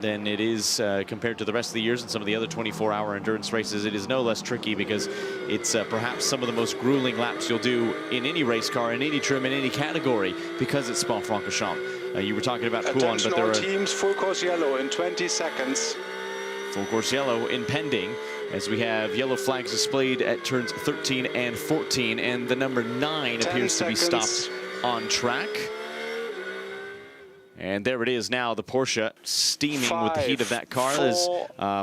than it is compared to the rest of the years and some of the other 24-hour endurance races. It is no less tricky because it's perhaps some of the most grueling laps you'll do in any race car, in any trim, in any category, because it's Spa-Francorchamps. You were talking about Pouan, but there are teams full course yellow in 20 seconds. Full course yellow impending as we have yellow flags displayed at turns 13 and 14, and the number 9 appears to be stopped on track. And there it is now, the Porsche steaming with the heat of that car.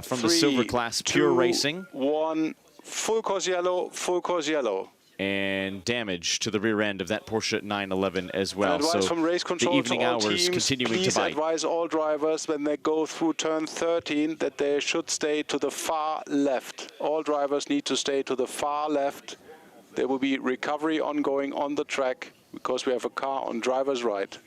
From the silver class, Pure Racing. 1, full course yellow, full course yellow. And damage to the rear end of that Porsche 911 as well. So from race control the evening hours teams, continuing to bite. Advise all drivers when they go through turn 13 that they should stay to the far left. All drivers need to stay to the far left. There will be recovery ongoing on the track because we have a car on driver's right.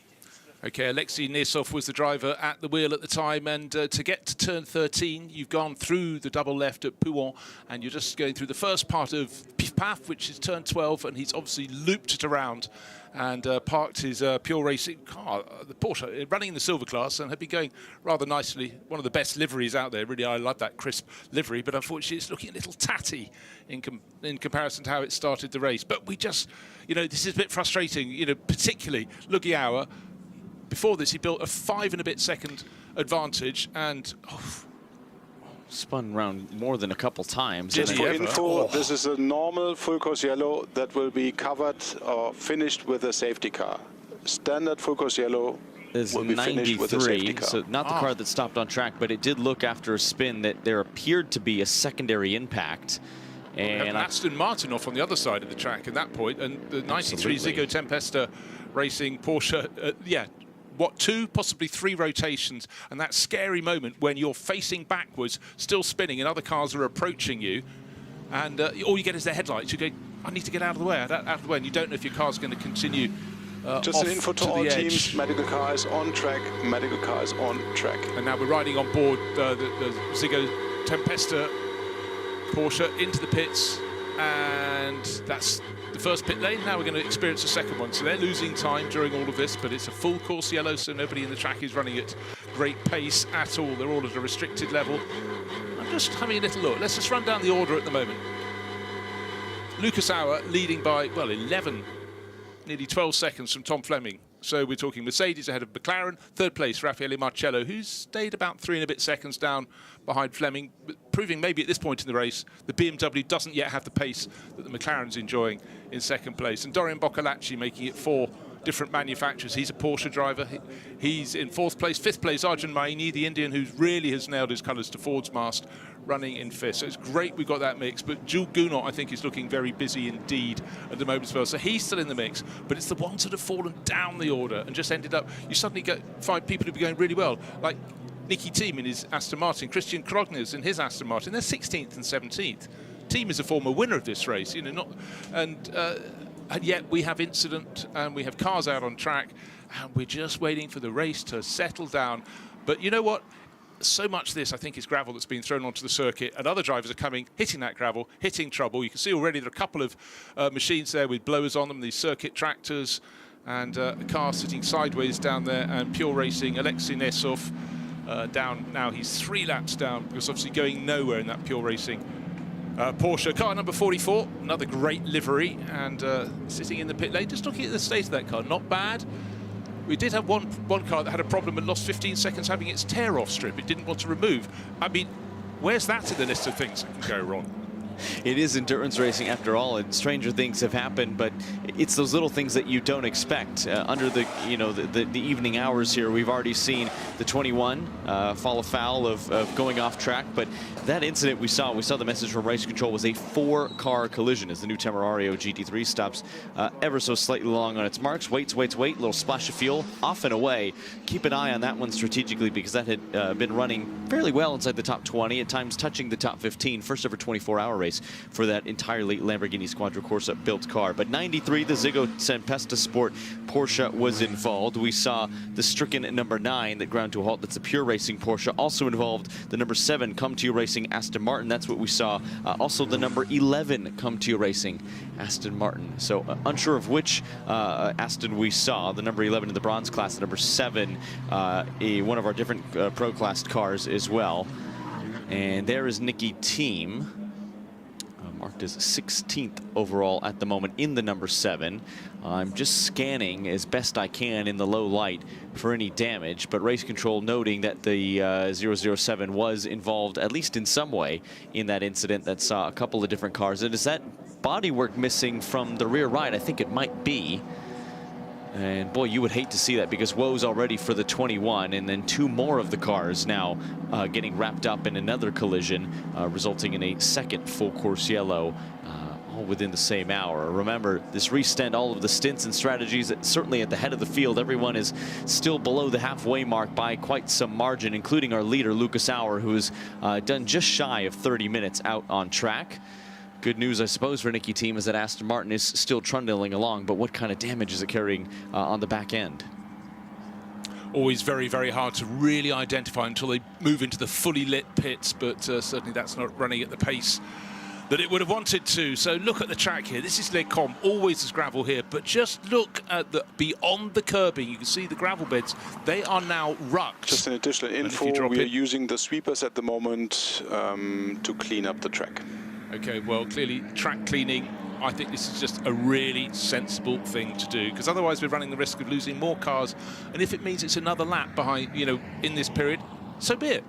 Okay, Alexei Nesov was the driver at the wheel at the time, and to get to turn 13, you've gone through the double left at Pouan, and you're just going through the first part of Pif Paf, which is turn 12, and he's obviously looped it around and parked his Pure Racing car, the Porsche, running in the silver class, and had been going rather nicely. One of the best liveries out there, really. I love that crisp livery, but unfortunately it's looking a little tatty in comparison to how it started the race. But we just, you know, this is a bit frustrating, you know, particularly Lugiauer. Before this, he built a 5 and a bit second advantage, and spun around more than a couple times. Just for info, this is a normal full course yellow that will be covered or finished with a safety car. Standard full course yellow will be finished with a safety car. So not the car that stopped on track, but it did look after a spin that there appeared to be a secondary impact. And Aston Martin off on the other side of the track at that point, and the 93 Ziggo Tempesta Racing Porsche, yeah. What, 2, possibly 3 rotations, and that scary moment when you're facing backwards, still spinning, and other cars are approaching you, and all you get is their headlights. You go, I need to get out of the way, and you don't know if your car's going to continue just an info to all teams, medical car is on track, medical car is on track. And now we're riding on board the Ziggo Tempesta Porsche into the pits, and that's the first pit lane. Now we're going to experience the second one. So they're losing time during all of this, but it's a full course yellow, so nobody in the track is running at great pace at all. They're all at a restricted level. I'm just having a little look. Let's just run down the order at the moment. Lucas Auer leading by, well, 11, nearly 12 seconds from Tom Fleming. So we're talking Mercedes ahead of McLaren. Third place, Raffaele Marcello, who's stayed about 3 and a bit seconds down behind Fleming, proving maybe at this point in the race the BMW doesn't yet have the pace that the McLaren's enjoying in second place. And Dorian Boccolacci making it 4 different manufacturers. He's a Porsche driver. He's in 4th place. 5th place, Arjun Maini, the Indian who really has nailed his colours to Ford's mast, running in 5th. So it's great we've got that mix. But Jules Gounod, I think, is looking very busy indeed at the moment as well. So he's still in the mix. But it's the ones that have fallen down the order and just ended up, you suddenly find people who are going really well, like Nicky Thiem in his Aston Martin, Christian Krognes in his Aston Martin. They're 16th and 17th. Thiem is a former winner of this race, you know, and yet we have incident and we have cars out on track, and we're just waiting for the race to settle down. But you know what? So much of this, I think, is gravel that's been thrown onto the circuit, and other drivers are coming, hitting that gravel, hitting trouble. You can see already there are a couple of machines there with blowers on them, these circuit tractors, and a car sitting sideways down there, and Pure Racing, Alexei Nesov down now. He's 3 laps down because obviously going nowhere in that Pure Racing Porsche. Car number 44, another great livery, and sitting in the pit lane. Just looking at the state of that car, not bad. We did have one car that had a problem and lost 15 seconds having its tear-off strip. It didn't want to remove. I mean, where's that in the list of things that can go wrong? It is endurance racing after all, and stranger things have happened, but it's those little things that you don't expect. Under the evening hours here, we've already seen the 21 fall afoul of going off track, but that incident we saw the message from race control was a 4-car collision as the new Temerario GT3 stops ever so slightly long on its marks, waits, little splash of fuel, off and away. Keep an eye on that one strategically, because that had been running fairly well inside the top 20, at times touching the top 15, first ever 24-hour race race for that entirely Lamborghini Squadra Corsa built car. But 93, the Ziggo Tempesta Sport Porsche was involved. We saw the stricken number 9 that ground to a halt. That's the Pure Racing Porsche. Also involved the number 7 Come To You Racing Aston Martin. That's what we saw. Also the number 11 Come To You Racing Aston Martin. So unsure of which Aston we saw. The number 11 in the bronze class, the number 7, one of our different pro class cars as well. And there is Nicky Team, marked as 16th overall at the moment in the number 7. I'm just scanning as best I can in the low light for any damage, but Race Control noting that the 007 was involved, at least in some way, in that incident that saw a couple of different cars. And is that bodywork missing from the rear right? I think it might be. And boy, you would hate to see that, because woes already for the 21, and then 2 more of the cars now getting wrapped up in another collision, resulting in a second full course yellow, all within the same hour. Remember, this re-stint, all of the stints and strategies, certainly at the head of the field, everyone is still below the halfway mark by quite some margin, including our leader, Lucas Auer, who's done just shy of 30 minutes out on track. Good news, I suppose, for Nicky Team is that Aston Martin is still trundling along, but what kind of damage is it carrying on the back end? Always very, very hard to really identify until they move into the fully lit pits, but certainly that's not running at the pace that it would have wanted to. So look at the track here. This is Les Combes, always there's gravel here, but just look at the beyond the curbing. You can see the gravel beds. They are now rucked. Just an additional info, we are using the sweepers at the moment to clean up the track. Okay, well, clearly track cleaning, I think this is just a really sensible thing to do, because otherwise we're running the risk of losing more cars, and if it means it's another lap behind, you know, in this period, so be it.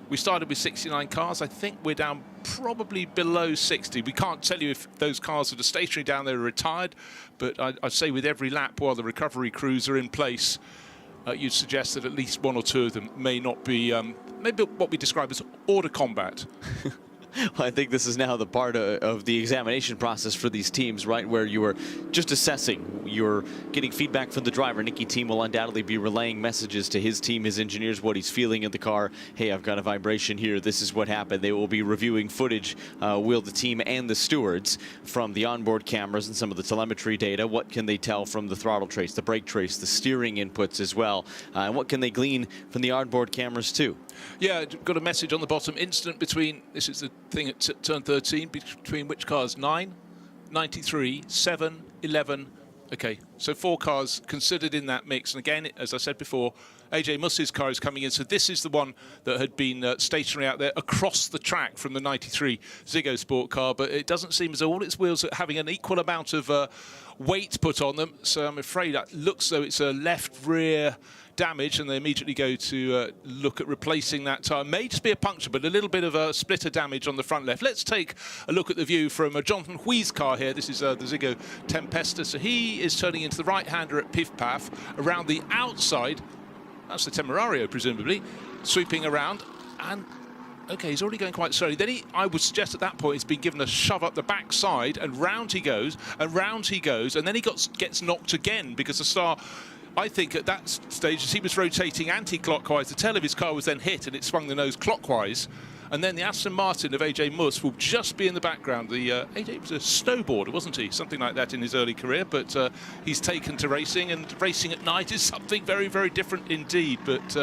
We started with 69 cars. I think we're down probably below 60. We can't tell you if those cars that are stationary down there are retired, but I'd say with every lap while the recovery crews are in place, you'd suggest that at least 1 or 2 of them may not be, maybe what we describe as order combat. Well, I think this is now the part of the examination process for these teams, right, where you are just assessing. You're getting feedback from the driver. Nicky Team will undoubtedly be relaying messages to his team, his engineers, what he's feeling in the car. Hey, I've got a vibration here. This is what happened. They will be reviewing footage, will the team and the stewards, from the onboard cameras and some of the telemetry data. What can they tell from the throttle trace, the brake trace, the steering inputs as well? And what can they glean from the onboard cameras too? Yeah, got a message on the bottom. Incident between, this is the thing at turn 13, between which cars? 9, 93, 7, 11. Okay, so 4 cars considered in that mix. And again, as I said before, AJ Muss's car is coming in. So this is the one that had been stationary out there across the track from the 93 Ziggo Sport car. But it doesn't seem as though all its wheels are having an equal amount of weight put on them. So I'm afraid that looks though it's a left rear damage, and they immediately go to look at replacing that tire. May just be a puncture, but a little bit of a splitter damage on the front left. Let's take a look at the view from Jonathan Hui's car here. This is the Ziggo Tempesta. So he is turning into the right-hander at Piff Paff around the outside. That's the Temerario, presumably, sweeping around. And okay, he's already going quite slowly. Then I would suggest at that point he's been given a shove up the backside, and round he goes, and round he goes, and then he gets knocked again, because the star, I think at that stage, as he was rotating anti-clockwise, the tail of his car was then hit and it swung the nose clockwise. And then the Aston Martin of AJ Muss will just be in the background. AJ was a snowboarder, wasn't he? Something like that in his early career, but he's taken to racing, and racing at night is something very, very different indeed. But,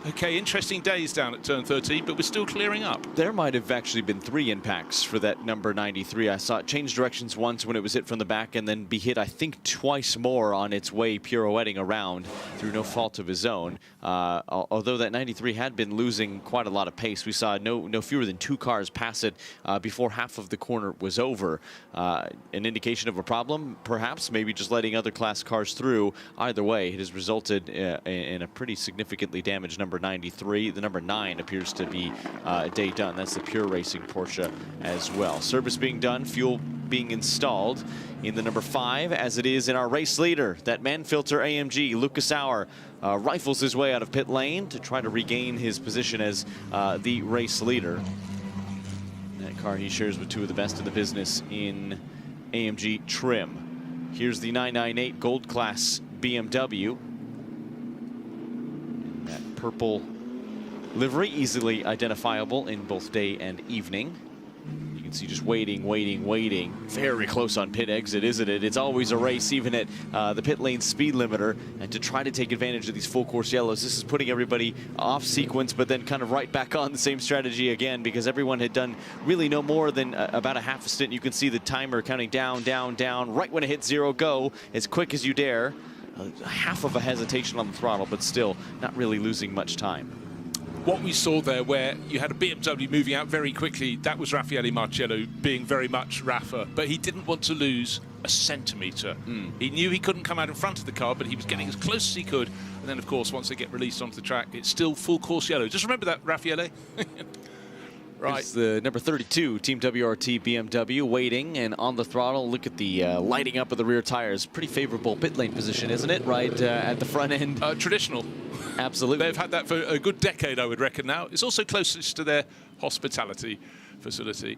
okay, interesting days down at turn 13, but we're still clearing up. There might have actually been 3 impacts for that number 93. I saw it change directions once when it was hit from the back, and then be hit, I think, twice more on its way pirouetting around through no fault of his own. Although that 93 had been losing quite a lot of pace, we saw no fewer than 2 cars pass it before half of the corner was over. An indication of a problem, perhaps, maybe just letting other class cars through. Either way, it has resulted in a pretty significantly damaged number 93. The number 9 appears to be a day done. That's the Pure Racing Porsche as well. Service being done, fuel being installed in the number 5, as it is in our race leader. That Manfilter AMG, Lucas Auer, rifles his way out of pit lane to try to regain his position as the race leader. That car he shares with 2 of the best in the business in AMG trim. Here's the 998 Gold Class BMW. That purple livery, easily identifiable in both day and evening. You You can see just waiting, waiting, waiting. Very close on pit exit, isn't it? It's always a race, even at the pit lane speed limiter. And to try to take advantage of these full course yellows, this is putting everybody off sequence, but then kind of right back on the same strategy again, because everyone had done really no more than about a half a stint. You can see the timer counting down, down, down. Right when it hits 0, go as quick as you dare. Half of a hesitation on the throttle, but still not really losing much time. What we saw there, where you had a BMW moving out very quickly, that was Raffaele Marciello being very much Rafa, but he didn't want to lose a centimetre. He knew he couldn't come out in front of the car, but he was getting as close as he could. And then, of course, once they get released onto the track, it's still full course yellow. Just remember that, Raffaele. Right. It's the number 32 Team WRT BMW waiting and on the throttle. Look at the lighting up of the rear tires. Pretty favorable pit lane position, isn't it? Right at the front end. Traditional. Absolutely. They've had that for a good decade, I would reckon now. It's also closest to their hospitality facility.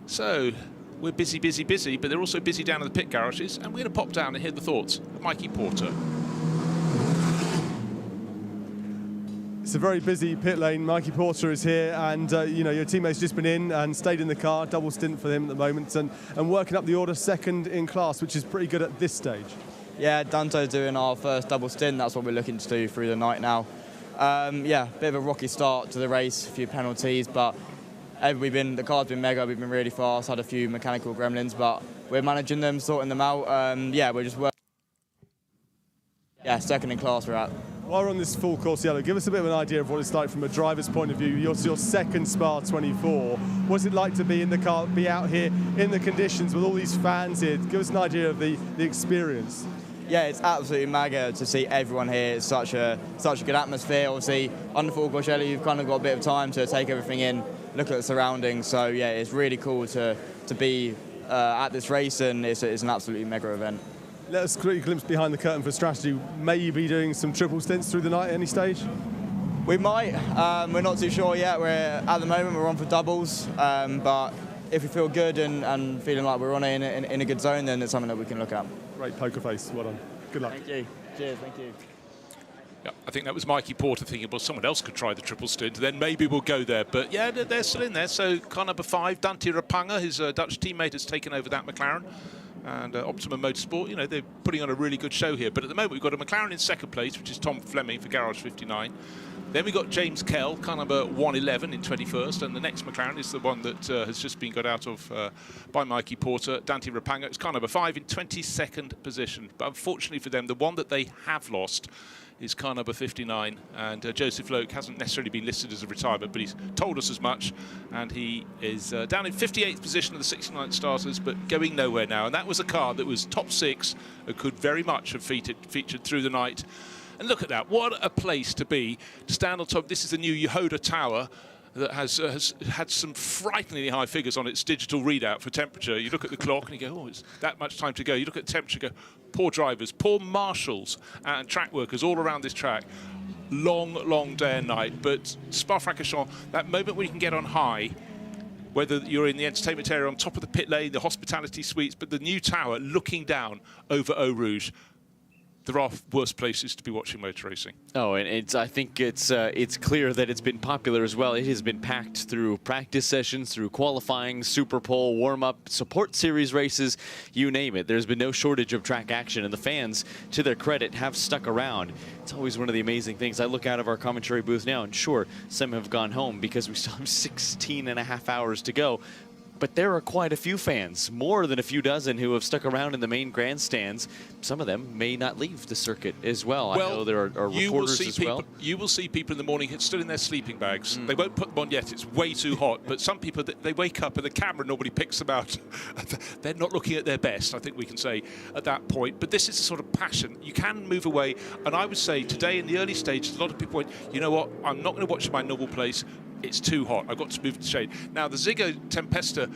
So we're busy, busy, busy, but they're also busy down in the pit garages. And we're going to pop down and hear the thoughts of Mikey Porter. It's a very busy pit lane. Mikey Porter is here, and you know, your teammate's just been in and stayed in the car. Double stint for him at the moment, and working up the order, second in class, which is pretty good at this stage. Yeah, Danto's doing our first double stint. That's what we're looking to do through the night now. Yeah, bit of a rocky start to the race, a few penalties, but the car's been mega. We've been really fast, had a few mechanical gremlins, but we're managing them, sorting them out. Yeah, we're just working. Yeah, second in class we're at. While we're on this full course yellow, give us a bit of an idea of what it's like from a driver's point of view. Your second Spa 24. What's it like to be in the car, be out here in the conditions with all these fans here? Give us an idea of the experience. Yeah, it's absolutely mega to see everyone here. It's such a good atmosphere. Obviously, on the full course yellow, you've kind of got a bit of time to take everything in, look at the surroundings. So yeah, it's really cool to be at this race, and it's an absolutely mega event. Let us quickly glimpse behind the curtain for strategy. May you be doing some triple stints through the night at any stage? We might. We're not too sure yet. At the moment we're on for doubles, but if we feel good and feeling like we're on it in a good zone, then it's something that we can look at. Great poker face. Well done. Good luck. Thank you. Cheers. Thank you. Yeah, I think that was Mikey Porter thinking, well, someone else could try the triple stint, then maybe we'll go there. But yeah, they're still in there. So car number 5, Dante Rapanga, his Dutch teammate, has taken over that McLaren. And Optimum Motorsport, you know, they're putting on a really good show here. But at the moment, we've got a McLaren in second place, which is Tom Fleming for Garage 59. Then we've got James Kell, car number 111 in 21st. And the next McLaren is the one that has just been got out of by Mikey Porter, Dante Rapanga. It's car number 5 in 22nd position. But unfortunately for them, the one that they have lost is car number 59, and Joseph Loke hasn't necessarily been listed as a retirement, but he's told us as much, and he is down in 58th position of the 69 starters, but going nowhere now. And that was a car that was top 6 and could very much have featured through the night. And look at that, what a place to be, to stand on top. This is the new Yehuda Tower that has had some frighteningly high figures on its digital readout for temperature. You look at the clock and you go, oh, it's that much time to go. You look at the temperature, go, poor drivers, poor marshals and track workers all around this track. Long, long day and night. But Spa-Francorchamps, that moment when you can get on high, whether you're in the entertainment area on top of the pit lane, the hospitality suites, but the new tower looking down over Eau Rouge, there are worse places to be watching motor racing. Oh, and I think it's clear that it's been popular as well. It has been packed through practice sessions, through qualifying, Super Pole, warm-up, support series races, you name it. There's been no shortage of track action, and the fans, to their credit, have stuck around. It's always one of the amazing things. I look out of our commentary booth now, and sure, some have gone home because we still have 16 and a half hours to go. But there are quite a few fans, more than a few dozen, who have stuck around in the main grandstands. Some of them may not leave the circuit as well. I know there are reporters as well. You will see people in the morning still in their sleeping bags. They won't put them on yet, it's way too hot. But some people, they wake up and the camera, nobody picks them out. They're not looking at their best, I think we can say, at that point. But this is a sort of passion. You can move away. And I would say today in the early stages, a lot of people went, you know what, I'm not going to watch my normal place. It's too hot. I've got to move to the shade. Now, the Ziggo Tempesta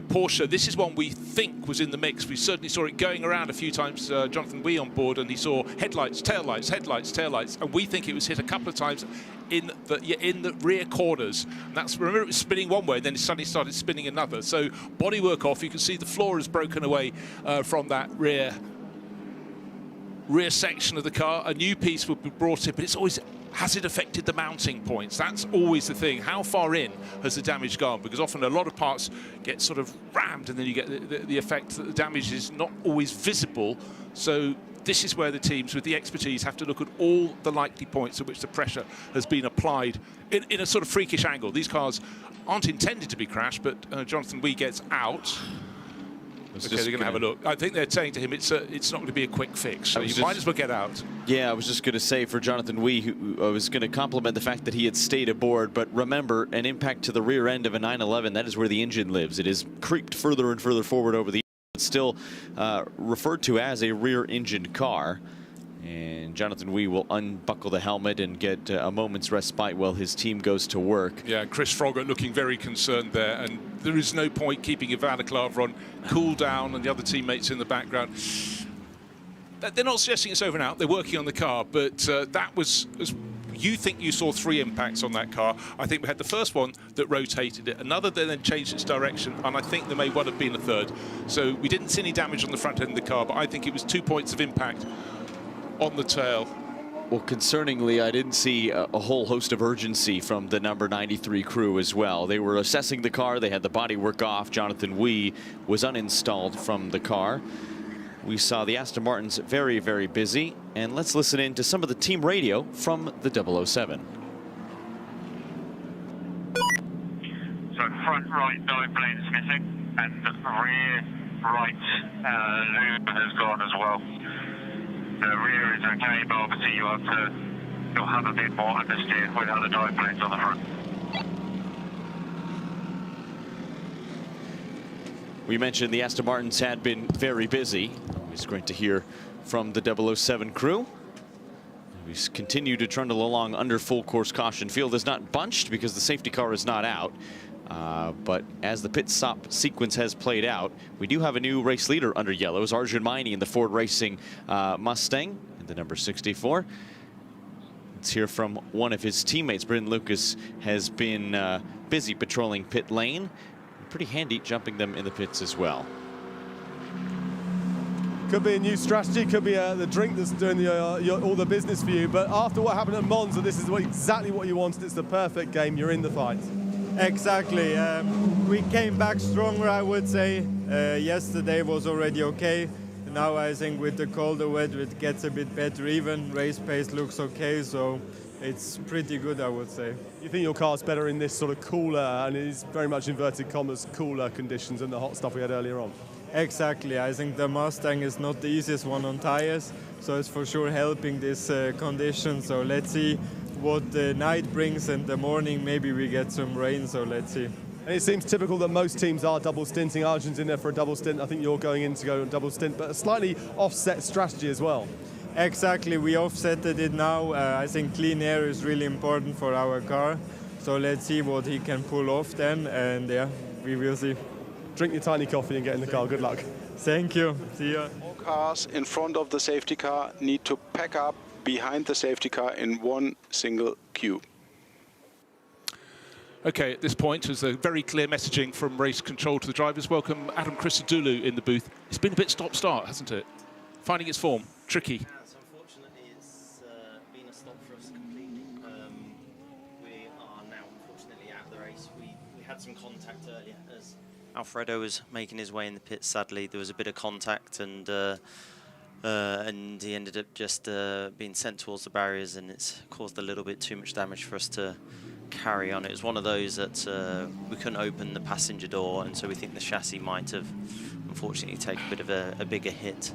Porsche, this is one we think was in the mix. We certainly saw it going around a few times. Jonathan Wee on board, and he saw headlights, taillights, headlights, taillights, and we think it was hit a couple of times in the rear corners. And that's, remember, it was spinning one way, then it suddenly started spinning another. So bodywork off. You can see the floor is broken away from that rear section of the car. A new piece will be brought in, but it's always has it affected the mounting points? That's always the thing. How far in has the damage gone? Because often a lot of parts get sort of rammed, and then you get the effect that the damage is not always visible. So this is where the teams with the expertise have to look at all the likely points at which the pressure has been applied in a sort of freakish angle. These cars aren't intended to be crashed, but Jonathan Wee gets out. Okay, they're going to have a look. I think they're saying to him it's not going to be a quick fix, so you might as well get out. Yeah, I was just going to say for Jonathan Wee, who I was going to compliment the fact that he had stayed aboard, but remember, an impact to the rear end of a 911, that is where the engine lives. It is creeped further and further forward over the but still referred to as a rear-engined car. And Jonathan Wee will unbuckle the helmet and get a moment's respite while his team goes to work. Yeah, Chris Froggatt looking very concerned there, and there is no point keeping Ivana Klava on cool down and the other teammates in the background. They're not suggesting it's over and out. They're working on the car, but that was, as you think you saw 3 impacts on that car. I think we had the first one that rotated it, another that then changed its direction, and I think there may well have been a third. So we didn't see any damage on the front end of the car, but I think it was 2 points of impact on the tail. Well, concerningly, I didn't see a whole host of urgency from the number 93 crew as well. They were assessing the car. They had the bodywork off. Jonathan Wee was uninstalled from the car. We saw the Aston Martins very, very busy. And let's listen in to some of the team radio from the 007. So front right dive blade is missing, and rear right loop has gone as well. The rear is okay, but obviously you'll have a bit more understeer without the dive blades on the front. We mentioned the Aston Martins had been very busy. It's great to hear from the 007 crew. We continue to trundle along under full course caution. Field is not bunched because the safety car is not out. But as the pit stop sequence has played out, we do have a new race leader under yellows, Arjun Maini in the Ford Racing Mustang, the number 64. Let's hear from one of his teammates. Bryn Lucas has been busy patrolling pit lane. Pretty handy jumping them in the pits as well. Could be a new strategy, could be the drink that's doing all the business for you. But after what happened at Monza, this is exactly what you wanted. It's the perfect game. You're in the fight. Exactly. We came back stronger, I would say. Yesterday was already okay. Now I think with the colder weather it gets a bit better even. Race pace looks okay, so it's pretty good, I would say. You think your car's better in this sort of cooler, and it is very much inverted commas, cooler conditions than the hot stuff we had earlier on? Exactly. I think the Mustang is not the easiest one on tires, so it's for sure helping this condition. So let's see what the night brings, and the morning maybe we get some rain, so let's see. And it seems typical that most teams are double stinting. Arjun's in there for a double stint. I think you're going in to go on double stint, but a slightly offset strategy as well. Exactly, we offsetted it now. I think clean air is really important for our car. So let's see what he can pull off then, and yeah, we will see. Drink your tiny coffee and get in the car. Good luck. Thank you. See ya. All cars in front of the safety car need to pack up behind the safety car in one single queue. Okay, at this point, there's a very clear messaging from race control to the drivers. Welcome Adam Christodoulou in the booth. It's been a bit stop-start, hasn't it? Finding its form, tricky. Unfortunately, it's been a stop for us completely. We are now unfortunately out of the race. We had some contact earlier as Alfredo was making his way in the pits. Sadly, there was a bit of contact, and he ended up just being sent towards the barriers, and it's caused a little bit too much damage for us to carry on. It was one of those that we couldn't open the passenger door, and so we think the chassis might have unfortunately taken a bit of a bigger hit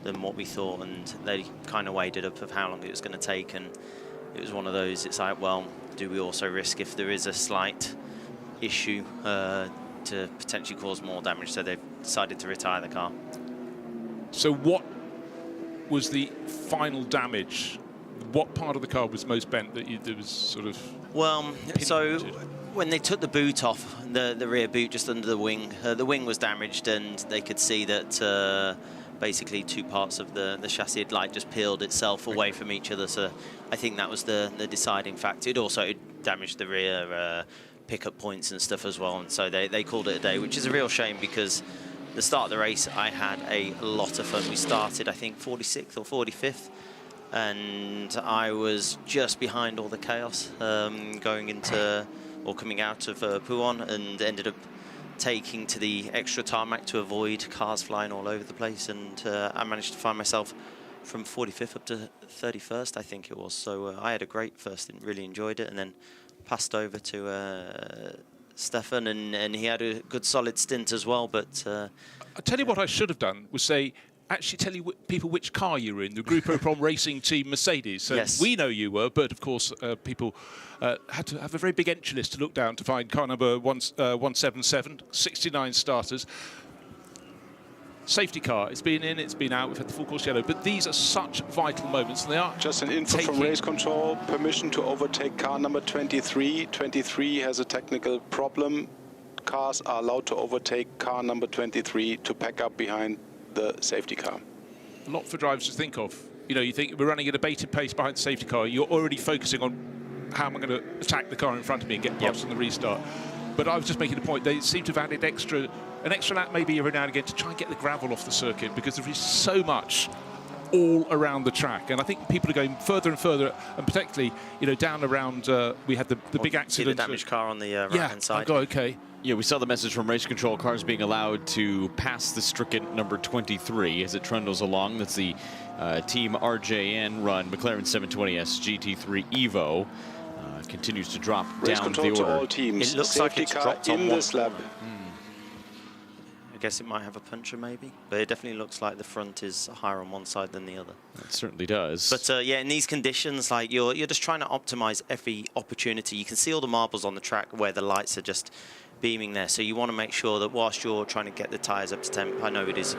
than what we thought, and they kind of weighed it up of how long it was going to take, and it was one of those, it's like, well, do we also risk if there is a slight issue to potentially cause more damage? So they've decided to retire the car. So what was the final damage? What part of the car was most bent that there was sort of... Well, so when they took the boot off, the rear boot just under the wing was damaged, and they could see that basically two parts of the chassis had like just peeled itself away from each other. So I think that was the deciding factor. It also damaged the rear pickup points and stuff as well, and so they called it a day, which is a real shame because the start of the race I had a lot of fun. We started, I think, 46th or 45th. and I was just behind all the chaos going into or coming out of Pouhon, and ended up taking to the extra tarmac to avoid cars flying all over the place, and I managed to find myself from 45th up to 31st, I think it was. So I had a great first and really enjoyed it, and then passed over to Stefan, and he had a good solid stint as well. But I'll tell you what I should have done was say, actually tell you people which car you were in, the Grupo Prom Racing Team Mercedes. So yes. We know you were, but of course people had to have a very big entry list to look down to find car number 177, 69 starters. Safety car, it's been in, it's been out, we've had the full course yellow, but these are such vital moments, and they are just an info from race control, permission to overtake car number 23. 23 has a technical problem. Cars are allowed to overtake car number 23 to pack up behind the safety car. a lot for drivers to think of. You know, you think we're running at a bated pace behind the safety car, you're already focusing on how am I going to attack the car in front of me and get past on the restart. But I was just making a point, they seem to have added an extra lap maybe every now and again to try and get the gravel off the circuit, because there is so much all around the track, and I think people are going further and further, and particularly, you know, down around, we had the big accident. The damaged car on the right-hand side. Okay. Yeah, we saw the message from race control, cars being allowed to pass the stricken number 23 as it trundles along. That's the Team RJN run, McLaren 720S GT3 Evo. Continues to drop race down control the order. to all teams. It looks Safety like it's car dropped in on this lap. I guess it might have a puncture maybe, but it definitely looks like the front is higher on one side than the other. It certainly does. But yeah, in these conditions, like you're just trying to optimize every opportunity. You can see all the marbles on the track where the lights are just beaming there. So you want to make sure that whilst you're trying to get the tyres up to temp, I know it is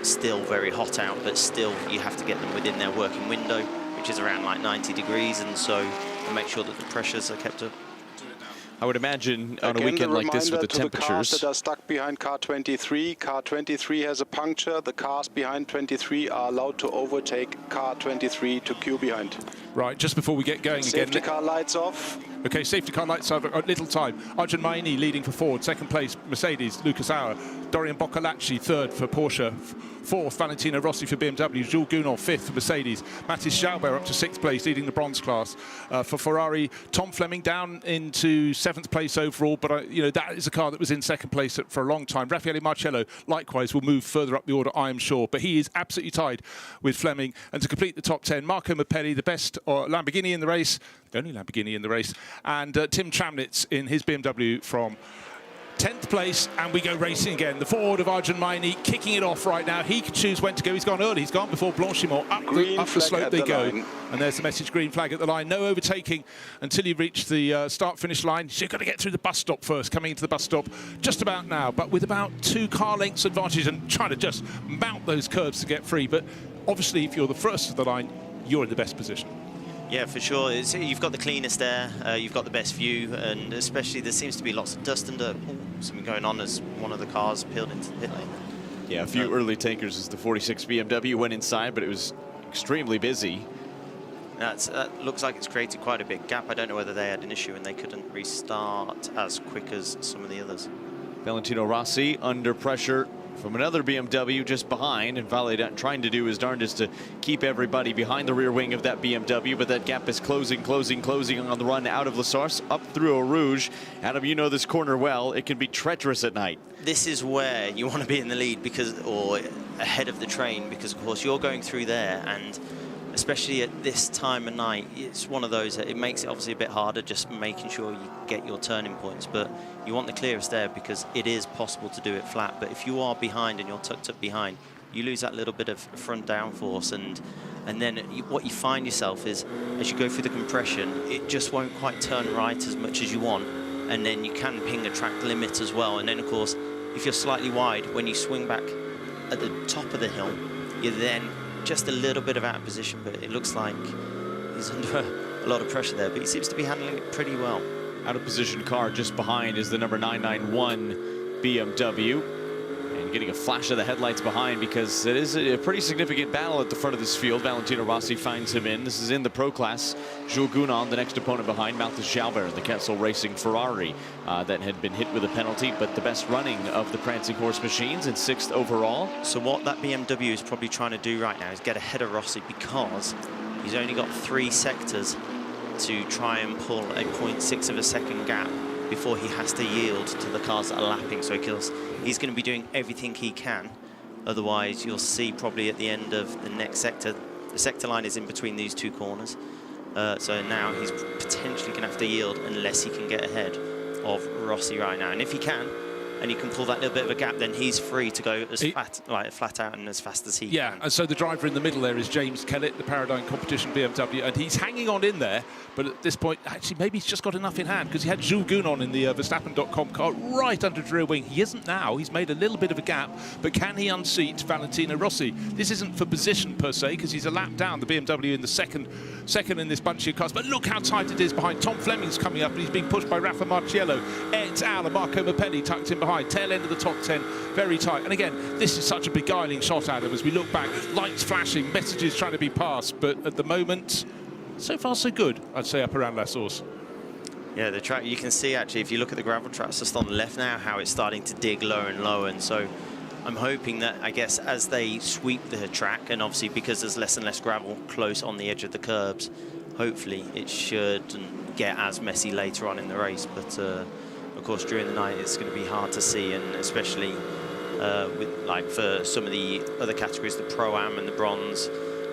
still very hot out, but still you have to get them within their working window, which is around like 90 degrees, and so make sure that the pressures are kept up. I would imagine on a weekend like this with the temperatures. The cars that are stuck behind car 23. Car 23 has a puncture. The cars behind 23 are allowed to overtake car 23 to queue behind. Right, just before we get going Safety again. car lights off. Okay, safety car lights off at little time. Arjun Maini leading for Ford, second place Mercedes, Lucas Auer. Dorian Boccolacci third for Porsche, fourth Valentino Rossi for BMW, Jules Gounod fifth for Mercedes, Mathis Jalbert up to sixth place leading the bronze class for Ferrari. Tom Fleming down into seventh place overall, but you know, that is a car that was in second place for a long time. Raffaele Marcello likewise will move further up the order, I am sure, but he is absolutely tied with Fleming. And to complete the top 10, Marco Mappelli, the best Lamborghini in the race, the only Lamborghini in the race, and Tim Tramnitz in his BMW from 10th place, and we go racing again. The Ford of Arjun Maini kicking it off right now. He can choose when to go. He's gone early. He's gone before Blanchimont. Up the slope they go. And there's the message, green flag at the line. No overtaking until you reach the start-finish line. So you've got to get through the bus stop first. Coming into the bus stop just about now, but with about 2 car lengths advantage and trying to just mount those curves to get free. But obviously, if you're the first of the line, you're in the best position. Yeah, for sure. You've got the cleanest air, you've got the best view, and especially there seems to be lots of dust and dirt. Something going on as one of the cars peeled into the pit lane. Yeah, a few early takers as the 46 BMW went inside, but it was extremely busy. That looks like it's created quite a big gap. I don't know whether they had an issue and they couldn't restart as quick as some of the others. Valentino Rossi under pressure from another BMW just behind, and Vale trying to do his darndest to keep everybody behind the rear wing of that BMW, but that gap is closing on the run out of La Source up through Eau Rouge. Adam, you know this corner well. It can be treacherous at night. This is where you want to be in the lead, or ahead of the train, because of course you're going through there, and especially at this time of night, it's one of those that it makes it obviously a bit harder, just making sure you get your turning points, but you want the clearest there because it is possible to do it flat. But if you are behind and you're tucked up behind, you lose that little bit of front downforce, and then what you find yourself is, as you go through the compression, it just won't quite turn right as much as you want, and then you can ping a track limit as well. And then of course, if you're slightly wide, when you swing back at the top of the hill, you're then just a little bit of out of position, but it looks like he's under a lot of pressure there, but he seems to be handling it pretty well. Out of position car just behind is the number 991 BMW, and getting a flash of the headlights behind because it is a pretty significant battle at the front of this field. Valentino Rossi finds him in. This is in the Pro Class. Jules Gounod, the next opponent behind, Mathis Jalbert, the Kessel Racing Ferrari that had been hit with a penalty, but the best running of the Prancing Horse machines in 6th overall. So what that BMW is probably trying to do right now is get ahead of Rossi, because He's only got 3 sectors to try and pull a 0.6 of a second gap before he has to yield to the cars that are lapping. So he's going to be doing everything he can. Otherwise, you'll see probably at the end of the next sector, the sector line is in between these 2 corners. So now he's potentially going to have to yield unless he can get ahead of Rossi right now. And if he can, and he can pull that little bit of a gap, then he's free to go as flat out and as fast as he can. And so the driver in the middle there is James Kellett, the Paradigm Competition BMW, and he's hanging on in there, but at this point, actually, maybe he's just got enough in hand, because he had Jules Gounon in the Verstappen.com car right under the rear wing. He isn't now. He's made a little bit of a gap, but can he unseat Valentino Rossi? This isn't for position, per se, because he's a lap down, the BMW in the second in this bunch of cars, but look how tight it is behind. Tom Fleming's coming up, and he's being pushed by Rafa Marciello, et al, and Marco Mapelli tucked in behind. Tail end of the top 10, very tight. And again, this is such a beguiling shot, Adam, as we look back. Lights flashing, messages trying to be passed, but at the moment, so far so good, I'd say, up around La Source. Yeah, the track, you can see actually, if you look at the gravel tracks just on the left now, how it's starting to dig lower and lower. And so I'm hoping that, I guess, as they sweep the track, and obviously because there's less and less gravel close on the edge of the curbs, hopefully it shouldn't get as messy later on in the race. But of course, during the night, it's going to be hard to see, and especially with, like, for some of the other categories, the Pro-Am and the Bronze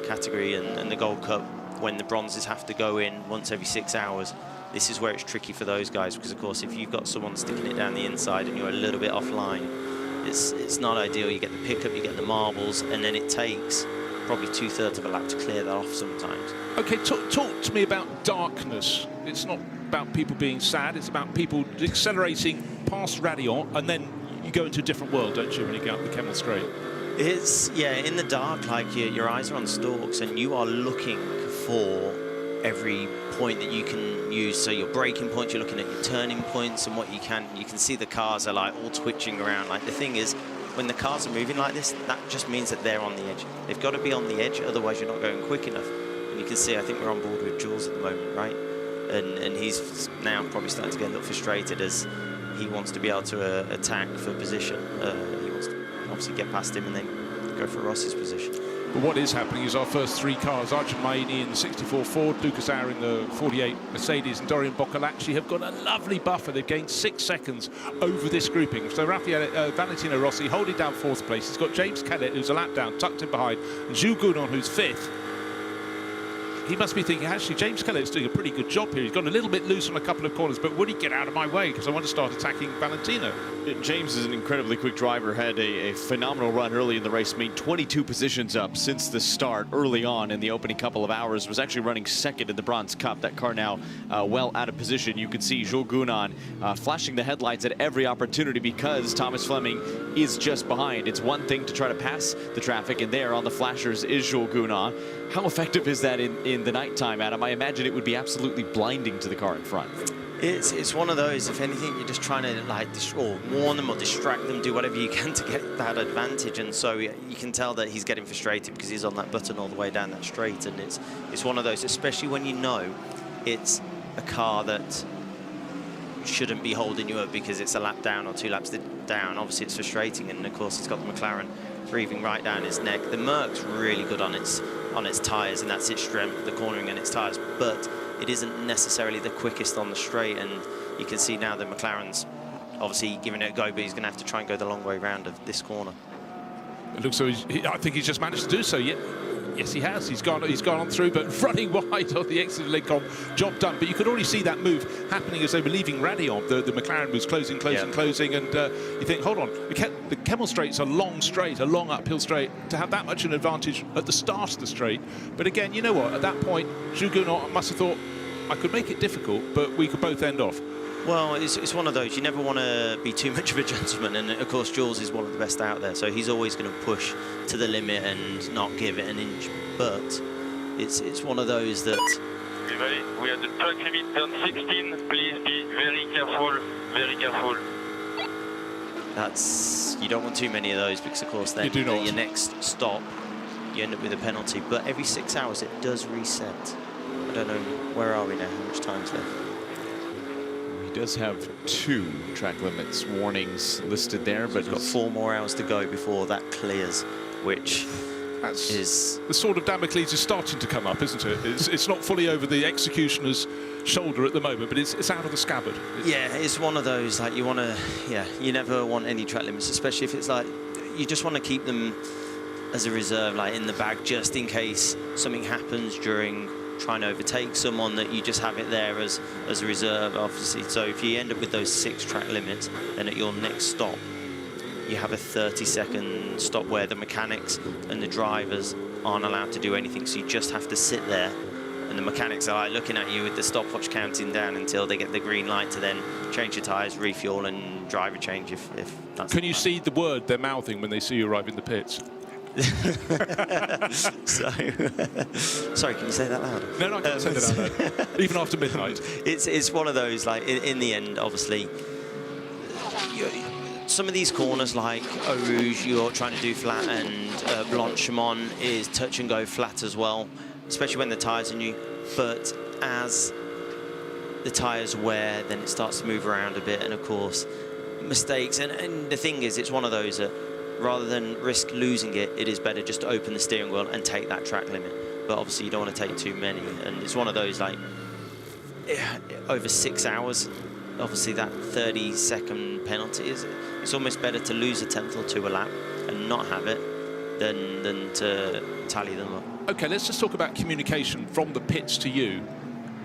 category and the Gold Cup, when the bronzes have to go in once every 6 hours, this is where it's tricky for those guys, because of course if you've got someone sticking it down the inside and you're a little bit offline, it's not ideal. You get the pickup, you get the marbles, and then it takes probably 2/3 of a lap to clear that off sometimes. Okay, talk to me about darkness. It's not about people being sad, it's about people accelerating past Radion, and then you go into a different world, don't you, when you go up the Kemmel Straight? It's, yeah, in the dark, like your eyes are on stalks and you are looking for every point that you can use. So your braking points, you're looking at your turning points, and what you can see the cars are like all twitching around. Like, the thing is, when the cars are moving like this, that just means that they're on the edge. They've got to be on the edge, otherwise you're not going quick enough. And you can see, I think we're on board with Jules at the moment, right? And he's now probably starting to get a little frustrated as he wants to be able to attack for position. He wants to obviously get past him and then go for Rossi's position. But what is happening is our first 3 cars, Arjun Maini in the 64 Ford, Lucas Auer in the 48 Mercedes, and Dorian Boccolacci have got a lovely buffer. They've gained 6 seconds over this grouping. So Valentino Rossi holding down 4th place. He's got James Kellett, who's a lap down, tucked in behind, and Jules Gounon, who's 5th. He must be thinking, actually, James Kellett's doing a pretty good job here. He's got a little bit loose on a couple of corners, but would he get out of my way? Because I want to start attacking Valentino. James is an incredibly quick driver, had a phenomenal run early in the race, made 22 positions up since the start early on in the opening couple of hours, was actually running 2nd in the Bronze Cup. That car now well out of position. You can see Jules Gounon flashing the headlights at every opportunity because Thomas Fleming is just behind. It's one thing to try to pass the traffic, and there on the flashers is Jules Gounon. How effective is that in the nighttime, Adam? I imagine it would be absolutely blinding to the car in front. It's one of those, if anything, you're just trying to like warn them or distract them, do whatever you can to get that advantage. And so you can tell that he's getting frustrated because he's on that button all the way down that straight. And it's one of those, especially when you know it's a car that shouldn't be holding you up because it's a lap down or 2 laps down. Obviously it's frustrating, and of course it's got the McLaren breathing right down his neck. The Merc's really good on its tyres, and that's its strength, the cornering and its tyres, but it isn't necessarily the quickest on the straight. And you can see now the McLaren's obviously giving it a go, but he's going to have to try and go the long way round of this corner. It looks so. I think he's just managed to do so. Yeah. Yes, he has. He's gone on through, but running wide on the exit of Lincoln, job done. But you could already see that move happening as they were leaving Radion. The McLaren was closing, and you think, hold on, the Kemmel Straight's a long straight, a long uphill straight. To have that much an advantage at the start of the straight, but again, you know what? At that point, Jules Gounon must have thought, I could make it difficult, but we could both end off. Well, it's one of those, you never want to be too much of a gentleman, and of course Jules is one of the best out there, so he's always going to push to the limit and not give it an inch. But it's one of those that... Everybody, we are the track limit turn 16, please be very careful, very careful. You don't want too many of those, because of course then your next stop, you end up with a penalty. But every 6 hours it does reset. I don't know, where are we now, how much time's left? He does have 2 track limits warnings listed there, but he's got 4 more hours to go before that clears, which That's the sword of Damocles is starting to come up, isn't it? It's not fully over the executioner's shoulder at the moment, but it's out of the scabbard. Yeah, it's one of those, like, you never want any track limits, especially if it's like, you just want to keep them as a reserve, like in the bag, just in case something happens during trying to overtake someone, that you just have it there as a reserve, obviously. So if you end up with those 6 track limits, then at your next stop, you have a 30-second stop where the mechanics and the drivers aren't allowed to do anything. So you just have to sit there, and the mechanics are like looking at you with the stopwatch counting down until they get the green light to then change your tyres, refuel, and driver change if that's. Can you see the word they're mouthing when they see you arrive in the pits? Sorry, can you say that louder? No, I can't say that loud. Even after midnight. It's one of those, like, in the end, obviously, some of these corners, like Eau Rouge, you're trying to do flat, and Blanchimont is touch and go flat as well, especially when the tyres are new. But as the tyres wear, then it starts to move around a bit, and of course, mistakes. And the thing is, it's one of those that, rather than risk losing it, it is better just to open the steering wheel and take that track limit. But obviously you don't want to take too many, and it's one of those, like, over 6 hours, obviously that 30-second penalty it's almost better to lose a tenth or two a lap and not have it than to tally them up. Okay, let's just talk about communication from the pits to you.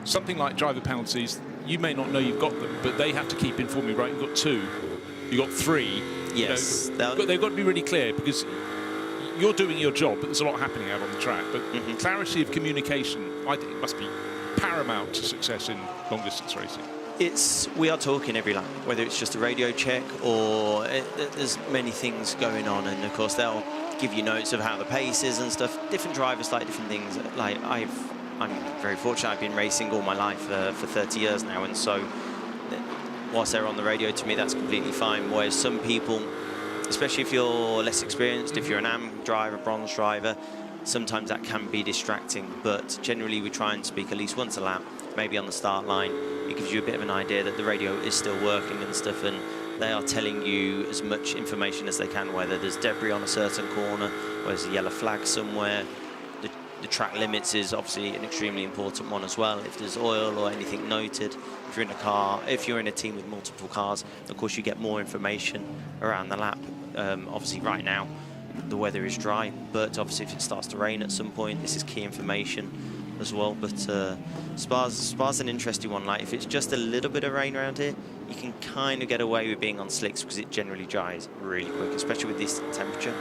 Something like driver penalties, you may not know you've got them, but they have to keep informing you, right? You've got 2, you've got 3. Yes. They've got to be really clear, because you're doing your job, but there's a lot happening out on the track. But clarity of communication, I think, must be paramount to success in long-distance racing. We are talking every lap, whether it's just a radio check or there's many things going on, and of course they'll give you notes of how the pace is and stuff. Different drivers like different things. Like I'm very fortunate. I've been racing all my life for 30 years now, and so whilst they're on the radio, to me that's completely fine. Whereas some people, especially if you're less experienced, if you're an AM driver, bronze driver, sometimes that can be distracting. But generally we try and speak at least once a lap, maybe on the start line. It gives you a bit of an idea that the radio is still working and stuff, and they are telling you as much information as they can, whether there's debris on a certain corner, or there's a yellow flag somewhere. The track limits is obviously an extremely important one as well. If there's oil or anything noted, if you're in a car, if you're in a team with multiple cars, of course you get more information around the lap. Obviously right now the weather is dry, but obviously if it starts to rain at some point, this is key information as well. But Spa's an interesting one. Like, if it's just a little bit of rain around here, you can kind of get away with being on slicks, because it generally dries really quick, especially with this temperature.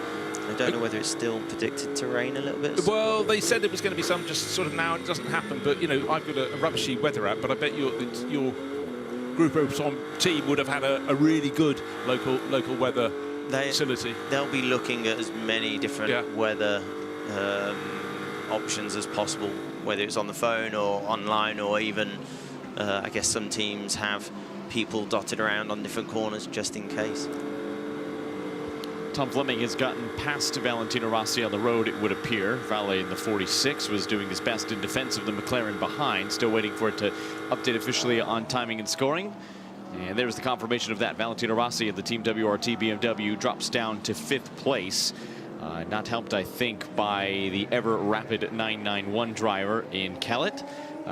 I don't know whether it's still predicted to rain a little bit. Well, they said it was going to be some just sort of now. It doesn't happen, but, you know, I've got a rubbishy weather app, but I bet your Group of team would have had a really good local weather facility. They'll be looking at as many different weather options as possible, whether it's on the phone or online, or even I guess some teams have people dotted around on different corners just in case. Tom Fleming has gotten past Valentino Rossi on the road, it would appear. Valle in the 46 was doing his best in defense of the McLaren behind. Still waiting for it to update officially on timing and scoring. And there's the confirmation of that. Valentino Rossi of the Team WRT BMW drops down to 5th place. Not helped, I think, by the ever-rapid 991 driver in Kellett,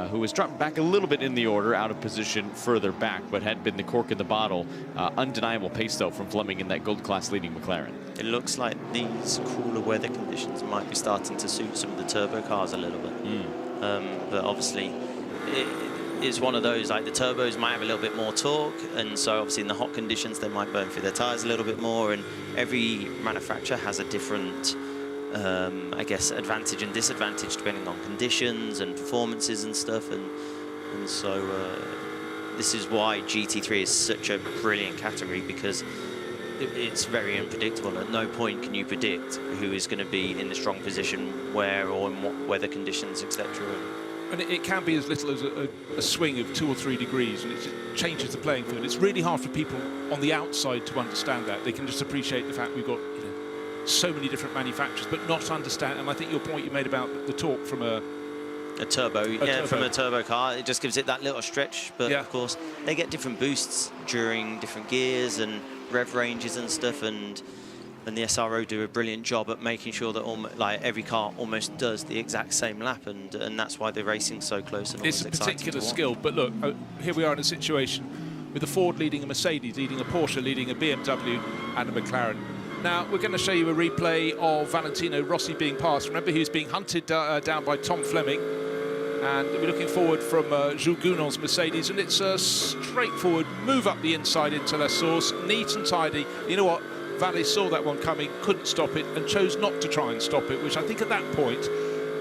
who was dropped back a little bit in the order, out of position further back, but had been the cork in the bottle. Undeniable pace, though, from Fleming in that gold class leading McLaren. It looks like these cooler weather conditions might be starting to suit some of the turbo cars a little bit. But obviously, it's one of those, like, the turbos might have a little bit more torque, and so obviously in the hot conditions they might burn through their tyres a little bit more, and every manufacturer has a different I guess advantage and disadvantage depending on conditions and performances and stuff, and so this is why GT3 is such a brilliant category, because it's very unpredictable. At no point can you predict who is going to be in the strong position where or in what weather conditions, etc. And it can be as little as a swing of 2 or 3 degrees, and it just changes the playing field. It's really hard for people on the outside to understand that. They can just appreciate the fact we've got, you know, so many different manufacturers, but not understand. And I think your point you made about the torque from a turbo, from a turbo car, it just gives it that little stretch. But yeah, of course, they get different boosts during different gears and rev ranges and stuff, and and the SRO do a brilliant job at making sure that like every car almost does the exact same lap, and that's why the racing's so close and it's a particular skill. But look, here we are in a situation with a Ford leading a Mercedes, leading a Porsche, leading a BMW and a McLaren. Now we're going to show you a replay of Valentino Rossi being passed. Remember, he was being hunted down by Tom Fleming, and we're looking forward from Jules Gounon's Mercedes, and it's a straightforward move up the inside into La Source, neat and tidy. You know what? Valley saw that one coming, couldn't stop it, and chose not to try and stop it, which I think at that point,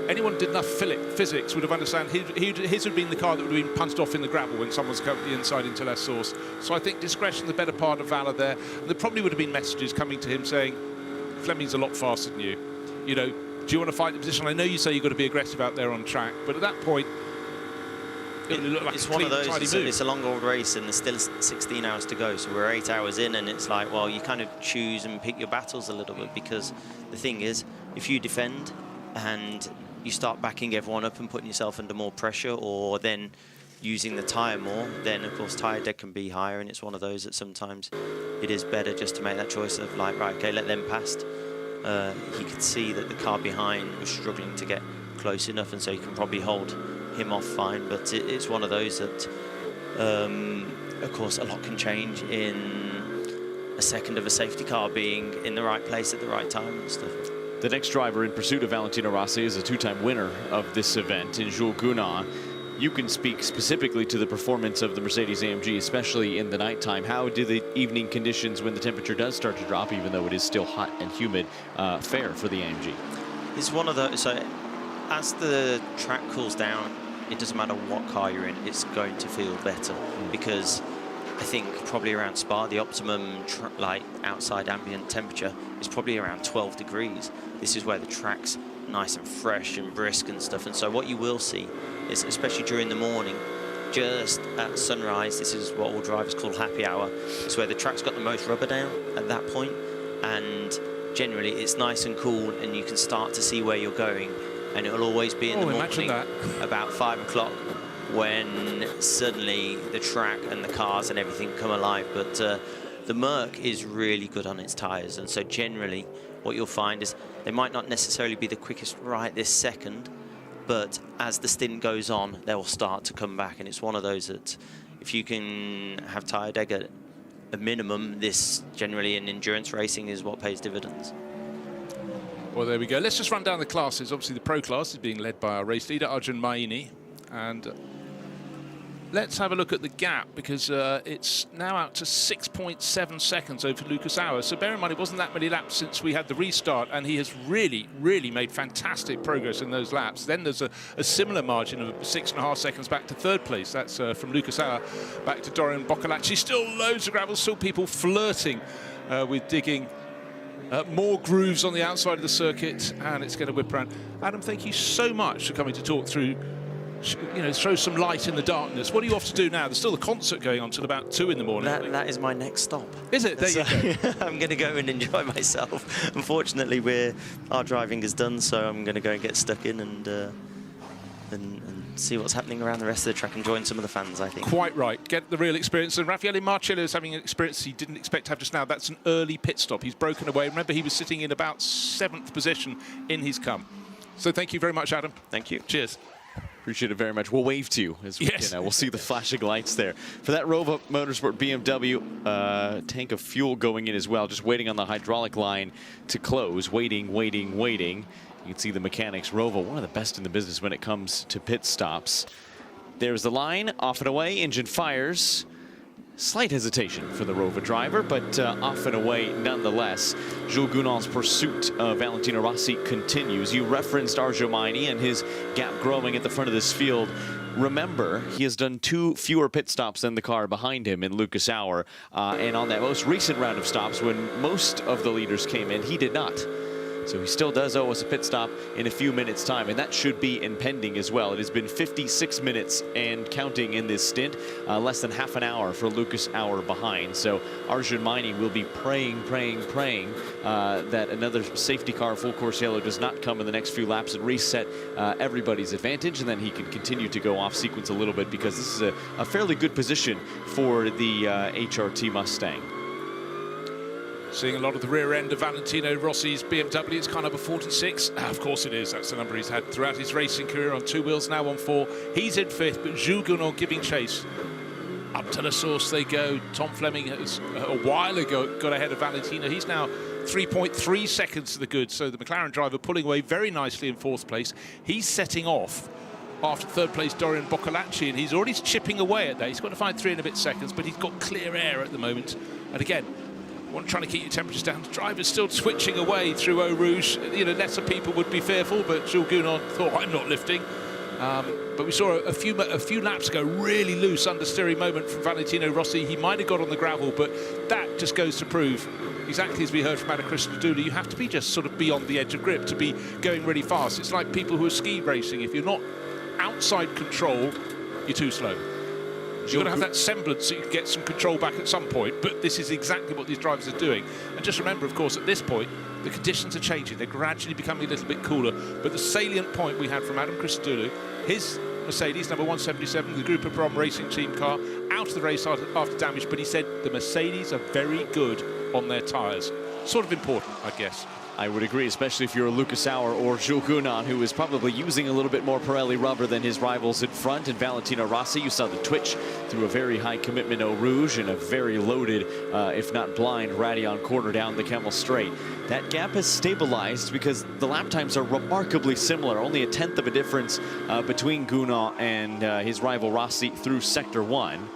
anyone who did enough physics would have understood his would have been the car that would have been punched off in the gravel when someone's come the inside into La Source. So I think discretion, the better part of valour there. And there probably would have been messages coming to him saying, Fleming's a lot faster than you. You know, do you want to fight the position? I know you say you've got to be aggressive out there on track, but at that point, it's one of those. It's a long old race, and there's still 16 hours to go. So we're 8 hours in, and it's like, well, you kind of choose and pick your battles a little bit, because the thing is, if you defend and you start backing everyone up and putting yourself under more pressure, or then using the tyre more, then of course tyre deck can be higher, and it's one of those that sometimes it is better just to make that choice of like, right, okay, let them past. He could see that the car behind was struggling to get close enough, and so you can probably hold him off fine, but it's one of those that of course a lot can change in a second of a safety car being in the right place at the right time and stuff. The next driver in pursuit of Valentino Rossi is a two-time winner of this event in Jules Gounon. You can speak specifically to the performance of the Mercedes-AMG, especially in the nighttime. How do the evening conditions, when the temperature does start to drop, even though it is still hot and humid, fare for the AMG? It's one of those, so as the track cools down, it doesn't matter what car you're in, it's going to feel better, because I think probably around Spa, the optimum like outside ambient temperature is probably around 12 degrees. This is where the track's nice and fresh and brisk and stuff, and so what you will see is, especially during the morning, just at sunrise, this is what all drivers call happy hour. It's where the track's got the most rubber down at that point, and generally it's nice and cool, and you can start to see where you're going, and it'll always be in the morning about 5 o'clock when suddenly the track and the cars and everything come alive. But the Merc is really good on its tyres, and so generally what you'll find is they might not necessarily be the quickest right this second, but as the stint goes on, they will start to come back, and it's one of those that if you can have tyre deck at a minimum, this generally in endurance racing is what pays dividends. Well, there we go. Let's just run down the classes. Obviously, the Pro class is being led by our race leader, Arjun Maini. And let's have a look at the gap, because it's now out to 6.7 seconds over Lucas Auer. So bear in mind, it wasn't that many laps since we had the restart, and he has really, really made fantastic progress in those laps. Then there's a similar margin of 6.5 seconds back to third place. That's from Lucas Auer back to Dorian Boccolacci. Still loads of gravel, still people flirting with digging more grooves on the outside of the circuit, and it's going to whip around. Adam, thank you so much for coming to talk through, you know, throw some light in the darkness. What are you off to do now? There's still a concert going on till about 2 in the morning. That is my next stop. Is it? There you go. I'm going to go and enjoy myself. Unfortunately, our driving is done, so I'm going to go and get stuck in and see what's happening around the rest of the track and join some of the fans, I think. Quite right. Get the real experience. And Raffaele Marcello is having an experience he didn't expect to have just now. That's an early pit stop. He's broken away. Remember, he was sitting in about 7th position in his come. So thank you very much, Adam. Thank you. Cheers. Appreciate it very much. We'll wave to you as we can. We'll see the flashing lights there. For that Rova Motorsport BMW, tank of fuel going in as well, just waiting on the hydraulic line to close. Waiting. You can see the mechanics. Rova, one of the best in the business when it comes to pit stops. There's the line, off and away, engine fires. Slight hesitation for the Rova driver, but off and away nonetheless. Jules Gounon's pursuit of Valentino Rossi continues. You referenced Arjun Maini and his gap growing at the front of this field. Remember, he has done 2 fewer pit stops than the car behind him in Lucas Auer. And on that most recent round of stops, when most of the leaders came in, he did not. So he still does owe us a pit stop in a few minutes' time, and that should be impending as well. It has been 56 minutes and counting in this stint, less than half an hour for Lucas Auer behind. So Arjun Maini will be praying that another safety car, full course yellow, does not come in the next few laps and reset everybody's advantage, and then he can continue to go off sequence a little bit, because this is a fairly good position for the HRT Mustang. Seeing a lot of the rear end of Valentino Rossi's BMW. It's car number 46. Of course it is. That's the number he's had throughout his racing career, on 2 wheels, now on 4. He's in 5th, but Jules Gounon giving chase. Up to the source they go. Tom Fleming has a while ago got ahead of Valentino. He's now 3.3 seconds to the good. So the McLaren driver pulling away very nicely in 4th place. He's setting off after 3rd place Dorian Boccolacci, and he's already chipping away at that. He's got to find 3 and a bit seconds, but he's got clear air at the moment. And again, trying to keep your temperatures down. The driver's still switching away through Eau Rouge. You know, lesser people would be fearful, but Jules Gounon thought, I'm not lifting. But we saw a few laps ago, really loose understeering moment from Valentino Rossi. He might have got on the gravel, but that just goes to prove, exactly as we heard from Adam Christodoulou, you have to be just sort of beyond the edge of grip to be going really fast. It's like people who are ski racing. If you're not outside control, you're too slow. You've got to have that semblance so you can get some control back at some point, but this is exactly what these drivers are doing. And just remember, of course, at this point, the conditions are changing. They're gradually becoming a little bit cooler. But the salient point we had from Adam Christodoulou, his Mercedes, number 177, the Group of Brom racing team car, out of the race after damage, but he said the Mercedes are very good on their tyres. Sort of important, I guess. I would agree, especially if you're a Lucas Sauer or Jules Gounon, who is probably using a little bit more Pirelli rubber than his rivals in front. And Valentino Rossi, you saw the twitch through a very high commitment Eau Rouge and a very loaded, if not blind, Radeon corner down the Kemmel Straight. That gap has stabilized because the lap times are remarkably similar, only a 1/10 of a difference between Gounon and his rival Rossi through Sector 1.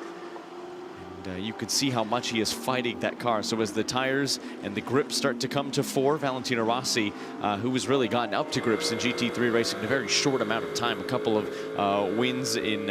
You could see how much he is fighting that car. So as the tires and the grip start to come to fore, Valentino Rossi, who has really gotten up to grips in GT3 racing in a very short amount of time, a couple of wins in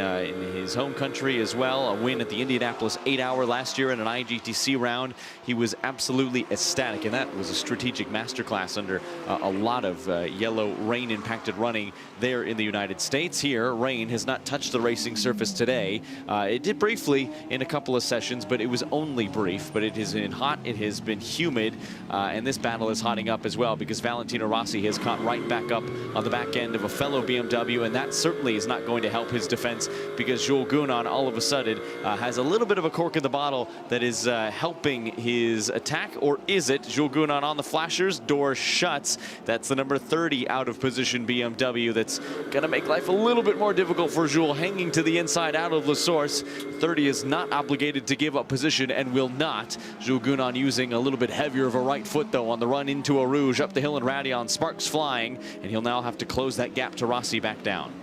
his home country as well, a win at the Indianapolis 8-hour last year in an IGTC round. He was absolutely ecstatic, and that was a strategic masterclass under a lot of yellow rain impacted running there in the United States. Here, rain has not touched the racing surface today. It did briefly in a couple of sessions, but it was only brief. But it has been hot, it has been humid, and this battle is hotting up as well because Valentino Rossi has caught right back up on the back end of a fellow BMW, and that certainly is not going to help his defense because Jules Gounon all of a sudden has a little bit of a cork in the bottle that is helping his attack. Or is it? Jules Gounon on the flashers, door shuts. That's the number 30 out of position BMW. That's going to make life a little bit more difficult for Jules, hanging to the inside out of La Source. 30 is not obligated to give up position and will not. Jules Gounon using a little bit heavier of a right foot though on the run into Eau Rouge, up the hill in Radeon, sparks flying, and he'll now have to close that gap to Rossi back down.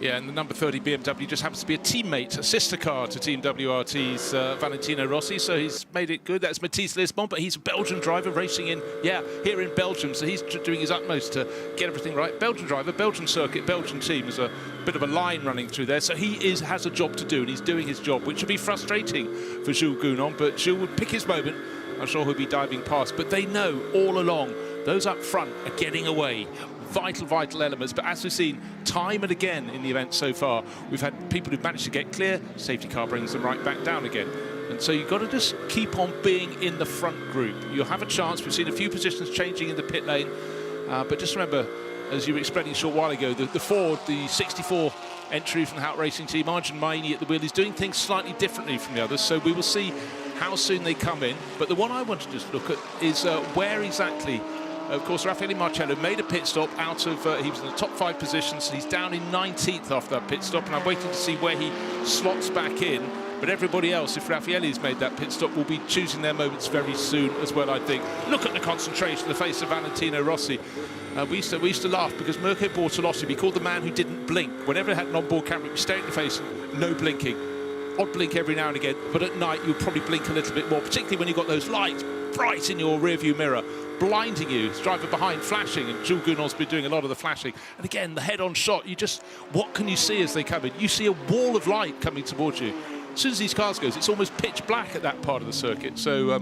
Yeah, and the number 30 BMW just happens to be a teammate, a sister car to Team WRT's Valentino Rossi, so he's made it good. That's Mathieu Lisbon, but he's a Belgian driver racing here in Belgium, so he's doing his utmost to get everything right. Belgian driver, Belgian circuit, Belgian team. There's a bit of a line running through there, so he has a job to do, and he's doing his job, which would be frustrating for Jules Gounon, but Jules would pick his moment. I'm sure he'll be diving past, but they know all along those up front are getting away. Vital elements, but as we've seen time and again in the event so far, we've had people who've managed to get clear, safety car brings them right back down again. And so you've got to just keep on being in the front group. You'll have a chance. We've seen a few positions changing in the pit lane, but just remember, as you were explaining a short while ago, the Ford, the 64 entry from the Hout Racing team, Arjun Maini at the wheel, is doing things slightly differently from the others, so we will see how soon they come in. But the one I want to just look at is where exactly. Of course, Raffaele Marcello made a pit stop out of, he was in the top 5 positions, and he's down in 19th after that pit stop, and I'm waiting to see where he slots back in. But everybody else, if Raffaele's made that pit stop, will be choosing their moments very soon as well, I think. Look at the concentration, the face of Valentino Rossi. We used to laugh because Mirko Bortolossi, we called the man who didn't blink. Whenever it had an onboard camera, we stare in the face and no blinking. Odd blink every now and again, but at night you'll probably blink a little bit more, particularly when you've got those lights bright in your rearview mirror, blinding you. It's driver behind flashing, and Jules Gounon's been doing a lot of the flashing. And again, the head-on shot, what can you see as they come in? You see a wall of light coming towards you. As soon as these cars go, it's almost pitch black at that part of the circuit. So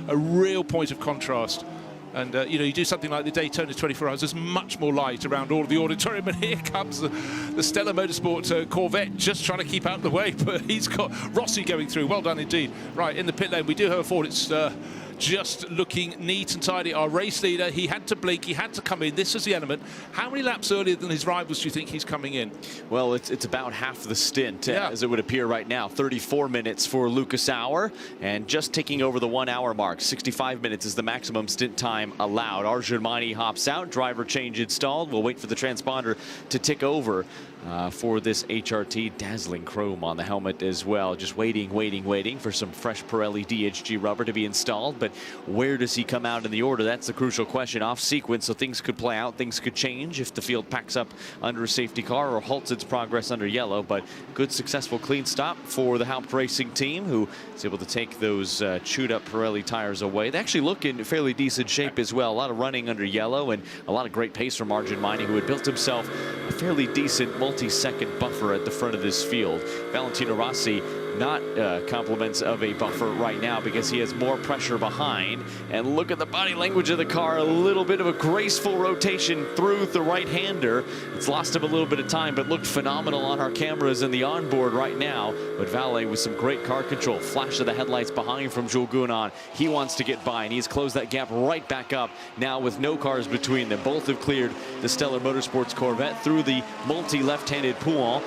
a real point of contrast. And, you do something like the Daytona 24 Hours, there's much more light around all of the auditorium. And here comes the Stella Motorsport Corvette, just trying to keep out of the way. But he's got Rossi going through. Well done indeed. Right, in the pit lane, we do have a Ford. It's just looking neat and tidy. Our race leader, he had to blink, he had to come in. This was the element. How many laps earlier than his rivals do you think he's coming in? Well, it's about half the stint, Yeah. as it would appear right now. 34 minutes for Lucas Auer, and just ticking over the 1 hour mark. 65 minutes is the maximum stint time allowed. Arjun Maini hops out, driver change installed. We'll wait for the transponder to tick over for this HRT. Dazzling chrome on the helmet as well. Just waiting for some fresh Pirelli DHG rubber to be installed. But where does he come out in the order? That's the crucial question. Off sequence, so things could play out, things could change if the field packs up under a safety car or halts its progress under yellow. But good, successful, clean stop for the Haupt Racing team, who is able to take those chewed up Pirelli tires away. They actually look in fairly decent shape as well. A lot of running under yellow and a lot of great pace from Arjun Maini, who had built himself a fairly decent multi-second buffer at the front of this field. Valentino Rossi not compliments of a buffer right now because he has more pressure behind. And look at the body language of the car. A little bit of a graceful rotation through the right-hander. It's lost him a little bit of time, but looked phenomenal on our cameras and the onboard right now. But Valet with some great car control. Flash of the headlights behind from Jules Gounon. He wants to get by, and he's closed that gap right back up now with no cars between them. Both have cleared the Stellar Motorsports Corvette through the multi-left-handed Pouin.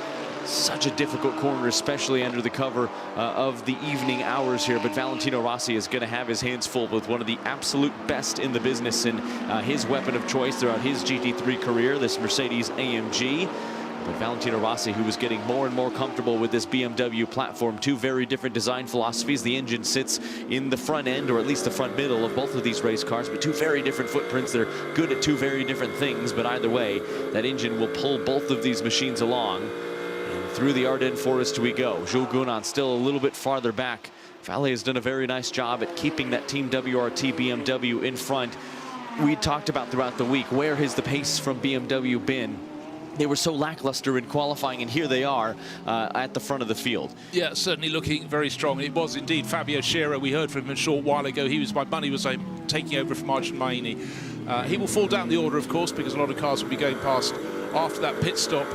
Such a difficult corner, especially under the cover of the evening hours here. But Valentino Rossi is going to have his hands full with one of the absolute best in the business and his weapon of choice throughout his GT3 career, this Mercedes AMG. But Valentino Rossi, who was getting more and more comfortable with this BMW platform, two very different design philosophies. The engine sits in the front end, or at least the front middle of both of these race cars, but two very different footprints. They're good at two very different things, but either way, that engine will pull both of these machines along. Through the Ardennes forest we go. Jules Gounon still a little bit farther back. Valet has done a very nice job at keeping that Team WRT BMW in front. We talked about throughout the week, where has the pace from BMW been? They were so lackluster in qualifying, and here they are at the front of the field. Yeah, certainly looking very strong. It was indeed Fabio Scherer. We heard from him a short while ago. He was, my money was taking over from Arjun Maini. He will fall down the order, of course, because a lot of cars will be going past after that pit stop.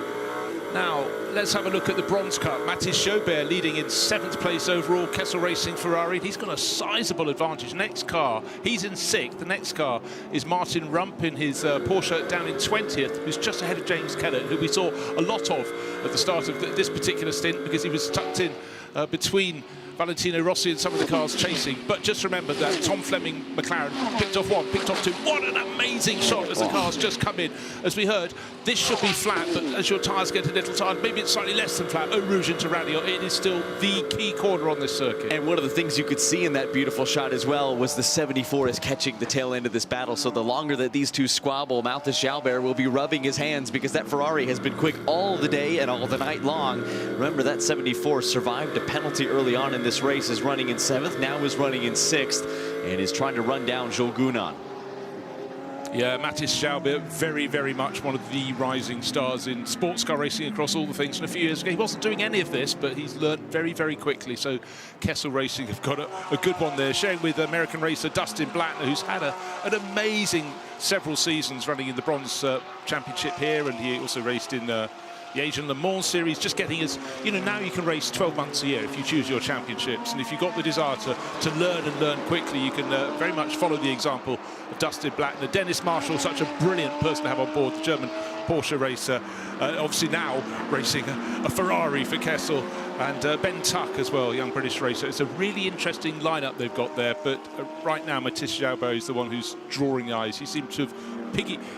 Now, let's have a look at the Bronze Cup. Mathis Jaubert leading in 7th place overall. Kessel Racing Ferrari. He's got a sizable advantage. Next car, he's in 6th. The next car is Martin Rump in his Porsche down in 20th, who's just ahead of James Kellett, who we saw a lot of at the start of this particular stint because he was tucked in between Valentino Rossi and some of the cars chasing. But just remember that Tom Fleming McLaren picked off 1, picked off 2. What an amazing shot as the cars just come in. As we heard, this should be flat, but as your tyres get a little tired, maybe it's slightly less than flat. Eau Rouge into Radio, it is still the key corner on this circuit. And one of the things you could see in that beautiful shot as well was the 74 is catching the tail end of this battle. So the longer that these two squabble, Mathis Jaubert will be rubbing his hands because that Ferrari has been quick all the day and all the night long. Remember, that 74 survived a penalty early on in this race, is running in 7th, now is running in 6th, and is trying to run down Jules Gounon. Yeah, Mathis Jaubert, very, very much one of the rising stars in sports car racing across all the things. And a few years ago, he wasn't doing any of this, but he's learned very, very quickly. So Kessel Racing have got a good one there, sharing with American racer Dustin Blattner, who's had an amazing several seasons running in the Bronze Championship here, and he also raced in the Asian Le Mans Series, just getting us, you know, now you can race 12 months a year if you choose your championships. And if you've got the desire to learn and learn quickly, you can very much follow the example of Dustin Blattner. Dennis Marshall, such a brilliant person to have on board, the German Porsche racer, obviously now racing a Ferrari for Kessel, and Ben Tuck as well, young British racer. It's a really interesting lineup they've got there, but right now Mathis Jaubert is the one who's drawing eyes. He seems to have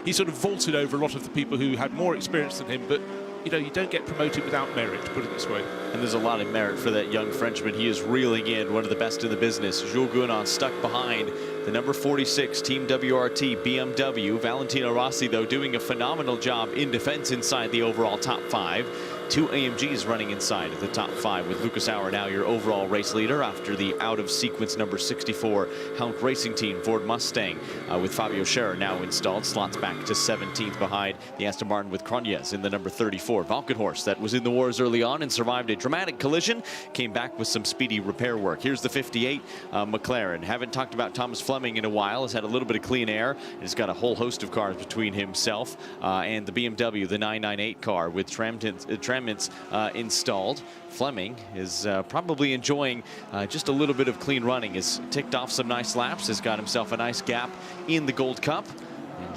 he sort of vaulted over a lot of the people who had more experience than him, but you know, you don't get promoted without merit, put it this way. And there's a lot of merit for that young Frenchman. He is reeling in, one of the best in the business. Jules Gounon stuck behind the number 46 Team WRT BMW. Valentino Rossi, though, doing a phenomenal job in defense inside the overall top 5. 2 AMGs running inside the top 5, with Lucas Auer now your overall race leader after the out-of-sequence number 64 Haupt Racing Team Ford Mustang, with Fabio Scherer now installed, slots back to 17th behind the Aston Martin with Cronjes in the number 34. Valkenhorst, that was in the wars early on and survived a dramatic collision, came back with some speedy repair work. Here's the 58 McLaren. Haven't talked about Thomas Fleming in a while, has had a little bit of clean air, and has got a whole host of cars between himself and the BMW, the 998 car with Trampton ceramics installed. Fleming is probably enjoying just a little bit of clean running. Has ticked off some nice laps, has got himself a nice gap in the Gold Cup.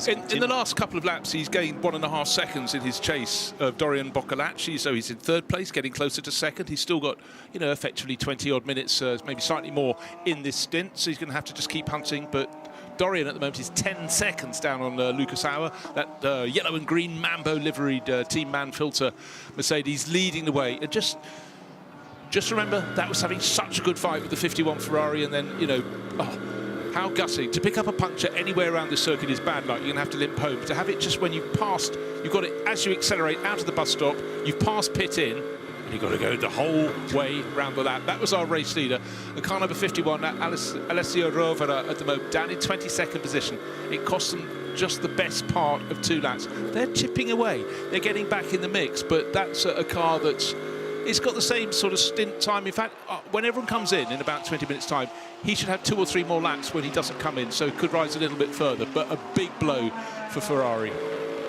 In the last couple of laps, he's gained 1.5 seconds in his chase of Dorian Boccolacci, so he's in third place, getting closer to second. He's still got, you know, effectively 20-odd minutes, maybe slightly more in this stint, so he's going to have to just keep hunting. But Dorian at the moment is 10 seconds down on Lucas Auer. That yellow and green Mambo liveried Team Manfilter Mercedes leading the way. And just remember, that was having such a good fight with the 51 Ferrari, and then, you know, how gutting. To pick up a puncture anywhere around the circuit is bad luck. You're going to have to limp home. To have it just when you've passed, you've got it as you accelerate out of the bus stop, you've passed pit in, and you've got to go the whole way round the lap. That was our race leader. The car number 51, Alessio Rovera, at the moment, down in 22nd position. It cost them just the best part of 2 laps. They're chipping away. They're getting back in the mix, but that's a car that's... It's got the same sort of stint time. In fact, when everyone comes in about 20 minutes' time, he should have 2 or 3 more laps when he doesn't come in, so could rise a little bit further. But a big blow for Ferrari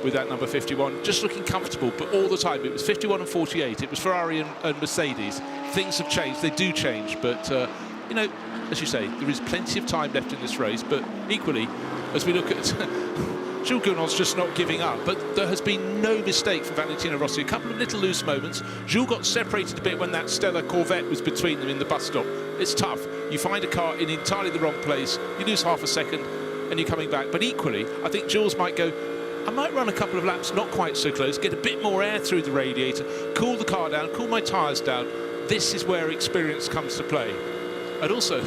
with that number 51. Just looking comfortable, but all the time. It was 51 and 48. It was Ferrari and Mercedes. Things have changed. They do change. But, you know, as you say, there is plenty of time left in this race. But equally, as we look at... Jules Gounod's just not giving up, but there has been no mistake from Valentino Rossi. A couple of little loose moments. Jules got separated a bit when that Stella Corvette was between them in the bus stop. It's tough. You find a car in entirely the wrong place, you lose half a second, and you're coming back. But equally, I think Jules might go, I might run a couple of laps not quite so close, get a bit more air through the radiator, cool the car down, cool my tyres down. This is where experience comes to play. And also,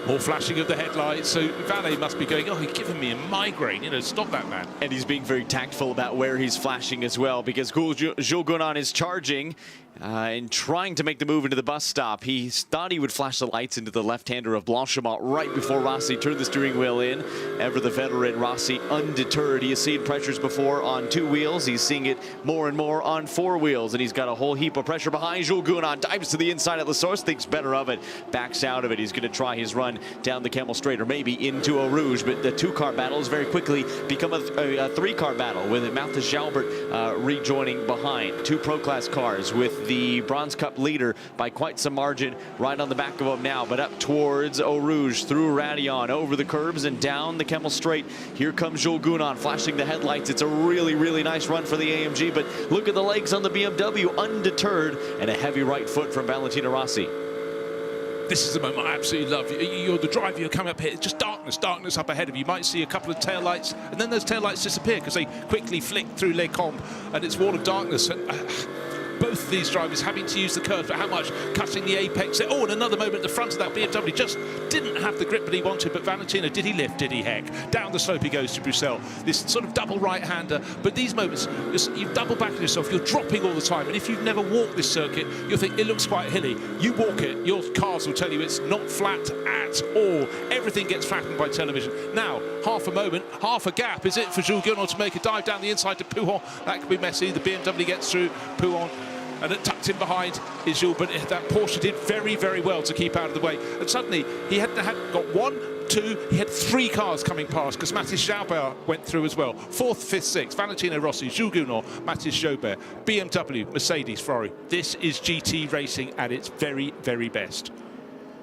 more flashing of the headlights, so Valet must be going, oh, he's giving me a migraine, you know, stop that man. And he's being very tactful about where he's flashing as well, because Jules Gounod is charging and trying to make the move into the bus stop. He thought he would flash the lights into the left-hander of Blanchimont right before Rossi turned the steering wheel in. Ever the veteran, Rossi undeterred. He has seen pressures before on 2 wheels. He's seeing it more and more on 4 wheels, and he's got a whole heap of pressure behind. Jules Gounod dives to the inside at the source, thinks better of it, backs out of it. He's going to try his run down the Camel Straight, or maybe into Eau Rouge, but the 2-car battle has very quickly become a 3-car battle, with Matthias Jalbert rejoining behind. 2 Pro Class cars with the Bronze Cup leader by quite some margin right on the back of him now, but up towards Eau Rouge, through Raidillon, over the curbs and down the Camel Straight. Here comes Jules Gounod flashing the headlights. It's a really, really nice run for the AMG, but look at the legs on the BMW, undeterred, and a heavy right foot from Valentino Rossi. This is the moment I absolutely love. You're the driver, you're coming up here, it's just darkness up ahead of you. You might see a couple of taillights, and then those taillights disappear because they quickly flick through Les Combes, and it's wall of darkness. And, both of these drivers having to use the curves, but how much? Cutting the apex. Oh, and another moment at the front of that BMW. Just didn't have the grip that he wanted, but Valentino, did he lift? Did he? Heck. Down the slope he goes to Bruxelles. This sort of double right-hander. But these moments, you double back on yourself, you're dropping all the time. And if you've never walked this circuit, you'll think it looks quite hilly. You walk it, your cars will tell you it's not flat at all. Everything gets flattened by television. Now, half a moment, half a gap. Is it for Jules Gounod to make a dive down the inside to Pouhon? That could be messy. The BMW gets through Pouhon. And tucked in behind is Jules, but that Porsche did very, very well to keep out of the way. And suddenly, he had got 1, 2, he had 3 cars coming past, because Mathis Jalbert went through as well. 4th, 5th, 6th, Valentino Rossi, Jules Gounod, Mathis Jalbert, BMW, Mercedes, Ferrari. This is GT racing at its very, very best.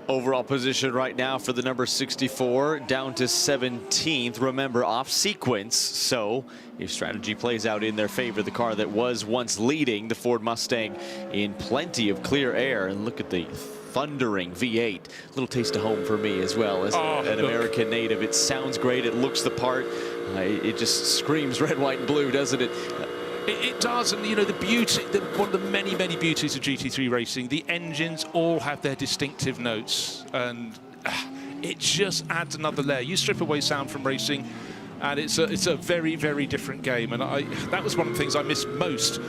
Overall position right now for the number 64, down to 17th. Remember, off sequence, so if strategy plays out in their favor, the car that was once leading, the Ford Mustang, in plenty of clear air. And look at the thundering V8. Little taste of home for me as well as an American native. It sounds great. It looks the part. It just screams red, white, and blue, doesn't it? It does, and you know, the beauty, one of the many, many beauties of GT3 racing, the engines all have their distinctive notes, and it just adds another layer. You strip away sound from racing, and it's a very, very different game. And that was one of the things I missed most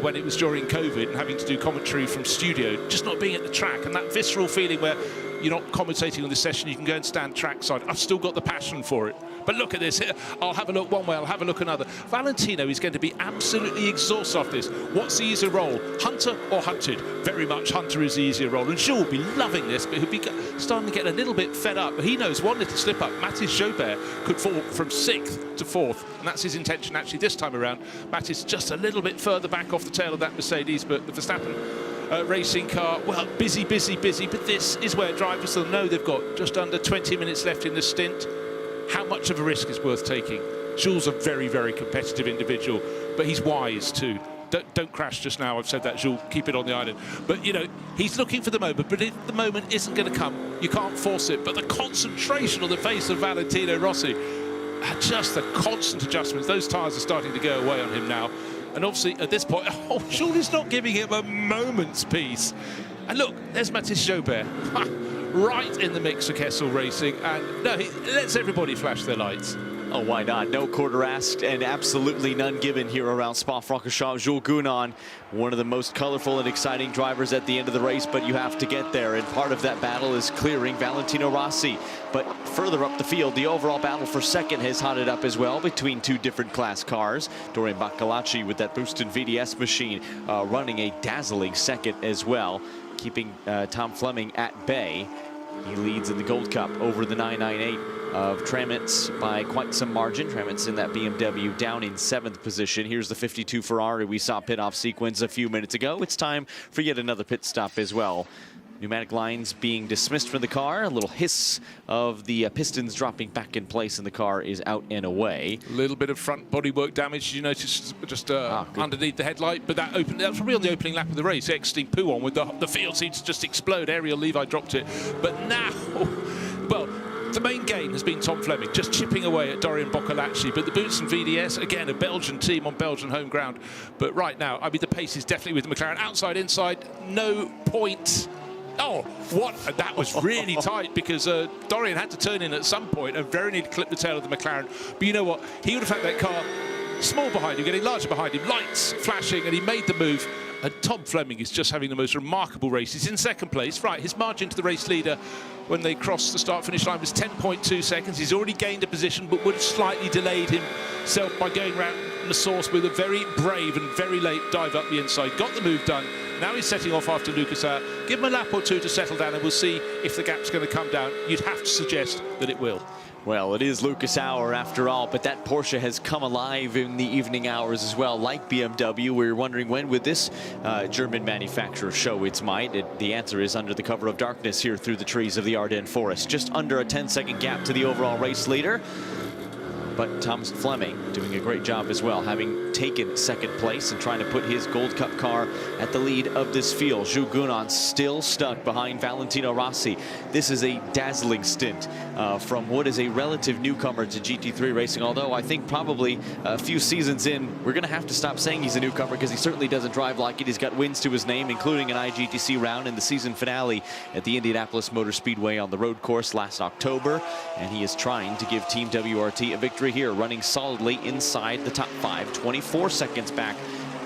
when it was during COVID and having to do commentary from studio, just not being at the track, and that visceral feeling where you're not commentating on this session, you can go and stand trackside. I've still got the passion for it. But look at this. I'll have a look one way, I'll have a look another. Valentino is going to be absolutely exhausted off this. What's the easier role, Hunter or Hunted? Very much Hunter is the easier role. And Jules will be loving this, but he'll be starting to get a little bit fed up. But he knows one little slip up, Mathis Jobert could fall from 6th to 4th. And that's his intention actually this time around. Mathis just a little bit further back off the tail of that Mercedes, but the Verstappen racing car, well, busy, but this is where drivers will know they've got just under 20 minutes left in the stint. How much of a risk is worth taking? Jules a very, very competitive individual, but he's wise too. Don't crash just now. I've said that, Jules. Keep it on the island. But, you know, he's looking for the moment. But if the moment isn't going to come, you can't force it. But the concentration on the face of Valentino Rossi, just the constant adjustments. Those tyres are starting to go away on him now. And obviously, at this point, Jules is not giving him a moment's peace. And look, there's Mathis Jobert. Right in the mix for Kessel Racing, and no, he lets everybody flash their lights. Oh, why not? No quarter asked and absolutely none given here around Spa-Francorchamps. Jules Gounon, one of the most colorful and exciting drivers at the end of the race, but you have to get there, and part of that battle is clearing Valentino Rossi. But further up the field, the overall battle for second has hotted up as well between two different class cars. Dorian Bacalacci with that Booston VDS machine running a dazzling second as well, keeping Tom Fleming at bay. He leads in the Gold Cup over the 998 of Tramitz by quite some margin. Tramitz in that BMW down in 7th position. Here's the 52 Ferrari we saw pit off sequence a few minutes ago. It's time for yet another pit stop as well. Pneumatic lines being dismissed from the car. A little hiss of the pistons dropping back in place, and the car is out and away. A little bit of front bodywork damage, you notice, just underneath the headlight. But that was probably on the opening lap of the race. Exiting Pouon with the field seems to just explode. Ariel Levi dropped it. But now, well, the main gain has been Tom Fleming, just chipping away at Dorian Boccolacci. But the Boutsen VDS, again, a Belgian team on Belgian home ground. But right now, I mean, the pace is definitely with the McLaren. Outside, inside, no point. Oh, what? That was really tight, because Dorian had to turn in at some point and very nearly clip the tail of the McLaren. But you know what? He would have had that car small behind him, getting larger behind him, lights flashing, and he made the move. And Tom Fleming is just having the most remarkable race. He's in second place. Right, his margin to the race leader when they crossed the start-finish line was 10.2 seconds. He's already gained a position, but would have slightly delayed himself by going round the source with a very brave and very late dive up the inside. Got the move done. Now he's setting off after Lucas Auer. Give him a lap or two to settle down, and we'll see if the gap's going to come down. You'd have to suggest that it will. Well, it is Lucas Auer after all, but that Porsche has come alive in the evening hours as well, like BMW. We're wondering, when would this German manufacturer show its might? The answer is under the cover of darkness here through the trees of the Ardennes forest. Just under a 10-second gap to the overall race leader. But Thomas Fleming doing a great job as well, having taken second place and trying to put his Gold Cup car at the lead of this field. Jules Gounon still stuck behind Valentino Rossi. This is a dazzling stint from what is a relative newcomer to GT3 racing, although I think probably a few seasons in, we're going to have to stop saying he's a newcomer, because he certainly doesn't drive like it. He's got wins to his name, including an IGTC round in the season finale at the Indianapolis Motor Speedway on the road course last October, and he is trying to give Team WRT a victory here, running solidly inside the top 5, 24 seconds back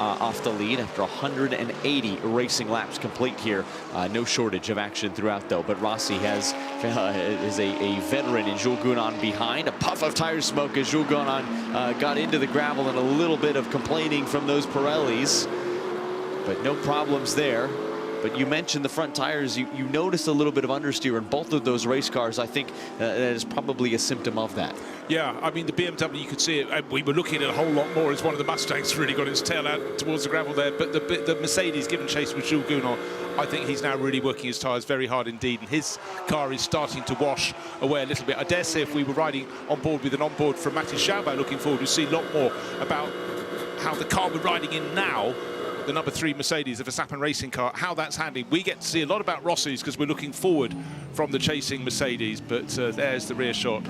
off the lead after 180 racing laps complete here. No shortage of action throughout, though, but Rossi is a veteran in Jules Gounon behind. A puff of tire smoke as Jules Gounon got into the gravel, and a little bit of complaining from those Pirellis, but no problems there. But you mentioned the front tires. You noticed a little bit of understeer in both of those race cars. I think that is probably a symptom of that. Yeah, I mean, the BMW, you could see it. We were looking at a whole lot more as one of the Mustangs really got its tail out towards the gravel there. But the Mercedes, given chase with Jules Gounon, I think he's now really working his tyres very hard indeed. And his car is starting to wash away a little bit. I dare say if we were riding on board with an onboard from Mathis Jobert looking forward, we'd see a lot more about how the car we're riding in now, the number 3 Mercedes, the Verstappen racing car, how that's handling. We get to see a lot about Rossi's because we're looking forward from the chasing Mercedes, but there's the rear shot.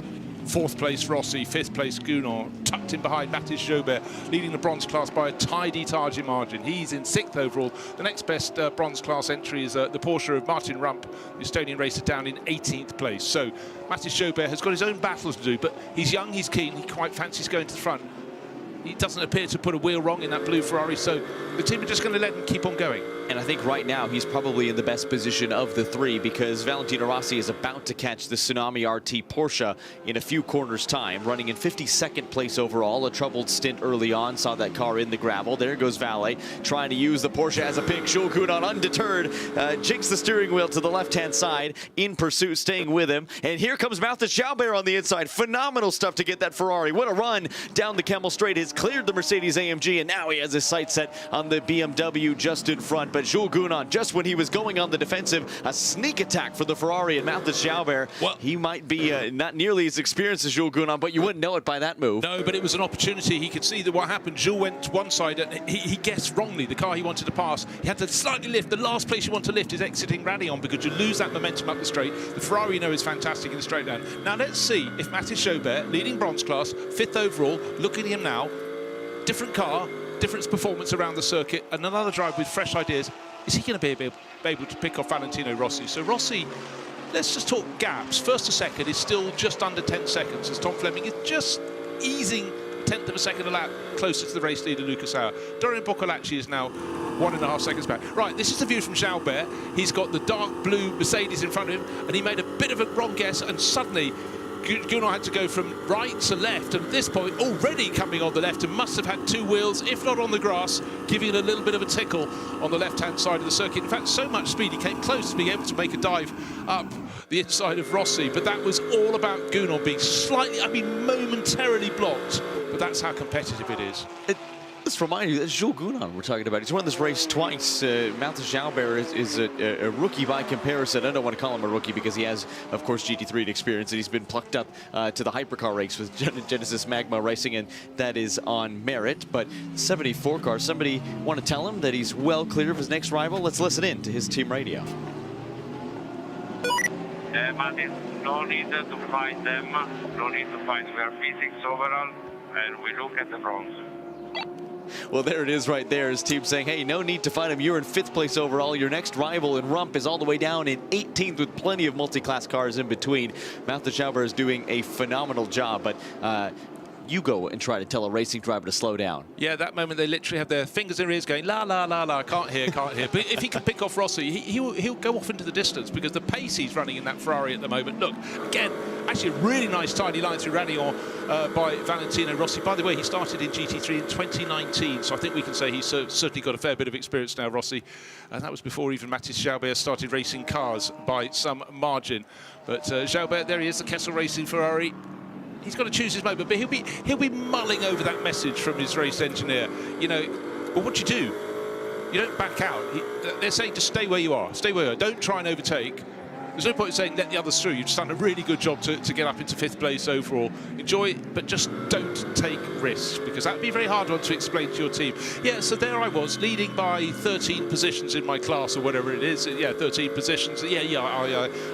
4th place Rossi, 5th place Gounon, tucked in behind Mathis Jobert, leading the bronze class by a tidy margin. He's in 6th overall. The next best bronze class entry is the Porsche of Martin Rump, the Estonian racer, down in 18th place. So Mathis Jobert has got his own battles to do, but he's young, he's keen, he quite fancies going to the front. He doesn't appear to put a wheel wrong in that blue Ferrari, so the team are just going to let him keep on going. And I think right now he's probably in the best position of the three, because Valentino Rossi is about to catch the Tsunami RT Porsche in a few corners time, running in 52nd place overall. A troubled stint early on, saw that car in the gravel. There goes Valle trying to use the Porsche as a pick. Jules Gounon undeterred, jigs the steering wheel to the left-hand side, in pursuit, staying with him. And here comes Matthias Jalbert on the inside. Phenomenal stuff to get that Ferrari. What a run down the Kemmel Straight. Has cleared the Mercedes AMG, and now he has his sights set on the BMW just in front. But Jules Gounon, just when he was going on the defensive, a sneak attack for the Ferrari, and Matthias Jalbert, well, he might be not nearly as experienced as Jules Gounon, but you wouldn't know it by that move. No, but it was an opportunity. He could see that what happened. Jules went to one side, and he guessed wrongly. The car he wanted to pass, he had to slightly lift. The last place you want to lift is exiting Raidillon, because you lose that momentum up the straight. The Ferrari, you know, is fantastic in the straight down. Now let's see if Matthias Jalbert, leading bronze class, 5th overall, look at him now, different car, different performance around the circuit, and another drive with fresh ideas. Is he going to be able to pick off Valentino Rossi? So Rossi, let's just talk gaps. First to second is still just under 10 seconds, as Tom Fleming is just easing a 1/10 of a second a lap closer to the race leader, Lucas Auer. Dorian Boccolacci is now 1.5 seconds back. Right, this is the view from Jalbert. He's got the dark blue Mercedes in front of him, and he made a bit of a wrong guess, and suddenly Gounon had to go from right to left, and at this point already coming on the left, and must have had 2 wheels, if not on the grass, giving it a little bit of a tickle on the left-hand side of the circuit. In fact, so much speed he came close to being able to make a dive up the inside of Rossi, but that was all about Gounon being slightly, I mean, momentarily blocked, but that's how competitive it is. Let's remind you that Jules Gounon we're talking about. He's won this race twice. Matthias Jalbert is a rookie by comparison. I don't want to call him a rookie because he has, of course, GT3 experience, and he's been plucked up to the hypercar race with Genesis Magma Racing, and that is on merit. But 74 car, somebody want to tell him that he's well clear of his next rival? Let's listen in to his team radio. Martin, no need to fight them, no need to fight. We are P6 overall, and we look at the bronze. Well, there it is right there. His team saying, hey, no need to fight him. You're in 5th place overall. Your next rival in Rump is all the way down in 18th with plenty of multi-class cars in between. Matthias Jalbert is doing a phenomenal job, but you go and try to tell a racing driver to slow down. Yeah, that moment they literally have their fingers in their ears going, la, la, la, la, can't hear, can't hear. But if he can pick off Rossi, he'll go off into the distance, because the pace he's running in that Ferrari at the moment. Look, again, actually a really nice tidy line through Raidillon by Valentino Rossi. By the way, he started in GT3 in 2019, so I think we can say he's certainly got a fair bit of experience now, Rossi. And that was before even Matthias Jalbert started racing cars by some margin. But Jalbert, there he is, the Kessel Racing Ferrari. He's got to choose his moment, but he'll be mulling over that message from his race engineer. You know, well, what do? You don't back out. They're saying just stay where you are. Stay where you are. Don't try and overtake. There's no point in saying let the others through. You've just done a really good job to get up into 5th place overall. Enjoy it, but just don't take risks, because that'd be a very hard one to explain to your team. Yeah, so there I was, leading by 13 positions in my class, or whatever it is. Yeah, 13 positions. Yeah,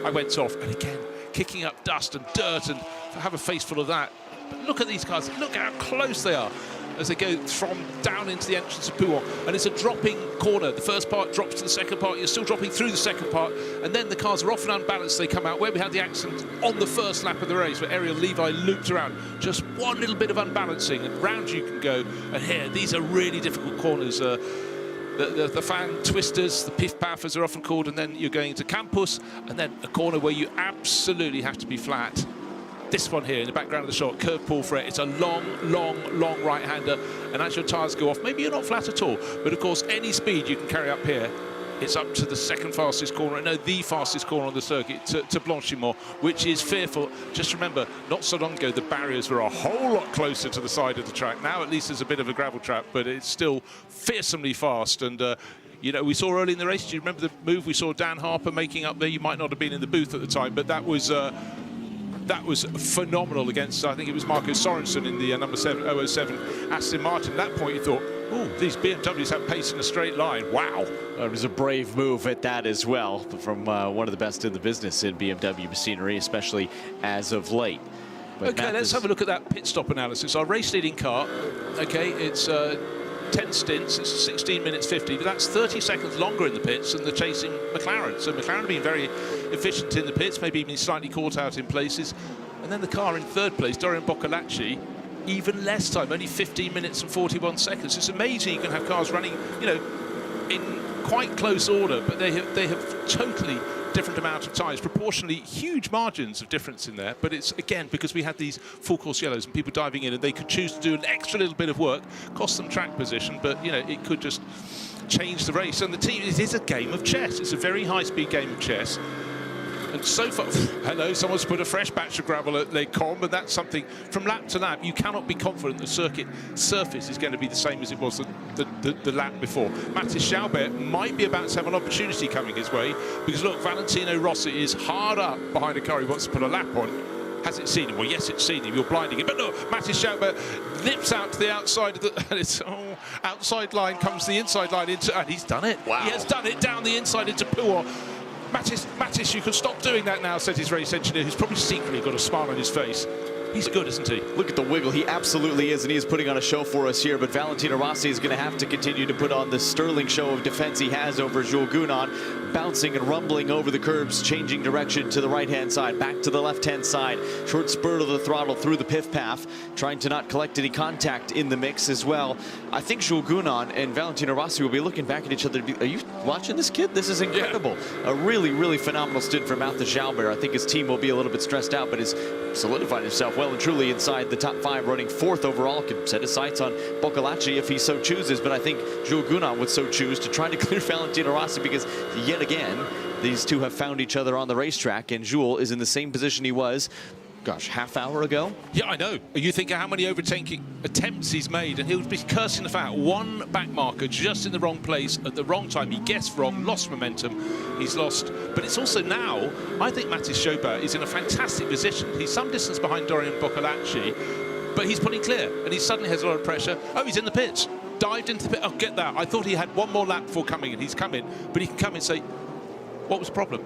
I went off. And again, kicking up dust and dirt, and have a face full of that. But look at these cars, look how close they are as they go from down into the entrance of Pouhon. And it's a dropping corner. The first part drops to the second part, you're still dropping through the second part, and then the cars are often unbalanced. They come out where we had the accident on the first lap of the race, where Ariel Levi looped around. Just one little bit of unbalancing, and round you can go. And here, these are really difficult corners. The fan twisters, the piff paff as they're often called, and then you're going into Campus, and then a corner where you absolutely have to be flat. This one here in the background of the shot, curved Paul Fret. It's a long right-hander, and as your tyres go off, maybe you're not flat at all, but of course any speed you can carry up here, it's up to the second fastest corner, no, the fastest corner on the circuit, to Blanchimont, which is fearful. Just remember, not so long ago, the barriers were a whole lot closer to the side of the track. Now at least there's a bit of a gravel trap, but it's still fearsomely fast. And you know, we saw early in the race, do you remember the move we saw Dan Harper making up there? You might not have been in the booth at the time, but that was phenomenal against, I think it was Marco Sorensen in the number 007 Aston Martin. At that point you thought, oh, these BMWs have pace in a straight line. Wow. It was a brave move at that as well from one of the best in the business in BMW machinery, especially as of late. But okay, let's have a look at that pit stop analysis. Our race leading car, okay, it's 10 stints, it's 16 minutes 50, but that's 30 seconds longer in the pits than the chasing McLaren. So McLaren have been very efficient in the pits, maybe even slightly caught out in places. And then the car in 3rd place, Dorian Boccolacci, even less time, only 15 minutes and 41 seconds. It's amazing you can have cars running, you know, in quite close order, but they have totally different amount of tyres, proportionally huge margins of difference in there. But it's, again, because we had these full course yellows and people diving in, and they could choose to do an extra little bit of work, cost them track position, but you know, it could just change the race. And the team, it is a game of chess. It's a very high-speed game of chess. And so far, hello, someone's put a fresh batch of gravel at Les Combes, and that's something, from lap to lap, you cannot be confident the circuit surface is going to be the same as it was the lap before. Mathis Jalbert might be about to have an opportunity coming his way, because look, Valentino Rossi is hard up behind a car he wants to put a lap on. Has it seen him? Well, yes, it's seen him. You're blinding him. But look, Mathis Jalbert nips out to the outside of the... And it's, outside line comes the inside line into... And he's done it. Wow. He has done it down the inside into Pouhon. Mathis, you can stop doing that now, said his race engineer, who's probably secretly got a smile on his face. He's good, isn't he? Look at the wiggle. He absolutely is, and he is putting on a show for us here. But Valentino Rossi is going to have to continue to put on the sterling show of defense he has over Jules Gounon, bouncing and rumbling over the curbs, changing direction to the right-hand side, back to the left-hand side. Short spur to the throttle through the pith path, trying to not collect any contact in the mix as well. I think Jules Gounon and Valentino Rossi will be looking back at each other. Are you watching this, kid? This is incredible. Yeah. A really, really phenomenal stint for Mathis Jalbert. I think his team will be a little bit stressed out, but has solidified himself well and truly inside the top 5, running 4th overall. Could set his sights on Boccolacci if he so chooses, but I think Jules Gounon would so choose to try to clear Valentino Rossi, because yet again, these two have found each other on the racetrack, and Jules is in the same position he was, gosh, half hour ago? Yeah, I know. You think of how many overtaking attempts he's made, and he'll be cursing the fact one back marker just in the wrong place at the wrong time. He guessed wrong, lost momentum, he's lost. But it's also now, I think Mathis Jalbert is in a fantastic position. He's some distance behind Dorian Boccolacci, but he's pulling clear, and he suddenly has a lot of pressure. Oh, he's in the pits. Dived into the pit. Oh, get that. I thought he had one more lap before coming in. He's come in, but he can come in and say, what was the problem?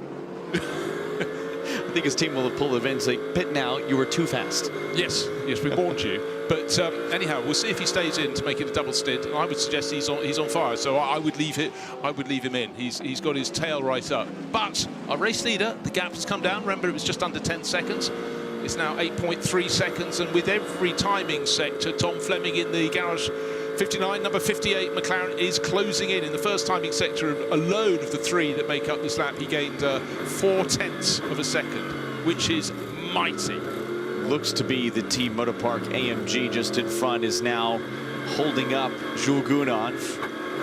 I think his team will have pulled it in and say, pit now, you were too fast. Yes, we warned you. But anyhow, we'll see if he stays in to make it a double stint. I would suggest he's on fire, so I would leave him in. He's got his tail right up. But our race leader, the gap has come down. Remember, it was just under 10 seconds. It's now 8.3 seconds, and with every timing sector, Tom Fleming in the garage 59, number 58, McLaren is closing in the first timing sector alone of the 3 that make up this lap. He gained 0.4 of a second, which is mighty. Looks to be the Team Motopark AMG just in front is now holding up Jules Gounon.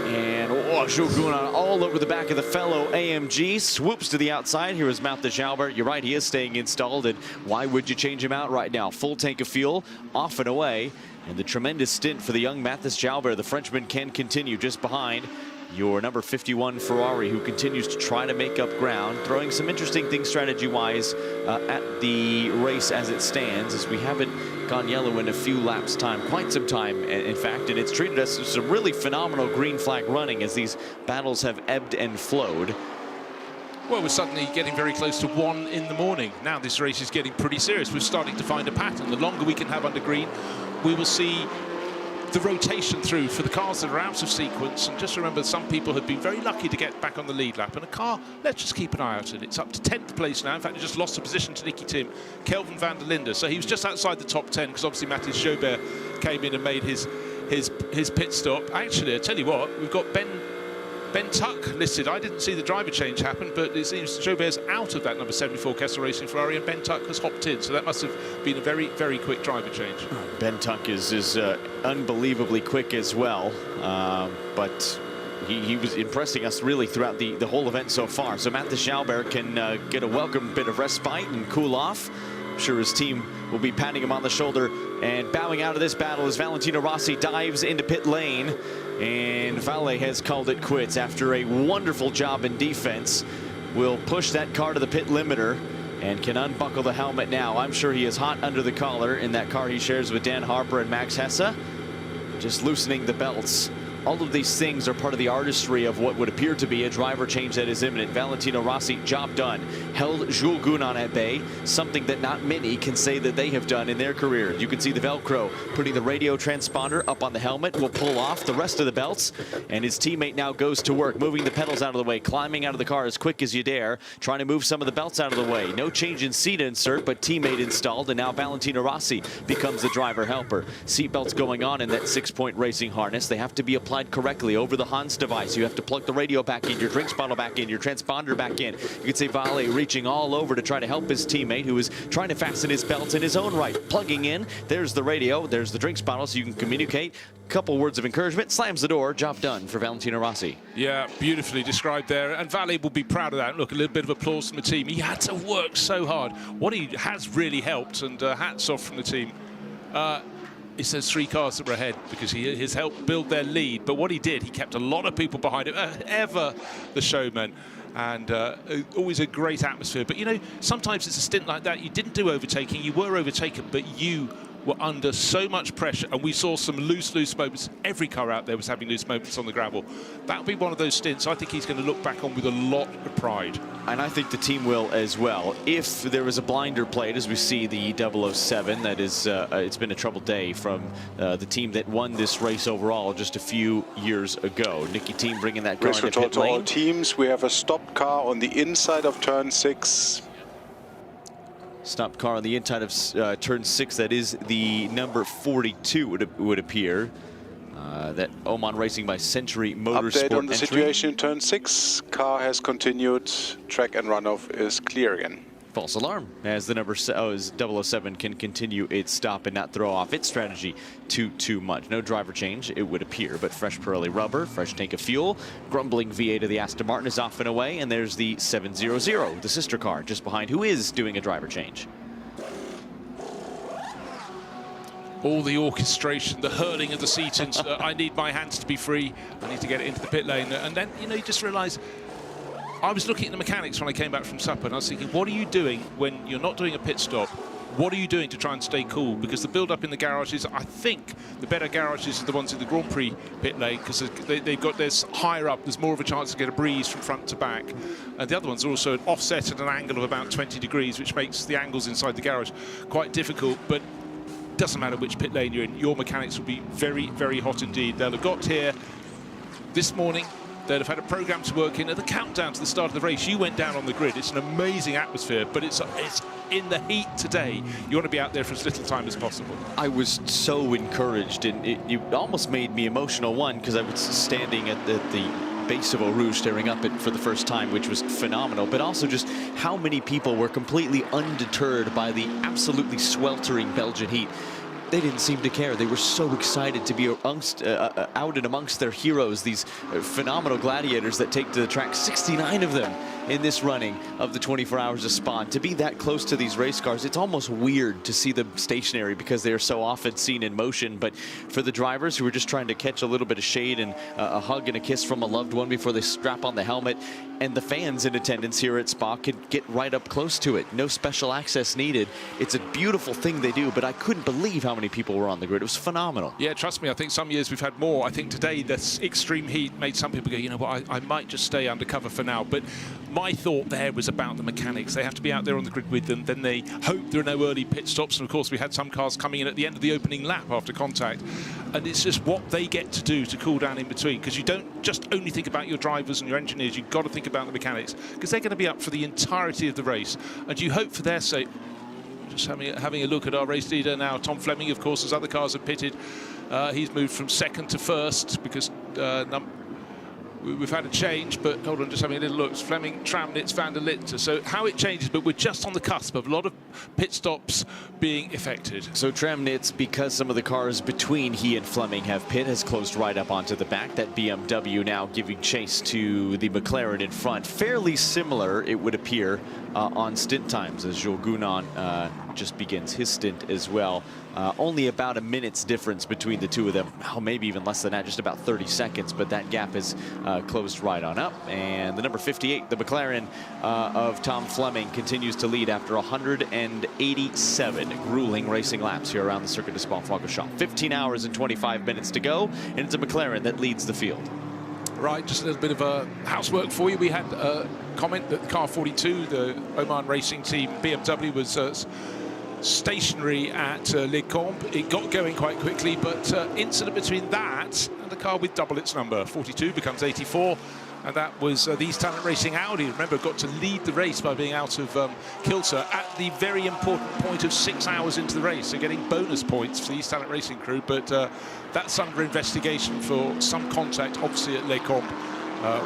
And Jules Gounon all over the back of the fellow AMG, swoops to the outside. Here is Mathis Jalbert. You're right, he is staying installed, and why would you change him out right now? Full tank of fuel, off and away. And the tremendous stint for the young Mathis Jalbert. The Frenchman can continue just behind your number 51 Ferrari, who continues to try to make up ground, throwing some interesting things strategy-wise at the race as it stands, as we haven't gone yellow in a few laps time, quite some time, in fact, and it's treated us as some really phenomenal green flag running as these battles have ebbed and flowed. Well, we're suddenly getting very close to 1 in the morning. Now this race is getting pretty serious. We're starting to find a pattern. The longer we can have under green, we will see the rotation through for the cars that are out of sequence. And just remember, some people have been very lucky to get back on the lead lap. And a car, let's just keep an eye out on it. It's up to 10th place now. In fact, it just lost a position to Nicky Tim, Kelvin van der Linde. So he was just outside the top 10, because obviously Mathis Jalbert came in and made his pit stop. Actually, I tell you what, we've got Ben Tuck listed. I didn't see the driver change happen, but it seems Jalbert's out of that number 74 Kessel Racing Ferrari, and Ben Tuck has hopped in. So that must have been a very, very quick driver change. Ben Tuck is unbelievably quick as well, but he was impressing us really throughout the whole event so far. So Mathis Jalbert can get a welcome bit of respite and cool off. I'm sure his team will be patting him on the shoulder. And bowing out of this battle as Valentino Rossi dives into pit lane. And Vale has called it quits after a wonderful job in defense. Will push that car to the pit limiter and can unbuckle the helmet now. I'm sure he is hot under the collar in that car he shares with Dan Harper and Max Hesse. Just loosening the belts. All of these things are part of the artistry of what would appear to be a driver change that is imminent. Valentino Rossi, job done. Held Jules Gounon at bay, something that not many can say that they have done in their career. You can see the Velcro putting the radio transponder up on the helmet, will pull off the rest of the belts, and his teammate now goes to work, moving the pedals out of the way, climbing out of the car as quick as you dare, trying to move some of the belts out of the way. No change in seat insert, but teammate installed, and now Valentino Rossi becomes the driver helper. Seat belts going on in that 6-point racing harness. They have to be applied applied correctly over the Hans device. You have to plug the radio back in, your drinks bottle back in, your transponder back in. You can see Vale reaching all over to try to help his teammate who is trying to fasten his belt in his own right. Plugging in, there's the radio, there's the drinks bottle so you can communicate. Couple words of encouragement, slams the door, job done for Valentino Rossi. Yeah, beautifully described there, and Vale will be proud of that. Look, a little bit of applause from the team. He had to work so hard. What he has really helped, and hats off from the team. It's those 3 cars that were ahead because he has helped build their lead. But what he did, he kept a lot of people behind him, ever the showman. And always a great atmosphere. But, you know, sometimes it's a stint like that. You didn't do overtaking, you were overtaken, but you were under so much pressure, and we saw some loose moments. Every car out there was having loose moments on the gravel. That'll be one of those stints I think he's going to look back on with a lot of pride. And I think the team will as well. If there was a blinder played, as we see the 007, that is, it's been a troubled day from the team that won this race overall just a few years ago. Nicky Team bringing that car into pit lane. To all teams, we have a stopped car on the inside of turn 6. Stopped car on the inside of turn 6. That is the number 42, would appear. That Oman Racing by Century Motorsport Update on the entry. situation in turn 6. Car has continued. Track and runoff is clear again. False alarm as the number 007 can continue its stop and not throw off its strategy too much. No driver change, it would appear, but fresh Pirelli rubber, fresh tank of fuel, grumbling V8 of the Aston Martin is off and away, and there's the 700, the sister car just behind, who is doing a driver change. All the orchestration, the hurling of the seat, and I need my hands to be free. I need to get it into the pit lane. And then, you know, you just realise, I was looking at the mechanics when I came back from supper, and I was thinking, what are you doing when you're not doing a pit stop? What are you doing to try and stay cool? Because the build-up in the garages, I think the better garages are the ones in the Grand Prix pit lane, because they've got this higher up, there's more of a chance to get a breeze from front to back. And the other ones are also offset at an angle of about 20 degrees, which makes the angles inside the garage quite difficult. But doesn't matter which pit lane you're in, your mechanics will be very, very hot indeed. They'll have got here this morning. They'll have had a program to work in at the countdown to the start of the race. You went down on the grid. It's an amazing atmosphere, but it's in the heat today. You want to be out there for as little time as possible. I was so encouraged, and it almost made me emotional. One, because I was standing at the base of Eau Rouge staring up it for the first time, which was phenomenal, but also just how many people were completely undeterred by the absolutely sweltering Belgian heat. They didn't seem to care. They were so excited to be out and amongst their heroes, these phenomenal gladiators that take to the track, 69 of them in this running of the 24 Hours of Spa. To be that close to these race cars, it's almost weird to see them stationary because they are so often seen in motion. But for the drivers who are just trying to catch a little bit of shade and a hug and a kiss from a loved one before they strap on the helmet, and the fans in attendance here at Spa could get right up close to it. No special access needed. It's a beautiful thing they do, but I couldn't believe how many people were on the grid. It was phenomenal. Yeah, trust me, I think some years we've had more. I think today this extreme heat made some people go, you know what, I might just stay undercover for now. But my thought there was about the mechanics. They have to be out there on the grid with them. Then they hope there are no early pit stops. And of course, we had some cars coming in at the end of the opening lap after contact. And it's just what they get to do to cool down in between. Because you don't just only think about your drivers and your engineers. You've got to think about the mechanics. Because they're going to be up for the entirety of the race. And you hope for their sake. Just having a look at our race leader now, Tom Fleming, of course, as other cars have pitted. He's moved from second to first because we've had a change, but hold on, just having a little look. Fleming, Tramnitz, Van der Litte. So how it changes, but we're just on the cusp of a lot of pit stops being effected. So Tramnitz, because some of the cars between he and Fleming have pit, has closed right up onto the back. That BMW now giving chase to the McLaren in front. Fairly similar, it would appear, on stint times as Jules Gounon just begins his stint as well. Only about a minute's difference between the two of them. Oh, maybe even less than that, just about 30 seconds, but that gap is closed right on up. And the number 58, the McLaren of Tom Fleming, continues to lead after 187 grueling racing laps here around the Circuit de Spa-Francorchamps. 15 hours and 25 minutes to go, and it's a McLaren that leads the field. Right, just a little bit of housework for you. We had a comment that car 42, the Oman racing team, BMW, was stationary at Les Combes. It got going quite quickly, but incident between that and the car with double its number. 42 becomes 84. and that was the East Talent Racing Audi. Remember, got to lead the race by being out of kilter at the very important point of 6 hours into the race, so getting bonus points for the East Talent Racing crew, but that's under investigation for some contact, obviously, at Les Combes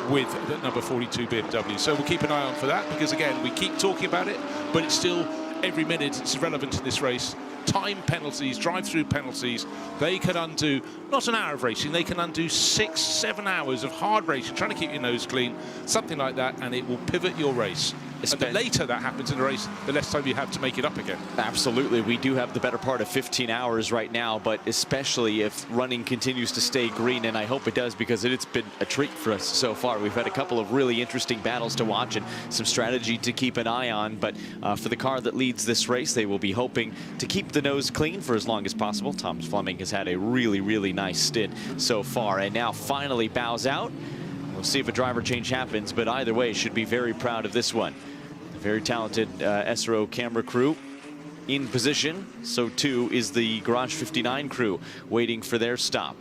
with the number 42 BMW. So we'll keep an eye on for that, because again, we keep talking about it, but it's still, every minute, it's relevant in this race. Time penalties, drive-through penalties, they can undo not an hour of racing, they can undo 6-7 hours of hard racing, trying to keep your nose clean, something like that, and it will pivot your race. And the later that happens in the race, the less time you have to make it up again. Absolutely. We do have the better part of 15 hours right now, but especially if running continues to stay green, and I hope it does, because it's been a treat for us so far. We've had a couple of really interesting battles to watch and some strategy to keep an eye on, but for the car that leads this race, they will be hoping to keep the nose clean for as long as possible. Thomas Fleming has had a really, really nice stint so far, and now finally bows out. We'll see if a driver change happens, but either way, should be very proud of this one. Very talented SRO camera crew in position. So too is the Garage 59 crew waiting for their stop.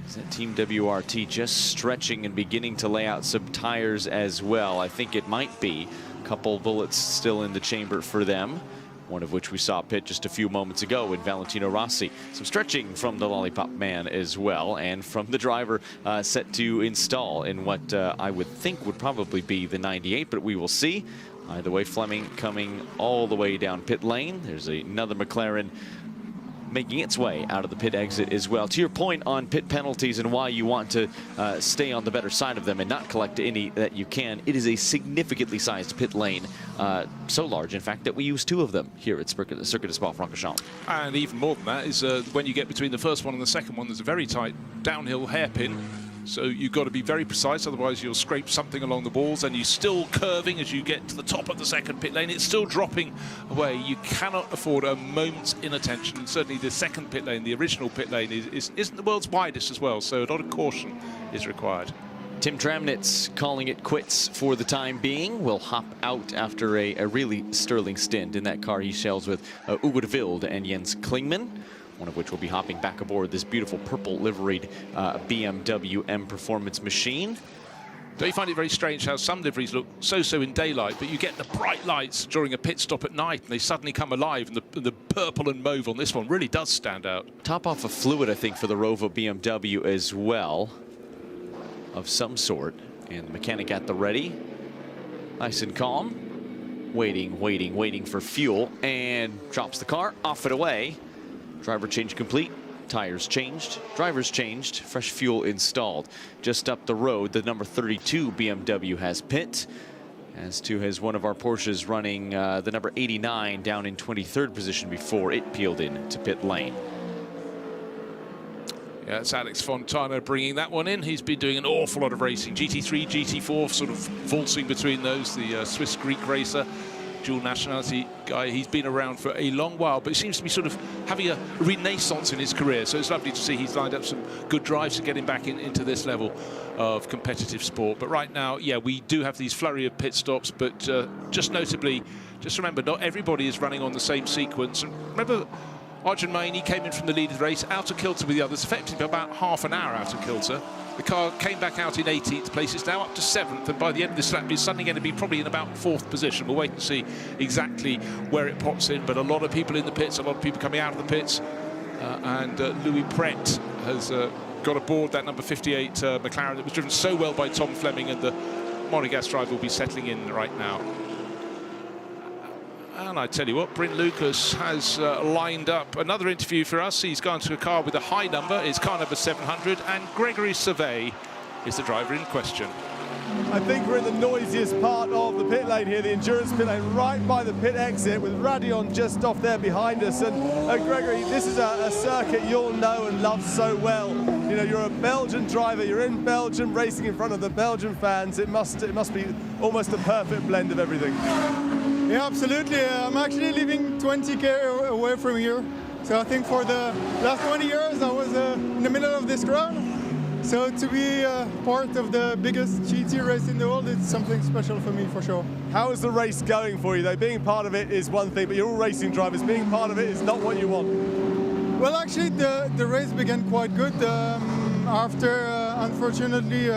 Is that Team WRT just stretching and beginning to lay out some tires as well? I think it might be. A couple bullets still in the chamber for them, one of which we saw pit just a few moments ago in Valentino Rossi. Some stretching from the Lollipop Man as well, and from the driver set to install in what I would think would probably be the 98, but we will see. Either way, Fleming coming all the way down pit lane. There's another McLaren making its way out of the pit exit as well. To your point on pit penalties and why you want to stay on the better side of them and not collect any that you can, it is a significantly sized pit lane, so large in fact that we use 2 of them here at Circuit de Spa-Francorchamps. And even more than that is when you get between the first one and the second one, there's a very tight downhill hairpin. So you've got to be very precise, otherwise you'll scrape something along the walls, and you're still curving as you get to the top of the second pit lane. It's still dropping away. You cannot afford a moment's inattention. And certainly the second pit lane, the original pit lane, isn't the world's widest as well, so a lot of caution is required. Tim Tramnitz calling it quits for the time being. Will hop out after a really sterling stint in that car he shares with Ugo de Wilde and Jens Klingman, one of which will be hopping back aboard this beautiful purple liveried BMW M Performance machine. Do you find it very strange how some liveries look so in daylight, but you get the bright lights during a pit stop at night and they suddenly come alive, and the purple and mauve on this one really does stand out. Top off of fluid, I think, for the Rovo BMW as well, of some sort. And the mechanic at the ready, nice and calm, waiting for fuel, and drops the car, off and away. Driver change complete, tires changed, drivers changed, fresh fuel installed. Just up the road, the number 32 BMW has pit, as too has one of our Porsches running the number 89 down in 23rd position before it peeled in to pit lane. Yeah, it's Alex Fontana bringing that one in. He's been doing an awful lot of racing. GT3, GT4, sort of valsing between those, the Swiss-Greek racer. Dual nationality guy. He's been around for a long while, but he seems to be sort of having a renaissance in his career. So it's lovely to see he's lined up some good drives to get him back into this level of competitive sport. But right now, yeah, we do have these flurry of pit stops, but just notably, just remember, not everybody is running on the same sequence. And remember, Arjun Main, he came in from the lead of the race, out of kilter with the others, effectively about half an hour out of kilter. The car came back out in 18th place. It's now up to 7th, and by the end of this lap, it's suddenly going to be probably in about 4th position. We'll wait and see exactly where it pops in, but a lot of people in the pits, a lot of people coming out of the pits, and Louis Pret has got aboard that number 58 McLaren that was driven so well by Tom Fleming, and the Monegasque driver will be settling in right now. And I tell you what, Bryn Lucas has lined up another interview for us. He's gone to a car with a high number. It's car number 700, and Gregory Survey is the driver in question. I think we're in the noisiest part of the pit lane here, the endurance pit lane, right by the pit exit, with Radion just off there behind us. And Gregory, this is a circuit you'll know and love so well. You know, you're a Belgian driver, you're in Belgium, racing in front of the Belgian fans. It must be almost a perfect blend of everything. Yeah, absolutely. I'm actually living 20k away from here. So I think for the last 20 years I was in the middle of this crowd. So to be part of the biggest GT race in the world, it's something special for me, for sure. How is the race going for you, though? Being part of it is one thing, but you're all racing drivers. Being part of it is not what you want. Well, actually, the race began quite good. After, unfortunately,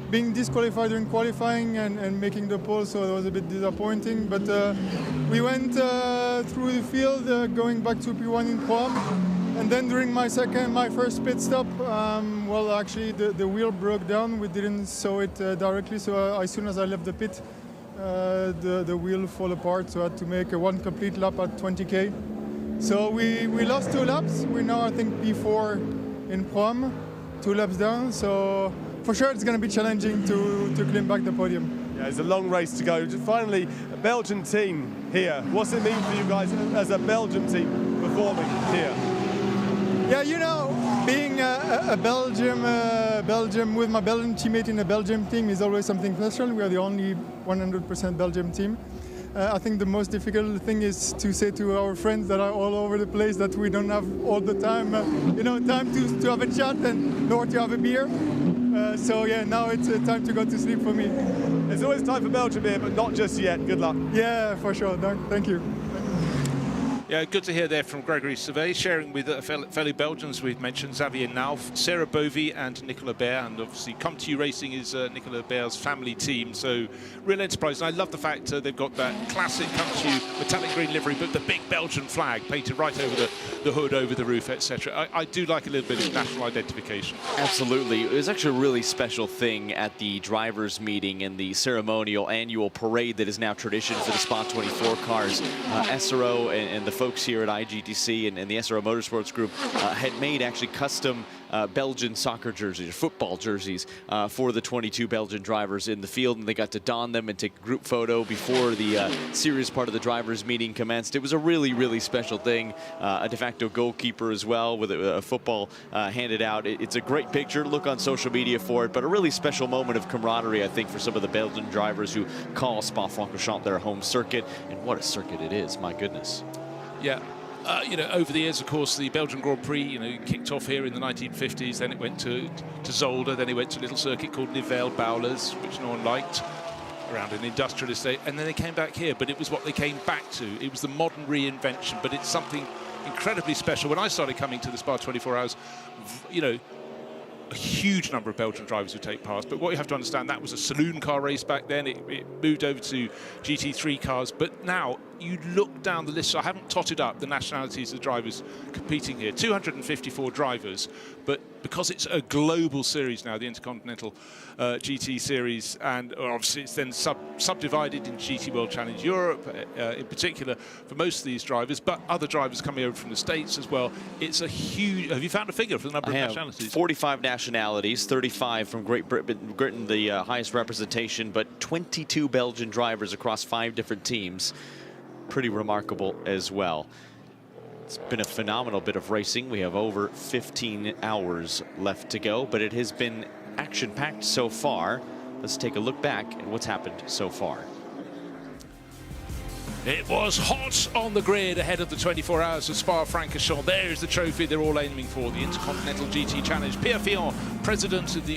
being disqualified during qualifying and making the pole, so it was a bit disappointing. But we went through the field, going back to P1 in Prom, and then during my first pit stop, well, actually the wheel broke down. We didn't saw it directly, so as soon as I left the pit, the wheel fell apart. So I had to make one complete lap at 20k. So we lost 2 laps. We're now, I think, P4 in Prom, 2 laps down. So for sure it's going to be challenging to claim back the podium. Yeah, it's a long race to go. Just finally, a Belgian team here. What's it mean for you guys as a Belgian team performing here? Yeah, you know, being a Belgium with my Belgian teammate in a Belgium team is always something special. We are the only 100% Belgium team. I think the most difficult thing is to say to our friends that are all over the place that we don't have all the time, time to have a chat and nor to have a beer. So yeah, now it's time to go to sleep for me. There's always time for Belgium here, but not just yet. Good luck. Yeah, for sure. Thank you. Yeah, good to hear there from Gregory Sauvé, sharing with fellow Belgians we've mentioned, Xavier Nauf, Sarah Bovy and Nicolas Baer, and obviously Come To You Racing is Nicolas Baer's family team, so real enterprise. And I love the fact they've got that classic Come To You metallic green livery, but the big Belgian flag painted right over the hood, over the roof, etc. I do like a little bit of national identification. Absolutely. It was actually a really special thing at the drivers' meeting and the ceremonial annual parade that is now tradition for the Spa 24 cars. SRO and the folks here at IGTC and the SRO Motorsports Group had made actually custom Belgian soccer jerseys, football jerseys for the 22 Belgian drivers in the field, and they got to don them and take a group photo before the serious part of the drivers meeting commenced. It was a really, really special thing. A de facto goalkeeper as well with a football handed out. It's a great picture. Look on social media for it, but a really special moment of camaraderie, I think, for some of the Belgian drivers who call Spa-Francorchamps their home circuit, and what a circuit it is, my goodness. Yeah. Over the years, of course, the Belgian Grand Prix, kicked off here in the 1950s. Then it went to Zolder. Then it went to a little circuit called Nivelles-Bouwers, which no one liked, around an industrial estate. And then they came back here, but it was what they came back to. It was the modern reinvention, but it's something incredibly special. When I started coming to the Spa 24 Hours, a huge number of Belgian drivers would take part, but what you have to understand, that was a saloon car race back then. It moved over to GT3 cars, but now you look down the list. So I haven't totted up the nationalities of the drivers competing here. 254 drivers, but because it's a global series now, the Intercontinental GT Series, and obviously it's then subdivided in GT World Challenge Europe, in particular for most of these drivers, but other drivers coming over from the States as well. It's a huge... Have you found a figure for the number of nationalities? 45 nationalities, 35 from Great Britain, the highest representation, but 22 Belgian drivers across 5 different teams. Pretty remarkable as well. It's been a phenomenal bit of racing. We have over 15 hours left to go, but it has been action-packed so far. Let's take a look back at what's happened so far. It was hot on the grid ahead of the 24 hours of Spa-Francorchamps. There is the trophy they're all aiming for, the Intercontinental GT Challenge. Pierre Fillon, president of the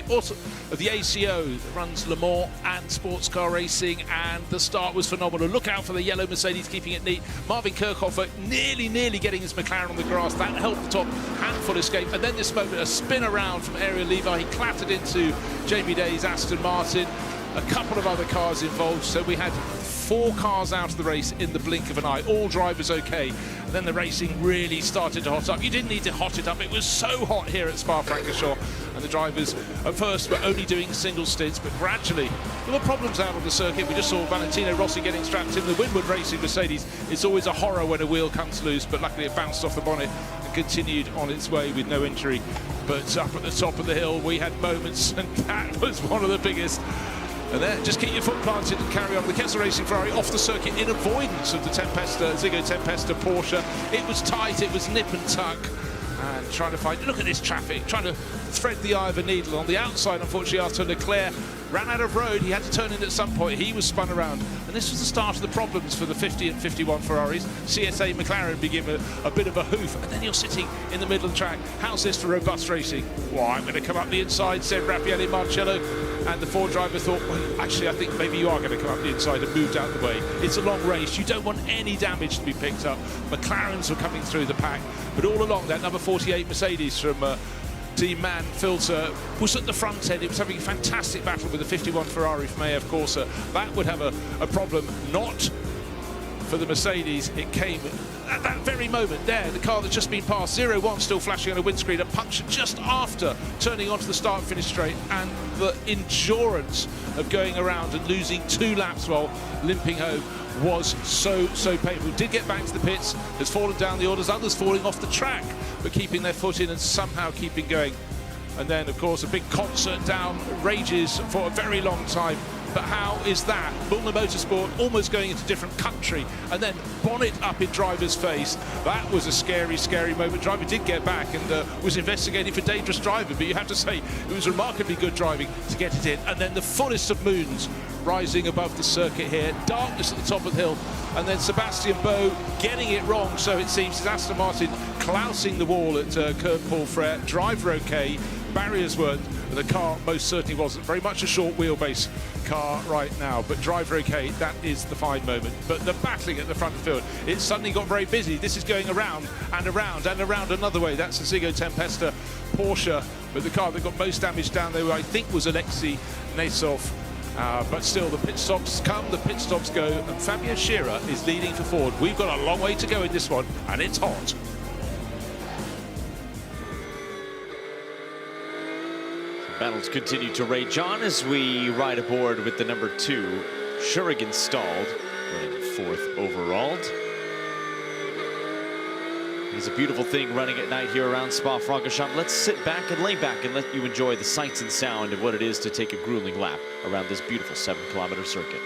ACO, that runs Le Mans and sports car racing, and the start was phenomenal. Look out for the yellow Mercedes keeping it neat. Marvin Kirchhofer nearly getting his McLaren on the grass. That helped the top handful escape. And then this moment, a spin around from Ariel Levi. He clattered into Jamie Day's Aston Martin. A couple of other cars involved, so we had 4 cars out of the race in the blink of an eye. All drivers okay. And then the racing really started to hot up. You didn't need to hot it up. It was so hot here at Spa-Francorchamps. And the drivers at first were only doing single stints, but gradually there were problems out on the circuit. We just saw Valentino Rossi getting strapped in the Winwood Racing Mercedes. It's always a horror when a wheel comes loose, but luckily it bounced off the bonnet and continued on its way with no injury. But up at the top of the hill, we had moments, and that was one of the biggest. And then just keep your foot planted and carry on. The Kessel Racing Ferrari off the circuit in avoidance of the Ziggo Tempesta Porsche. It was tight, it was nip and tuck. And trying to find, look at this traffic, trying to thread the eye of a needle. On the outside, unfortunately, Arthur Leclerc ran out of road. He had to turn in at some point. He was spun around. And this was the start of the problems for the 50 and 51 Ferraris. CSA McLaren begin a bit of a hoof. And then you're sitting in the middle of the track. How's this for robust racing? Well, I'm going to come up the inside, said Raffaele Marcello. And the Ford driver thought, well, actually, I think maybe you are going to come up the inside, and moved out of the way. It's a long race. You don't want any damage to be picked up. McLarens were coming through the pack. But all along, that number 48 Mercedes from team man, Filter, was at the front end. He was having a fantastic battle with the 51 Ferrari from AF Corsa. That would have a problem, not for the Mercedes. It came at that very moment there, the car that's just been passed, 0-1 still flashing on a windscreen, a puncture just after turning onto the start and finish straight, and the endurance of going around and losing 2 laps while limping home was so painful. Did get back to the pits, has fallen down the orders, others falling off the track, but keeping their foot in and somehow keeping going. And then, of course, a big concert down, rages for a very long time. But how is that? Mulner Motorsport almost going into a different country, and then bonnet up in driver's face. That was a scary, scary moment. Driver did get back and was investigating for dangerous driving, but you have to say it was remarkably good driving to get it in. And then the fullest of moons rising above the circuit here. Darkness at the top of the hill, and then Sebastian Boe getting it wrong, so it seems. Aston Martin clousing the wall at Kurt Paul Frere. Driver okay, barriers weren't, the car most certainly wasn't. Very much a short wheelbase car right now, but driver okay, that is the fine moment. But the battling at the front of the field, it suddenly got very busy. This is going around and around and around another way. That's the Zigo Tempesta Porsche, but the car that got most damage down there, I think, was Alexei Nasov. But still, the pit stops come, the pit stops go, and Fabio Scherer is leading for Ford. We've got a long way to go in this one, and it's hot. Battles continue to rage on as we ride aboard with the number 2, Shurigan Stalled, running 4th overall. It's a beautiful thing running at night here around Spa-Francorchamps. Let's sit back and lay back and let you enjoy the sights and sound of what it is to take a grueling lap around this beautiful 7-kilometer circuit.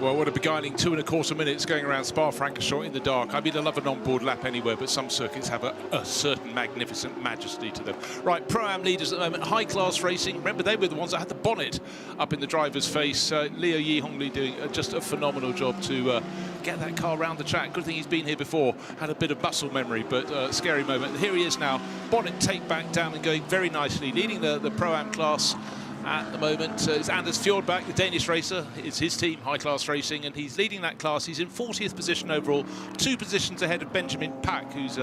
Well, what a beguiling 2.25 minutes going around Spa-Francorchamps in the dark. I mean, I love an on-board lap anywhere, but some circuits have a certain magnificent majesty to them. Right, Pro-Am leaders at the moment, high-class racing. Remember, they were the ones that had the bonnet up in the driver's face. Leo Yi-Hongli doing just a phenomenal job to get that car around the track. Good thing he's been here before, had a bit of muscle memory, but scary moment. Here he is now, bonnet take back down and going very nicely, leading the Pro-Am class. At the moment, it's Anders Fjordbak, the Danish racer. It's his team, High Class Racing, and he's leading that class. He's in 40th position overall, 2 positions ahead of Benjamin Pack, who's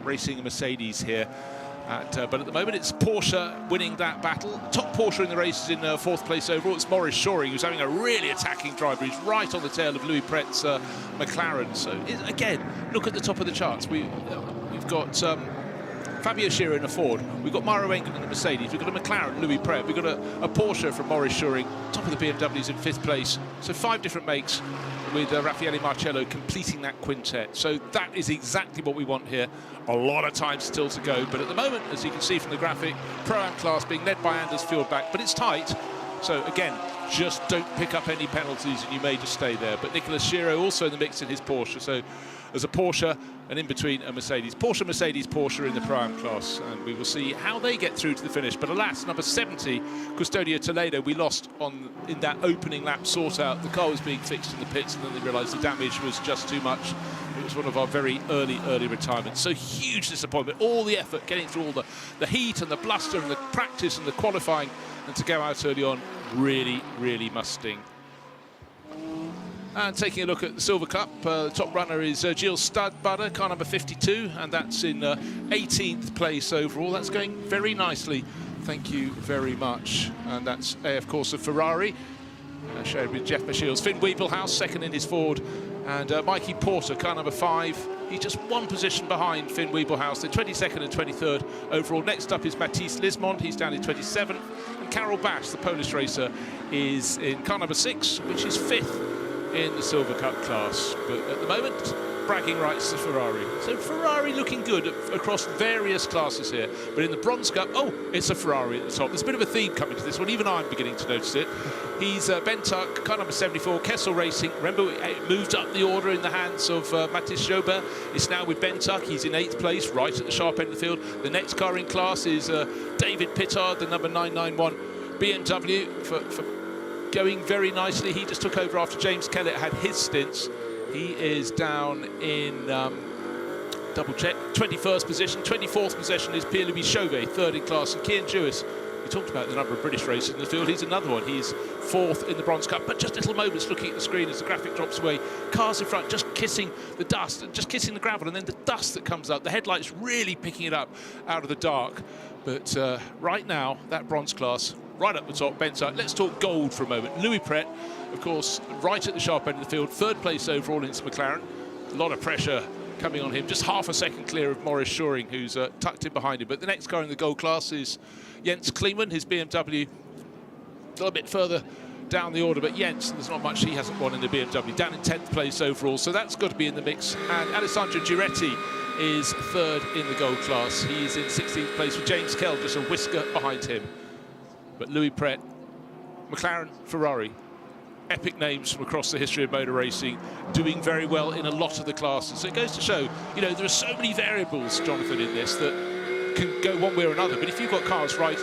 racing a Mercedes here. But at the moment, it's Porsche winning that battle. Top Porsche in the race is in 4th place overall. It's Maurice Shoring, who's having a really attacking driver. He's right on the tail of Louis Pret's McLaren. So, again, look at the top of the charts. We've got Fabio Scherer in a Ford. We've got Mauro Engel in a Mercedes. We've got a McLaren, Louis Pret. We've got a Porsche from Maurice Schuring. Top of the BMWs in 5th place. So 5 different makes with Raffaele Marcello completing that quintet. So that is exactly what we want here. A lot of time still to go. But at the moment, as you can see from the graphic, Pro-Am class being led by Anders Fjordbach. But it's tight. So again, just don't pick up any penalties and you may just stay there. But Nicolas Schiro also in the mix in his Porsche. So there's a Porsche and in between a Mercedes. Porsche, Mercedes, Porsche in the Pro-Am class. And we will see how they get through to the finish. But alas, number 70, Custodio Toledo, we lost in that opening lap sort out. The car was being fixed in the pits and then they realised the damage was just too much. It was one of our very early retirements. So huge disappointment. All the effort getting through all the heat and the bluster and the practice and the qualifying, and to go out early on really must sting. And taking a look at the Silver Cup, the top runner is Gilles Stadbutter, car number 52, and that's in 18th place overall. That's going very nicely, thank you very much. And that's of course a Ferrari, shared with Jeff Michiels. Finn Wiebelhaus, second in his Ford, and Mikey Porter, car number 5. He's just one position behind Finn Wiebelhaus. They're 22nd and 23rd overall. Next up is Mathis Lismond, he's down in 27th. And Karel Bash, the Polish racer, is in car number 6, which is 5th in the Silver Cup class. But at the moment, bragging rights to Ferrari. So Ferrari looking good across various classes here. But in the Bronze Cup, oh, it's a Ferrari at the top. There's a bit of a theme coming to this one. Even I'm beginning to notice it. He's Ben Tuck, car number 74, Kessel Racing. Remember, it moved up the order in the hands of Mathis Joubert. It's now with Ben Tuck. He's in 8th place, right at the sharp end of the field. The next car in class is David Pittard, the number 991 BMW for going very nicely. He just took over after James Kellett had his stints. He is down in, double check, 21st position. 24th position is Pierre-Louis Chauvet, 3rd in class. And Kian Jewis, we talked about the number of British racers in the field. He's another one. He's 4th in the Bronze Cup. But just little moments looking at the screen as the graphic drops away. Cars in front just kissing the dust and just kissing the gravel. And then the dust that comes up. The headlights really picking it up out of the dark. But right now, that bronze class, right up the top, Ben Tuck. Let's talk gold for a moment. Louis Pret, of course, right at the sharp end of the field, 3rd place overall in his McLaren. A lot of pressure coming on him, just half a second clear of Maurice Schuring, who's tucked in behind him. But the next car in the gold class is Jens Kleemann, his BMW, a little bit further down the order, but Jens, there's not much he hasn't won in the BMW, down in 10th place overall, so that's got to be in the mix. And Alessandro Giretti is 3rd in the gold class. He's in 16th place with James Kell, just a whisker behind him. But Louis Pret, McLaren, Ferrari, epic names from across the history of motor racing, doing very well in a lot of the classes. So it goes to show, you know, there are so many variables, Jonathan, in this that can go one way or another. But if you've got cars right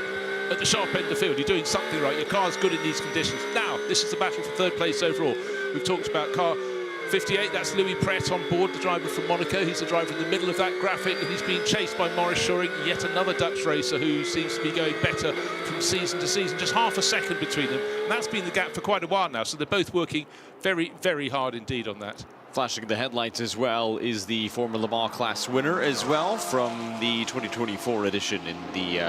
at the sharp end of the field, you're doing something right, your car's good in these conditions. Now, this is the battle for 3rd place overall. We've talked about car 58, that's Louis Pret on board, the driver from Monaco. He's the driver in the middle of that graphic, and he's being chased by Maurice Schuring, yet another Dutch racer who seems to be going better from season to season, just half a second between them. And that's been the gap for quite a while now, so they're both working very hard indeed on that. Flashing the headlights as well is the former Le Mans class winner as well from the 2024 edition in the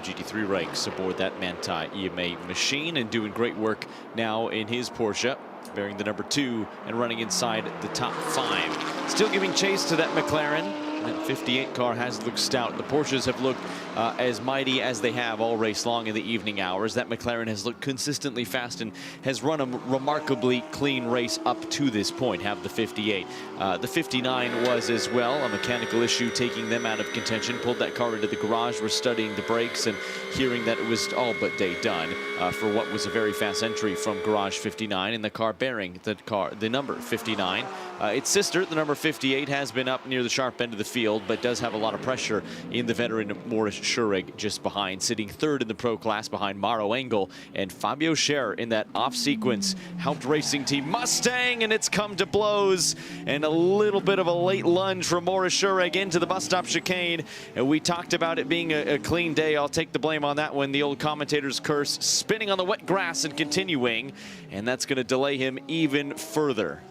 GT3 ranks aboard that Manthey EMA machine, and doing great work now in his Porsche, bearing the number 2 and running inside the top 5. Still giving chase to that McLaren. That 58 car has looked stout. The Porsches have looked as mighty as they have all race long in the evening hours. That McLaren has looked consistently fast and has run a remarkably clean race up to this point, have the 58. The 59 was as well a mechanical issue taking them out of contention. Pulled that car into the garage. We're studying the brakes and hearing that it was all but day done for what was a very fast entry from garage 59, and the car bearing the number 59. Its sister, the number 58, has been up near the sharp end of the field, but does have a lot of pressure in the veteran Maurice Schuring just behind, sitting 3rd in the pro class behind Mauro Engel. And Fabio Scherer in that off sequence helped racing team Mustang, and it's come to blows. And a little bit of a late lunge from Maurice Schuring into the bus stop chicane. And we talked about it being a clean day. I'll take the blame on that one. The old commentator's curse, spinning on the wet grass and continuing. And that's going to delay him even further.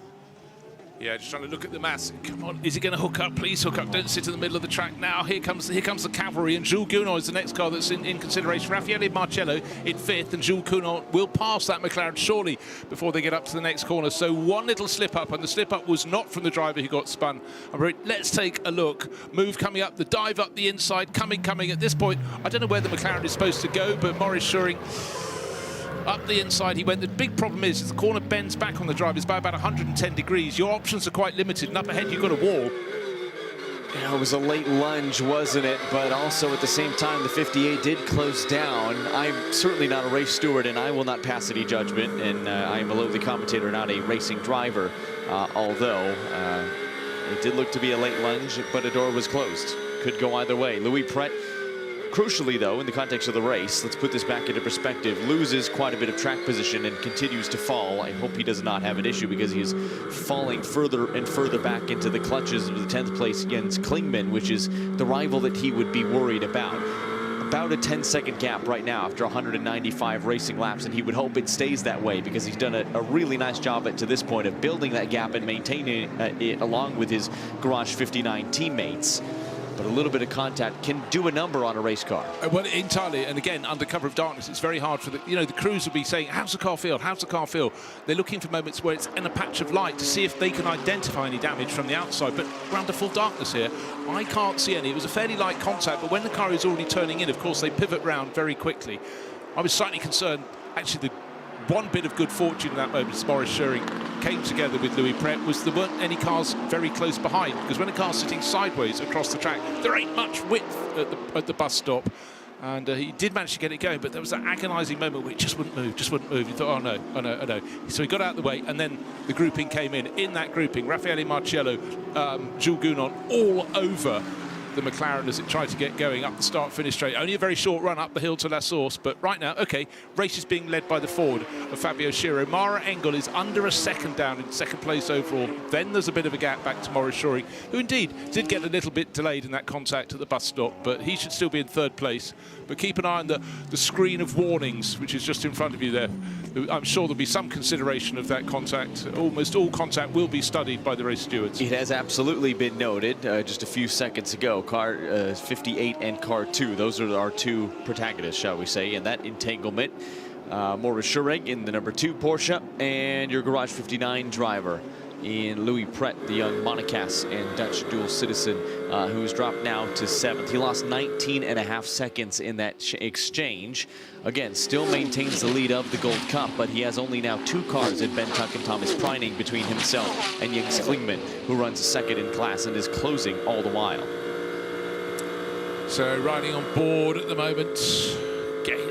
Yeah, just trying to look at the mass. Come on, is he going to hook up? Please hook up. Don't sit in the middle of the track now. Here comes the cavalry, and Jules Gounod is the next car that's in consideration. Raffaele Marcello in 5th, and Jules Gounod will pass that McLaren surely before they get up to the next corner. So one little slip up, and the slip up was not from the driver who got spun. Let's take a look. Move coming up, the dive up the inside, coming. At this point, I don't know where the McLaren is supposed to go, but Maurice Schuring up the inside he went. The big problem is the corner bends back on the drivers by about 110 degrees. Your options are quite limited, and up ahead you've got a wall. Yeah, it was a late lunge, wasn't it? But also at the same time, the 58 did close down. I'm certainly not a race steward, and I will not pass any judgment. And I am a lowly commentator, not a racing driver. Although it did look to be a late lunge, but a door was closed. Could go either way. Louis Pret, crucially though, in the context of the race, let's put this back into perspective, loses quite a bit of track position and continues to fall. I hope he does not have an issue, because he is falling further and further back into the clutches of the 10th place Jens Klingmann, which is the rival that he would be worried about. About a 10-second gap right now after 195 racing laps, and he would hope it stays that way, because he's done a really nice job to this point of building that gap and maintaining it along with his Garage 59 teammates. But a little bit of contact can do a number on a race car. Well, entirely, and again, under cover of darkness, it's very hard for the crews will be saying, how's the car feel? How's the car feel? They're looking for moments where it's in a patch of light to see if they can identify any damage from the outside. But we're under full darkness here. I can't see any. It was a fairly light contact, but when the car is already turning in, of course, they pivot round very quickly. I was slightly concerned. Actually, the one bit of good fortune in that moment, as Maurice Schuring came together with Louis Pret, was there weren't any cars very close behind, because when a car's sitting sideways across the track, there ain't much width at the bus stop. And he did manage to get it going, but there was that agonising moment where it just wouldn't move. He thought, oh no. So he got out of the way, and then the grouping came in. In that grouping, Raffaele Marcello, Jules Gounod all over the McLaren as it tried to get going up the start-finish straight. Only a very short run up the hill to La Source, but right now, okay, race is being led by the Ford of Fabio Schiro. Mara Engel is under a second down in second place overall. Then there's a bit of a gap back to Maurice Schuring, who indeed did get a little bit delayed in that contact at the bus stop, but he should still be in third place. But keep an eye on the screen of warnings, which is just in front of you there. I'm sure there'll be some consideration of that contact. Almost all contact will be studied by the race stewards. It has absolutely been noted just a few seconds ago. Car 58 and car 2, those are our two protagonists, shall we say, in that entanglement. Maurice Schuring in the number 2 Porsche, and your Garage 59 driver in Louis Pret, the young Monegasque and Dutch dual citizen, who's dropped now to 7th. He lost 19.5 seconds in that exchange. Again, still maintains the lead of the Gold Cup, but he has only now 2 cars in Ben Tuck and Thomas Preining between himself and Jens Klingmann, who runs second in class and is closing all the while. So riding on board at the moment.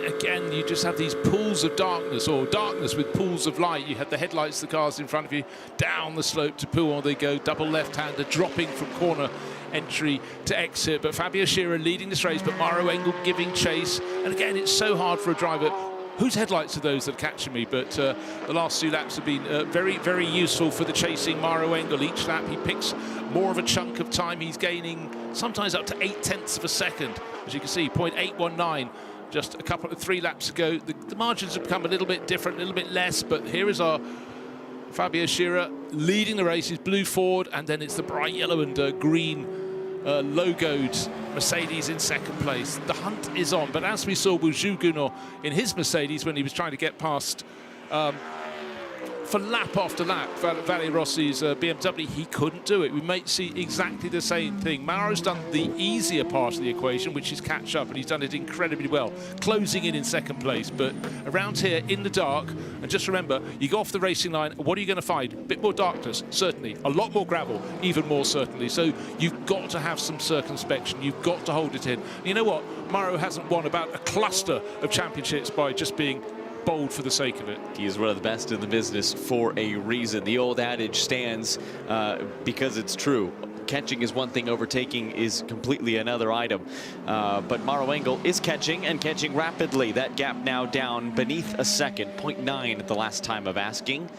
Again, you just have these pools of darkness, or darkness with pools of light. You have the headlights, the cars in front of you. Down the slope to Pouhon they go, double left-hander, dropping from corner entry to exit. But Fabio Schiro leading this race, but Maro Engel giving chase. And again, it's so hard for a driver. Whose headlights are those that are catching me? But the last 2 laps have been very, very useful for the chasing Maro Engel. Each lap he picks more of a chunk of time. He's gaining sometimes up to 0.8 of a second. As you can see, 0.819. Just a couple of 3 laps ago. The margins have become a little bit different, a little bit less, but here is our Fabio Schiro leading the race. His blue Ford, and then it's the bright yellow and green logoed Mercedes in second place. The hunt is on, but as we saw with Jules Gounod in his Mercedes when he was trying to get past for lap after lap, Vale Rossi's BMW, he couldn't do it. We may see exactly the same thing. Maro's done the easier part of the equation, which is catch up, and he's done it incredibly well, closing in second place. But around here in the dark, and just remember, you go off the racing line, what are you going to find? A bit more darkness, certainly. A lot more gravel, even more certainly. So you've got to have some circumspection. You've got to hold it in. You know what? Maro hasn't won about a cluster of championships by just being bold for the sake of it. He is one of the best in the business for a reason. The old adage stands because it's true. Catching is one thing, overtaking is completely another item. But Maro Engel is catching, and catching rapidly. That gap now down beneath a second, 0.9 at the last time of asking.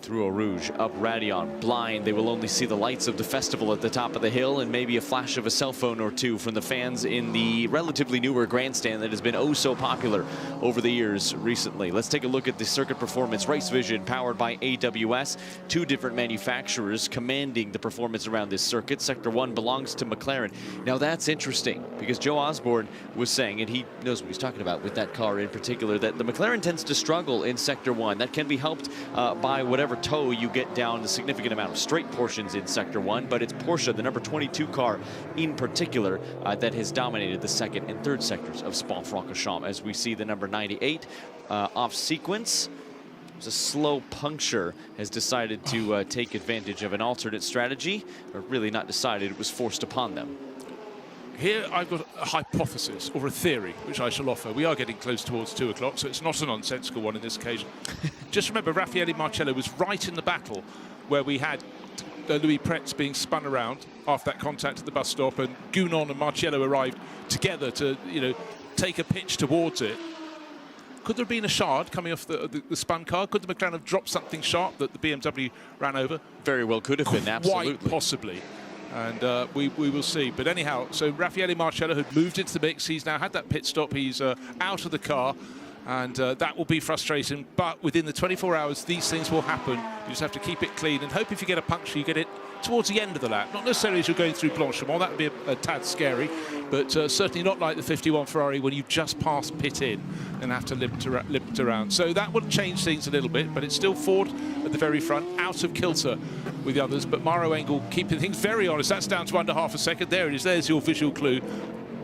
through Eau Rouge, up Radeon, blind. They will only see the lights of the festival at the top of the hill and maybe a flash of a cell phone or two from the fans in the relatively newer grandstand that has been oh so popular over the years recently. Let's take a look at the circuit performance. Race Vision, powered by AWS, 2 different manufacturers commanding the performance around this circuit. Sector 1 belongs to McLaren. Now that's interesting because Joe Osborne was saying, and he knows what he's talking about with that car in particular, that the McLaren tends to struggle in Sector 1. That can be helped by whatever toe you get down the significant amount of straight portions in Sector 1, but it's Porsche, the number 22 car in particular, that has dominated the second and third sectors of Spa-Francorchamps, as we see the number 98 off sequence. A slow puncture has decided to take advantage of an alternate strategy, or really not decided, it was forced upon them. Here I've got a hypothesis or a theory which I shall offer. We are getting close towards 2 o'clock, so it's not a nonsensical one in this occasion. Just remember, Raffaele Marcello was right in the battle where we had Louis Pretz being spun around after that contact at the bus stop, and Gounon and Marcello arrived together to, you know, take a pitch towards it. Could there have been a shard coming off the spun car? Could the McLaren have dropped something sharp that the BMW ran over? Very well could have been, absolutely. Quite possibly. And we will see. But anyhow, so Raffaele Marcello had moved into the mix. He's now had that pit stop. He's out of the car. And that will be frustrating. But within the 24 hours, these things will happen. You just have to keep it clean and hope if you get a puncture, you get it towards the end of the lap. Not necessarily as you're going through Blanchimont. That would be a tad scary. But certainly not like the 51 Ferrari when you've just passed pit in and have to limp around. So that will change things a little bit. But it's still Ford at the very front, out of kilter with the others. But Maro Engel keeping things very honest. That's down to under half a second. There it is. There's your visual clue.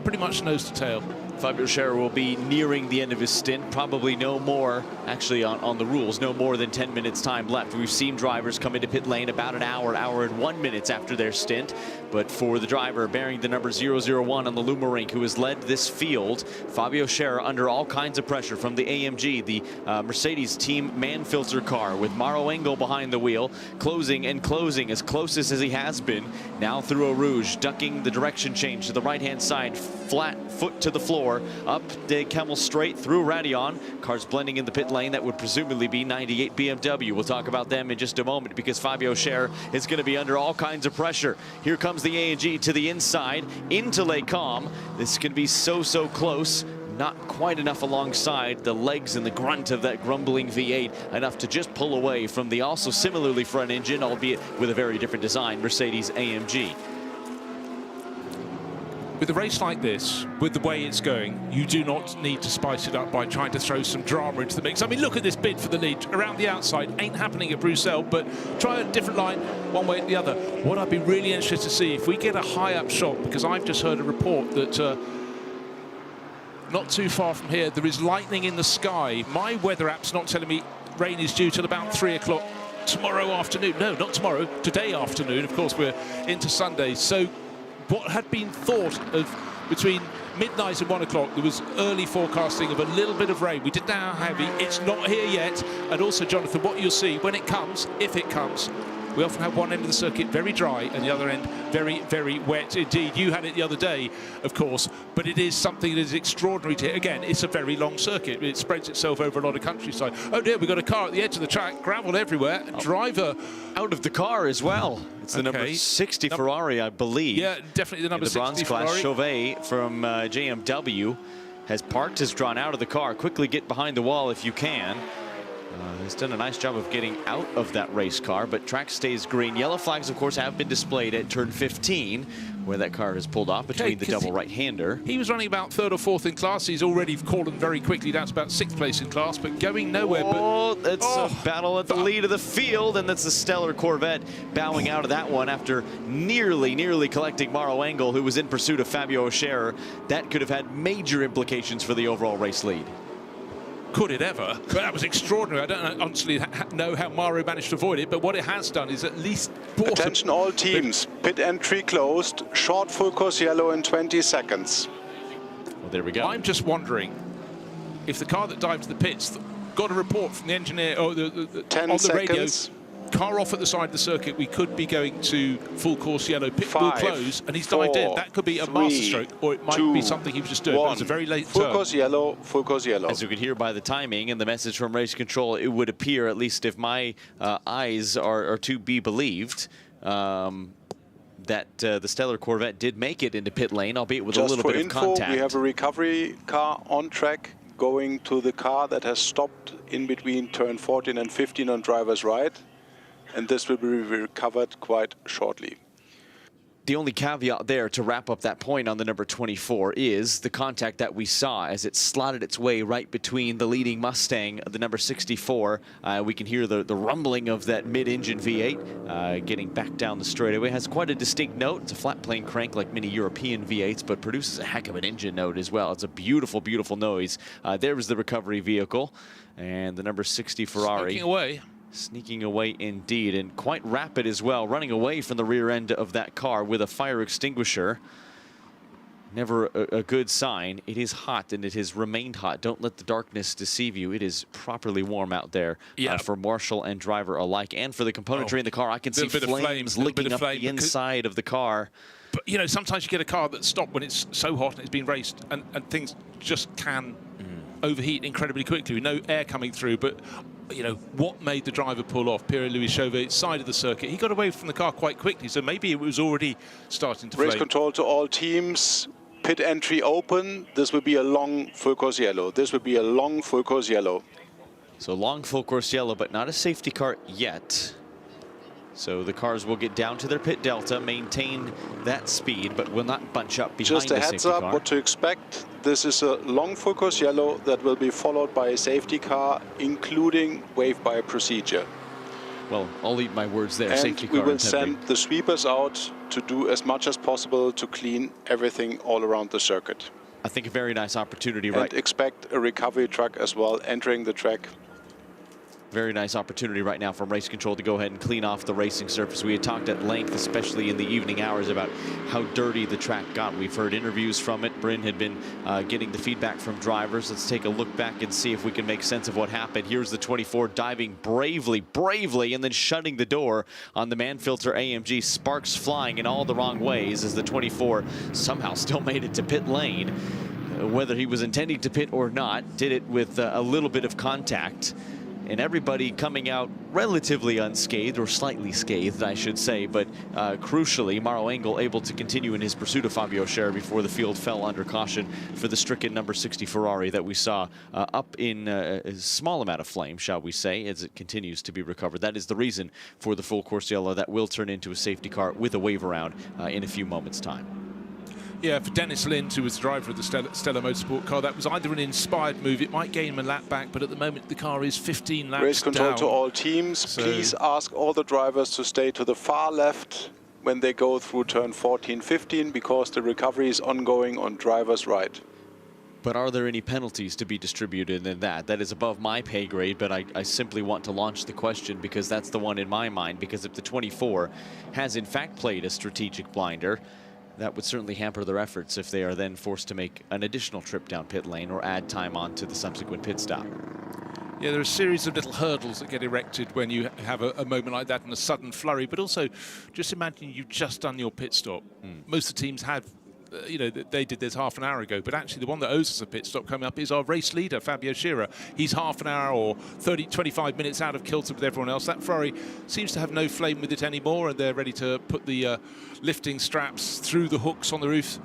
Pretty much nose to tail. Fabio Scherer will be nearing the end of his stint. Probably no more, actually on the rules, no more than 10 minutes time left. We've seen drivers come into pit lane about an hour and 1 minute after their stint. But for the driver bearing the number 001 on the Lumarink, who has led this field, Fabio Scherer under all kinds of pressure from the AMG, the Mercedes team man filter car, with Maro Engel behind the wheel, closing and closing as closest as he has been. Now through Eau Rouge, ducking the direction change to the right-hand side, flat foot to the floor, up De Kemmel straight through Radeon. Cars blending in the pit lane. That would presumably be 98 BMW. We'll talk about them in just a moment because Fabio Scherer is going to be under all kinds of pressure. Here comes the AMG to the inside, into Les Combes. This can be so close. Not quite enough alongside the legs and the grunt of that grumbling V8, enough to just pull away from the also similarly front engine, albeit with a very different design, Mercedes AMG. With a race like this, with the way it's going, you do not need to spice it up by trying to throw some drama into the mix. I mean, look at this bid for the lead around the outside. Ain't happening at Bruxelles, but try a different line, one way or the other. What I'd be really interested to see, if we get a high-up shot, because I've just heard a report that not too far from here, there is lightning in the sky. My weather app's not telling me rain is due till about 3 o'clock tomorrow afternoon. No, not tomorrow, today afternoon. Of course, we're into Sunday. So what had been thought of between midnight and 1 o'clock, there was early forecasting of a little bit of rain. We didn't know how heavy. It's not here yet. And also, Jonathan, what you'll see when it comes, if it comes, we often have one end of the circuit very dry and the other end very wet indeed. You had it the other day, of course, but it is something that is extraordinary to hit. Again, it's a very long circuit. It spreads itself over a lot of countryside. Oh dear, we've got a car at the edge of the track, gravel everywhere, driver out of the car as well. It's the number 60 Ferrari, I believe. Yeah, definitely the number 60 bronze Ferrari. class, Chauvet from JMW has parked, has drawn out of the car. Quickly get behind the wall if you can. He's done a nice job of getting out of that race car, but track stays green. Yellow flags, of course, have been displayed at turn 15, where that car has pulled off between the double right-hander. He was running about 3rd or 4th in class. He's already fallen very quickly down to about 6th place in class, but going nowhere. It's a battle at the lead of the field, and that's the stellar Corvette bowing out of that one after nearly collecting Maro Engel, who was in pursuit of Fabio Scherer. That could have had major implications for the overall race lead. Could it ever? But that was extraordinary. I don't honestly know how Maro managed to avoid it, but what it has done is at least brought Attention all teams, pit entry closed, short full course yellow in 20 seconds. Well, there we go. I'm just wondering if the car that dived to the pits got a report from the engineer or 10 on the radio. seconds. car off at the side of the circuit, we could be going to full course yellow. Pit will close, and he's dived in. That could be a masterstroke, or it might be something he was just doing. But it's a very late full turn. course yellow, full course yellow. As you can hear by the timing and the message from race control, it would appear, at least if my eyes are to be believed, that the Stellar Corvette did make it into pit lane, albeit with a little bit of contact. We have a recovery car on track going to the car that has stopped in between turn 14 and 15 on driver's right, and this will be recovered quite shortly. The only caveat there to wrap up that point on the number 24 is the contact that we saw as it slotted its way right between the leading Mustang, the number 64. We can hear the rumbling of that mid-engine V8 getting back down the straightaway. It has quite a distinct note. It's a flat plane crank like many European V8s, but produces a heck of an engine note as well. It's a beautiful, beautiful noise. There was the recovery vehicle, and the number 60 Ferrari. Sneaking away. Sneaking away indeed, and quite rapid as well, running away from the rear end of that car with a fire extinguisher. Never a good sign. It is hot, and it has remained hot. Don't let the darkness deceive you. It is properly warm out there for marshal and driver alike, and for the componentry in the car. I can see flames licking up the inside of the car. But, you know, sometimes you get a car that's stopped when it's so hot and it's been raced, and things just can overheat incredibly quickly with no air coming through. But you know, what made the driver pull off? Pierre-Louis Chauvet's side of the circuit. He got away from the car quite quickly, so maybe it was already starting to Race flame. control to all teams. Pit entry open. This will be a long full course yellow. This will be a long full course yellow. So long full course yellow, but not a safety car yet. So the cars will get down to their pit delta, maintain that speed, but will not bunch up behind the safety car. Just a heads up what to expect. This is a long full course yellow that will be followed by a safety car, including wave by procedure. Well, I'll eat my words there. And safety car we will intending. send the sweepers out to do as much as possible to clean everything all around the circuit. I think a very nice opportunity, and right? Expect a recovery truck as well entering the track. Very nice opportunity right now from race control to go ahead and clean off the racing surface. We had talked at length, especially in the evening hours, about how dirty the track got. We've heard interviews from it. Bryn had been getting the feedback from drivers. Let's take a look back and see if we can make sense of what happened. Here's the 24 diving bravely, and then shutting the door on the Manfilter AMG. Sparks flying in all the wrong ways as the 24 somehow still made it to pit lane. Whether he was intending to pit or not, did it with a little bit of contact. And everybody coming out relatively unscathed, or slightly scathed, I should say. But crucially, Mauro Engel able to continue in his pursuit of Fabio Scherer before the field fell under caution for the stricken number 60 Ferrari that we saw up in a small amount of flame, shall we say, as it continues to be recovered. That is the reason for the full course yellow that will turn into a safety car with a wave around in a few moments' time. Yeah, for Dennis Lind, who was the driver of the Stellar Motorsport car, that was either an inspired move. It might gain him a lap back, but at the moment the car is 15 laps Race control down. to all teams. Please ask all the drivers to stay to the far left when they go through turn 14, 15, because the recovery is ongoing on driver's right. But are there any penalties to be distributed in that? That is above my pay grade, but I simply want to launch the question because that's the one in my mind. Because if the 24 has in fact played a strategic blinder, that would certainly hamper their efforts if they are then forced to make an additional trip down pit lane or add time on to the subsequent pit stop. Yeah, there are a series of little hurdles that get erected when you have a moment like that and a sudden flurry. But also, just imagine you've just done your pit stop. Most of the teams have, you know, they did this half an hour ago. But actually, the one that owes us a pit stop coming up is our race leader, Fabio Scherer. He's half an hour or 25 minutes out of kilter with everyone else. That Ferrari seems to have no flame with it anymore, and they're ready to put the lifting straps through the hooks on the roof.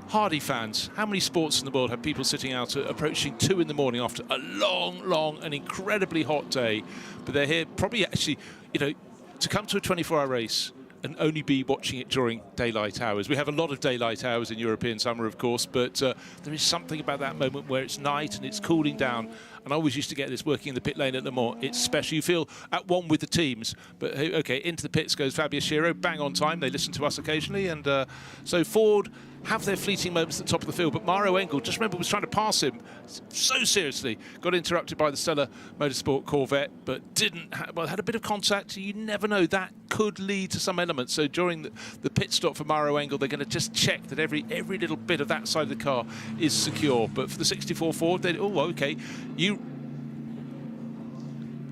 Hardy fans, how many sports in the world have people sitting out approaching 2 in the morning after a long and incredibly hot day? But they're here probably actually, you know, to come to a 24-hour race and only be watching it during daylight hours. We have a lot of daylight hours in European summer, of course, but there is something about that moment where it's night and it's cooling down. And I always used to get this working in the pit lane at Le Mans. It's special. You feel at one with the teams. But, OK, into the pits goes Fabio Scherer, bang on time. They listen to us occasionally. And so Ford have their fleeting moments at the top of the field. But Mauro Engel, just remember, was trying to pass him so seriously. Got interrupted by the Stellar Motorsport Corvette, but didn't. Well, had a bit of contact. You never know. That could lead to some element. So during the pit stop for Mauro Engel, they're going to just check that every little bit of that side of the car is secure. But for the 64 Ford, they OK,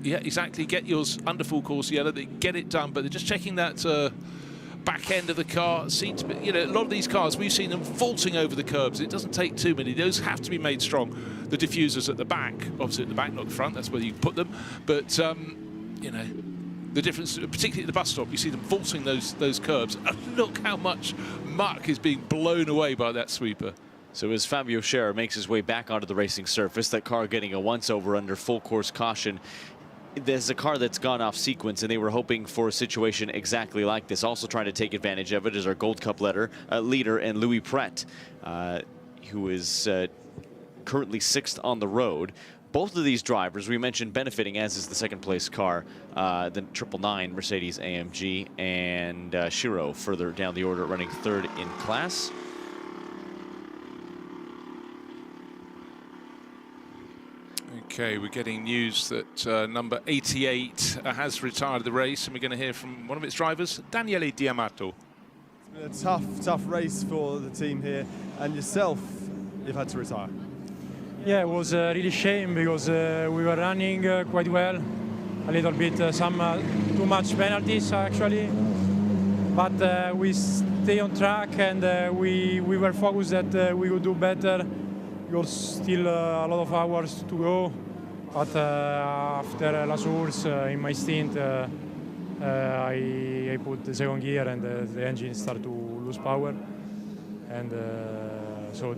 Yeah, exactly. Get yours under full course yellow. They get it done, but they're just checking that back end of the car. Seems to be, you know, a lot of these cars, we've seen them vaulting over the curbs. It doesn't take too many. Those have to be made strong. The diffusers at the back, obviously at the back, not the front. That's where you put them. But you know, the difference, particularly at the bus stop, you see them vaulting those curbs. And look how much muck is being blown away by that sweeper. So as Fabio Scherer makes his way back onto the racing surface, that car getting a once-over under full course caution. There's a car that's gone off sequence, and they were hoping for a situation exactly like this. Also trying to take advantage of it is our Gold Cup leader and Louis Pret, who is currently 6th on the road. Both of these drivers, we mentioned benefiting, as is the second place car, the 999 Mercedes AMG, and Shiro further down the order, running 3rd in class. Okay, we're getting news that number 88 has retired the race, and we're going to hear from one of its drivers, Daniele Diamato. It's been a tough race for the team here, and yourself, you've had to retire. Yeah, it was really shame because we were running quite well, a little bit too much penalties actually, but we stay on track, and we were focused that we would do better. We got still a lot of hours to go, but after La Source, in my stint, I put the second gear and the engine started to lose power, and so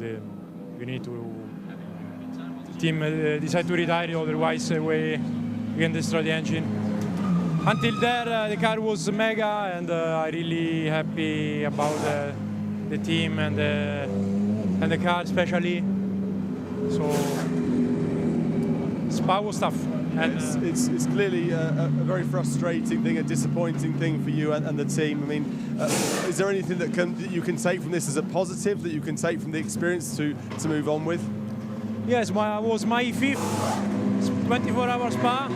we need to. The team decided to retire, otherwise we can destroy the engine. Until there, the car was mega, and I'm really happy about the team and the car especially. So Spa was tough. And it's clearly a very frustrating thing, a disappointing thing for you and the team. I mean, is there anything that you can take from this as a positive, that you can take from the experience to move on with? Yes, was my 5th 24-hour Spa.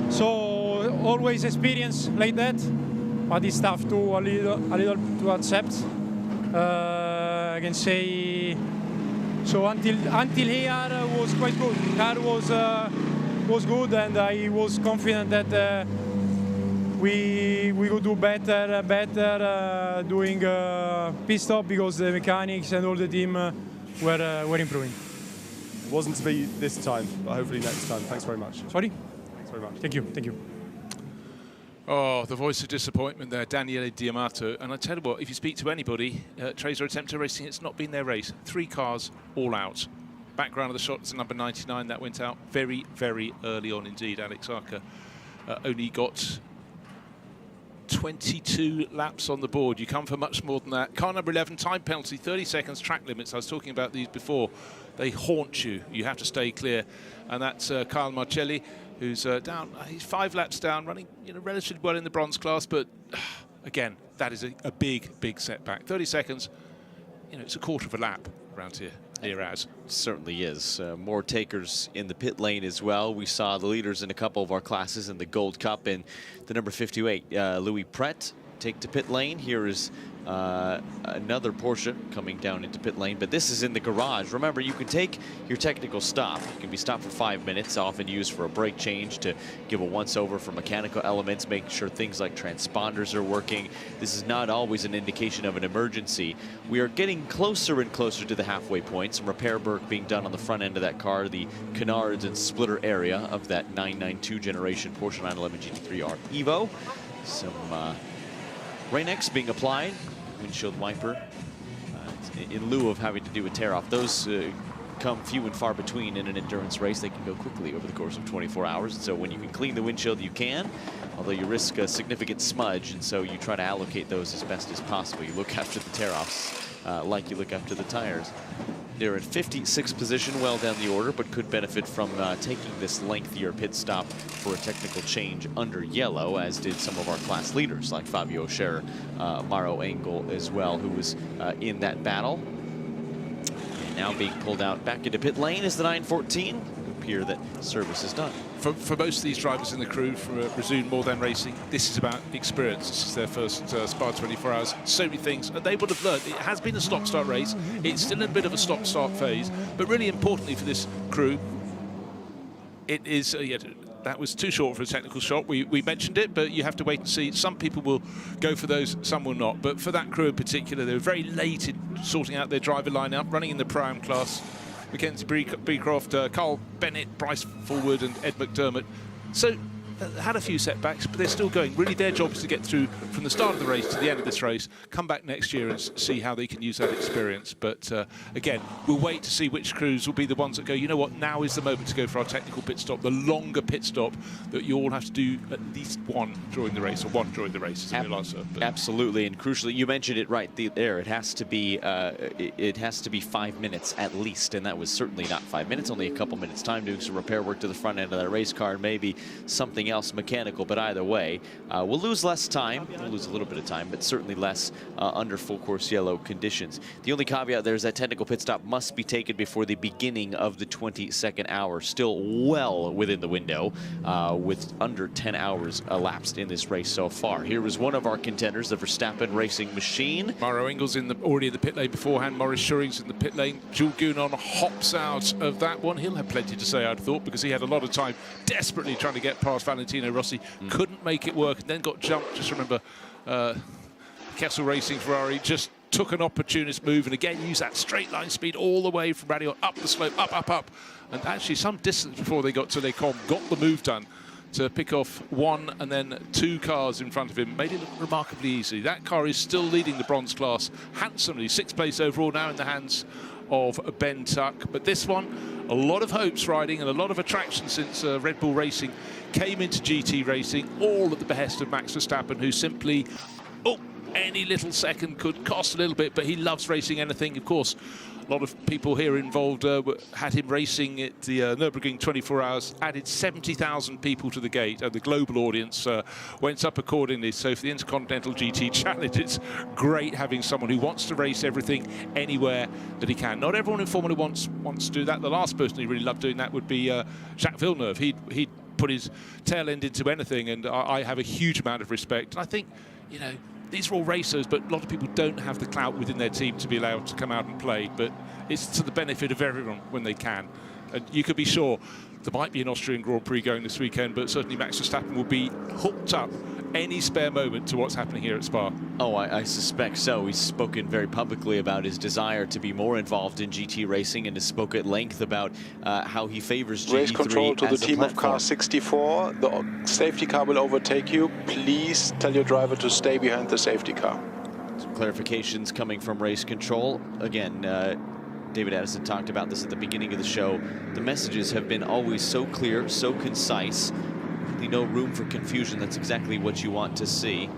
So always experience like that, but it's tough to a little to accept. I can say. So until here was quite good. Car was good, and I was confident that we could do better doing pit stop, because the mechanics and all the team were improving. It wasn't to be this time, but hopefully next time. Thanks very much. Sorry? Thanks very much. Thank you. Oh, the voice of disappointment there, Daniele Diamato. And I tell you what, if you speak to anybody, Trezor Attempter Racing, it's not been their race. 3 cars all out. Background of the shot is number 99. That went out very, very early on indeed. Alex Arca only got 22 laps on the board. You come for much more than that. Car number 11, time penalty, 30 seconds, track limits. I was talking about these before. They haunt you. You have to stay clear. And that's Carl Marcelli, who's down. He's 5 laps down, running relatively well in the bronze class, but again, that is a big setback. 30 seconds, it's a quarter of a lap around here, near as. Certainly is. More takers in the pit lane as well. We saw the leaders in a couple of our classes in the Gold Cup, and the number 58, Louis Pret, take to pit lane. Here is another Porsche coming down into pit lane, but this is in the garage. Remember, you can take your technical stop. You can be stopped for 5 minutes, often used for a brake change, to give a once-over for mechanical elements, make sure things like transponders are working. This is not always an indication of an emergency. We are getting closer and closer to the halfway point. Some repair work being done on the front end of that car, the canards and splitter area of that 992 generation Porsche 911 GT3R Evo. Some Rain-X being applied, windshield wiper, in lieu of having to do a tear-off. Those come few and far between in an endurance race. They can go quickly over the course of 24 hours. And so when you can clean the windshield, you can, although you risk a significant smudge. And so you try to allocate those as best as possible. You look after the tear-offs like you look after the tires. They're in 56th position, well down the order, but could benefit from taking this lengthier pit stop for a technical change under yellow, as did some of our class leaders like Fabio Scherer, Maro Engel as well, who was in that battle. And now being pulled out back into pit lane is the 914. It would appear that service is done. For most of these drivers in the crew from Resume More Than Racing, this is about experience. This is their first Spa 24 hours. So many things, and they would have learned. It has been a stop-start race. It's still in a bit of a stop-start phase, but really importantly for this crew, it is, yeah, that was too short for a technical shot. We mentioned it, but you have to wait and see. Some people will go for those, some will not. But for that crew in particular, they were very late in sorting out their driver lineup, running in the Pro-Am class. Mackenzie Beecroft, Carl Bennett, Bryce Fullwood and Ed McDermott. So had a few setbacks, but they're still going. Really, their job is to get through from the start of the race to the end of this race, come back next year and see how they can use that experience. But again, we'll wait to see which crews will be the ones that go, you know what, now is the moment to go for our technical pit stop, the longer pit stop that you all have to do at least one during the race, or one during the race. Absolutely, and crucially, you mentioned it right there. It has to be 5 minutes at least, and that was certainly not 5 minutes. Only a couple minutes time doing some repair work to the front end of that race car, and maybe something else mechanical. But either way, we'll lose less time. We'll lose a little bit of time, but certainly less under full course yellow conditions. The only caveat there is that technical pit stop must be taken before the beginning of the 22nd hour. Still well within the window, with under 10 hours elapsed in this race so far. Here is one of our contenders, the Verstappen Racing Machine. Mauro Engels already in the pit lane beforehand. Maurice Schuring's in the pit lane. Jules Gounon hops out of that one. He'll have plenty to say, I'd thought, because he had a lot of time desperately trying to get past Valentino Rossi. Couldn't make it work, and then got jumped. Just remember, Kessel Racing Ferrari just took an opportunist move, and again used that straight line speed all the way from Radio up the slope, up, and actually some distance before they got to Les Combes, got the move done to pick off one and then two cars in front of him. Made it look remarkably easy. That car is still leading the bronze class handsomely. 6th place overall now in the hands of Ben Tuck. But this one, a lot of hopes riding and a lot of attraction since Red Bull Racing came into GT racing, all at the behest of Max Verstappen, who simply, any little second could cost a little bit, but he loves racing anything. Of course, a lot of people here involved had him racing at the Nürburgring 24 hours, added 70,000 people to the gate, and the global audience went up accordingly. So for the Intercontinental GT Challenge, it's great having someone who wants to race everything anywhere that he can. Not everyone in Formula One wants to do that. The last person who really loved doing that would be Jacques Villeneuve. He'd put his tail end into anything, and I have a huge amount of respect. And I think, you know, these are all racers, but a lot of people don't have the clout within their team to be allowed to come out and play. But it's to the benefit of everyone when they can. And you could be sure there might be an Austrian Grand Prix going this weekend, but certainly Max Verstappen will be hooked up any spare moment to what's happening here at Spa. Oh, I suspect so. He's spoken very publicly about his desire to be more involved in GT racing, and has spoke at length about how he favors GT3 Race control to the as a team of platform. car 64. The safety car will overtake you. Please tell your driver to stay behind the safety car. Some clarifications coming from race control. Again, David Addison talked about this at the beginning of the show. The messages have been always so clear, so concise. Really no room for confusion. That's exactly what you want to see.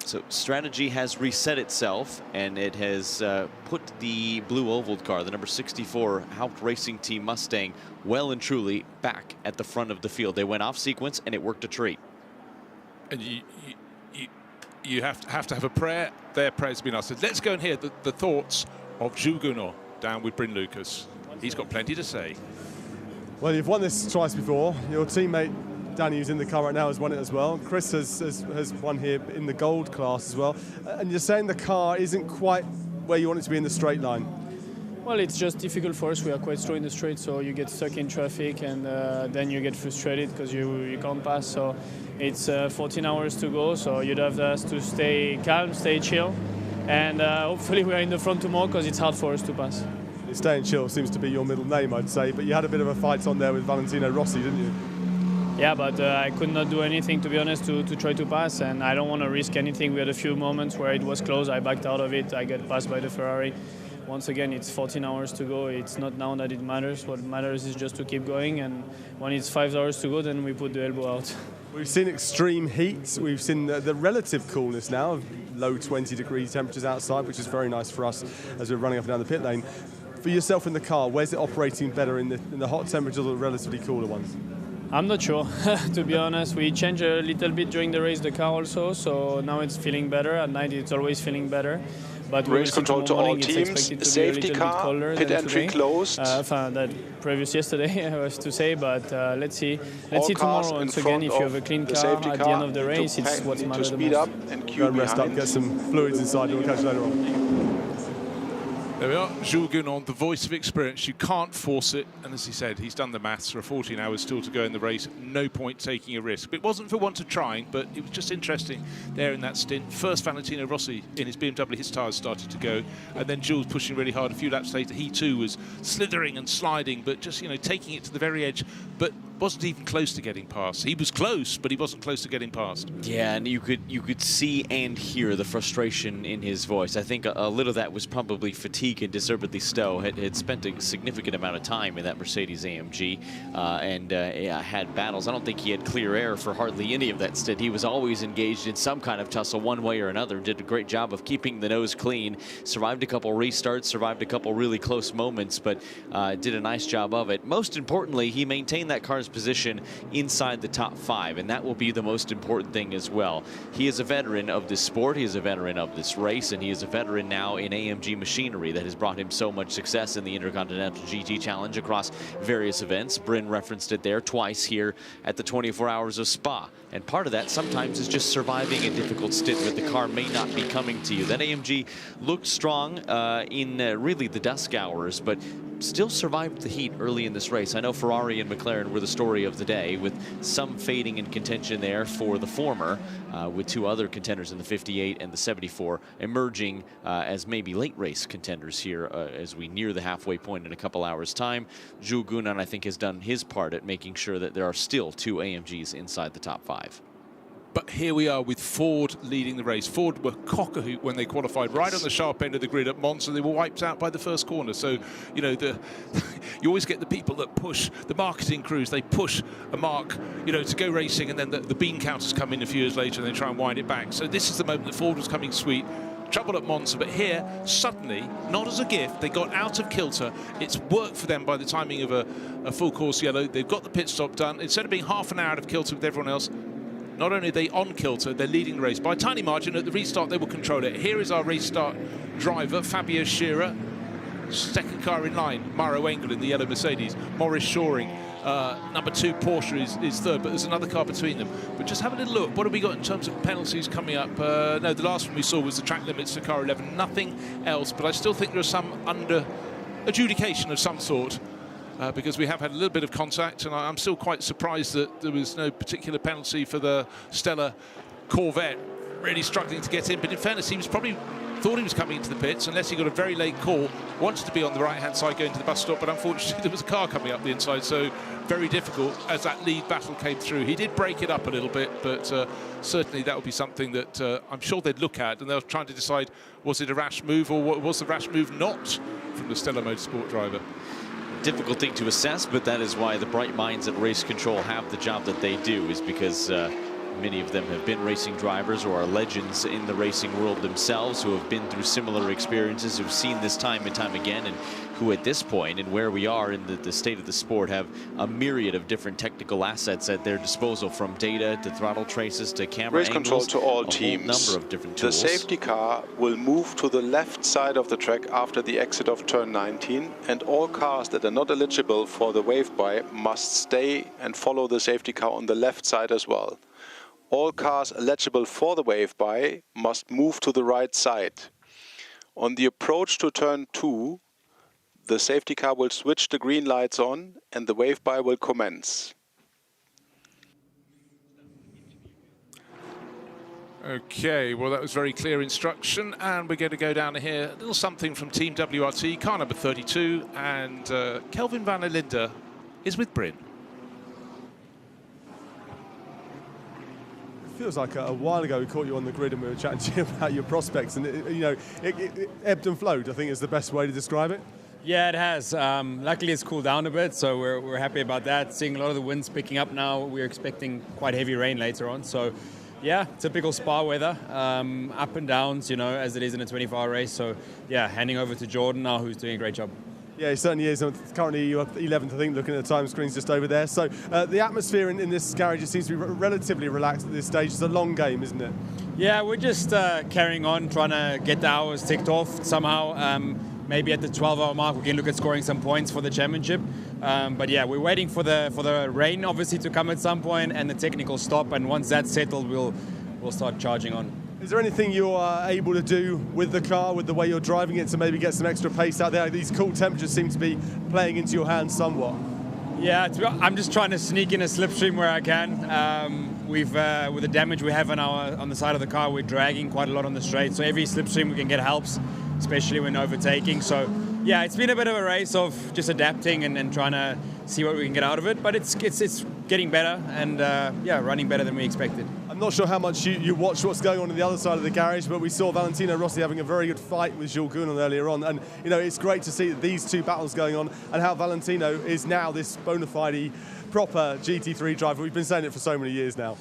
So strategy has reset itself, and it has put the blue oval car, the number 64 Haupt Racing Team Mustang, well and truly back at the front of the field. They went off sequence, and it worked a treat. And you have to have a prayer. Their prayer's been answered. Let's go and hear the thoughts of Jules Gounon down with Bryn Lucas. He's got plenty to say. Well, you've won this twice before. Your teammate Danny, who's in the car right now, has won it as well. Chris has won here in the gold class as well. And you're saying the car isn't quite where you want it to be in the straight line. Well, it's just difficult for us. We are quite slow in the straight, so you get stuck in traffic, and then you get frustrated because you can't pass. So it's 14 hours to go, so you'd have to stay calm, stay chill, and hopefully we are in the front tomorrow because it's hard for us to pass. Staying chill seems to be your middle name, I'd say, but you had a bit of a fight on there with Valentino Rossi, didn't you? Yeah, but I could not do anything, to be honest, to try to pass, and I don't want to risk anything. We had a few moments where it was close. I backed out of it. I got passed by the Ferrari. Once again, it's 14 hours to go. It's not now that it matters. What matters is just to keep going, and when it's 5 hours to go, then we put the elbow out. We've seen extreme heat. We've seen the relative coolness now of low 20-degree temperatures outside, which is very nice for us as we're running up and down the pit lane. For yourself in the car, where's it operating better, in the hot temperatures or the relatively cooler ones? I'm not sure, to be honest. We changed a little bit during the race, the car also, so now it's feeling better. At night it's always feeling better. But race control to all teams, safety car, pit entry closed. That previous yesterday, I have to say, but let's see. Let's see tomorrow. Once again, if you have a clean car at the end of the race, it's what matters the most. Speed up and go and rest up, get some fluids inside, and we'll catch you later on. There we are, Jules Gounon, the voice of experience. You can't force it, and as he said, he's done the maths. There are 14 hours still to go in the race. No point taking a risk. It wasn't for want of trying, but it was just interesting there in that stint. First, Valentino Rossi in his BMW, his tyres started to go, and then Jules pushing really hard. A few laps later, he too was slithering and sliding, but just, you know, taking it to the very edge, but wasn't even close to getting past. He was close, but he wasn't close to getting past. Yeah, and you could see and hear the frustration in his voice. I think a little of that was probably fatigue and deservedly so. Had spent a significant amount of time in that Mercedes AMG and had battles. I don't think he had clear air for hardly any of that stint. He was always engaged in some kind of tussle one way or another, and did a great job of keeping the nose clean. Survived a couple restarts, survived a couple really close moments, but did a nice job of it. Most importantly, he maintained that car's position inside the top 5, and that will be the most important thing as well. He is a veteran of this sport, he is a veteran of this race, and he is a veteran now in AMG machinery that has brought him so much success in the Intercontinental GT Challenge across various events. Bryn referenced it there twice here at the 24 Hours of Spa, and part of that sometimes is just surviving a difficult stint where the car may not be coming to you. That AMG looked strong in really the dusk hours, but still survived the heat early in this race. I know Ferrari and McLaren were the story of the day, with some fading in contention there for the former, with 2 other contenders in the 58 and the 74 emerging as maybe late race contenders here as we near the halfway point in a couple hours' time. Jules Gounon, I think, has done his part at making sure that there are still 2 AMGs inside the top 5. But here we are with Ford leading the race. Ford were cock-a-hoot when they qualified, right on the sharp end of the grid at Monza. They were wiped out by the first corner. So, you know, you always get the people that push, the marketing crews, they push a mark, you know, to go racing, and then the bean counters come in a few years later and they try and wind it back. So this is the moment that Ford was coming sweet. Trouble at Monza, but here, suddenly, not as a gift, they got out of kilter. It's worked for them by the timing of a full course yellow. They've got the pit stop done. Instead of being half an hour out of kilter with everyone else, not only are they on kilter, they're leading the race. By a tiny margin, at the restart, they will control it. Here is our restart driver, Fabio Scherer. Second car in line, Mauro Engel in the yellow Mercedes. Maurice Shoring, number 2 Porsche is third, but there's another car between them. But just have a little look. What have we got in terms of penalties coming up? No, the last one we saw was the track limits for car 11. Nothing else, but I still think there's some under adjudication of some sort. Because we have had a little bit of contact, and I'm still quite surprised that there was no particular penalty for the Stella Corvette, really struggling to get in. But in fairness, he was probably thought he was coming into the pits, unless he got a very late call, wanted to be on the right-hand side going to the bus stop, but unfortunately there was a car coming up the inside, so very difficult as that lead battle came through. He did break it up a little bit, but certainly that would be something that I'm sure they'd look at, and they're trying to decide, was it a rash move, or was the rash move not from the Stella Motorsport driver? Difficult thing to assess, but that is why the bright minds at race control have the job that they do, is because many of them have been racing drivers or are legends in the racing world themselves, who have been through similar experiences, who've seen this time and time again, and who at this point and where we are in the state of the sport have a myriad of different technical assets at their disposal, from data to throttle traces to camera race angles, control to all a teams. whole number of different tools. The safety car will move to the left side of the track after the exit of turn 19, and all cars that are not eligible for the wave-by must stay and follow the safety car on the left side as well. All cars eligible for the wave-by must move to the right side. On the approach to turn 2, the safety car will switch the green lights on and the wave-by will commence. Okay, well, that was very clear instruction, and we're going to go down here. A little something from Team WRT, car number 32, and Kelvin van der Linde is with Bryn. It feels like a while ago we caught you on the grid and we were chatting to you about your prospects, and it ebbed and flowed, I think is the best way to describe it. Yeah, it has. Luckily, it's cooled down a bit, so we're happy about that. Seeing a lot of the winds picking up now. We're expecting quite heavy rain later on, so yeah, typical Spa weather, up and downs, you know, as it is in a 24-hour race. So yeah, handing over to Jordan now, who's doing a great job. Yeah, he certainly is. Currently you're 11th, I think, looking at the time screens just over there. So the atmosphere in this garage seems to be relatively relaxed at this stage. It's a long game, isn't it? Yeah, we're just carrying on, trying to get the hours ticked off somehow. Maybe at the 12-hour mark we can look at scoring some points for the championship. But yeah, we're waiting for the rain obviously to come at some point and the technical stop. And once that's settled, we'll start charging on. Is there anything you are able to do with the car, with the way you're driving it, to maybe get some extra pace out there? These cool temperatures seem to be playing into your hands somewhat. Yeah, I'm just trying to sneak in a slipstream where I can. With the damage we have on the side of the car, we're dragging quite a lot on the straight. So every slipstream we can get helps, especially when overtaking. So yeah, it's been a bit of a race of just adapting and trying to see what we can get out of it. But it's getting better and yeah, running better than we expected. I'm not sure how much you watch what's going on the other side of the garage, but we saw Valentino Rossi having a very good fight with Jules Gounon earlier on. And, you know, it's great to see these two battles going on and how Valentino is now this bona fide, proper GT3 driver. We've been saying it for so many years now.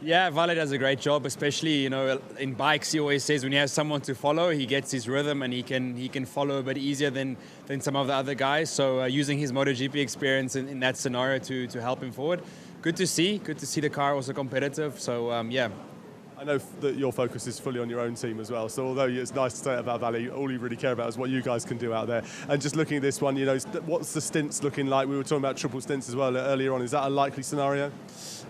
Yeah, Vale does a great job, especially, you know, in bikes. He always says when he has someone to follow, he gets his rhythm and he can follow a bit easier than some of the other guys. So using his MotoGP experience in that scenario to help him forward. Good to see the car also competitive. So yeah. I know that your focus is fully on your own team as well. So although it's nice to say about Valley, all you really care about is what you guys can do out there. And just looking at this one, you know, what's the stints looking like? We were talking about triple stints as well earlier on. Is that a likely scenario?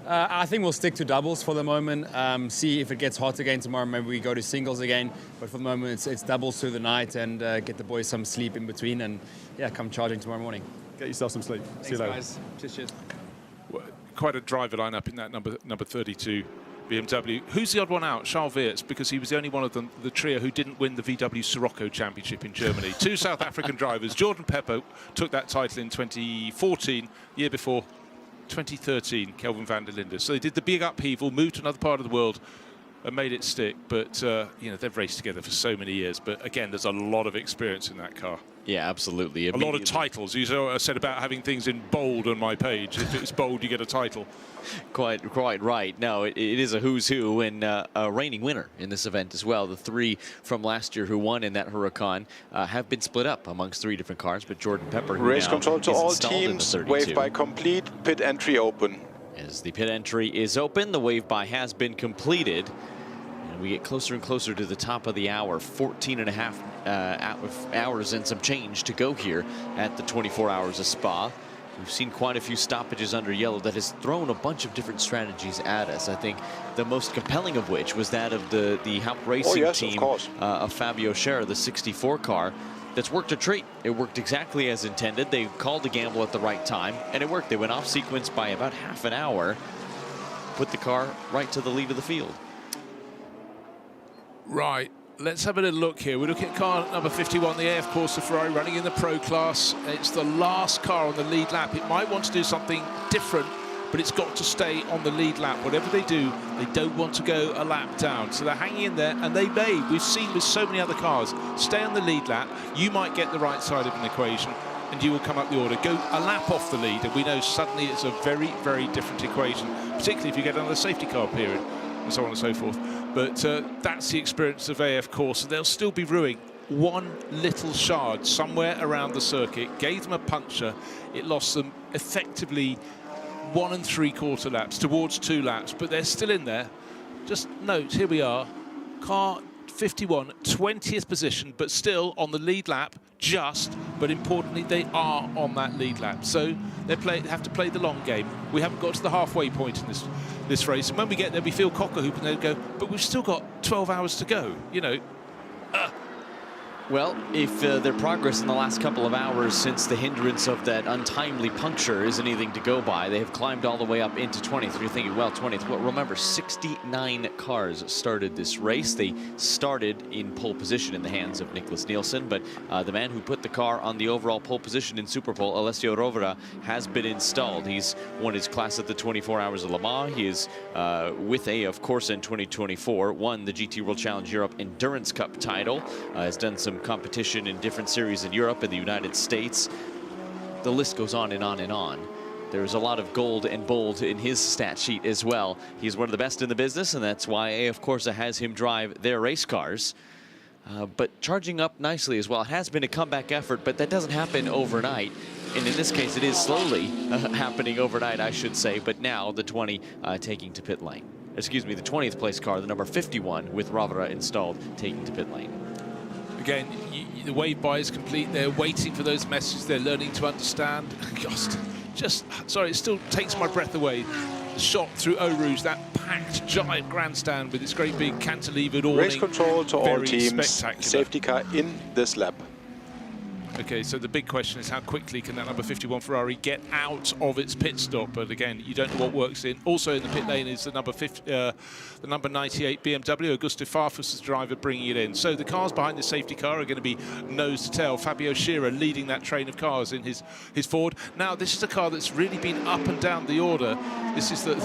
I think we'll stick to doubles for the moment. See if it gets hot again tomorrow. Maybe we go to singles again. But for the moment, it's doubles through the night and get the boys some sleep in between. And yeah, come charging tomorrow morning. Get yourself some sleep. Thanks, see you later. Guys. Cheers. Well, quite a driver lineup in that number 32 BMW. Who's the odd one out? Charles Weerts, because he was the only one of the trio who didn't win the VW Sirocco Championship in Germany. Two South African drivers. Jordan Peppo took that title in 2014, year before 2013, Kelvin van der Linde. So they did the big upheaval, moved to another part of the world and made it stick. But, you know, they've raced together for so many years. But, again, there's a lot of experience in that car. Yeah, absolutely. A lot of titles. You said about having things in bold on my page. If it's bold, you get a title. Quite right. No, it is a who's who and a reigning winner in this event as well. The three from last year who won in that Huracan have been split up amongst three different cars, but Jordan Pepper, who race now control to is all installed in the teams, 32. wave by complete, pit entry open. As the pit entry is open, the wave by has been completed. We get closer and closer to the top of the hour. 14 and a half hours and some change to go here at the 24 Hours of Spa. We've seen quite a few stoppages under yellow that has thrown a bunch of different strategies at us. I think the most compelling of which was that of the Haupt Racing team of Fabio Scherer, the 64 car. That's worked a treat. It worked exactly as intended. They called the gamble at the right time, and it worked. They went off sequence by about half an hour, put the car right to the lead of the field. Right, let's have a little look here. We're looking at car number 51, the AF Corsa Ferrari, running in the Pro class. It's the last car on the lead lap. It might want to do something different, but it's got to stay on the lead lap. Whatever they do, they don't want to go a lap down. So they're hanging in there, and they may. We've seen with so many other cars, stay on the lead lap. You might get the right side of an equation, and you will come up the order. Go a lap off the lead, and we know suddenly it's a very, very different equation, particularly if you get another safety car period, and so on and so forth. But that's the experience of AF Corsa. They'll still be ruining one little shard somewhere around the circuit. Gave them a puncture. It lost them effectively 1 3/4 laps towards 2 laps, but they're still in there. Just note, here we are, car 51, 20th position, but still on the lead lap, but importantly, they are on that lead lap. So they have to play the long game. We haven't got to the halfway point in this race. And when we get there, we feel cock-a-hoop and they'll go, but we've still got 12 hours to go, you know. Well, if their progress in the last couple of hours since the hindrance of that untimely puncture is anything to go by, they have climbed all the way up into 20th. You're thinking, well, 20th. Well, remember, 69 cars started this race. They started in pole position in the hands of Nicholas Nielsen, but the man who put the car on the overall pole position in Superpole, Alessio Rovera, has been installed. He's won his class at the 24 Hours of Le Mans. He is with AF Corsa in 2024, won the GT World Challenge Europe Endurance Cup title, has done some competition in different series in Europe and the United States. The list goes on and on and on. There's a lot of gold and bold in his stat sheet as well. He's one of the best in the business, and that's why AF Corsa has him drive their race cars. But charging up nicely as well. It has been a comeback effort, but that doesn't happen overnight. And in this case, it is slowly happening overnight, I should say. But now the 20 taking to pit lane. Excuse me, the 20th place car, the number 51 with Rovera installed, taking to pit lane. Again, the wave by is complete. They're waiting for those messages. They're learning to understand. Gosh, sorry, it still takes my breath away. The shot through Eau Rouge, that packed giant grandstand with its great big cantilevered awning. Race control to all Very teams. spectacular. Safety car in this lap. Okay, so the big question is how quickly can that number 51 Ferrari get out of its pit stop? But again, you don't know what works in. Also in the pit lane is the number 98 BMW, Augusto Farfus' driver, bringing it in. So the cars behind the safety car are going to be nose to tail. Fabio Scherer leading that train of cars in his Ford. Now, this is a car that's really been up and down the order. This is the...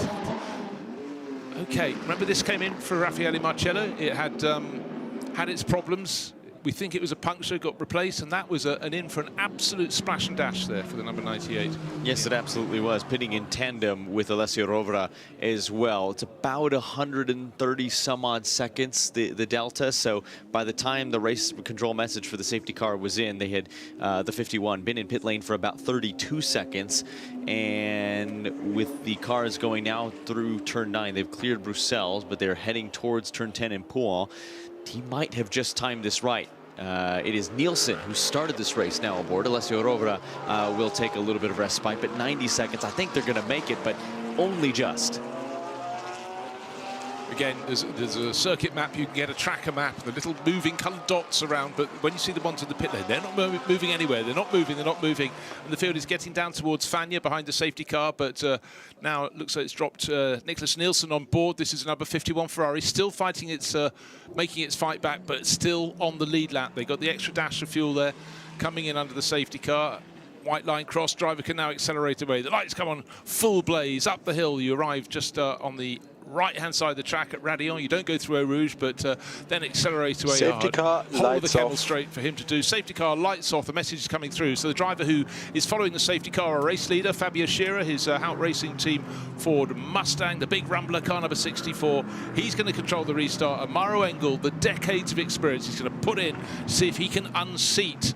Okay, remember this came in for Raffaele Marcello. It had its problems. We think it was a puncture, got replaced, and that was an in for an absolute splash and dash there for the number 98. Yes, it absolutely was, pitting in tandem with Alessio Rovera as well. It's about 130 some odd seconds, the delta. So by the time the race control message for the safety car was in, they had the 51 been in pit lane for about 32 seconds. And with the cars going now through turn 9, they've cleared Bruxelles, but they're heading towards turn 10 in Pouhon. He might have just timed this right. It is Nielsen who started this race now aboard. Alessio Rovera will take a little bit of respite, but 90 seconds. I think they're going to make it, but only just. Again, there's a circuit map, you can get a tracker map, the little moving coloured dots around, but when you see the ones in the pit lane, they're not moving anywhere, they're not moving, and the field is getting down towards Fagnes behind the safety car, but now it looks like it's dropped Nicholas Nielsen on board. This is number 51 Ferrari, still fighting its, making its fight back, but still on the lead lap. They got the extra dash of fuel there, coming in under the safety car. White line cross, driver can now accelerate away. The lights come on full blaze, up the hill, you arrive just on the right-hand side of the track at Radillon. You don't go through Eau Rouge, but then accelerate away Safety car, Hold the camel off. straight for him to do. Safety car, lights off. The message is coming through. So the driver who is following the safety car, a race leader, Fabio Scherer, his Hout Racing team Ford Mustang, the big rumbler, car number 64. He's going to control the restart. And Maro Engel, the decades of experience, he's going to put in to see if he can unseat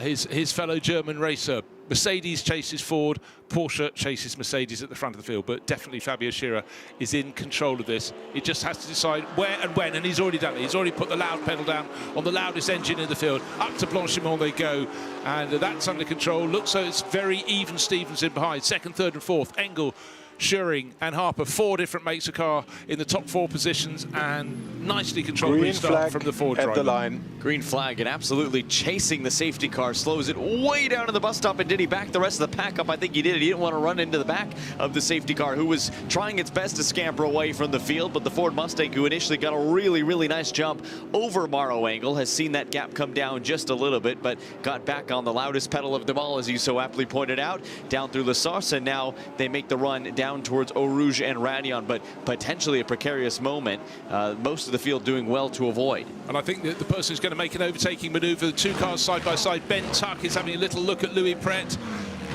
his fellow German racer. Mercedes chases Ford, Porsche chases Mercedes at the front of the field, but definitely Fabio Scherer is in control of this. He just has to decide where and when, and he's already done it. He's already put the loud pedal down on the loudest engine in the field. Up to Blanchimont they go, and that's under control. Looks so it's very even Stevens in behind. Second, third and fourth, Engel, Schuring and Harper, 4 different makes of car in the top 4 positions, and nicely controlled Green restart flag from the Ford at driver. the line. Green flag, and absolutely chasing the safety car, slows it way down to the bus stop. And did he back the rest of the pack up? I think he did. He didn't want to run into the back of the safety car, who was trying its best to scamper away from the field. But the Ford Mustang, who initially got a really, really nice jump over Maro Engel, has seen that gap come down just a little bit, but got back on the loudest pedal of them all, as you so aptly pointed out, down through La Sarse. And now they make the run down towards Eau Rouge and Radillon, but potentially a precarious moment. Most of the field doing well to avoid. And I think that the person who's going to make an overtaking manoeuvre, the 2 cars side by side, Ben Tuck is having a little look at Louis Pret,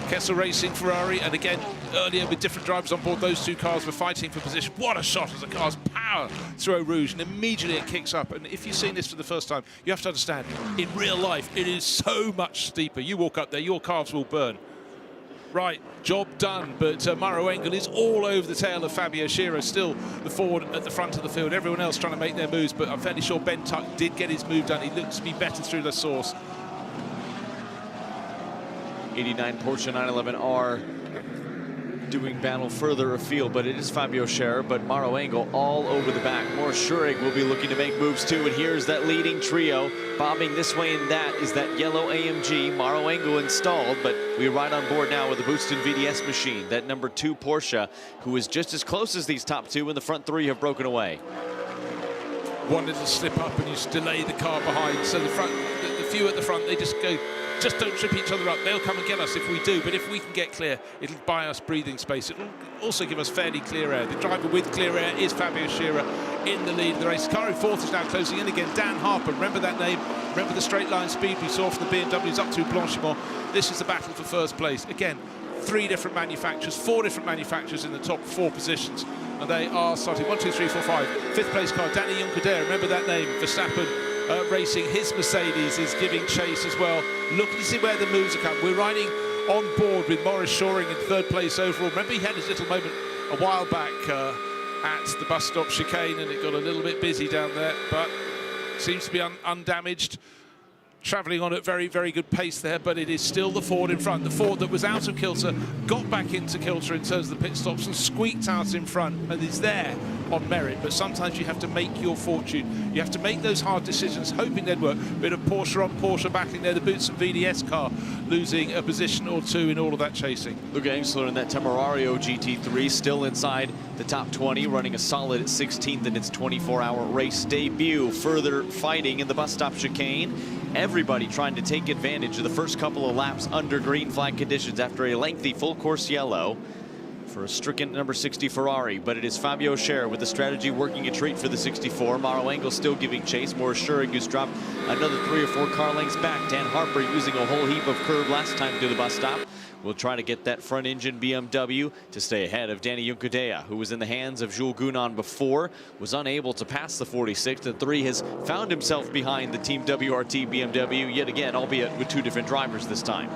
Kessel Racing Ferrari, and again, earlier with different drivers on board, those 2 cars were fighting for position. What a shot as the cars power through Eau Rouge, and immediately it kicks up. And if you've seen this for the first time, you have to understand, in real life, it is so much steeper. You walk up there, your calves will burn. Right, job done, but Maro Engel is all over the tail of Fabio Scherer, still the Ford at the front of the field. Everyone else trying to make their moves, but I'm fairly sure Ben Tuck did get his move done. He looks to be better through the source. 89 Porsche 911R doing battle further afield, but it is Fabio Scherer, but Maro Engel all over the back. Morris Schurig will be looking to make moves too, and here's that leading trio bobbing this way and that is that yellow AMG. Maro Engel installed, but we ride on board now with the Booston VDS machine, that number 2 Porsche, who is just as close as these top 2, and the front 3 have broken away. One little slip up and you delay the car behind, so the front, the few at the front, they just go, just don't trip each other up. They'll come and get us if we do, but if we can get clear, it'll buy us breathing space. It'll also give us fairly clear air. The driver with clear air is Fabio Scherer in the lead of the race. Car in 4th is now closing in again. Dan Harper, remember that name? Remember the straight line speed we saw from the BMWs up through Blanchimont? This is the battle for first place. Again, 3 different manufacturers, 4 different manufacturers in the top 4 positions, and they are starting 1, 2, 3, 4, 5. 5th place car, Danny Juncker, remember that name? Verstappen racing, his Mercedes is giving chase as well. Looking to see where the moves are coming. We're riding on board with Morris Schuring in 3rd place overall. Remember, he had his little moment a while back at the bus stop chicane, and it got a little bit busy down there, but seems to be undamaged. travelling on at very, very good pace there, but it is still the Ford in front. The Ford that was out of kilter got back into kilter in terms of the pit stops and squeaked out in front and is there on merit. But sometimes you have to make your fortune. You have to make those hard decisions, hoping they'd work. Bit of Porsche on Porsche battling there. The Boots and VDS car losing a position or two in all of that chasing. Luca Engstler in that Temerario GT3 still inside the top 20, running a solid 16th in its 24-hour race debut. Further fighting in the bus stop chicane. Everybody trying to take advantage of the first couple of laps under green flag conditions after a lengthy full course yellow for a stricken number 60 Ferrari. But it is Fabio Scherer with the strategy working a treat for the 64. Maro Engel still giving chase. Morris Schurig, who's dropped another 3 or 4 car lengths back. Dan Harper using a whole heap of curb last time to the bus stop. Will try to get that front engine BMW to stay ahead of Danny Juncadella, who was in the hands of Jules Gounon before, was unable to pass the 46. The 3 has found himself behind the Team WRT BMW yet again, albeit with 2 different drivers this time.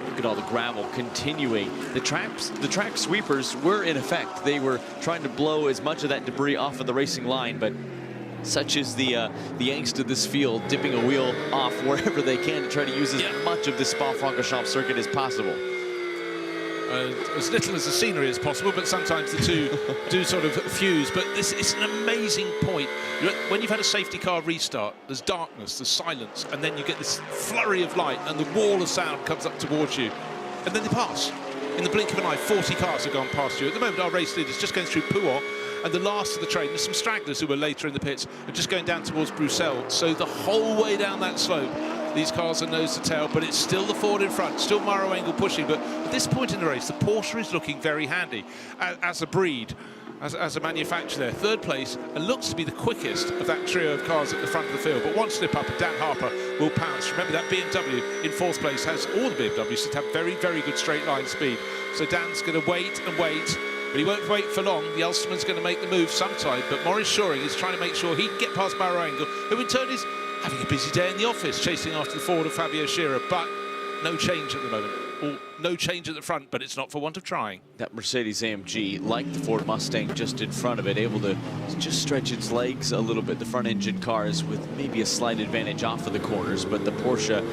Look at all the gravel continuing. The track sweepers were in effect. They were trying to blow as much of that debris off of the racing line, but such is the angst of this field, dipping a wheel off wherever they can to try to use as much of the Spa-Francorchamps circuit as possible. As little as the scenery as possible, but sometimes the two do sort of fuse. But this is an amazing point. When you've had a safety car restart, there's darkness, there's silence, and then you get this flurry of light and the wall of sound comes up towards you. And then they pass. In the blink of an eye, 40 cars have gone past you. At the moment, our race leader is just going through Pouhon, and the last of the train, there's some stragglers who were later in the pits, are just going down towards Bruxelles. So the whole way down that slope, these cars are nose to tail, but it's still the Ford in front, still Maro Engel pushing. But at this point in the race, the Porsche is looking very handy as a breed, as a manufacturer there. Third place, and looks to be the quickest of that trio of cars at the front of the field. But one slip up and Dan Harper will pounce. Remember that BMW in 4th place has all the BMWs that have very, very good straight line speed. So Dan's going to wait and wait. But he won't wait for long. The Ulsterman's going to make the move sometime. But Morris Schurig is trying to make sure he can get past Maro Engel, who in turn is having a busy day in the office, chasing after the Ford of Fabio Scherer. But no change at the moment. Or no change at the front, but it's not for want of trying. That Mercedes-AMG, like the Ford Mustang just in front of it, able to just stretch its legs a little bit. The front engine cars with maybe a slight advantage off of the corners, but the Porsche,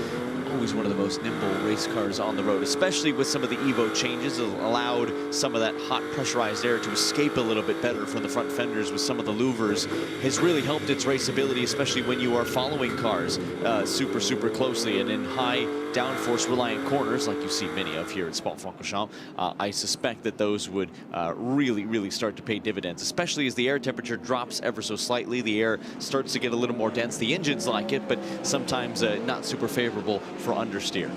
always one of the most nimble race cars on the road, especially with some of the Evo changes. It allowed some of that hot pressurized air to escape a little bit better from the front fenders with some of the louvers. Has really helped its raceability, especially when you are following cars super closely and in high downforce reliant corners like you see many of here at Spa-Francorchamps. I suspect that those would really start to pay dividends, especially as the air temperature drops ever so slightly. The air starts to get a little more dense. The engines like it, but sometimes not super favorable for understeer.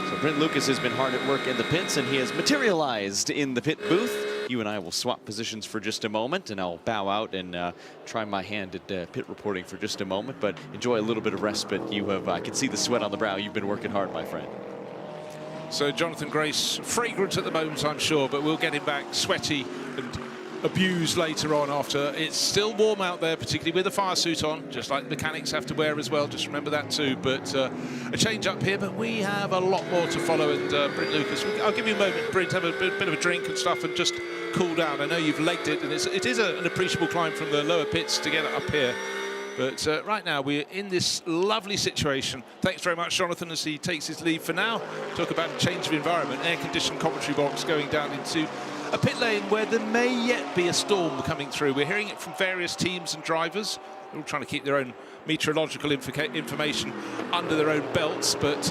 So Brent Lucas has been hard at work in the pits, and he has materialized in the pit booth. You and I will swap positions for just a moment, and I'll bow out and try my hand at pit reporting for just a moment, but enjoy a little bit of respite. You have, I can see the sweat on the brow. You've been working hard, my friend. So Jonathan Grace, fragrant at the moment, I'm sure, but we'll get him back sweaty and abused later on after. It's still warm out there, particularly with a fire suit on, just like the mechanics have to wear as well. Just remember that too. But a change up here, but we have a lot more to follow. And Brent Lucas, I'll give you a moment, Brent, have a bit of a drink and stuff and just cool down. I know you've legged it, and it is an appreciable climb from the lower pits to get it up here. But right now we're in this lovely situation. Thanks very much, Jonathan, as he takes his leave for now. Talk about a change of environment, air-conditioned commentary box going down into a pit lane where there may yet be a storm coming through. We're hearing it from various teams and drivers. They're all trying to keep their own meteorological information under their own belts, but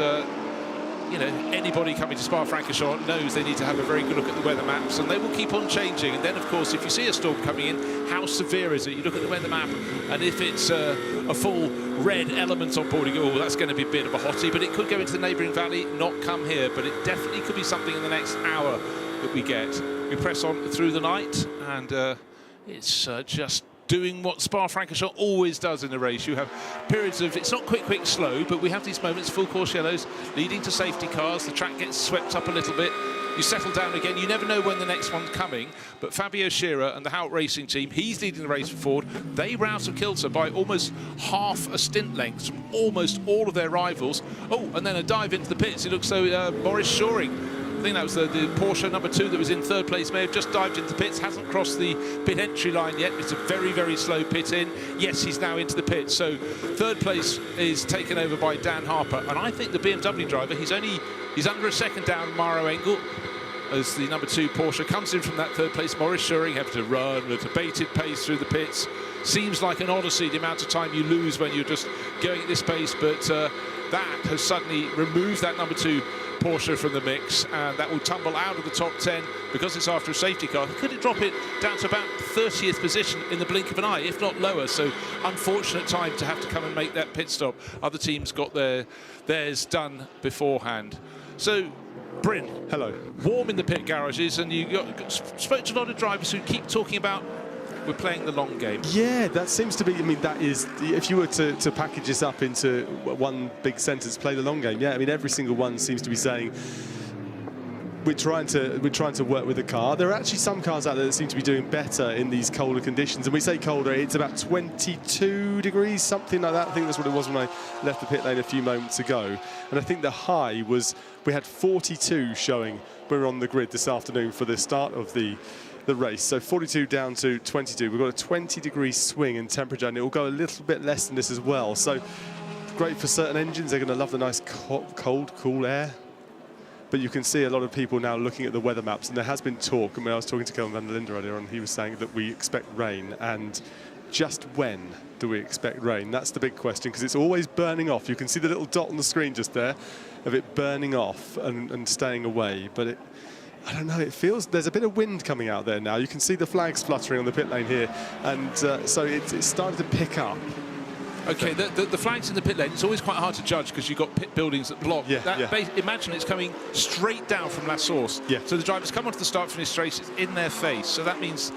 you know, anybody coming to Spa-Francorchamps knows they need to have a very good look at the weather maps, and they will keep on changing. And then, of course, if you see a storm coming in, how severe is it? You look at the weather map, and if it's a full red element on board, you go, oh, that's going to be a bit of a hottie, but it could go into the neighbouring valley, not come here. But it definitely could be something in the next hour that we get. We press on through the night, and it's just doing what Spa-Francorchamps always does in a race. You have periods of, it's not quick, slow, but we have these moments, full course yellows, leading to safety cars. The track gets swept up a little bit. You settle down again. You never know when the next one's coming. But Fabio Scherer and the Hout Racing team, he's leading the race for Ford. They were out of kilter by almost half a stint length from almost all of their rivals. Oh, and then a dive into the pits. It looks so Morris Schurig I think that was the Porsche number 2 that was in 3rd place, may have just dived into the pits, hasn't crossed the pit entry line yet. It's a very, very slow pit in. Yes, he's now into the pit. So 3rd place is taken over by Dan Harper. And I think the BMW driver, he's under a second down Maro Engel, as the number 2 Porsche comes in from that 3rd place. Maurice Schuring have to run at a bated pace through the pits. Seems like an odyssey, the amount of time you lose when you're just going at this pace, but that has suddenly removed that number 2 Porsche from the mix, and that will tumble out of the top 10 because it's after a safety car. Could it drop it down to about 30th position in the blink of an eye, if not lower? So unfortunate time to have to come and make that pit stop. Other teams got theirs done beforehand. So Bryn, hello. Warm in the pit garages, and you spoke to a lot of drivers who keep talking about we're playing the long game. Yeah, that seems to be, I mean, that is, if you were to package this up into one big sentence, play the long game. Yeah, I mean, every single one seems to be saying we're trying to work with the car. There are actually some cars out there that seem to be doing better in these colder conditions. And we say colder, it's about 22 degrees, something like that. I think that's what it was when I left the pit lane a few moments ago. And I think the high was, we had 42 showing when we were on the grid this afternoon for the start of the race. So 42 down to 22. We've got a 20-degree swing in temperature, and it will go a little bit less than this as well. So great for certain engines. They're going to love the nice cold, cool air. But you can see a lot of people now looking at the weather maps, and there has been talk. I mean, I was talking to Kelvin van der Linde earlier on, he was saying that we expect rain, and just when do we expect rain? That's the big question, because it's always burning off. You can see the little dot on the screen just there of it burning off and staying away, but I don't know, it feels there's a bit of wind coming out there now. You can see the flags fluttering on the pit lane here, and so it's starting to pick up. Okay, the flags in the pit lane, it's always quite hard to judge because you've got pit buildings that block. Imagine it's coming straight down from La Source. Yeah. So the drivers come onto the start-finish race, it's in their face. So that means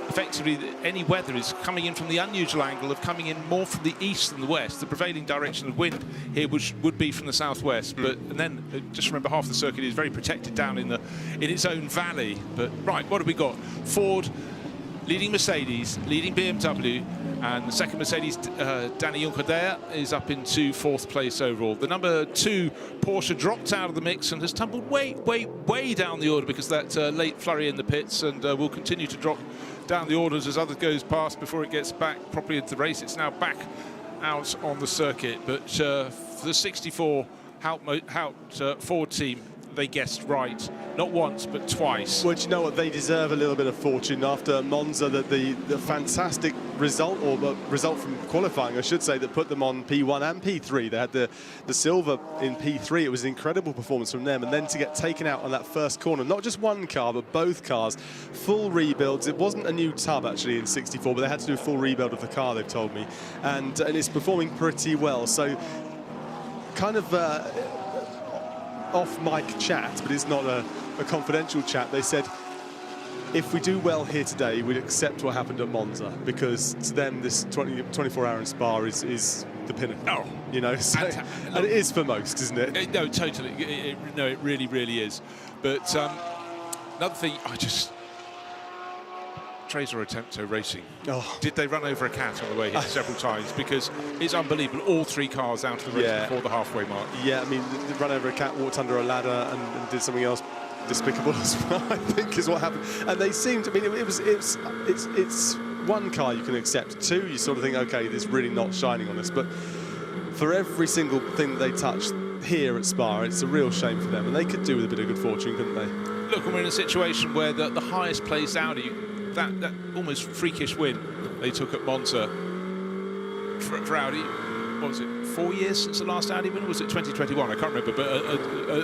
effectively any weather is coming in from the unusual angle of coming in more from the east than the west. The prevailing direction of wind here would be from the southwest. And then just remember, half the circuit is very protected down in its own valley. But right, what have we got? Ford leading Mercedes, leading BMW, and the second Mercedes, Danny Juncker, is up into 4th place overall. The number 2 Porsche dropped out of the mix and has tumbled way, way, way down the order because that late flurry in the pits, and will continue to drop down the orders as others goes past before it gets back properly into the race. It's now back out on the circuit, but for the 64 Hout Ford team, they guessed right, not once but twice. Well, do you know what, they deserve a little bit of fortune after Monza, the fantastic result, or the result from qualifying, I should say, that put them on P1 and P3. They had the silver in P3. It was an incredible performance from them, and then to get taken out on that first corner, not just one car but both cars, full rebuilds. It wasn't a new tub actually in 64, but they had to do a full rebuild of the car, they've told me, and it's performing pretty well. So kind of off-mic chat, but it's not a confidential chat. They said, if we do well here today, we'd accept what happened at Monza, because to them this 24-hour in Spa is the pinnacle. Oh, you know, so, and it is for most, isn't it? No, totally. It really, really is. But another thing, Trezor Attempto Racing. Oh. Did they run over a cat on the way here several times? Because it's unbelievable. All 3 cars out of the race before the halfway mark. Yeah, I mean, they ran over a cat, walked under a ladder, and did something else despicable as well, I think is what happened. And they seemed, I mean, it's one car you can accept. 2, you sort of think, okay, this is really not shining on us. But for every single thing that they touched here at Spa, it's a real shame for them. And they could do with a bit of good fortune, couldn't they? Look, we're in a situation where the highest placed Audi, that almost freakish win they took at Monza for Audi, what was it, 4 years since the last Audi win, or was it 2021? I can't remember, but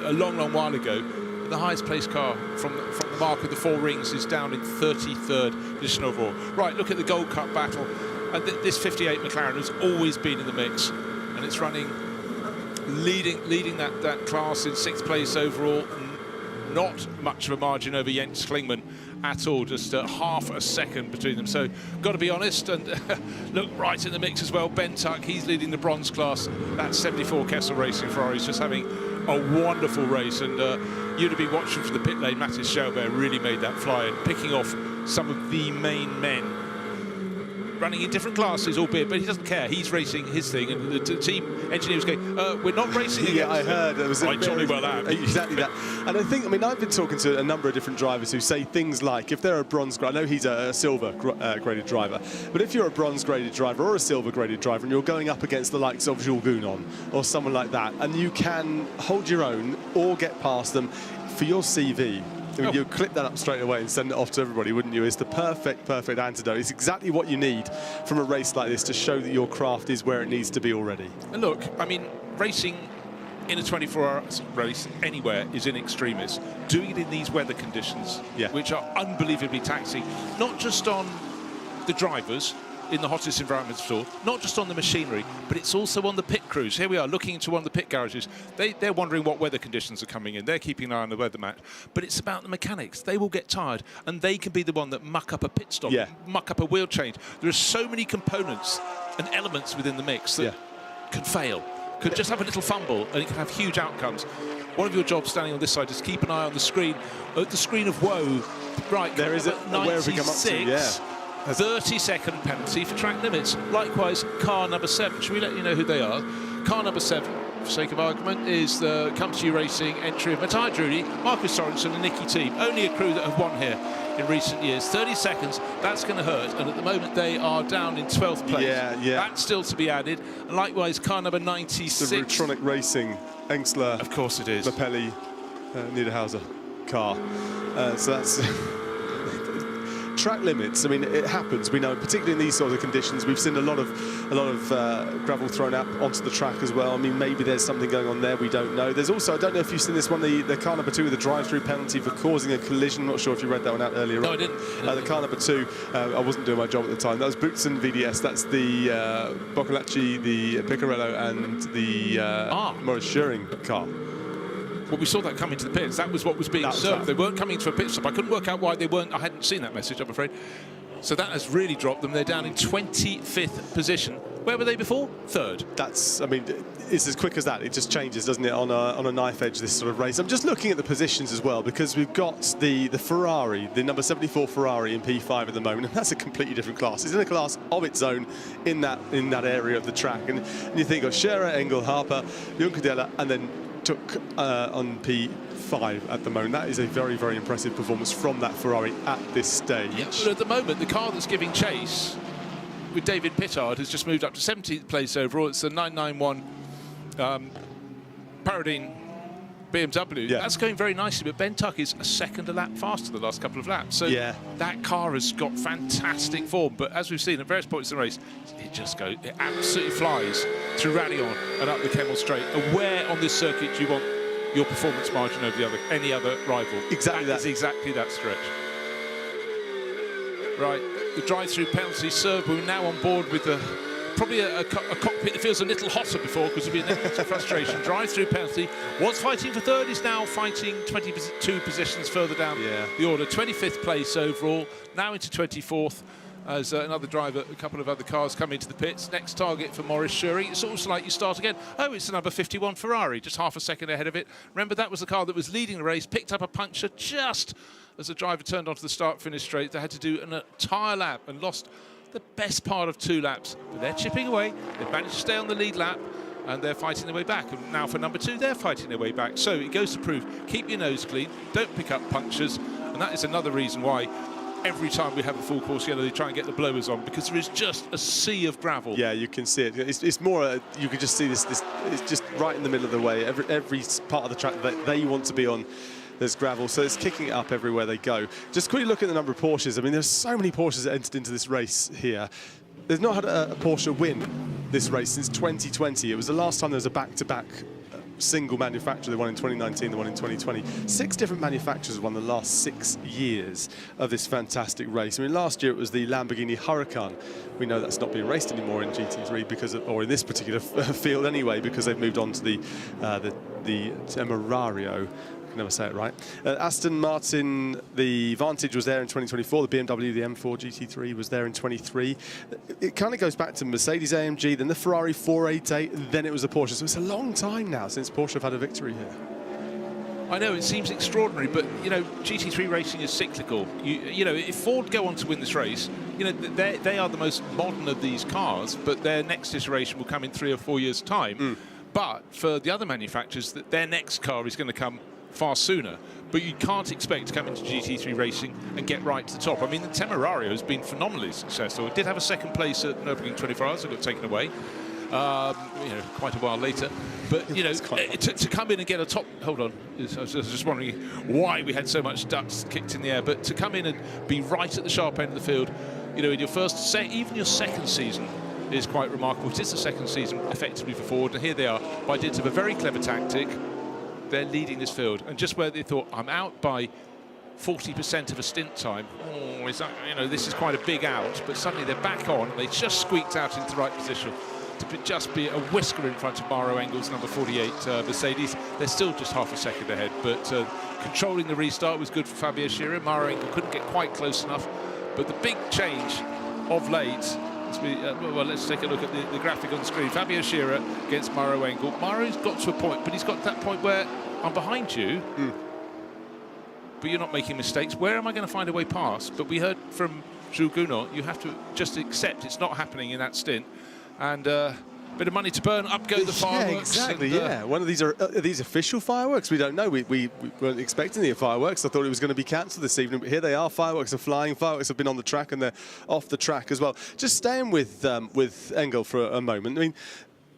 a long, long while ago. The highest placed car from the mark of the 4 rings is down in 33rd position overall. Right, look at the Gold Cup battle. And this 58 McLaren has always been in the mix, and it's running, leading that class in 6th place overall. Not much of a margin over Jens Klingmann at all, just half a second between them. So, got to be honest, and look, right in the mix as well, Ben Tuck, he's leading the bronze class. That 74 Kessel Racing Ferrari is just having a wonderful race, and you'd have been watching from the pit lane. Mathis Schaubert really made that fly and picking off some of the main men. running in different classes, albeit, but he doesn't care. He's racing his thing, and the team engineer was going, we're not racing against... Yeah, I heard. It was jolly well am. Exactly that. And I think, I mean, I've been talking to a number of different drivers who say things like, if they're a bronze, I know he's a silver graded driver, but if you're a bronze graded driver or a silver graded driver and you're going up against the likes of Jules Gounon or someone like that, and you can hold your own or get past them for your CV, I mean, you clip that up straight away and send it off to everybody, wouldn't you? It's the perfect antidote. It's exactly what you need from a race like this to show that your craft is where it needs to be already. And look, I mean, racing in a 24-hour race anywhere is in extremis. Doing it in these weather conditions, which are unbelievably taxing, not just on the drivers in the hottest environments at all, not just on the machinery, but it's also on the pit crews. Here we are looking into one of the pit garages. They're wondering what weather conditions are coming in. They're keeping an eye on the weather map. But it's about the mechanics. They will get tired, and they can be the one that muck up a pit stop, muck up a wheel change. There are so many components and elements within the mix that can fail, could just have a little fumble, and it can have huge outcomes. One of your jobs standing on this side is keep an eye on the screen of woe. Right, there is a where we come up to, 30-second penalty for track limits. Likewise, car number 7. Should we let you know who they are? Car number 7, for sake of argument, is the Come To You Racing entry of Matthias Drudy, Marcus Sorensen and Nicky Team. Only a crew that have won here in recent years. 30 seconds, that's going to hurt. And at the moment, they are down in 12th place. That's still to be added. And likewise, car number 96. The Rutronic Racing, Engsler. Of course it is. Lapelli, Niederhauser car. So that's... track limits, I mean, it happens. We know, particularly in these sort of conditions, we've seen a lot of gravel thrown up onto the track as well. I mean, maybe there's something going on there, we don't know. There's also, I don't know if you've seen this one, the car number 2 with the drive-through penalty for causing a collision. I'm not sure if you read that one out earlier. No, I didn't. The car number 2, I wasn't doing my job at the time. That was Boutsen VDS. That's the Boccolacci, the Piccarello, and the Maurice Schuring car. Well, we saw that coming to the pits. That was what was being served. They weren't coming to a pit stop. I couldn't work out why they weren't. I hadn't seen that message, I'm afraid. So that has really dropped them. They're down in 25th position. Where were they before? 3rd. That's, I mean, it's as quick as that. It just changes, doesn't it, on a knife edge, this sort of race. I'm just looking at the positions as well, because we've got the Ferrari, the number 74 Ferrari in P5 at the moment, and that's a completely different class. It's in a class of its own in that area of the track. And you think of Scherer, Engel, Harper, Juncadella, and then took on P5 at the moment. That is a very, very impressive performance from that Ferrari at this stage. Yeah, but at the moment, the car that's giving chase with David Pittard has just moved up to 17th place overall. It's the 991 Paradine BMW. That's going very nicely, but Ben Tuck is a second a lap faster the last couple of laps. So that car has got fantastic form, but as we've seen at various points in the race, it absolutely flies through Rallyon and up the Kemmel Straight. And where on this circuit do you want your performance margin over any other rival? Exactly that. Is exactly that stretch. Right, the drive-through penalty served. We're now on board with probably a cockpit that feels a little hotter before because of the inevitable frustration. Drive-through penalty. Was fighting for 3rd, is now fighting 22 positions further down the order. 25th place overall, now into 24th. As another driver, a couple of other cars come into the pits. Next target for Maurice Schuring. It's almost like you start again. Oh, it's the number 51 Ferrari, just half a second ahead of it. Remember, that was the car that was leading the race, picked up a puncture just as the driver turned onto the start-finish straight. They had to do an entire lap and lost the best part of 2 laps. But they're chipping away. They've managed to stay on the lead lap, and they're fighting their way back. And now for number 2, they're fighting their way back. So it goes to prove, keep your nose clean, don't pick up punctures, and that is another reason why every time we have a full course yellow, they try and get the blowers on, because there is just a sea of gravel. Yeah, you can see it. It's more, you can just see this. It's just right in the middle of the way. Every part of the track that they want to be on, there's gravel, so it's kicking it up everywhere they go. Just quickly look at the number of Porsches. I mean, there's so many Porsches that entered into this race here. There's not had a Porsche win this race since 2020. It was the last time there was a back-to-back single manufacturer. The one in 2019, the one in 2020. 6 different manufacturers won the last 6 years of this fantastic race. I mean, last year it was the Lamborghini Huracan. We know that's not being raced anymore in GT3 because of, or in this particular field anyway, because they've moved on to the Temerario. I can never say it right. Aston Martin, the Vantage was there in 2024. The BMW, the M4 GT3 was there in 23. It kind of goes back to Mercedes AMG, then the Ferrari 488, then it was the Porsche. So it's a long time now since Porsche have had a victory here. I know, it seems extraordinary, but, you know, GT3 racing is cyclical. You know, if Ford go on to win this race, you know, they are the most modern of these cars, but their next iteration will come in 3 or 4 years' time. But for the other manufacturers, their next car is going to come far sooner. But you can't expect to come into GT3 racing and get right to the top. I mean, the Temerario has been phenomenally successful. It did have a second place at Nürburgring 24 Hours, it got taken away. You know, quite a while later. But, you know, to come in and get a top... Hold on. I was just wondering why we had so much dust kicked in the air. But to come in and be right at the sharp end of the field, you know, in your first... even your second season is quite remarkable. It is the second season, effectively, for Ford. And here they are, by dint of a very clever tactic, they're leading this field. And just where they thought, I'm out by 40% of a stint time. Oh, is that, you know, this is quite a big out. But suddenly they're back on. And they just squeaked out into the right position to just be a whisker in front of Maro Engel's number 48 Mercedes. They're still just half a second ahead, but controlling the restart was good for Fabio Scherer. Maro Engel couldn't get quite close enough, but the big change of late, well, let's take a look at the graphic on the screen. Fabio Scherer against Maro Engel. Maro's got to a point, but he's got to that point where I'm behind you, but you're not making mistakes. Where am I going to find a way past? But we heard from Jules Gounod, you have to just accept it's not happening in that stint. And bit of money to burn, up go the fireworks. Yeah, exactly, and, One of these are these official fireworks? We don't know. We weren't expecting the fireworks. I thought it was going to be cancelled this evening, but here they are. Fireworks are flying. Fireworks have been on the track, and they're off the track as well. Just staying with Engel for a moment. I mean,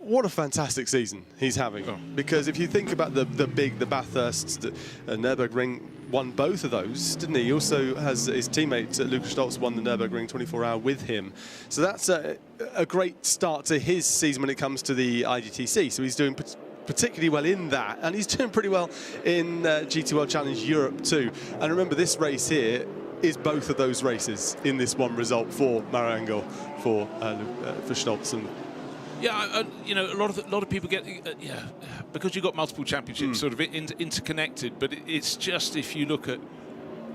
what a fantastic season he's having. Because if you think about the Bathurst, Nürburgring won both of those, didn't he? He also has his teammate Lukas Stoltz won the Nürburgring 24-hour with him. So that's a great start to his season when it comes to the IGTC. So he's doing particularly well in that, and he's doing pretty well in GT World Challenge Europe too. And remember, this race here is both of those races in this one result for Maro Engel, for Stoltz. And yeah, you know, a lot of people get because you've got multiple championships sort of interconnected. But it's just, if you look at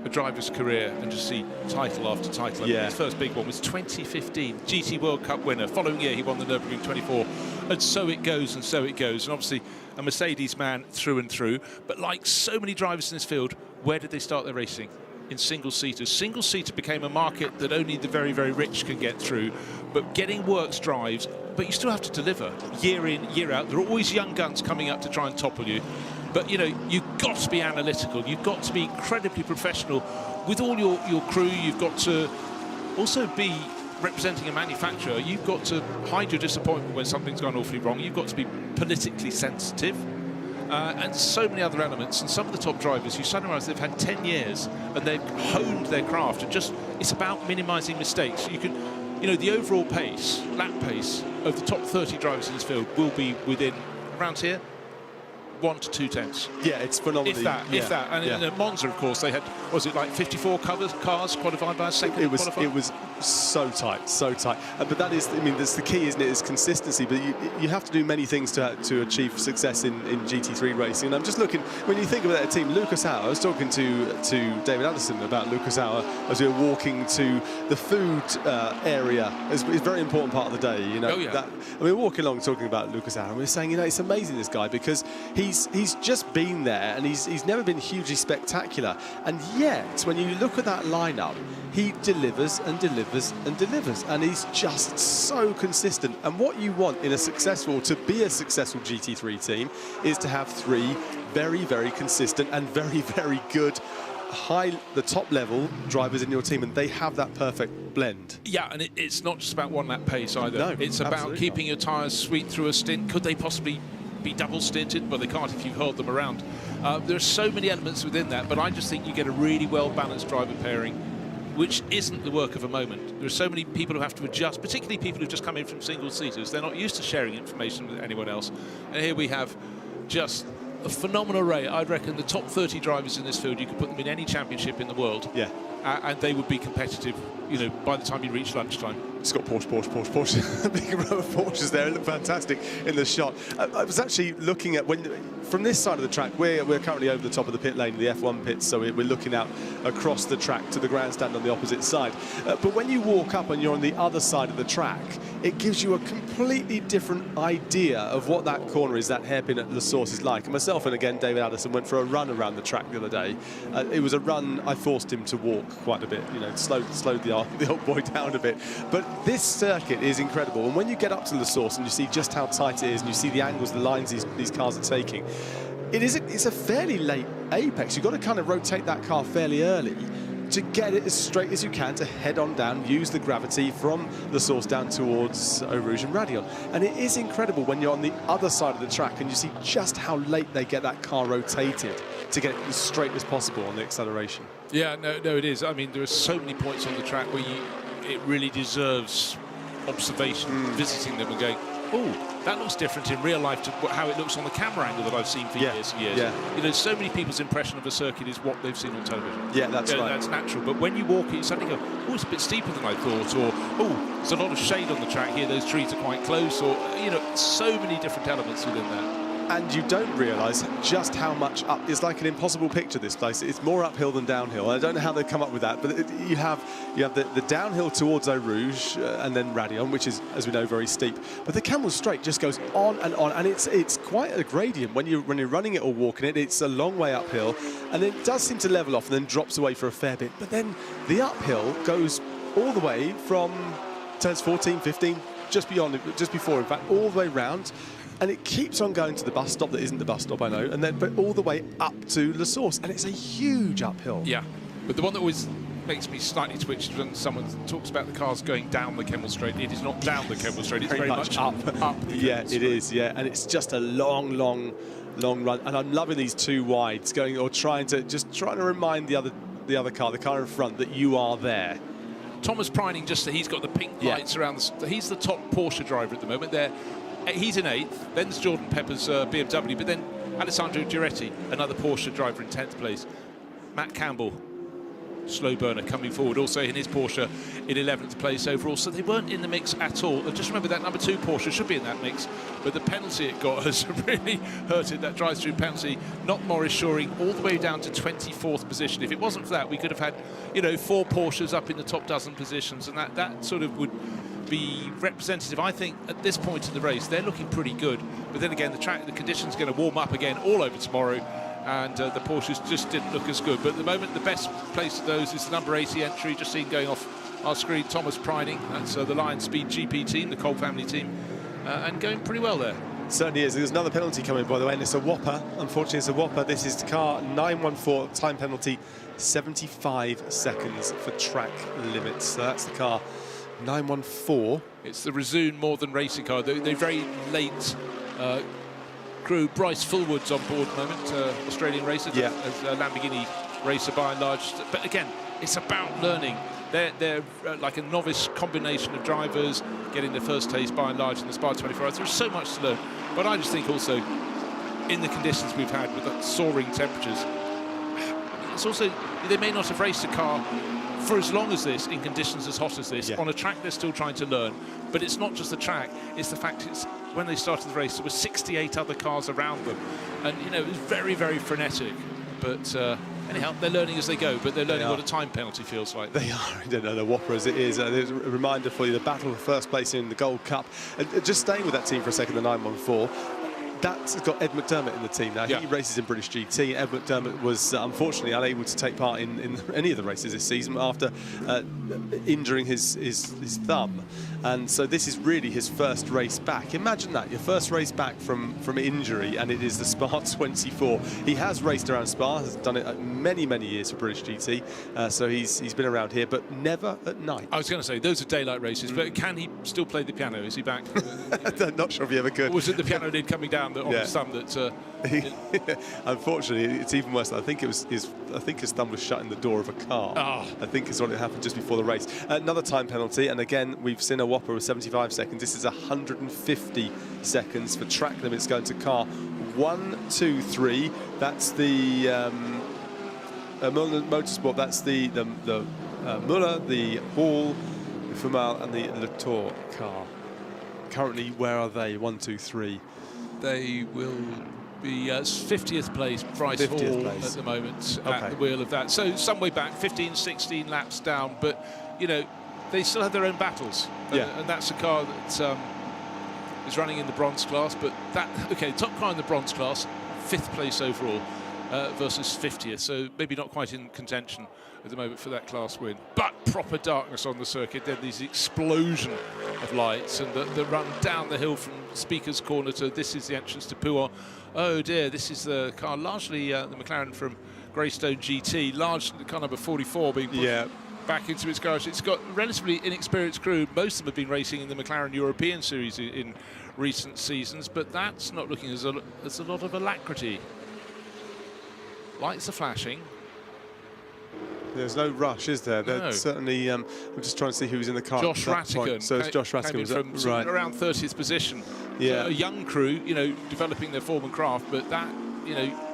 a driver's career and just see title after title. I mean, his first big one was 2015 GT World Cup winner. Following year, he won the Nürburgring 24, and so it goes and so it goes. And obviously, a Mercedes man through and through. But like so many drivers in this field, where did they start their racing? In single-seaters. Single-seater became a market that only the very, very rich can get through. But getting works drives, but you still have to deliver year in, year out. There are always young guns coming up to try and topple you. But, you know, you've got to be analytical. You've got to be incredibly professional with all your crew. You've got to also be representing a manufacturer. You've got to hide your disappointment when something's gone awfully wrong. You've got to be politically sensitive. And so many other elements. And some of the top drivers, you suddenly realise they've had 10 years and they've honed their craft. And just, it's about minimising mistakes. You can, you know, the overall pace, lap pace of the top 30 drivers in this field will be within, around here, 1 to 2 tenths. Yeah, it's phenomenal. If that. And in Monza, of course, they had, was it like 54 cars qualified by a second? It was so tight, so tight. But that is, I mean, that's the key, isn't it? Is consistency. But you have to do many things to achieve success in GT3 racing. And I'm just looking, when you think about that team, Lucas Auer, I was talking to David Anderson about Lucas Auer as we were walking to the food area. It's a very important part of the day, you know. We were walking along talking about Lucas Auer, and we were saying, you know, it's amazing, this guy, because he's just been there, and he's never been hugely spectacular. And yet, when you look at that lineup, he delivers and delivers and delivers, and he's just so consistent. And what you want in to be a successful GT3 team is to have 3 very, very consistent and very, very good the top level drivers in your team, and they have that perfect blend. Yeah, and it's not just about one lap pace either. No, it's about keeping your tyres sweet through a stint. Could they possibly be double stinted? But they can't if you've hurled them around. There are so many elements within that, but I just think you get a really well balanced driver pairing, which isn't the work of a moment. There are so many people who have to adjust, particularly people who've just come in from single seaters. They're not used to sharing information with anyone else. And here we have just a phenomenal array. I'd reckon the top 30 drivers in this field, you could put them in any championship in the world. Yeah. And they would be competitive, you know, by the time you reach lunchtime. It's got Porsche. A big row of Porsches there. It looked fantastic in the shot. I was actually looking at when from this side of the track, we're currently over the top of the pit lane, the F1 pits, so we're looking out across the track to the grandstand on the opposite side. But when you walk up and you're on the other side of the track, it gives you a completely different idea of what that corner is, that hairpin at La Source is like. And myself and again David Addison went for a run around the track the other day. It was a run I forced him to walk quite a bit, you know, slowed the old boy down a bit. But this circuit is incredible, and when you get up to La Source and you see just how tight it is and you see the angles, the lines these cars are taking, it's a fairly late apex. You've got to kind of rotate that car fairly early to get it as straight as you can, to head on down, use the gravity from the source down towards Eau Rouge and Raidillon. And it is incredible when you're on the other side of the track and you see just how late they get that car rotated to get it as straight as possible on the acceleration. Yeah, no, it is. I mean, there are so many points on the track where it really deserves observation, visiting them and going, oh, that looks different in real life to how it looks on the camera angle that I've seen for years and years. Yeah. You know, so many people's impression of a circuit is what they've seen on television. Yeah, that's right. That's natural. But when you walk it, you suddenly go, oh, it's a bit steeper than I thought, or, oh, there's a lot of shade on the track here, those trees are quite close, or, you know, so many different elements within that. And you don't realise just how much up. It's like an impossible picture, this place. It's more uphill than downhill. I don't know how they've come up with that, but you have the downhill towards Eau Rouge and then Raidillon, which is, as we know, very steep. But the Camel Straight just goes on, and it's quite a gradient. When you're running it or walking it, it's a long way uphill, and it does seem to level off and then drops away for a fair bit. But then the uphill goes all the way from turns 14, 15, just before, in fact, all the way round. And it keeps on going to the bus stop that isn't the bus stop, I know, and then but all the way up to La Source, and it's a huge uphill. Yeah, but the one that always makes me slightly twitch is when someone talks about the cars going down the Kemmel Straight. It is not down the Kemmel Straight, it's very much up. Yeah, it is, yeah, and it's just a long run, and I'm loving these two wides going, or trying to remind the other car, the car in front, that you are there. Thomas Preining, he's got the pink lights around. He's the top Porsche driver at the moment. He's in 8th, then there's Jordan Pepper's BMW, but then Alessandro Giretti, another Porsche driver in 10th place. Matt Campbell, slow burner, coming forward, also in his Porsche in 11th place overall. So they weren't in the mix at all. And just remember that number 2 Porsche should be in that mix, but the penalty it got has really hurted, that drive-through penalty. Knocked Maurice Shoring all the way down to 24th position. If it wasn't for that, we could have had, 4 Porsches up in the top dozen positions, and that sort of would be representative. I think at this point in the race they're looking pretty good, but then again the conditions are going to warm up again all over tomorrow, and the Porsches just didn't look as good. But at the moment the best place of those is the number 80 entry, just seen going off our screen, Thomas Preining. That's the Lion Speed GP team, the Cole family team, and going pretty well there. Certainly is. There's another penalty coming, by the way, and it's a whopper. Unfortunately, it's a whopper. This is car 914, time penalty 75 seconds for track limits. So that's the car 914. It's the Razoon More Than Racing car. They're very late crew. Bryce Fullwood's on board at the moment, Australian racer, as a Lamborghini racer by and large. But again, it's about learning. They're like a novice combination of drivers, getting their first taste by and large in the Spa 24 hours. There's so much to learn. But I just think also, in the conditions we've had with the soaring temperatures, it's also, they may not have raced a car for as long as this, in conditions as hot as this. On a track they're still trying to learn. But it's not just the track, it's the fact when they started the race there were 68 other cars around them, and it was very, very frenetic. But anyhow, they're learning as they go, but they're learning what a time penalty feels like. They are. The whopper as it is. There's a reminder for you, the battle for first place in the Gold Cup. And just staying with that team for a second, the 914. That's got Ed McDermott in the team now. He races in British GT. Ed McDermott was unfortunately unable to take part in any of the races this season after injuring his thumb. And so this is really his first race back. Imagine that, your first race back from injury, and it is the Spa 24. He has raced around Spa, has done it many, many years for British GT. So he's been around here, but never at night. I was going to say, those are daylight races, but can he still play the piano? Is he back? I'm not sure if he ever could. Or was it the piano lid coming down on his thumb that... Unfortunately, it's even worse. I think his thumb was shut in the door of a car. I think is what happened just before the race. Another time penalty, and again we've seen a whopper of 75 seconds. This is 150 seconds for track limits going to car 1, 2, 3. That's the Motorsport. That's the Muller, the Hall, the Fumal, and the Latour car. Currently, where are they? 1, 2, 3. They will the 50th place Bryce 50th Hall place. at the moment Okay. at the wheel of that. So some way back, 15, 16 laps down, but you know, they still have their own battles. And that's a car that is running in the bronze class, but top car in the bronze class, 5th place overall versus 50th, so maybe not quite in contention at the moment for that class win. But proper darkness on the circuit, then these explosion of lights, and the run down the hill from Speaker's Corner to this is the entrance to Pouhon. Oh dear, this is the car, largely the McLaren from Greystone GT, largely the car number 44 being put back into its garage. It's got relatively inexperienced crew. Most of them have been racing in the McLaren European Series in recent seasons, but that's not looking as a lot of alacrity. Lights are flashing. There's no rush, is there? No. Certainly, I'm just trying to see who's in the car. Josh at that point. Rattigan. So it's Josh Rattigan, Came in from sort of around 30th position. Yeah. So a young crew, you know, developing their form and craft, but that, you know,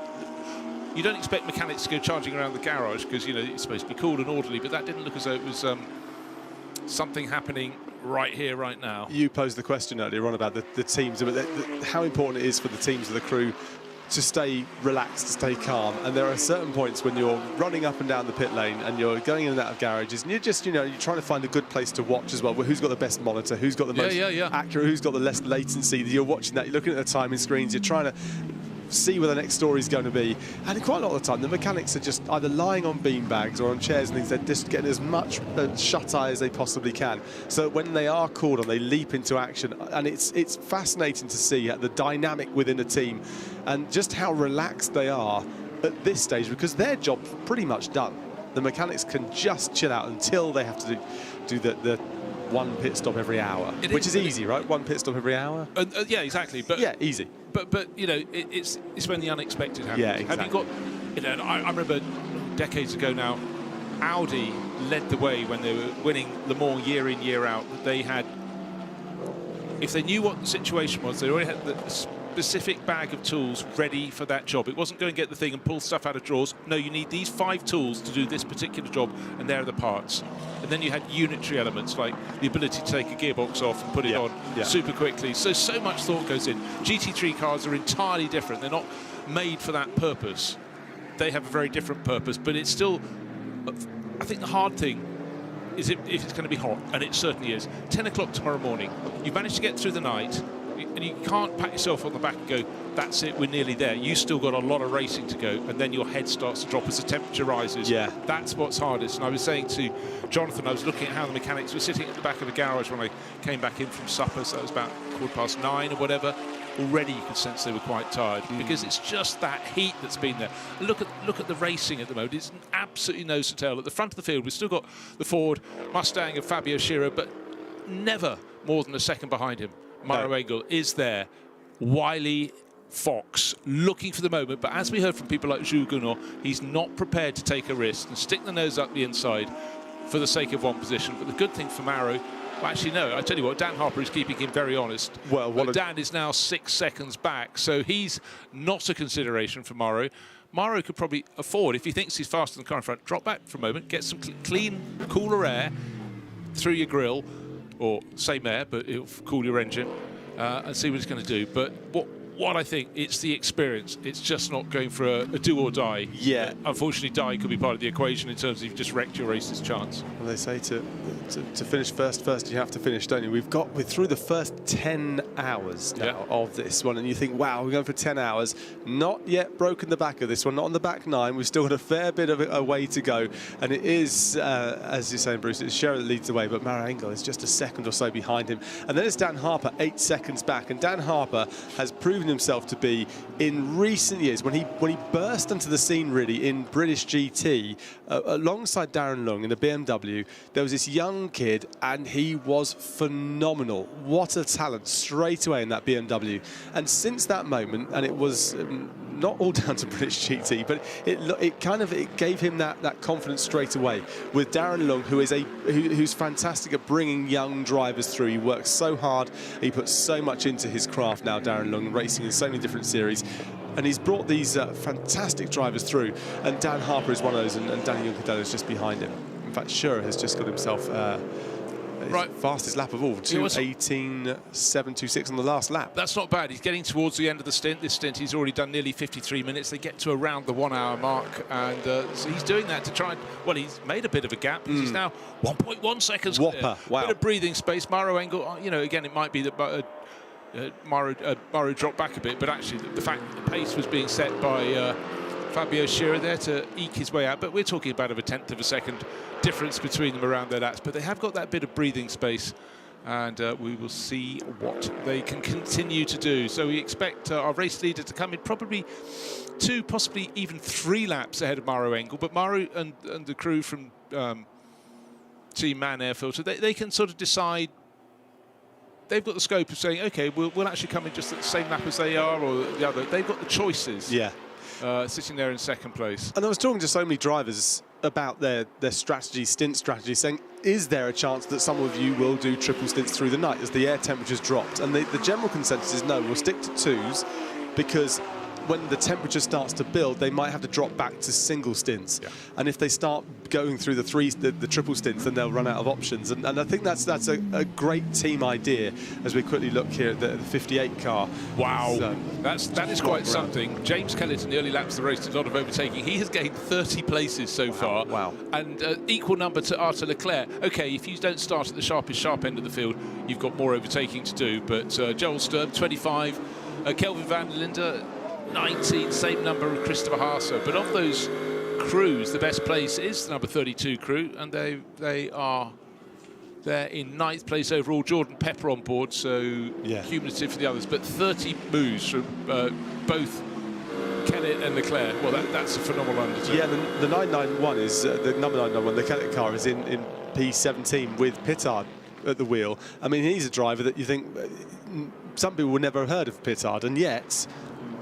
you don't expect mechanics to go charging around the garage because, you know, it's supposed to be cool and orderly, but that didn't look as though it was something happening right here, right now. You posed the question earlier on about the teams, but how important it is for the teams of the crew to stay relaxed, to stay calm. And there are certain points when you're running up and down the pit lane and you're going in and out of garages and you're just, you know, you're trying to find a good place to watch as well. Who's got the best monitor, who's got the most accurate, who's got the less latency. You're watching that, you're looking at the timing screens, you're trying to see where the next story is going to be. And quite a lot of the time, the mechanics are just either lying on beanbags or on chairs and things. They're just getting as much shut-eye as they possibly can. So when they are called on, they leap into action. And it's fascinating to see the dynamic within a team and just how relaxed they are at this stage, because their job's pretty much done. The mechanics can just chill out until they have to do the one pit stop every hour, which is easy, right? One pit stop every hour. Yeah, exactly. But yeah, easy. But you know, it's when the unexpected happens. Yeah, exactly. Have you got, you know, I remember decades ago now, Audi led the way when they were winning Le Mans year in, year out. They had, if they knew what the situation was, they already had the specific bag of tools ready for that job. It wasn't go and get the thing and pull stuff out of drawers. No, you need these 5 tools to do this particular job, and there are the parts. And then you had unitary elements like the ability to take a gearbox off and put it on super quickly. So much thought goes in. GT3 cars are entirely different. They're not made for that purpose. They have a very different purpose, but it's still, I think the hard thing is if it's going to be hot, and it certainly is. 10 o'clock tomorrow morning, you've managed to get through the night, and you can't pat yourself on the back and go, that's it, we're nearly there. You still got a lot of racing to go, and then your head starts to drop as the temperature rises. Yeah. That's what's hardest. And I was saying to Jonathan, I was looking at how the mechanics were sitting at the back of the garage when I came back in from supper, so it was about 9:15 or whatever. Already you could sense they were quite tired because it's just that heat that's been there. Look at the racing at the moment. It's absolutely nose to tail. At the front of the field, we've still got the Ford Mustang of Fabio Schirra, but never more than a second behind him. Mauro Engel is there. Wily Fox looking for the moment, but as we heard from people like Jules Gounod, he's not prepared to take a risk and stick the nose up the inside for the sake of one position. But the good thing for Mauro, well, actually no, I tell you what, Dan Harper is keeping him very honest. Well, Dan is now 6 seconds back, so he's not a consideration for Mauro. Mauro could probably afford, if he thinks he's faster than the car in front, drop back for a moment, get some clean, cooler air through your grille, or same air, but it'll cool your engine, and see what it's going to do. But what I think, it's the experience. It's just not going for a do or die. Yeah. Unfortunately, die could be part of the equation in terms of you've just wrecked your race's chance. Well, they say to finish first you have to finish, don't you? We're through the first 10 hours now of this one, and you think, wow, we're going for 10 hours. Not yet broken the back of this one, not on the back 9. We've still got a fair bit of a way to go, and it is, as you're saying, Bruce, it's Schirra that leads the way, but Mauro Engel is just a second or so behind him. And then it's Dan Harper, 8 seconds back, and Dan Harper has proven himself to be, in recent years, when he burst onto the scene really in British GT alongside Darren Lung in the BMW, there was this young kid and he was phenomenal. What a talent straight away in that BMW. And since that moment, and it was not all down to British GT, but it gave him that confidence straight away with Darren Lung, who's fantastic at bringing young drivers through. He works so hard, he puts so much into his craft now, Darren Lung, racing in so many different series, and he's brought these fantastic drivers through, and Dan Harper is one of those, and Danny Juncadella is just behind him. In fact, Schirra has just got himself Right. Fastest lap of all, 2:18.726 on the last lap. That's not bad. He's getting towards the end of the stint. This stint, he's already done nearly 53 minutes. They get to around the 1 hour mark, and so he's doing that to try and, well, he's made a bit of a gap. He's now 1.1 seconds clear. Whopper, wow. Bit of breathing space. Maro Engel, you know, again, it might be that Maro dropped back a bit, but actually the fact that the pace was being set by Fabio Scherer there to eke his way out, but we're talking about a tenth of a second difference between them around their laps, but they have got that bit of breathing space, and we will see what they can continue to do. So we expect our race leader to come in probably 2, possibly even 3 laps ahead of Maro Engel, but Maro and the crew from Team Man Air Filter, they can sort of decide. They've got the scope of saying, okay, we'll actually come in just at the same lap as they are, or the other. They've got the choices. Yeah. Sitting there in second place. And I was talking to so many drivers about their strategy, stint strategy, saying, is there a chance that some of you will do triple stints through the night as the air temperatures dropped? And the general consensus is no, we'll stick to 2s, because when the temperature starts to build, they might have to drop back to single stints. Yeah. And if they start going through the triple stints, then they'll run out of options. And I think that's a great team idea as we quickly look here at the 58 car. Wow, that is quite something. James Kellett in the early laps of the race did a lot of overtaking. He has gained 30 places so far. Wow. And equal number to Arthur Leclerc. Okay, if you don't start at the sharp end of the field, you've got more overtaking to do. But Joel Sturm, 25. Kelvin van der Linde, 19, same number of Christopher Haase. But of those crews, the best place is the number 32 crew, and they're in 9th place overall. Jordan Pepper on board, so cumulative for the others. But 30 moves from both Kellett and Leclerc. Well, that's a phenomenal undertaking. Yeah, the 991 is the number 991. The Kellett car is in P17 with Pittard at the wheel. I mean, he's a driver that you think some people would never have heard of Pittard, and yet,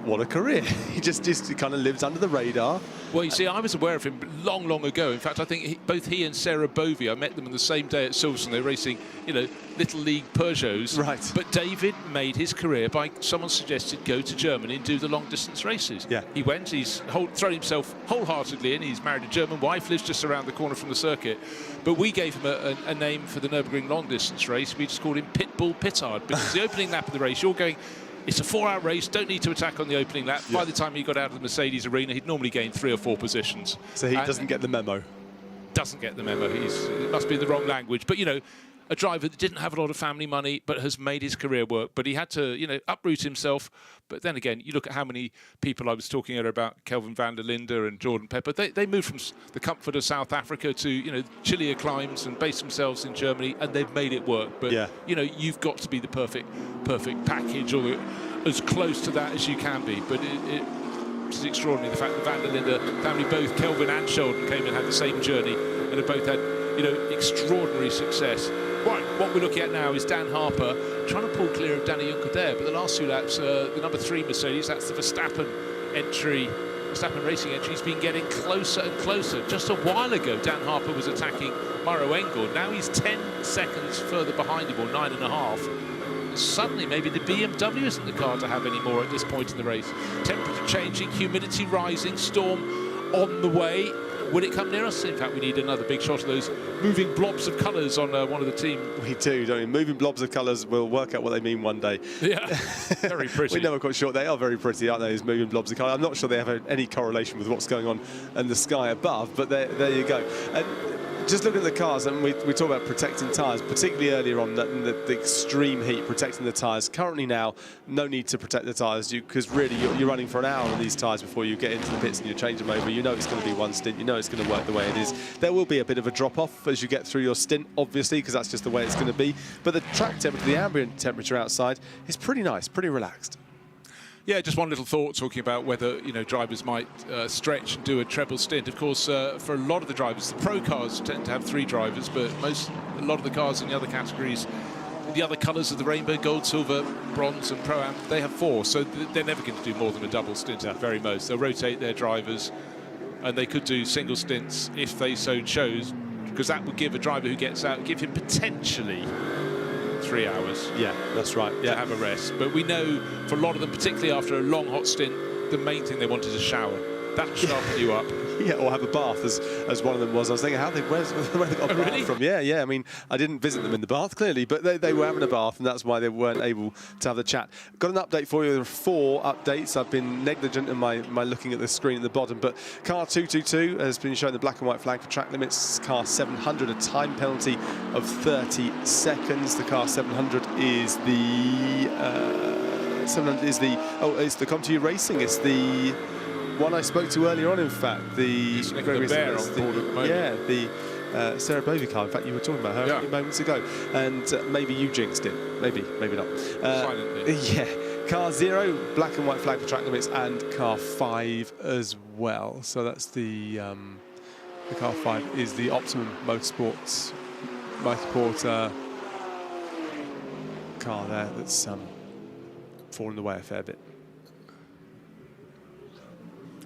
what a career. He just kind of lives under the radar. Well, you see, I was aware of him long, long ago. In fact, I think both he and Sarah Bovey, I met them on the same day at Silverstone. They're racing, you know, Little League Peugeots. Right. But David made his career by, someone suggested, go to Germany and do the long-distance races. Yeah. He went, he's thrown himself wholeheartedly in. He's married a German wife, lives just around the corner from the circuit. But we gave him a name for the Nürburgring long-distance race. We just called him Pitbull Pittard, because the opening lap of the race, you're going, it's a 4-hour race, don't need to attack on the opening lap. Yeah. By the time he got out of the Mercedes arena, he'd normally gained 3 or 4 positions. So he doesn't get the memo. Doesn't get the memo. It must be the wrong language. But, you know, a driver that didn't have a lot of family money but has made his career work. But he had to, you know, uproot himself. But then again, you look at how many people I was talking earlier about, Kelvin van der Linde and Jordan Pepper. They moved from the comfort of South Africa to, you know, chillier climes and based themselves in Germany, and they've made it work. But, you know, you've got to be the perfect package, or as close to that as you can be. But it's extraordinary, the fact that van der Linde family, both Kelvin and Sheldon, came and had the same journey and have both had, you know, extraordinary success. Right, what we're looking at now is Dan Harper trying to pull clear of Danny Juncker there, but the last 2 laps, the number 3 Mercedes, that's the Verstappen racing entry, has been getting closer and closer. Just a while ago, Dan Harper was attacking Maro Engel. Now he's 10 seconds further behind him, or 9.5. Suddenly, maybe the BMW isn't the car to have anymore at this point in the race. Temperature changing, humidity rising, storm on the way. Will it come near us? In fact, we need another big shot of those moving blobs of colours on one of the team. We do, don't we? Moving blobs of colours, we'll work out what they mean one day. Yeah, very pretty. We're never quite sure. They are very pretty, aren't they, those moving blobs of colour? I'm not sure they have any correlation with what's going on in the sky above, but there you go. And just looking at the cars, and we talk about protecting tyres, particularly earlier on, the extreme heat, protecting the tyres. Currently now, no need to protect the tyres, because really you're running for an hour on these tyres before you get into the pits and you change them over. You know it's going to be one stint, you know it's going to work the way it is. There will be a bit of a drop-off as you get through your stint, obviously, because that's just the way it's going to be. But the track temperature, the ambient temperature outside is pretty nice, pretty relaxed. Yeah, just one little thought talking about whether, you know, drivers might stretch and do a treble stint. Of course, for a lot of the drivers, the pro cars tend to have 3 drivers, but a lot of the cars in the other categories, the other colours of the rainbow, gold, silver, bronze and Pro-Am, they have 4. So they're never going to do more than a double stint at the very most. They'll rotate their drivers, and they could do single stints if they so chose, because that would give a driver who gets out, give him potentially 3 hours. Yeah, that's right. To have a rest. But we know for a lot of them, particularly after a long hot stint, the main thing they want is a shower. That'll sharpen you up. Yeah, or have a bath, as one of them was. I was thinking, where they got a bath really? from? Yeah. I mean, I didn't visit them in the bath, clearly, but they were having a bath, and that's why they weren't able to have the chat. Got an update for you. There are 4 updates. I've been negligent in my looking at the screen at the bottom, but car 222 has been shown the black and white flag for track limits. Car 700, a time penalty of 30 seconds. The car 700 is the... it's the ComTU Racing. It's the one I spoke to earlier on, in fact. The bear on board at the moment. Yeah, the Sarah Bovey car. In fact, you were talking about her a few moments ago. And maybe you jinxed it. Maybe not. Silently. Yeah. Car 0, black and white flag for track limits, and car 5 as well. So that's the car 5 is the Optimum Motorsport car there that's fallen away a fair bit.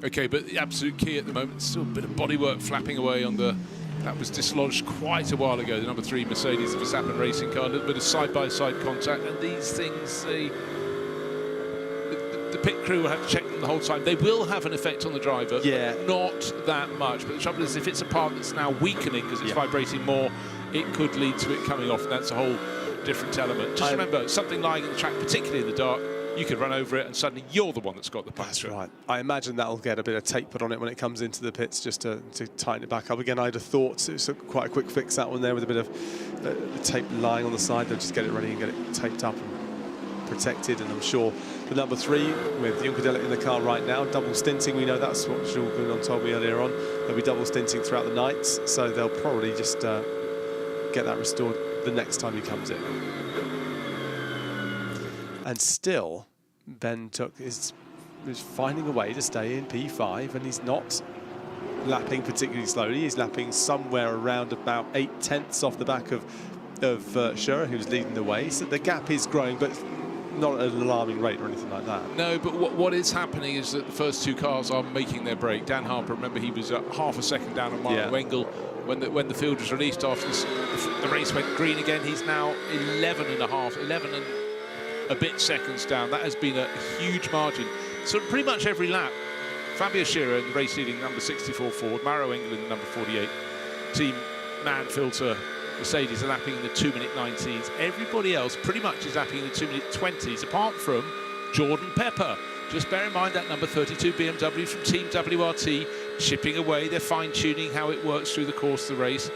Okay, but the absolute key at the moment, still a bit of bodywork flapping away on the... That was dislodged quite a while ago, the number 3 Mercedes, the Verstappen racing car. A little bit of side-by-side contact, and these things, the pit crew will have to check them the whole time. They will have an effect on the driver, but not that much. But the trouble is, if it's a part that's now weakening because it's vibrating more, it could lead to it coming off, and that's a whole different element. Just remember, something lying in the track, particularly in the dark, you could run over it and suddenly you're the one that's got the puncture. That's right. I imagine that'll get a bit of tape put on it when it comes into the pits just to tighten it back up. Again, I'd have thought it's quite a quick fix, that one there, with a bit of tape lying on the side. They'll just get it ready and get it taped up and protected. And I'm sure the number 3 with Juncadella in the car right now, double stinting, we know that's what Jules Gounon told me earlier on. They'll be double stinting throughout the night, so they'll probably just get that restored the next time he comes in. And still, Ben Took is finding a way to stay in P5, and he's not lapping particularly slowly. He's lapping somewhere around about 8/10 off the back of Scherer, who's leading the way. So the gap is growing, but not at an alarming rate or anything like that. No, but what is happening is that the first 2 cars are making their break. Dan Harper, remember, he was half a second down on Mario Engel when the field was released after the race went green again. He's now 11 and a bit seconds down. That has been a huge margin. So pretty much every lap, Fabio Scherer in the race leading number 64 Ford, Mario Engel in the number 48, Team Man Filter Mercedes are lapping in the 2-minute 19s. Everybody else pretty much is lapping in the 2-minute 20s, apart from Jordan Pepper. Just bear in mind that number 32 BMW from Team WRT chipping away. They're fine-tuning how it works through the course of the race.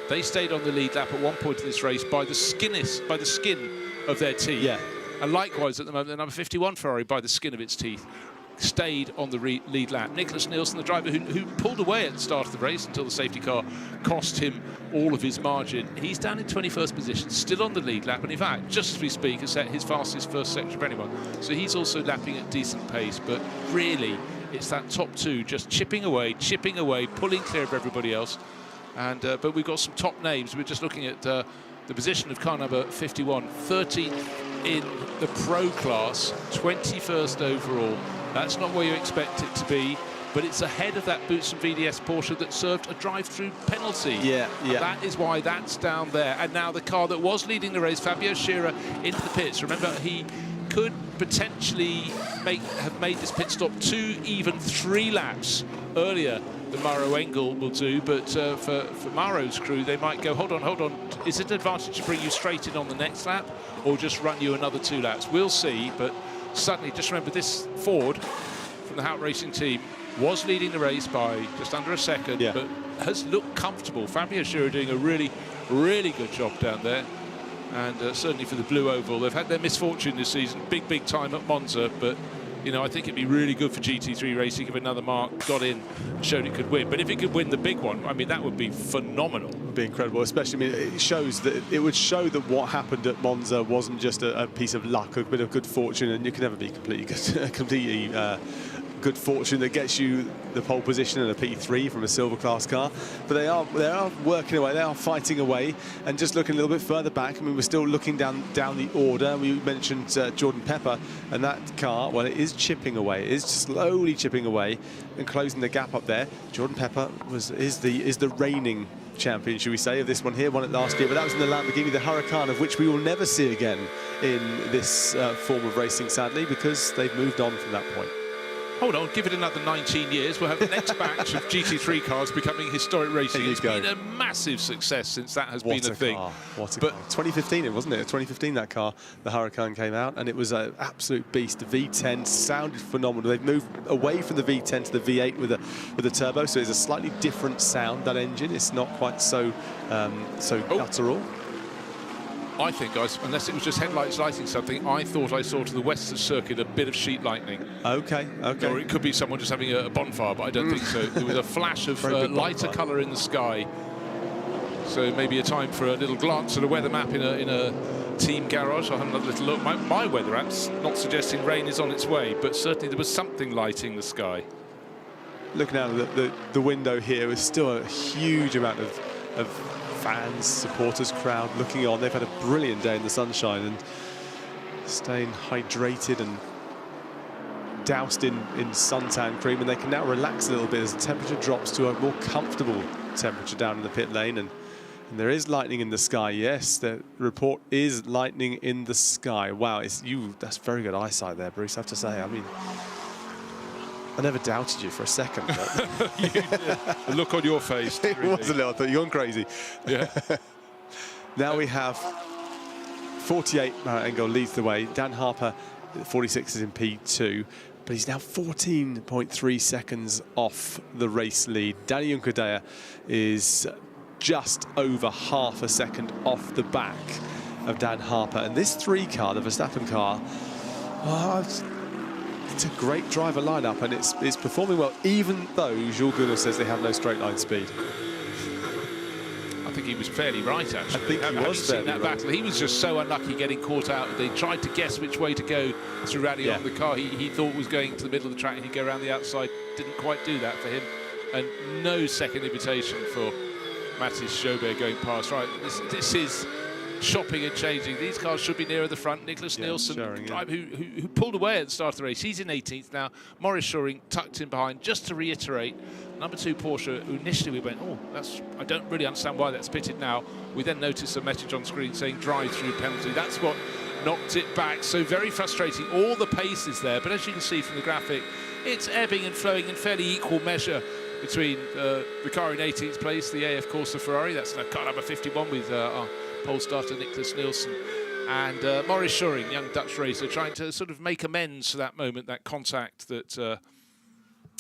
They stayed on the lead lap at one point in this race by the skin of their teeth. Yeah. And likewise, at the moment, the number 51 Ferrari, by the skin of its teeth, stayed on the lead lap. Nicholas Nielsen, the driver who pulled away at the start of the race until the safety car cost him all of his margin. He's down in 21st position, still on the lead lap, and in fact, just as we speak, has set his fastest first section of anyone. So he's also lapping at decent pace, but really, it's that top 2 just chipping away, pulling clear of everybody else. And but we've got some top names. We're just looking at the position of car number 51, 13th in the pro class, 21st overall. That's not where you expect it to be, but it's ahead of that Boots and VDS Porsche that served a drive-through penalty. Yeah. That is why that's down there. And now the car that was leading the race, Fabio Scherer, into the pits. Remember, he could potentially have made this pit stop 2, even 3 laps earlier than Mauro Engel will do, but for Mauro's crew, they might go, hold on, is it an advantage to bring you straight in on the next lap, or just run you another 2 laps? We'll see, but suddenly, just remember, this Ford from the Hout Racing team was leading the race by just under a second, but has looked comfortable. Fabio Scherer doing a really, really good job down there, and certainly for the Blue Oval. They've had their misfortune this season, big time at Monza, but you know, I think it'd be really good for GT3 Racing if another mark got in and showed it could win. But if it could win the big one, I mean, that would be phenomenal. It would be incredible, especially, I mean, it would show that what happened at Monza wasn't just a piece of luck, a bit of good fortune, and you can never be completely good fortune that gets you the pole position in a P3 from a silver class car. But they are working away, they are fighting away. And just looking a little bit further back, I mean, we're still looking down the order. We mentioned Jordan Pepper, and that car, well, it is chipping away. It is slowly chipping away and closing the gap up there. Jordan Pepper is the reigning champion, should we say, of this one here. Won it last year, but that was in the Lamborghini, the Huracan, of which we will never see again in this form of racing, sadly, because they've moved on from that point. Hold on, give it another 19 years. We'll have the next batch of GT3 cars becoming historic racing. It's been a massive success since that has been a thing. What a car. 2015 it wasn't it? 2015 that car, the Huracan came out, and it was an absolute beast. The V10 sounded phenomenal. They've moved away from the V10 to the V8 with a turbo, so it's a slightly different sound, that engine. It's not quite so guttural. I think, unless it was just headlights lighting something, I thought I saw to the west of the circuit a bit of sheet lightning. Okay. Or it could be someone just having a bonfire, but I don't think so. There was a flash of lighter colour in the sky. So maybe a time for a little glance at a weather map in a team garage. I'll have another little look. My weather app's not suggesting rain is on its way, but certainly there was something lighting the sky. Looking out of the window here, there's still a huge amount of fans, supporters, crowd looking on. They've had a brilliant day in the sunshine and staying hydrated and doused in suntan cream, and they can now relax a little bit as the temperature drops to a more comfortable temperature down in the pit lane. And there is lightning in the sky. Yes, the report is lightning in the sky. Wow, that's very good eyesight there, Bruce, I have to say. I mean, I never doubted you for a second. The look on your face. It was a little. I thought you're gone crazy. Yeah. Now we have 48. Engel leads the way. Dan Harper, 46, is in P2, but he's now 14.3 seconds off the race lead. Danny Juncadella is just over half a second off the back of Dan Harper. And this 3 car, the Verstappen car, it's a great driver lineup, and it's performing well, even though Jules Gunnar says they have no straight line speed. I think he was fairly right, actually. I think he was fairly that right. battle. He was just so unlucky getting caught out. They tried to guess which way to go through rally on the car. He thought was going to the middle of the track and he'd go around the outside. Didn't quite do that for him. And no second invitation for Mathis Jobert going past. Right, this is shopping and changing. These cars should be nearer the front. Nicholas Nielsen, who pulled away at the start of the race. He's in 18th now. Maurice Schuring tucked in behind. Just to reiterate, number 2 Porsche, who initially we went, I don't really understand why that's pitted now. We then noticed a message on screen saying drive-through penalty. That's what knocked it back. So very frustrating. All the pace is there, but as you can see from the graphic, it's ebbing and flowing in fairly equal measure between the car in 18th place, the AF Corsa Ferrari. That's car number 51 with our pole starter Nicholas Nielsen, and Maurice Schuring, young Dutch racer, trying to sort of make amends for that moment, that contact that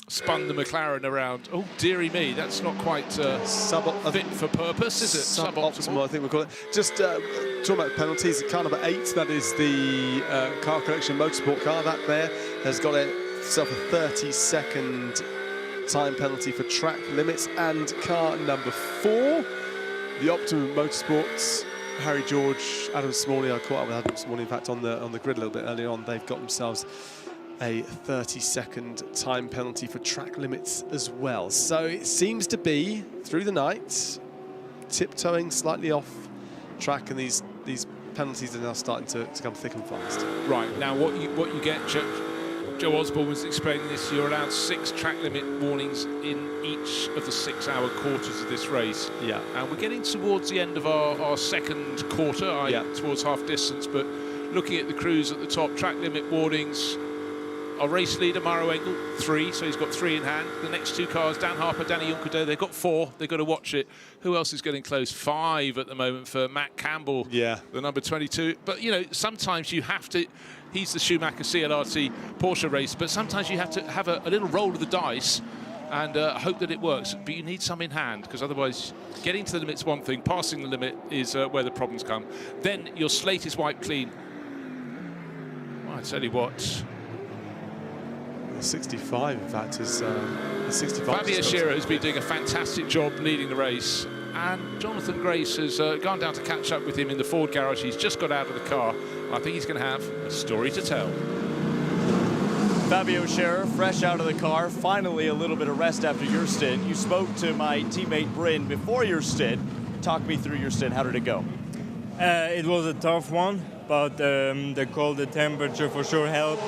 spun the McLaren around. Oh, dearie me, that's not quite fit for purpose, is it? Suboptimal, I think we call it. Just talking about penalties, car number 8, that is the Car Collection Motorsport car. That there has got itself a 30-second time penalty for track limits. And car number 4, the Optimum Motorsports, Harry George, Adam Smalley. I caught up with Adam Smalley, in fact, on the grid a little bit earlier on. They've got themselves a 30-second time penalty for track limits as well. So it seems to be, through the night, tiptoeing slightly off track, and these penalties are now starting to come thick and fast. Right, now what you get, Joe Osborne was explaining this, you're allowed 6 track limit warnings in each of the 6-hour quarters of this race. Yeah. And we're getting towards the end of our second quarter, towards half distance, but looking at the crews at the top, track limit warnings. Our race leader, Mauro Engel, 3, so he's got 3 in hand. The next 2 cars, Dan Harper, Danny Juncadella, they've got 4. They've got to watch it. Who else is getting close? 5 at the moment for Matt Campbell, the number 22. But, you know, sometimes you have to... He's the Schumacher CLRT Porsche race, but sometimes you have to have a little roll of the dice and hope that it works. But you need some in hand, because otherwise getting to the limit's one thing, passing the limit is where the problems come. Then your slate is wiped clean. Well, I tell you what... 65, in fact, is 65. Fabio Scherer has been doing a fantastic job leading the race, and Jonathan Grace has gone down to catch up with him in the Ford garage. He's just got out of the car. I think he's going to have a story to tell. Fabio Scherer, fresh out of the car, finally a little bit of rest after your stint. You spoke to my teammate Bryn before your stint. Talk me through your stint. How did it go? It was a tough one, but the colder temperature for sure helped.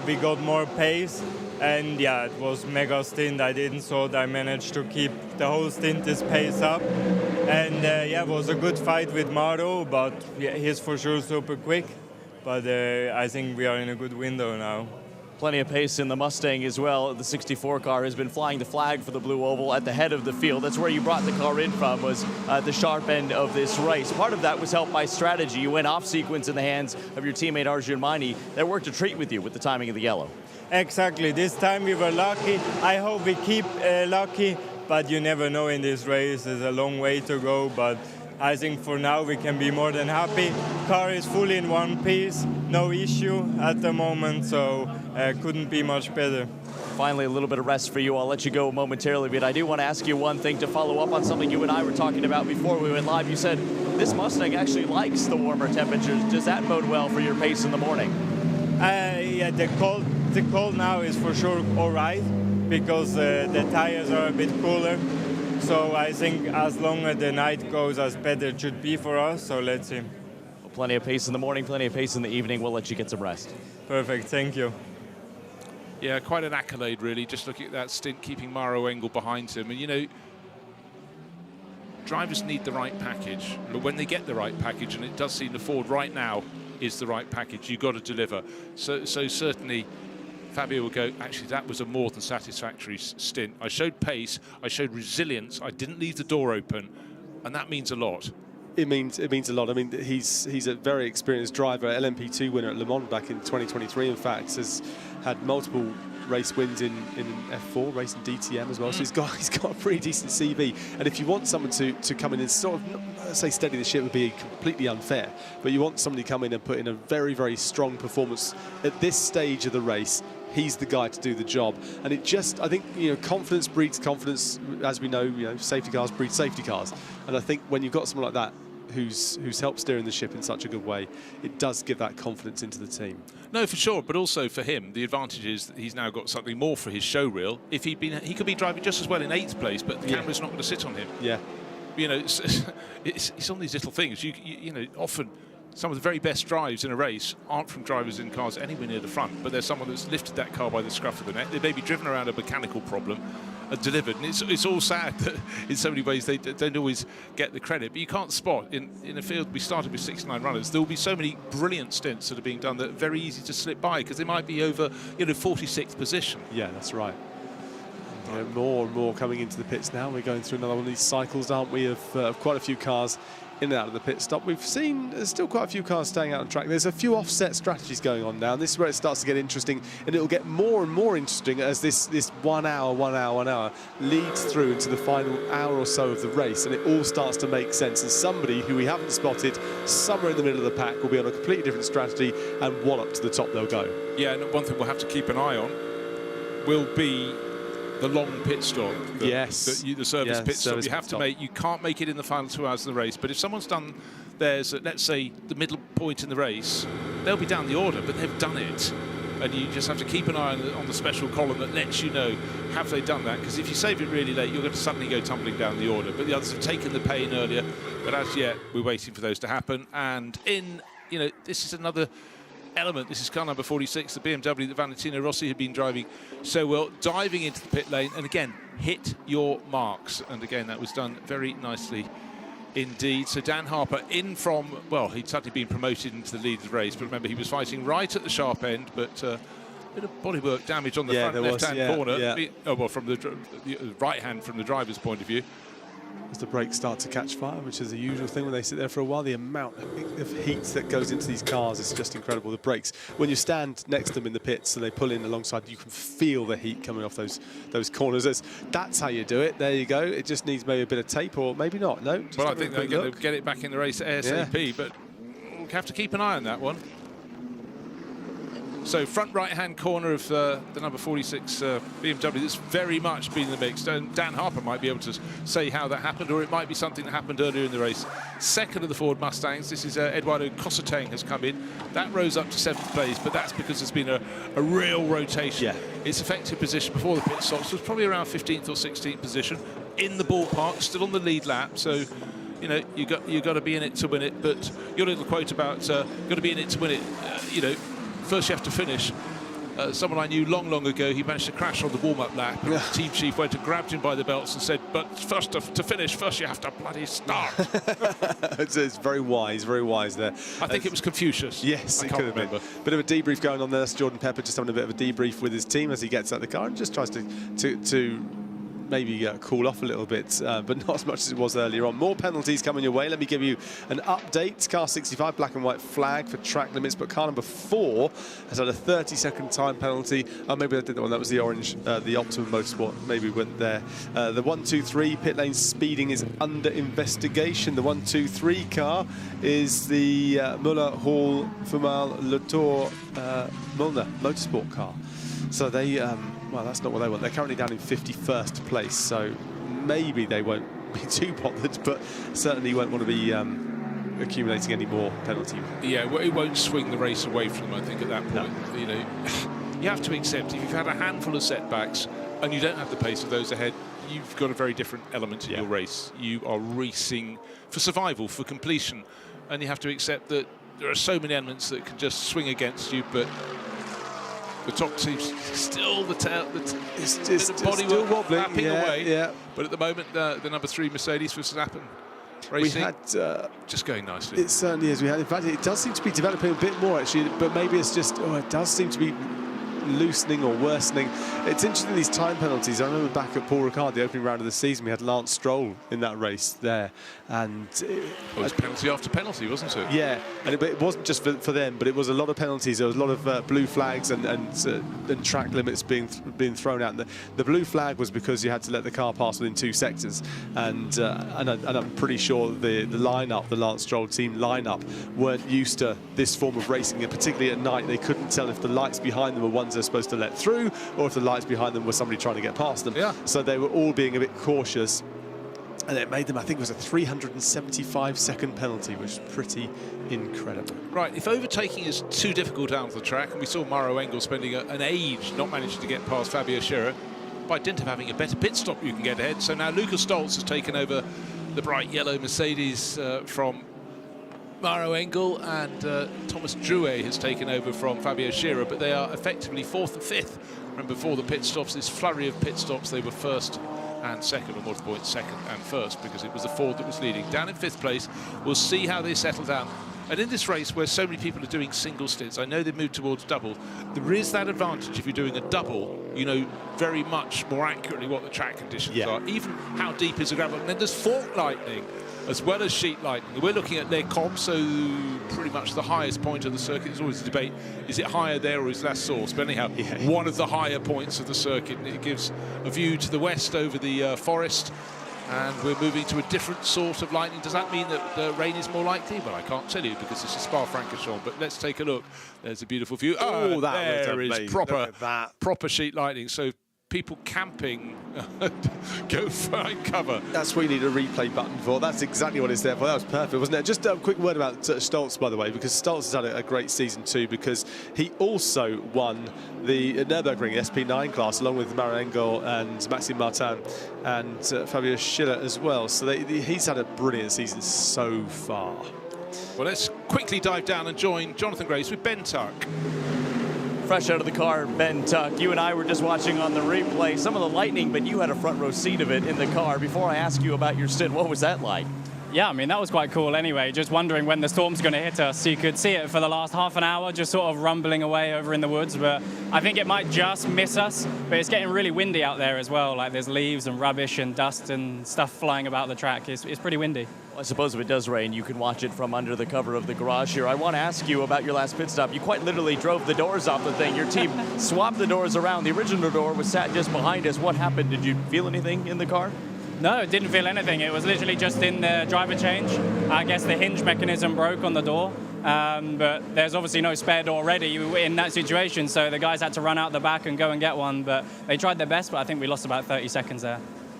We got more pace, and it was mega stint. I didn't thought I managed to keep the whole stint this pace up, and it was a good fight with Mauro, but he's for sure super quick. But I think we are in a good window now. Plenty of pace in the Mustang as well. The 64 car has been flying the flag for the Blue Oval at the head of the field. That's where you brought the car in from, was at the sharp end of this race. Part of that was helped by strategy. You went off sequence in the hands of your teammate Arjun Maini. That worked a treat with you with the timing of the yellow. Exactly. This time we were lucky. I hope we keep lucky, but you never know in this race. There's a long way to go, but I think for now we can be more than happy. Car is fully in one piece, no issue at the moment, so couldn't be much better. Finally, a little bit of rest for you. I'll let you go momentarily, but I do want to ask you one thing to follow up on something you and I were talking about before we went live. You said this Mustang actually likes the warmer temperatures. Does that bode well for your pace in the morning? Yeah, the cold now is for sure all right, because the tires are a bit cooler. So I think as long as the night goes, as better it should be for us. So let's see. Well, plenty of pace in the morning, plenty of pace in the evening. We'll let you get some rest. Perfect, thank you. Yeah, quite an accolade, really, just looking at that stint, keeping Maro Engel behind him. And, you know, drivers need the right package. But when they get the right package, and it does seem the Ford right now is the right package, you've got to deliver. So certainly Fabio will go, actually, that was a more than satisfactory stint. I showed pace, I showed resilience, I didn't leave the door open, and that means a lot. It means a lot. I mean, he's a very experienced driver, LMP2 winner at Le Mans back in 2023. In fact, has had multiple race wins in F4, racing DTM as well. So he's got a pretty decent CV. And if you want someone to come in and sort of, say, steady the ship would be completely unfair, but you want somebody to come in and put in a very, very strong performance at this stage of the race. He's the guy to do the job, and it just, I think, you know, confidence breeds confidence. As we know, you know, safety cars breed safety cars, and I think when you've got someone like that who's helped steering the ship in such a good way, it does give that confidence into the team. No, for sure, but also for him, the advantage is that he's now got something more for his show reel. If he could be driving just as well in 8th place, but the camera's not going to sit on him. Yeah, you know, it's on these little things. You know, often some of the very best drives in a race aren't from drivers in cars anywhere near the front, but there's someone that's lifted that car by the scruff of the neck. They may be driven around a mechanical problem and delivered. And it's all sad that in so many ways they don't always get the credit. But you can't spot, in a field we started with 69 runners, there will be so many brilliant stints that are being done that are very easy to slip by because they might be over, you know, 46th position. Yeah, that's right. You know, more and more coming into the pits now. We're going through another one of these cycles, aren't we, of quite a few cars in and out of the pit stop. We've seen there's still quite a few cars staying out on track. There's a few offset strategies going on now, and this is where it starts to get interesting, and it'll get more and more interesting as this 1 hour leads through into the final hour or so of the race, and it all starts to make sense. And somebody who we haven't spotted somewhere in the middle of the pack will be on a completely different strategy, and wallop to the top they'll go. Yeah, and one thing we'll have to keep an eye on will be the long pit stop, the service pit stop. You have to make. You can't make it in the final 2 hours of the race. But if someone's done theirs at, let's say, the middle point in the race, they'll be down the order, but they've done it. And you just have to keep an eye on the special column that lets you know, have they done that? Because if you save it really late, you're going to suddenly go tumbling down the order. But the others have taken the pain earlier. But as yet, we're waiting for those to happen. And this is another element. This is car number 46, the BMW that Valentino Rossi had been driving so well, diving into the pit lane, and again, hit your marks. And again, that was done very nicely indeed. So Dan Harper in from, well, he'd suddenly been promoted into the lead of the race, but remember, he was fighting right at the sharp end, but a bit of bodywork damage on the front left-hand corner. Yeah. Oh, well, from the right hand from the driver's point of view. As the brakes start to catch fire, which is the usual thing when they sit there for a while, the amount of heat that goes into these cars is just incredible. The brakes, when you stand next to them in the pits and they pull in alongside, you can feel the heat coming off those corners. That's how you do it. There you go. It just needs maybe a bit of tape, or maybe not. No. Well, I think they're going to get it back in the race ASAP, but we'll have to keep an eye on that one. So front right-hand corner of the number 46 BMW, that's very much been in the mix. And Dan Harper might be able to say how that happened, or it might be something that happened earlier in the race. Second of the Ford Mustangs, this is Eduardo Cossetang has come in. That rose up to 7th place, but that's because there's been a real rotation. Yeah. Its effective position before the pit stops was probably around 15th or 16th position, in the ballpark, still on the lead lap. So, you know, you got to be in it to win it. But your little quote about got to be in it to win it, you know, first you have to finish. someone I knew long ago. He managed to crash on the warm-up lap. And the team chief went and grabbed him by the belts and said, but first to finish, first you have to bloody start. It's very wise there. I think it was Confucius. Yes, it could have been. Bit of a debrief going on there. That's Jordan Pepper just having a bit of a debrief with his team as he gets out the car and just tries to maybe cool off a little bit, but not as much as it was earlier on. More penalties coming your way. Let me give you an update. Car 65, black and white flag for track limits, but car number 4 has had a 30-second time penalty. Oh, maybe I did that one. That was the orange, the Optimum Motorsport. Maybe went there. The 1-2-3 pit lane speeding is under investigation. The 1-2-3 car is the Muller Hall Fumal Latour Muller Motorsport car. So they, well, that's not what they want. They're currently down in 51st place, so maybe they won't be too bothered, but certainly won't want to be accumulating any more penalty. Yeah, well, it won't swing the race away from them, I think, at that point. No. You know, you have to accept if you've had a handful of setbacks and you don't have the pace of those ahead, you've got a very different element in your race. You are racing for survival, for completion, and you have to accept that there are so many elements that can just swing against you, but the top team's still the tail. It's the body still wobbling, away. Yeah. But at the moment, the number 3 Mercedes for Verstappen racing, we had just going nicely. It certainly is. We had, in fact, it does seem to be developing a bit more actually, but maybe it's just it does seem to be loosening or worsening. It's interesting, these time penalties. I remember back at Paul Ricard, the opening round of the season, we had Lance Stroll in that race there, and it was penalty after penalty, wasn't it? Yeah, and it wasn't just for them, but it was a lot of penalties. There was a lot of blue flags and track limits being thrown out. And the blue flag was because you had to let the car pass within 2 sectors, and I'm pretty sure the lineup, the Lance Stroll team lineup, weren't used to this form of racing, and particularly at night they couldn't tell if the lights behind them were ones they're supposed to let through, or if the lights behind them were somebody trying to get past them. Yeah. So they were all being a bit cautious, and it made them, I think it was a 375-second penalty, which is pretty incredible. Right, if overtaking is too difficult out of the track, and we saw Mauro Engel spending an age not managing to get past Fabio Scherer, by dint of having a better pit stop you can get ahead. So now Lucas Stoltz has taken over the bright yellow Mercedes from Mauro Engel, and Thomas Drouet has taken over from Fabio Scherer, but they are effectively 4th and 5th. Remember, before the pit stops, this flurry of pit stops, they were 1st and 2nd, or more to the point, 2nd and 1st, because it was the Ford that was leading. Down in 5th place, we'll see how they settle down. And in this race, where so many people are doing single stints, I know they moved towards double, there is that advantage if you're doing a double, you know very much more accurately what the track conditions are, even how deep is the gravel. And then there's fork lightning, as well as sheet lightning. We're looking at Les Combes, so pretty much the highest point of the circuit. There's always a debate, is it higher there or is less source? But anyhow, one of the higher points of the circuit. It gives a view to the west over the forest, and we're moving to a different sort of lightning. Does that mean that the rain is more likely? Well, I can't tell you because this is Spa-Francorchamps, but let's take a look. There's a beautiful view. Oh, there is proper sheet lightning. So people camping go find cover. That's what you need a replay button for. That's exactly what it's there for. That was perfect, wasn't it? Just a quick word about Stoltz, by the way, because Stoltz has had a great season too, because he also won the Nürburgring SP9 class along with Mauro Engel and Maxime Martin and Fabio Schiller as well. So he's had a brilliant season so far. Well, let's quickly dive down and join Jonathan Grace with Ben Tuck. Fresh out of the car, Ben Tuck. You and I were just watching on the replay some of the lightning, but you had a front row seat of it in the car. Before I ask you about your stint, what was that like? Yeah, I mean, that was quite cool anyway, just wondering when the storm's going to hit us. You could see it for the last half an hour, just sort of rumbling away over in the woods, but I think it might just miss us. But it's getting really windy out there as well, like there's leaves and rubbish and dust and stuff flying about the track. It's pretty windy. Well, I suppose if it does rain, you can watch it from under the cover of the garage here. I want to ask you about your last pit stop. You quite literally drove the doors off the thing. Your team swapped the doors around. The original door was sat just behind us. What happened? Did you feel anything in the car? No, didn't feel anything. It was literally just in the driver change. I guess the hinge mechanism broke on the door, but there's obviously no spare door ready in that situation, so the guys had to run out the back and go and get one, but they tried their best, but I think we lost about 30 seconds there.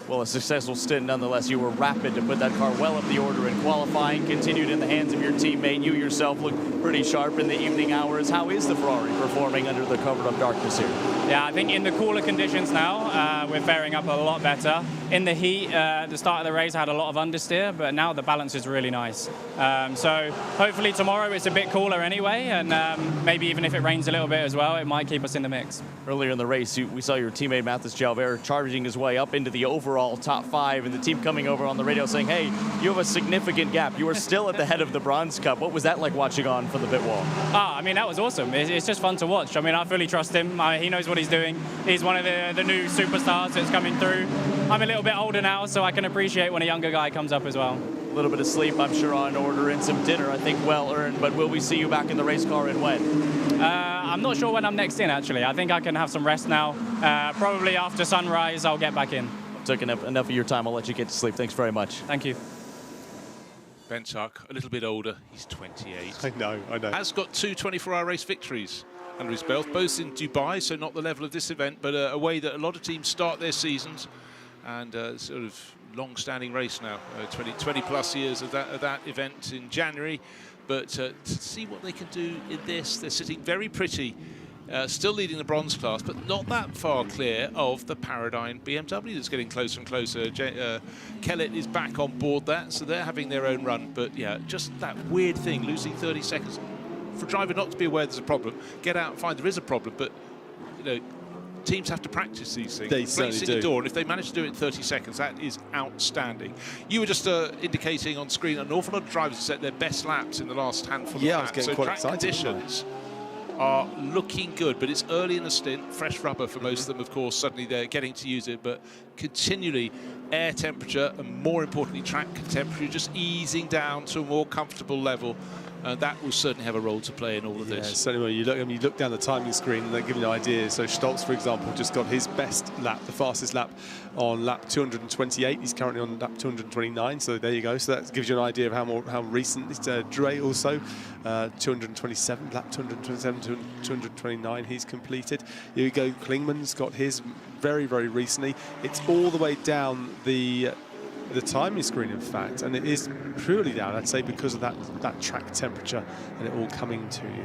Well, a successful stint nonetheless. You were rapid to put that car well up the order in qualifying, continued in the hands of your teammate. You yourself looked pretty sharp in the evening hours. How is the Ferrari performing under the cover of darkness here? Yeah, I think in the cooler conditions now, we're faring up a lot better. in the heat, the start of the race, I had a lot of understeer, but now the balance is really nice. So hopefully tomorrow it's a bit cooler anyway, and maybe even if it rains a little bit as well, it might keep us in the mix. Earlier in the race, we saw your teammate Mathis Jalver charging his way up into the overall top 5, and the team coming over on the radio saying, hey, you have a significant gap. You are still at the head of the Bronze Cup. What was that like watching on from the pit wall? I mean, that was awesome. It's just fun to watch. I mean, I fully trust him. He knows what he's doing. He's one of the new superstars that's coming through. I'm a little bit older now, so I can appreciate when a younger guy comes up as well. A little bit of sleep, I'm sure, on order, and some dinner, I think, well earned. But will we see you back in the race car and when? I'm not sure when I'm next in, actually. I think I can have some rest now. Probably after sunrise, I'll get back in. Took enough of your time. I'll let you get to sleep. Thanks very much. Thank you. Ben Tuck, a little bit older. He's 28. I know. Has got 2 24-hour race victories under his belt, both in Dubai, so not the level of this event, but a way that a lot of teams start their seasons, and sort of long-standing race now, 20 plus years of that event in January. But to see what they can do in this, they're sitting very pretty, still leading the bronze class, but not that far clear of the Paradigm BMW that's getting closer and closer. Kellett is back on board that, so they're having their own run. But yeah, just that weird thing, losing 30 seconds. For a driver not to be aware there's a problem, get out and find there is a problem, but you know, teams have to practice these things. They certainly do. The door, and if they manage to do it in 30 seconds, that is outstanding. You were just indicating on screen an awful lot of drivers have set their best laps in the last handful of laps. I was getting quite excited. Conditions are looking good, but it's early in the stint. Fresh rubber for most of them, of course. Suddenly they're getting to use it, but continually air temperature and, more importantly, track temperature just easing down to a more comfortable level. That will certainly have a role to play in all of this. Certainly. You look down the timing screen and they give you an idea. So Stoltz, for example, just got his best lap, the fastest lap, on lap 228. He's currently on lap 229. So there you go. So that gives you an idea of how recent. It's Dre also, 227, lap 227 to 229. He's completed. Here we go. Klingman's got his very, very recently. It's all the way down the timing screen, in fact, and it is purely down, I'd say, because of that track temperature and it all coming to you.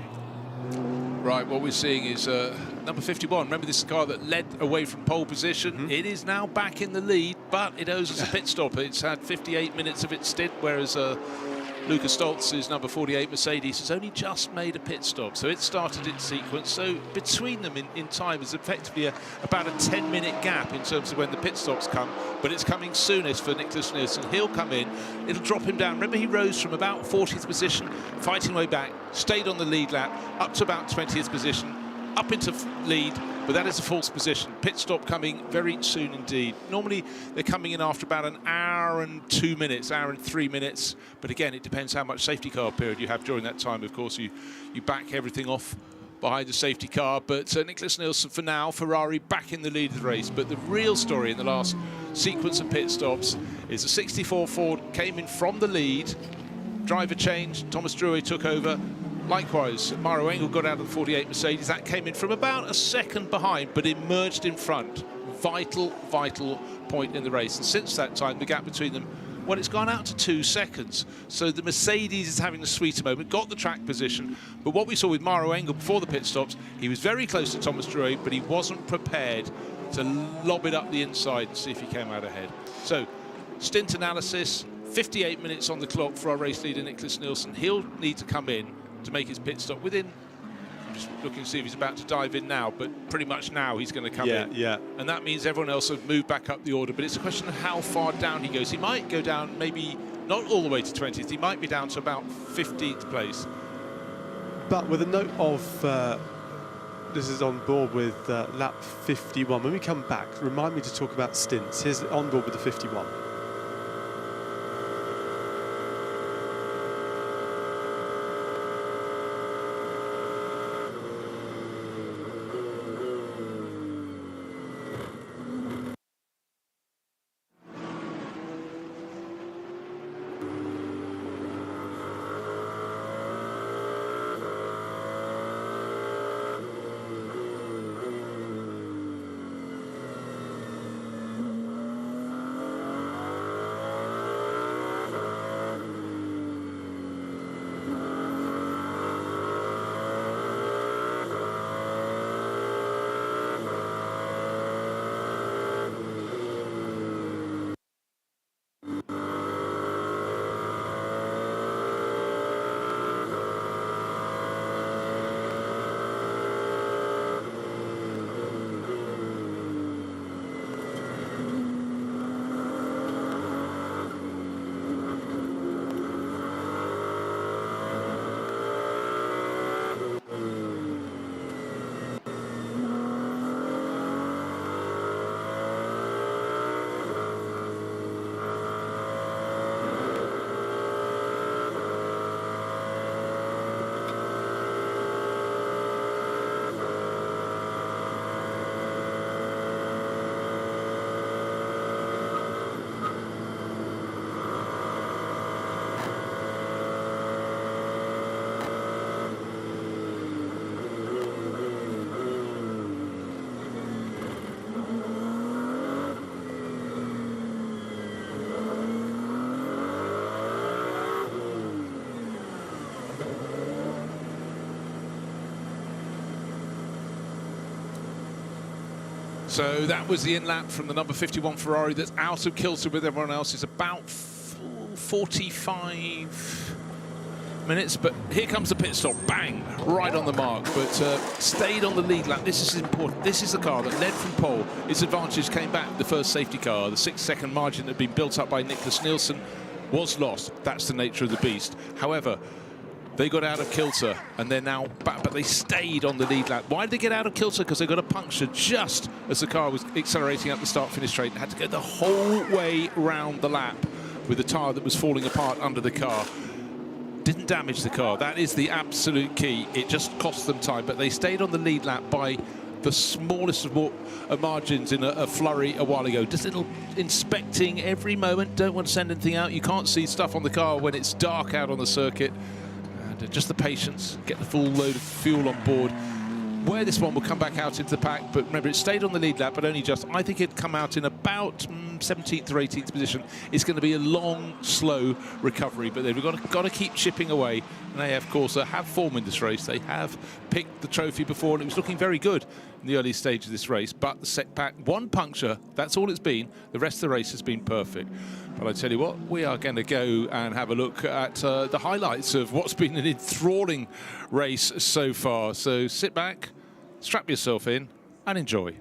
Right, what we're seeing is number 51. Remember, this is the car that led away from pole position. It is now back in the lead, but it owes us a pit stop. It's had 58 minutes of its stint, whereas Lucas Stoltz's number 48 Mercedes has only just made a pit stop, so it started its sequence. So between them in time is effectively about a 10-minute gap in terms of when the pit stops come, but it's coming soonest for Nicholas Nielsen. He'll come in, it'll drop him down. Remember, he rose from about 40th position, fighting way back, stayed on the lead lap, up to about 20th position, up into lead, but that is a false position. Pit stop coming very soon indeed. Normally they're coming in after about an hour and 2 minutes, hour and 3 minutes, but again, it depends how much safety car period you have during that time. Of course, you back everything off behind the safety car, but Nicholas Nielsen for now, Ferrari back in the lead of the race. But the real story in the last sequence of pit stops is the 64 Ford came in from the lead, driver change, Thomas Drouet took over. Likewise, Mauro Engel got out of the 48 Mercedes. That came in from about a second behind, but emerged in front. Vital point in the race. And since that time, the gap between them, well, it's gone out to 2 seconds. So the Mercedes is having a sweeter moment, got the track position. But what we saw with Mauro Engel before the pit stops, he was very close to Thomas Drouet, but he wasn't prepared to lob it up the inside and see if he came out ahead. So, stint analysis, 58 minutes on the clock for our race leader, Nicholas Nielsen. He'll need to come in to make his pit stop within, I'm just looking to see if he's about to dive in now, but pretty much now he's going to come in. Yeah. And that means everyone else have moved back up the order, but it's a question of how far down he goes. He might go down, maybe not all the way to 20th, he might be down to about 15th place. But with a note of, this is on board with lap 51. When we come back, remind me to talk about stints. Here's on board with the 51. So that was the in-lap from the number 51 Ferrari that's out of kilter with everyone else. It's about 45 minutes, but here comes the pit stop, bang, right on the mark, but stayed on the lead lap. This is important. This is the car that led from pole. Its advantage came back, the first safety car. The 6-second margin that had been built up by Nicholas Nielsen was lost. That's the nature of the beast. However, they got out of kilter and they're now back, but they stayed on the lead lap. Why did they get out of kilter? Because they got a puncture just as the car was accelerating up the start-finish straight. They had to go the whole way round the lap with the tyre that was falling apart under the car. Didn't damage the car. That is the absolute key. It just cost them time, but they stayed on the lead lap by the smallest of margins in a flurry a while ago. Just little inspecting every moment. Don't want to send anything out. You can't see stuff on the car when it's dark out on the circuit. And just the patience, get the full load of fuel on board. Where this one will come back out into the pack, but remember, it stayed on the lead lap, but only just. I think it'd come out in about 17th or 18th position. It's going to be a long, slow recovery, but they've got to keep chipping away. And they, of course, have form in this race. They have picked the trophy before, and it was looking very good in the early stage of this race. But the setback, one puncture, that's all it's been. The rest of the race has been perfect. But I tell you what, we are going to go and have a look at the highlights of what's been an enthralling race so far. So sit back, strap yourself in, and enjoy.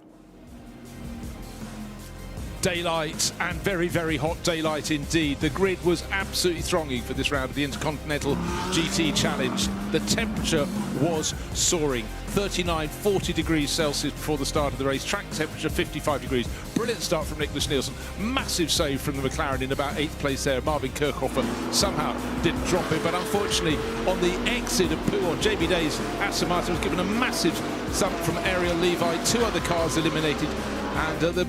Daylight, and very, very hot daylight indeed. The grid was absolutely thronging for this round of the Intercontinental GT Challenge. The temperature was soaring. 39, 40 degrees Celsius before the start of the race. Track temperature 55 degrees. Brilliant start from Nicholas Nielsen. Massive save from the McLaren in about 8th place there. Marvin Kirchhofer somehow didn't drop it, but unfortunately on the exit of Pouon, JB Day's Aston Martin was given a massive sump from Ariel Levi. 2 other cars eliminated, and the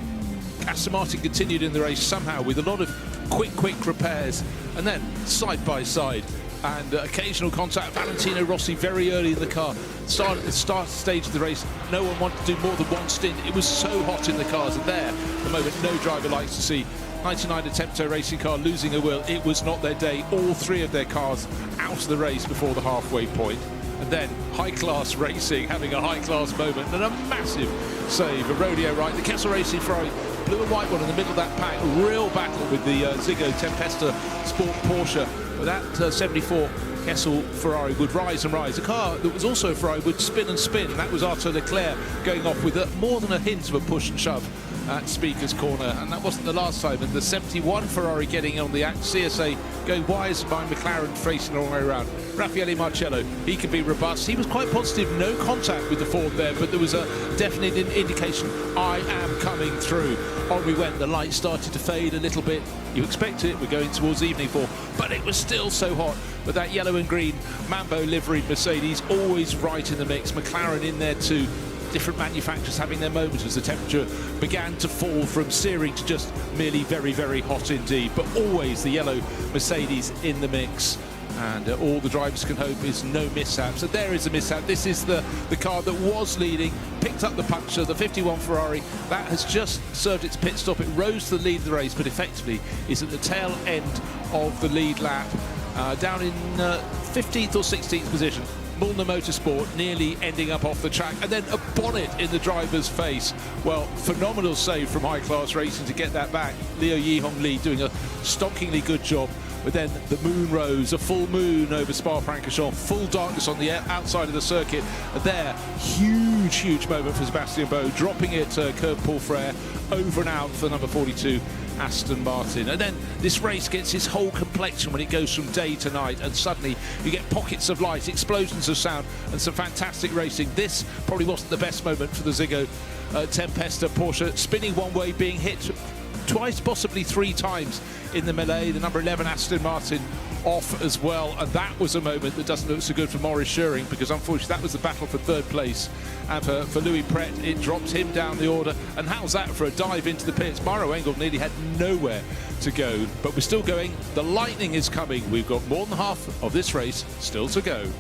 Aston Martin continued in the race somehow with a lot of quick repairs, and then side by side and occasional contact. Valentino Rossi very early in the car. Started at the start stage of the race. No one wanted to do more than one stint. It was so hot in the cars, and there, the moment no driver likes to see. 99 Attempto racing car losing a wheel. It was not their day. All 3 of their cars out of the race before the halfway point. And then high-class racing having a high-class moment and a massive save. A rodeo right. The Kessel Racing Ferrari, blue and white one in the middle of that pack. Real battle with the Ziggo Tempesta Sport Porsche. But that 74 Kessel Ferrari would rise and rise. A car that was also a Ferrari would spin and spin. That was Arthur Leclerc going off with more than a hint of a push and shove at Speaker's Corner, and that wasn't the last time. And the 71 Ferrari getting on the CSA going wise by McLaren facing the wrong way around. Raffaele Marcello, he can be robust. He was quite positive, no contact with the Ford there, but there was a definite indication, I am coming through. On we went, the light started to fade a little bit. You expect it, we're going towards evening 4, but it was still so hot. But that yellow and green Mambo liveried Mercedes always right in the mix. McLaren in there too. Different manufacturers having their moments as the temperature began to fall from searing to just merely very, very hot indeed. But always the yellow Mercedes in the mix. And all the drivers can hope is no mishap. So there is a mishap. This is the car that was leading, picked up the puncture, the 51 Ferrari. That has just served its pit stop. It rose to the lead of the race, but effectively is at the tail end of the lead lap, down in 15th or 16th position. Mulner Motorsport nearly ending up off the track, and then a bonnet in the driver's face. Well, phenomenal save from high-class racing to get that back. Leo Yihong Lee doing a stonkingly good job. But then the moon rose, a full moon over Spa-Francorchamps, full darkness on the outside of the circuit. And there, huge moment for Sebastian Boe, dropping it Curb Paul Frere, over and out for number 42. Aston Martin. And then this race gets its whole complexion when it goes from day to night, and suddenly you get pockets of light, explosions of sound, and some fantastic racing. This probably wasn't the best moment for the Ziggo Tempesta Porsche, spinning one way, being hit twice, possibly 3 times in the melee. The number 11 Aston Martin off as well, and that was a moment that doesn't look so good for Maurice Schuring, because unfortunately that was the battle for 3rd place, and for Louis Pret it dropped him down the order. And how's that for a dive into the pits? Mauro Engel nearly had nowhere to go, but we're still going. The lightning is coming. We've got more than half of this race still to go.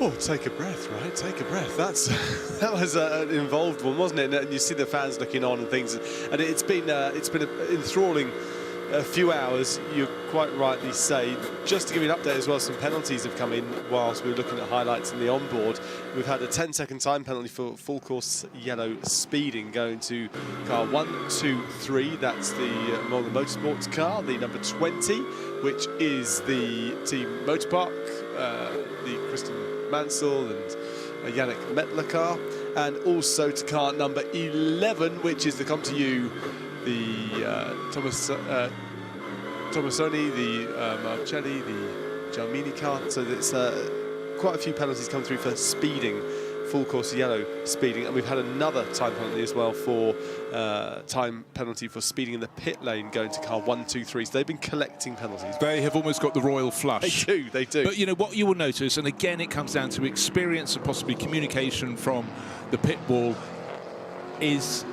Oh, take a breath, right? Take a breath. That was an involved one, wasn't it? And you see the fans looking on and things, and it's been an enthralling a few hours, you quite rightly say. Just to give you an update as well, some penalties have come in whilst we were looking at highlights in the onboard. We've had a 10-second time penalty for full course yellow speeding going to car 1, 2, 3. That's the SRO Motorsports car, the number 20, which is the Team Motorpark, the Kristen Mansell and Yannick Mettler car, and also to car number 11, which is the Come To You, the Tomasoni, the Marcelli, the Gialmini car. So there's quite a few penalties come through for speeding, full course yellow speeding, and we've had another time penalty as well for time penalty for speeding in the pit lane going to car 1, 2, 3. So they've been collecting penalties. They have almost got the royal flush. They do. But you know what you will notice, and again it comes down to experience and possibly communication from the pit wall, is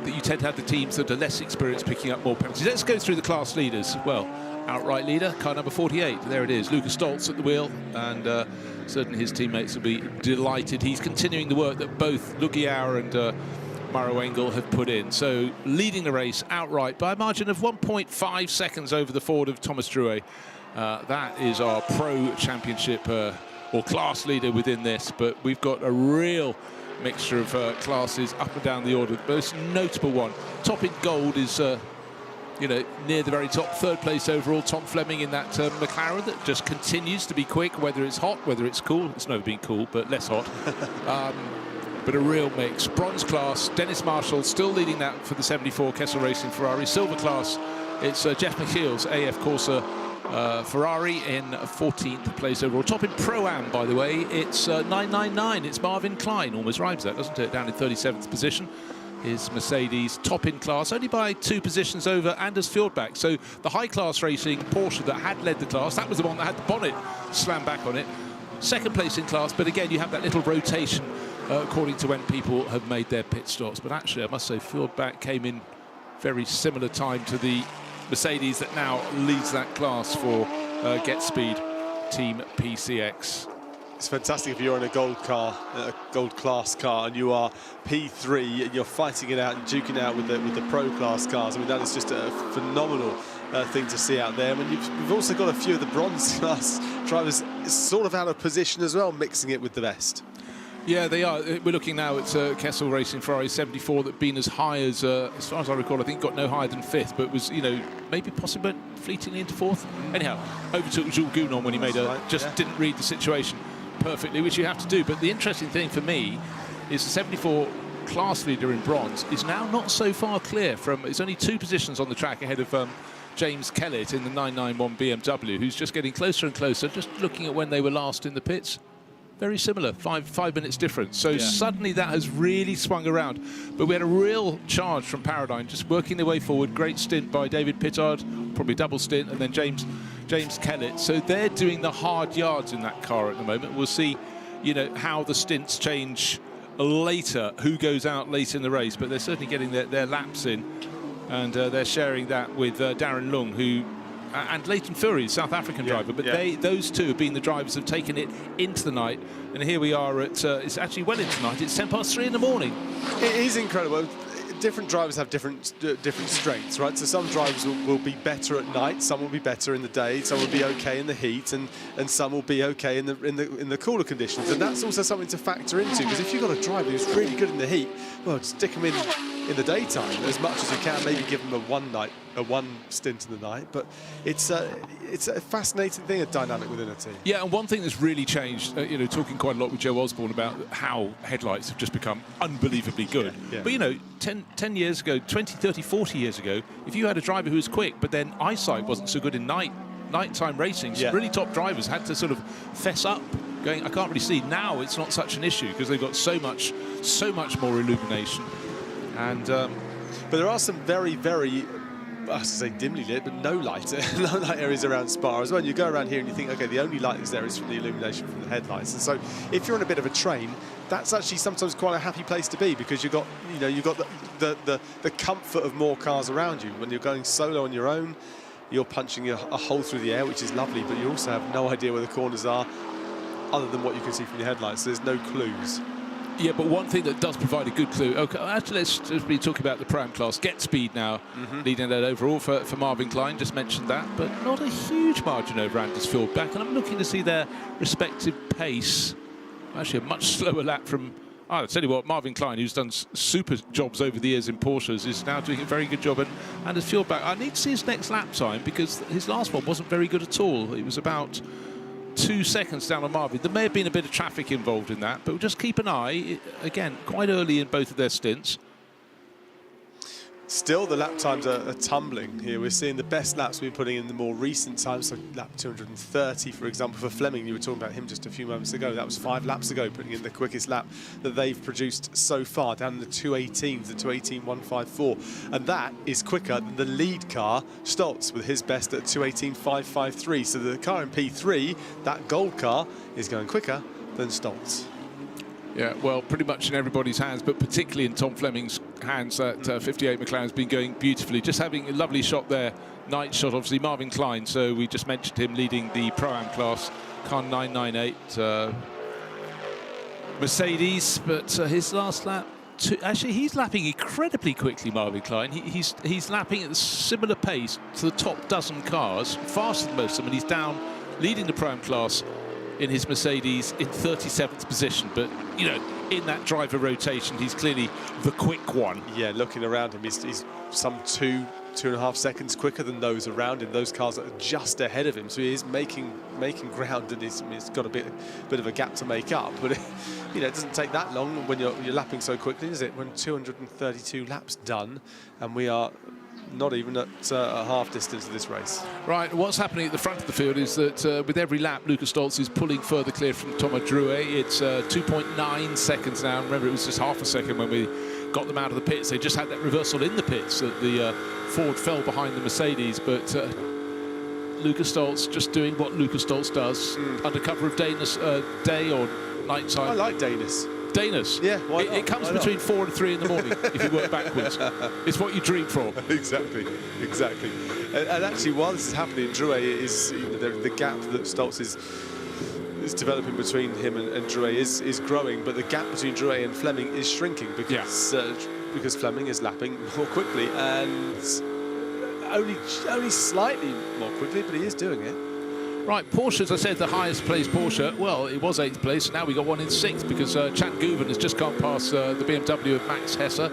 that you tend to have the teams that are less experienced picking up more penalties. Let's go through the class leaders. Well, outright leader, car number 48. There it is, Lucas Stoltz at the wheel, and certainly his teammates will be delighted. He's continuing the work that both Lugiauer and Maro Engel have put in. So leading the race outright by a margin of 1.5 seconds over the forward of Thomas Drouet. That is our Pro Championship or class leader within this, but we've got a real mixture of classes up and down the order. The most notable one, top in gold, is you know, near the very top, third place overall, Tom Fleming in that McLaren that just continues to be quick, whether it's hot, whether it's cool. It's never been cool, but less hot. But a real mix. Bronze class, Dennis Marshall still leading that for the 74 Kessel Racing Ferrari. Silver class, it's Jeff McKeel's AF Corsa Ferrari in 14th place overall. Top in Pro-Am, by the way, it's 999. It's Marvin Klein. Almost rhymes that, doesn't it? Down in 37th position is Mercedes, top in class, only by 2 positions over Anders Fjordbach. So the high-class racing Porsche that had led the class, that was the one that had the bonnet slammed back on it. Second place in class, but again, you have that little rotation according to when people have made their pit stops. But actually, I must say, Fjordbach came in very similar time to the Mercedes that now leads that class for Get Speed Team PCX. It's fantastic if you're in a gold car, a gold class car, and you are P3 and you're fighting it out and duking out with the pro class cars. I mean, that is just a phenomenal thing to see out there. I mean, you've also got a few of the bronze class drivers sort of out of position as well, mixing it with the best. Yeah, they are. We're looking now at Kessel Racing Ferrari 74 that been as high as far as I recall, I think got no higher than 5th, but was, you know, maybe possibly fleetingly into 4th. Anyhow, overtook Jules Gounon when he made didn't read the situation perfectly, which you have to do. But the interesting thing for me is the 74 class leader in bronze is now not so far clear from, it's only 2 positions on the track ahead of James Kellett in the 991 BMW, who's just getting closer and closer, just looking at when they were last in the pits. Very similar, five minutes difference. So suddenly that has really swung around. But we had a real charge from Paradigm, just working their way forward. Great stint by David Pittard, probably double stint, and then James Kellett. So they're doing the hard yards in that car at the moment. We'll see, you know, how the stints change later, who goes out late in the race. But they're certainly getting their laps in, and they're sharing that with Darren Lung, who. And Leighton Fury, South African driver, but those two have been the drivers who have taken it into the night. And here we are at, it's actually well into night, it's 3:10 in the morning. It is incredible. Different drivers have different strengths, right? So some drivers will be better at night, some will be better in the day, some will be okay in the heat, and some will be okay in the cooler conditions. And that's also something to factor into, because if you've got a driver who's really good in the heat, well, stick them in the daytime as much as you can, maybe give them a one stint in the night. But it's a fascinating thing, a dynamic within a team. Yeah, and one thing that's really changed, you know, talking quite a lot with Joe Osborne about how headlights have just become unbelievably good. But, you know, 10 years ago, 20, 30, 40 years ago, if you had a driver who was quick, but then eyesight wasn't so good in nighttime racing, some really top drivers had to sort of fess up, going, I can't really see. Now it's not such an issue because they've got so much more illumination. And but there are some very, very, I was going to say dimly lit, but no light areas around Spa as well. And you go around here and you think, okay, the only light that's there is from the illumination from the headlights. And so if you're on a bit of a train, that's actually sometimes quite a happy place to be, because you've got the comfort of more cars around you. When you're going solo on your own, you're punching a hole through the air, which is lovely, but you also have no idea where the corners are other than what you can see from your headlights. There's no clues. Yeah, but one thing that does provide a good clue. Okay, actually, let's just be talking about the Pro-Am class. Get speed now, leading that overall for Marvin Klein. Just mentioned that, but not a huge margin over Anders Fjordback. And I'm looking to see their respective pace. Actually, a much slower lap from. I'll tell you what, Marvin Klein, who's done super jobs over the years in Porsches, is now doing a very good job. And Anders Fjordback, I need to see his next lap time because his last one wasn't very good at all. It was about 2 seconds down on Marvin. There may have been a bit of traffic involved in that, but we'll just keep an eye. Again, quite early in both of their stints. Still, the lap times are tumbling here. We're seeing the best laps we're putting in the more recent times. So lap 230, for example, for Fleming. You were talking about him just a few moments ago. That was 5 laps ago, putting in the quickest lap that they've produced so far, down in the 218s, the 218.154. And that is quicker than the lead car, Stoltz, with his best at 218.553. So the car in P3, that gold car, is going quicker than Stoltz. Yeah, well, pretty much in everybody's hands, but particularly in Tom Fleming's hands. That 58 McLaren's been going beautifully. Just having a lovely shot there. Night shot, obviously, Marvin Klein. So we just mentioned him leading the Pro-Am class, car 998 Mercedes. But his last lap, actually, he's lapping incredibly quickly, Marvin Klein. He's lapping at a similar pace to the top dozen cars, faster than most of them, and he's down leading the Pro-Am class in his Mercedes in 37th position. But, you know, in that driver rotation, he's clearly the quick one. Yeah, looking around him, he's some 2.5 seconds quicker than those around him. Those cars are just ahead of him, so he is making ground, and he's got a bit of a gap to make up. But you know, it doesn't take that long when you're lapping so quickly, is it? When 232 laps done, and we are not even at a half distance of this race. Right, what's happening at the front of the field is that with every lap, Lucas Stoltz is pulling further clear from Thomas Drouet. It's 2.9 seconds now. Remember, it was just half a second when we got them out of the pits. They just had that reversal in the pits that the Ford fell behind the Mercedes, but Lucas Stoltz just doing what Lucas Stoltz does under cover of day or night time. I like Danis. Danis. Yeah, why not? It comes between 4 and 3 in the morning if you work backwards. It's what you dream for. Exactly. And actually, while this is happening, Drouet is, you know, the gap that Stoltz is developing between him and Drouet is growing, but the gap between Drouet and Fleming is shrinking because Fleming is lapping more quickly, and only slightly more quickly, but he is doing it. Right, Porsche, as I said, the highest placed Porsche. Well, it was 8th place. Now we got one in 6th because Chad Guven has just gone past the BMW of Max Hesser.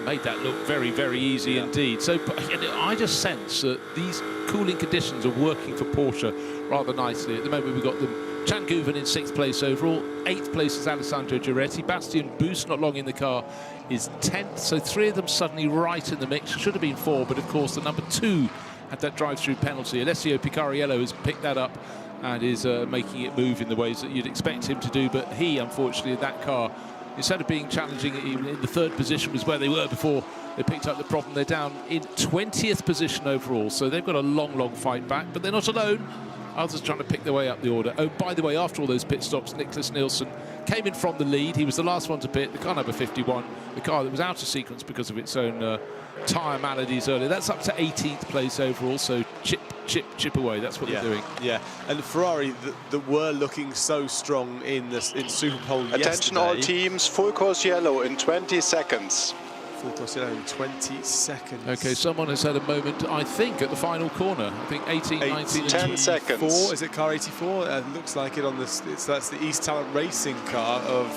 Made that look very, very easy indeed. So I just sense that these cooling conditions are working for Porsche rather nicely. At the moment, we've got them. Chad Guven in 6th place overall. 8th place is Alessandro Giretti. Bastian Boost, not long in the car, is 10th. So 3 of them suddenly right in the mix. Should have been 4, but of course the number 2 had that drive-through penalty. Alessio Picariello has picked that up and is making it move in the ways that you'd expect him to do. But he, unfortunately, in that car, instead of being challenging in the 3rd position, was where they were before they picked up the problem. They're down in 20th position overall, so they've got a long, long fight back. But they're not alone. Others trying to pick their way up the order. Oh, by the way, after all those pit stops, Nicholas Nielsen came in from the lead. He was the last one to pit, the car number 51, the car that was out of sequence because of its own tyre maladies earlier. That's up to 18th place overall, so chip away. That's what they're doing. Yeah, and Ferrari that were looking so strong in Superpole yesterday. Attention all teams, full course yellow in 20 seconds. Full course yellow in 20 seconds. Okay, someone has had a moment, I think, at the final corner. I think 18, 19, 10 seconds. Is it car 84? Looks like it on this. That's the East Talent Racing car of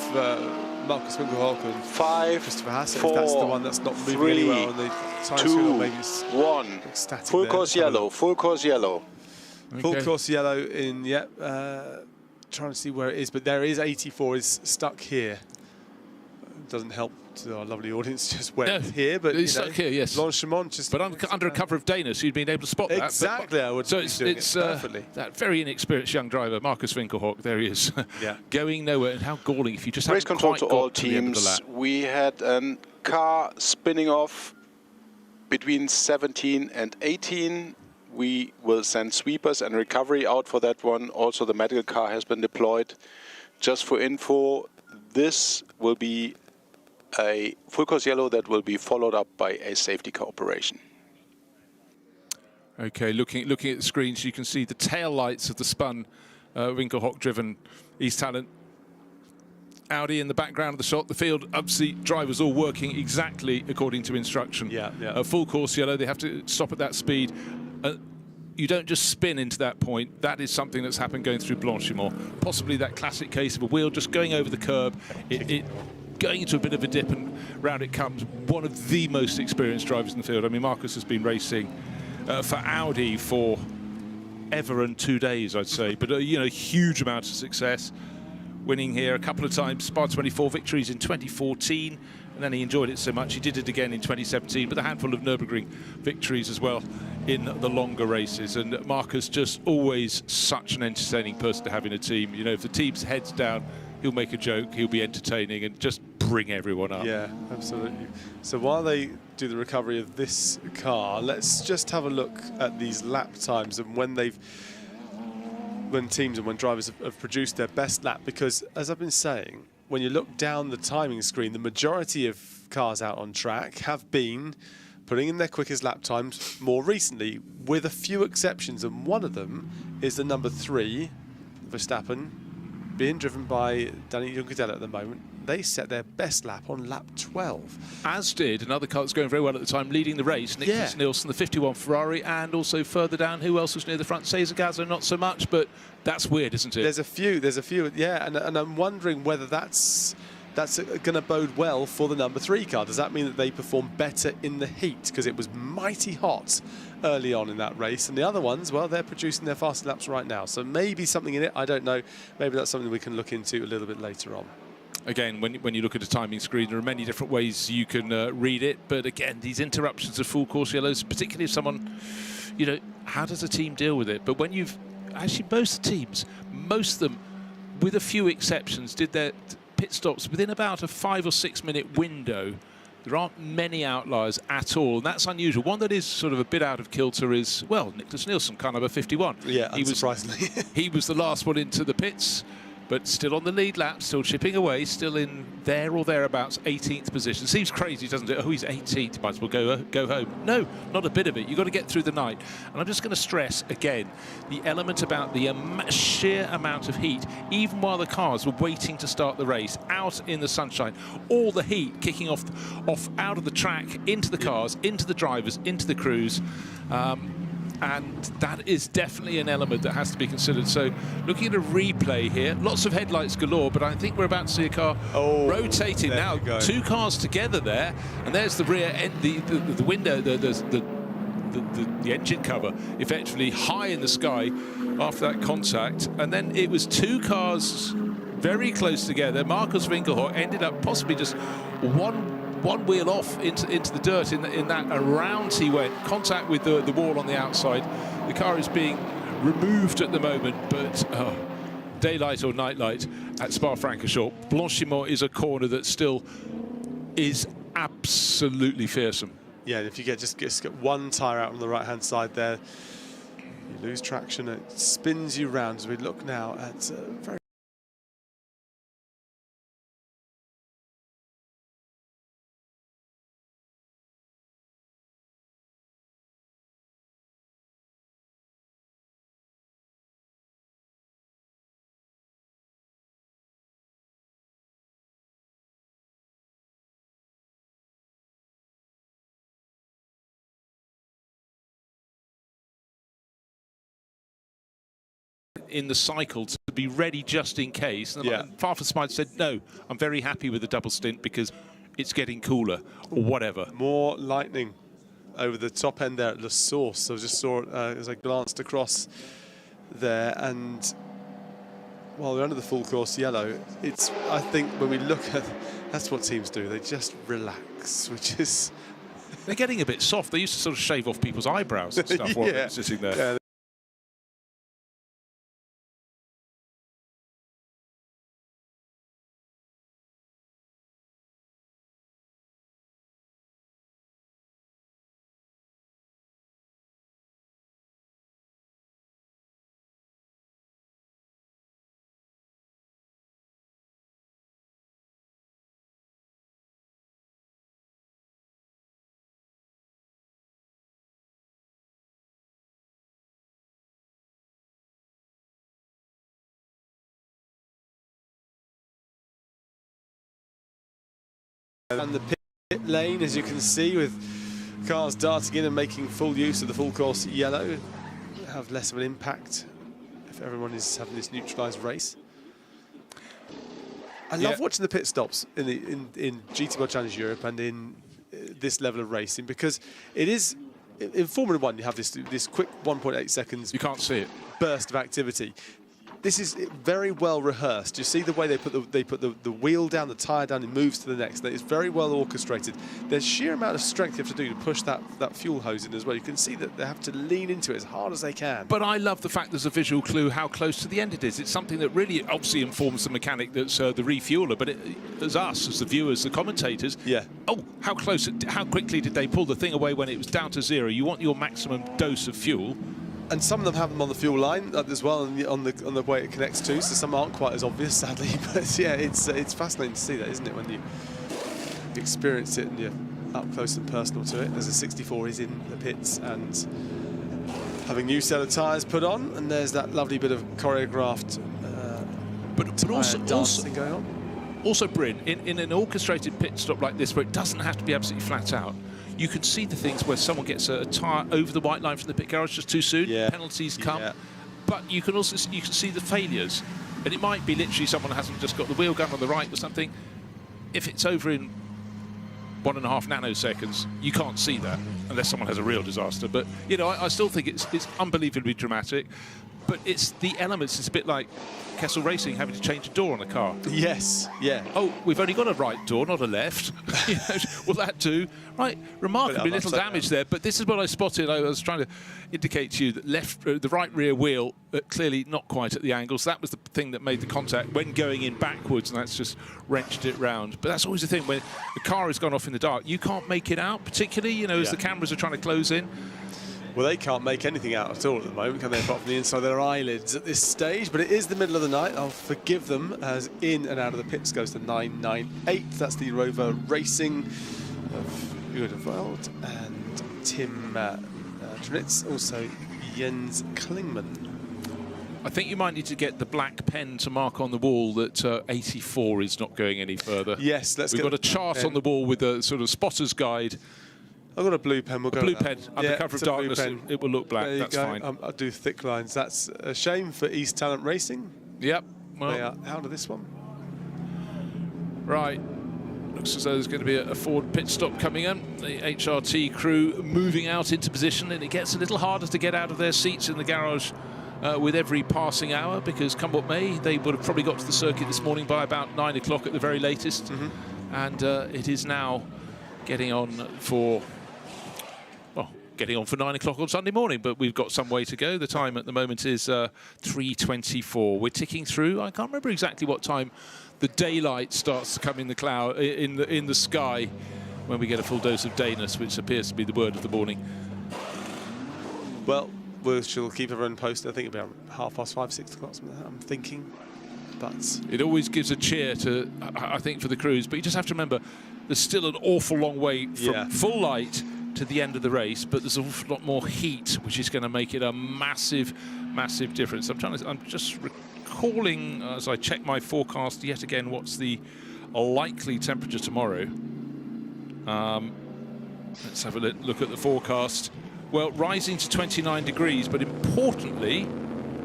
Marcus Winkelhock and 5, Christopher Hassett. 4, That's the one that's not moving 3, anywhere on the tyre 2, maybe 1. Full there. course yellow. Full course yellow. Okay. Full course yellow in. Trying to see where it is, but there is 84 is stuck here. Doesn't help to our lovely audience just went here, but he's stuck here, yes. Blanchimont just. But under a cover of Danis, you'd been able to spot that. Exactly, I would. So it's perfectly. That very inexperienced young driver, Marcus Winkelhock. There he is, going nowhere. And how galling if you just race haven't control quite to got all to the end of the teams. lap. We had a car spinning off between 17 and 18. We will send sweepers and recovery out for that one. Also, the medical car has been deployed. Just for info, this will be a full course yellow that will be followed up by a safety car operation. Okay, looking at the screens, you can see the tail lights of the spun Winkelhock-driven East Talent Audi in the background of the shot. The field, obviously, drivers all working exactly according to instruction. Yeah. Full course yellow, they have to stop at that speed. You don't just spin into that point. That is something that's happened going through Blanchimont. Possibly that classic case of a wheel just going over the curb, it going into a bit of a dip, and round it comes. One of the most experienced drivers in the field. I mean, Marcus has been racing for Audi for ever and 2 days, I'd say. But, you know, huge amount of success. Winning here a couple of times, Spa 24 victories in 2014, and then he enjoyed it so much he did it again in 2017 with a handful of Nürburgring victories as well in the longer races. And Marcus, just always such an entertaining person to have in a team. You know, if the team's heads down, he'll make a joke, he'll be entertaining and just bring everyone up. Yeah, absolutely. So while they do the recovery of this car, let's just have a look at these lap times and when teams and when drivers have produced their best lap, because as I've been saying, when you look down the timing screen, the majority of cars out on track have been putting in their quickest lap times more recently, with a few exceptions, and one of them is the number 3, Verstappen, being driven by Danny Juncadella at the moment. They set their best lap on lap 12. As did another car that's going very well at the time, leading the race, Nicholas Nielsen, the 51 Ferrari, and also further down, who else was near the front? Cesar Gazzo, not so much, but that's weird, isn't it? There's a few, yeah, and I'm wondering whether that's going to bode well for the number 3 car. Does that mean that they perform better in the heat? Because it was mighty hot early on in that race, and the other ones, well, they're producing their fast laps right now. So maybe something in it, I don't know. Maybe that's something we can look into a little bit later on. Again, when you look at a timing screen, there are many different ways you can read it. But again, these interruptions of full course yellows, particularly if someone, you know, how does a team deal with it? But when you've, actually most teams, most of them, with a few exceptions, did their pit stops within about a 5 or 6 minute window. There aren't many outliers at all, and that's unusual. One that is sort of a bit out of kilter is, well, Nicholas Nielsen, car number 51. Yeah, unsurprisingly. He was the last one into the pits, but still on the lead lap, still chipping away, still in there or thereabouts, 18th position. Seems crazy, doesn't it? Oh, he's 18th, might as well go home. No, not a bit of it. You've got to get through the night. And I'm just going to stress, again, the element about the sheer amount of heat, even while the cars were waiting to start the race, out in the sunshine, all the heat kicking off out of the track, into the cars, into the drivers, into the crews. And that is definitely an element that has to be considered. So looking at a replay here, lots of headlights galore, but I think we're about to see a car rotating now. 2 cars together there, and there's the rear end, the window, the engine cover effectively high in the sky after that contact. And then it was 2 cars very close together. Marcus Winkelhock ended up possibly just one wheel off into the dirt in that around he went. Contact with the wall on the outside. The car is being removed at the moment, but daylight or nightlight at Spa-Francorchamps. Blanchimont is a corner that still is absolutely fearsome. Yeah, and if you just get one tyre out on the right-hand side there, you lose traction. It spins you round as we look now at very in the cycle to be ready just in case. And Farfus Smythe said, no, I'm very happy with the double stint because it's getting cooler or whatever. More lightning over the top end there at La Source. So I just saw it as I glanced across there, and while we're under the full course yellow, it's, I think when we look at, that's what teams do, they just relax, which is... They're getting a bit soft. They used to sort of shave off people's eyebrows and stuff while they were sitting there. Yeah. And the pit lane, as you can see, with cars darting in and making full use of the full course yellow, have less of an impact if everyone is having this neutralised race. I love watching the pit stops in GT World Challenge Europe and in this level of racing, because it is in Formula One. You have this quick 1.8 seconds. You can't see it. Burst of activity. This is very well rehearsed. You see the way they put the wheel down, the tyre down, it moves to the next. It's very well orchestrated. There's sheer amount of strength you have to do to push that fuel hose in as well. You can see that they have to lean into it as hard as they can. But I love the fact there's a visual clue how close to the end it is. It's something that really obviously informs the mechanic that's the refueler, but as us, as the viewers, the commentators, oh, how close, how quickly did they pull the thing away when it was down to 0? You want your maximum dose of fuel. And some of them have them on the fuel line as well, and on the way it connects to. So some aren't quite as obvious, sadly. But yeah, it's fascinating to see that, isn't it? When you experience it and you're up close and personal to it. As the 64 is in the pits and having new set of tyres put on, and there's that lovely bit of choreographed but also dancing going on. Also, Bryn, in an orchestrated pit stop like this, where it doesn't have to be absolutely flat out, you can see the things where someone gets a tyre over the white line from the pit garage just too soon. Penalties come. But you can also see the failures. And it might be literally someone hasn't just got the wheel gun on the right or something. If it's over in 1.5 nanoseconds, you can't see that unless someone has a real disaster. But, you know, I still think it's unbelievably dramatic. But it's the elements. It's a bit like Kessel Racing having to change a door on a car. Yes, yeah. Oh, we've only got a right door, not a left. You know, will that do? Right, remarkably little damage there. But this is what I spotted. I was trying to indicate to you that the right rear wheel, clearly not quite at the angle. So that was the thing that made the contact when going in backwards, and that's just wrenched it round. But that's always the thing, when the car has gone off in the dark, you can't make it out, particularly, you know, as the cameras are trying to close in. Well, they can't make anything out at all at the moment, can they, apart from the inside of their eyelids at this stage? But it is the middle of the night. I'll forgive them, as in and out of the pits goes the 998. That's the Rover Racing of Udeveld and Tim Trinitz, also Jens Klingman. I think you might need to get the black pen to mark on the wall that 84 is not going any further. Yes, We've got a chart on the wall with a sort of spotter's guide. I've got a blue pen. We'll go blue with pen under cover of darkness. It will look black. That's fine. I'll do thick lines. That's a shame for East Talent Racing. Yep. Well, they are out of this one. Right. Looks as though there's going to be a Ford pit stop coming in. The HRT crew moving out into position, and it gets a little harder to get out of their seats in the garage with every passing hour, because come what may, they would have probably got to the circuit this morning by about 9 o'clock at the very latest. And it is now getting on for 9 o'clock on Sunday morning, but we've got some way to go. The time at the moment is 3:24. We're ticking through. I can't remember exactly what time the daylight starts to come in the cloud, in the sky, when we get a full dose of dayness, which appears to be the word of the morning. Well, we shall keep everyone posted. I think it'll be around 5:30, 6 o'clock, something like that, I'm thinking. But it always gives a cheer to, I think, for the crews. But you just have to remember, there's still an awful long way from full light to the end of the race, but there's an awful lot more heat, which is going to make it a massive, massive difference. I'm just recalling, as I check my forecast yet again, what's the likely temperature tomorrow. Let's have a look at the forecast. Well, rising to 29 degrees, but importantly,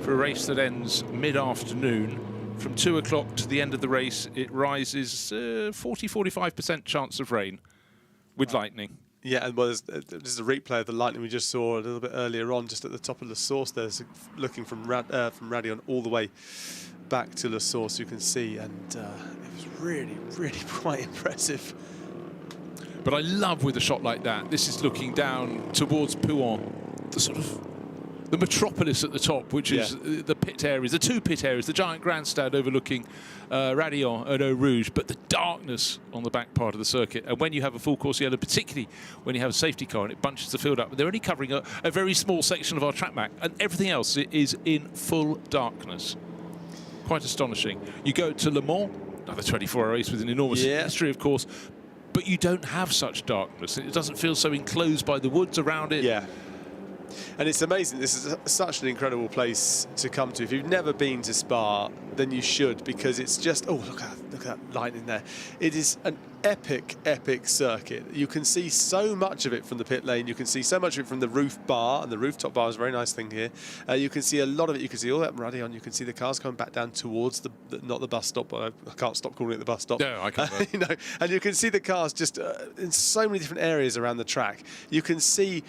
for a race that ends mid-afternoon, from 2 o'clock to the end of the race, it rises 40–45% chance of rain with lightning. Yeah, and well, this is a replay of the lightning we just saw a little bit earlier on, just at the top of La Source there, so looking from Radion all the way back to La Source, you can see, and it was really, really quite impressive. But I love with a shot like that, this is looking down towards Pouhon, the sort of the metropolis at the top, which is the pit areas, the two pit areas, the giant grandstand overlooking Radion and Eau Rouge, but the darkness on the back part of the circuit. And when you have a full course yellow, particularly when you have a safety car and it bunches the field up, they're only covering a very small section of our track map, and everything else is in full darkness. Quite astonishing. You go to Le Mans, another 24-hour race with an enormous history, of course, but you don't have such darkness. It doesn't feel so enclosed by the woods around it. And it's amazing. This is such an incredible place to come to. If you've never been to Spa, then you should, because it's just, oh, look at that line in there. It is an epic, epic circuit. You can see so much of it from the pit lane. You can see so much of it from the roof bar, and the rooftop bar is a very nice thing here. You can see a lot of it. You can see all that ruddy on. You can see the cars coming back down towards not the bus stop. I can't stop calling it the bus stop. No, I can't. You know, and you can see the cars just in so many different areas around the track. You can see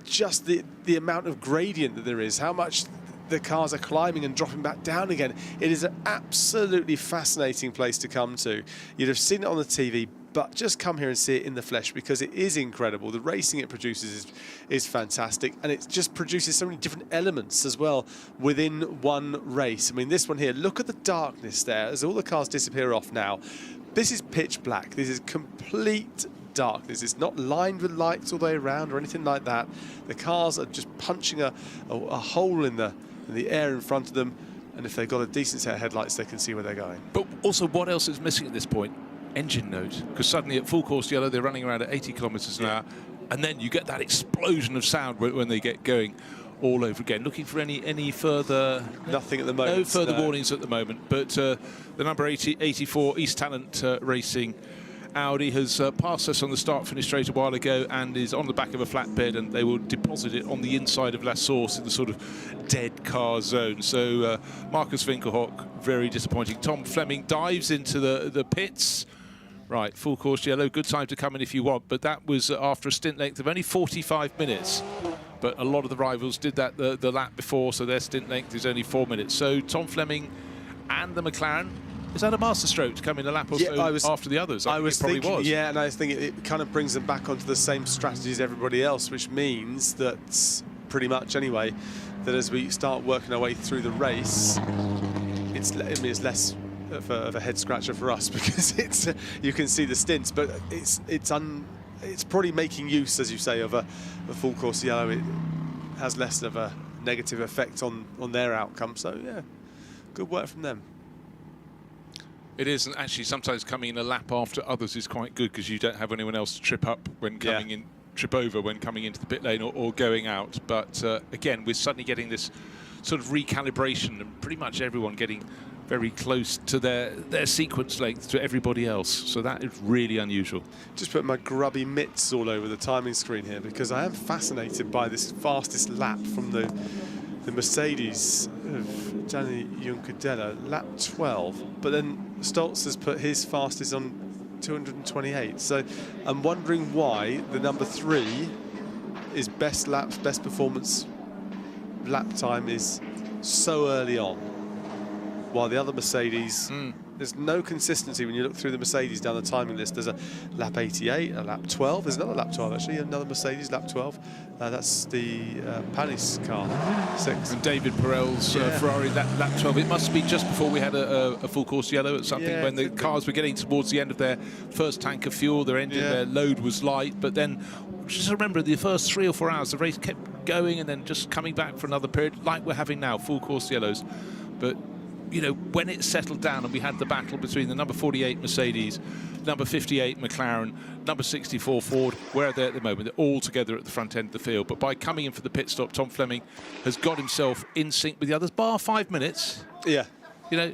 just the amount of gradient that there is, how much the cars are climbing and dropping back down again. It is an absolutely fascinating place to come to. You'd have seen it on the TV, but just come here and see it in the flesh, because it is incredible. The racing it produces is fantastic, and it just produces so many different elements as well within one race. I mean, this one here, look at the darkness there as all the cars disappear off now. This is pitch black. This is complete darkness. It's not lined with lights all the way around or anything like that. The cars are just punching a hole in the air in front of them, and if they've got a decent set of headlights, they can see where they're going. But also, what else is missing at this point? Engine note, because suddenly at full course yellow they're running around at 80 kilometers an hour, and then you get that explosion of sound when they get going all over again. Looking for any further... Nothing at the moment. No further warnings at the moment, but the number 84 East Talent Racing Audi has passed us on the start-finish straight a while ago and is on the back of a flatbed, and they will deposit it on the inside of La Source in the sort of dead car zone. So Marcus Winkelhock, very disappointing. Tom Fleming dives into the pits. Right, full course yellow, good time to come in if you want, but that was after a stint length of only 45 minutes. But a lot of the rivals did that the lap before, so their stint length is only 4 minutes. So Tom Fleming and the McLaren, is that a masterstroke to come in a lap or so after the others? I was thinking, was. Yeah, and I think it kind of brings them back onto the same strategy as everybody else, which means that pretty much anyway, that as we start working our way through the race, it's less of a head scratcher for us, because it's you can see the stints, but it's probably making use, as you say, of a full course yellow. It has less of a negative effect on their outcome. So yeah, good work from them. It is, and actually sometimes coming in a lap after others is quite good, because you don't have anyone else to trip up when coming in, trip over when coming into the pit lane or going out. But again, we're suddenly getting this sort of recalibration, and pretty much everyone getting very close to their sequence length to everybody else. So that is really unusual. Just put my grubby mitts all over the timing screen here, because I am fascinated by this fastest lap from the Mercedes of Gianni Juncadella, lap 12, but then Stoltz has put his fastest on 228. So I'm wondering why the number 3 is best laps, best performance lap time is so early on, while the other Mercedes, there's no consistency when you look through the Mercedes down the timing list. There's a lap 88, a lap 12. There's another lap 12, actually, another Mercedes, lap 12. That's the Panis car, 6. And David Perel's Ferrari, lap 12. It must be just before we had a full course yellow at something, when the cars were getting towards the end of their first tank of fuel, their engine, their load was light. But then, just remember, the first 3 or 4 hours, the race kept going and then just coming back for another period, like we're having now, full course yellows. But you know, when it settled down and we had the battle between the number 48 Mercedes, number 58 McLaren, number 64 Ford, where are they at the moment? They're all together at the front end of the field. But by coming in for the pit stop, Tom Fleming has got himself in sync with the others, bar 5 minutes. Yeah. You know,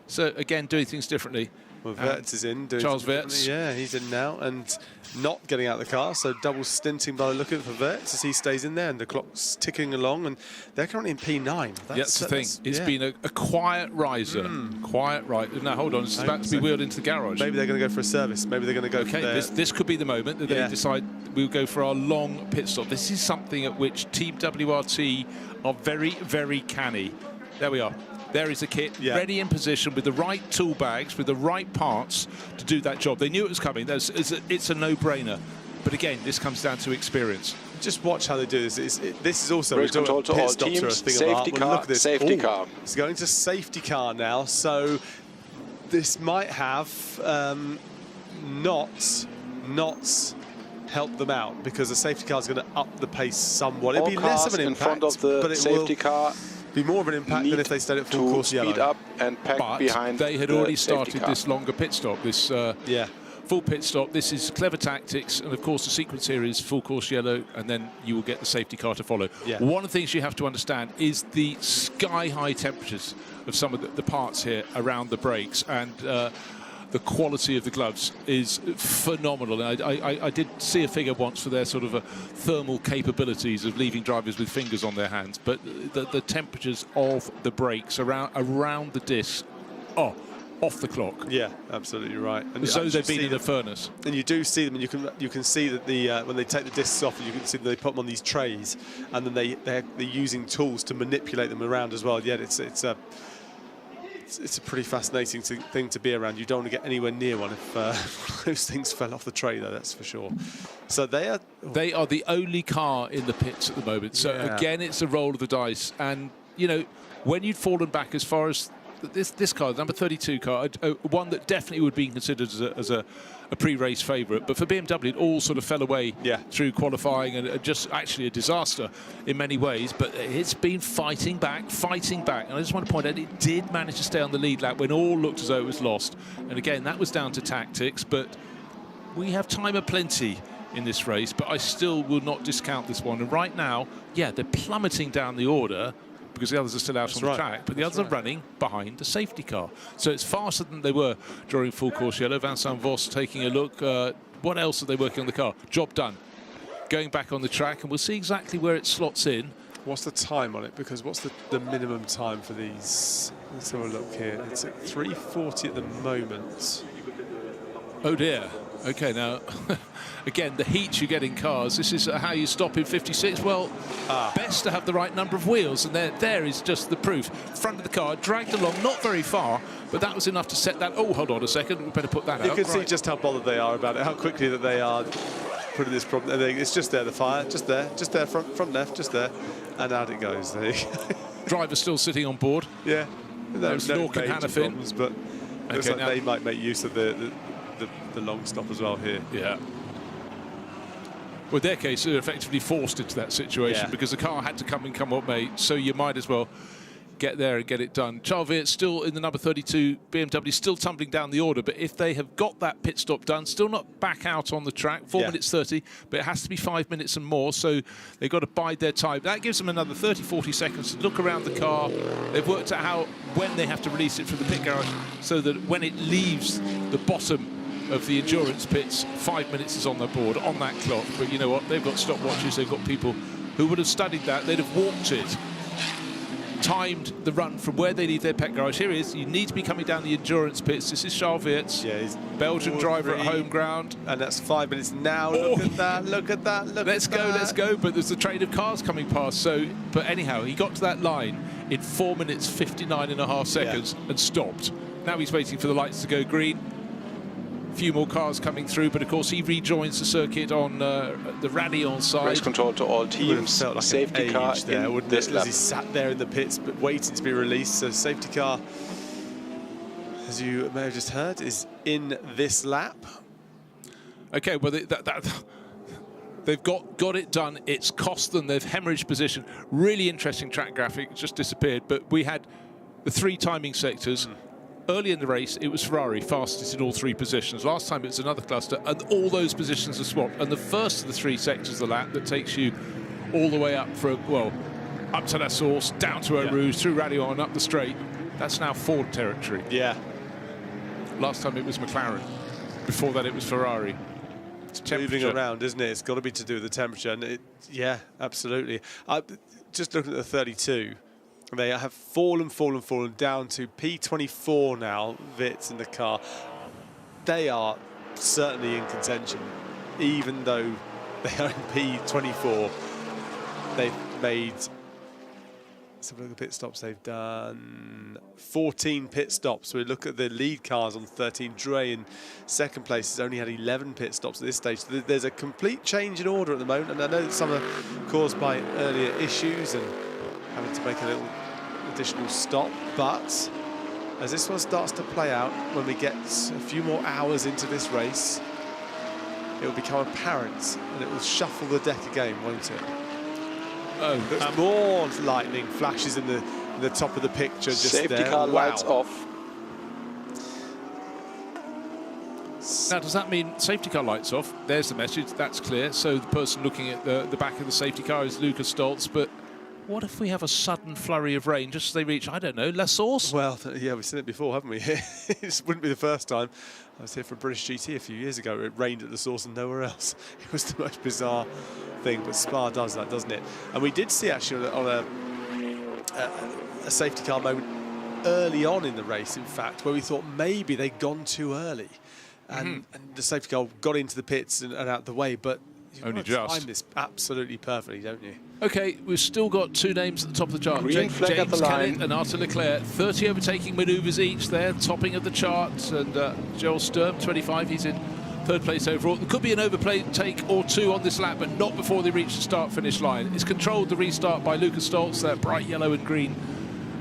so again, doing things differently. Well, Wirtz is in. Charles Wirtz. Yeah, he's in now and not getting out of the car, so double stinting by looking for Wirtz as he stays in there, and the clock's ticking along, and they're currently in P9. That's the thing. It's been a quiet riser. Quiet right. Now, hold on. It's about to be wheeled into the garage. Maybe they're going to go for a service. Maybe they're going to go for their... this could be the moment that they decide we'll go for our long pit stop. This is something at which Team WRT are very, very canny. There we are. There is a kit ready in position with the right tool bags, with the right parts to do that job. They knew it was coming. It's a no-brainer. But again, this comes down to experience. Just watch how they do this. This is also race control to all teams. Safety car. Look at this. Safety car. It's going to safety car now. So this might have not help them out, because the safety car is going to up the pace somewhat. It'll be less of an impact, in front of the safety car. Be more of an impact than if they stayed at full course yellow. Speed up and pack behind. They had already started this longer pit stop, this full pit stop. This is clever tactics, and of course the sequence here is full course yellow, and then you will get the safety car to follow. Yeah. One of the things you have to understand is the sky-high temperatures of some of the parts here around the brakes, and the quality of the gloves is phenomenal. I did see a figure once for their sort of thermal capabilities of leaving drivers with fingers on their hands, but the temperatures of the brakes around the discs are off the clock. Yeah, absolutely right. And so they've been in the furnace. And you do see them, and you can see that when they take the discs off, you can see that they put them on these trays, and then they're using tools to manipulate them around as well. Yeah, it's a pretty fascinating thing to be around. You don't want to get anywhere near one if those things fell off the tray, though, that's for sure. So they are the only car in the pits at the moment. So again, it's a roll of the dice. And, you know, when you'd fallen back as far as this car, the number 32 car, one that definitely would be considered as a pre-race favourite, but for BMW it all sort of fell away through qualifying, and just actually a disaster in many ways. But it's been fighting back, and I just want to point out it did manage to stay on the lead lap when all looked as though it was lost. And again, that was down to tactics, but we have time aplenty in this race, but I still will not discount this one. And right now, yeah, they're plummeting down the order because the others are still out on the track, but the others are running behind the safety car. So it's faster than they were during full course yellow. Vincent Voss taking a look. What else are they working on the car? Job done. Going back on the track, and we'll see exactly where it slots in. What's the time on it? Because what's the minimum time for these? Let's have a look here. It's at 3:40 at the moment. Oh dear. Okay, now, again, the heat you get in cars, this is how you stop in 56. Well, best to have the right number of wheels, and there is just the proof. Front of the car, dragged along, not very far, but that was enough to set that. Oh, hold on a second, we better put that out. You can see just how bothered they are about it, how quickly that they are putting this problem. It's just there, the fire, just there, front left, just there, and out it goes. There you go. Driver still sitting on board. Yeah, there's Nork and Hannafin, but looks like they might make use of the long stop as well here. Yeah. Well, in their case, they're effectively forced into that situation because the car had to come what may, so you might as well get there and get it done. Charles Weertz still in the number 32 BMW, still tumbling down the order, but if they have got that pit stop done, still not back out on the track, 4 minutes 30, but it has to be 5 minutes and more, so they've got to bide their time. That gives them another 30-40 seconds to look around the car. They've worked out when they have to release it from the pit garage so that when it leaves the bottom of the endurance pits, 5 minutes is on the board, on that clock. But you know what? They've got stopwatches. They've got people who would have studied that. They'd have walked it, timed the run from where they leave their pit garage. Here he is. You need to be coming down the endurance pits. This is Charles Weertz. Yeah, he's Belgian driver at home ground. And that's 5 minutes now. Look at that, look at that, let's go. But there's a train of cars coming past. So, but anyhow, he got to that line in 4 minutes 59.5 seconds and stopped. Now he's waiting for the lights to go green. Few more cars coming through, but of course he rejoins the circuit on the Radion side. Race control to all teams. Felt like safety car there, wouldn't this it? lap. As he sat there in the pits, but waiting to be released. So safety car, as you may have just heard, is in this lap. Okay, well they've got it done. It's cost them. They've hemorrhaged position. Really interesting track graphic. It just disappeared. But we had the three timing sectors. Early in the race, it was Ferrari fastest in all three positions. Last time it was another cluster, and all those positions are swapped. And the first of the three sectors of the lap that takes you all the way up from, well, up to La Source, down to Eau Rouge, through Radion, up the straight, that's now Ford territory. Yeah. Last time it was McLaren. Before that, it was Ferrari. It's moving around, isn't it? It's got to be to do with the temperature. And yeah, absolutely. Just looking at the 32. They have fallen down to P24 now, Weertz in the car. They are certainly in contention, even though they are in P24. They've made, let's have a look at pit stops. They've done 14 pit stops. We look at the lead cars on 13. Dre in second place has only had 11 pit stops at this stage. So there's a complete change in order at the moment, and I know that some are caused by earlier issues and having to make a little additional stop, but as this one starts to play out, when we get a few more hours into this race, it will become apparent and it will shuffle the deck again, won't it? Oh, more lightning flashes in the top of the picture just Safety there. car lights off. Now, does that mean safety car lights off? There's the message, that's clear. So the person looking at the back of the safety car is Lucas Stoltz, but what if we have a sudden flurry of rain just as they reach, I don't know, La Source? Well, yeah, we've seen it before, haven't we? It wouldn't be the first time. I was here for British GT a few years ago. It rained at the source and nowhere else. It was the most bizarre thing, but Spa does that, doesn't it? And we did see actually on a safety car moment early on in the race, in fact, where we thought maybe they'd gone too early. And the safety car got into the pits and out the way, but only just just. time this absolutely perfectly, don't you? Okay, we've still got two names at the top of the chart. Green flag at James the Kellett line. and Arthur Leclerc. 30 overtaking manoeuvres each there, topping of the chart. And Joel Sturm, 25, he's in third place overall. There could be an overtake or two on this lap, but not before they reach the start-finish line. It's controlled the restart by Lucas Stoltz, that bright yellow and green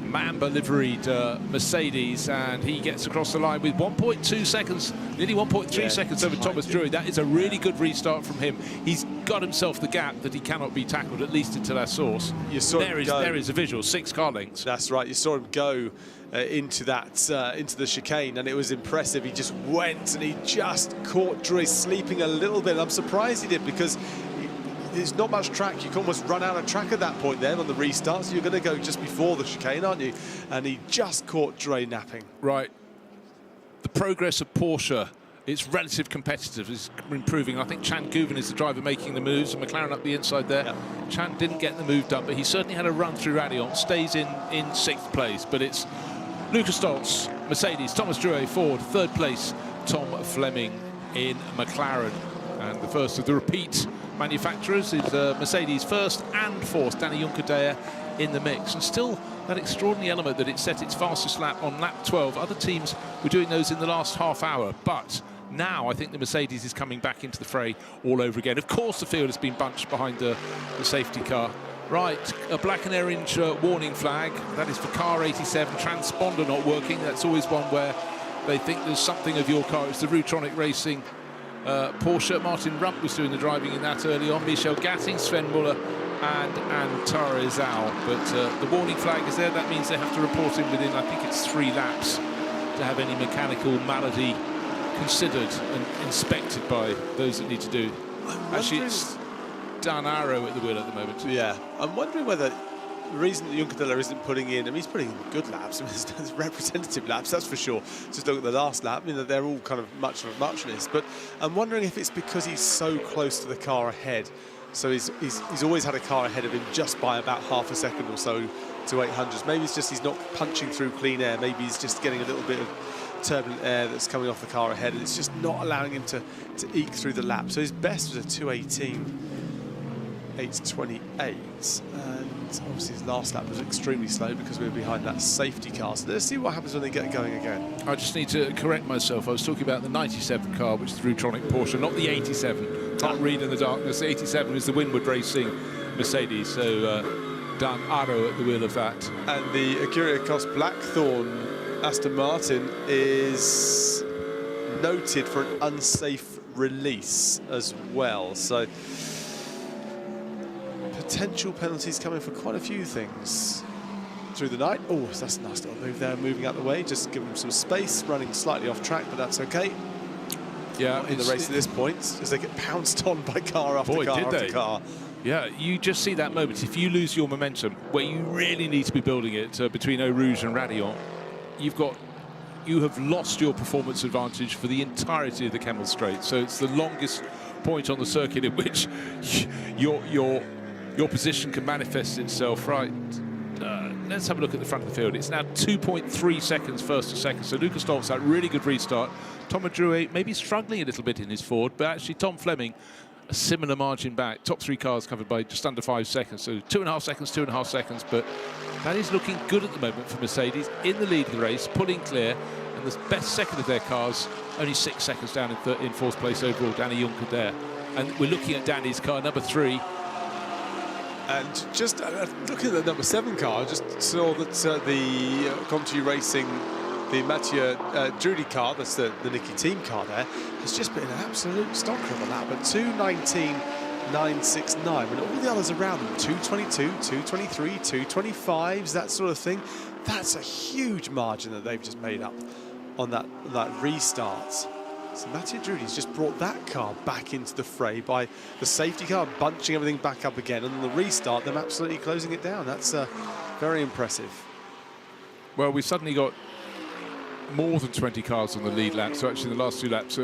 Mamba liveried Mercedes, and he gets across the line with 1.2 seconds, nearly 1.3 seconds over Thomas Drury. That is a really good restart from him. He's got himself the gap that he cannot be tackled, at least into that source. There is a visual, 6 car lengths. That's right. You saw him go into the chicane, and it was impressive. He just went and he just caught Drury sleeping a little bit. I'm surprised he did, because there's not much track. You can almost run out of track at that point then on the restart, so you're going to go just before the chicane, aren't you? And he just caught Dre napping. Right. The progress of Porsche, its relative competitiveness is improving. I think Chan Guven is the driver making the moves, and McLaren up the inside there. Yep. Chan didn't get the move done, but he certainly had a run through Radion, stays in 6th place. But it's Lucas Stoltz, Mercedes, Thomas Drouet, Ford, 3rd place, Tom Fleming in McLaren. And the first of the repeat manufacturers is Mercedes 1st and 4th, Danny Juncadella in the mix. And still that extraordinary element that it set its fastest lap on lap 12. Other teams were doing those in the last half hour, but now I think the Mercedes is coming back into the fray all over again. Of course the field has been bunched behind the safety car. Right, a black and orange warning flag. That is for car 87, transponder not working. That's always one where they think there's something of your car. It's the Rutronic Racing Porsche. Martin Rump was doing the driving in that early on. Michel Gatting, Sven Muller and Antara Izal. But the warning flag is there. That means they have to report in within, I think it's 3 laps, to have any mechanical malady considered and inspected by those that need to do. Actually, it's Dan Arrow at the wheel at the moment. Yeah, I'm wondering whether the reason that Juncadella isn't putting in, I mean, he's putting in good laps, I mean, it's representative laps, that's for sure. Just look at the last lap, you know, they're all kind of much of a muchness. But I'm wondering if it's because he's so close to the car ahead. So he's always had a car ahead of him just by about half a second or so to 800s. Maybe it's just he's not punching through clean air. Maybe he's just getting a little bit of turbulent air that's coming off the car ahead, and it's just not allowing him to eke through the lap. So his best was a 2:18.828, and obviously his last lap was extremely slow because we were behind that safety car. So let's see what happens when they get going again. I just need to correct myself. I was talking about the 97 car, which is the Rutronic Porsche, not the 87. Can't read in the darkness. The 87 is the Winward Racing Mercedes. So Dan Arrow at the wheel of that. And the Acura Ecos Blackthorn Aston Martin is noted for an unsafe release as well. So potential penalties coming for quite a few things through the night. Oh, that's a nice little move there, moving out the way, just giving them some space, running slightly off track, but that's okay. Yeah, in the race at this point, as they get pounced on by car after car after car. Yeah, you just see that moment. If you lose your momentum, where you really need to be building it between Eau Rouge and Radion, you have lost your performance advantage for the entirety of the Kemmel Straight. So it's the longest point on the circuit in which your position can manifest itself. Right. Let's have a look at the front of the field. It's now 2.3 seconds first to second. So Lucas Stoltz, that really good restart. Thomas Drouet maybe struggling a little bit in his Ford, but actually Tom Fleming, a similar margin back. Top 3 cars covered by just under 5 seconds. So 2.5 seconds, but that is looking good at the moment for Mercedes, in the lead of the race, pulling clear, and the best second of their cars, only 6 seconds down in 4th place overall, Danny Juncker there. And we're looking at Danny's car, number 3. And just looking at the number 7 car, I just saw that the Comte Racing, the Mathieu Drudy car, that's the Nicky team car there, has just been an absolute stonker of a lap at 2:19.969, when all the others around them, 2:22, 2:23, 2:25s, that sort of thing. That's a huge margin that they've just made up on that restart. So Mattia Drudi's just brought that car back into the fray by the safety car bunching everything back up again, and on the restart, them absolutely closing it down. That's very impressive. Well, we've suddenly got more than 20 cars on the lead lap, so actually the last two laps,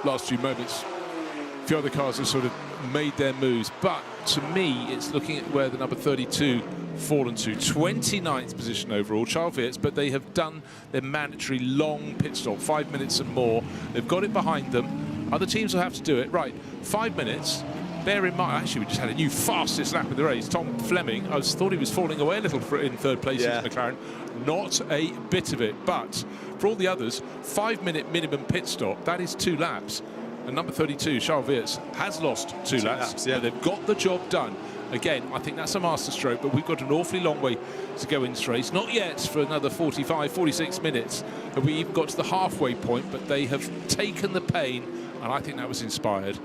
last few moments, a few other cars have sort of made their moves. But to me, it's looking at where the number 32 fallen to. 29th position overall, Charles Weerts, but they have done their mandatory long pit stop, 5 minutes and more. They've got it behind them. Other teams will have to do it. Right, 5 minutes. Bear in mind, actually, we just had a new fastest lap of the race. Tom Fleming, I thought he was falling away a little in third place in McLaren. Not a bit of it. But for all the others, 5 minute minimum pit stop, that is 2 laps. And number 32, Charles Weerts, has lost two laps. But they've got the job done. Again, I think that's a masterstroke, but we've got an awfully long way to go in this race. Not yet for another 45, 46 minutes. Have we even got to the halfway point, but they have taken the pain, and I think that was inspired.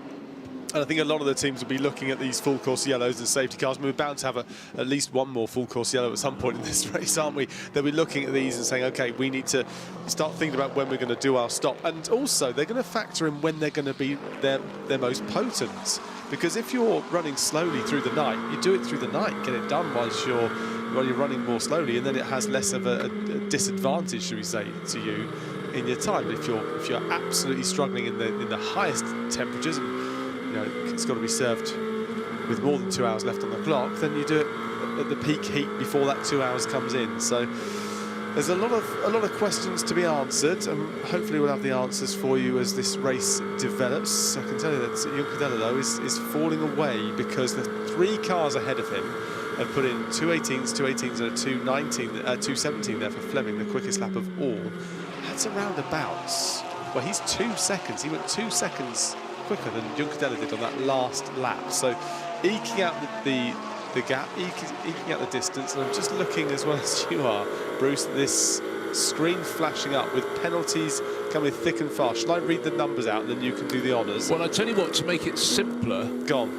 And I think a lot of the teams will be looking at these full course yellows and safety cars. We're bound to have at least one more full course yellow at some point in this race, aren't we? They'll be looking at these and saying, OK, we need to start thinking about when we're going to do our stop. And also, they're going to factor in when they're going to be their most potent. Because if you're running slowly through the night, you do it through the night, get it done while you're running more slowly, and then it has less of a disadvantage, should we say, to you in your time. If you're absolutely struggling in the highest temperatures, and it's got to be served with more than 2 hours left on the clock, then you do it at the peak heat before that 2 hours comes in. So there's a lot of questions to be answered, and hopefully we'll have the answers for you as this race develops. I can tell you that Juncadella, though, is falling away because the 3 cars ahead of him have put in 2:18s, 2:18s and a 2:17 there for Fleming, the quickest lap of all. That's around about, well, he's 2 seconds. He went 2 seconds quicker than Juncadella did on that last lap. So eking out the gap, eking out the distance. And I'm just looking as well as you are, Bruce, at this screen flashing up with penalties coming thick and fast. Shall I read the numbers out and then you can do the honours? Well, I tell you what, to make it simpler, go on.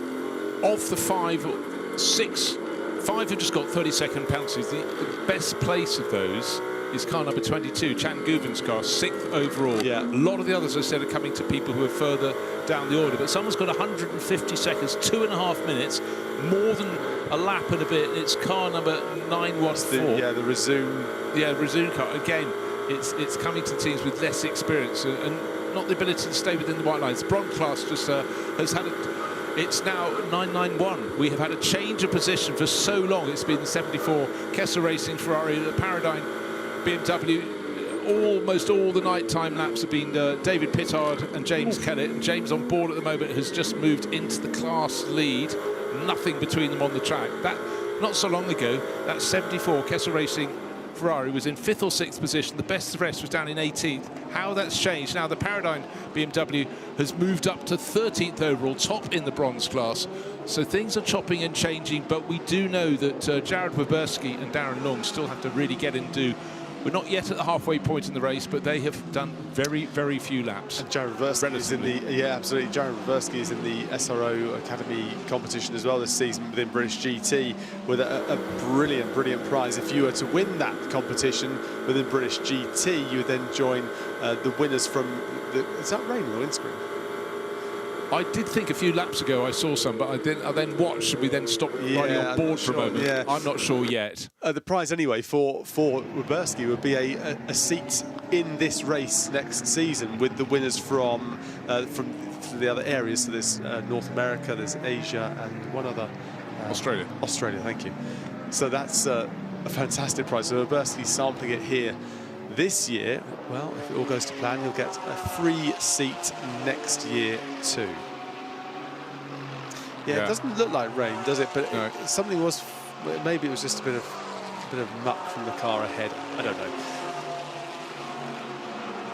Of the 5 or 6, 5 have just got 30-second penalties. The best place of those is car number 22, Chan Guven's car, 6th overall. Yeah. A lot of the others, I said, are coming to people who are further down the order, but someone's got 150 seconds, 2.5 minutes, more than a lap and a bit. It's car number 914. The Rezoon. Yeah, Rezoon car. Again, it's coming to teams with less experience and not the ability to stay within the white lines. Bronze class just has had it's now 991. We have had a change of position for so long. It's been 74, Kessler Racing, Ferrari, the Paradigm, BMW. Almost all the nighttime laps have been David Pittard and James Kellett, and James on board at the moment has just moved into the class lead. Nothing between them on the track. That not so long ago, that 74 Kessler Racing Ferrari was in 5th or 6th position. The best of the rest was down in 18th. How that's changed. Now the Paradigm BMW has moved up to 13th overall, top in the bronze class. So things are chopping and changing, but we do know that Jared Weberski and Darren Long still have to really get into. We're not yet at the halfway point in the race, but they have done very, very few laps. And Jared Weberski is in the absolutely. Jared Weberski is in the SRO Academy competition as well this season within British GT with a brilliant prize. If you were to win that competition within British GT, you would then join the winners from the. Is that rain on the windscreen? I did think a few laps ago I saw some, but I then watched and we then stopped riding on board for a moment. Yeah. I'm not sure yet. The prize anyway for Weberski would be a seat in this race next season with the winners from the other areas. So there's North America, there's Asia, and one other. Australia. Australia, thank you. So that's a fantastic prize. So Weberski's sampling it here this year. Well, if it all goes to plan, you'll get a free seat next year too. Yeah, it doesn't look like rain, does it? But no. Something was. Maybe it was just a bit of muck from the car ahead. I don't know.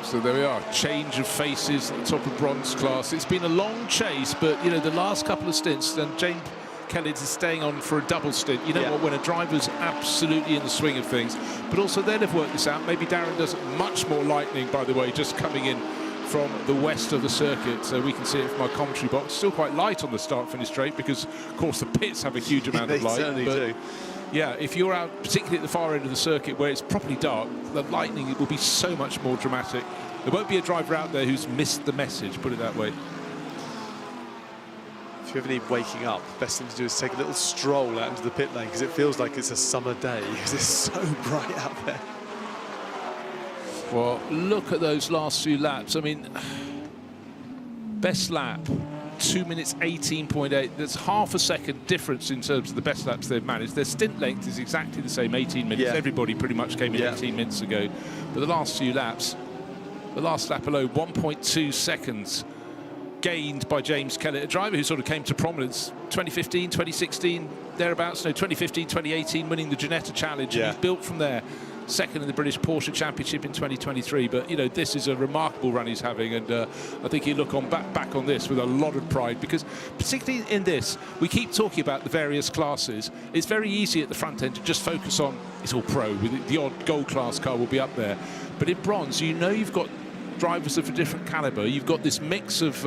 So there we are, change of faces at the top of bronze class. It's been a long chase, but the last couple of stints, and James Kellett is staying on for a double stint. You know what, when a driver's absolutely in the swing of things, but also they'll have worked this out. Maybe Darren does much more lightning, by the way, just coming in from the west of the circuit, so we can see it from our commentary box. Still quite light on the start-finish straight because, of course, the pits have a huge amount of light. They certainly do. Yeah, if you're out, particularly at the far end of the circuit where it's properly dark, the lightning will be so much more dramatic. There won't be a driver out there who's missed the message, put it that way. If you ever need waking up, the best thing to do is take a little stroll out into the pit lane, because it feels like it's a summer day, because it's so bright out there. Well, look at those last few laps. I mean, best lap, 2 minutes 18.8. There's half a second difference in terms of the best laps they've managed. Their stint length is exactly the same, 18 minutes. Yeah. Everybody pretty much came in 18 minutes ago. But the last few laps, the last lap alone, 1.2 seconds gained by James Kellett, a driver who sort of came to prominence 2015, 2016, thereabouts. No, 2015, 2018, winning the Ginetta Challenge. Yeah. And he's built from there. Second in the British Porsche Championship in 2023, but you know, this is a remarkable run he's having, and I think he'll look on back on this with a lot of pride, because particularly in this, we keep talking about the various classes. It's very easy at the front end to just focus on it's all pro, with the odd gold class car will be up there, but in bronze, you know, you've got drivers of a different caliber. You've got this mix of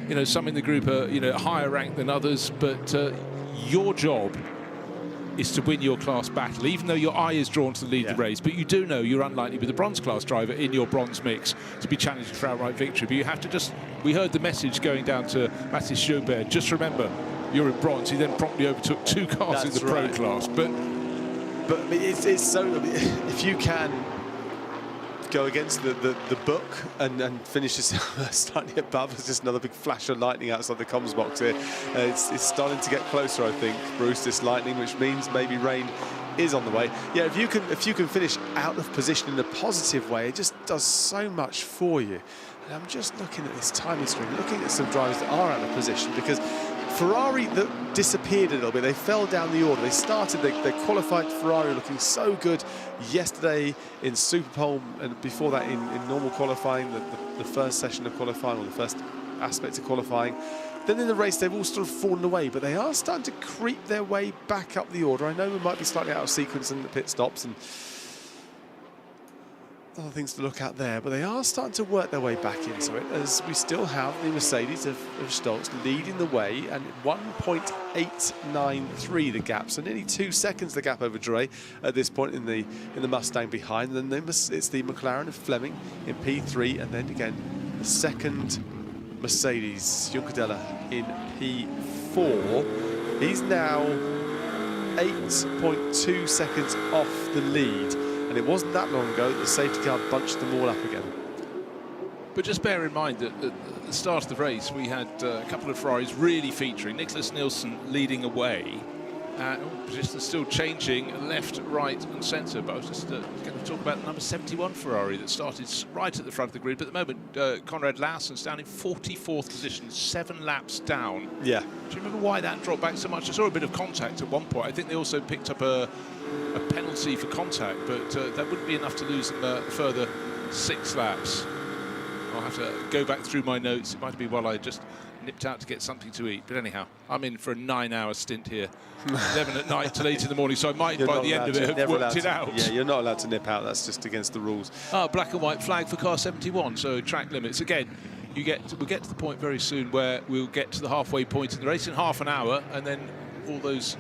you know, some in the group are, you know, higher ranked than others, but your job is to win your class battle, even though your eye is drawn to the lead of the race. But you do know you're unlikely with a bronze class driver in your bronze mix to be challenged for outright victory. But you have to just, we heard the message going down to Mathis Joubert, just remember, you're in bronze. He then promptly overtook 2 cars in the pro class. But it's so, if you can go against the book and finish yourself slightly above. There's just another big flash of lightning outside the comms box here. It's starting to get closer, I think, Bruce, this lightning, which means maybe rain is on the way. Yeah, if you can finish out of position in a positive way, it just does so much for you. And I'm just looking at this timing screen, looking at some drivers that are out of position, because Ferrari that disappeared a little bit. They fell down the order. They started, they qualified Ferrari looking so good yesterday in Superpole, and before that in normal qualifying, the first session of qualifying, or the first aspect of qualifying. Then in the race, they've all sort of fallen away, but they are starting to creep their way back up the order. I know we might be slightly out of sequence in the pit stops and other things to look at there, but they are starting to work their way back into it, as we still have the Mercedes of Stolz leading the way, and 1.893 the gap, so nearly 2 seconds the gap over Dre at this point in the Mustang behind. And then it's the McLaren of Fleming in P3, and then again the second Mercedes, Juncadella, in P4. He's now 8.2 seconds off the lead. And it wasn't that long ago that the safety car bunched them all up again. But just bear in mind that at the start of the race, we had a couple of Ferraris really featuring. Nicholas Nielsen leading away. Positions still changing left, right and centre. But I was just going to talk about the number 71 Ferrari that started right at the front of the grid. But at the moment, Conrad Larsson's down in 44th position, 7 laps down. Yeah. Do you remember why that dropped back so much? I saw a bit of contact at one point. I think they also picked up a penalty for contact, but that wouldn't be enough to lose them a further 6 laps. I'll have to go back through my notes. It might be while I just nipped out to get something to eat. But anyhow, I'm in for a 9-hour stint here. 11 at night to 8 in the morning, so I might, by the end of it, have worked it out. Yeah, you're not allowed to nip out. That's just against the rules. Oh, black and white flag for car 71, so track limits. Again, we'll get to the point very soon where we'll get to the halfway point in the race in half an hour, and then all those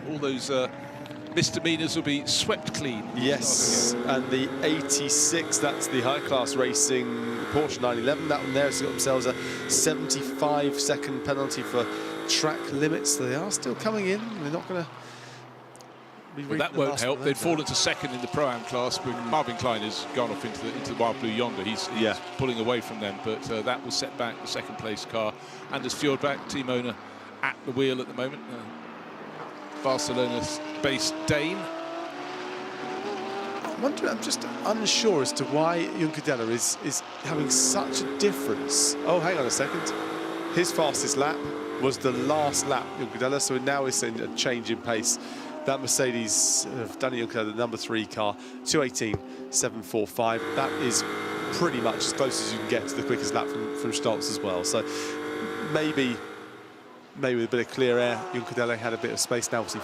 misdemeanors will be swept clean. Yes, and the 86, that's the high-class racing Porsche 911. That one there has got themselves a 75-second penalty for track limits. So they are still coming in. They're not going to... Well, that won't help. They'd fallen to second in the Pro-Am class, but Marvin Klein has gone off into the wild blue yonder. He's pulling away from them, but that will set back the second-place car. Anders Fjordbach, team owner, at the wheel at the moment. Barcelona-based Dane. I'm just unsure as to why Juncadella is having such a difference. Oh, hang on a second. His fastest lap was the last lap, Juncadella, so now it's in a change in pace. That Mercedes of Danny Juncadella, the number 3 car, 2:18.745. That is pretty much as close as you can get to the quickest lap from Stolz as well. So maybe with a bit of clear air, Juncadella had a bit of space now, obviously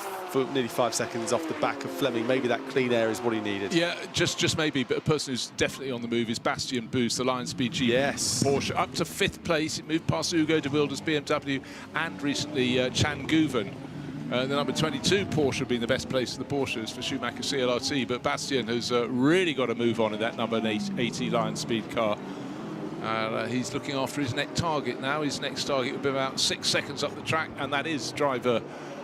nearly 5 seconds off the back of Fleming. Maybe that clean air is what he needed. Yeah, just maybe, but a person who's definitely on the move is Bastien Boost, the Lion Speed G Porsche, up to 5th place. It moved past Hugo de Wilder's BMW and recently Chan Guven. The number 22 Porsche being the best place for the Porsches for Schumacher CLRT, but Bastien has really got to move on in that number 80 Lion Speed car. He's looking after his next target now. His next target will be about 6 seconds up the track, and that is driver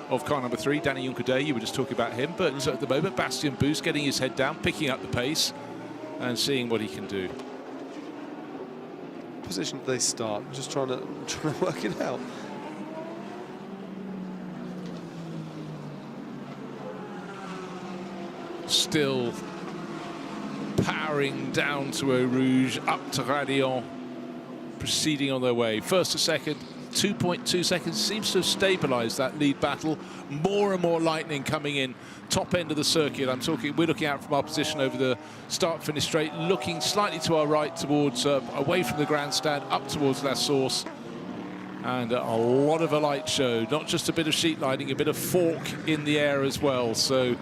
of car number 3, Danny Juncker. You were just talking about him, but at the moment, Bastien Boost getting his head down, picking up the pace, and seeing what he can do. Position do they start? I'm just trying to work it out. Still powering down to Eau Rouge, up to Radion, proceeding on their way. First to second, 2.2 seconds. Seems to have stabilised that lead battle. More and more lightning coming in. Top end of the circuit. We're looking out from our position over the start-finish straight, looking slightly to our right towards, away from the grandstand, up towards La Source. And a lot of a light show. Not just a bit of sheet lighting, a bit of fork in the air as well. So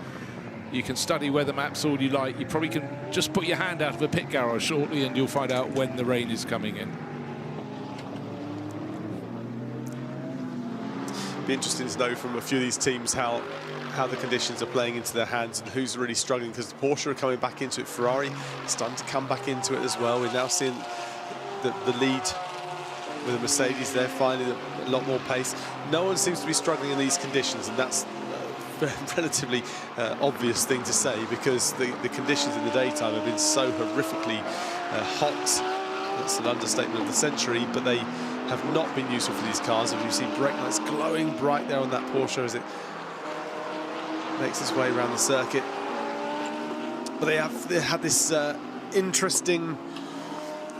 you can study weather maps all you like. You probably can just put your hand out of a pit garage shortly and you'll find out when the rain is coming in. Be interesting to know from a few of these teams how the conditions are playing into their hands and who's really struggling, because Porsche are coming back into it. Ferrari is starting to come back into it as well. We're now seeing the lead with the Mercedes. They're finding a lot more pace. No one seems to be struggling in these conditions, and that's a relatively obvious thing to say, because the conditions in the daytime have been so horrifically hot. That's an understatement of the century, but they have not been useful for these cars. As you see, brake lights glowing bright there on that Porsche as it makes its way around the circuit. But they had this interesting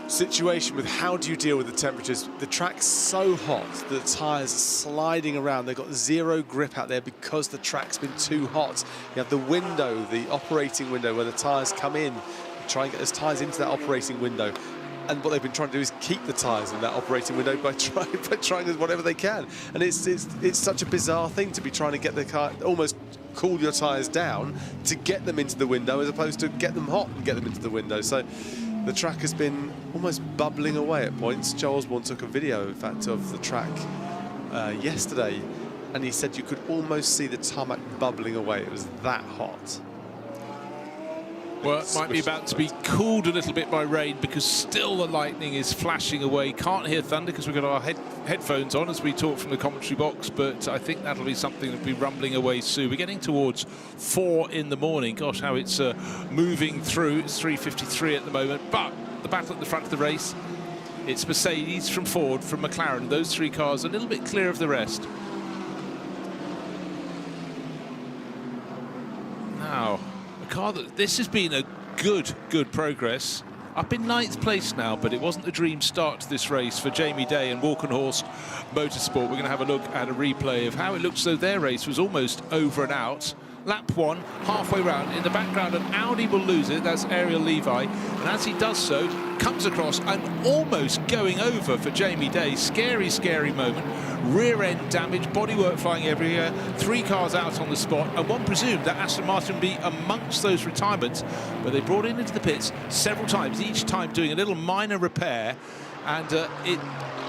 situation with how do you deal with the temperatures. The track's so hot that the tyres are sliding around. They've got zero grip out there because the track's been too hot. You have the window, the operating window, where the tyres come in. Try and get those tyres into that operating window. And what they've been trying to do is keep the tyres in that operating window by trying whatever they can. And it's such a bizarre thing to be trying to get the car, almost cool your tyres down to get them into the window, as opposed to get them hot and get them into the window. So the track has been almost bubbling away at points. Joe Osborne took a video, in fact, of the track yesterday, and he said you could almost see the tarmac bubbling away. It was that hot. Well, it might be about to be cooled a little bit by rain, because still the lightning is flashing away. Can't hear thunder because we've got our headphones on as we talk from the commentary box, but I think that'll be something that'll be rumbling away soon. We're getting towards 4 in the morning. Gosh, how it's moving through. It's 3:53 at the moment, but the battle at the front of the race, it's Mercedes from Ford, from McLaren. Those 3 cars a little bit clear of the rest. Now, car that this has been a good progress, up in 9th place now, but it wasn't the dream start to this race for Jamie Day and Walkenhorst Motorsport. We're going to have a look at a replay of how it looks though their race was almost over and out. Lap 1, halfway round. In the background, an Audi will lose it. That's Ariel Levi. And as he does so, comes across and almost going over for Jamie Day. Scary, scary moment. Rear end damage, bodywork flying everywhere. 3 cars out on the spot. And one presumed that Aston Martin would be amongst those retirements. But they brought it into the pits several times, each time doing a little minor repair. And it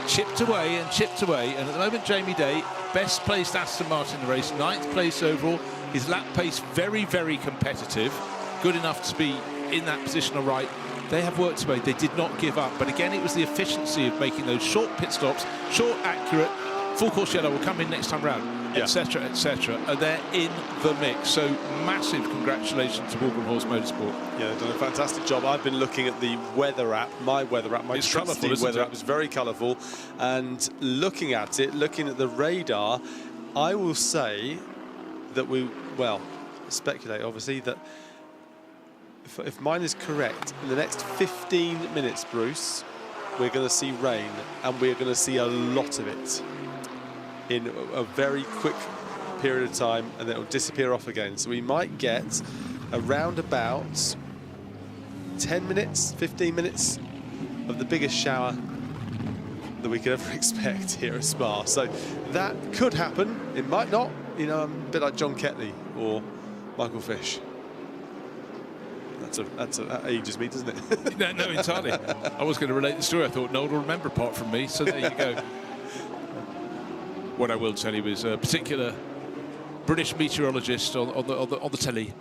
chipped away and chipped away. And at the moment, Jamie Day, best placed Aston Martin in the race, 9th place overall. His lap pace very, very competitive, good enough to be in that position all right. They have worked away. They did not give up. But again, it was the efficiency of making those short pit stops, short, accurate. Full course yellow will come in next time round, etc., etc. And they're in the mix. So massive congratulations to Walkenhorst Motorsport. Yeah, they've done a fantastic job. I've been looking at the weather app, my it's trusty weather app. It's very colourful. And looking at it, looking at the radar, I will say that speculate obviously that if mine is correct, in the next 15 minutes, Bruce, we're going to see rain, and we're going to see a lot of it in a very quick period of time, and then it'll disappear off again. So we might get around about 10 minutes, 15 minutes of the biggest shower that we could ever expect here at Spa. So that could happen. It might not. You know, I'm a bit like John Ketley or Michael Fish. That ages me, doesn't it? No, entirely. I was going to relate the story. I thought no one will remember apart from me. So there you go. What I will tell you is a particular British meteorologist on the telly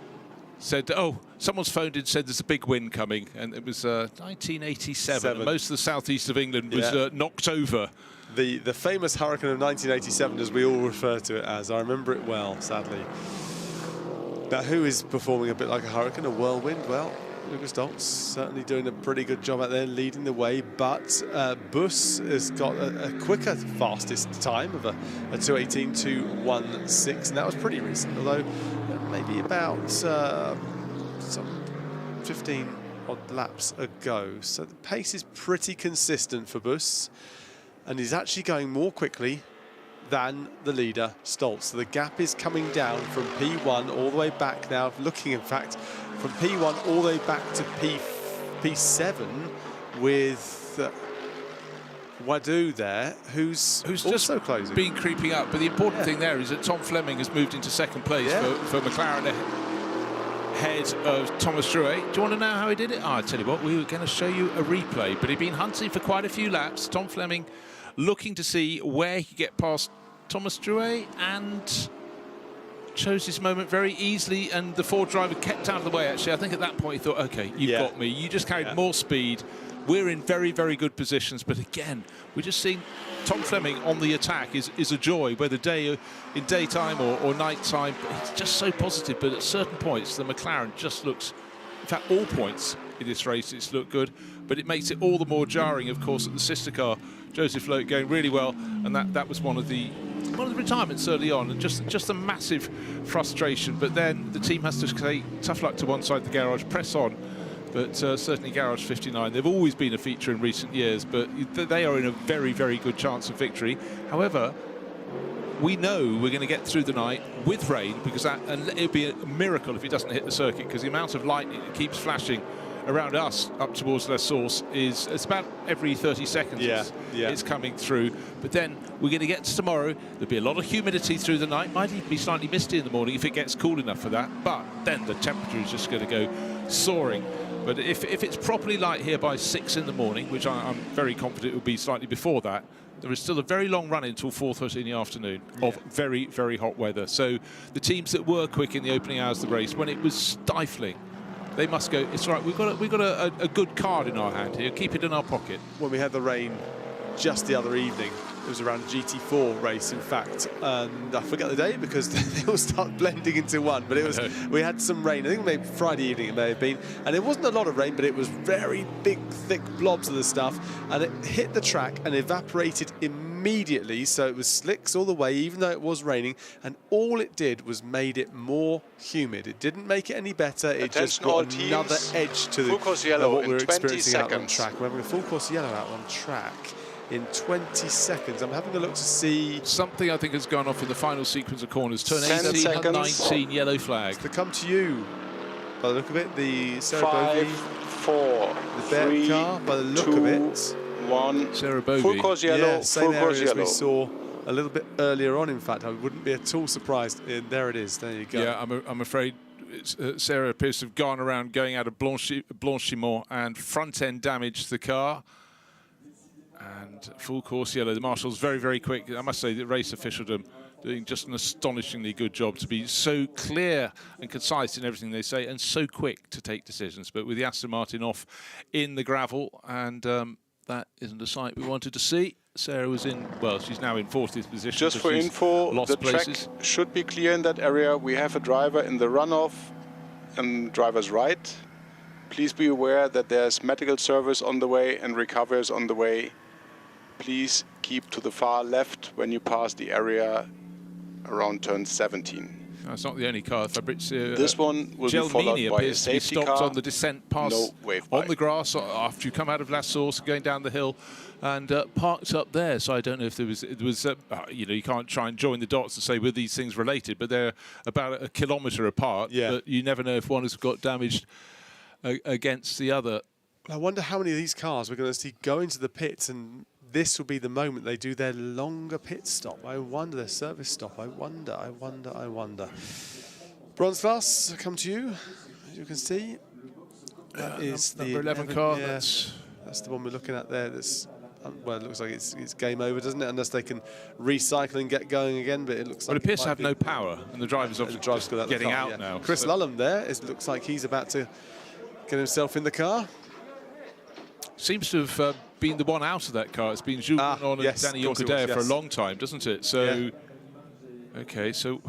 said, oh, someone's phoned in, said there's a big wind coming, and it was 1987. And most of the southeast of England was knocked over. The famous hurricane of 1987, as we all refer to it as. I remember it well, sadly. Now, who is performing a bit like a hurricane, a whirlwind? Well, Lucas Doltz certainly doing a pretty good job out there, leading the way, but Buss has got a quicker, fastest time of a 2:18.216, and that was pretty recent, although maybe about some 15 odd laps ago. So the pace is pretty consistent for Buss, and he's actually going more quickly than the leader, Stoltz. So the gap is coming down from P1 all the way back now, looking in fact from P1 all the way back to P7 with Wadu there, who's also just closing. Been creeping up. But the important thing there is that Tom Fleming has moved into second place for McLaren ahead of Thomas Drouet. Do you want to know how he did it? I tell you what, we were going to show you a replay, but he'd been hunting for quite a few laps. Tom Fleming looking to see where he could get past Thomas Drouet and chose his moment very easily, and the Ford driver kept out of the way. Actually, I think at that point he thought, okay, you've got me. You just carried more speed. We're in very, very good positions, but again, we're just seeing Tom Fleming on the attack is a joy, whether in daytime or nighttime. It's just so positive, but at certain points the McLaren just looks, in fact all points in this race it's looked good, but it makes it all the more jarring, of course, at the sister car. Joseph Loeb going really well, and that was one of the retirements early on, and just a massive frustration. But then the team has to say tough luck to one side of the garage, press on. But certainly Garage 59, they've always been a feature in recent years, but they are in a very, very good chance of victory. However, we know we're going to get through the night with rain, because and it would be a miracle if it doesn't hit the circuit, because the amount of lightning that keeps flashing around us up towards Les Sources it's about every 30 seconds it's coming through. But then we're going to get to tomorrow. There'll be a lot of humidity through the night, might even be slightly misty in the morning if it gets cool enough for that, but then the temperature is just going to go soaring. But if it's properly light here by 6 in the morning, which I'm very confident it will be slightly before that, there is still a very long run until 4:30 in the afternoon of very, very hot weather. So the teams that were quick in the opening hours of the race, when it was stifling, they must go, it's right, we've got a good card in our hand here, keep it in our pocket. When we had the rain just the other evening, it was around GT4 race, in fact, and I forget the day because they all start blending into one, but it was, we had some rain, I think maybe Friday evening it may have been, and it wasn't a lot of rain, but it was very big, thick blobs of the stuff, and it hit the track and evaporated immediately, so it was slicks all the way, even though it was raining, and all it did was made it more humid. It didn't make it any better, it just got another edge to full course yellow what we were in 20 experiencing out on seconds. track. We're having a full course yellow out on track in 20 seconds. I'm having a look to see something I think has gone off in the final sequence of corners. Turn 10 18 and seconds. 19, yellow flag. To come to you, by the look of it, the Sarah 5, Bovey, 4, the Bear 3, car, by the look 2, of it. 1. Sarah Bovey. Full course yellow, Yeah, same full course area as we yellow. saw a little bit earlier on, in fact. I wouldn't be at all surprised. And there it is, there you go. Yeah, I'm afraid Sarah appears to have gone around going out of blanchiment and front-end damaged the car. And full course yellow. The marshals very, very quick. I must say that race officialdom doing just an astonishingly good job to be so clear and concise in everything they say, and so quick to take decisions. But with the Aston Martin off in the gravel, and that isn't a sight we wanted to see. Sarah was in, well, she's now in 40th position. Just for info, the track should be clear in that area. We have a driver in the runoff and driver's right. Please be aware that there's medical service on the way and recovery on the way. Please keep to the far left when you pass the area around turn 17. That's not the only car. Fabrizio this one will be followed by a appears to be safety stopped car. on the descent past on the grass after you come out of La Source, going down the hill, and parked up there. So I don't know if there was you know, you can't try and join the dots and say were these things related, but they're about a kilometre apart. Yeah. But you never know if one has got damaged against the other. I wonder how many of these cars we're going to see go into the pits, and this will be the moment they do their longer pit stop. I wonder, their service stop. I wonder. Bronze class, come to you. As you can see, that is number the 11 car. Yeah, that's the one we're looking at there. That's well, it looks like it's game over, doesn't it? Unless they can recycle and get going again. But it looks like it appears to have no power, and the driver's obviously just getting out now. Chris Lullum there. It looks like he's about to get himself in the car. Seems to have been the one out of that car. It's been Jules on and Danny Yoncadea for a long time, doesn't it? So, okay, so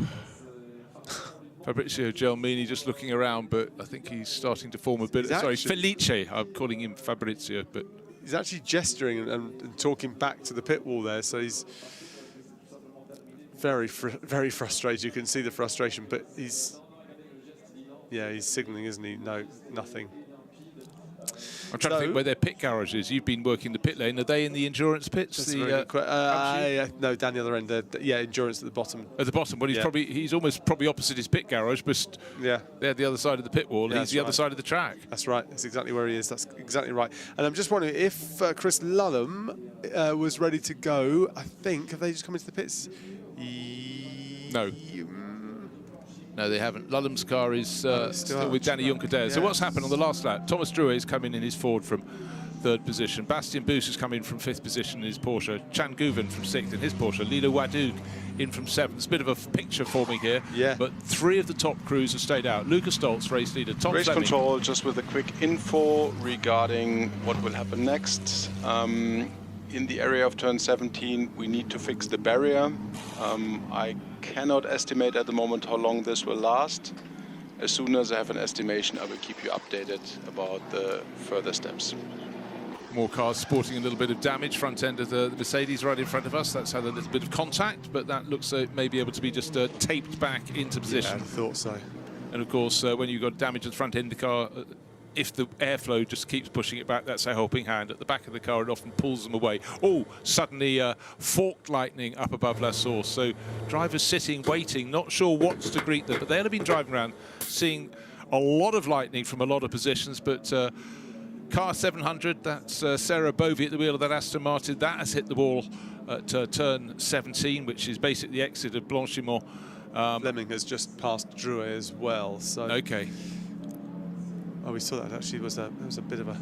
Fabrizio Gelmini just looking around, but I think he's starting to form a bit. Sorry, Felice. I'm calling him Fabrizio, but he's actually gesturing and talking back to the pit wall there. So he's very frustrated. You can see the frustration, but he's signalling, isn't he? No, nothing. I'm trying to think where their pit garage is. You've been working the pit lane. Are they in the endurance pits? No, down the other end. Endurance at the bottom. At the bottom. Well, he's almost probably opposite his pit garage, but they're the other side of the pit wall. He's the other side of the track. That's right. That's exactly where he is. That's exactly right. And I'm just wondering if Chris Lullum was ready to go. I think, have they just come into the pits? No. No, they haven't. Lullum's car is still with Danny Yoncadea. So what's happened on the last lap? Thomas Drouet has come in his Ford from 3rd position. Bastien Boos has come in from 5th position in his Porsche. Chan Guven from 6th in his Porsche. Lilo Wadoug in from 7th. It's a bit of a picture forming here. Yeah. But 3 of the top crews have stayed out. Luca Stoltz, race leader. Tom Race Fleming. control, just with a quick info regarding what will happen next. In the area of turn 17, we need to fix the barrier. I cannot estimate at the moment how long this will last. As soon as I have an estimation, I will keep you updated about the further steps. More cars sporting a little bit of damage. Front end of the Mercedes right in front of us. That's had a little bit of contact, but that looks may be able to be just taped back into position. Yeah, I thought so. And of course, when you've got damage at the front end of the car, if the airflow just keeps pushing it back, that's a helping hand. At the back of the car, it often pulls them away. Oh, suddenly forked lightning up above La Source. So drivers sitting, waiting, not sure what's to greet them. But they'll have been driving around, seeing a lot of lightning from a lot of positions. But car 700, that's Sarah Bovey at the wheel of that Aston Martin. That has hit the wall at turn 17, which is basically the exit of Blanchimont. Fleming has just passed Drouet as well. So okay. Oh, we saw that actually. Was a bit of a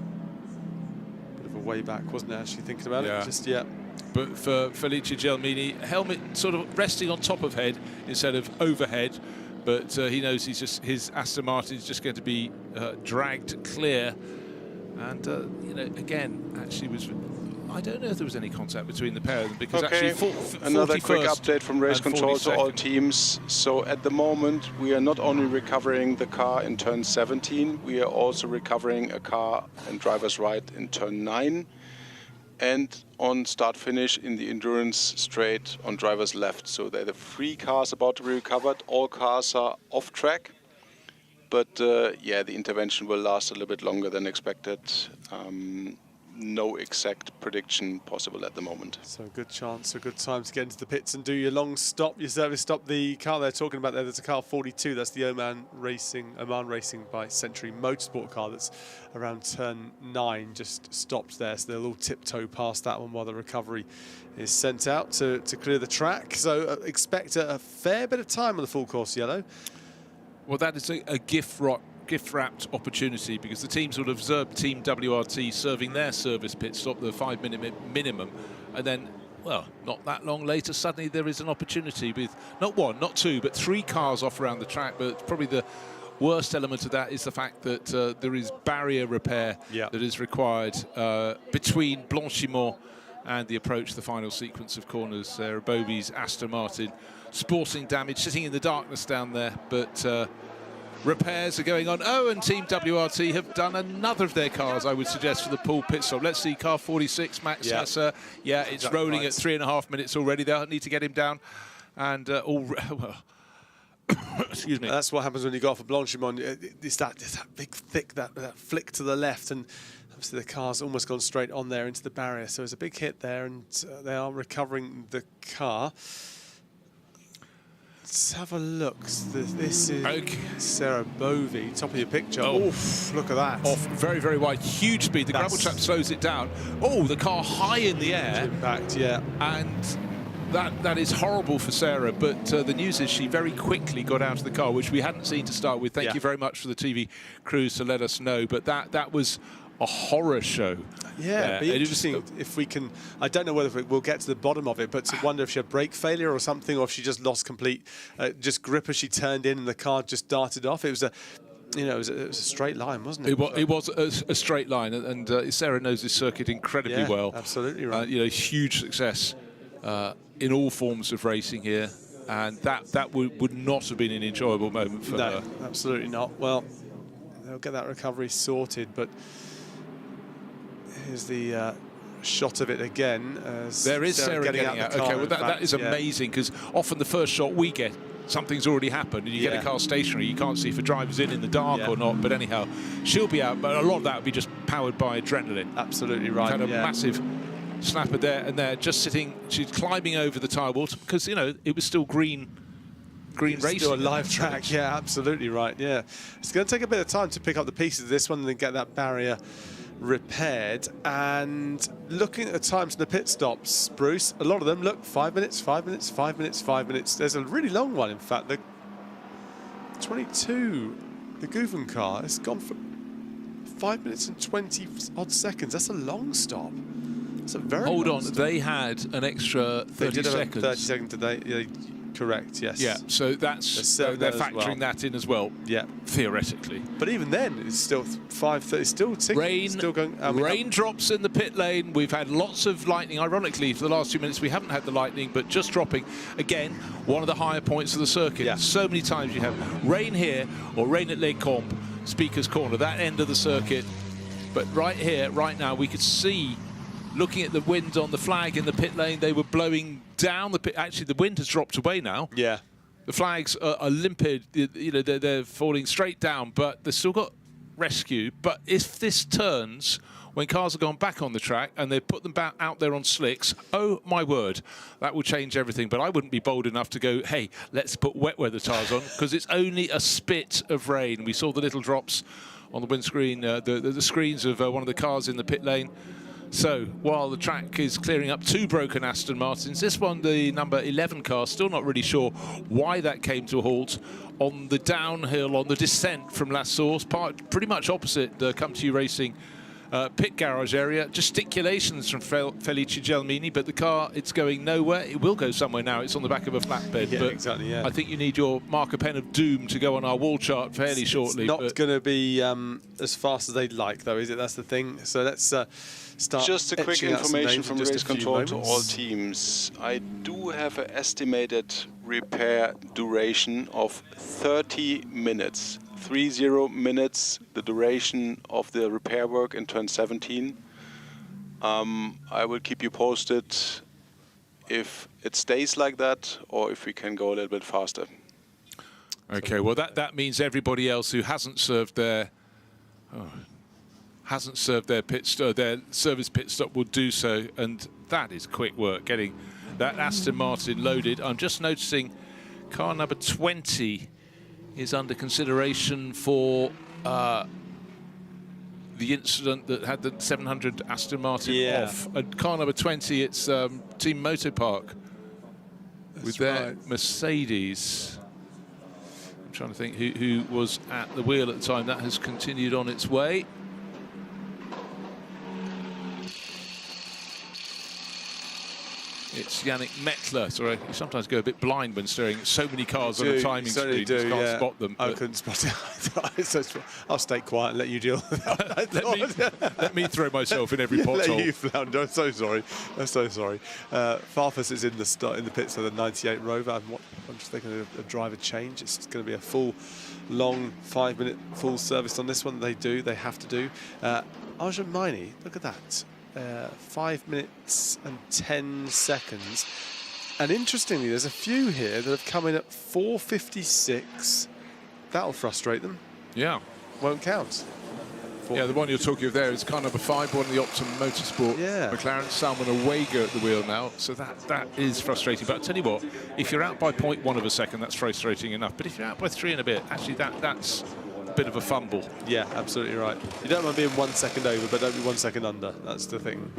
way back, wasn't it? Actually thinking about it, But for Felice Gelmini, helmet sort of resting on top of head instead of overhead. But he knows his Aston Martin is just going to be dragged clear. And again, actually I don't know if there was any contact between the pair of them because actually another quick update from race control to all teams. So at the moment we are not only recovering the car in turn 17, we are also recovering a car and driver's right in turn 9 and on start finish in the endurance straight on driver's left. So they're the 3 cars about to be recovered. All cars are off track. But the intervention will last a little bit longer than expected. No exact prediction possible at the moment. So a good chance, a good time to get into the pits and do your long stop, your service stop. The car they're talking about there's a car 42. That's the Oman Racing by Century Motorsport car that's around turn 9, just stopped there. So they'll all tiptoe past that one while the recovery is sent out to clear the track. So expect a fair bit of time on the full course yellow. Well, that is a gift-wrapped opportunity because the teams would observe Team WRT serving their service pit stop, the 5-minute minimum, and then, well, not that long later, suddenly there is an opportunity with not 1, not 2, but 3 cars off around the track. But probably the worst element of that is the fact that there is barrier repair that is required between Blanchimont and the approach to the final sequence of corners. Sarah Bovey's Aston Martin sporting damage, sitting in the darkness down there, but repairs are going on. Oh, and Team WRT have done another of their cars, I would suggest, for the pool pit stop. Let's see, car 46, Max Hesser. Yeah, it's rolling at 3.5 minutes already. They'll need to get him down. And excuse me. That's what happens when you go off a Blanchimont. It's that big, thick, that flick to the left, and obviously the car's almost gone straight on there into the barrier. So it's a big hit there, and they are recovering the car. Let's have a look. This is Sarah Bovey, top of your picture. Oh, oof, look at that. Off very, very wide, huge speed. The gravel trap slows it down. Oh, the car high in the air. Impact, yeah. And that is horrible for Sarah, but the news is she very quickly got out of the car, which we hadn't seen to start with. Thank you very much for the TV crews to let us know. But that was a horror show. Yeah, it'd be interesting if we can. I don't know whether we'll get to the bottom of it, but to wonder if she had brake failure or something, or if she just lost complete just grip as she turned in and the car just darted off. It was a, you know, it was a straight line, wasn't it? It was a straight line, and Sarah knows this circuit incredibly well. Absolutely right. You know, huge success in all forms of racing here, and that would not have been an enjoyable moment for her. No, absolutely not. Well, they'll get that recovery sorted, but here's the shot of it again. There is Sarah getting out. Okay, well that is amazing, because often the first shot we get, something's already happened and you get a car stationary. You can't see if a driver's in the dark or not, but anyhow, she'll be out, but a lot of that would be just powered by adrenaline. Absolutely right. Had a massive slapper there, and they're just sitting, she's climbing over the tyre wall, because, you know, it was still green racing. Still a live track, yeah, absolutely right, yeah. It's going to take a bit of time to pick up the pieces of this one and then get that barrier repaired. And looking at the times in the pit stops, Bruce, a lot of them look 5 minutes, 5 minutes, 5 minutes, 5 minutes. There's a really long one, in fact. The 22, the Gouvin car, it's gone for 5 minutes and 20 odd seconds. That's a long stop. That's a very Hold long on, stop. they had an extra 30 they did seconds. Have 30 seconds today. Yeah, correct, yes. Yeah, so that's they're factoring that in as well. Yeah, theoretically. But even then, it's still 5:30. Still ticking. Rain, still going. Rain drops in the pit lane. We've had lots of lightning. Ironically, for the last 2 minutes, we haven't had the lightning, but just dropping. Again, one of the higher points of the circuit. Yeah. So many times you have rain here or rain at Les Combes, Speaker's Corner, that end of the circuit. But right here, right now, we could see, looking at the wind on the flag in the pit lane, they were blowing down the pit. Actually, the wind has dropped away now. Yeah. The flags are limpid. You know, they're falling straight down, but they've still got rescue. But if this turns when cars are going back on the track and they put them back out there on slicks, oh my word, that will change everything. But I wouldn't be bold enough to go, hey, let's put wet weather tyres on, because it's only a spit of rain. We saw the little drops on the windscreen, the screens of one of the cars in the pit lane. So while the track is clearing up 2 broken Aston Martins, this one, the number 11 car, still not really sure why that came to a halt on the downhill, on the descent from La Source, pretty much opposite the Come To You Racing pit garage area. Gesticulations from Felice Gelmini, but the car, it's going nowhere. It will go somewhere now. It's on the back of a flatbed. Yeah, but exactly, yeah. I think you need your marker pen of doom to go on our wall chart fairly shortly. It's not going to be as fast as they'd like, though, is it? That's the thing. So let's start. Just a quick etching out some information names in from just a race few control to moments. all teams. I do have an estimated repair duration of 30 minutes. 30 minutes, the duration of the repair work in turn 17. I will keep you posted if it stays like that or if we can go a little bit faster. Okay, well that means everybody else who hasn't served their their service pit stop will do so, and that is quick work getting that Aston Martin loaded. I'm just noticing car number 20 is under consideration for the incident that had the 700 Aston Martin off. And car number 20, it's Team Motopark with their Mercedes. I'm trying to think who was at the wheel at the time. That has continued on its way. It's Yannick Mettler. Sorry, you sometimes go a bit blind when staring at so many cars on a timing screen. You can't spot them. I couldn't spot it. I'll stay quiet and let you deal with that. let me throw myself in every pothole. Let you flounder. I'm so sorry. I'm so sorry. Farfus is in the pits of the 98 Rover. I'm just thinking of a driver change. It's going to be a full, long 5-minute full service on this one. They have to do. Arjun Maini, look at that. 5 minutes and 10 seconds. And interestingly, there's a few here that have come in at 4:56. That'll frustrate them. Yeah. Won't count. Yeah, the one you're talking of there is car number 5, one of the Optimum Motorsport McLaren. Salman Awega at the wheel now, so that is frustrating. But I tell you what, if you're out by 0.1 of a second, that's frustrating enough. But if you're out by 3 and a bit, actually that's a bit of a fumble. Yeah, absolutely right. You don't want to be 1 second over, but don't be 1 second under. That's the thing.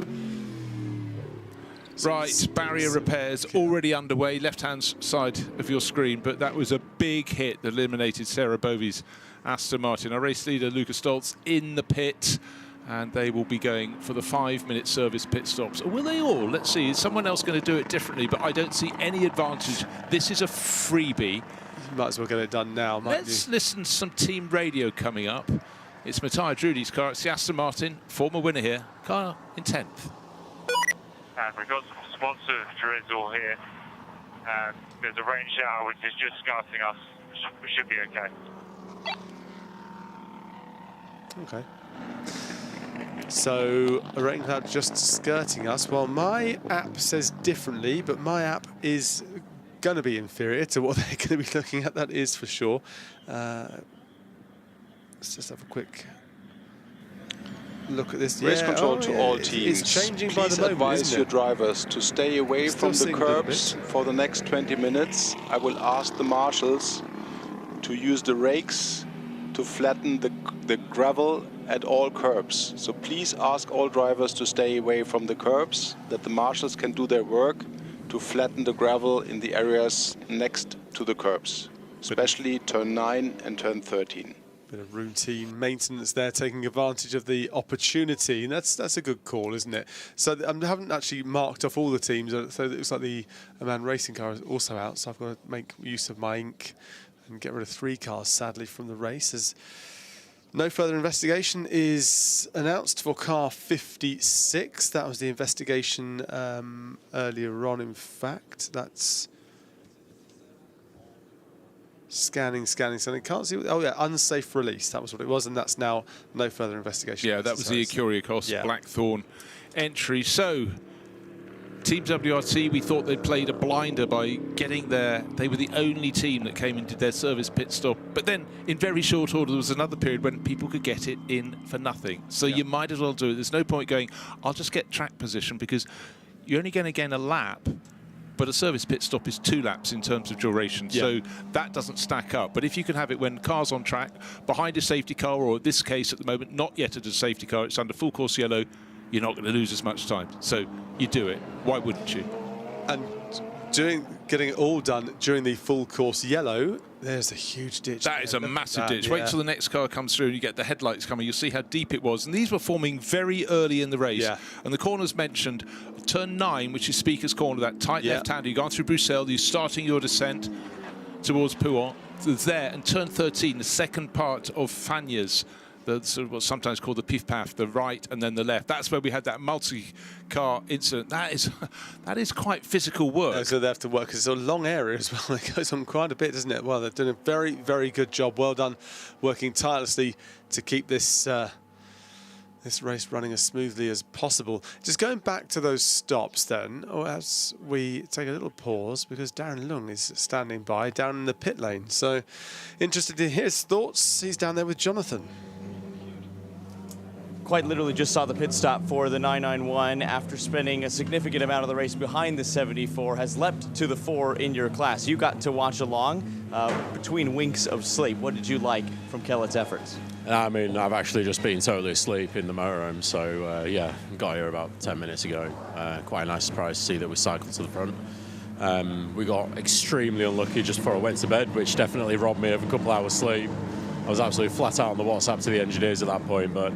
Right, barrier repairs already underway, left-hand side of your screen, but that was a big hit that eliminated Sarah Bovey's Aston Martin. Our race leader, Lucas Stoltz, in the pit, and they will be going for the 5-minute service pit stops. Or will they all? Let's see. Is someone else going to do it differently? But I don't see any advantage. This is a freebie. You might as well get it done now, mightn't Let's you? listen to some team radio coming up. It's Matthias Drudy's car. It's the Aston Martin, former winner here. Car in 10th. And we've got some sponsor drizzle here. And there's a rain shower which is just skirting us. We should be okay. Okay. So a rain cloud just skirting us. Well, my app says differently, but my app is going to be inferior to what they're going to be looking at. That is for sure. Let's just have a quick look at this. Race control to all It's teams. changing by Please the moment, advise isn't your it? drivers to stay away Still from the seeing a little curbs bit. for the next 20 minutes. I will ask the marshals to use the rakes to flatten the gravel at all curbs. So please ask all drivers to stay away from the curbs, that the marshals can do their work to flatten the gravel in the areas next to the curbs, especially turn 9 and turn 13. Bit of routine maintenance there, taking advantage of the opportunity, and that's a good call, isn't it? So I haven't actually marked off all the teams, so it looks like the Oman racing car is also out, so I've got to make use of my ink and get rid of 3 cars, sadly, from the race, as no further investigation is announced for car 56. That was the investigation earlier on, in fact. That's scanning. Can't see. Oh yeah, unsafe release. That was what it was, and that's now no further investigation. Yeah, that was the Kuriakos Blackthorn entry. So, Team WRT, we thought they'd played a blinder by getting there. They were the only team that came and did their service pit stop. But then, in very short order, there was another period when people could get it in for nothing. So you might as well do it. There's no point going, I'll just get track position, because you're only going to gain a lap. But a service pit stop is 2 laps in terms of duration, so that doesn't stack up. But if you can have it when car's on track, behind a safety car, or in this case at the moment, not yet at a safety car, it's under full course yellow, you're not going to lose as much time. So you do it. Why wouldn't you? And getting it all done during the full course yellow, there's a huge ditch. That is a massive ditch. Wait till the next car comes through and you get the headlights coming. You'll see how deep it was. And these were forming very early in the race. And the corners mentioned, turn 9, which is Speaker's Corner, that tight left-hander. You've gone through Bruxelles, you're starting your descent towards Pouhon. There, and turn 13, the second part of Fagnes, what's sometimes called the pif-paf, the right and then the left. That's where we had that multi-car incident. That is quite physical work. So they have to work, because it's a long area as well. It goes on quite a bit, doesn't it? Well, they're doing a very, very good job. Well done, working tirelessly to keep this this race running as smoothly as possible. Just going back to those stops then, as we take a little pause, because Darren Lung is standing by down in the pit lane. So interested to hear his thoughts. He's down there with Jonathan. Quite literally just saw the pit stop for the 991 after spending a significant amount of the race behind the 74, has leapt to the 4 in your class. You got to watch along between winks of sleep. What did you like from Kellett's efforts? I mean, I've actually just been totally asleep in the motorhome, so yeah, got here about 10 minutes ago. Quite a nice surprise to see that we cycled to the front. We got extremely unlucky just before I went to bed, which definitely robbed me of a couple hours sleep. I was absolutely flat out on the WhatsApp to the engineers at that point, but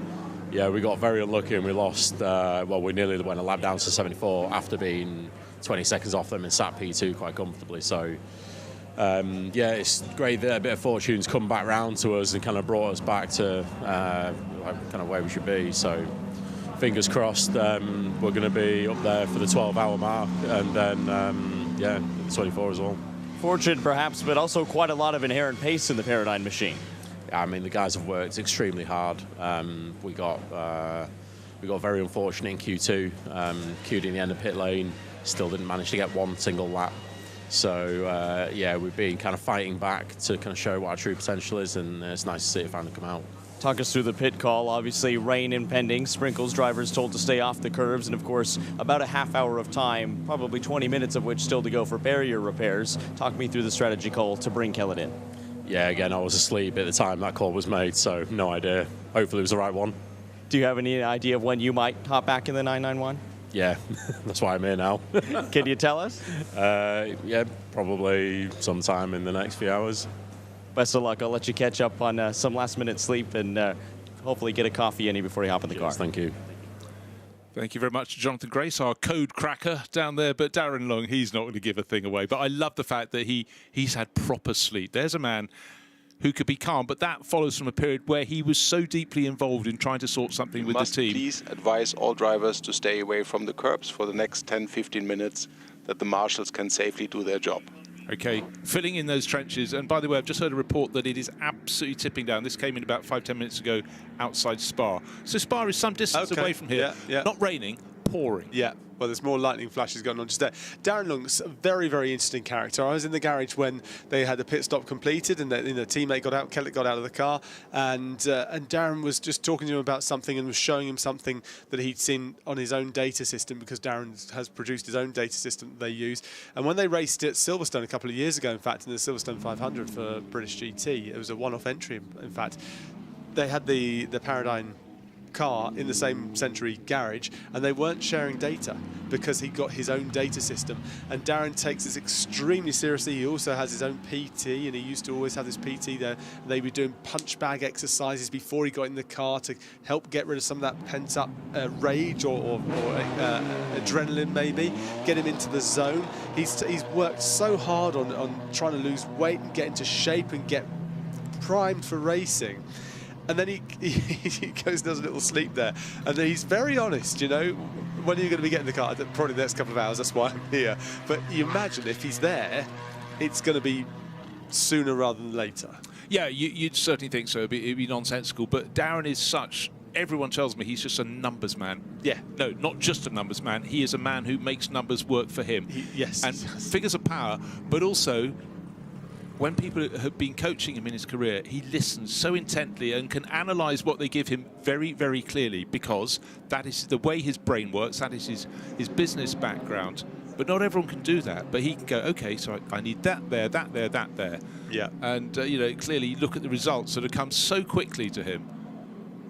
yeah, we got very unlucky and we lost, well, we nearly went a lap down to 74 after being 20 seconds off them and sat P2 quite comfortably. So, yeah, it's great that a bit of fortune's come back round to us and kind of brought us back to kind of where we should be. So, fingers crossed, we're going to be up there for the 12-hour mark, and then, yeah, 24 as well. Fortune, perhaps, but also quite a lot of inherent pace in the Paradigm machine. I mean, the guys have worked extremely hard. We got very unfortunate in Q2. Queued in the end of pit lane, still didn't manage to get one single lap. So yeah, we've been kind of fighting back to kind of show what our true potential is, and it's nice to see it finally come out. Talk us through the pit call. Obviously, rain impending. Sprinkles drivers told to stay off the curves, and of course, about a half hour of time, probably 20 minutes of which still to go for barrier repairs. Talk me through the strategy call to bring Kellett in. Yeah, again, I was asleep at the time that call was made, so no idea. Hopefully it was the right one. Do you have any idea of when you might hop back in the 991? Yeah, that's why I'm here now. Can you tell us? Yeah, probably sometime in the next few hours. Best of luck. I'll let you catch up on some last-minute sleep, and hopefully get a coffee in before you hop in the car. Thank you. Thank you very much to Jonathan Grace, our code cracker down there. But Darren Long, he's not going to give a thing away. But I love the fact that he's had proper sleep. There's a man who could be calm, but that follows from a period where he was so deeply involved in trying to sort something with the team. Please advise all drivers to stay away from the curbs for the next 10-15 minutes, that the marshals can safely do their job. Okay, filling in those trenches. And by the way, I've just heard a report that it is absolutely tipping down. This came in about 5-10 minutes ago outside Spa. So Spa is some distance away from here. Yeah. Not raining, pouring. Yeah. Well, there's more lightning flashes going on just there. Darren Long's a very, very interesting character. I was in the garage when they had the pit stop completed, and the teammate got out, Kellett got out of the car, and Darren was just talking to him about something and was showing him something that he'd seen on his own data system, because Darren has produced his own data system that they use. And when they raced at Silverstone a couple of years ago, in fact, in the Silverstone 500 for British GT, it was a one-off entry, in fact. They had the Paradigm car in the same Century garage, and they weren't sharing data because he got his own data system. And Darren takes this extremely seriously. He also has his own PT, and he used to always have this PT there. They were doing punch bag exercises before he got in the car to help get rid of some of that pent up rage or adrenaline, maybe get him into the zone. He's worked so hard on trying to lose weight and get into shape and get primed for racing. And then he goes and does a little sleep there. And then he's very honest, you know, when are you going to be getting the car? Probably the next couple of hours, that's why I'm here. But you imagine if he's there, it's going to be sooner rather than later. Yeah, you'd certainly think so. It'd be nonsensical. But Darren is such... Everyone tells me he's just a numbers man. Yeah. No, not just a numbers man. He is a man who makes numbers work for him. Yes. And figures of power, but also... when people have been coaching him in his career, he listens so intently and can analyse what they give him very, very clearly, because that is the way his brain works, that is his business background. But not everyone can do that. But he can go, okay, so I need that there, that there, that there. Yeah. And, you know, clearly look at the results that have come so quickly to him.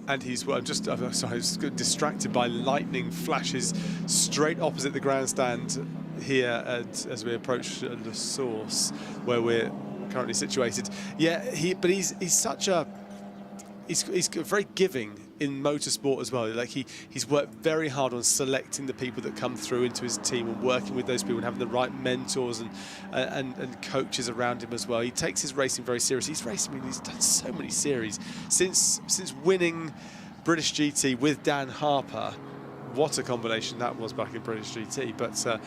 And he's, well, I was distracted by lightning flashes straight opposite the grandstand here as we approach the source where we're currently situated. Yeah, he's such a, he's very giving in motorsport as well. Like he's worked very hard on selecting the people that come through into his team and working with those people and having the right mentors and coaches around him as well. He takes his racing very seriously. He's done so many series since winning British GT with Dan Harper. What a combination that was back in British GT. But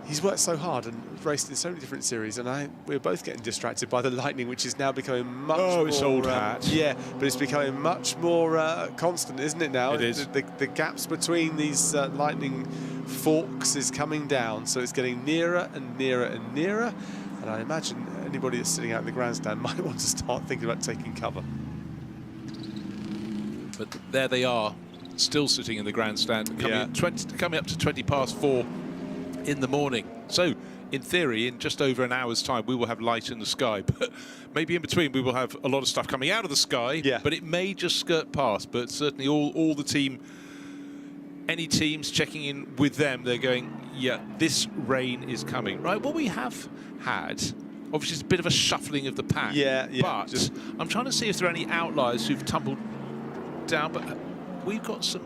he's worked so hard and raced in so many different series, and we're both getting distracted by the lightning, which is now becoming much more... it's old hat. Yeah, but it's becoming much more constant, isn't it now? It is. The gaps between these lightning forks is coming down, so it's getting nearer and nearer and nearer, and I imagine anybody that's sitting out in the grandstand might want to start thinking about taking cover. But there they are, still sitting in the grandstand, coming up to 20 past 4 in the morning. So, in theory, in just over an hour's time, we will have light in the sky. But maybe in between, we will have a lot of stuff coming out of the sky. Yeah. But it may just skirt past. But certainly, all the team, any teams checking in with them, they're going, yeah, this rain is coming. Right. What we have had, obviously, is a bit of a shuffling of the pack. Yeah. But I'm trying to see if there are any outliers who've tumbled down. But we've got some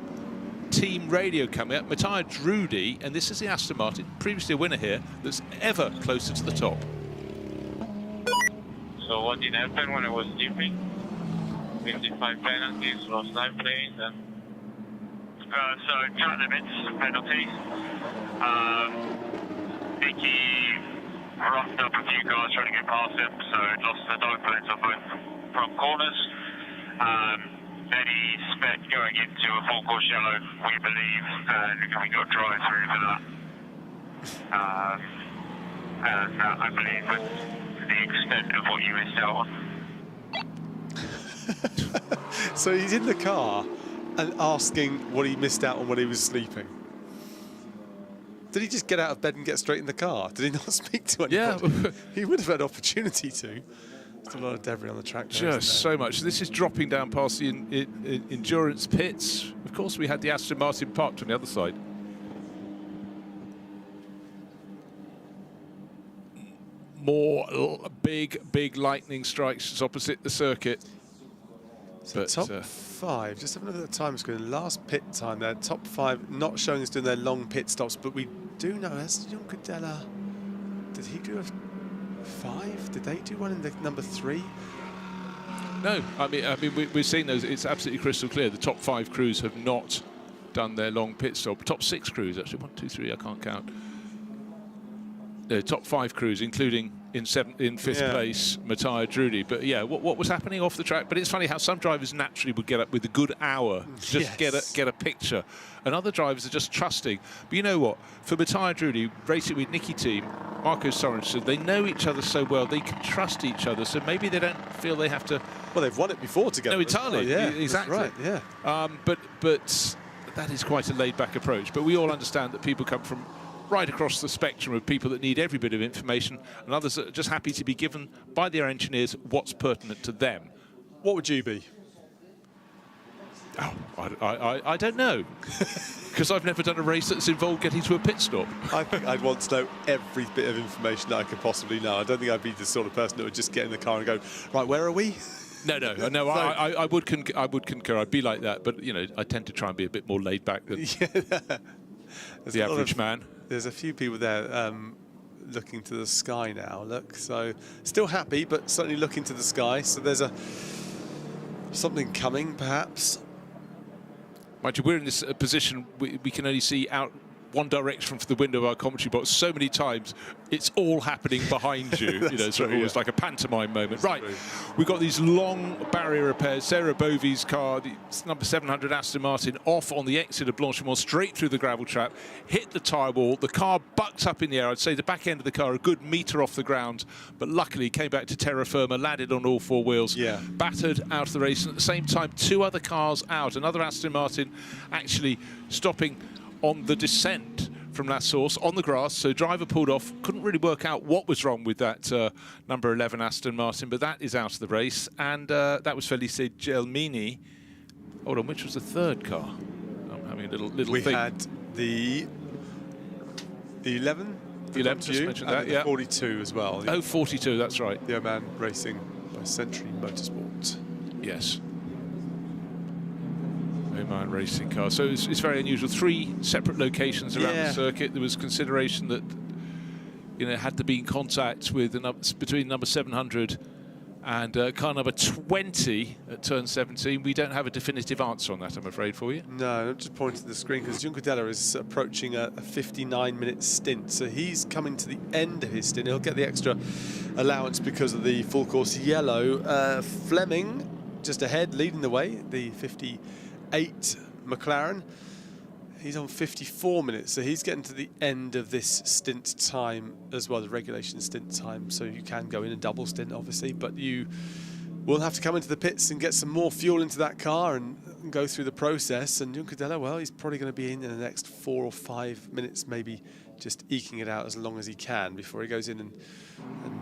team radio coming up. Matthias Drudy, and this is the Aston Martin, previously a winner here, that's ever closer to the top. So what did happen when I was sleeping? 55 penalties, lost 9 planes, and so track limits, penalties. Nicky roughed up a few cars trying to get past him, so lost the dog plates on both front corners. Then he spent going into a full course yellow, we believe, and we got drive through for that. And I believe that's the extent of what you missed out on. So he's in the car and asking what he missed out on when he was sleeping. Did he just get out of bed and get straight in the car? Did he not speak to anybody? Yeah. He would have had opportunity to. There's a lot of debris on the track there, Just so much. This is dropping down past the endurance pits. Of course, we had the Aston Martin parked on the other side. More big lightning strikes opposite the circuit. So but top 5, just having a look at the time screen, last pit time there, top 5 not showing us doing their long pit stops, but we do know, as Juncadella, did he do a 5? Did they do one in the number 3? no, I mean we're seeing those. It's absolutely crystal clear. The top 5 crews have not done their long pit stop. Top 6 crews actually. 1, 2, 3. I can't count. The top 5 crews, including in 5th place, Matthias Drudy. But yeah, what was happening off the track? But it's funny how some drivers naturally would get up with a good hour, just get a picture, and other drivers are just trusting. But you know what? For Matthias Drudy, racing with Nicky Team, Marco Sorensen, they know each other so well, they can trust each other. So maybe they don't feel they have to. Well, they've won it before together. No, entirely. Yeah, exactly. Right. Yeah. But that is quite a laid-back approach. But we all understand that people come from right across the spectrum of people that need every bit of information, and others are just happy to be given by their engineers what's pertinent to them. What would you be? Oh, I don't know, because I've never done a race that's involved getting to a pit stop. I think I'd want to know every bit of information that I could possibly know. I don't think I'd be the sort of person that would just get in the car and go, right, where are we? No. I would concur. I'd be like that, but you know, I tend to try and be a bit more laid back than the average man. There's a few people there looking to the sky now. Look, so still happy, but certainly looking to the sky. So there's something coming, perhaps. Mind you, we're in this position we can only see out one direction from the window of our commentary box so many times. It's all happening behind you. You know, so almost like a pantomime moment. Right, we've got these long barrier repairs. Sarah Bovey's car, the number 700 Aston Martin, off on the exit of Blanchimont, straight through the gravel trap, hit the tyre wall. The car bucked up in the air. I'd say the back end of the car a good metre off the ground, but luckily came back to terra firma, landed on all 4 wheels, battered out of the race. And at the same time, 2 other cars out. Another Aston Martin actually stopping on the descent from La Source on the grass, so driver pulled off. Couldn't really work out what was wrong with that number 11 Aston Martin, but that is out of the race. And that was Felice Gelmini. Hold on, which was the 3rd car? I'm having a little we thing. Had the 11. The 11, just mentioned that, the 42 as well. Oh, 42, that's right. The Oman Racing by Century Motorsports. Yes. Oman racing car. So it's very unusual. 3 separate locations around the circuit. There was consideration that, you know, had to be in contact with between number 700 and car number 20 at turn 17. We don't have a definitive answer on that, I'm afraid, for you. No, I'm just pointing to the screen because Juncadella is approaching a 59-minute stint. So he's coming to the end of his stint. He'll get the extra allowance because of the full course yellow. Fleming just ahead, leading the way, the 58 McLaren. He's on 54 minutes, so he's getting to the end of this stint time as well, the regulation stint time. So you can go in a double stint, obviously, but you will have to come into the pits and get some more fuel into that car and go through the process. And Juncadella, well, he's probably going to be in the next 4 or 5 minutes, maybe just eking it out as long as he can before he goes in and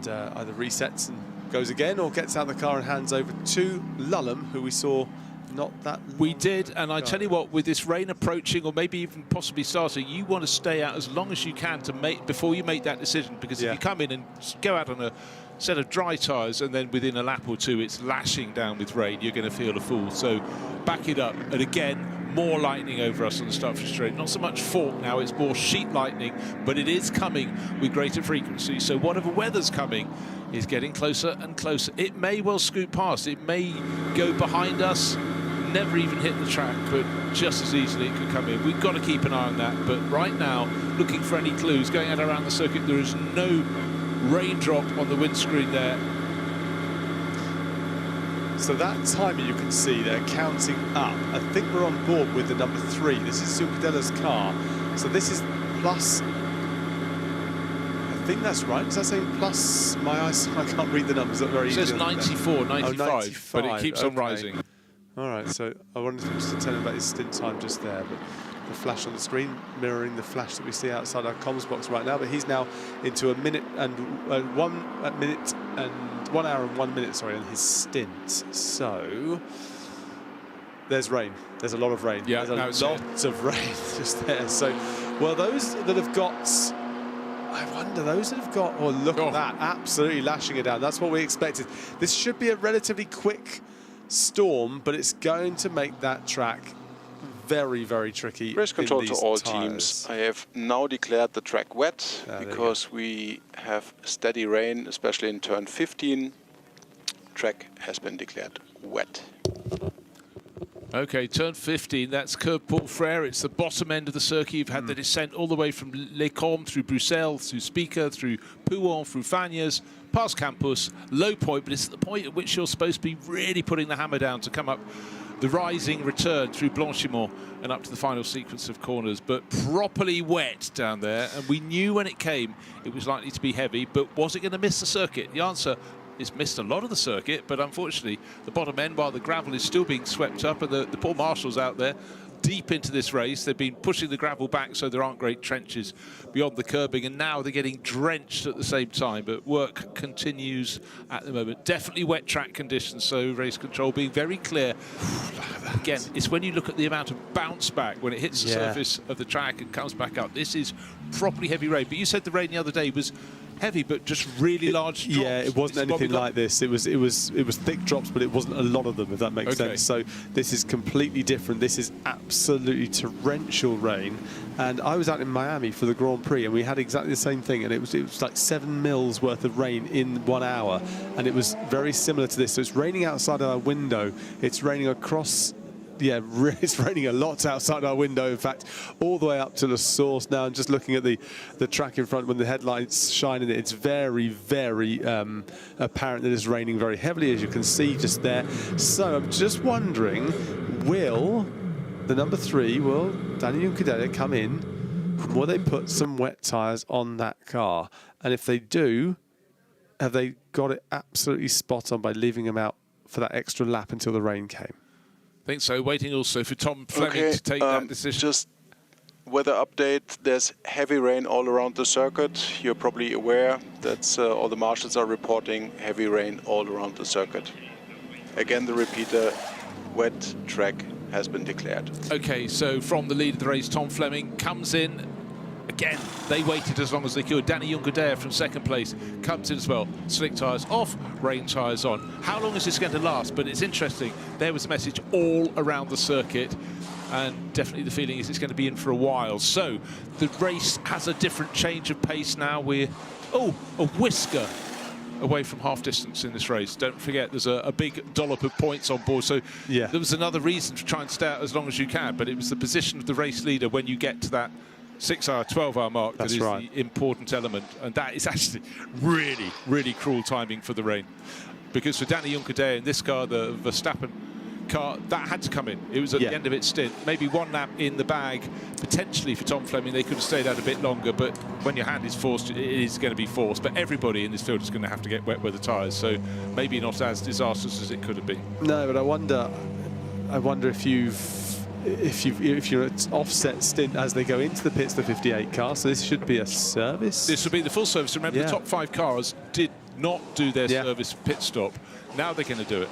either resets and goes again or gets out of the car and hands over to Lulham, who we saw not that long. We did, and I tell you what, with this rain approaching or maybe even possibly starting, you want to stay out as long as you can to make before you make that decision, because if you come in and go out on a set of dry tyres and then within a lap or 2 it's lashing down with rain, you're going to feel a fool. So back it up. And again, more lightning over us on the Startford Straight. Not so much fork now, it's more sheet lightning, but it is coming with greater frequency. So whatever weather's coming is getting closer and closer. It may well scoot past, it may go behind us, never even hit the track, but just as easily it could come in. We've got to keep an eye on that. But right now, looking for any clues, going out around the circuit, there is no raindrop on the windscreen there. So that timer you can see they're counting up. I think we're on board with the number 3. This is Juncadela's car. So this is plus, I think that's right. Is that saying plus? My eyes, I can't read the numbers. Not very easy. It says 94, 95, 95, but it keeps on rising. All right, so I wanted him to tell him about his stint time just there, but the flash on the screen mirroring the flash that we see outside our comms box right now. But he's now into a minute and 1 hour and 1 minute, sorry, on his stint. So there's rain. There's a lot of rain. Yeah, there's a lot of rain just there. So, well, those that have got, I wonder, those that have got, look at that, absolutely lashing it down. That's what we expected. This should be a relatively quick storm, but it's going to make that track very, very tricky. Race control to all tyres. teams. I have now declared the track wet because we have steady rain, especially in turn 15. Track has been declared wet. Okay, turn 15, that's Curve Paul Frere. It's the bottom end of the circuit. You've had the descent all the way from Les Combes through Bruxelles, through Spica, through Pouon, through Fagnes, past Campus, low point, but it's the point at which you're supposed to be really putting the hammer down to come up the rising return through Blanchimont and up to the final sequence of corners, but properly wet down there. And we knew when it came it was likely to be heavy, but was it going to miss the circuit? The answer is missed a lot of the circuit, but unfortunately the bottom end, while the gravel is still being swept up, and the poor marshals out there deep into this race, they've been pushing the gravel back so there aren't great trenches beyond the curbing, and now they're getting drenched at the same time, but work continues at the moment. Definitely wet track conditions, so race control being very clear. Again, it's when you look at the amount of bounce back when it hits the surface of the track and comes back up. This is properly heavy rain, but you said the rain the other day was heavy, but just really large drops. Yeah, it wasn't anything like this. It was thick drops, but it wasn't a lot of them, if that makes sense. So this is completely different. This is absolutely torrential rain. And I was out in Miami for the Grand Prix, and we had exactly the same thing. And it was like 7 mils worth of rain in 1 hour, and it was very similar to this. So it's raining outside our window. It's raining across. Yeah, it's raining a lot outside our window. In fact, all the way up to the source now. And just looking at the track in front when the headlights shine in it, it's very, very apparent that it's raining very heavily, as you can see just there. So I'm just wondering, will the number 3, will Danny Juncadella come in? Will they put some wet tyres on that car? And if they do, have they got it absolutely spot on by leaving them out for that extra lap until the rain came? I think so. Waiting also for Tom Fleming to take that decision. Just weather update. There's heavy rain all around the circuit. You're probably aware that all the marshals are reporting heavy rain all around the circuit. Again, the repeater, wet track has been declared. Okay, so from the lead of the race, Tom Fleming comes in. Again, they waited as long as they could. Danny Juncadella from second place comes in as well. Slick tyres off, rain tyres on. How long is this going to last? But it's interesting. There was a message all around the circuit, and definitely the feeling is it's going to be in for a while. So the race has a different change of pace now. We're, a whisker away from half distance in this race. Don't forget, there's a big dollop of points on board. So there was another reason to try and stay out as long as you can, but it was the position of the race leader when you get to that 6-hour, 12-hour mark that is the important element, and that is actually really, really cruel timing for the rain. Because for Danny Juncadella in this car, the Verstappen car, that had to come in. It was at the end of its stint. Maybe one lap in the bag, potentially for Tom Fleming. They could have stayed out a bit longer, but when your hand is forced, it is going to be forced. But everybody in this field is going to have to get wet weather tyres, so maybe not as disastrous as it could have been. No, but I wonder if you're at offset stint as they go into the pits, the 58 car, so this should be a service. This will be the full service. Remember, the top 5 cars did not do their service pit stop. Now they're going to do it.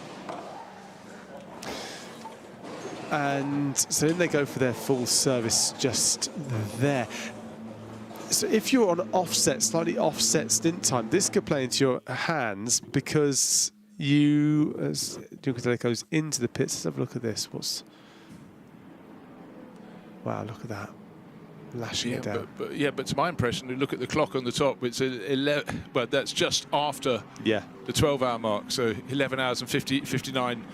And so then they go for their full service just there. So if you're on offset, slightly offset stint time, this could play into your hands because you, as Juncadella goes into the pits, let's have a look at this. Wow, look at that. Lashing it down. But to my impression, you look at the clock on the top, it's 11, well, that's just after the 12-hour mark, so 11 hours and 59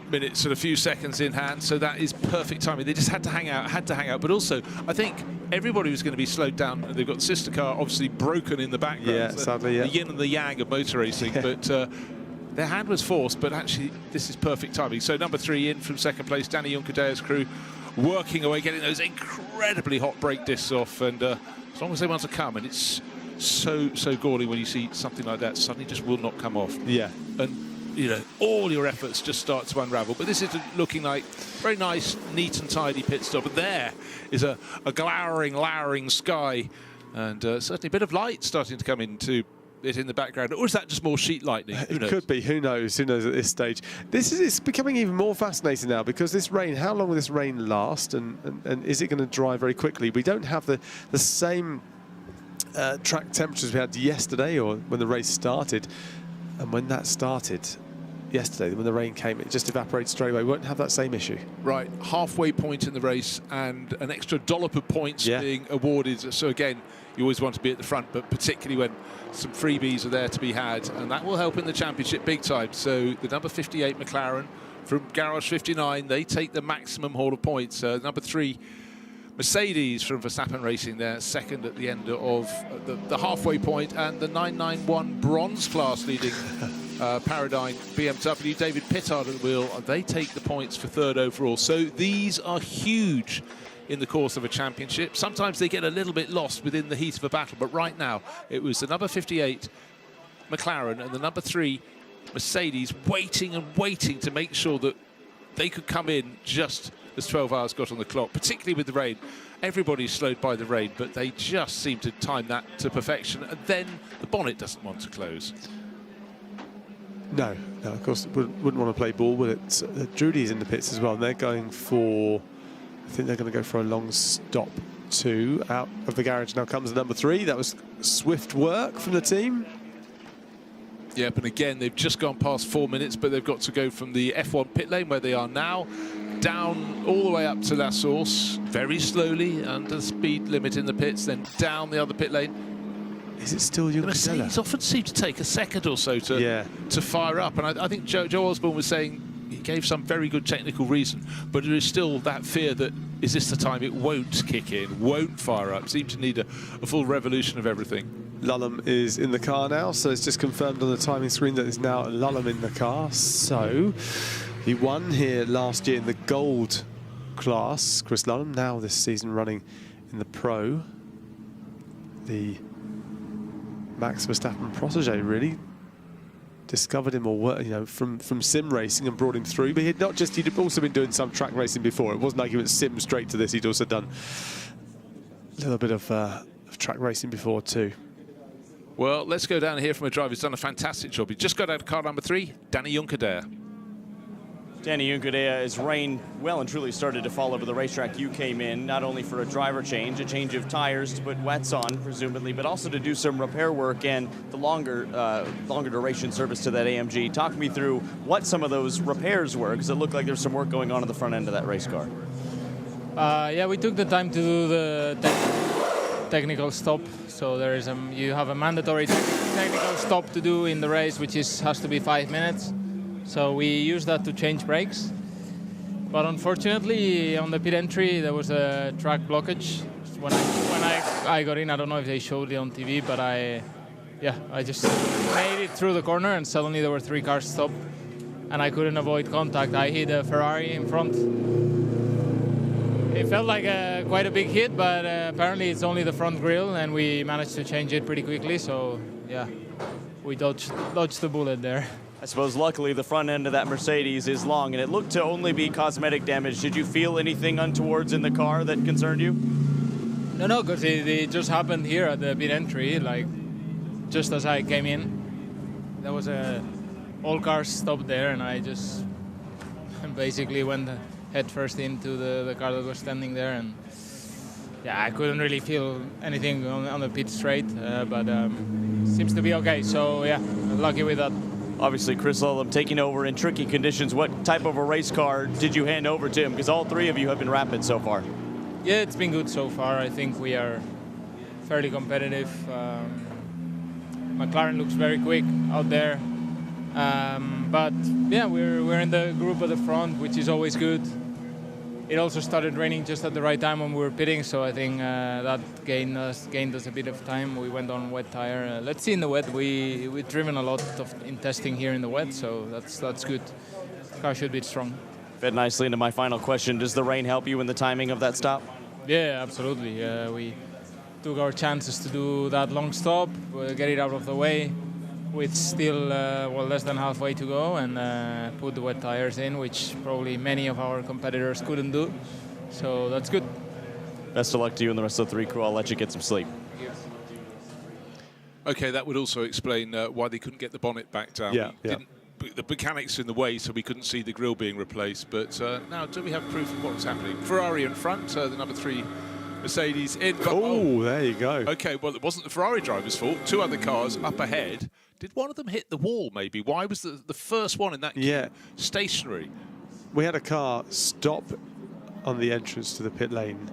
minutes and a few seconds in hand, so that is perfect timing. They just had to hang out, but also I think everybody was going to be slowed down. They've got the sister car obviously broken in the background. Sadly, the yin and the yang of motor racing, but their hand was forced, but actually this is perfect timing. So number 3 in from second place, Danny Juncadella's crew, working away, getting those incredibly hot brake discs off, and as long as they want to come, and it's so galling when you see something like that suddenly just will not come off. And all your efforts just start to unravel. But this is looking like very nice, neat and tidy pit stop. And there is a glowering, lowering sky, and certainly a bit of light starting to come into it in the background. Or is that just more sheet lightning? Who knows? It could be. Who knows? Who knows at this stage? It's becoming even more fascinating now because this rain, how long will this rain last? And is it going to dry very quickly? We don't have the same track temperatures we had yesterday or when the race started. And when that started, yesterday when the rain came. It just evaporated straight away. We won't have that same issue. Right, halfway point in the race and an extra dollop of points being awarded. So again, you always want to be at the front, but particularly when some freebies are there to be had, and that will help in the championship big time. So the number 58 McLaren from Garage 59, they take the maximum haul of points. Number 3 Mercedes from Verstappen Racing there, second at the end of the halfway point, and the 991 bronze class leading Paradigm BMW, David Pittard at the wheel. They take the points for third overall. So these are huge in the course of a championship. Sometimes they get a little bit lost within the heat of a battle, but right now it was the number 58 McLaren and the number 3 Mercedes waiting and waiting to make sure that they could come in just as 12 hours got on the clock, particularly with the rain. Everybody's slowed by the rain, but they just seem to time that to perfection. And then the bonnet doesn't want to close. No, of course, wouldn't want to play ball, but it's Drudy's in the pits as well, and they're going for, I think they're going to go for a long stop 2 out of the garage. Now comes number 3. That was swift work from the team. Yep, and again, they've just gone past 4 minutes, but they've got to go from the F1 pit lane where they are now, down all the way up to La Source, very slowly, under the speed limit in the pits, then down the other pit lane. Is it still you? Mercedes often seem to take a second or so to fire up, and I think Joe Osborne was saying he gave some very good technical reason, but there is still that fear that, is this the time it won't kick in, won't fire up? Seems to need a full revolution of everything. Lullum is in the car now, so it's just confirmed on the timing screen that it's now Lullum in the car. So he won here last year in the gold class, Chris Lullum, now this season running in the pro. The Max Verstappen protege really discovered him, or you know, from sim racing and brought him through. But he'd also been doing some track racing before. It wasn't like he went sim straight to this. He'd also done a little bit of track racing before too. Well, let's go down here from a driver who's done a fantastic job. He just got out of car number 3, Danny Junkerdare. Danny Junkerdare, as rain well and truly started to fall over the racetrack, you came in not only for a driver change, a change of tires to put wets on, presumably, but also to do some repair work and the longer duration service to that AMG. Talk me through what some of those repairs were, because it looked like there's some work going on at the front end of that race car. Yeah, we took the time to do the technical stop. So there is you have a mandatory technical stop to do in the race, which has to be 5 minutes. So we used that to change brakes. But unfortunately, on the pit entry, there was a track blockage. When I got in, I don't know if they showed it on TV, but I just made it through the corner, and suddenly there were 3 cars stopped, and I couldn't avoid contact. I hit a Ferrari in front. It felt like quite a big hit, but apparently it's only the front grille, and we managed to change it pretty quickly. So yeah, we dodged the bullet there. I suppose luckily the front end of that Mercedes is long, and it looked to only be cosmetic damage. Did you feel anything untowards in the car that concerned you? No, because it just happened here at the pit entry, like just as I came in. There was all cars stopped there, and I just basically went head first into the car that was standing there, and yeah, I couldn't really feel anything on the pit straight, but seems to be okay. So yeah, lucky with that. Obviously, Chris Lullum taking over in tricky conditions. What type of a race car did you hand over to him? Because all 3 of you have been rapid so far. Yeah, it's been good so far. I think we are fairly competitive. McLaren looks very quick out there. But yeah, we're in the group at the front, which is always good. It also started raining just at the right time when we were pitting, so I think that gained us a bit of time. We went on wet tire. Let's see in the wet. We've driven a lot in testing here in the wet, so that's good. Car should be strong. Fed nicely into my final question. Does the rain help you in the timing of that stop? Yeah, absolutely. We took our chances to do that long stop, get it out of the way, with still less than halfway to go, and put the wet tires in, which probably many of our competitors couldn't do. So that's good. Best of luck to you and the rest of the 3 crew. I'll let you get some sleep. Okay, that would also explain why they couldn't get the bonnet back down. Yeah. The mechanics in the way, so we couldn't see the grille being replaced. But now, do we have proof of what was happening? Ferrari in front, the number 3 Mercedes in. Oh, there you go. Okay, well, it wasn't the Ferrari driver's fault. 2 other cars up ahead Did one of them hit the wall, maybe? Why was the first one in that queue stationary? We had a car stop on the entrance to the pit lane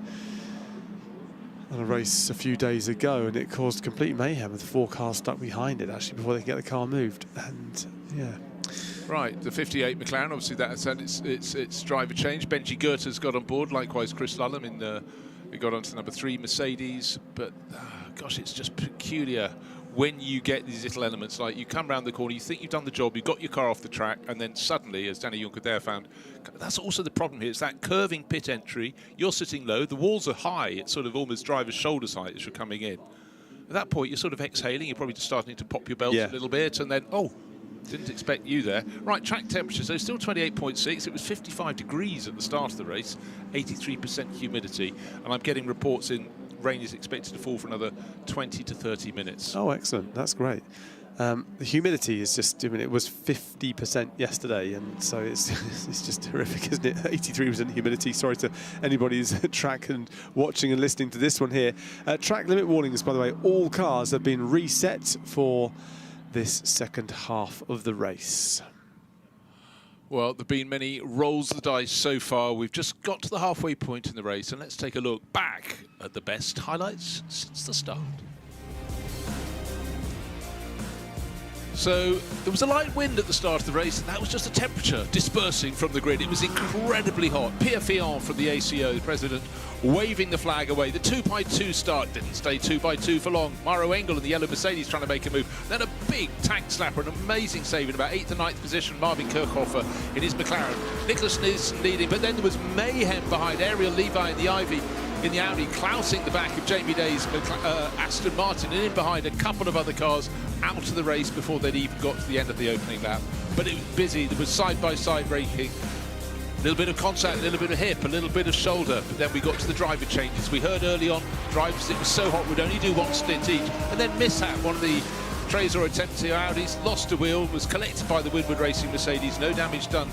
on a race a few days ago, and it caused complete mayhem with 4 cars stuck behind it, actually, before they could get the car moved. And, yeah. Right, the 58 McLaren, obviously that has had its driver change. Benji Goether's got on board, likewise Chris Lullum he got onto number 3 Mercedes. But, gosh, it's just peculiar when you get these little elements, like you come around the corner, you think you've done the job, you've got your car off the track, and then suddenly, as Danny Juncker there found, that's also the problem here. It's that curving pit entry. You're sitting low, the walls are high. It's sort of almost driver's shoulders height as you're coming in. At that point, you're sort of exhaling. You're probably just starting to pop your belts a little bit, and then, oh, didn't expect you there. Right, track temperature, so still 28.6. It was 55 degrees at the start of the race, 83% humidity, and I'm getting reports in rain is expected to fall for another 20 to 30 minutes. Oh, excellent. That's great. The humidity is just, I mean, it was 50% yesterday, and so it's just horrific, isn't it? 83% humidity. Sorry to anybody who's at track and watching and listening to this one here. Track limit warnings, by the way, all cars have been reset for this second half of the race. Well, there have been many rolls of the dice so far. We've just got to the halfway point in the race, and let's take a look back at the best highlights since the start. So there was a light wind at the start of the race, and that was just a temperature dispersing from the grid. It was incredibly hot. Pierre Fillon from the ACO, the president, waving the flag away. The 2x2 start didn't stay 2x2 for long. Mauro Engel in the yellow Mercedes trying to make a move. Then a big tank slapper, an amazing save in about 8th and 9th position. Marvin Kirchhofer in his McLaren. Nicholas Nielsen leading, but then there was mayhem behind Ariel Levi in the Ivy. In the Audi, clouting the back of Jamie Day's Aston Martin, and in behind a couple of other cars out of the race before they'd even got to the end of the opening lap. But it was busy. There was side-by-side braking, a little bit of contact, a little bit of hip, a little bit of shoulder. But then we got to the driver changes. We heard early on, drivers, it was so hot, we'd only do one stint each. And then mishap, one of the Trezor attempted Audis, lost a wheel, was collected by the Winward Racing Mercedes. No damage done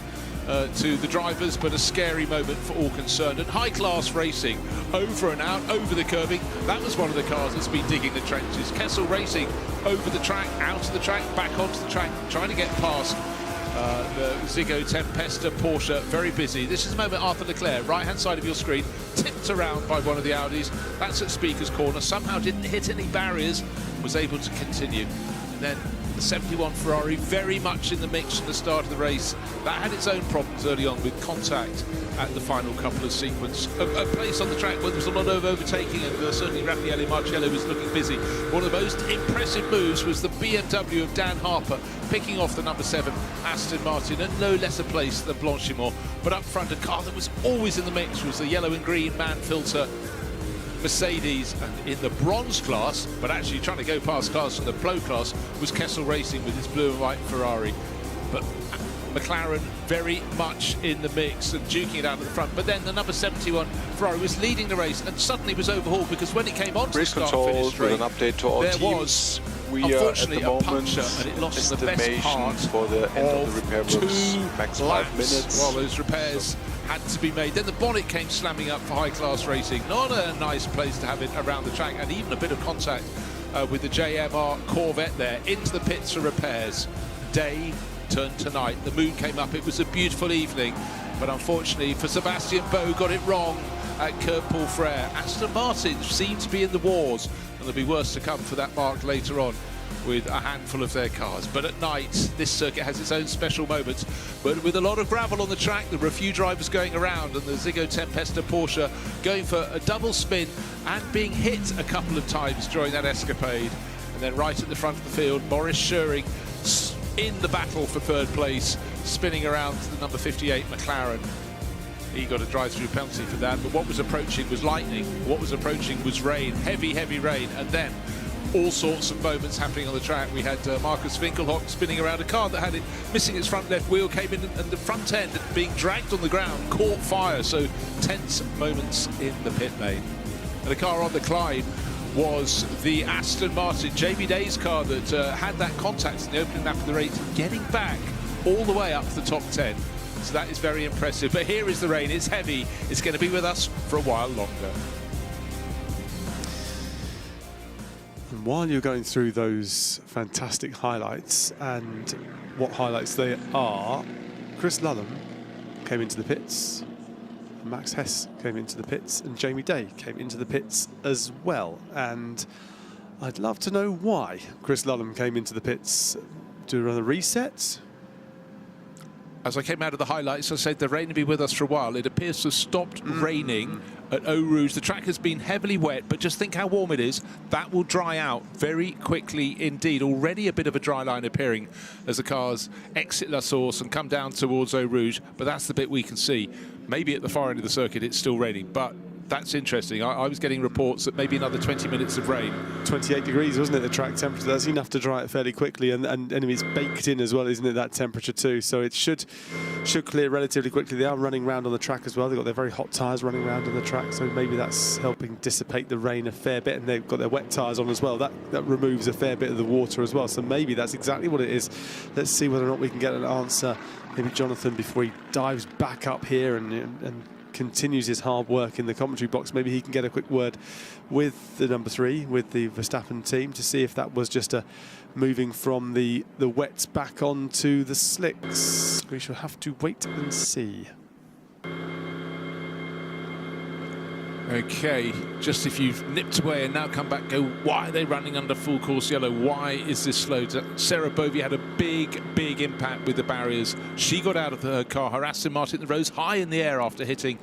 to the drivers, but a scary moment for all concerned. And high-class racing, over and out, over the curbing. That was one of the cars that's been digging the trenches. Kessel Racing, over the track, out of the track, back onto the track, trying to get past the Ziggo Tempesta Porsche. Very busy. This is the moment Arthur Leclerc, right-hand side of your screen, tipped around by one of the Audis. That's at Speaker's Corner. Somehow didn't hit any barriers, was able to continue. And then the 71 Ferrari very much in the mix from the start of the race. That had its own problems early on with contact at the final couple of sequence. A place on the track where there was a lot of overtaking, and certainly Raffaele Marcello was looking busy. One of the most impressive moves was the BMW of Dan Harper picking off the number 7 Aston Martin at no less a place than Blanchimont. But up front, a car that was always in the mix was the yellow and green man filter Mercedes, and in the bronze class, but actually trying to go past cars from the Pro class, was Kessel Racing with his blue and white Ferrari. But McLaren very much in the mix and duking it out at the front. But then the number 71 Ferrari was leading the race and suddenly was overhauled, because when it came on to the start-finish straight, with an update to all there teams. was We unfortunately are at the a puncture, moment and it lost the best estimation part for the end of the repair works, max 5 minutes. While those repairs had to be made. Then the bonnet came slamming up for high-class racing. Not a nice place to have it around the track, and even a bit of contact with the JMR Corvette there. Into the pits for repairs. Day turned to night. The moon came up. It was a beautiful evening, but unfortunately for Sebastian Boe, got it wrong at Kurt Paul Frere. Aston Martin seemed to be in the wars, and there'll be worse to come for that mark later on with a handful of their cars. But at night, this circuit has its own special moments. But with a lot of gravel on the track, there were a few drivers going around, and the Ziggo Tempesta Porsche going for a double spin and being hit a couple of times during that escapade. And then right at the front of the field, Maurice Scheuring in the battle for third place, spinning around to the number 58 McLaren. He got a drive-through penalty for that, but what was approaching was lightning. What was approaching was rain, heavy, heavy rain, and then all sorts of moments happening on the track. We had Marcus Winkelhock spinning around a car that had it missing its front left wheel, came in, and the front end being dragged on the ground, caught fire. So tense moments in the pit lane. And the car on the climb was the Aston Martin, Jamie Day's car that had that contact in the opening lap of the race, getting back all the way up to the top 10. So that is very impressive. But here is the rain. It's heavy. It's going to be with us for a while longer. And while you're going through those fantastic highlights, and what highlights they are, Chris Lullum came into the pits, Max Hess came into the pits, and Jamie Day came into the pits as well. And I'd love to know why Chris Lullum came into the pits. Do another reset? As I came out of the highlights, I said the rain will be with us for a while. It appears to have stopped raining at Eau Rouge. The track has been heavily wet, but just think how warm it is. That will dry out very quickly indeed. Already a bit of a dry line appearing as the cars exit La Source and come down towards Eau Rouge, but that's the bit we can see. Maybe at the far end of the circuit it's still raining, but that's interesting. I was getting reports that maybe another 20 minutes of rain. 28 degrees, wasn't it, the track temperature? That's enough to dry it fairly quickly, and it's baked in as well, isn't it, that temperature too? So it should clear relatively quickly. They are running around on the track as well. They've got their very hot tyres running around on the track, so maybe that's helping dissipate the rain a fair bit, and they've got their wet tyres on as well. That removes a fair bit of the water as well, so maybe that's exactly what it is. Let's see whether or not we can get an answer. Maybe Jonathan, before he dives back up here and continues his hard work in the commentary box, maybe he can get a quick word with the number 3, with the Verstappen team, to see if that was just a moving from the wets back onto the slicks. We shall have to wait and see. Okay, just if you've nipped away and now come back, go, why are they running under full course yellow? Why is this slow? Sarah Bovey had a big impact with the barriers. She got out of her car. Her Aston Martin rose high in the air after hitting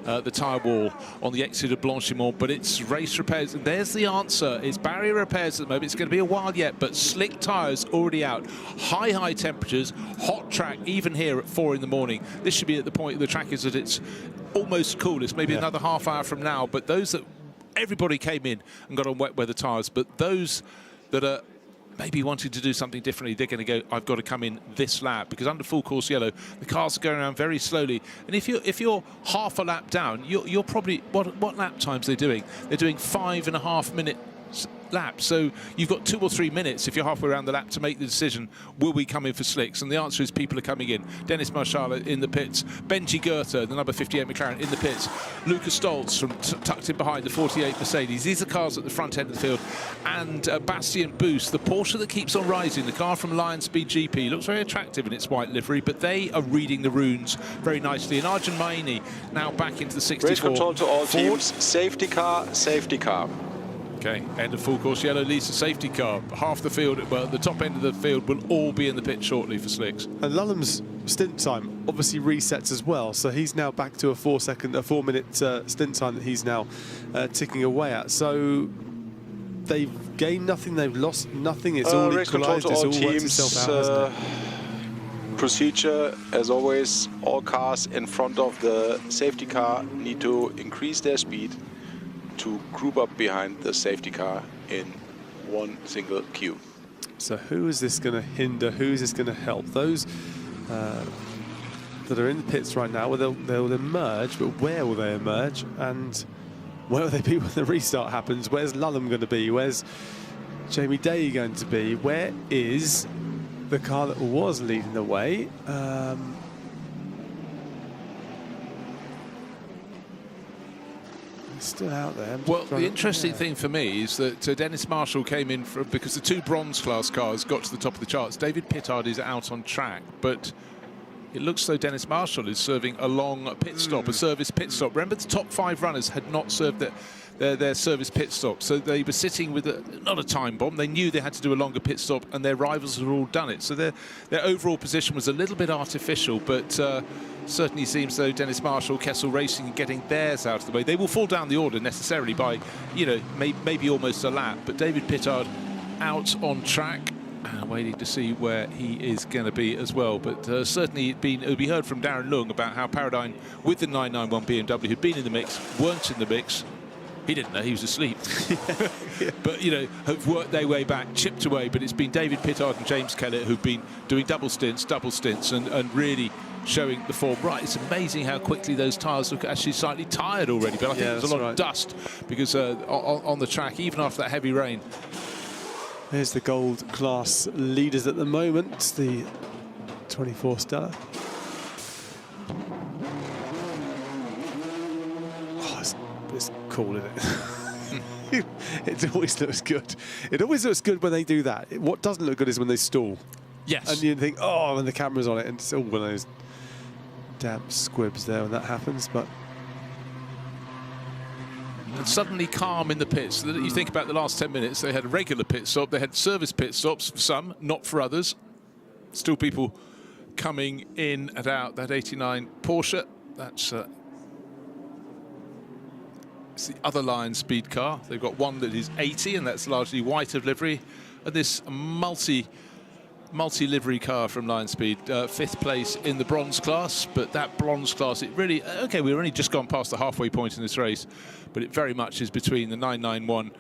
the tyre wall on the exit of Blanchimont, but it's race repairs. And there's the answer. It's barrier repairs at the moment. It's going to be a while yet, but slick tyres already out. High temperatures, hot track, even here at 4 in the morning. This should be at the point the track is at its almost coolest, maybe another half hour from now. But those that everybody came in and got on wet weather tyres, but those that are maybe wanting to do something differently, they're going to go, I've got to come in this lap, because under full course yellow the cars are going around very slowly, and if you're half a lap down, you're probably, what lap times they're doing? They're doing 5.5 minute lap, so you've got 2 or 3 minutes if you're halfway around the lap to make the decision, will we come in for slicks? And the answer is people are coming in. Dennis Marshall in the pits, Benji Goethe, the number 58 McLaren, in the pits, Lucas Stoltz from tucked in behind the 48 Mercedes. These are cars at the front end of the field, and Bastien Boost, the Porsche that keeps on rising, the car from Lion Speed GP, looks very attractive in its white livery, but they are reading the runes very nicely. And Arjun Maini now back into the 64. Race control to all teams. Safety car, safety car. Okay, end of full course yellow leads to safety car. Half the field, well, the top end of the field will all be in the pit shortly for slicks. And Lullum's stint time obviously resets as well, so he's now back to a 4 minute stint time that he's now ticking away at. So they've gained nothing, they've lost nothing. It's all equalised, it's all worked itself out, hasn't it? Procedure, as always, all cars in front of the safety car need to increase their speed to group up behind the safety car in one single queue. So who is this going to hinder? Who is this going to help? Those that are in the pits right now, well, they'll emerge, but where will they emerge? And where will they be when the restart happens? Where's Lullum going to be? Where's Jamie Day going to be? Where is the car that was leading the way? Still out there. Well, the interesting thing for me is that Dennis Marshall came in because the 2 bronze class cars got to the top of the charts. David Pittard is out on track, but it looks as though Dennis Marshall is serving a long pit stop, a service pit stop. Remember, the top 5 runners had not served their service pit stop, so they were sitting with not a time bomb. They knew they had to do a longer pit stop, and their rivals had all done it. So their overall position was a little bit artificial, but certainly seems though Dennis Marshall, Kessel Racing getting theirs out of the way. They will fall down the order necessarily by, maybe almost a lap, but David Pittard out on track. Waiting to see where he is going to be as well, but certainly it'll be heard from Darren Lung about how Paradigm with the 991 BMW, who'd been in the mix, weren't in the mix. He didn't know, he was asleep. But, have worked their way back, chipped away, but it's been David Pittard and James Kellett who've been doing double stints, and really showing the form. Right, it's amazing how quickly those tyres look actually slightly tired already, but I think there's a lot of dust because on the track, even after that heavy rain. There's the gold class leaders at the moment, the 24 Stella. Oh, it's cool, isn't it? It always looks good. It always looks good when they do that. What doesn't look good is when they stall. Yes. And you think, oh, when the camera's on it, and it's all one of those damp squibs there when that happens. But and suddenly calm in the pits. You think about the last 10 minutes, they had a regular pit stop, they had service pit stops for some, not for others. Still people coming in and out. That 89 Porsche, that's it's the other Lion speed car. They've got one that is 80, and that's largely white of livery. And this multi-livery car from Lion Speed, 5th place in the bronze class. But that bronze class, it really, okay, we've only just gone past the halfway point in this race, but it very much is between the 991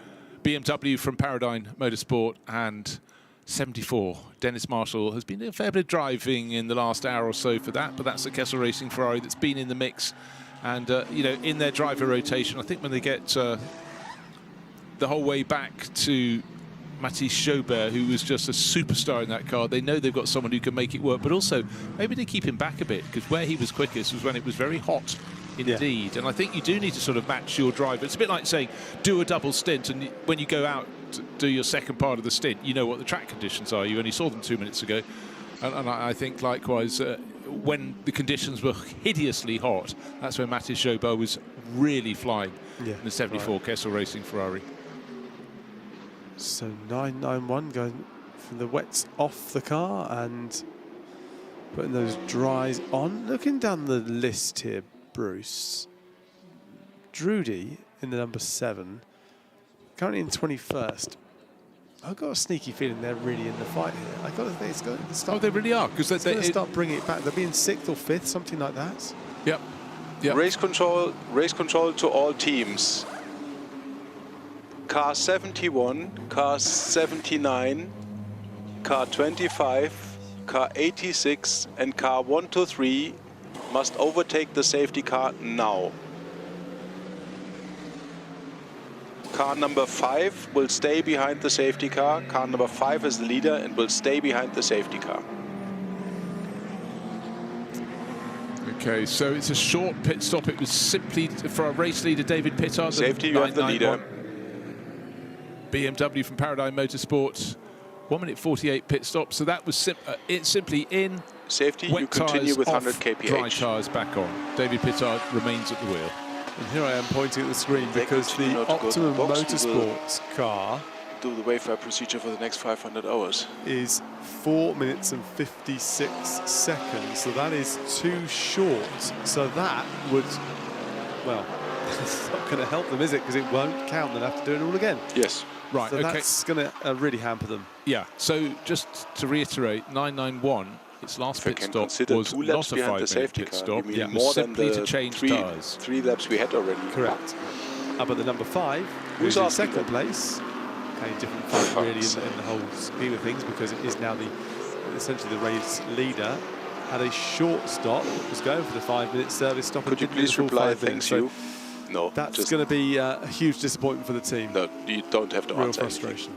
BMW from Paradigm Motorsport and 74. Dennis Marshall has been doing a fair bit of driving in the last hour or so for that, but that's a Kessel Racing Ferrari that's been in the mix. And, you know, in their driver rotation, I think when they get the whole way back to Mathis Jaubert, who was just a superstar in that car, they know they've got someone who can make it work, but also maybe they keep him back a bit, because where he was quickest was when it was very hot indeed. Yeah. And I think you do need to sort of match your driver. It's a bit like saying, do a double stint, and when you go out to do your second part of the stint, you know what the track conditions are. You only saw them 2 minutes ago. And I think likewise, when the conditions were hideously hot, that's when Mathis Jaubert was really flying in the 74 Kessel Racing Ferrari. So 991 going from the wets off the car and putting those dries on. Looking down the list here, Bruce. Drudy in the number 7, currently in 21st. I've got a sneaky feeling they're really in the fight here. I've got to think it's going to start. Oh, they really are, because they're going to start bringing it back. They'll be in 6th or 5th, something like that. Yep. Race control to all teams. Car 71, car 79, car 25, car 86, and car 123 must overtake the safety car now. Car number 5 will stay behind the safety car. Car number 5 is the leader and will stay behind the safety car. Okay, so it's a short pit stop. It was simply for our race leader, David Pittard. Safety, you have the leader. BMW from Paradigm Motorsport, 1 minute 48 pit stop. So that was it's simply in. Safety, wet you continue with 100 kph. Dry tyres back on. David Pittard remains at the wheel. And here I am pointing at the screen because the Optimum Motorsports car do the wayfare procedure for the next 500 hours. Is 4 minutes and 56 seconds, so that is too short. So that would, well, it's not going to help them, is it? Because it won't count. They'll have to do it all again. Yes. Right, so okay. That's going to really hamper them. Yeah, so just to reiterate, 991, its last pit stop was not a 5-minute pit stop. It was simply to change tyres. 3 laps we had already. Correct. But the number 5, who's in second place, kind of different fight really in the whole scheme of things, because it is now essentially the race leader, had a short stop, was going for the 5-minute service stop. Could you please reply, thanks you? No. That's going to be a huge disappointment for the team. No, you don't have to Real answer frustration.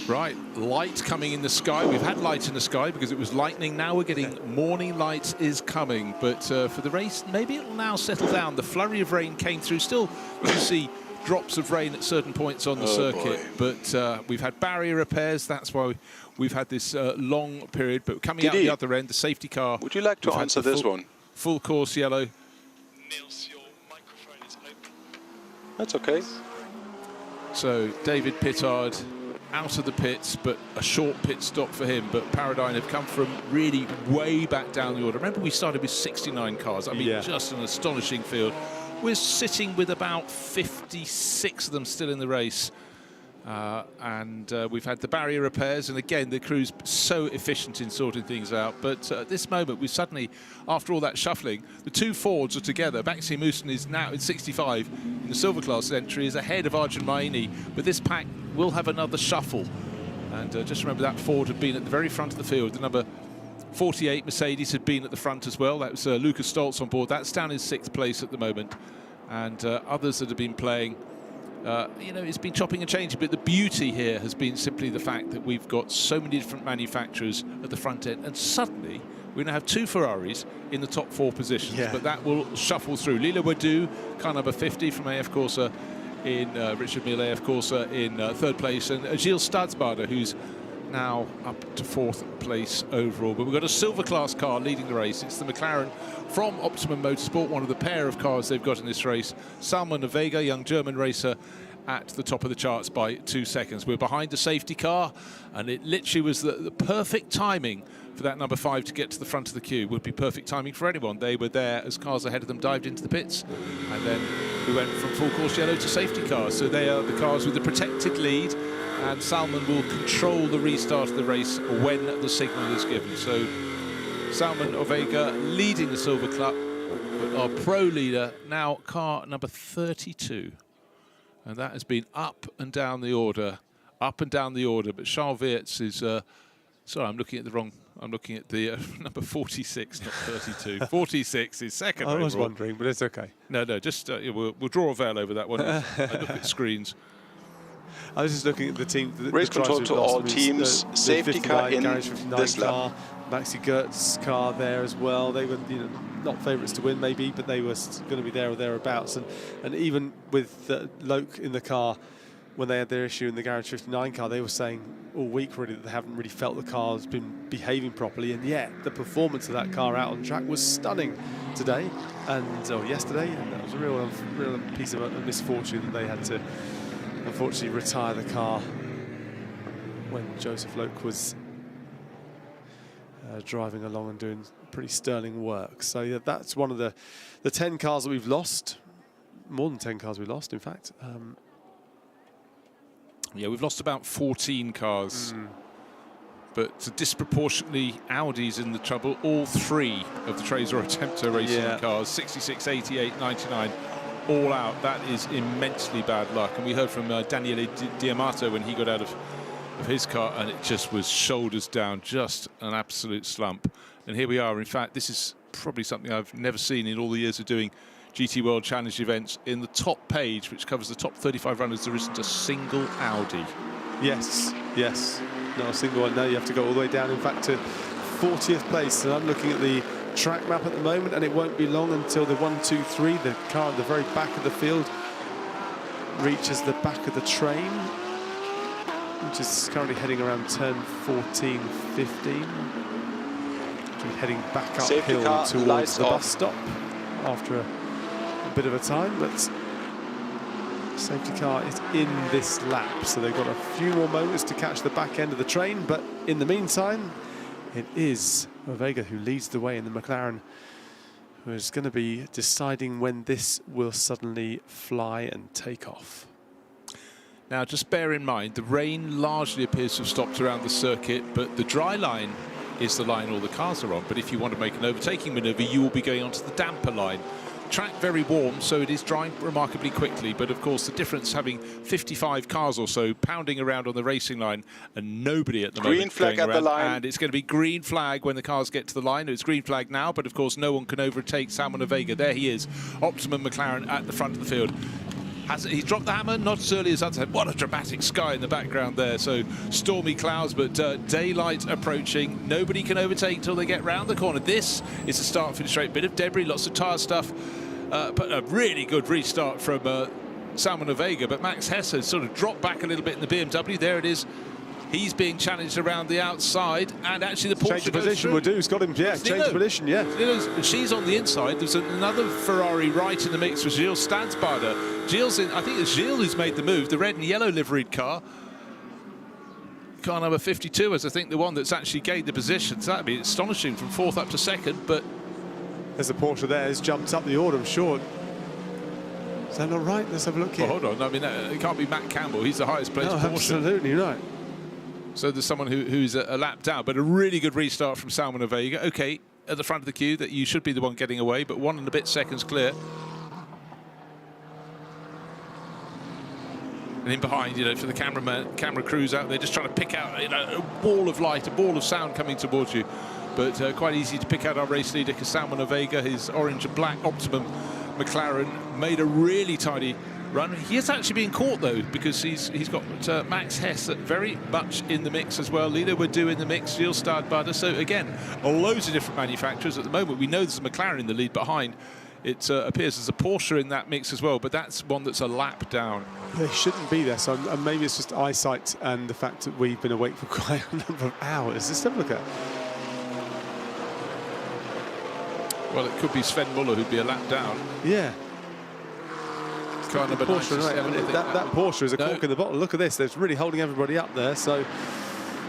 Right, light coming in the sky. We've had light in the sky because it was lightning. Now we're getting morning light is coming. But for the race, maybe it will now settle down. The flurry of rain came through. Still, you can see drops of rain at certain points on the circuit. Boy. But we've had barrier repairs. That's why we've had this long period. But coming out the other end, the safety car. Would you like to answer this one? Full course yellow. Nils, your microphone is open. That's okay. So David Pittard out of the pits, but a short pit stop for him. But Paradigm have come from really way back down the order. Remember, we started with 69 cars. I mean, just an astonishing field. We're sitting with about 56 of them still in the race. And we've had the barrier repairs, and again the crew's so efficient in sorting things out. But at this moment, we suddenly, after all that shuffling, the 2 Fords are together. Baxi Moosen is now at 65 in the silver class entry, is ahead of Arjun Maini, but this pack will have another shuffle. And just remember that Ford had been at the very front of the field. The number 48 Mercedes had been at the front as well. That was Lucas Stoltz on board. That's down in 6th place at the moment, and others that have been playing. You know, it's been chopping and changing, but the beauty here has been simply the fact that we've got so many different manufacturers at the front end, and suddenly we now have 2 Ferraris in the top 4 positions. But that will shuffle through. Lila Wadu, car number 50 from AF Corsa, in Richard Millet, of course, in third place, and Gilles Stadsbader, who's now up to fourth place overall. But we've got a silver class car leading the race. It's the McLaren from Optimum Motorsport, one of the pair of cars they've got in this race. Salman Vega, young German racer, at the top of the charts by 2 seconds. We're behind the safety car, and it literally was the perfect timing for that number 5 to get to the front of the queue. Would be perfect timing for anyone. They were there as cars ahead of them dived into the pits, and then we went from full course yellow to safety cars. So they are the cars with the protected lead, and Salman will control the restart of the race when the signal is given. So Salman Ovega leading the Silver Club, but our pro leader now car number 32. And that has been up and down the order. But Charles Weerts is, sorry, I'm looking at the wrong, I'm looking at the number 46, not 32. 46 is second I was overall. wondering, but it's okay. No, just we'll draw a veil over that one. I look at screens. I was just looking at the team. Race control to all teams. Safety car in this lap. Maxi Gertz's car there as well. They were, not favourites to win maybe, but they were going to be there or thereabouts. And even with Loke in the car, when they had their issue in the Garage 59 car, they were saying all week really that they haven't really felt the car has been behaving properly. And yet the performance of that car out on track was stunning today or yesterday, and that was a real piece of a misfortune that they had to unfortunately retire the car when Joseph Loke was driving along and doing pretty sterling work. So yeah, that's one of the 10 cars that we've lost. More than 10 cars we lost, in fact. Yeah, we've lost about 14 cars. But disproportionately, Audi's in the trouble. All 3 of the Trezor Attempter racing cars, 66, 88, 99, all out. That is immensely bad luck. And we heard from Daniele Diamato when he got out of his car, and it just was shoulders down, just an absolute slump. And here we are. In fact, this is probably something I've never seen in all the years of doing GT World Challenge events. In the top page, which covers the top 35 runners, there isn't a single Audi. Yes, not a single one. No, you have to go all the way down, in fact, to 40th place. And I'm looking at the track map at the moment, and it won't be long until the 1, 2, 3, the car at the very back of the field, reaches the back of the train, which is currently heading around turn 14, 15. Heading back uphill towards the bus stop after a bit of a time, but safety car is in this lap, so they've got a few more moments to catch the back end of the train. But in the meantime, it is Vega who leads the way in the McLaren, who is going to be deciding when this will suddenly fly and take off. Now, just bear in mind, the rain largely appears to have stopped around the circuit, but the dry line is the line all the cars are on. But if you want to make an overtaking manoeuvre, you will be going onto the damper line. Track very warm, so it is drying remarkably quickly. But of course, the difference having 55 cars or so pounding around on the racing line and nobody at the moment. Green flag at the line. And it's going to be green flag when the cars get to the line. It's green flag now, but of course, no one can overtake Salman Vega. There he is, Optimum McLaren at the front of the field. He's dropped the hammer, not as early as I'd said. What a dramatic sky in the background there. So stormy clouds, but daylight approaching. Nobody can overtake till they get round the corner. This is a start-finish straight. Bit of debris, lots of tyre stuff, but a really good restart from Salman Vega. But Max Hess has sort of dropped back a little bit in the BMW. There it is. He's being challenged around the outside, and actually the Porsche change of position will do. He's got him, change of position, She's on the inside. There's another Ferrari right in the mix with Gilles Stadsbader. Gilles I think it's Gilles who's made the move, the red and yellow liveried car. Car number 52 is, I think, the one that's actually gained the position. So that'd be astonishing from 4th up to 2nd, but... There's a Porsche there, has jumped up the order, I'm sure. Is that not right? Let's have a look here. Well, hold on, I mean, it can't be Matt Campbell. He's the highest placed Porsche. Absolutely right. So there's someone who's a lap down, but a really good restart from Salman Vega. Okay, at the front of the queue, that you should be the one getting away, but 1 and a bit seconds clear. And in behind, for the camera crews out there, just trying to pick out, a ball of light, a ball of sound coming towards you. But quite easy to pick out our race leader, because Salman Vega, his orange and black Optimum McLaren, made a really tidy run. He is actually being caught though, because he's got Max Hess very much in the mix as well. Lido Wadu in the mix, Gilles Stadsbader. So again, loads of different manufacturers at the moment. We know there's a McLaren in the lead behind. it appears there's a Porsche in that mix as well, but that's one that's a lap down. They shouldn't be there, so maybe it's just eyesight and the fact that we've been awake for quite a number of hours. Let's have a look at. Well, it could be Sven Muller who'd be a lap down. Yeah. Car number Porsche, 97, right? that Porsche is a cork in the bottle. Look at this. They're really holding everybody up there, so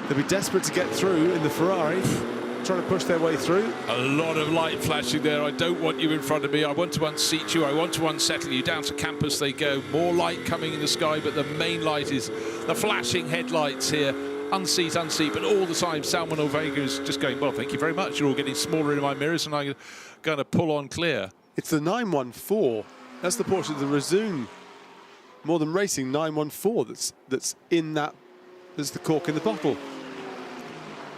they'll be desperate to get through in the Ferrari, trying to push their way through. A lot of light flashing there. I don't want you in front of me. I want to unseat you. I want to unsettle you. Down to campus they go. More light coming in the sky, but the main light is the flashing headlights here. Unseat, but all the time Salman Orvega is just going, well, thank you very much. You're all getting smaller in my mirrors, and I'm going to pull on clear. It's the 914. That's the Porsche, the Resume More Than Racing 914 that's in that. There's the cork in the bottle.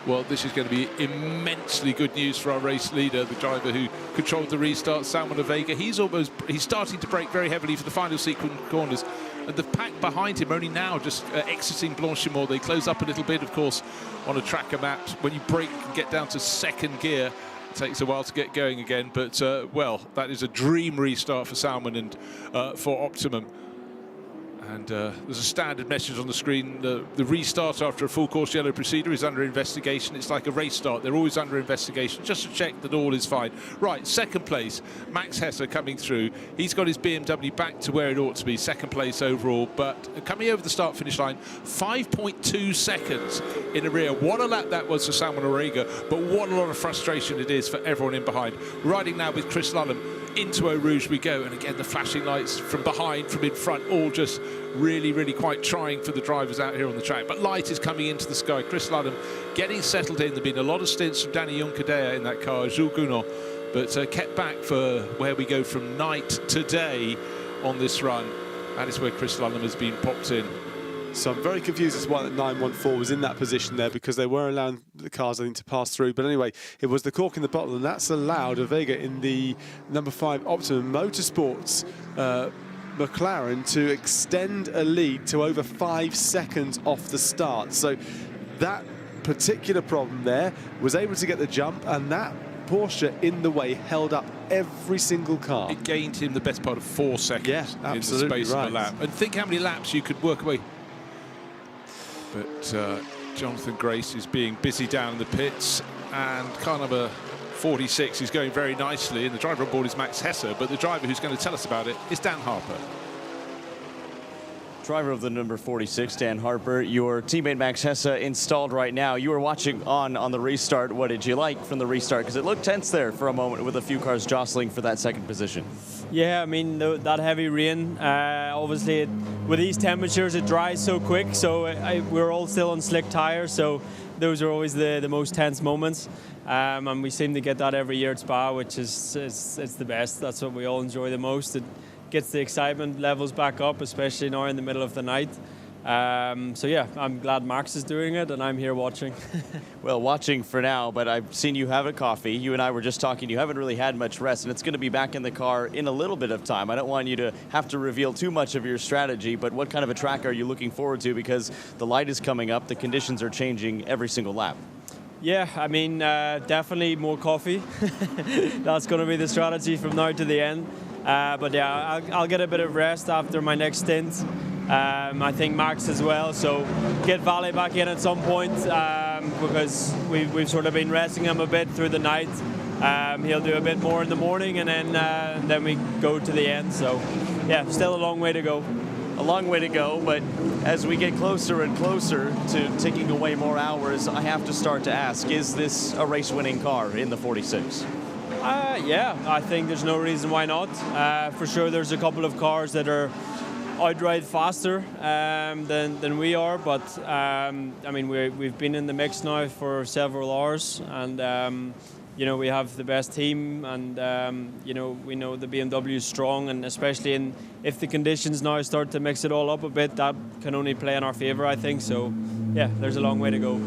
Well, this is going to be immensely good news for our race leader, the driver who controlled the restart, Salman Orvega. He's starting to brake very heavily for the final sequence corners. And the pack behind him only now just exiting Blanchimont. They close up a little bit, of course, on a tracker map. When you brake and get down to second gear, it takes a while to get going again. But, well, that is a dream restart for Salman and for Optimum. And there's a standard message on the screen. The restart after a full course yellow procedure is under investigation. It's like a race start. They're always under investigation, just to check that all is fine. Right, second place, Max Hesse coming through. He's got his BMW back to where it ought to be, second place overall. But coming over the start-finish line, 5.2 seconds in the rear. What a lap that was for Salman Orvega, but what a lot of frustration it is for everyone in behind. Riding now with Chris Lullum. Into Eau Rouge we go, and again the flashing lights from behind, from in front, all just really quite trying for the drivers out here on the track. But light is coming into the sky. Chris Lullum getting settled in. There have been a lot of stints from Danny Juncadea in that car, Jules Gounod, but kept back for where we go from night to day on this run. That is where Chris Lullum has been popped in. So I'm very confused as to why that 914 was in that position there, because they were allowing the cars, I think, to pass through. But anyway, it was the cork in the bottle, and that's allowed Orvega in the number 5 Optimum Motorsports McLaren to extend a lead to over 5 seconds off the start. So that particular problem there was able to get the jump, and that Porsche in the way held up every single car. It gained him the best part of 4 seconds in the space of a lap. And think how many laps you could work away. But Jonathan Grace is being busy down in the pits, and car number 46 is going very nicely, and the driver on board is Max Hesse, but the driver who's going to tell us about it is Dan Harper. Driver of the number 46, Dan Harper, your teammate Max Hesse installed right now. You were watching on the restart. What did you like from the restart? Because it looked tense there for a moment with a few cars jostling for that second position. Yeah, I mean, that heavy rain, obviously with these temperatures it dries so quick, so we're all still on slick tires, so those are always the most tense moments. And we seem to get that every year at Spa, which is it's the best. That's what we all enjoy the most. It gets the excitement levels back up, especially now in the middle of the night. So yeah, I'm glad Max is doing it, and I'm here watching. Well, watching for now, but I've seen you have a coffee. You and I were just talking. You haven't really had much rest, and it's going to be back in the car in a little bit of time. I don't want you to have to reveal too much of your strategy, but what kind of a track are you looking forward to? Because the light is coming up, the conditions are changing every single lap. Yeah, I mean, definitely more coffee. That's going to be the strategy from now to the end. But yeah, I'll get a bit of rest after my next stint. I think Max as well, so get Vale back in at some point because we've sort of been resting him a bit through the night. He'll do a bit more in the morning, and then we go to the end. So yeah, still a long way to go. A long way to go, but as we get closer and closer to taking away more hours, I have to start to ask, is this a race-winning car in the 46? Yeah, I think there's no reason why not. For sure, there's a couple of cars that are outright faster than we are, but I mean, we've been in the mix now for several hours, and you know, we have the best team, and you know, we know the BMW is strong, and especially if the conditions now start to mix it all up a bit, that can only play in our favor, I think. So yeah, there's a long way to go.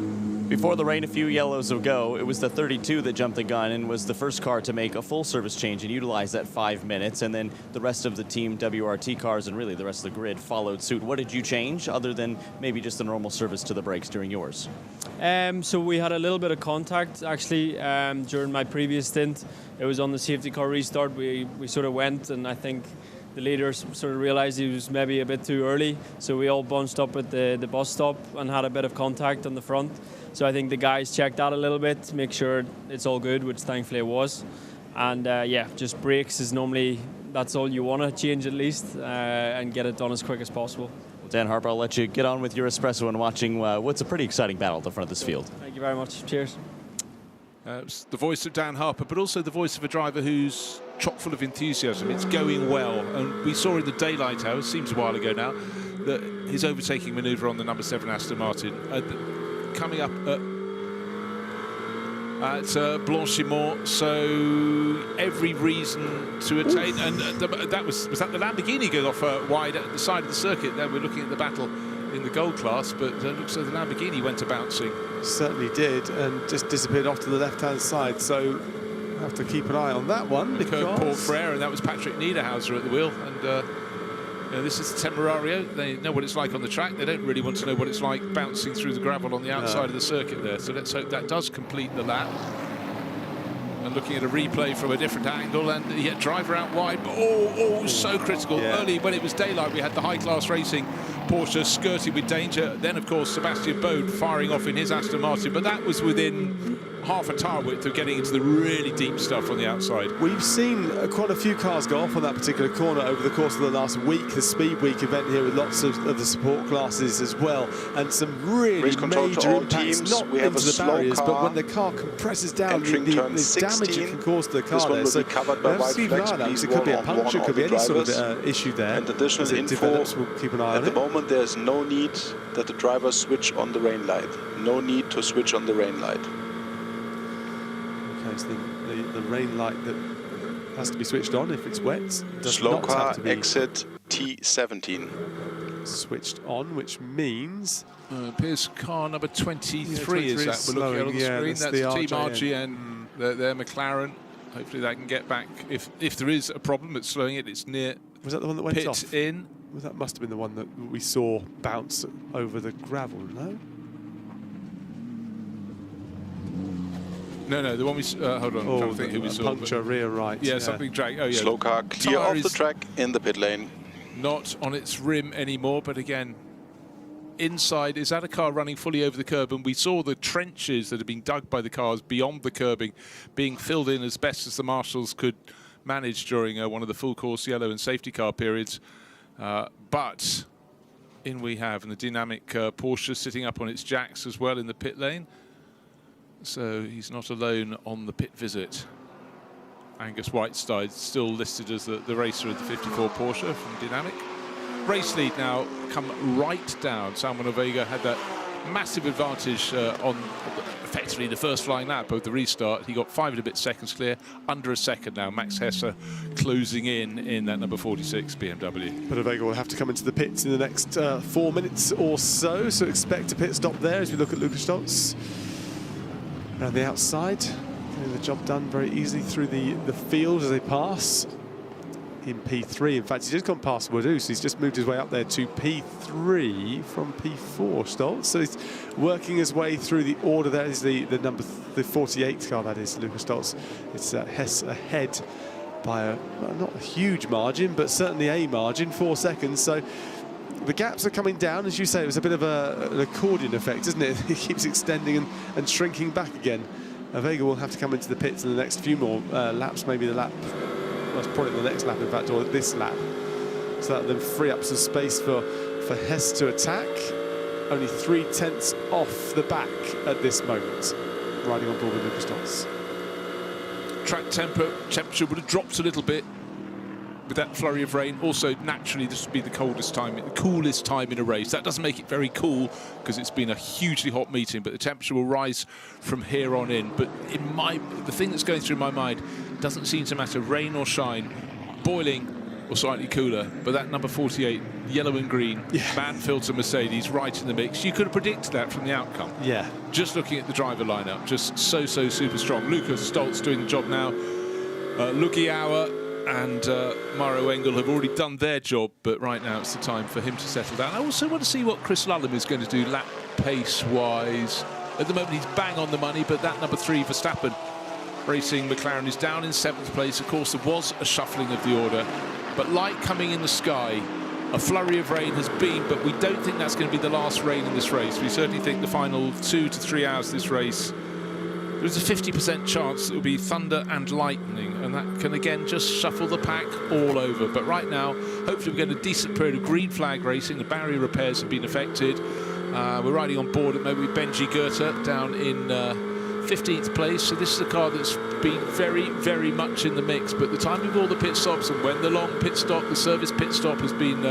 Before the rain a few yellows ago, it was the 32 that jumped the gun and was the first car to make a full service change and utilize that 5 minutes, and then the rest of the team WRT cars and really the rest of the grid followed suit. What did you change other than maybe just the normal service to the brakes during yours? So we had a little bit of contact actually during my previous stint. It was on the safety car restart. We sort of went, and I think the leaders sort of realized he was maybe a bit too early, so we all bunched up at the bus stop and had a bit of contact on the front. So I think the guys checked out a little bit to make sure it's all good, which thankfully it was. And yeah, just brakes is normally, that's all you want to change at least, and get it done as quick as possible. Well, Dan Harper, I'll let you get on with your espresso and watching what's a pretty exciting battle at the front of this field. Thank you very much. Cheers. It's the voice of Dan Harper, but also the voice of a driver who's chock full of enthusiasm. It's going well, and we saw in the daylight hours, seems a while ago now, that his overtaking manoeuvre on the number 7 Aston Martin, coming up at Blanchimont, so every reason to attain. And that was that the Lamborghini going off wide at the side of the circuit. There we're looking at the battle in the gold class, but it looks like the Lamborghini went to bouncing. Certainly did, and just disappeared off to the left-hand side. So we'll have to keep an eye on that one. Paul Frere, and that was Patrick Niederhauser at the wheel. And you know, this is the Temerario. They know what it's like on the track. They don't really want to know what it's like bouncing through the gravel on the outside of the circuit there. So let's hope that does complete the lap. And looking at a replay from a different angle, and yet driver out wide, but so critical. Yeah. Early when it was daylight, we had the high-class racing Porsche skirting with danger. Then, of course, Sebastian Bode firing off in his Aston Martin, but that was within half a tyre width of getting into the really deep stuff on the outside. We've seen quite a few cars go off on that particular corner over the course of the last week, the Speed Week event here with lots of the support classes as well, and some really major impacts, not into the barriers, but when the car compresses down, the damage it can cause to the car there. So covered by white flags. It could be a puncture, it could be any sort of issue there. And additional as it info, develops, we'll keep an eye on at the it. moment there's no need that the drivers switch on the rain light. No need to switch on the rain light. Okay, so the rain light that has to be switched on if it's wet. Slow car exit T17. Switched on, which means appears car number 23 is that we're looking at on the screen. That's Team RGN, their McLaren. Hopefully they can get back. If there is a problem that's slowing it, it's near. Was that the one that went pit off? in? Well, that must have been the one that we saw bounce over the gravel, no? No, the one we hold on. I'm trying to think who we saw. Puncture rear right. Yeah, something dragged. Oh yeah. Slow car clear off the track in the pit lane. Not on its rim anymore, but again, inside. Is that a car running fully over the curb? And we saw the trenches that had been dug by the cars beyond the curbing being filled in as best as the marshals could manage during one of the full course yellow and safety car periods. But in we have, and the dynamic Porsche sitting up on its jacks as well in the pit lane. So he's not alone on the pit visit. Angus Whiteside still listed as the racer of the 54 Porsche from Dynamic. Race lead now come right down. Salman Vega had that massive advantage on effectively the first flying lap of the restart. He got 5 and a bit seconds clear, under a second now. Max Hesse closing in that number 46 BMW. But Vega will have to come into the pits in the next 4 minutes or so, so expect a pit stop there as we look at Lucas Stoltz. Around the outside, getting the job done very easily through the field as they pass in P3. In fact, he's just gone past Woodoo, so he's just moved his way up there to P3 from P4, Stoltz. So he's working his way through the order. That is the 48 car, that is, Lucas Stoltz. It's Hess ahead by not a huge margin, but certainly a margin, 4 seconds. So the gaps are coming down. As you say, it was a bit of an accordion effect, isn't it? It keeps extending and shrinking back again. Vega will have to come into the pits in the next few more laps, maybe the lap, well, it's probably the next lap, in fact, or this lap. So that then free up some space for Hess to attack. Only 3/10 off the back at this moment, riding on board with Lucas Stoltz. Track temperature would have dropped a little bit with that flurry of rain. Also, naturally, this would be the coolest time in a race. That doesn't make it very cool because it's been a hugely hot meeting, but the temperature will rise from here on in. But the thing that's going through my mind doesn't seem to matter, rain or shine. Boiling or slightly cooler, but that number 48, yellow and green, man-filter Mercedes, right in the mix. You could have predicted that from the outcome. Yeah. Just looking at the driver lineup, just so super strong. Lucas Stoltz doing the job now. Lugiauer and Mauro Engel have already done their job, but right now it's the time for him to settle down. I also want to see what Chris Lullum is going to do lap pace-wise. At the moment, he's bang on the money, but that number 3, Verstappen, Racing McLaren, is down in 7th place. Of course, there was a shuffling of the order, but light coming in the sky. A flurry of rain has been, but we don't think that's going to be the last rain in this race. We certainly think the final 2 to 3 hours of this race, there's a 50% chance it will be thunder and lightning, and that can again just shuffle the pack all over. But right now, hopefully we get a decent period of green flag racing. The barrier repairs have been affected. We're riding on board at the moment with Benji Goethe down in 15th place. So this is a car that's been very much in the mix. But the timing of all the pit stops and when the long pit stop, the service pit stop has been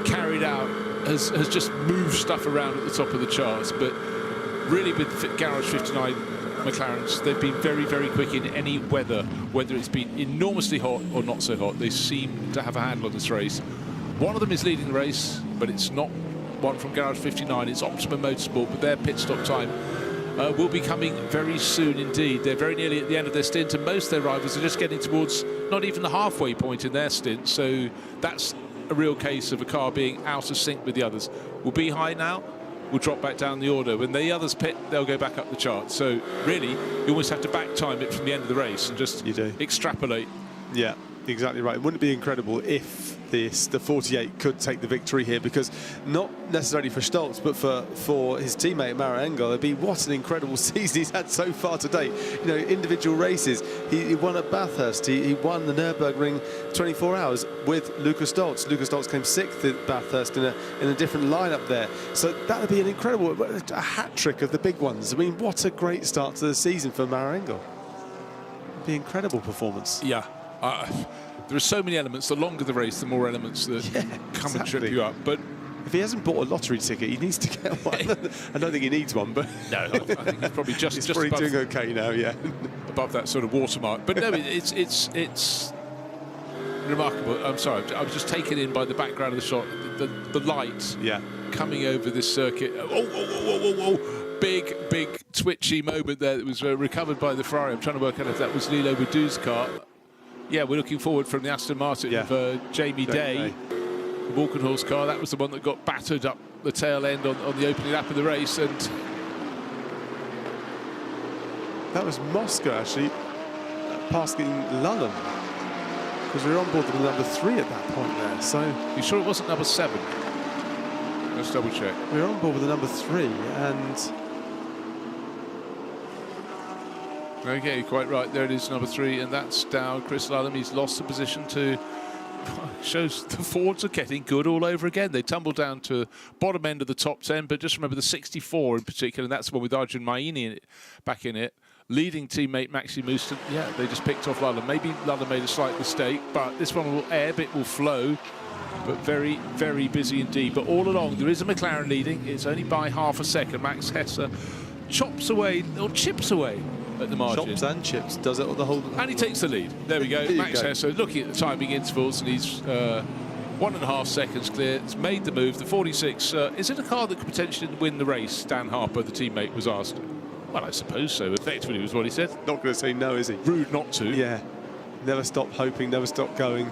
carried out, has just moved stuff around at the top of the charts. But really with Garage 59 McLarens, they've been very quick in any weather, whether it's been enormously hot or not so hot. They seem to have a handle on this race. One of them is leading the race, but it's not one from Garage 59, it's Optimum Motorsport, but their pit stop time will be coming very soon indeed. They're very nearly at the end of their stint, and most of their rivals are just getting towards not even the halfway point in their stint, so that's a real case of a car being out of sync with the others. We'll be high now, will drop back down the order. When the others pit, they'll go back up the chart. So really, you almost have to back time it from the end of the race and just extrapolate. Yeah, exactly right. Wouldn't it be incredible if the 48 could take the victory here? Because not necessarily for Stoltz, but for his teammate Mauro Engel, it'd be what an incredible season he's had so far today. You know, individual races. He won at Bathurst. He won the Nürburgring 24 hours with Lucas Stoltz. Lucas Stoltz came 6th at Bathurst in a different lineup there. So that would be an incredible, a hat trick of the big ones. I mean, what a great start to the season for Mauro Engel. It'd be an incredible performance. Yeah. There are so many elements. The longer the race, the more elements that come and trip you up. But if he hasn't bought a lottery ticket, he needs to get one. I don't think he needs one, but no, I think he's probably just probably above, doing okay now. Yeah, above that sort of watermark. But no, it's remarkable. I'm sorry, I was just taken in by the background of the shot, the light coming over this circuit. Oh, big twitchy moment there that was recovered by the Ferrari. I'm trying to work out if that was Lilo Wadu's car. Yeah, we're looking forward from the Aston Martin of Jamie Day, the Walkenhorst car. That was the one that got battered up the tail end on the opening lap of the race. And that was Moscow, actually, passing Lullum. Because we were on board with number 3 at that point there. So, you sure it wasn't number 7? Let's double check. We were on board with the number 3, and okay, quite right. There it is, number 3, and that's down Chris Lullum. He's lost the position to. Shows the Fords are getting good all over again. They tumbled down to bottom end of the top 10, but just remember the 64 in particular, and that's the one with Arjun Maini back in it. Leading teammate Maxi Mouston, they just picked off Lullum. Maybe Lullum made a slight mistake, but this one will ebb, it will flow, but very busy indeed. But all along, there is a McLaren leading. It's only by half a second. Max Hesse chops away, or chips away at the margin. Chops and chips, does it the whole... And he takes the lead. There we go. Max Hesse looking at the timing intervals, and he's 1.5 seconds clear. It's made the move. The 46, is it a car that could potentially win the race? Dan Harper, the teammate, was asked. Well, I suppose so. Effectively was what he said. Not going to say no, is he? Rude not to. Yeah. Never stop hoping, never stop going.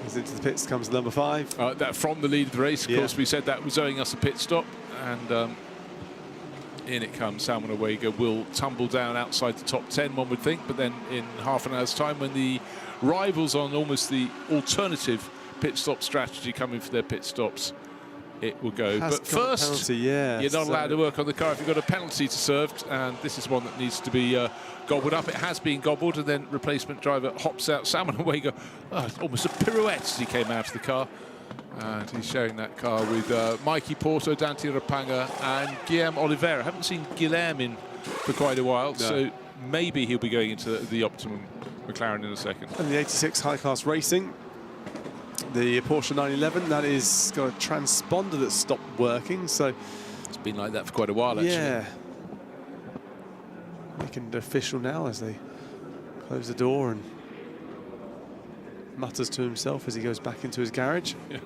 As into the pits comes number 5. That from the lead of the race, of course, we said that was owing us a pit stop. And in it comes. Salman Awega will tumble down outside the top 10, one would think. But then in half an hour's time, when the rivals on almost the alternative pit stop strategy come in for their pit stops, it will go. But first, penalty, you're not allowed to work on the car if you've got a penalty to serve, and this is one that needs to be gobbled up. It has been gobbled, and then replacement driver hops out. Salman Awega, almost a pirouette as he came out of the car. And he's sharing that car with Mikey Porto, Dante Rapanga, and Guillaume Oliveira. I haven't seen Guillaume in for quite a while, so maybe he'll be going into the Optimum McLaren in a second. And the 86 high-class racing. The Porsche 911, that is got a transponder that stopped working, so it's been like that for quite a while, actually. Yeah. Making it official now as they close the door, and mutters to himself as he goes back into his garage. Yeah.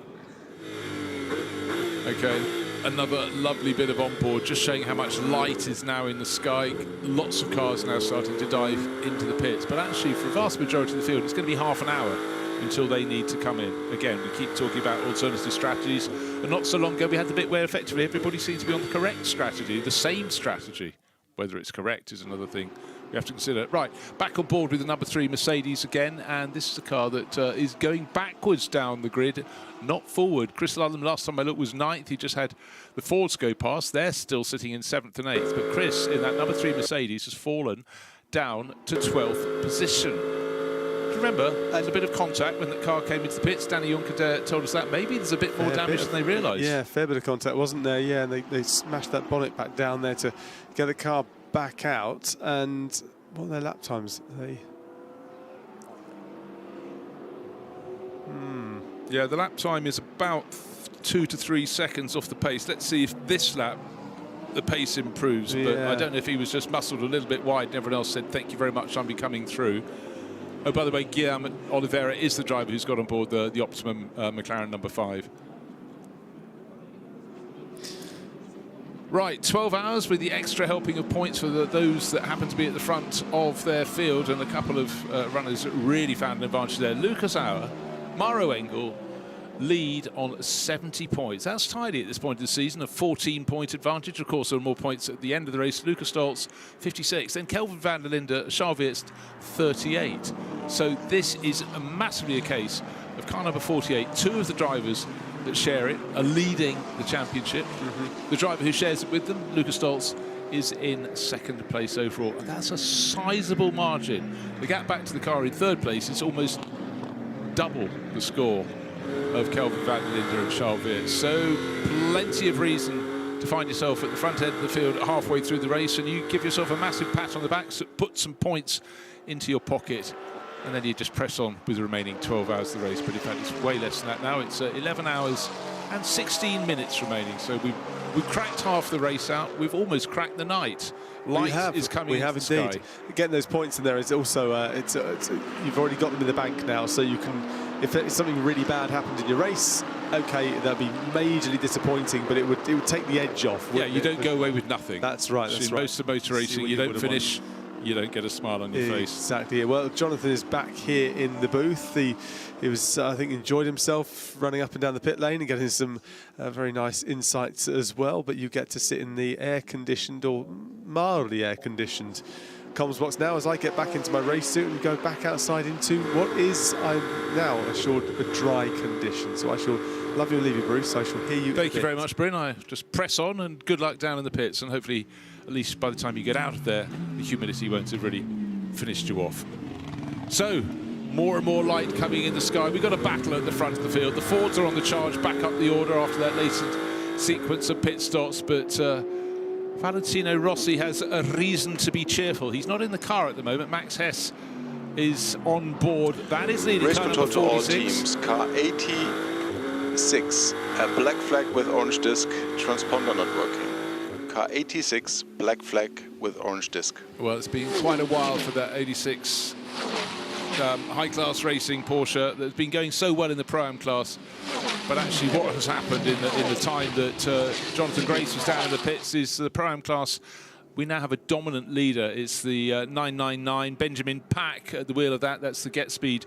Okay, another lovely bit of onboard, just showing how much light is now in the sky. Lots of cars now starting to dive into the pits, but actually for a vast majority of the field, it's going to be half an hour until they need to come in. Again, we keep talking about alternative strategies, and not so long ago we had the bit where effectively everybody seems to be on the correct strategy, the same strategy. Whether it's correct is another thing we have to consider. Right, back on board with the number 3 Mercedes again, and this is a car that is going backwards down the grid, not forward. Chris Ludlam, last time I looked, was 9th. He just had the Fords go past. They're still sitting in 7th and 8th, but Chris, in that number 3 Mercedes, has fallen down to 12th position. Do you remember, there's a bit of contact when the car came into the pits. Danny Juncker told us that. Maybe there's a bit more damage than they realised. Yeah, fair bit of contact, wasn't there? Yeah, and they smashed that bonnet back down there to get the car back out. And what are their lap times? Yeah, the lap time is about 2 to 3 seconds off the pace. Let's see if this lap the pace improves. But I don't know if he was just muscled a little bit wide and everyone else said, thank you very much, I'll be coming through. Oh, by the way, Guillaume Oliveira is the driver who's got on board the Optimum McLaren number 5. Right, 12 hours with the extra helping of points for those that happen to be at the front of their field, and a couple of runners that really found an advantage there. Lucas Auer, Maro Engel lead on 70 points. That's tidy at this point of the season, a 14-point advantage. Of course, there are more points at the end of the race. Lucas Stoltz, 56. Then Kelvin van der Linde, Charles Weerst, 38. So this is massively a case of car number 48. 2 of the drivers that share it are leading the championship. The driver who shares it with them, Lucas Stoltz, is in 2nd place overall. And that's a sizable margin. The gap back to the car in 3rd place is almost double the score of Kelvin van der Linde and Charles Weerst. So plenty of reason to find yourself at the front end of the field halfway through the race, and you give yourself a massive pat on the back, so put some points into your pocket, and then you just press on with the remaining 12 hours of the race. But in fact, it's way less than that now. It's 11 hours and 16 minutes remaining. So we've cracked half the race out. We've almost cracked the night. Light is coming into the sky. Getting those points in there is also, you've already got them in the bank now, so you can, if something really bad happened in your race, okay, that'd be majorly disappointing, but it would take the edge off. Yeah, you don't go away with nothing. That's right. In most of motor racing, you don't finish, you don't get a smile on your face. Exactly. Well, Jonathan is back here in the booth. He was, I think, enjoyed himself running up and down the pit lane and getting some very nice insights as well. But you get to sit in the air-conditioned or mildly air-conditioned comms box now as I get back into my race suit and go back outside into what is, I'm now assured, a dry condition. So I shall love you and leave you, Bruce. I shall hear you. Thank you very much, Bryn. I just press on and good luck down in the pits, and hopefully, at least by the time you get out of there, the humidity won't have really finished you off. So, more and more light coming in the sky. We've got a battle at the front of the field. The Fords are on the charge, back up the order after that latest sequence of pit stops, but Valentino Rossi has a reason to be cheerful. He's not in the car at the moment. Max Hess is on board. That is leading Race car control number to all 46. teams. Car 86, a black flag with orange disc, transponder not working. Car 86, black flag with orange disc. Well, it's been quite a while for that 86 high-class racing Porsche that's been going so well in the Pro-Am class. But actually what has happened in the time that Jonathan Grace was down in the pits is the Pro-Am class, we now have a dominant leader. It's the 999, Benjamin Pack at the wheel of that. That's the Get Speed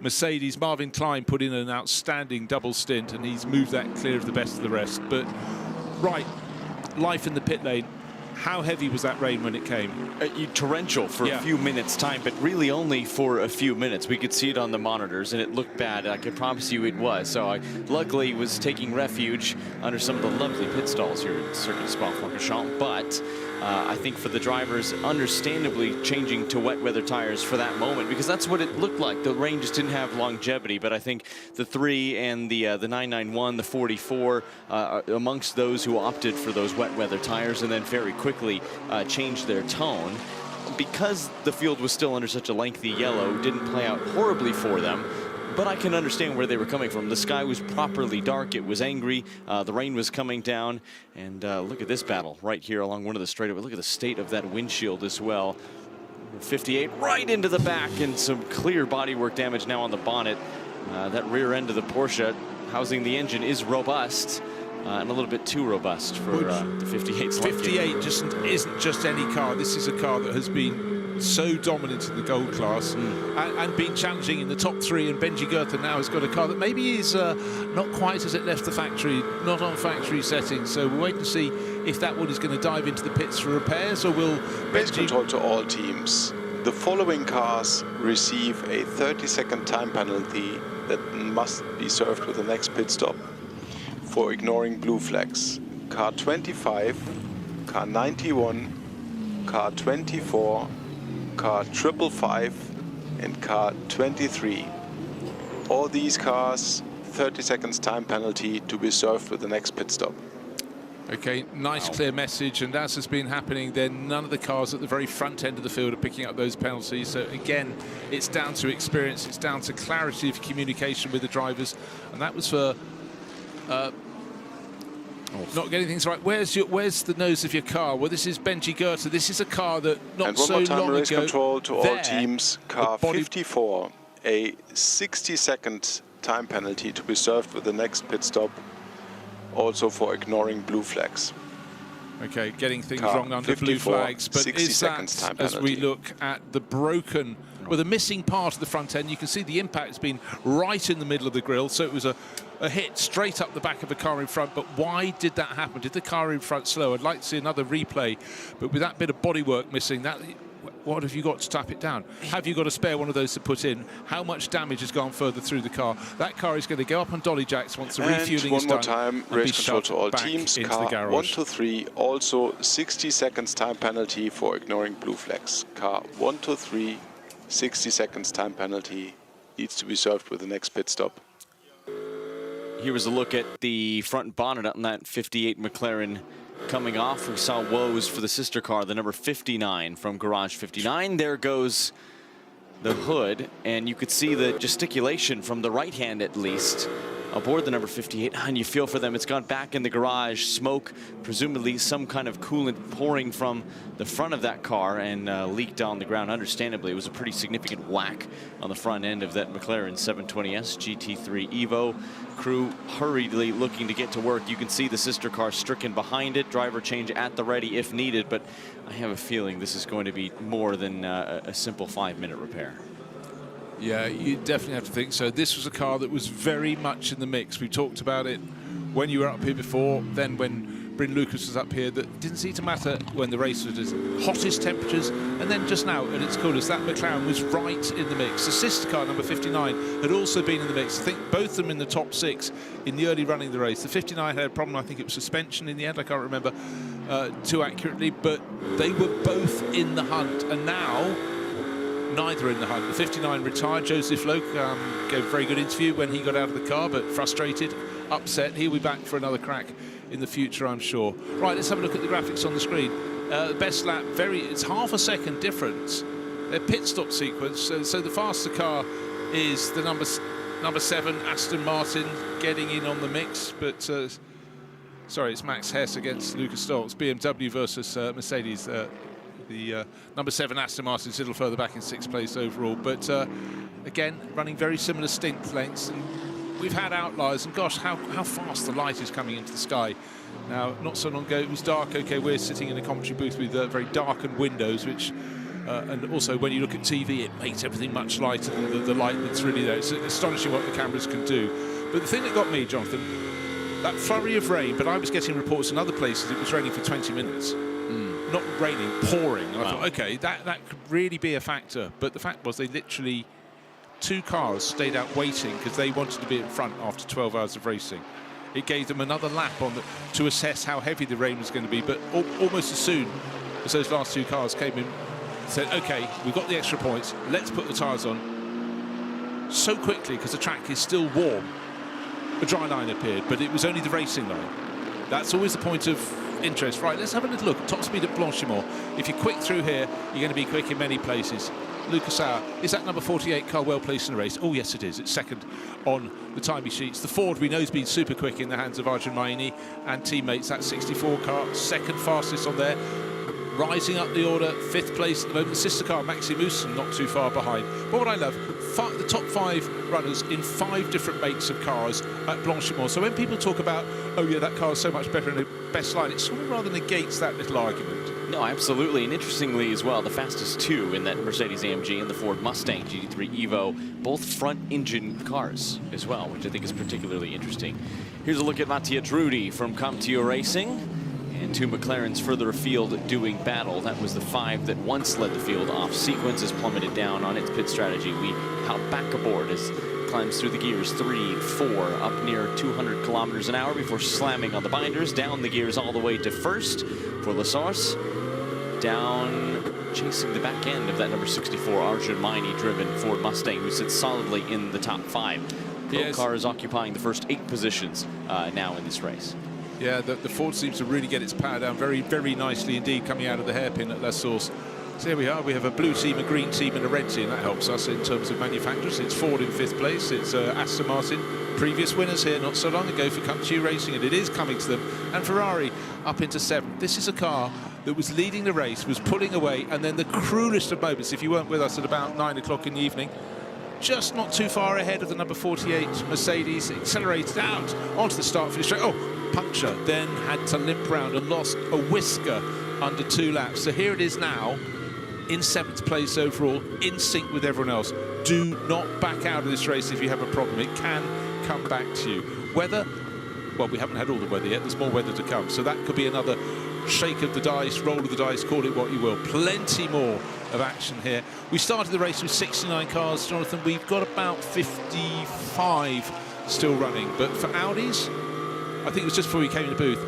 Mercedes. Marvin Klein put in an outstanding double stint, and he's moved that clear of the best of the rest. But, right, life in the pit lane. How heavy was that rain when it came? Torrential for a few minutes' time, but really only for a few minutes. We could see it on the monitors, and it looked bad. I can promise you it was. So I luckily was taking refuge under some of the lovely pit stalls here at Circuit Spa-Francorchamps. But I think for the drivers, understandably changing to wet weather tires for that moment, because that's what it looked like. The rain just didn't have longevity, but I think the 3 and the 991, the 44, amongst those who opted for those wet weather tires and then very quickly changed their tone. Because the field was still under such a lengthy yellow, didn't play out horribly for them. But I can understand where they were coming from. The sky was properly dark. It was angry. The rain was coming down. And look at this battle right here along one of the straightaways. Look at the state of that windshield as well. 58 right into the back, and some clear bodywork damage now on the bonnet. That rear end of the Porsche housing the engine is robust, and a little bit too robust for the 58's. 58 just isn't just any car. This is a car that has been so dominant in the gold class and been challenging in the top 3. And Benji Goethe now has got a car that maybe is not quite as it left the factory, not on factory settings. So we'll wait and see if that one is going to dive into the pits for repairs, or will Race control to all teams. The following cars receive a 30-second time penalty that must be served with the next pit stop for ignoring blue flags. Car 25, car 91, car 24, car 555, and car 23. All these cars, 30 seconds time penalty to be served with the next pit stop. Okay, nice clear message, and as has been happening, then none of the cars at the very front end of the field are picking up those penalties. So again, it's down to experience, it's down to clarity of communication with the drivers, and that was for not getting things right. Where's the nose of your car? Well, this is Benji Goethe. This is a car that not so long ago. And one more time, race control to all teams. Car 54, a 60-second time penalty to be served with the next pit stop, also for ignoring blue flags. Okay, getting things wrong under blue flags, but is that, as we look at the broken, well, the missing part of the front end, you can see the impact's been right in the middle of the grille, so it was a hit straight up the back of the car in front. But why did that happen? Did the car in front slow? I'd like to see another replay, but with that bit of bodywork missing, that, what have you got to tap it down? Have you got a spare one of those to put in? How much damage has gone further through the car? That car is going to go up on dolly jacks once the refueling is done. One more time, race control to all teams. Car 1 to 3, also 60 seconds time penalty for ignoring blue flags. Car 1 to 3, 60 seconds time penalty needs to be served with the next pit stop. Here was a look at the front bonnet on that 58 McLaren coming off. We saw woes for the sister car, the number 59 from Garage 59. There goes the hood, and you could see the gesticulation from the right hand, at least, aboard the number 58, and you feel for them. It's gone back in the garage. Smoke, presumably some kind of coolant pouring from the front of that car and leaked on the ground. Understandably, it was a pretty significant whack on the front end of that McLaren 720S GT3 Evo. Crew hurriedly looking to get to work. You can see the sister car stricken behind it. Driver change at the ready if needed, but I have a feeling this is going to be more than a simple 5-minute repair. Yeah, you definitely have to think so. This was a car that was very much in the mix. We talked about it when you were up here before, then when Bryn Lucas was up here. That didn't seem to matter when the race was at hottest temperatures, and then just now at its coolest. That McLaren was right in the mix. The sister car, number 59, had also been in the mix. I think both of them in the top 6 in the early running of the race. The 59 had a problem. I think it was suspension in the end. I can't remember too accurately, but they were both in the hunt, and now neither in the hunt. The 59 retired. Joseph Loke gave a very good interview when he got out of the car, but frustrated, upset. He'll be back for another crack in the future, I'm sure. Right, let's have a look at the graphics on the screen. Best lap, it's half a second difference. Their pit stop sequence. So the faster car is the number 7 Aston Martin getting in on the mix, but sorry, it's Max Hess against Lucas Stoltz. BMW versus Mercedes. The number 7 Aston Martin's a little further back in 6th place overall, but again, running very similar stint lengths. And we've had outliers, and gosh, how fast the light is coming into the sky. Now, not so long ago, it was dark. Okay, we're sitting in a commentary booth with very darkened windows, which, and also when you look at TV, it makes everything much lighter than the light that's really there. It's astonishing what the cameras can do. But the thing that got me, Jonathan, that flurry of rain, but I was getting reports in other places it was raining for 20 minutes. Not raining, pouring. And I thought, okay, that could really be a factor. But the fact was, they literally, 2 cars stayed out waiting because they wanted to be in front after 12 hours of racing. It gave them another lap to assess how heavy the rain was going to be. But almost as soon as those last 2 cars came in, said, okay, we've got the extra points, let's put the tyres on. So quickly, because the track is still warm, a dry line appeared, but it was only the racing line. That's always the point of interest. Right, let's have a little look at top speed at Blanchimont. If you're quick through here, you're going to be quick in many places. Lucas Sauer, is that number 48 car well placed in the race? Oh, yes, it is. It's second on the timing sheets. The Ford, we know, has been super quick in the hands of Arjun Maini and teammates. That 64 car, second fastest on there. rising up the order, 5th place at the moment. The sister car, Maxi Moosen, not too far behind. But what I love, the top 5 runners in 5 different makes of cars at Blanchimont. So when people talk about, oh yeah, that car is so much better in the best line, it sort of rather negates that little argument. No, absolutely. And interestingly as well, the fastest 2 in that Mercedes-AMG and the Ford Mustang GT3 Evo, both front-engine cars as well, which I think is particularly interesting. Here's a look at Mattia Drudi from CompTIA Racing, and 2 McLarens further afield doing battle. That was the 5 that once led the field off sequence, has plummeted down on its pit strategy. We hop back aboard as it climbs through the gears 3, 4, up near 200 kilometers an hour before slamming on the binders, down the gears all the way to first for La Source. Down, chasing the back end of that number 64 Arjun Maini driven Ford Mustang, who sits solidly in the top 5. Both cars occupying the first 8 positions now in this race. Yeah, the Ford seems to really get its power down very, very nicely indeed, coming out of the hairpin at La Source. So here we are, we have a blue team, a green team and a red team. That helps us in terms of manufacturers. It's Ford in 5th place, it's Aston Martin, previous winners here not so long ago for CompTIA Racing, and it is coming to them. And Ferrari up into 7th. This is a car that was leading the race, was pulling away, and then the cruelest of moments, if you weren't with us at about 9 o'clock in the evening, just not too far ahead of the number 48 Mercedes, accelerated out onto the start-finish straight. Oh, puncture, then had to limp round and lost a whisker under 2 laps. So here it is now, in 7th place overall, in sync with everyone else. Do not back out of this race if you have a problem. It can come back to you. Weather, well, we haven't had all the weather yet. There's more weather to come. So that could be another shake of the dice, roll of the dice, call it what you will. Plenty more of action here. We started the race with 69 cars, Jonathan. We've got about 55 still running. But for Audis, I think it was just before we came in the booth,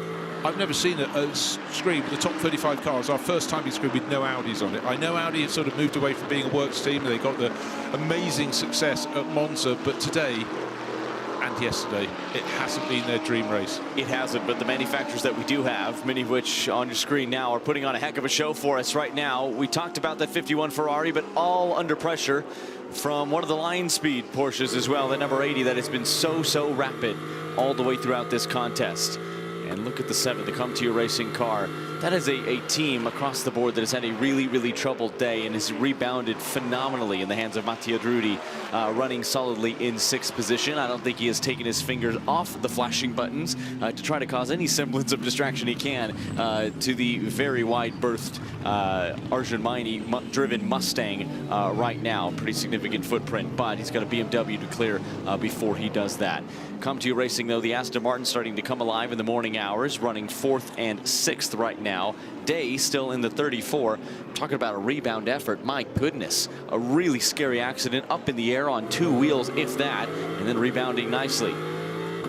I've never seen a screen with the top 35 cars. Our first time in screen with no Audis on it. I know Audi have sort of moved away from being a works team. They got the amazing success at Monza, but today and yesterday, it hasn't been their dream race. It hasn't, but the manufacturers that we do have, many of which on your screen now, are putting on a heck of a show for us right now. We talked about that 51 Ferrari, but all under pressure from one of the line speed Porsches as well, the number 80 that has been so rapid all the way throughout this contest. And look at the 7, the CompTIA Racing car. That is a team across the board that has had a really troubled day and has rebounded phenomenally in the hands of Mattia Drudi, running solidly in 6th position. I don't think he has taken his fingers off the flashing buttons to try to cause any semblance of distraction he can to the very wide-berthed Arjun Maini driven Mustang right now. Pretty significant footprint, but he's got a BMW to clear before he does that. CompTIA Racing, though, the Aston Martin starting to come alive in the morning hours, running 4th and 6th right now. Day still in the 34. Talking about a rebound effort, my goodness. A really scary accident up in the air on 2 wheels, if that, and then rebounding nicely.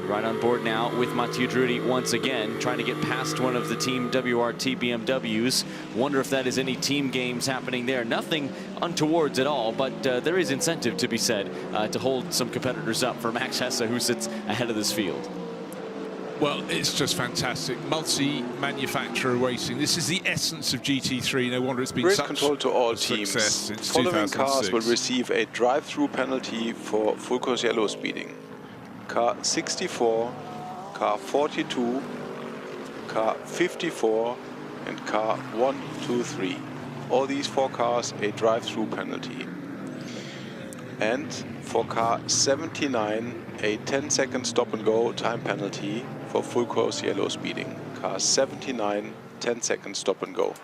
Right on board now with Mattia Drudi once again, trying to get past one of the Team WRT BMWs. Wonder if that is any team games happening there. Nothing untowards at all, but there is incentive to be said to hold some competitors up for Max Hesse, who sits ahead of this field. Well, it's just fantastic. Multi-manufacturer racing. This is the essence of GT3. No wonder it's been Race such control to all a teams. success since Following 2006. cars will receive a drive-through penalty for full course yellow speeding. Car 64, car 42, car 54, and car 123. All these 4 cars a drive-through penalty. And for car 79, a 10-second stop-and-go time penalty for full course yellow speeding. Car 79, 10-second stop-and-go.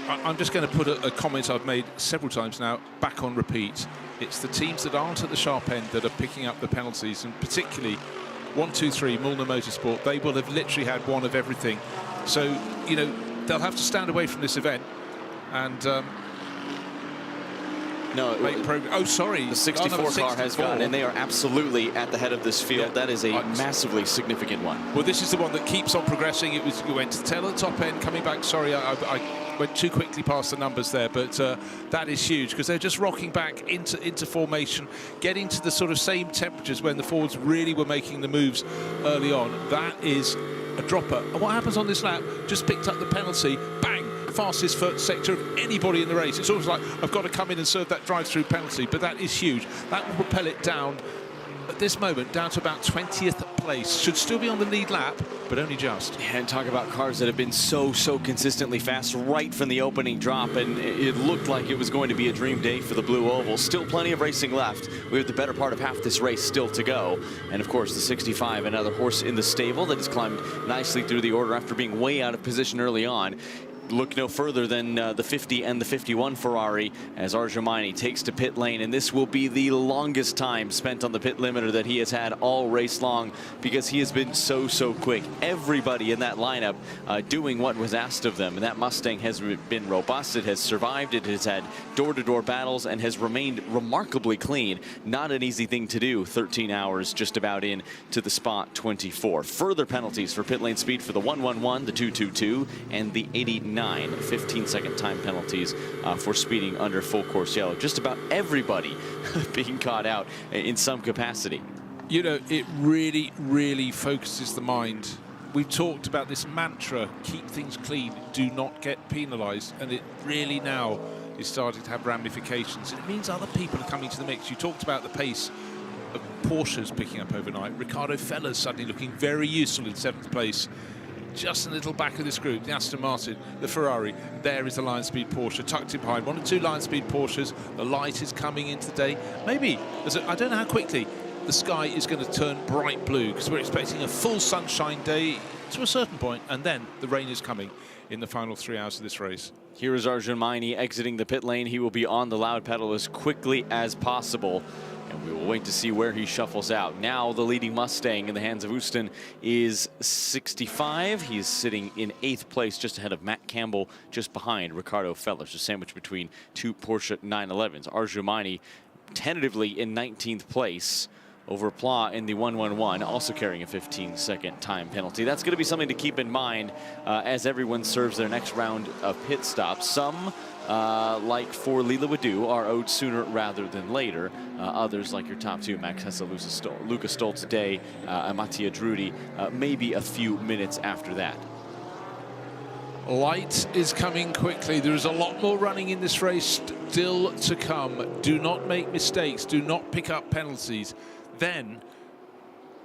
I'm just going to put a comment I've made several times now back on repeat. It's the teams that aren't at the sharp end that are picking up the penalties, and particularly 123 Mulner Motorsport. They will have literally had one of everything. So, you know, they'll have to stand away from this event and make progress. Oh, sorry. The 64 car has gone, and they are absolutely at the head of this field. That is a massively significant one. Well, this is the one that keeps on progressing. It went to tail at the top end, coming back. Sorry, I went too quickly past the numbers there, but that is huge because they're just rocking back into formation, getting to the sort of same temperatures when the Fords really were making the moves early on. That is a dropper. And what happens on this lap? Just picked up the penalty, bang, fastest sector of anybody in the race. It's always like, I've got to come in and serve that drive-through penalty, but that is huge. That will propel it down, at this moment, down to about 20th place. Should still be on the lead lap, but only just. And talk about cars that have been so consistently fast right from the opening drop, and it looked like it was going to be a dream day for the Blue Oval. Still plenty of racing left. We have the better part of half this race still to go. And of course, the 65, another horse in the stable that has climbed nicely through the order after being way out of position early on. Look no further than the 50 and the 51 Ferrari as Arjomani takes to pit lane, and this will be the longest time spent on the pit limiter that he has had all race long, because he has been so quick. Everybody in that lineup doing what was asked of them, and that Mustang has been robust. It has survived. It has had door-to-door battles and has remained remarkably clean. Not an easy thing to do 13 hours just about in to the spot 24. Further penalties for pit lane speed for the 111, the 222, and the 89. 15-second time penalties for speeding under full course yellow. Just about everybody being caught out in some capacity. You know, it really focuses the mind. We've talked about this mantra, keep things clean, do not get penalised, and it really now is starting to have ramifications. It means other people are coming to the mix. You talked about the pace of Porsches picking up overnight. Ricardo Feller's suddenly looking very useful in 7th place. Just a little back of this group, the Aston Martin, the Ferrari. There is the Lion Speed Porsche tucked in behind. 1 and 2 Lion Speed Porsches. The light is coming in today. Maybe, I don't know how quickly the sky is going to turn bright blue, because we're expecting a full sunshine day to a certain point, and then the rain is coming in the final 3 hours of this race. Here is Arjomani exiting the pit lane. He will be on the loud pedal as quickly as possible, and we will wait to see where he shuffles out. Now the leading Mustang in the hands of Houston is 65. He's sitting in 8th place, just ahead of Matt Campbell, just behind Ricardo Feller. So sandwiched between 2 Porsche 911s. Arjomani tentatively in 19th place over Pla in the 111, also carrying a 15-second time penalty. That's going to be something to keep in mind as everyone serves their next round of pit stops. Some, like for Lila Wadu, are owed sooner rather than later. Others, like your top 2, Max Hesse, Lucas Stoltz Day, and Mattia Drudi, maybe a few minutes after that. Light is coming quickly. There is a lot more running in this race still to come. Do not make mistakes. Do not pick up penalties. Then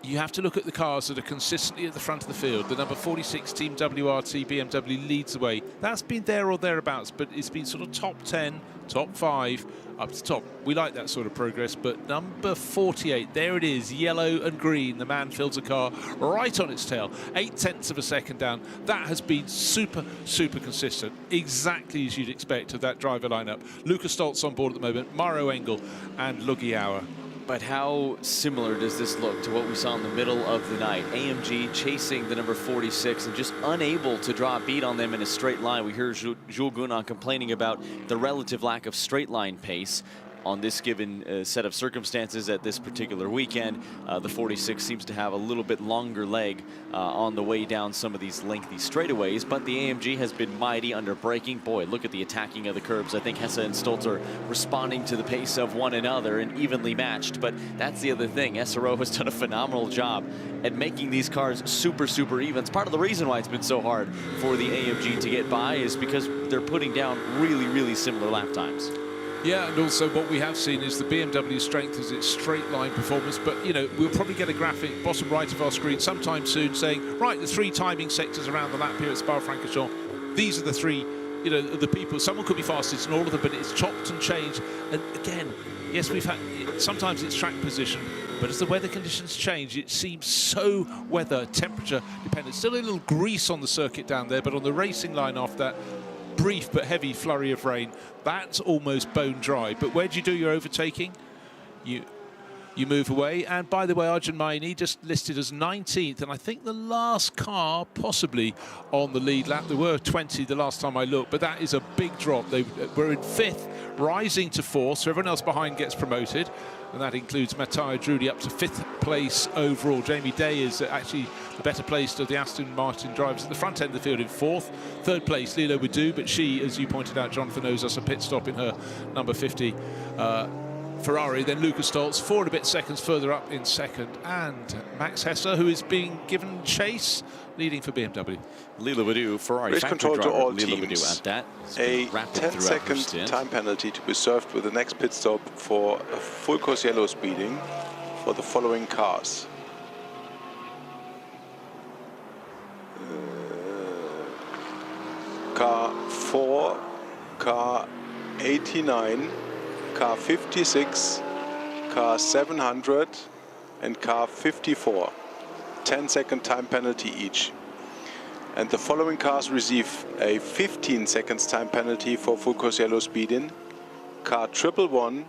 you have to look at the cars that are consistently at the front of the field. The number 46 Team WRT BMW leads the way. That's been there or thereabouts, but it's been sort of top 10, top 5, up to top. We like that sort of progress, but number 48, there it is, yellow and green. The man fills a car right on its tail, 0.8 of a second down. That has been super consistent, exactly as you'd expect of that driver lineup. Lucas Stoltz on board at the moment, Mauro Engel and Lugi Auer. But how similar does this look to what we saw in the middle of the night? AMG chasing the number 46 and just unable to draw a beat on them in a straight line. We hear Jules Gounon complaining about the relative lack of straight line pace on this given set of circumstances at this particular weekend. The 46 seems to have a little bit longer leg on the way down some of these lengthy straightaways, but the AMG has been mighty under braking. Boy, look at the attacking of the curbs. I think Hesse and Stoltz are responding to the pace of one another and evenly matched, but that's the other thing. SRO has done a phenomenal job at making these cars super even. It's part of the reason why it's been so hard for the AMG to get by, is because they're putting down really similar lap times. Yeah, and also what we have seen is the BMW strength is its straight line performance, but you know, we'll probably get a graphic bottom right of our screen sometime soon saying, right, the 3 timing sectors around the lap here at Spa-Francorchamps, these are the 3, you know, the people. Someone could be fastest in all of them, but it's chopped and changed. And again, yes, we've had, sometimes it's track position, but as the weather conditions change, it seems so weather, temperature dependent. Still a little grease on the circuit down there, but on the racing line after that brief but heavy flurry of rain, that's almost bone dry. But where do you do your overtaking? You move away. And by the way, Arjomani just listed as 19th, and I think the last car possibly on the lead lap. There were 20 the last time I looked, but that is a big drop. They were in 5th, rising to 4th, so everyone else behind gets promoted. And that includes Mattia Drudi up to 5th place overall. Jamie Day is actually the better placed of the Aston Martin drivers at the front end of the field in 4th. 3rd place, Lila Wadu, but she, as you pointed out, Jonathan, owes us a pit stop in her number 50 Ferrari. Then Lucas Stoltz, 4 and a bit seconds further up in 2nd. And Max Hesse, who is being given chase, leading for BMW. Lila Wadu, Ferrari Race factory control driver, to all Lila teams. Wadu at that. A 10-second time penalty to be served with the next pit stop for a full course yellow speeding for the following cars. 74, car 89, car 56, car 700, and car 54. 10-second time penalty each. And the following cars receive a 15 seconds time penalty for full course yellow speeding. Car 111,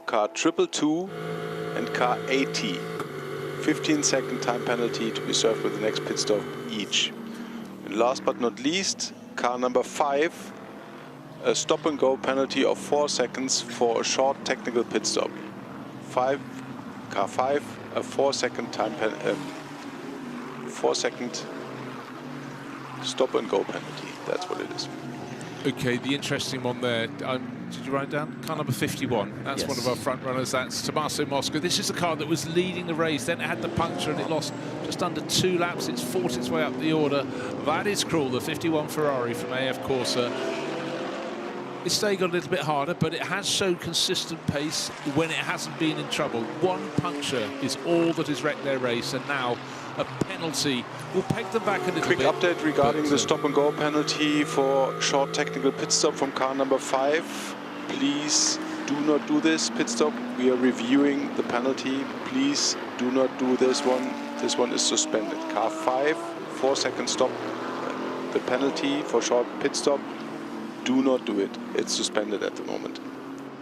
car 222, and car 80. 15-second time penalty to be served with the next pit stop each. And last but not least, car number 5, a stop and go penalty of 4 seconds for a short technical pit stop. Car 5, a 4-second time 4-second stop and go penalty. That's what it is. Okay, the interesting one there. Did you write it down? Car number 51. That's one of our front runners. That's Tommaso Mosca. This is the car that was leading the race. Then it had the puncture and it lost just under 2 laps. It's fought its way up the order. That is cruel. The 51 Ferrari from AF Corsa. It's staying a little bit harder, but it has shown consistent pace when it hasn't been in trouble. One puncture is all that has wrecked their race, and now a penalty will peg them back a little bit. Quick update regarding the stop and go penalty for short technical pit stop from car number 5. Please do not do this pit stop. We are reviewing the penalty. Please do not do this one. This one is suspended. Car 5, 4-second stop. The penalty for short pit stop. Do not do it. It's suspended at the moment.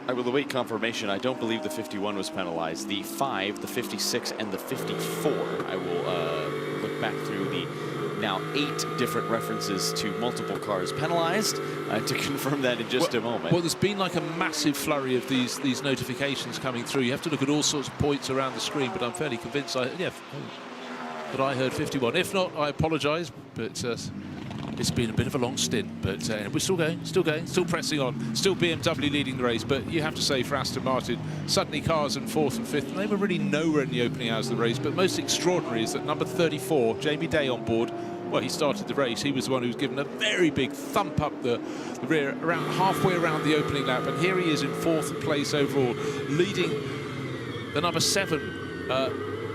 I will await confirmation. I don't believe the 51 was penalized. The 5, the 56, and the 54. I will look back through the now 8 different references to multiple cars penalized to confirm that in just a moment. Well, there's been like a massive flurry of these notifications coming through. You have to look at all sorts of points around the screen, but I'm fairly convinced that I heard 51. If not, I apologise, but it's been a bit of a long stint, but we're still going, still pressing on, still BMW leading the race. But you have to say for Aston Martin, suddenly cars in 4th and 5th, they were really nowhere in the opening hours of the race. But most extraordinary is that number 34, Jamie Day on board, well, he started the race. He was the one who was given a very big thump up the rear, around halfway around the opening lap. And here he is in 4th place overall, leading the number 7,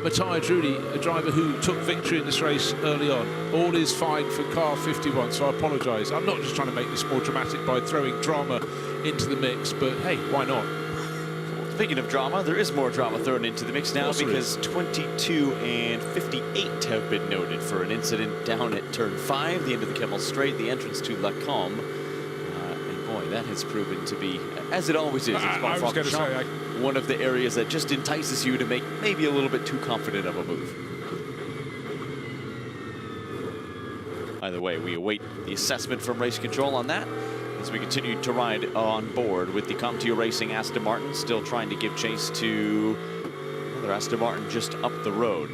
Matteo Drudi, a driver who took victory in this race early on. All is fine for car 51, so I apologise. I'm not just trying to make this more dramatic by throwing drama into the mix, but hey, why not? Speaking of drama, there is more drama thrown into the mix now because 22 and 58 have been noted for an incident down at turn 5, the end of the Kemmel Straight, the entrance to La Combe. And boy, that has proven to be, as it always is, I was going to say, one of the areas that just entices you to make maybe a little bit too confident of a move. Either way, we await the assessment from race control on that as we continue to ride on board with the CompTIA Racing Aston Martin, still trying to give chase to another Aston Martin just up the road.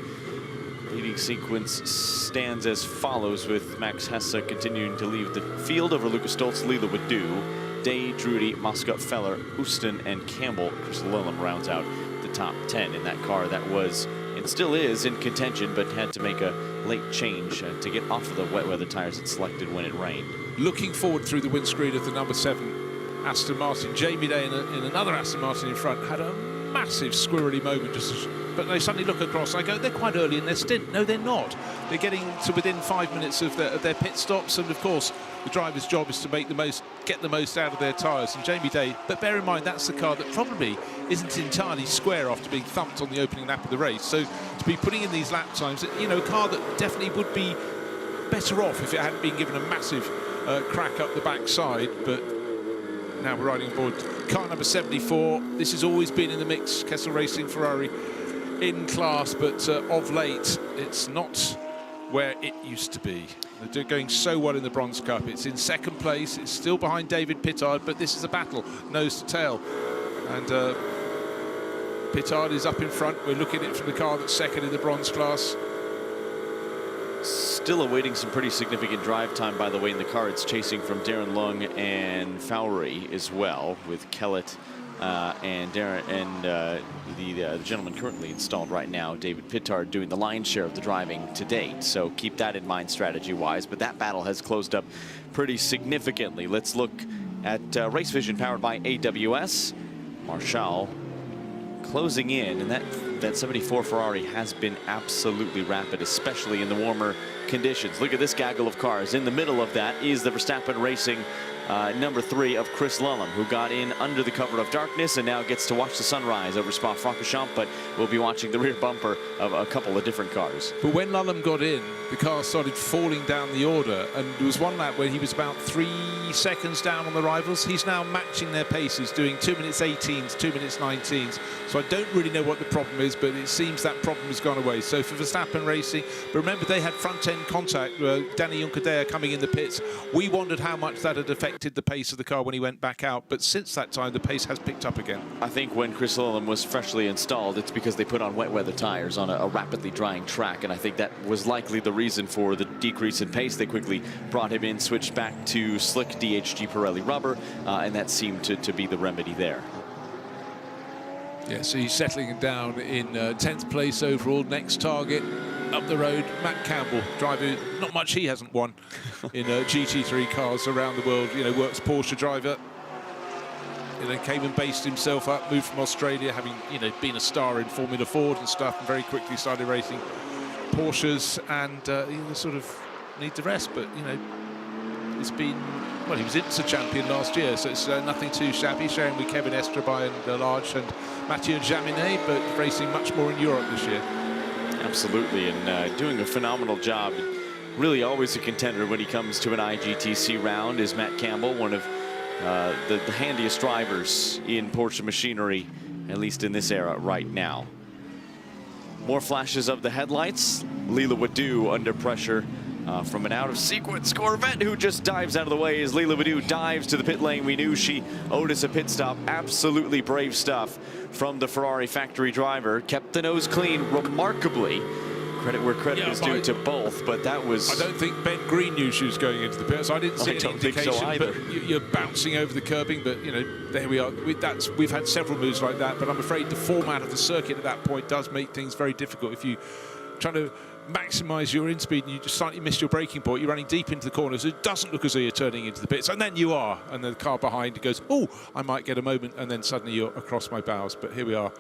Leading sequence stands as follows, with Max Hesse continuing to leave the field over Lucas Stoltz, Lila Wadu, Day, Drudi, Moscott, Feller, Houston, and Campbell. Chris Lillam rounds out the top 10 in that car that was and still is in contention, but had to make a late change to get off of the wet weather tires it selected when it rained. Looking forward through the windscreen of the number 7 Aston Martin, Jamie Day in another Aston Martin in front had a massive squirrely moment, but they suddenly look across. I go, they're quite early in their stint. No, they're not. They're getting to within 5 minutes of their pit stops, and of course the driver's job is to get the most out of their tyres. And Jamie Day, but bear in mind that's the car that probably isn't entirely square after being thumped on the opening lap of the race. So to be putting in these lap times, a car that definitely would be better off if it hadn't been given a massive crack up the backside. But now we're riding aboard car number 74. This has always been in the mix, Kessel Racing Ferrari in class, but of late it's not where it used to be. They're going so well in the Bronze Cup. It's in 2nd place. It's still behind David Pittard, but this is a battle, nose to tail. And Pittard is up in front. We're looking at it from the car that's 2nd in the bronze class. Still awaiting some pretty significant drive time, by the way, in the car it's chasing from Darren Lung and Fowry as well, with Kellett and Darren and the gentleman currently installed right now, David Pittard, doing the lion's share of the driving to date. So keep that in mind strategy-wise. But that battle has closed up pretty significantly. Let's look at Race Vision powered by AWS. Marshall closing in, and that 74 Ferrari has been absolutely rapid, especially in the warmer conditions. Look at this gaggle of cars. In the middle of that is the Verstappen Racing number 3 of Chris Lullum, who got in under the cover of darkness and now gets to watch the sunrise over Spa-Francorchamps, but we'll be watching the rear bumper of a couple of different cars. But when Lullum got in, the car started falling down the order, and there was one lap where he was about 3 seconds down on the rivals. He's now matching their paces, doing 2 minutes 18s, 2 minutes 19s. So I don't really know what the problem is, but it seems that problem has gone away. So for Verstappen Racing, but remember they had front-end contact, Danny Juncadella coming in the pits. We wondered how much that had affected the pace of the car when he went back out, but since that time the pace has picked up again. I think when Chris Lullum was freshly installed, it's because they put on wet weather tires on a rapidly drying track, and I think that was likely the reason for the decrease in pace. They quickly brought him in, switched back to slick DHG Pirelli rubber, and that seemed to be the remedy there. Yeah, so he's settling down in 10th place overall. Next target up the road, Matt Campbell, driver, not much he hasn't won in GT3 cars around the world. You know, works Porsche driver. You know, came and based himself up, moved from Australia, having, you know, been a star in Formula Ford and stuff, and very quickly started racing Porsches, and you know, sort of need the rest. But you know, it's been, well, he was IMSA champion last year, so it's nothing too shabby, sharing with Kevin Estraby and Delarge and Mathieu Jaminet, but racing much more in Europe this year. Absolutely, and doing a phenomenal job. Really always a contender when he comes to an IGTC round is Matt Campbell, one of the handiest drivers in Porsche machinery, at least in this era right now. More flashes of the headlights. Leela Wadou under pressure from an out-of-sequence Corvette, who just dives out of the way as Leela Wadou dives to the pit lane. We knew she owed us a pit stop. Absolutely brave stuff from the Ferrari factory driver. Kept the nose clean remarkably. Credit where credit is due to both, but that was... I don't think Ben Green knew she was going into the pits. I didn't see any indication, so either. But you're bouncing over the curbing, but, you know, there we are. We've had several moves like that, but I'm afraid the format of the circuit at that point does make things very difficult. If you trying to maximise your in-speed and you just slightly miss your braking point, you're running deep into the corners. It doesn't look as though you're turning into the pits, and then you are, and the car behind goes, oh, I might get a moment, and then suddenly you're across my bows. But here we are.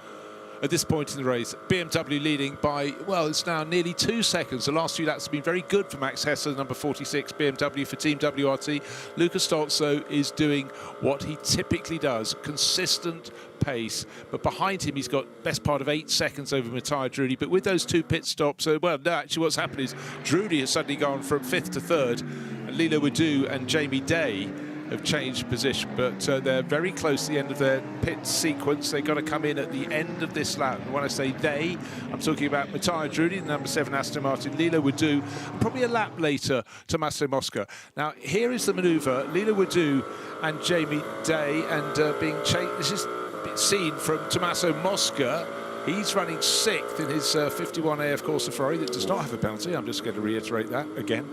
At this point in the race, BMW leading by, well, it's now nearly 2 seconds. The last few laps have been very good for Max Hesse, number 46, BMW for Team WRT. Lucas Stoltz, though, is doing what he typically does, consistent pace. But behind him, he's got best part of 8 seconds over Matthias Drudy. But with those 2 pit stops, well, no, actually what's happened is Drudy has suddenly gone from 5th to 3rd. And Leela Wadou and Jamie Day have changed position, but they're very close to the end of their pit sequence. They've got to come in at the end of this lap. And when I say they, I'm talking about Matthias Drudy, the number 7 Aston Martin, Leela Wadou, probably a lap later, Tommaso Mosca. Now, here is the manoeuvre. Leela Wadou and Jamie Day, and being chased. This is seen from Tommaso Mosca. He's running 6th in his 51 AF Corsa Ferrari that does not have a penalty. I'm just going to reiterate that again.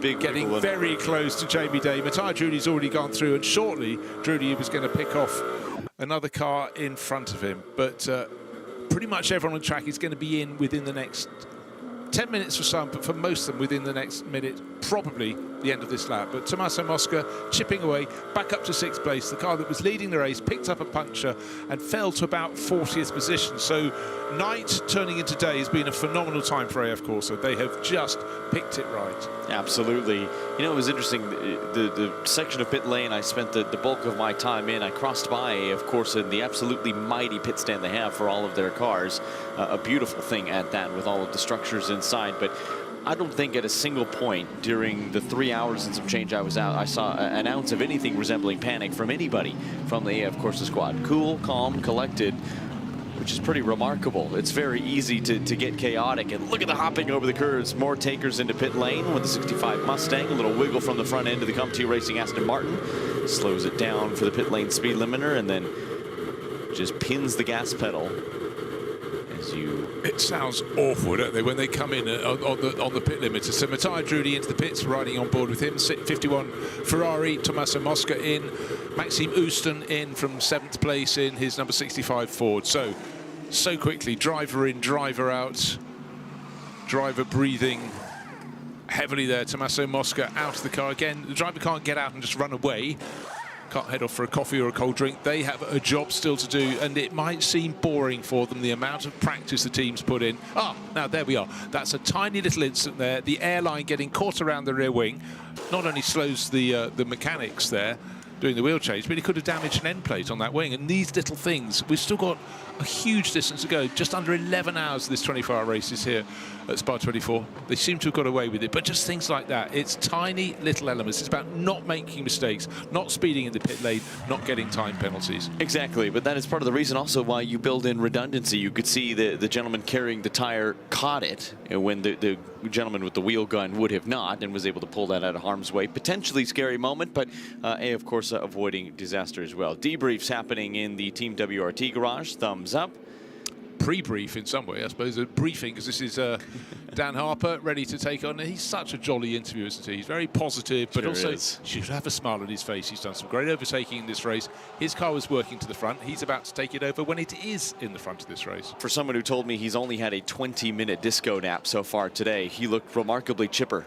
Getting very close to Jamie Day. Matthias Drudy's already gone through, and shortly Drudy was going to pick off another car in front of him. But pretty much everyone on the track is going to be in within the next 10 minutes for some, but for most of them within the next minute, probably the end of this lap. But Tommaso Mosca chipping away, back up to 6th place. The car that was leading the race picked up a puncture and fell to about 40th position. So night turning into day has been a phenomenal time for AF Corsa. They have just picked it right. Absolutely. You know, it was interesting, the section of pit lane I spent the bulk of my time in. I crossed by AF Corsa in the absolutely mighty pit stand they have for all of their cars. A beautiful thing at that, with all of the structures inside. But I don't think at a single point during the 3 hours and some change I was out, I saw an ounce of anything resembling panic from anybody from the AF Corsa squad. Cool, calm, collected, which is pretty remarkable. It's very easy to get chaotic, and look at the hopping over the curves. More takers into pit lane with the 65 Mustang. A little wiggle from the front end of the CompTIA Racing Aston Martin. Slows it down for the pit lane speed limiter, and then just pins the gas pedal. It sounds awful, don't they, when they come in on the pit limiter. So Matthias Drudy into the pits, riding on board with him. 51 Ferrari, Tommaso Mosca in. Maxime Ouston in from 7th place in his number 65 Ford. So quickly, driver in, driver out. Driver breathing heavily there. Tommaso Mosca out of the car again. The driver can't get out and just run away. can't head off for a coffee or a cold drink. They have a job still to do, and it might seem boring for them, the amount of practice the team's put in. Now there we are. That's a tiny little incident there. The airline getting caught around the rear wing not only slows the mechanics there doing the wheel change, but it could have damaged an end plate on that wing. And these little things, we've still got a huge distance to go. Just under 11 hours of this 24-hour race is here at Spa 24. They seem to have got away with it, but just things like that. It's tiny little elements. It's about not making mistakes, not speeding in the pit lane, not getting time penalties. Exactly, but that is part of the reason also why you build in redundancy. You could see the gentleman carrying the tire caught it when the gentleman with the wheel gun would have not, and was able to pull that out of harm's way. Potentially scary moment, but of course avoiding disaster as well. Debriefs happening in the Team WRT garage. Thumbs up. Pre-brief in some way, I suppose, a briefing, because this is Dan Harper ready to take on. He's such a jolly interviewer, isn't he? He's very positive, but also should have a smile on his face. He's done some great overtaking in this race. His car was working to the front. He's about to take it over when it is in the front of this race. For someone who told me he's only had a 20-minute disco nap so far today, he looked remarkably chipper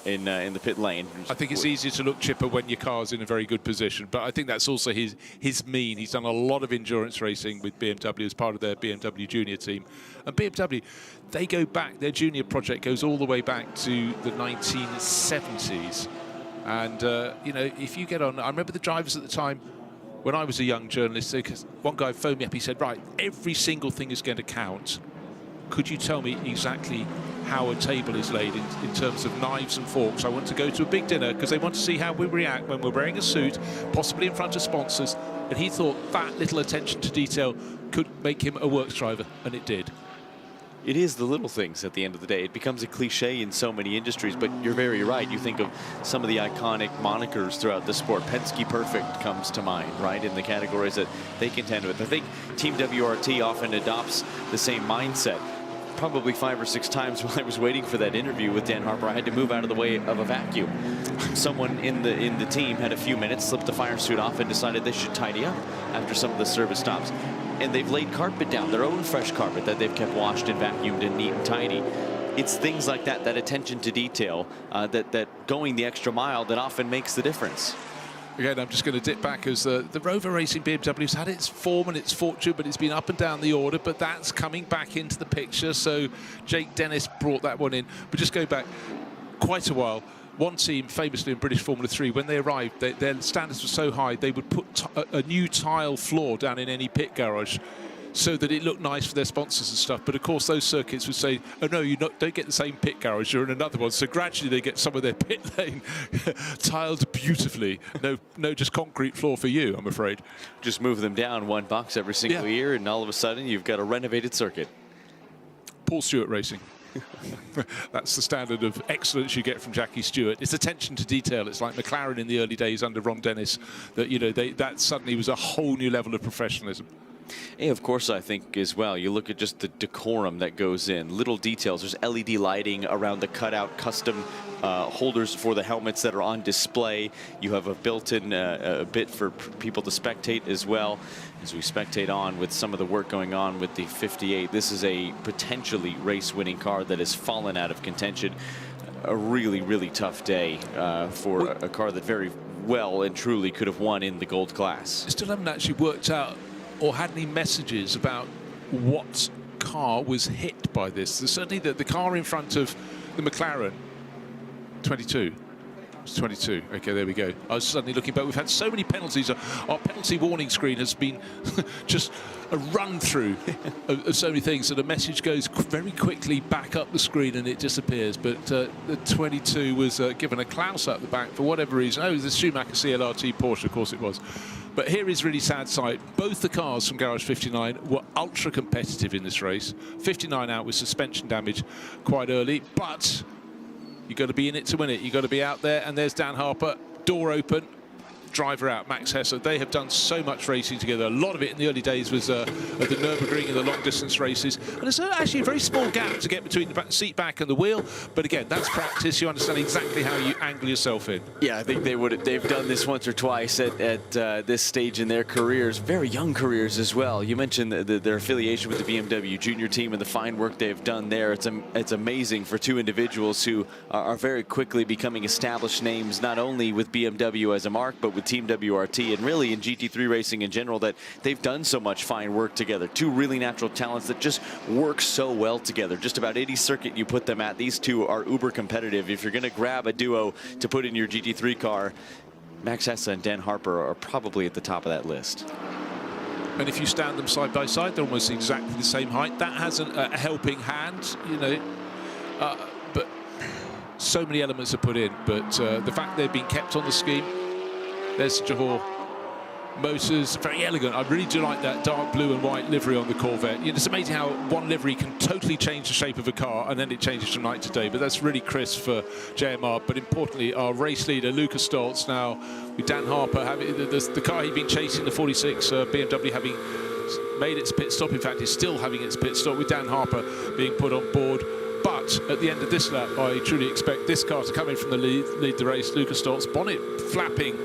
in the pit lane. I think it's easier to look chipper when your car's in a very good position, but I think that's also his mean. He's done a lot of endurance racing with BMW as part of their BMW Junior team. And BMW, they go back, their junior project goes all the way back to the 1970s. And, you know, if you get on, I remember the drivers at the time, when I was a young journalist, because one guy phoned me up, he said, right, every single thing is going to count. Could you tell me exactly how a table is laid in terms of knives and forks? I want to go to a big dinner because they want to see how we react when we're wearing a suit, possibly in front of sponsors. And he thought that little attention to detail could make him a works driver, and it did. It is the little things at the end of the day. It becomes a cliche in so many industries, but you're very right. You think of some of the iconic monikers throughout the sport. Penske Perfect comes to mind, right, in the categories that they contend with. I think Team WRT often adopts the same mindset. Probably 5 or 6 times while I was waiting for that interview with Dan Harper, I had to move out of the way of a vacuum. Someone in the team had a few minutes, slipped the fire suit off, and decided they should tidy up after some of the service stops. And they've laid carpet down, their own fresh carpet that they've kept washed and vacuumed and neat and tidy. It's things like that, that attention to detail, that going the extra mile that often makes the difference. Again, I'm just going to dip back as the Rover Racing BMW's had its form and its fortune, but it's been up and down the order, but that's coming back into the picture. So Jake Dennis brought that one in. But just go back quite a while. One team, famously in British Formula 3, when they arrived, their standards were so high, they would put a new tile floor down in any pit garage so that it looked nice for their sponsors and stuff. But of course those circuits would say, oh no, you don't get the same pit garage, you're in another one. So gradually they get some of their pit lane tiled beautifully. No just concrete floor for you, I'm afraid. Just move them down $1 every single year, and all of a sudden you've got a renovated circuit. Paul Stewart Racing. That's the standard of excellence you get from Jackie Stewart. It's attention to detail. It's like McLaren in the early days under Ron Dennis, that, you know, that suddenly was a whole new level of professionalism. And of course, I think as well, you look at just the decorum that goes in, little details. There's LED lighting around the cutout custom holders for the helmets that are on display. You have a built-in bit for people to spectate as well. As we spectate on with some of the work going on with the 58, this is a potentially race-winning car that has fallen out of contention. A really, really tough day for a car that very well and truly could have won in the gold class. Still haven't actually worked out or had any messages about what car was hit by this. There's certainly the car in front of the McLaren, 22. It's 22. Okay, there we go. I was suddenly looking back. We've had so many penalties. Our penalty warning screen has been just a run through of so many things. So the message goes very quickly back up the screen and it disappears. But the 22 was given a Klaus up the back for whatever reason. Oh, the Schumacher CLRT Porsche, of course it was. But here is really sad sight. Both the cars from Garage 59 were ultra competitive in this race. 59 out with suspension damage quite early, but you've got to be in it to win it. You've got to be out there, and there's Dan Harper, door open, driver out, Max Hesse. They have done so much racing together. A lot of it in the early days was at the Nürburgring in the long-distance races. And there's actually a very small gap to get between the seat back and the wheel. But again, that's practice. You understand exactly how you angle yourself in. Yeah, I think they've done this once or twice at this stage in their careers, very young careers as well. You mentioned their affiliation with the BMW Junior team and the fine work they've done there. It's amazing for two individuals who are very quickly becoming established names, not only with BMW as a mark, but with with Team WRT and really in GT3 racing in general, that they've done so much fine work together. Two really natural talents that just work so well together. Just about any circuit you put them at, these two are uber competitive. If you're going to grab a duo to put in your GT3 car, Max Hesse and Dan Harper are probably at the top of that list. And if you stand them side by side, they're almost exactly the same height. That has a helping hand, you know. But so many elements are put in. But the fact they've been kept on the scheme. There's Johor Motors, very elegant. I really do like that dark blue and white livery on the Corvette. You know, it's amazing how one livery can totally change the shape of a car, and then it changes from night to day. But that's really crisp for JMR. But importantly, our race leader, Lukas Stoltz, now with Dan Harper, having the car he'd been chasing, the 46 BMW, having made its pit stop. In fact, is still having its pit stop, with Dan Harper being put on board. But at the end of this lap, I truly expect this car to come in from the lead the race. Lukas Stoltz, bonnet flapping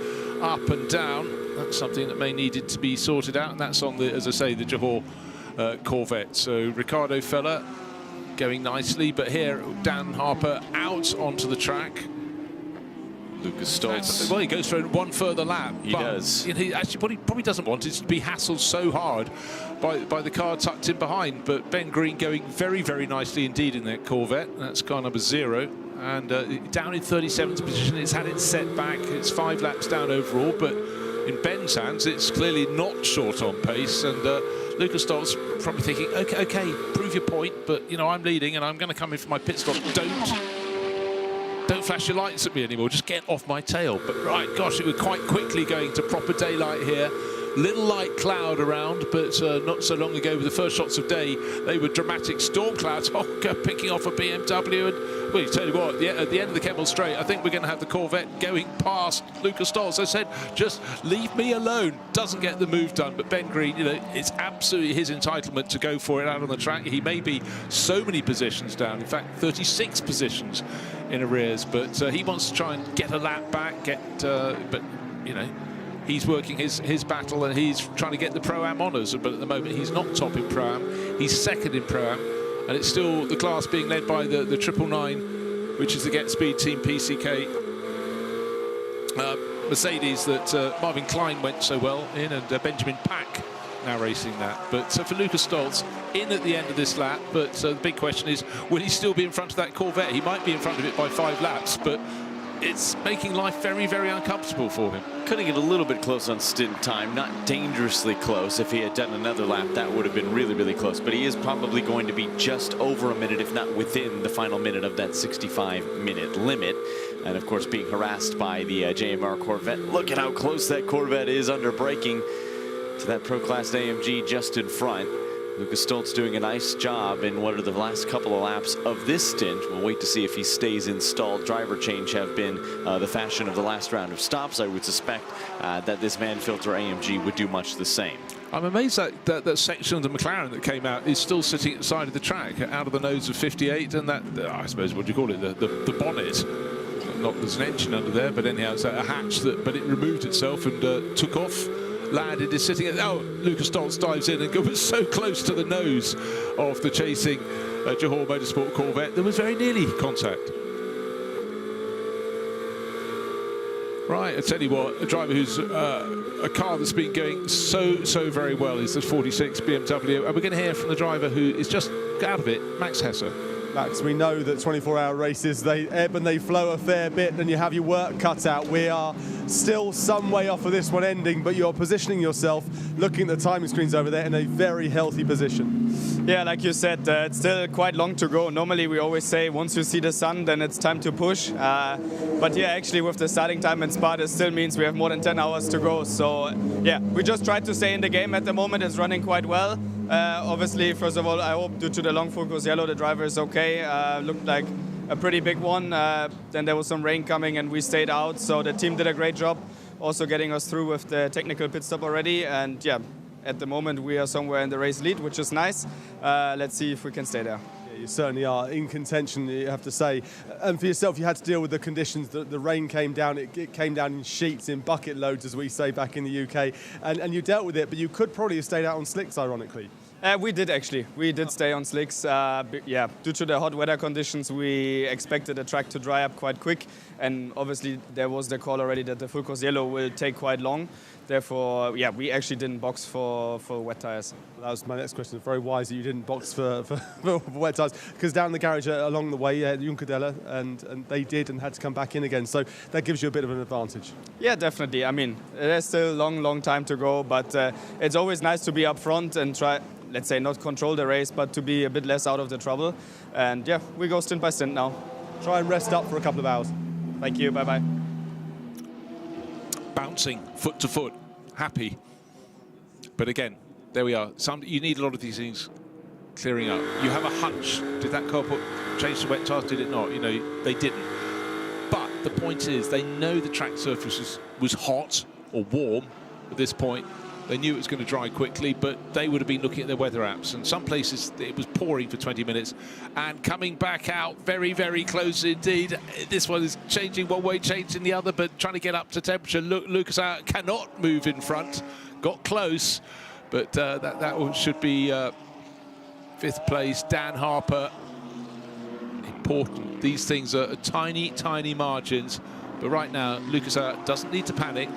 up and down. That's something that may needed to be sorted out, and that's on the, as I say, the Johor Corvette. So Ricardo Feller going nicely, but here Dan Harper out onto the track. Lukas Stoltz. Well, he goes for one further lap. He does. You know, he actually, what he probably doesn't want is to be hassled so hard by the car tucked in behind. But Ben Green going very, very nicely indeed in that Corvette. That's car number 0. And down in 37th position. It's had its setback. It's 5 laps down overall, but in Ben's hands, it's clearly not short on pace. And Lukas Stoltz probably thinking, okay, prove your point, but you know, I'm leading and I'm going to come in for my pit stop. Don't flash your lights at me anymore. Just get off my tail. But right, gosh, it was quite quickly going to proper daylight here. Little light cloud around, but not so long ago with the first shots of day, they were dramatic storm clouds. Oh, picking off a BMW. And well, tell you what, at the end of the Kemmel Straight, I think we're going to have the Corvette going past Lukas Stoltz. I said, just leave me alone. Doesn't get the move done. But Ben Green, you know, it's absolutely his entitlement to go for it out on the track. He may be so many positions down. In fact, 36 positions in arrears. But he wants to try and get a lap back. But you know, he's working his battle, and he's trying to get the Pro-Am honours. But at the moment, he's not top in Pro-Am. He's second in Pro-Am. And it's still the class being led by the 999, which is the Get Speed Team PCK Mercedes that Marvin Klein went so well in, and Benjamin Pack now racing that. But for Lukas Stoltz, in at the end of this lap. But the big question is, will he still be in front of that Corvette? He might be in front of it by 5 laps, but it's making life very, very uncomfortable for him. Cutting it a little bit close on stint time, not dangerously close. If he had done another lap, that would have been really, really close. But he is probably going to be just over a minute, if not within the final minute of that 65-minute limit. And of course, being harassed by the JMR Corvette. Look at how close that Corvette is under braking to that Pro Class AMG just in front. Lukas Stoltz doing a nice job in what are the last couple of laps of this stint. We'll wait to see if he stays installed. Driver change have been the fashion of the last round of stops. I would suspect that this man filter AMG would do much the same. I'm amazed that section of the McLaren that came out is still sitting at the side of the track, out of the nose of 58, and that, I suppose, what do you call it, the bonnet. Not there's an engine under there, but anyhow, it's a hatch but it removed itself and took off. Landed is sitting at, Lukas Stoltz dives in and goes so close to the nose of the chasing Johor Motorsport Corvette. There was very nearly contact. Right, I tell you what, a driver who's a car that's been going so very well is the 46 BMW, and we're going to hear from the driver who is just out of it, Max Hesse. Max, we know that 24-hour races, they ebb and they flow a fair bit, and you have your work cut out. We are still some way off of this one ending, but you're positioning yourself, looking at the timing screens over there, in a very healthy position. Yeah, like you said, it's still quite long to go. Normally we always say once you see the sun, then it's time to push. But yeah, actually with the starting time in Spa, it still means we have more than 10 hours to go. So yeah, we just try to stay in the game at the moment. It's running quite well. Obviously, first of all, I hope due to the long focus yellow, the driver is okay. Looked like a pretty big one. Then there was some rain coming and we stayed out. So the team did a great job also getting us through with the technical pit stop already. And yeah, at the moment we are somewhere in the race lead, which is nice. Let's see if we can stay there. Yeah, you certainly are in contention, you have to say. And for yourself, you had to deal with the conditions. The rain came down, it came down in sheets, in bucket loads, as we say back in the UK. And you dealt with it, but you could probably have stayed out on slicks, ironically. We did actually. We did stay on slicks. Yeah, due to the hot weather conditions, we expected the track to dry up quite quick. And obviously there was the call already that the full course yellow will take quite long. Therefore, yeah, we actually didn't box for wet tires. That was my next question. Very wise that you didn't box for wet tires, because down the garage along the way, Juncadella, and they did and had to come back in again. So that gives you a bit of an advantage. Yeah, definitely. I mean, there's still a long time to go, but it's always nice to be up front and try, let's say, not control the race, but to be a bit less out of the trouble. And yeah, we go stint by stint now. Try and rest up for a couple of hours. Thank you. Bye-bye. Bouncing foot to foot, happy. But again, there we are. You need a lot of these things clearing up. You have a hunch. Did that car change the wet tires? Did it not? You know, they didn't. But the point is, they know the track surface was hot or warm at this point. They knew it was going to dry quickly, but they would have been looking at their weather apps. And some places it was pouring for 20 minutes and coming back out very, very close indeed. This one is changing one way, changing the other, but trying to get up to temperature. Lucas cannot move in front. Got close, but that should be fifth place. Dan Harper. Important. These things are tiny, tiny margins. But right now, Lucas doesn't need to panic.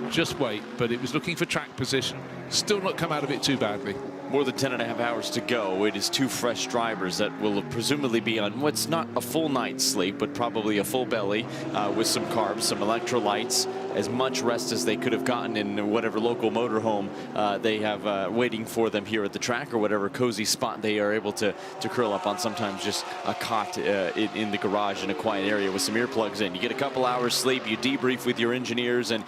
Just wait, but it was looking for track position. Still not come out of it too badly. More than 10.5 hours to go. It is two fresh drivers that will presumably be on what's not a full night's sleep, but probably a full belly with some carbs, some electrolytes, as much rest as they could have gotten in whatever local motorhome they have waiting for them here at the track, or whatever cozy spot they are able to curl up on. Sometimes just a cot in the garage in a quiet area with some earplugs in. You get a couple hours sleep, you debrief with your engineers, and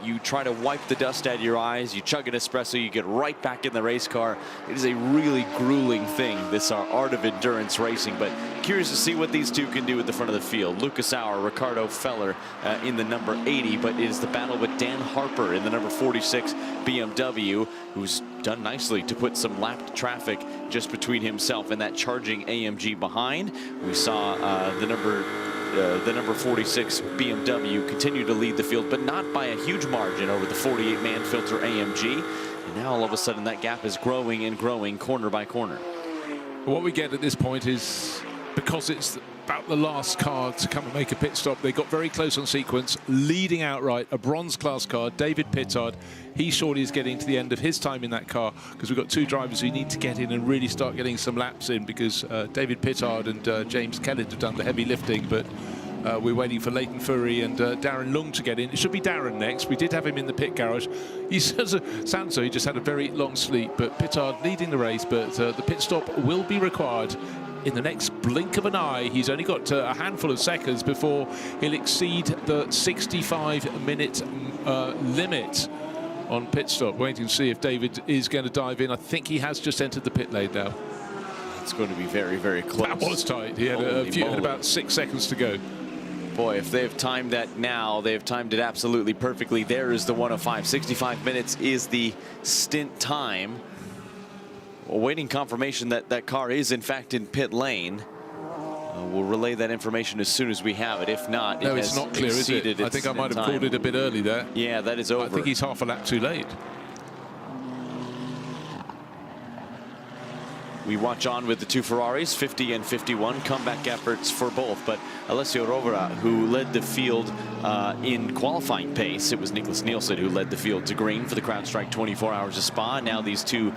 you try to wipe the dust out of your eyes. You chug an espresso, you get right back in the race car. It is a really grueling thing, this art of endurance racing, but curious to see what these two can do at the front of the field. Lucas Auer, Ricardo Feller in the number 80, but it is the battle with Dan Harper in the number 46 BMW, who's done nicely to put some lapped traffic just between himself and that charging AMG behind. We saw the number 46 BMW continue to lead the field, but not by a huge margin over the 48-man filter AMG. And now all of a sudden that gap is growing and growing corner by corner. What we get at this point is, because it's about the last car to come and make a pit stop, they got very close on sequence, leading outright, a bronze class car, David Pittard. He surely is getting to the end of his time in that car, because we've got two drivers who need to get in and really start getting some laps in, because David Pittard and James Kellett have done the heavy lifting, but we're waiting for Leighton Fury and Darren Lung to get in. It should be Darren next. We did have him in the pit garage. He says, sounds so he just had a very long sleep, but Pittard leading the race, but the pit stop will be required in the next blink of an eye. He's only got a handful of seconds before he'll exceed the 65-minute limit on pit stop. Waiting to see if David is going to dive in. I think he has just entered the pit lane now. It's going to be very, very close. That was tight. He had had about 6 seconds to go. Boy, if they've timed that now, they've timed it absolutely perfectly. There is the 105. 65 minutes is the stint time. Awaiting confirmation that that car is, in fact, in pit lane. We'll relay that information as soon as we have it. If not, no, it's not clear, is it? I think I might have called it a bit early there. Yeah, that is over. I think he's half a lap too late. We watch on with the two Ferraris, 50 and 51, comeback efforts for both. But Alessio Rovera, who led the field in qualifying pace, it was Nicholas Nielsen who led the field to green for the CrowdStrike 24 Hours of Spa. Now these two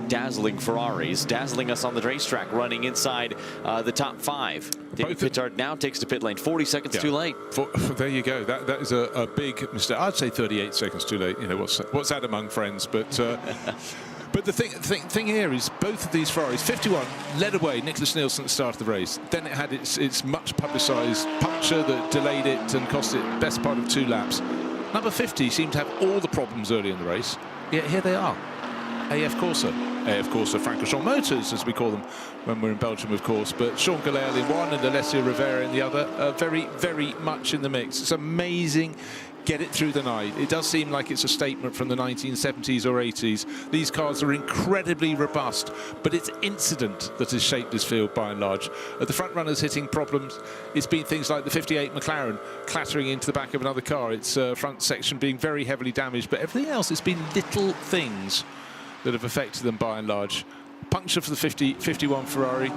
dazzling Ferraris, dazzling us on the racetrack, running inside the top five. David Pittard now takes to pit lane, 40 seconds too late. There you go. That is a big mistake. I'd say 38 seconds too late. You know, what's that among friends? But but the thing here is, both of these Ferraris, 51 led away Nicholas Nielsen at the start of the race. Then it had its much publicised puncture that delayed it and cost it the best part of 2 laps. Number 50 seemed to have all the problems early in the race. Yet here they are. AF Corsa, Francorchamps Motors, as we call them when we're in Belgium, of course. But Sean Galale in one and Alessio Rivera in the other, very, very much in the mix. It's amazing. Get it through the night. It does seem like it's a statement from the 1970s or 80s. These cars are incredibly robust, but it's incident that has shaped this field by and large. The front runners hitting problems. It's been things like the 58 McLaren clattering into the back of another car, its front section being very heavily damaged, but everything else, it's been little things that have affected them by and large. puncture for the 51 Ferrari.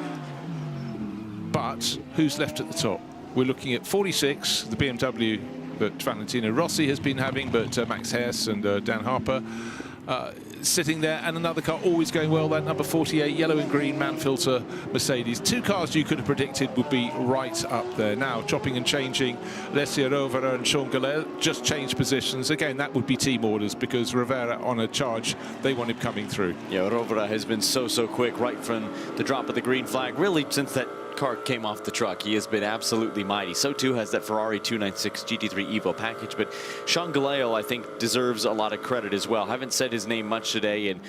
But who's left at the top? We're looking at 46, the BMW that Valentino Rossi has been having, but Max Hess and Dan Harper sitting there, and another car always going well, that number 48, yellow and green man filter Mercedes. Two cars you could have predicted would be right up there. Now, chopping and changing, Alessio Rovera and Sean Gallet just changed positions. Again, that would be team orders, because Rovera on a charge, they want him coming through. Yeah, Rovera has been so quick right from the drop of the green flag, really since that car came off the truck. He has been absolutely mighty. So too has that Ferrari 296 GT3 Evo package. But Sean Gallet, I think, deserves a lot of credit as well. Haven't said his name much today, and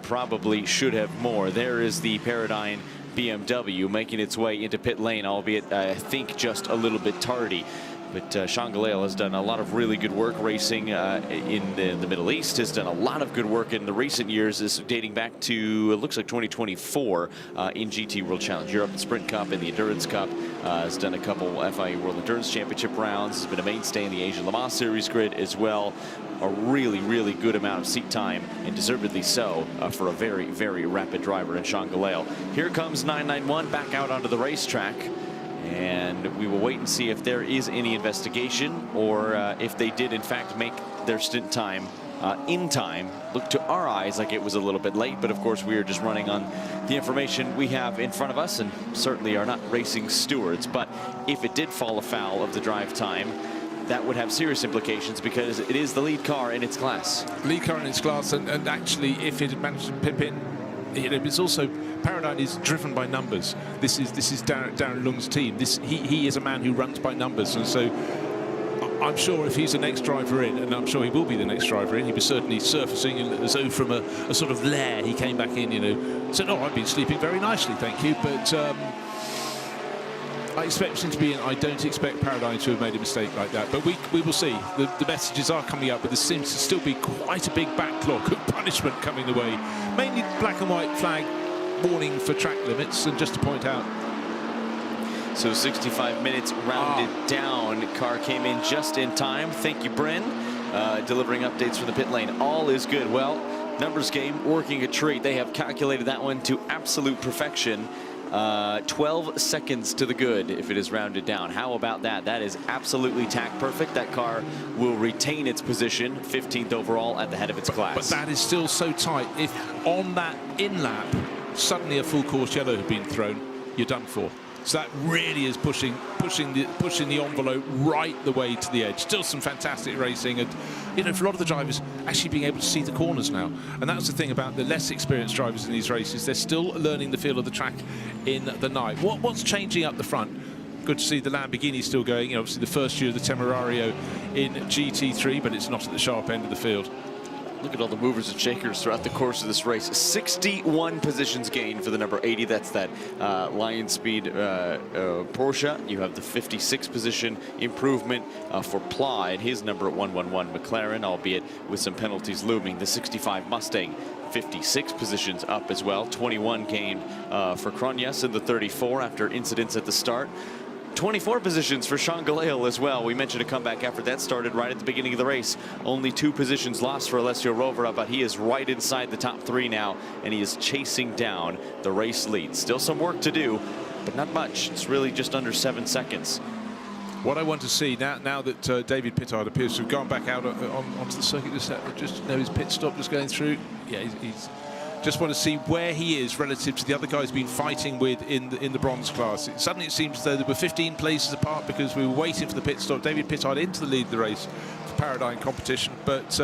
probably should have more. There is the Paradigm BMW making its way into pit lane, albeit I think just a little bit tardy. But Sean Gallet has done a lot of really good work racing in the Middle East, has done a lot of good work in the recent years, is dating back to, it looks like 2024 in GT World Challenge Europe, the Sprint Cup and the Endurance Cup. Has done a couple FIA World Endurance Championship rounds, has been a mainstay in the Asian Le Mans Series grid as well. A really good amount of seat time, and deservedly so, for a very rapid driver in Sean Gallet. Here comes 991 back out onto the racetrack. And we will wait and see if there is any investigation, or if they did in fact make their stint time in time. Looked to our eyes like it was a little bit late, but of course we are just running on the information we have in front of us, and certainly are not racing stewards. But if it did fall afoul of the drive time, that would have serious implications, because it is the lead car in its class. Lead car in its class, and actually if it had managed to pip in, it's also, Paradigm is driven by numbers. This is Darren Lung's team. He is a man who runs by numbers, and so I'm sure if he's the next driver in, and I'm sure he will be the next driver in, he was certainly surfacing as though from a sort of lair. He came back in, you know, said, "Oh, I've been sleeping very nicely, thank you." But I expect him to be in. I don't expect Paradigm to have made a mistake like that, but we will see. The messages are coming up, but there seems to still be quite a big backlog of punishment coming the way. Mainly black and white flag warning for track limits, and just to point out. So 65 minutes rounded down. Car came in just in time. Thank you, Bryn. Delivering updates from the pit lane. All is good. Well, numbers game working a treat. They have calculated that one to absolute perfection. 12 seconds to the good if it is rounded down. How about that? That is absolutely tack perfect. That car will retain its position, 15th overall at the head of its class. But that is still so tight. If on that in lap suddenly a full course yellow had been thrown, you're done for. So that really is pushing the envelope right the way to the edge. Still some fantastic racing, and you know, for a lot of the drivers actually being able to see the corners now. And that's the thing about the less experienced drivers in these races. They're still learning the feel of the track in the night. What's changing up the front? Good to see the Lamborghini still going. You know, obviously the first year of the Temerario in GT3, but it's not at the sharp end of the field. Look at all the movers and shakers throughout the course of this race. 61 positions gained for the number 80. That's that Lion Speed Porsche. You have the 56 position improvement for Pla and his number at 111 McLaren, albeit with some penalties looming. The 65 Mustang, 56 positions up as well. 21 gained for Cronjes in the 34 after incidents at the start. 24 positions for Sean Gallet as well. We mentioned a comeback effort that started right at the beginning of the race. Only 2 positions lost for Alessio Rovera, but he is right inside the top 3 now, and he is chasing down the race lead. Still some work to do, but not much. It's really just under 7 seconds. What I want to see now that David Pittard appears to have gone back out onto the circuit, just you know, his pit stop just going through. Yeah, he's just want to see where he is relative to the other guys been fighting with in the bronze class. Suddenly it seems as though there were 15 places apart because we were waiting for the pit stop. David Pittard into the lead of the race for Paradigm competition, but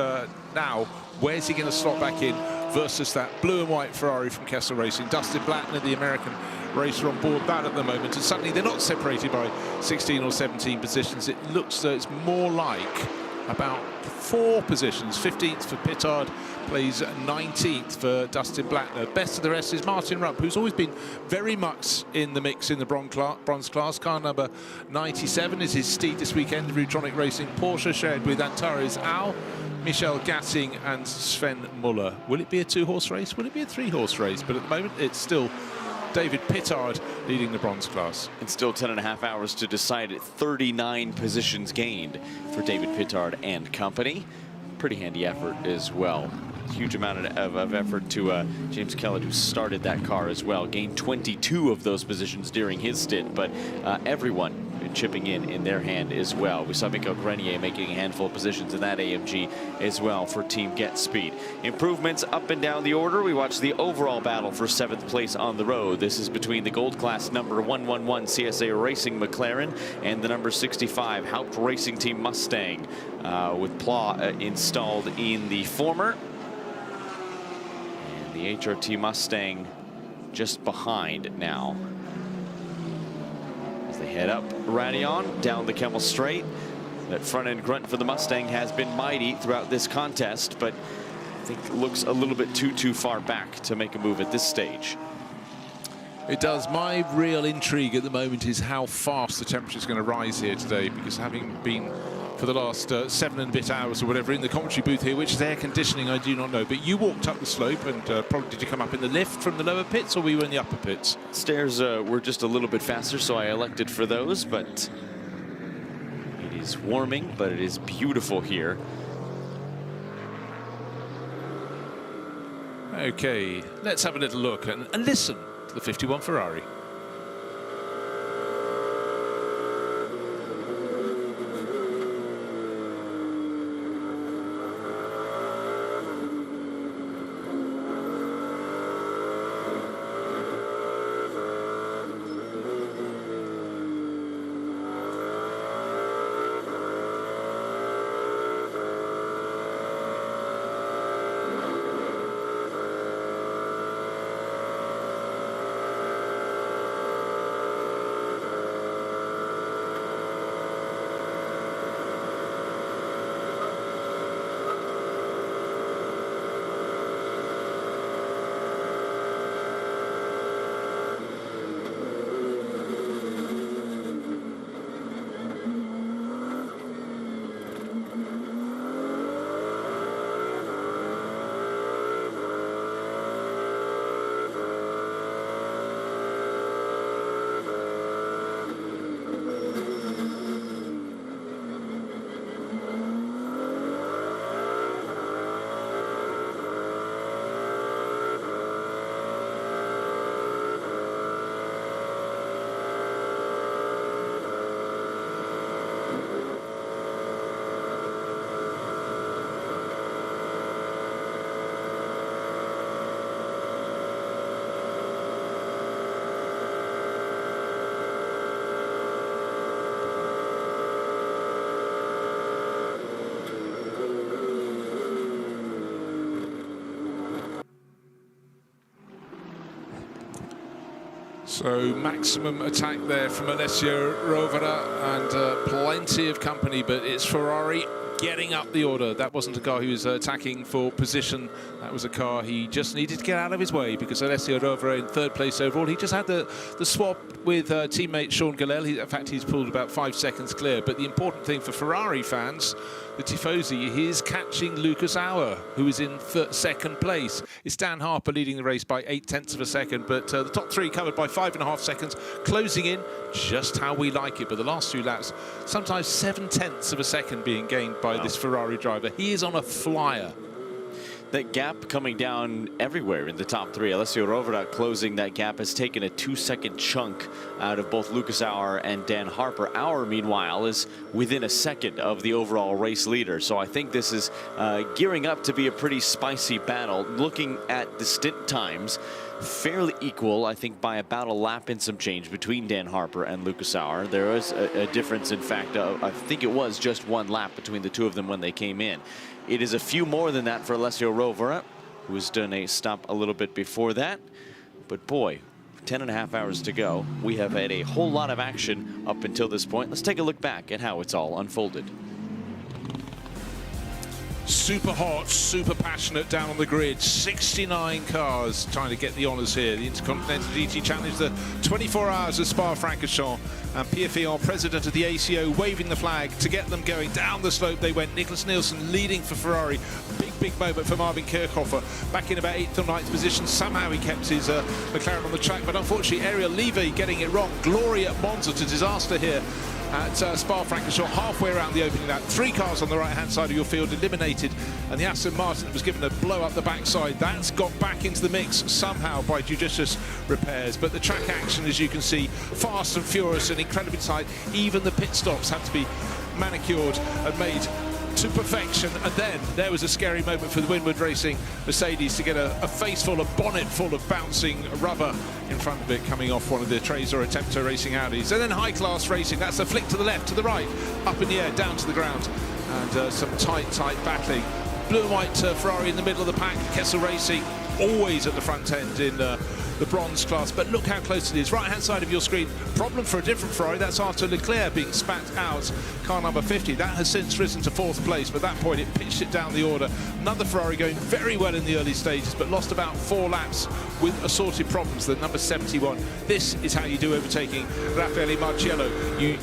now where's he going to slot back in versus that blue and white Ferrari from Kessel Racing? Dustin Blattner, the American racer, on board that at the moment, and suddenly they're not separated by 16 or 17 positions. It looks though it's more like about 4 positions. 15th for Pittard, plays 19th for Dustin Blattner. Best of the rest is Martin Rupp, who's always been very much in the mix in the bronze class. Car number 97 is his steed this weekend, Rudronic Racing Porsche, shared with Antares Al, Michel Gatting and Sven Muller. Will it be a 2-horse race? Will it be a 3-horse race? But at the moment it's still David Pittard leading the bronze class. And still 10.5 hours to decide it. 39 positions gained for David Pittard and company. Pretty handy effort as well. huge amount of effort to James Kellett, who started that car as well. Gained 22 of those positions during his stint, but everyone chipping in their hand as well. We saw Mikael Grenier making a handful of positions in that AMG as well for Team Get Speed. Improvements up and down the order. We watched the overall battle for 7th place on the road. This is between the gold class number 111 CSA Racing McLaren and the number 65 Haupt Racing Team Mustang, with Pla installed in the former. And the HRT Mustang just behind now. They head up Radion, down the Kemmel Straight. That front end grunt for the Mustang has been mighty throughout this contest, but I think it looks a little bit too far back to make a move at this stage. It does. My real intrigue at the moment is how fast the temperature is going to rise here today, because having been for the last 7 and a bit hours or whatever in the commentary booth here, which is air conditioning, I do not know. But you walked up the slope, and probably did you come up in the lift from the lower pits, or were you in the upper pits? Stairs were just a little bit faster, so I elected for those, but it is warming, but it is beautiful here. Okay, let's have a little look and listen to the 51 Ferrari. So maximum attack there from Alessio Rovera, and plenty of company, but it's Ferrari getting up the order. That wasn't a car he was attacking for position. That was a car he just needed to get out of his way, because Alessio Rovera in 3rd place overall. He just had the swap with teammate Sean Gallel. In fact, he's pulled about 5 seconds clear. But the important thing for Ferrari fans, the Tifosi, is catching Lucas Auer, who is in 2nd place. It's Dan Harper leading the race by 0.8 of a second, but the top 3 covered by 5.5 seconds, closing in just how we like it. But the last 2 laps, sometimes 0.7 of a second being gained by this Ferrari driver. He is on a flyer. That gap coming down everywhere in the top 3. Alessio Rovera closing that gap has taken a 2-second chunk out of both Lucas Auer and Dan Harper. Auer, meanwhile, is within a second of the overall race leader. So I think this is gearing up to be a pretty spicy battle. Looking at the stint times, fairly equal, I think, by about a lap and some change between Dan Harper and Lucas Auer. There was a difference, in fact, I think it was just 1 lap between the 2 of them when they came in. It is a few more than that for Alessio Rovera, who has done a stop a little bit before that. But boy, 10.5 hours to go. We have had a whole lot of action up until this point. Let's take a look back at how it's all unfolded. Super hot, super passionate down on the grid. 69 cars trying to get the honours here. The Intercontinental GT Challenge, the 24 hours of Spa-Francorchamps. And Pierre Fillon, president of the ACO, waving the flag to get them going. Down the slope they went. Nicholas Nielsen leading for Ferrari. Big moment for Marvin Kirchhofer. Back in about 8th or 9th position. Somehow he kept his McLaren on the track. But unfortunately, Ariel Levy getting it wrong. Glory at Monza to disaster here at Spa-Francorchamps, halfway around the opening lap. 3 cars on the right-hand side of your field eliminated, and the Aston Martin was given a blow up the backside. That's got back into the mix somehow by judicious repairs. But the track action, as you can see, fast and furious and incredibly tight. Even the pit stops had to be manicured and made to perfection. And then there was a scary moment for the Winward Racing Mercedes to get a face full, a bonnet full of bouncing rubber in front of it coming off one of the Tracer or Attempto Racing Audis. And then high-class racing, that's a flick to the left, to the right, up in the air, down to the ground, and some tight battling. Blue and white Ferrari in the middle of the pack. Kessel Racing always at the front end in the bronze class, but look how close it is. Right hand side of your screen, problem for a different Ferrari. That's Arthur Leclerc being spat out, car number 50. That has since risen to 4th place, but at that point it pitched it down the order. Another Ferrari going very well in the early stages, but lost about 4 laps with assorted problems, the number 71. This is how you do overtaking. Raffaele Marciello, you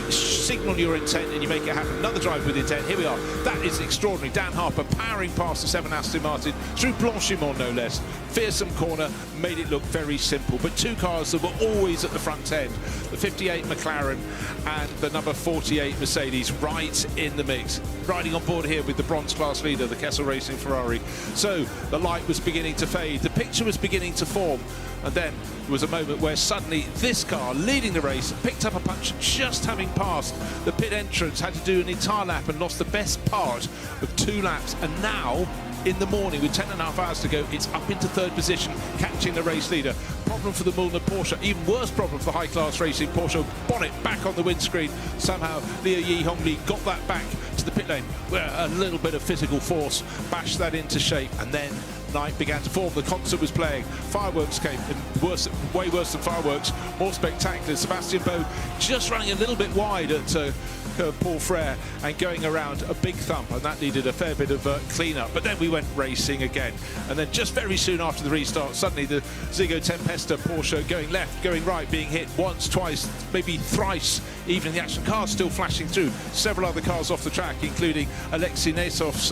signal your intent and you make it happen. Another drive with intent, here we are. That is extraordinary. Dan Harper powering past the 7 Aston Martin through Blanchimont, no less. Fearsome corner, made it look very simple, but 2 cars that were always at the front end, the 58 McLaren and the number 48 Mercedes, right in the mix, riding on board here with the bronze class leader, the Kessel Racing Ferrari. So the light was beginning to fade, the picture was beginning to form, and then there was a moment where suddenly this car leading the race picked up a punch, just having passed the pit entrance, had to do an entire lap and lost the best part of 2 laps, and now in the morning with 10.5 hours to go, it's up into 3rd position, catching the race leader. Problem for the Mullner Porsche, even worse problem for high-class racing. Porsche bonnet back on the windscreen. Somehow Liu Yihongli got that back to the pit lane where a little bit of physical force bashed that into shape, and then night began to form. The concert was playing, fireworks came, and way worse than fireworks, more spectacular. Sebastian Boe just running a little bit wide at Paul Frere and going around a big thump, and that needed a fair bit of clean-up. But then we went racing again, and then just very soon after the restart, suddenly the Zigo Tempesta Porsche going left, going right, being hit once, twice, maybe thrice even in the action. Cars still flashing through, several other cars off the track, including Alexei Nesov's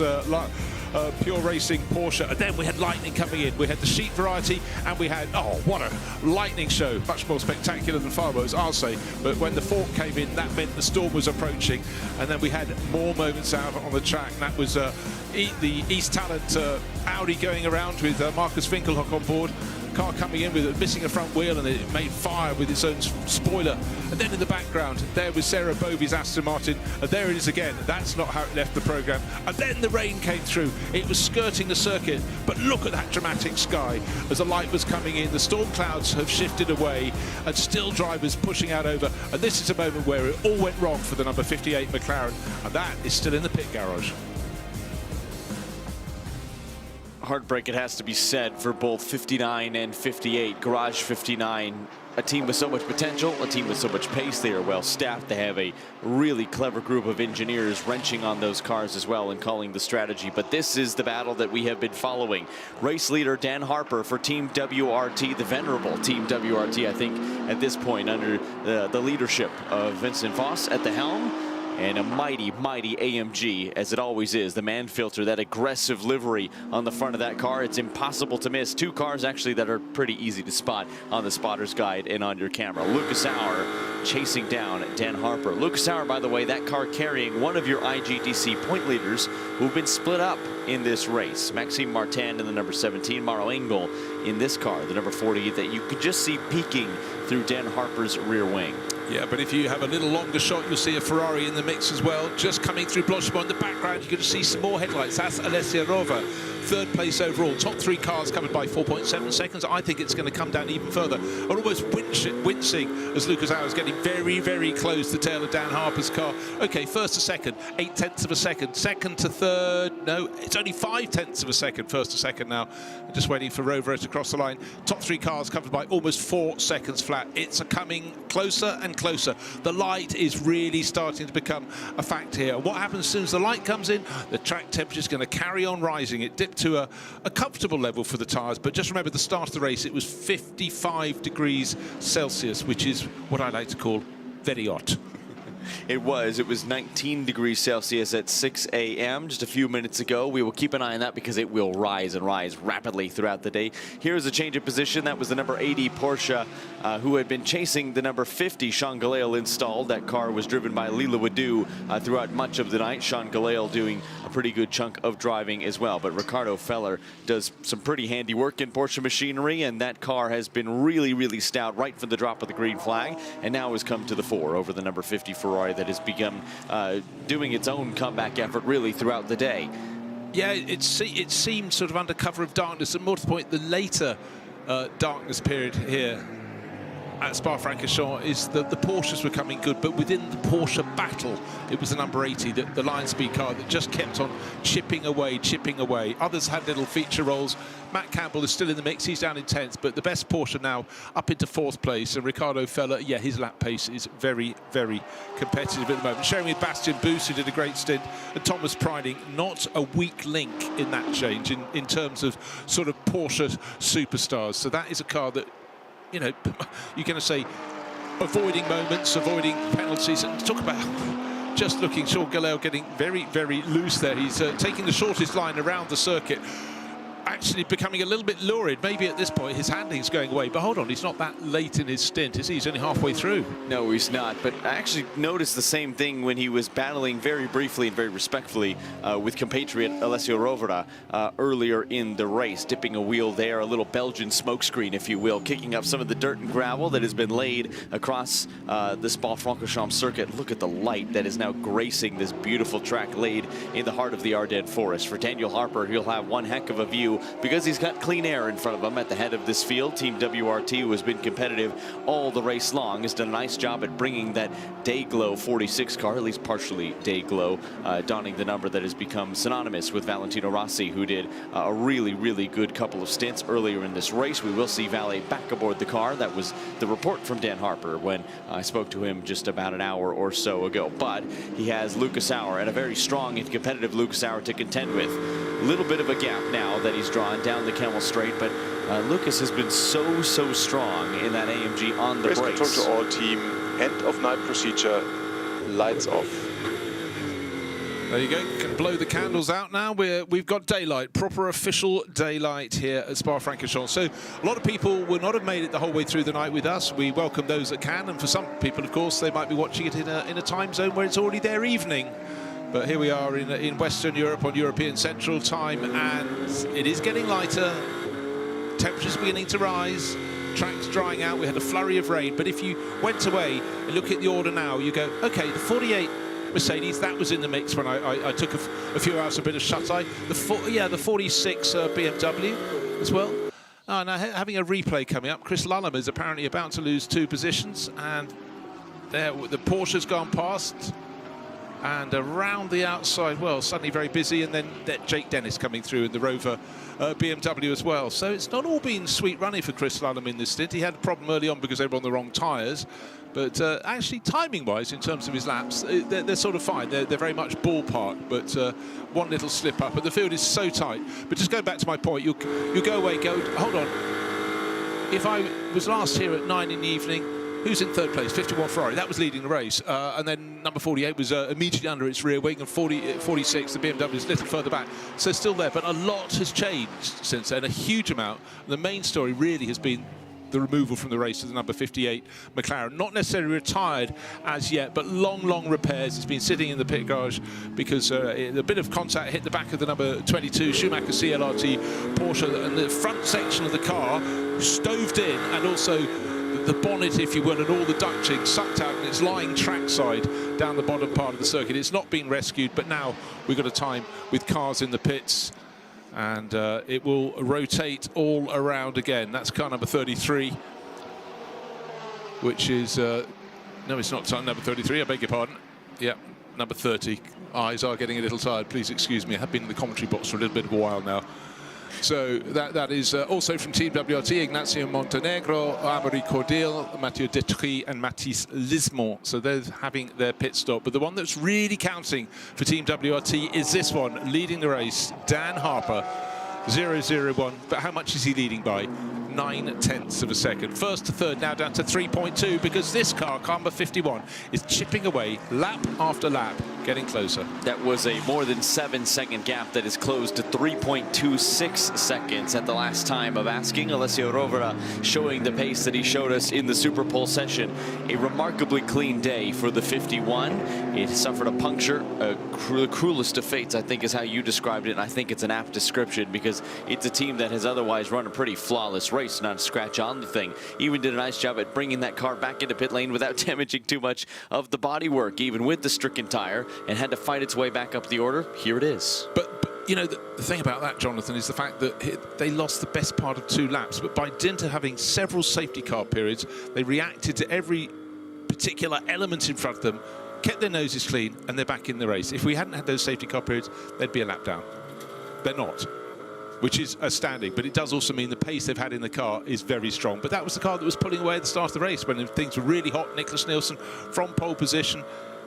Pure Racing Porsche. And then we had lightning coming in. We had the sheep variety, and we had, oh, what a lightning show. Much more spectacular than fireworks, I'll say. But when the fork came in, that meant the storm was approaching. And then we had more moments out on the track. And that was the East Talent Audi going around with Marcus Finkelhock on board. Car coming in with missing a front wheel, and it made fire with its own spoiler. And then in the background, there was Sarah Bovey's Aston Martin, and there it is again. That's not how it left the programme. And then the rain came through. It was skirting the circuit, but look at that dramatic sky as the light was coming in. The storm clouds have shifted away, and still drivers pushing out over. And this is a moment where it all went wrong for the number 58 McLaren, and that is still in the pit garage. Heartbreak, it has to be said, for both 59 and 58. Garage 59, a team with so much potential, a team with so much pace. They are well staffed. They have a really clever group of engineers wrenching on those cars as well and calling the strategy. But this is the battle that we have been following. Race leader Dan Harper for Team WRT, the venerable Team WRT, I think, at this point, under the leadership of Vincent Voss at the helm. And a mighty, mighty AMG, as it always is. The man filter, that aggressive livery on the front of that car, it's impossible to miss. 2 cars, actually, that are pretty easy to spot on the spotter's guide and on your camera. Lucas Auer chasing down Dan Harper. Lucas Auer, by the way, that car carrying one of your IGDC point leaders who've been split up in this race. Maxime Martin in the number 17, Mauro Engel in this car, the number 40, that you could just see peeking through Dan Harper's rear wing. Yeah, but if you have a little longer shot, you'll see a Ferrari in the mix as well. Just coming through Blanchimont in the background, you can see some more headlights. That's Alessia Rova, 3rd place overall. Top 3 cars covered by 4.7 seconds. I think it's going to come down even further. I'm almost wincing as Lucas Auer is getting very, very close to the tail of Dan Harper's car. Okay, 1st to 2nd, 8/10 of a second. 2nd to 3rd, no, it's only 5/10 of a second. 1st to 2nd now. Just waiting for Rova to cross the line. Top 3 cars covered by almost 4 seconds flat. It's coming closer and closer. The light is really starting to become a fact here. What happens as soon as the light comes in? The track temperature is going to carry on rising. It dipped to a comfortable level for the tyres, but just remember the start of the race, it was 55 degrees Celsius, which is what I like to call very hot. It was 19 degrees Celsius at 6 a.m. just a few minutes ago. We will keep an eye on that because it will rise and rise rapidly throughout the day. Here's a change of position. That was the number 80 Porsche who had been chasing the number 50 Sean Galale installed. That car was driven by Lila Wadu throughout much of the night. Sean Galale doing a pretty good chunk of driving as well. But Ricardo Feller does some pretty handy work in Porsche machinery, and that car has been really, really stout right from the drop of the green flag, and now has come to the fore over the number 50 Ferrari that has begun doing its own comeback effort really throughout the day. Yeah, it seemed sort of under cover of darkness. And more to the point, the later darkness period here at Spa-Francorchamps is that the Porsches were coming good, but within the Porsche battle, it was the number 80, the Lion Speed car, that just kept on chipping away. Others had little feature roles. Matt Campbell is still in the mix. He's down in 10th, but the best Porsche now up into 4th place. And Ricardo Feller, yeah, his lap pace is very, very competitive at the moment. Sharing with Bastian Boos, who did a great stint, and Thomas Priding, not a weak link in that change in terms of sort of Porsche superstars. So that is a car that, you know, you're going to say avoiding moments, avoiding penalties, and talk about just looking, Sean Galale getting very, very loose there. He's taking the shortest line around the circuit, actually becoming a little bit lurid. Maybe at this point his handling's going away, but hold on, he's not that late in his stint, is he? He's only halfway through. No, he's not, but I actually noticed the same thing when he was battling very briefly and very respectfully with compatriot Alessio Rovera earlier in the race, dipping a wheel there, a little Belgian smokescreen, if you will, kicking up some of the dirt and gravel that has been laid across the Spa-Francorchamps circuit. Look at the light that is now gracing this beautiful track laid in the heart of the Ardennes forest. For Daniel Harper, he'll have one heck of a view because he's got clean air in front of him at the head of this field. Team WRT, who has been competitive all the race long, has done a nice job at bringing that day glow 46 car, at least partially day glow, donning the number that has become synonymous with Valentino Rossi, who did a really, really good couple of stints earlier in this race. We will see Valet back aboard the car. That was the report from Dan Harper when I spoke to him just about an hour or so ago. But he has Lucas Auer, and a very strong and competitive Lucas Auer to contend with. A little bit of a gap now that he's drawn down the Kemmel Straight, but Lucas has been so strong in that AMG on the Race brakes. control to all team, end of night procedure, lights off. There you go, can blow the candles out now. We've got daylight, proper official daylight here at Spa-Francorchamps. So a lot of people will not have made it the whole way through the night with us. We welcome those that can, and for some people, of course, they might be watching it in a time zone where it's already their evening. But here we are in Western Europe on European Central Time, and it is getting lighter. Temperatures beginning to rise. Track's drying out. We had a flurry of rain. But if you went away and look at the order now, you go, OK, the 48 Mercedes, that was in the mix when I took a few hours, a bit of shut-eye. The 46 BMW as well. Now having a replay coming up. Chris Lullum is apparently about to lose 2 positions. And there, the Porsche's gone past. And around the outside, well, suddenly very busy, and then Jake Dennis coming through in the Rover BMW as well. So it's not all been sweet running for Chris Lullum in this stint. He had a problem early on because they were on the wrong tyres. But actually, timing-wise, in terms of his laps, they're sort of fine. They're very much ballpark, but one little slip up. But the field is so tight. But just going back to my point, you go away, hold on. If I was last here at 9 in the evening, who's in 3rd place? 51 Ferrari. That was leading the race. And then number 48 was immediately under its rear wing, and 46, the BMW, is a little further back. So still there, but a lot has changed since then, a huge amount. The main story really has been the removal from the race of the number 58 McLaren. Not necessarily retired as yet, but long repairs. It's been sitting in the pit garage because a bit of contact hit the back of the number 22 Schumacher CLRT Porsche, and the front section of the car stoved in, and also the bonnet, if you will, and all the ducting sucked out, and it's lying trackside down the bottom part of the circuit. It's not been rescued, but now we've got a time with cars in the pits, and it will rotate all around again. That's car number 33, which is no, it's not number 33, I beg your pardon. Yeah, number 30. Eyes are getting a little tired, please excuse me. I have been in the commentary box for a little bit of a while now. So that is also from Team WRT, Ignacio Montenegro, Amaury Cordil, Mathieu Detry and Mathis Lismont. So they're having their pit stop. But the one that's really counting for Team WRT is this one, leading the race, Dan Harper. 0.001, but how much is he leading by? 9/10 of a second. First to third, now down to 3.2, because this car, number 51, is chipping away lap after lap, getting closer. That was a more than 7-second gap that is closed to 3.26 seconds at the last time of asking. Alessio Rovera showing the pace that he showed us in the Super Pole session. A remarkably clean day for the 51. It suffered a puncture, the cruelest of fates, I think is how you described it, and I think it's an apt description because it's a team that has otherwise run a pretty flawless race, not a scratch on the thing. Even did a nice job at bringing that car back into pit lane without damaging too much of the bodywork, even with the stricken tire, and had to fight its way back up the order. Here it is. But you know, the thing about that, Jonathan, is the fact that they lost the best part of 2 laps, but by dint of having several safety car periods, they reacted to every particular element in front of them, kept their noses clean, and they're back in the race. If we hadn't had those safety car periods, they'd be a lap down. They're not, which is astounding, but it does also mean the pace they've had in the car is very strong. But that was the car that was pulling away at the start of the race when things were really hot. Nicholas Nielsen from pole position,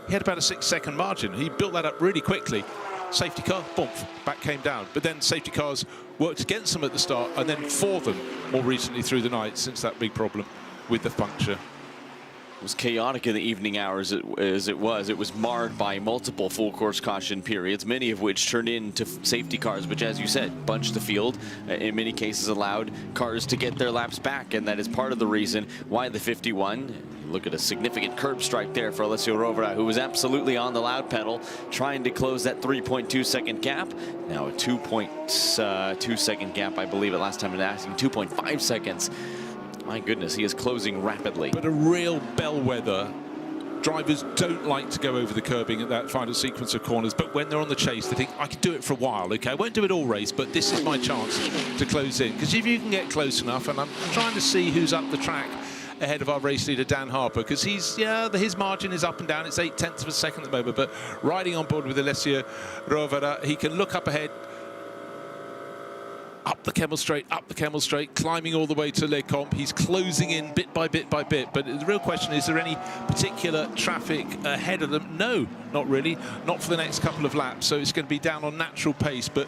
he had about a 6-second margin. He built that up really quickly. Safety car, boom, back came down. But then safety cars worked against them at the start and then for them more recently through the night since that big problem with the puncture. It was chaotic in the evening hours as it was. It was marred by multiple full course caution periods, many of which turned into safety cars, which, as you said, bunched the field, in many cases allowed cars to get their laps back, and that is part of the reason why the 51, look at a significant curb strike there for Alessio Rovera, who was absolutely on the loud pedal, trying to close that 3.2-second gap. Now a 2.2-second gap, I believe, at last time in asking, 2.5 seconds. My goodness, he is closing rapidly. But a real bellwether. Drivers don't like to go over the curbing at that final sequence of corners, but when they're on the chase, they think, I can do it for a while, okay? I won't do it all race, but this is my chance to close in. Because if you can get close enough, and I'm trying to see who's up the track ahead of our race leader, Dan Harper, because his margin is up and down. It's 0.8 of a second at the moment, but riding on board with Alessio Rovera, he can look up ahead, up the Kemmel Straight, climbing all the way to Les Comps. He's closing in bit by bit by bit. But the real question is there any particular traffic ahead of them? No, not really. Not for the next couple of laps. So it's going to be down on natural pace. But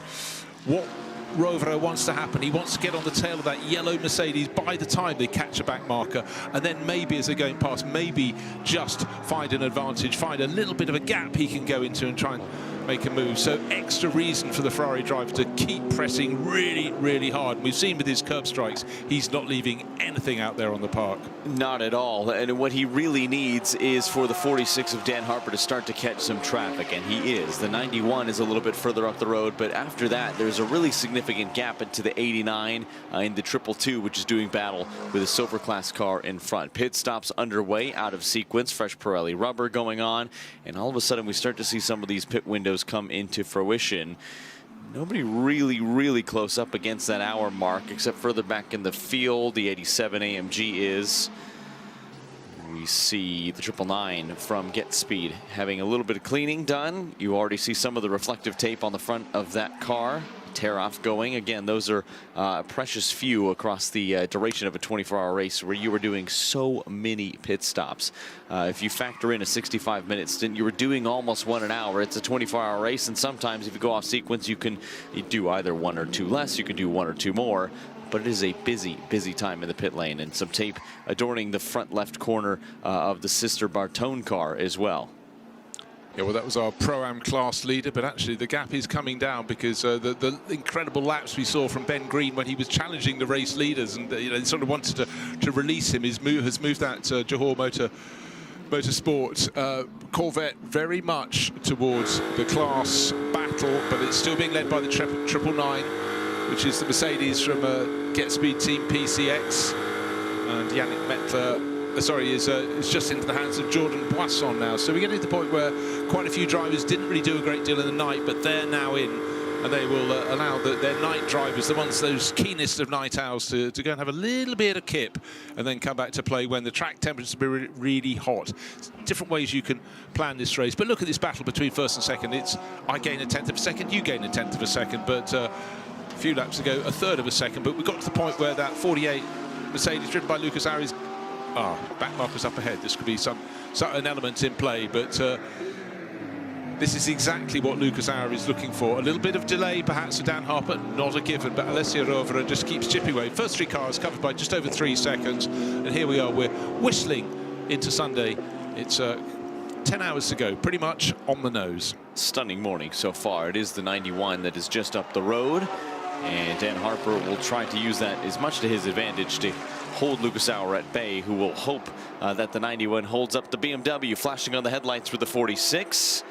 what Rovera wants to happen, he wants to get on the tail of that yellow Mercedes by the time they catch a back marker, and then maybe as they're going past, maybe just find an advantage, find a little bit of a gap he can go into and try and make a move. So extra reason for the Ferrari driver to keep pressing really, really hard. We've seen with his curb strikes, he's not leaving anything out there on the park. Not at all. And what he really needs is for the 46 of Dan Harper to start to catch some traffic, and he is. The 91 is a little bit further up the road, but after that, there's a really significant gap into the 89 in the 222, which is doing battle with a silver class car in front. Pit stops underway, out of sequence, fresh Pirelli rubber going on, and all of a sudden we start to see some of these pit windows come into fruition. Nobody really close up against that hour mark, except further back in the field. The 87 AMG is. We see the 999 from Get Speed having a little bit of cleaning done. You already see some of the reflective tape on the front of that car. Tear off going. Again, those are precious few across the duration of a 24-hour race where you were doing so many pit stops. If you factor in a 65-minute stint, you were doing almost 1 an hour. It's a 24-hour race, and sometimes if you go off sequence, you do either 1 or 2 less, you can do 1 or 2 more. But it is a busy time in the pit lane, and some tape adorning the front left corner of the sister Bartone car as well. Yeah, well, that was our Pro-Am class leader, but actually the gap is coming down because the incredible laps we saw from Ben Green when he was challenging the race leaders and they sort of wanted to release him. Has moved that Johor Motorsport Corvette very much towards the class battle, but it's still being led by the 999, which is the Mercedes from Get Speed Team PCX, and Yannick Mettler. Is just into the hands of Jordan Boisson now. So we're getting to the point where quite a few drivers didn't really do a great deal in the night, but they're now in, and they will allow their night drivers, those keenest of night owls, to go and have a little bit of kip and then come back to play when the track temperatures will be really hot. Different ways you can plan this race. But look at this battle between first and second. It's I gain 1/10 of a second, you gain 1/10 of a second, but a few laps ago, 1/3 of a second. But we got to the point where that 48 Mercedes driven by Lucas Aries, back markers up ahead. This could be an element in play, but This is exactly what Lucas Auer is looking for. A little bit of delay, perhaps, for Dan Harper, not a given, but Alessio Rovera just keeps chipping away. First 3 cars covered by just over 3 seconds, and here we are, we're whistling into Sunday. It's 10 hours to go, pretty much on the nose. Stunning morning so far. It is the 91 that is just up the road, and Dan Harper will try to use that as much to his advantage to hold Lucas Auer at bay, who will hope that the 91 holds up the BMW, flashing on the headlights for the 46.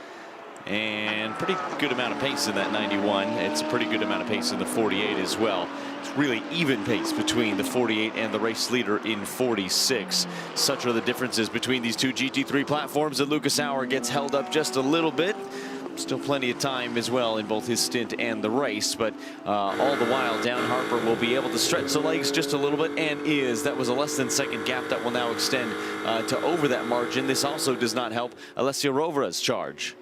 And pretty good amount of pace in that 91. It's a pretty good amount of pace in the 48 as well. It's really even pace between the 48 and the race leader in 46. Such are the differences between these two GT3 platforms that Lucas Auer gets held up just a little bit. Still plenty of time as well in both his stint and the race, but all the while Dan Harper will be able to stretch the legs just a little bit, and that was a less than second gap that will now extend to over that margin. This also does not help Alessio Rovera's charge.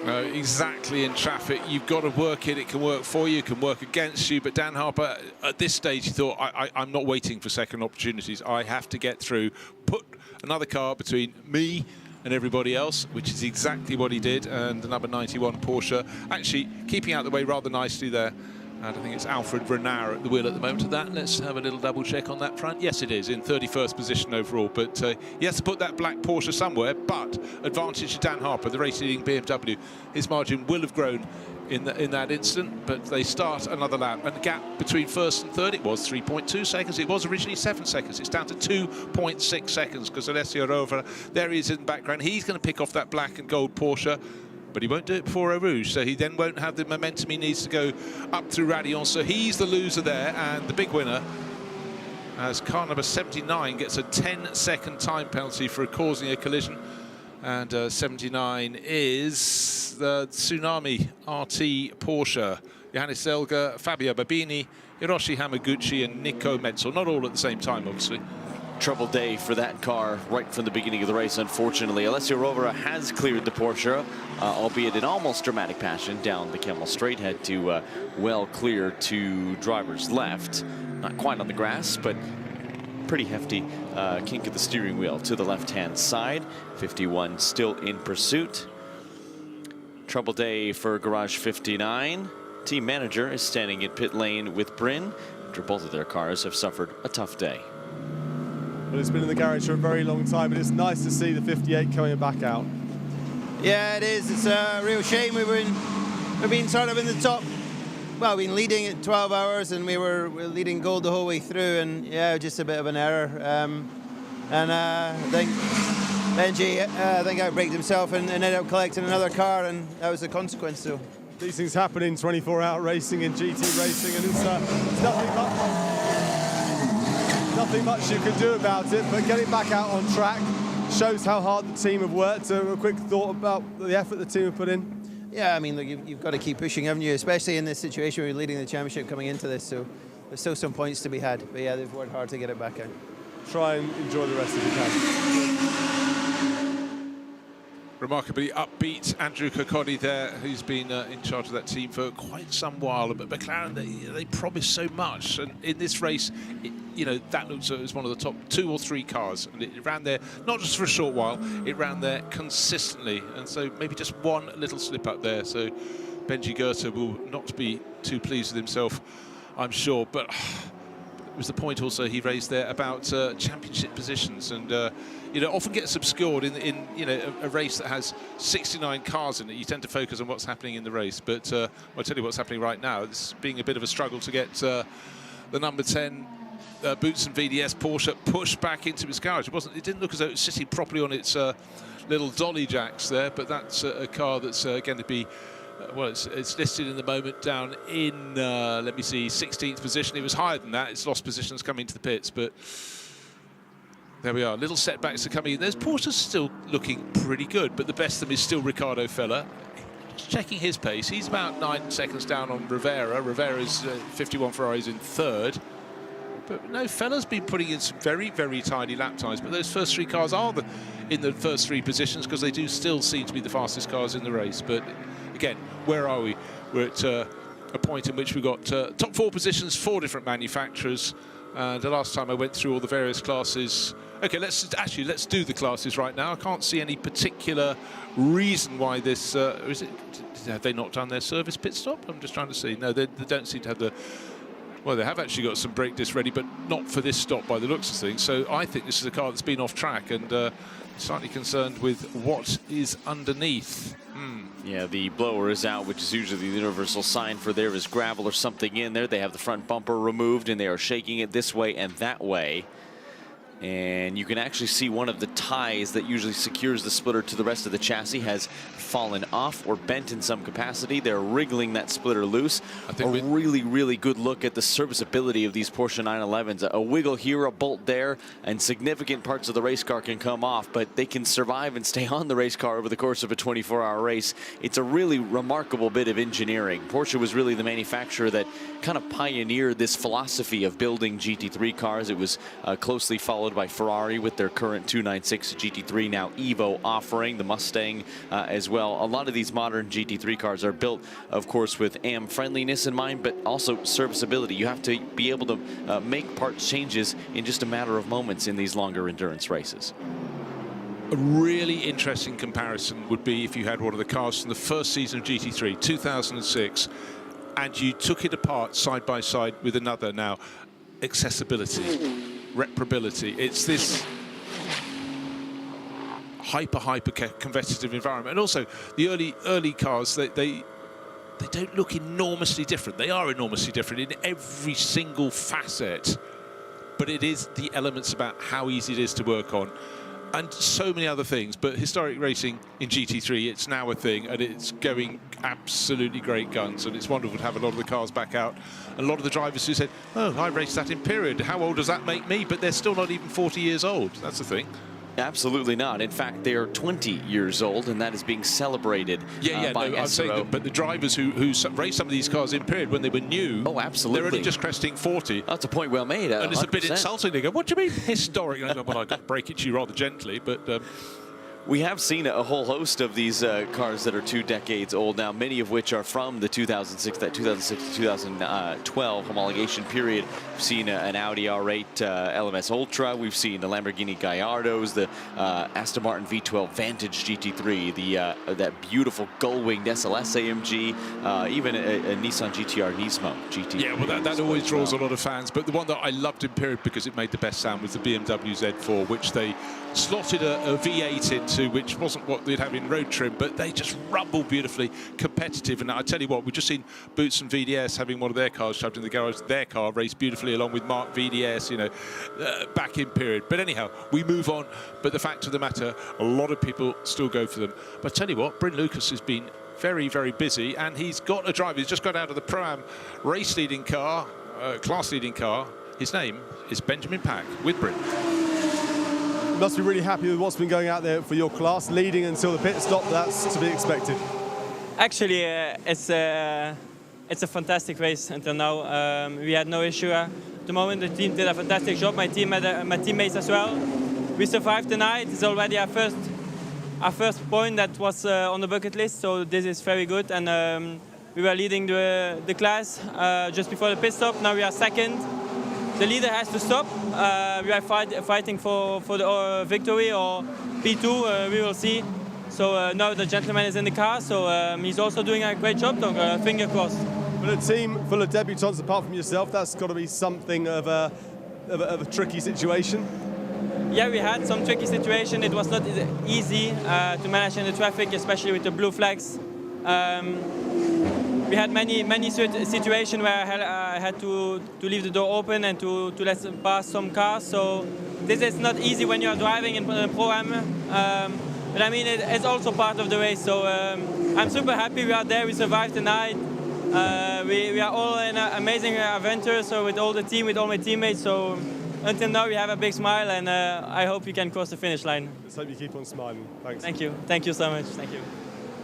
No, exactly. In traffic, you've got to work it. It can work for you, it can work against you. But Dan Harper, at this stage, he thought, I'm not waiting for second opportunities. I have to get through, put another car between me and everybody else, which is exactly what he did. And the number 91 Porsche actually keeping out the way rather nicely there. And I think it's Alfred Renard at the wheel at the moment of that. Let's have a little double check on that front. Yes, it is, in 31st position overall. But he has to put that black Porsche somewhere. But advantage to Dan Harper, the race-leading BMW. His margin will have grown in that instant. But they start another lap. And the gap between first and third, it was 3.2 seconds. It was originally 7 seconds. It's down to 2.6 seconds because Alessio Rovera, there he is in the background. He's going to pick off that black and gold Porsche. But he won't do it before Eau Rouge, so he then won't have the momentum he needs to go up through Radillon. So he's the loser there, and the big winner, as car number 79 gets a 10-second time penalty for causing a collision. And 79 is the Tsunami RT Porsche. Johannes Elger, Fabio Babini, Hiroshi Hamaguchi, and Nico Metzel. Not all at the same time, obviously. Trouble day for that car right from the beginning of the race, unfortunately. Alessio Rovera has cleared the Porsche, albeit in almost dramatic fashion, down the Kemmel Straight. Had to well clear to driver's left. Not quite on the grass, but pretty hefty kink of the steering wheel to the left-hand side. 51 still in pursuit. Trouble day for Garage 59. Team manager is standing at pit lane with Bryn, after both of their cars have suffered a tough day. Well, it's been in the garage for a very long time, but it's nice to see the 58 coming back out. Yeah, it is. It's a real shame. We've been sort of in the top. Well, we've been leading at 12 hours, and we were leading gold the whole way through, and yeah, just a bit of an error. I think Benji, outbraked himself and ended up collecting another car, and that was the consequence. So these things happen in 24-hour racing and GT racing, and it's nothing much you can do about it, but getting back out on track shows how hard the team have worked. So a quick thought about the effort the team have put in. Yeah, I mean, look, you've got to keep pushing, haven't you? Especially in this situation where you're leading the championship coming into this. So there's still some points to be had. But yeah, they've worked hard to get it back out. Try and enjoy the rest if you can. Remarkably upbeat Andrew Kokodi there, who's been in charge of that team for quite some while. But McLaren, they promise so much, and in this race, that looks as one of the top 2 or 3 cars, and it ran there not just for a short while, it ran there consistently, and so maybe just one little slip up there. So Benji Goethe will not be too pleased with himself, I'm sure. But it was the point also he raised there about championship positions, and often gets obscured in a race that has 69 cars in it. You tend to focus on what's happening in the race, but I'll tell you what's happening right now. This is being a bit of a struggle to get the number 10 Boots and VDS Porsche pushed back into its garage. It didn't look as though it was sitting properly on its little dolly jacks there, but that's a car that's going to be it's listed in the moment down in, let me see, 16th position. It was higher than that. It's lost positions coming into the pits, but there we are. Little setbacks are coming in. There's Porter's still looking pretty good, but the best of them is still Ricardo Fella. Just checking his pace. He's about 9 seconds down on Rivera. Rivera's 51 Ferraris in third. But no, Fella's been putting in some very, very tiny lap times. But those first 3 cars are in the first 3 positions because they do still seem to be the fastest cars in the race. But again, where are we? We're at a point in which we've got top 4 positions, 4 different manufacturers. The last time I went through all the various classes, Okay, let's do the classes right now. I can't see any particular reason why this. Have they not done their service pit stop? I'm just trying to see. No, they don't seem to have the. Well, they have actually got some brake discs ready, but not for this stop by the looks of things. So I think this is a car that's been off track and slightly concerned with what is underneath. Yeah, the blower is out, which is usually the universal sign for there is gravel or something in there. They have the front bumper removed and they are shaking it this way and that way. And you can actually see one of the ties that usually secures the splitter to the rest of the chassis has fallen off or bent in some capacity. They're wriggling that splitter loose. A really, really good look at the serviceability of these Porsche 911s. A wiggle here, a bolt there, and significant parts of the race car can come off, but they can survive and stay on the race car over the course of a 24-hour race. It's a really remarkable bit of engineering. Porsche was really the manufacturer that kind of pioneered this philosophy of building GT3 cars. It was closely followed by Ferrari with their current 296 GT3 now Evo offering, the Mustang as well. A lot of these modern GT3 cars are built, of course, with AM friendliness in mind, but also serviceability. You have to be able to make parts changes in just a matter of moments in these longer endurance races. A really interesting comparison would be if you had one of the cars from the first season of GT3, 2006, and you took it apart side by side with another. Now, accessibility, reparability, it's this hyper competitive environment. And also the early cars, they don't look enormously different. They are enormously different in every single facet, but it is the elements about how easy it is to work on and so many other things. But historic racing in GT3, it's now a thing, and it's going absolutely great guns, and it's wonderful to have a lot of the cars back out. A lot of the drivers who said, oh, I raced that in period, how old does that make me? But they're still not even 40 years old. That's the thing. Absolutely not. In fact, they are 20 years old, and that is being celebrated by SRO. I'm saying that, but the drivers who raced some of these cars in period when they were new, absolutely, they're only just cresting 40. That's a point well made. And it's a bit insulting. They go, what do you mean historic? And I go, well, I got to break it to you rather gently, but... We have seen a whole host of these cars that are 2 decades old now, many of which are from the 2006 to 2012 homologation period. We've seen an Audi R8 LMS Ultra. We've seen the Lamborghini Gallardos, the Aston Martin V12 Vantage GT3, that beautiful gull-winged SLS AMG, even a Nissan GTR Nismo GT3. Yeah, well, that always draws a lot of fans. But the one that I loved in period because it made the best sound was the BMW Z4, which they slotted a V8 into, which wasn't what they'd have in road trim, but they just rumble beautifully, competitive. And I tell you what, we've just seen Boots and VDS having one of their cars shoved in the garage. Their car raced beautifully along with Mark VDS, you know, back in period. But anyhow, we move on. But the fact of the matter, a lot of people still go for them. But I tell you what, Bryn Lucas has been very, very busy, and he's got a driver. He's just got out of the Pro-Am race-leading car, class-leading car. His name is Benjamin Pack with Bryn. You must be really happy with what's been going out there for your class, leading until the pit stop. That's to be expected. Actually, it's a fantastic race until now. We had no issue at the moment. The team did a fantastic job. My teammates as well. We survived the night. It's already our first point that was on the bucket list. So this is very good. And we were leading the class just before the pit stop. Now we are second. The leader has to stop. We are fighting for the victory or P2. We will see. So now the gentleman is in the car, so he's also doing a great job. So finger crossed. For a team full of debutants, apart from yourself, that's got to be something of a tricky situation. Yeah, we had some tricky situation. It was not easy to manage in the traffic, especially with the blue flags. We had many situations where I had to leave the door open and to let pass some cars. So this is not easy when you are driving in Pro-Am. But I mean, it's also part of the race. So I'm super happy we are there. We survived the night. We are all in an amazing adventure. So with all the team, with all my teammates. So until now, we have a big smile, and I hope we can cross the finish line. Let's hope you keep on smiling. Thanks. Thank you. Thank you so much. Thank you.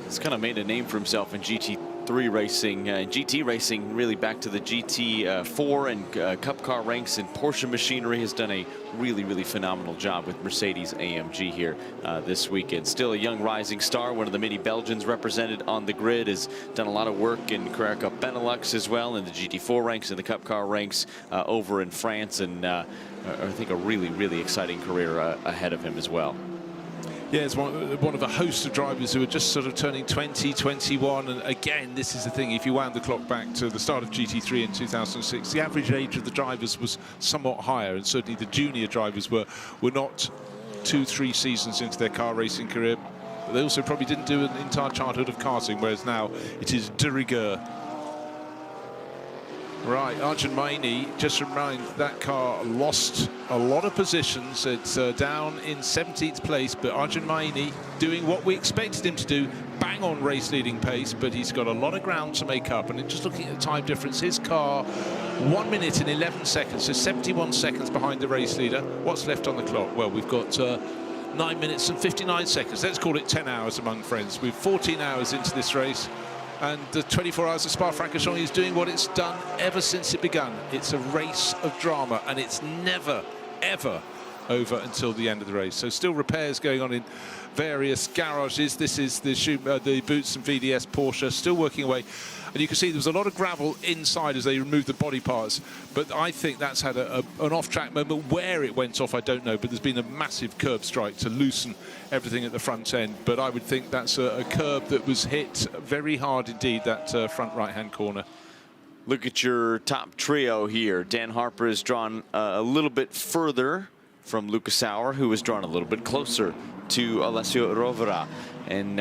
He's kind of made a name for himself in GT3 3 racing, GT racing, really back to the GT4 and Cup car ranks, and Porsche machinery has done a really phenomenal job with Mercedes-AMG here this weekend. Still a young rising star, one of the many Belgians represented on the grid, has done a lot of work in Carrera Cup Benelux as well, in the GT4 ranks and the Cup car ranks over in France, and I think a really exciting career ahead of him as well. Yeah, it's one of a host of drivers who are just sort of turning 20, 21, and again, this is the thing, if you wound the clock back to the start of GT3 in 2006, the average age of the drivers was somewhat higher, and certainly the junior drivers were not 2-3 seasons into their car racing career, but they also probably didn't do an entire childhood of karting, whereas now it is de rigueur. Right, Arjun Maini, just remind that car lost a lot of positions. It's down in 17th place, but Arjun Maini doing what we expected him to do, bang on race leading pace, but he's got a lot of ground to make up. And just looking at the time difference, his car 1 minute and 11 seconds, so 71 seconds behind the race leader. What's left on the clock? Well, we've got 9 minutes and 59 seconds. Let's call it 10 hours among friends. We're 14 hours into this race. And the 24 hours of Spa-Francorchamps is doing what it's done ever since it began. It's a race of drama, and it's never, ever over until the end of the race. So still repairs going on in various garages. This is the Boots and VDS Porsche still working away. And you can see there was a lot of gravel inside as they removed the body parts. But I think that's had an off-track moment. Where it went off, I don't know. But there's been a massive curb strike to loosen everything at the front end. But I would think that's a curb that was hit very hard indeed, that front right-hand corner. Look at your top trio here. Dan Harper is drawn a little bit further from Lucas Sauer, who was drawn a little bit closer to Alessio Rovera. And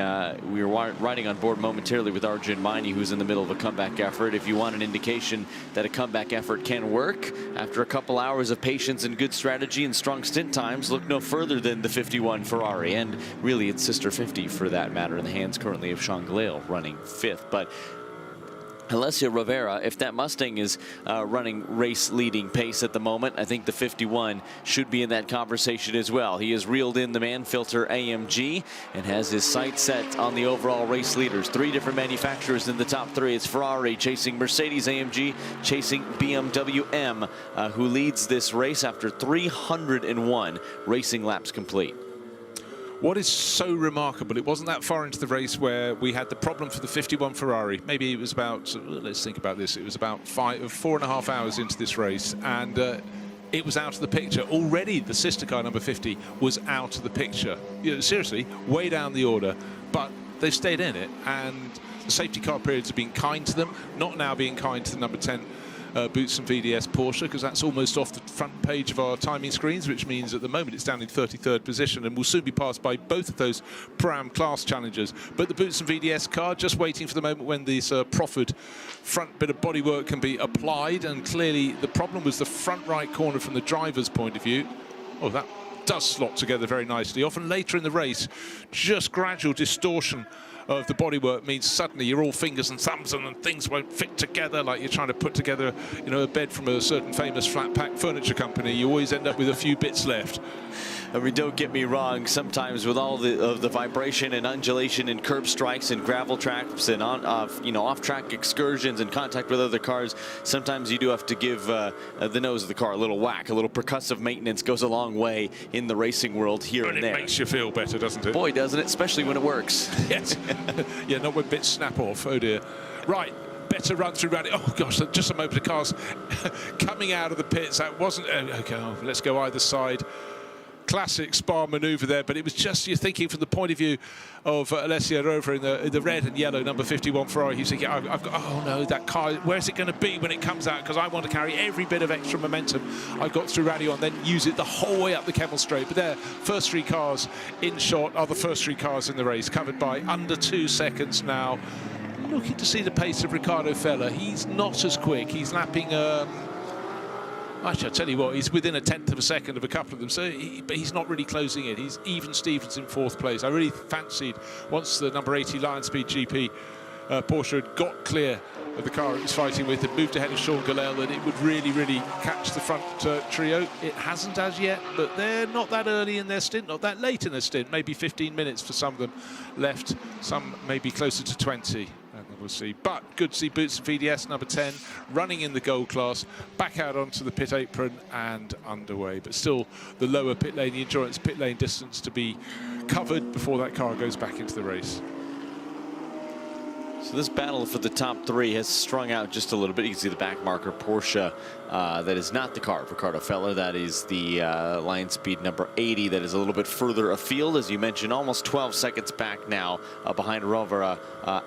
we were riding on board momentarily with Arjun Maini, who's in the middle of a comeback effort. If you want an indication that a comeback effort can work, after a couple hours of patience and good strategy and strong stint times, look no further than the 51 Ferrari, and really its sister 50 for that matter, in the hands currently of Sean Glale running 5th. But Alessio Rovera, if that Mustang is running race-leading pace at the moment, I think the 51 should be in that conversation as well. He has reeled in the Manfilter AMG and has his sights set on the overall race leaders. 3 different manufacturers in the top 3. It's Ferrari chasing Mercedes-AMG, chasing BMW M, who leads this race after 301 racing laps complete. What is so remarkable, it wasn't that far into the race where we had the problem for the 51 Ferrari. Maybe it was about, let's think about this, it was about 4.5 hours into this race, and it was out of the picture. Already the sister car, number 50, was out of the picture. You know, seriously, way down the order, but they've stayed in it, and the safety car periods have been kind to them, not now being kind to the number 10 Boots and VDS Porsche, because that's almost off the front page of our timing screens, which means at the moment it's down in 33rd position and will soon be passed by both of those Pro-Am class challengers. But the Boots and VDS car just waiting for the moment when this proffered front bit of bodywork can be applied, and clearly the problem was the front right corner from the driver's point of view. Oh, that does slot together very nicely. Often later in the race, just gradual distortion of the bodywork means suddenly you're all fingers and thumbs and things won't fit together, like you're trying to put together, you know, a bed from a certain famous flat pack furniture company. You always end up with a few bits left. I mean, don't get me wrong, sometimes with all the vibration and undulation and curb strikes and gravel tracks and off-track excursions and contact with other cars, sometimes you do have to give the nose of the car a little whack. A little percussive maintenance goes a long way in the racing world here and there. But it makes you feel better, doesn't it? Boy, doesn't it, especially when it works. Yes. Yeah, not when bits snap off. Oh dear. Right. Better run through rally. Oh gosh, just a moment of cars coming out of the pits. That wasn't okay. Let's go either side. Classic Spa manoeuvre there, but it was just, you're thinking from the point of view of Alessio Rovera in the red and yellow number 51 Ferrari. He's thinking, I've got, oh no, that car, where's it going to be when it comes out? Because I want to carry every bit of extra momentum I've got through rally on, then use it the whole way up the Kemmel Straight. But there, first 3 cars in shot are the first 3 cars in the race, covered by under 2 seconds now. Looking to see the pace of Ricardo Feller. He's not as quick. He's lapping. Actually, I'll tell you what, he's within a 1/10 of a second of a couple of them, so but he's not really closing it. He's even Stevens in 4th place. I really fancied, once the number 80 Lion Speed GP Porsche had got clear of the car it was fighting with and moved ahead of Sean Galel, that it would really catch the front trio. It hasn't as yet, but they're not that early in their stint, not that late in their stint. Maybe 15 minutes for some of them left, some maybe closer to 20. And then we'll see. But good to see Boots and VDS number 10 running in the gold class, back out onto the pit apron and underway. But still the lower pit lane, the endurance pit lane distance to be covered before that car goes back into the race. So this battle for the top 3 has strung out just a little bit. You can see the back marker Porsche. That is not the car of Ricardo Feller. That is the line speed number 80. That is a little bit further afield, as you mentioned, almost 12 seconds back now behind Rovera,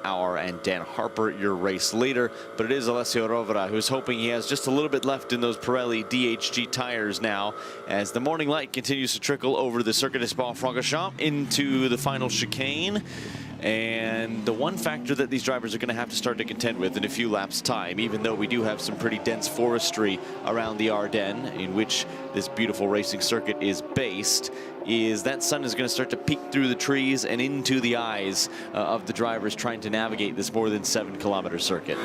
Auer, and Dan Harper, your race leader. But it is Alessio Rovera who's hoping he has just a little bit left in those Pirelli DHG tires now, as the morning light continues to trickle over the Circuit de Spa-Francorchamps into the final chicane. And the one factor that these drivers are going to have to start to contend with in a few laps' time, even though we do have some pretty dense forestry around the Ardennes, in which this beautiful racing circuit is based, is that sun is going to start to peek through the trees and into the eyes of the drivers trying to navigate this more than 7-kilometer circuit.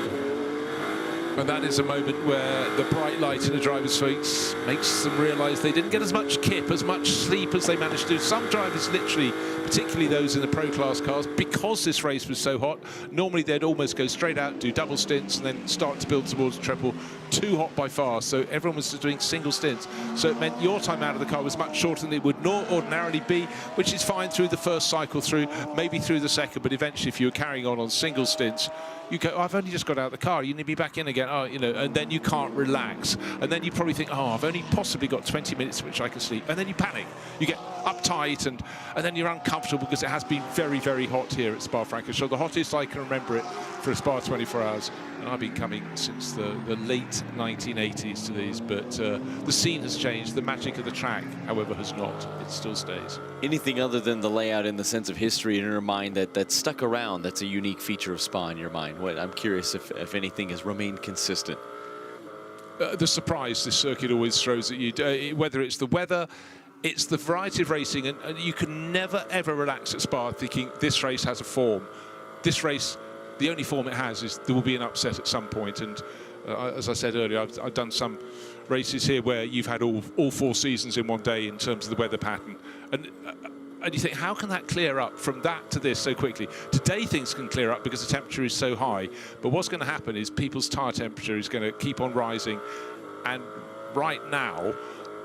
And that is a moment where the bright light in the driver's face makes them realise they didn't get as much kip, as much sleep as they managed to do. Some drivers literally, particularly those in the pro class cars, because this race was so hot, normally they'd almost go straight out, do double stints, and then start to build towards treble. Too hot by far, so everyone was just doing single stints. So it meant your time out of the car was much shorter than it would ordinarily be, which is fine through the first cycle through, maybe through the second, but eventually if you were carrying on single stints, you go, oh, I've only just got out of the car, you need to be back in again, oh, you know, and then you can't relax. And then you probably think, oh, I've only possibly got 20 minutes in which I can sleep. And then you panic. You get uptight and then you're uncomfortable because it has been very, very hot here at Spa-Francorchamps. The hottest I can remember it for a Spa 24 hours. And I've been coming since the late 1980s to these, but the scene has changed. The magic of the track, however, has not. It still stays. Anything other than the layout in the sense of history in your mind that stuck around, that's a unique feature of Spa in your mind? I'm curious if anything has remained consistent. The surprise this circuit always throws at you, whether it's the weather, it's the variety of racing, and you can never, ever relax at Spa thinking this race has a form. This race, the only form it has is there will be an upset at some point. And as I said earlier, I've done some races here where you've had all 4 seasons in one day in terms of the weather pattern. And you think, how can that clear up from that to this so quickly? Today things can clear up because the temperature is so high. But what's going to happen is people's tyre temperature is going to keep on rising. And right now,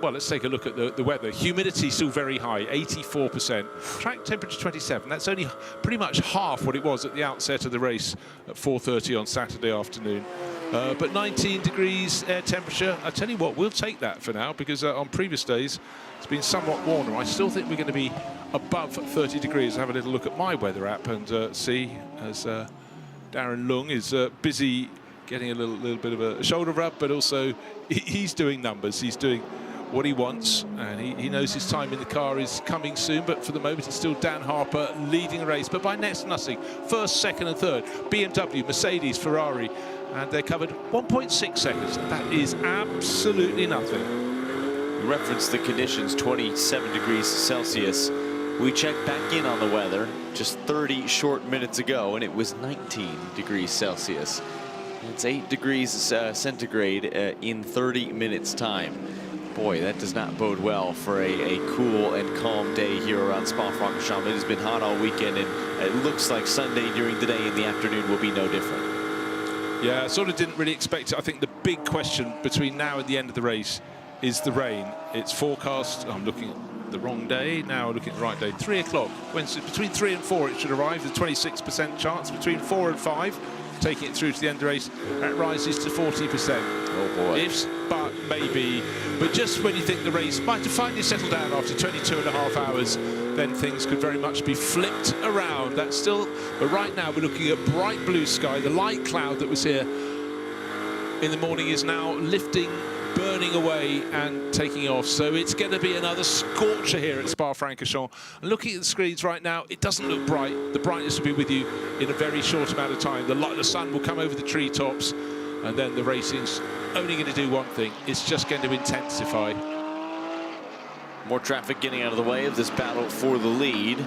well, let's take a look at the weather. Humidity still very high, 84%. Track temperature 27. That's only pretty much half what it was at the outset of the race at 4:30 on Saturday afternoon. But 19 degrees air temperature. I tell you what, we'll take that for now because on previous days it's been somewhat warmer. I still think we're going to be above 30 degrees. Have a little look at my weather app and see as Darren Lung is busy getting a little bit of a shoulder rub, but also he's doing numbers. He's doing what he wants, and he knows his time in the car is coming soon, but for the moment it's still Dan Harper leading the race, but by next to nothing. First, second and third, BMW, Mercedes, Ferrari, and they're covered 1.6 seconds. That is absolutely nothing. You referenced the conditions, 27 degrees Celsius. We checked back in on the weather just 30 short minutes ago, and it was 19 degrees Celsius. It's 8 degrees centigrade in 30 minutes time. Boy, that does not bode well for a cool and calm day here around Spa-Francorchamps. It has been hot all weekend, and it looks like Sunday during the day and the afternoon will be no different. Yeah, I sort of didn't really expect it. I think the big question between now and the end of the race is the rain. It's forecast. I'm looking at the wrong day. Now I'm looking at the right day. 3 o'clock. Wednesday, between 3 and 4 it should arrive. There's 26% chance. Between 4 and 5, taking it through to the end of the race, that rises to 40%. Oh boy. Ifs, but maybe. But just when you think the race might have finally settled down after 22.5 hours, then things could very much be flipped around. That's still, but right now we're looking at bright blue sky. The light cloud that was here in the morning is now lifting, burning away and taking off. So it's going to be another scorcher here at Spa-Francorchamps. And looking at the screens right now, it doesn't look bright. The brightness will be with you in a very short amount of time. The sun will come over the treetops, and then the racing's only going to do one thing. It's just going to intensify. More traffic getting out of the way of this battle for the lead.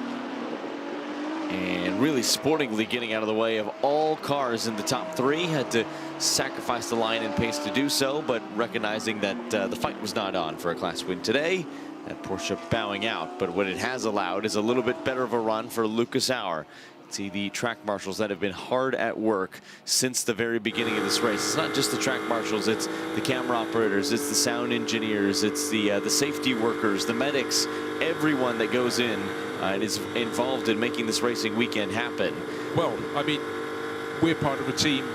And really sportingly getting out of the way of all cars in the top 3. Had to sacrifice the line and pace to do so, but recognizing that the fight was not on for a class win today. That Porsche bowing out, but what it has allowed is a little bit better of a run for Lucas Auer. See the track marshals that have been hard at work since the very beginning of this race. It's not just the track marshals, it's the camera operators, it's the sound engineers, it's the safety workers, the medics, everyone that goes in and is involved in making this racing weekend happen. Well, I mean, we're part of a team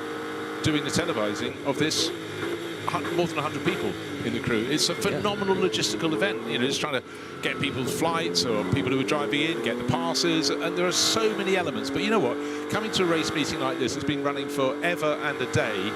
doing the televising of this. More than 100 people in the crew. It's a phenomenal logistical event. You know, just trying to get people's flights or people who are driving in, get the passes, and there are so many elements. But you know what? Coming to a race meeting like this has been running forever and a day.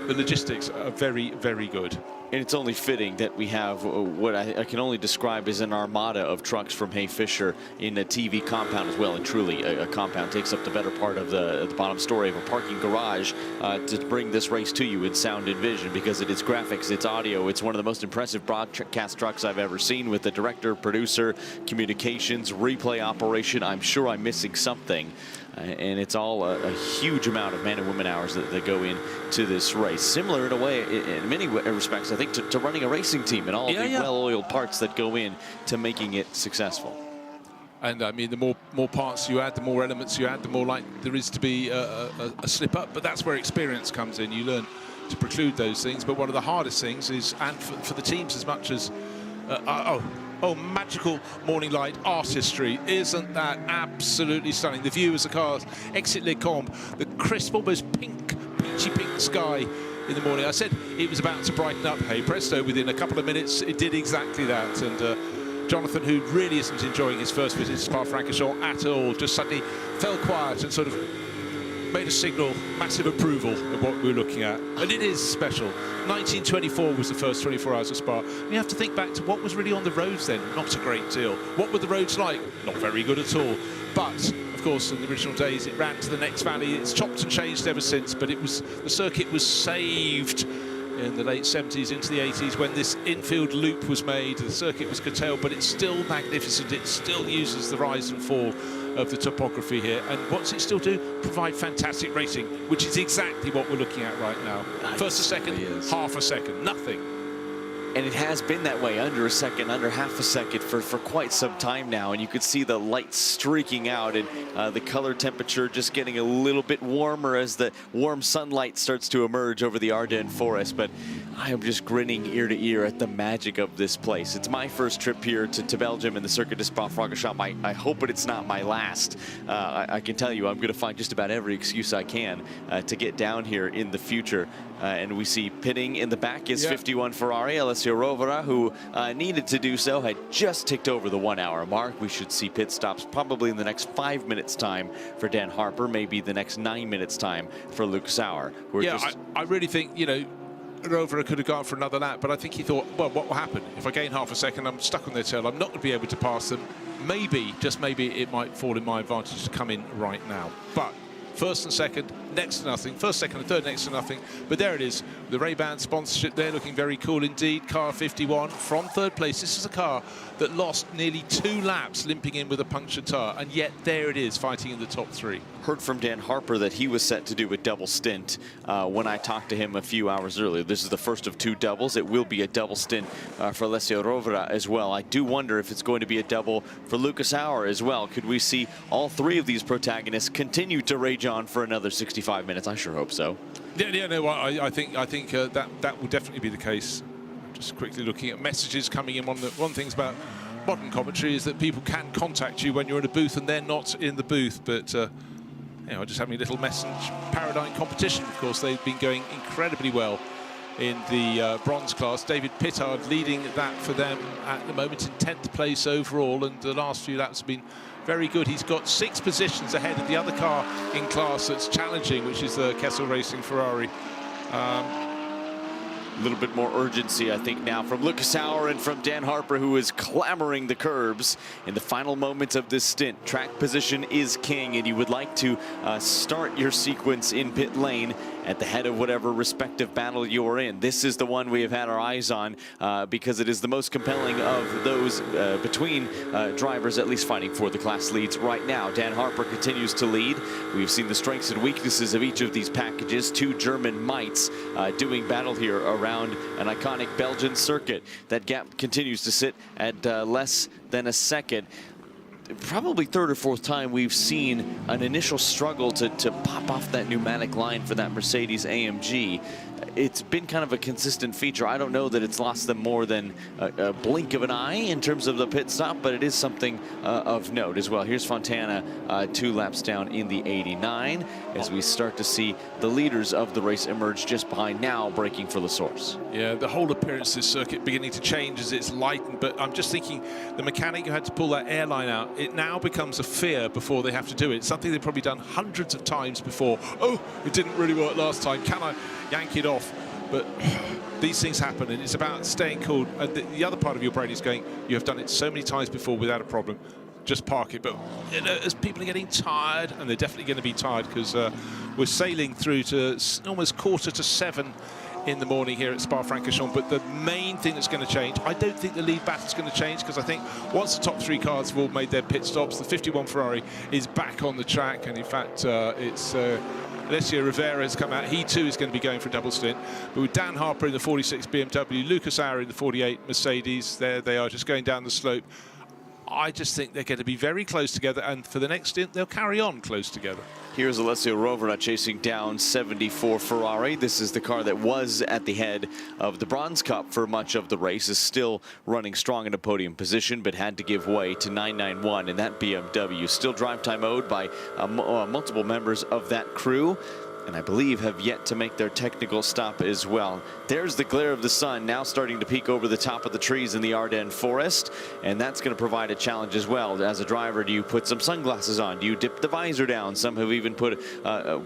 The logistics are very, very good. And it's only fitting that we have what I can only describe as an armada of trucks from Hay Fisher in a TV compound as well. And truly, a compound takes up the better part of the bottom story of a parking garage to bring this race to you in sound and vision, because it is graphics, it's audio. It's one of the most impressive broadcast trucks I've ever seen, with the director, producer, communications, replay operation. I'm sure I'm missing something. And it's all a huge amount of man and woman hours that go into this race. Similar in a way, in many respects, I think, to running a racing team and all the well-oiled parts that go in to making it successful. And I mean, the more parts you add, the more elements you add, the more like there is to be a slip up. But that's where experience comes in. You learn to preclude those things. But one of the hardest things is, and for the teams as much as, magical morning light artistry. Isn't that absolutely stunning? The view as the cars exit Les Combes, the crisp, almost pink, peachy pink sky in the morning. I said it was about to brighten up. Hey presto, within a couple of minutes it did exactly that. And Jonathan, who really isn't enjoying his first visit to Spa-Francorchamps at all, just suddenly fell quiet and sort of made a signal, massive approval of what we're looking at. And it is special. 1924 was the first 24 hours of Spa. And you have to think back to what was really on the roads then. Not a great deal. What were the roads like? Not very good at all. But, of course, in the original days, it ran to the next valley. It's chopped and changed ever since, but the circuit was saved in the late 70s into the 80s when this infield loop was made. The circuit was curtailed, but it's still magnificent. It still uses the rise and fall of the topography here. And what's it still do? Provide fantastic racing, which is exactly what we're looking at right now. First a second, half a second, nothing. And it has been that way, under a second, under half a second for quite some time now. And you could see the light streaking out and the color temperature just getting a little bit warmer as the warm sunlight starts to emerge over the Ardennes forest. But I am just grinning ear to ear at the magic of this place. It's my first trip here to Belgium in the Circuit de Spa-Francorchamps. I hope it's not my last. I can tell you I'm going to find just about every excuse I can to get down here in the future. And we see pitting in the back is 51 Ferrari. Alessio Rovera, who needed to do so, had just ticked over the 1 hour mark. We should see pit stops probably in the next 5 minutes time for Dan Harper, maybe the next 9 minutes time for Luke Sauer. I really think, you know, Rovera could have gone for another lap, but I think he thought, well, what will happen? If I gain half a second, I'm stuck on their tail. I'm not going to be able to pass them. Maybe, just maybe, it might fall in my advantage to come in right now. But first and second, next to nothing. First, second and third, next to nothing. But there it is. The Ray-Ban sponsorship there, looking very cool indeed. Car 51 from third place. This is a car that lost nearly 2 laps limping in with a punctured tyre, and yet there it is, fighting in the top 3. Heard from Dan Harper that he was set to do a double stint when I talked to him a few hours earlier. This is the first of 2 doubles. It will be a double stint for Alessio Rovera as well. I do wonder if it's going to be a double for Lucas Auer as well. Could we see all 3 of these protagonists continue to rage on for another 65 minutes? I sure hope so. I think that will definitely be the case. Just quickly looking at messages coming in. One of the things about modern commentary is that people can contact you when you're in a booth and they're not in the booth. But just having a little message paradigm competition. Of course, they've been going incredibly well in the bronze class. David Pittard leading that for them at the moment in 10th place overall, and the last few laps have been very good. He's got 6 positions ahead of the other car in class that's challenging, which is the Kessel Racing Ferrari. A little bit more urgency, I think, now from Lucas Auer and from Dan Harper, who is clamoring the curbs in the final moments of this stint. Track position is king, and you would like to start your sequence in pit lane at the head of whatever respective battle you're in. This is the one we have had our eyes on because it is the most compelling of those between drivers, at least fighting for the class leads right now. Dan Harper continues to lead. We've seen the strengths and weaknesses of each of these packages. 2 German mites doing battle here around an iconic Belgian circuit. That gap continues to sit at less than a second. probably third or fourth time we've seen an initial struggle to pop off that pneumatic line for that Mercedes AMG. It's been kind of a consistent feature. I don't know that it's lost them more than a blink of an eye in terms of the pit stop, but it is something of note as well. Here's Fontana 2 laps down in the 89 as we start to see the leaders of the race emerge just behind, now braking for the source. Yeah, the whole appearance of this circuit beginning to change as it's lightened, but I'm just thinking the mechanic who had to pull that airline out, it now becomes a fear before they have to do it. It's something they've probably done hundreds of times before. Oh, it didn't really work last time. Can I yank it off? But these things happen, and it's about staying cool. And the other part of your brain is going, you have done it so many times before without a problem. Just park it. But you know, as people are getting tired, and they're definitely going to be tired because we're sailing through to almost 6:45 in the morning here at Spa-Francorchamps. But the main thing that's going to change, I don't think the lead battle's going to change, because I think once the top 3 cars have all made their pit stops, the 51 Ferrari is back on the track, and in fact it's Alessio Rivera has come out. He too is going to be going for a double stint. But with Dan Harper in the 46 BMW, Lucas Auer in the 48 Mercedes, there they are just going down the slope. I just think they're going to be very close together, and for the next stint they'll carry on close together. Here's Alessio Rovera chasing down 74 Ferrari. This is the car that was at the head of the Bronze Cup for much of the race, is still running strong in a podium position, but had to give way to 991 in that BMW. Still drive time owed by multiple members of that crew, and I believe have yet to make their technical stop as well. There's the glare of the sun now starting to peek over the top of the trees in the Ardennes forest, and that's going to provide a challenge as well. As a driver, do you put some sunglasses on? Do you dip the visor down? Some have even put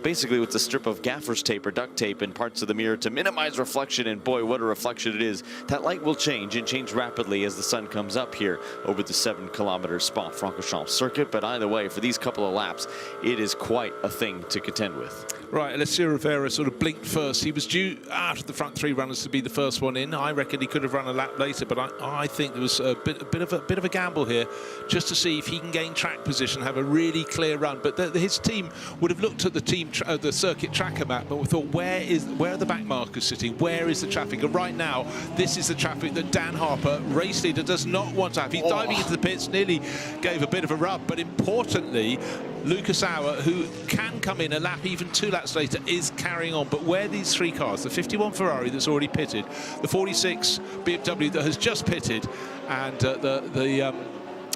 basically with a strip of gaffer's tape or duct tape in parts of the mirror to minimize reflection, and boy, what a reflection it is. That light will change, and change rapidly as the sun comes up here over the 7-kilometer Spa-Francorchamps circuit. But either way, for these couple of laps, it is quite a thing to contend with. Right, Alessio Rivera sort of blinked first. He was due out of the front 3 runners to be the first one in. I reckon he could have run a lap later, but I think there was a bit of a gamble here, just to see if he can gain track position, have a really clear run. But his team would have looked at the circuit tracker map and thought, where are the back markers sitting? Where is the traffic? And right now, this is the traffic that Dan Harper, race leader, does not want to have. He's diving into the pits, nearly gave a bit of a rub, but importantly, Lucas Auer, who can come in a lap, even 2 laps later, is carrying on. But where these 3 cars, the 51 Ferrari that's already pitted, the 46 BMW that has just pitted, and the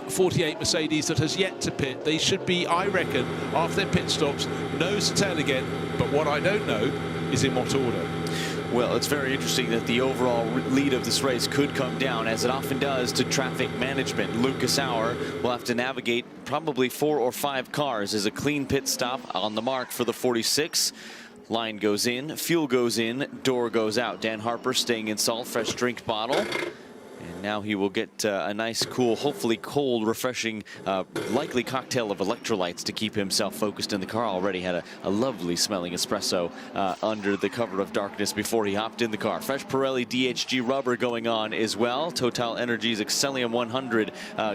48 Mercedes that has yet to pit, they should be, I reckon, after their pit stops, nose to tail again. But what I don't know is in what order. Well, it's very interesting that the overall lead of this race could come down, as it often does, to traffic management. Lucas Auer will have to navigate probably 4 or 5 cars as a clean pit stop on the mark for the 46. Line goes in, fuel goes in, door goes out. Dan Harper staying in salt, fresh drink bottle. And now he will get a nice, cool, hopefully cold, refreshing, likely cocktail of electrolytes to keep himself focused in the car. Already had a lovely smelling espresso under the cover of darkness before he hopped in the car. Fresh Pirelli DHG rubber going on as well. Total Energies Excellium 100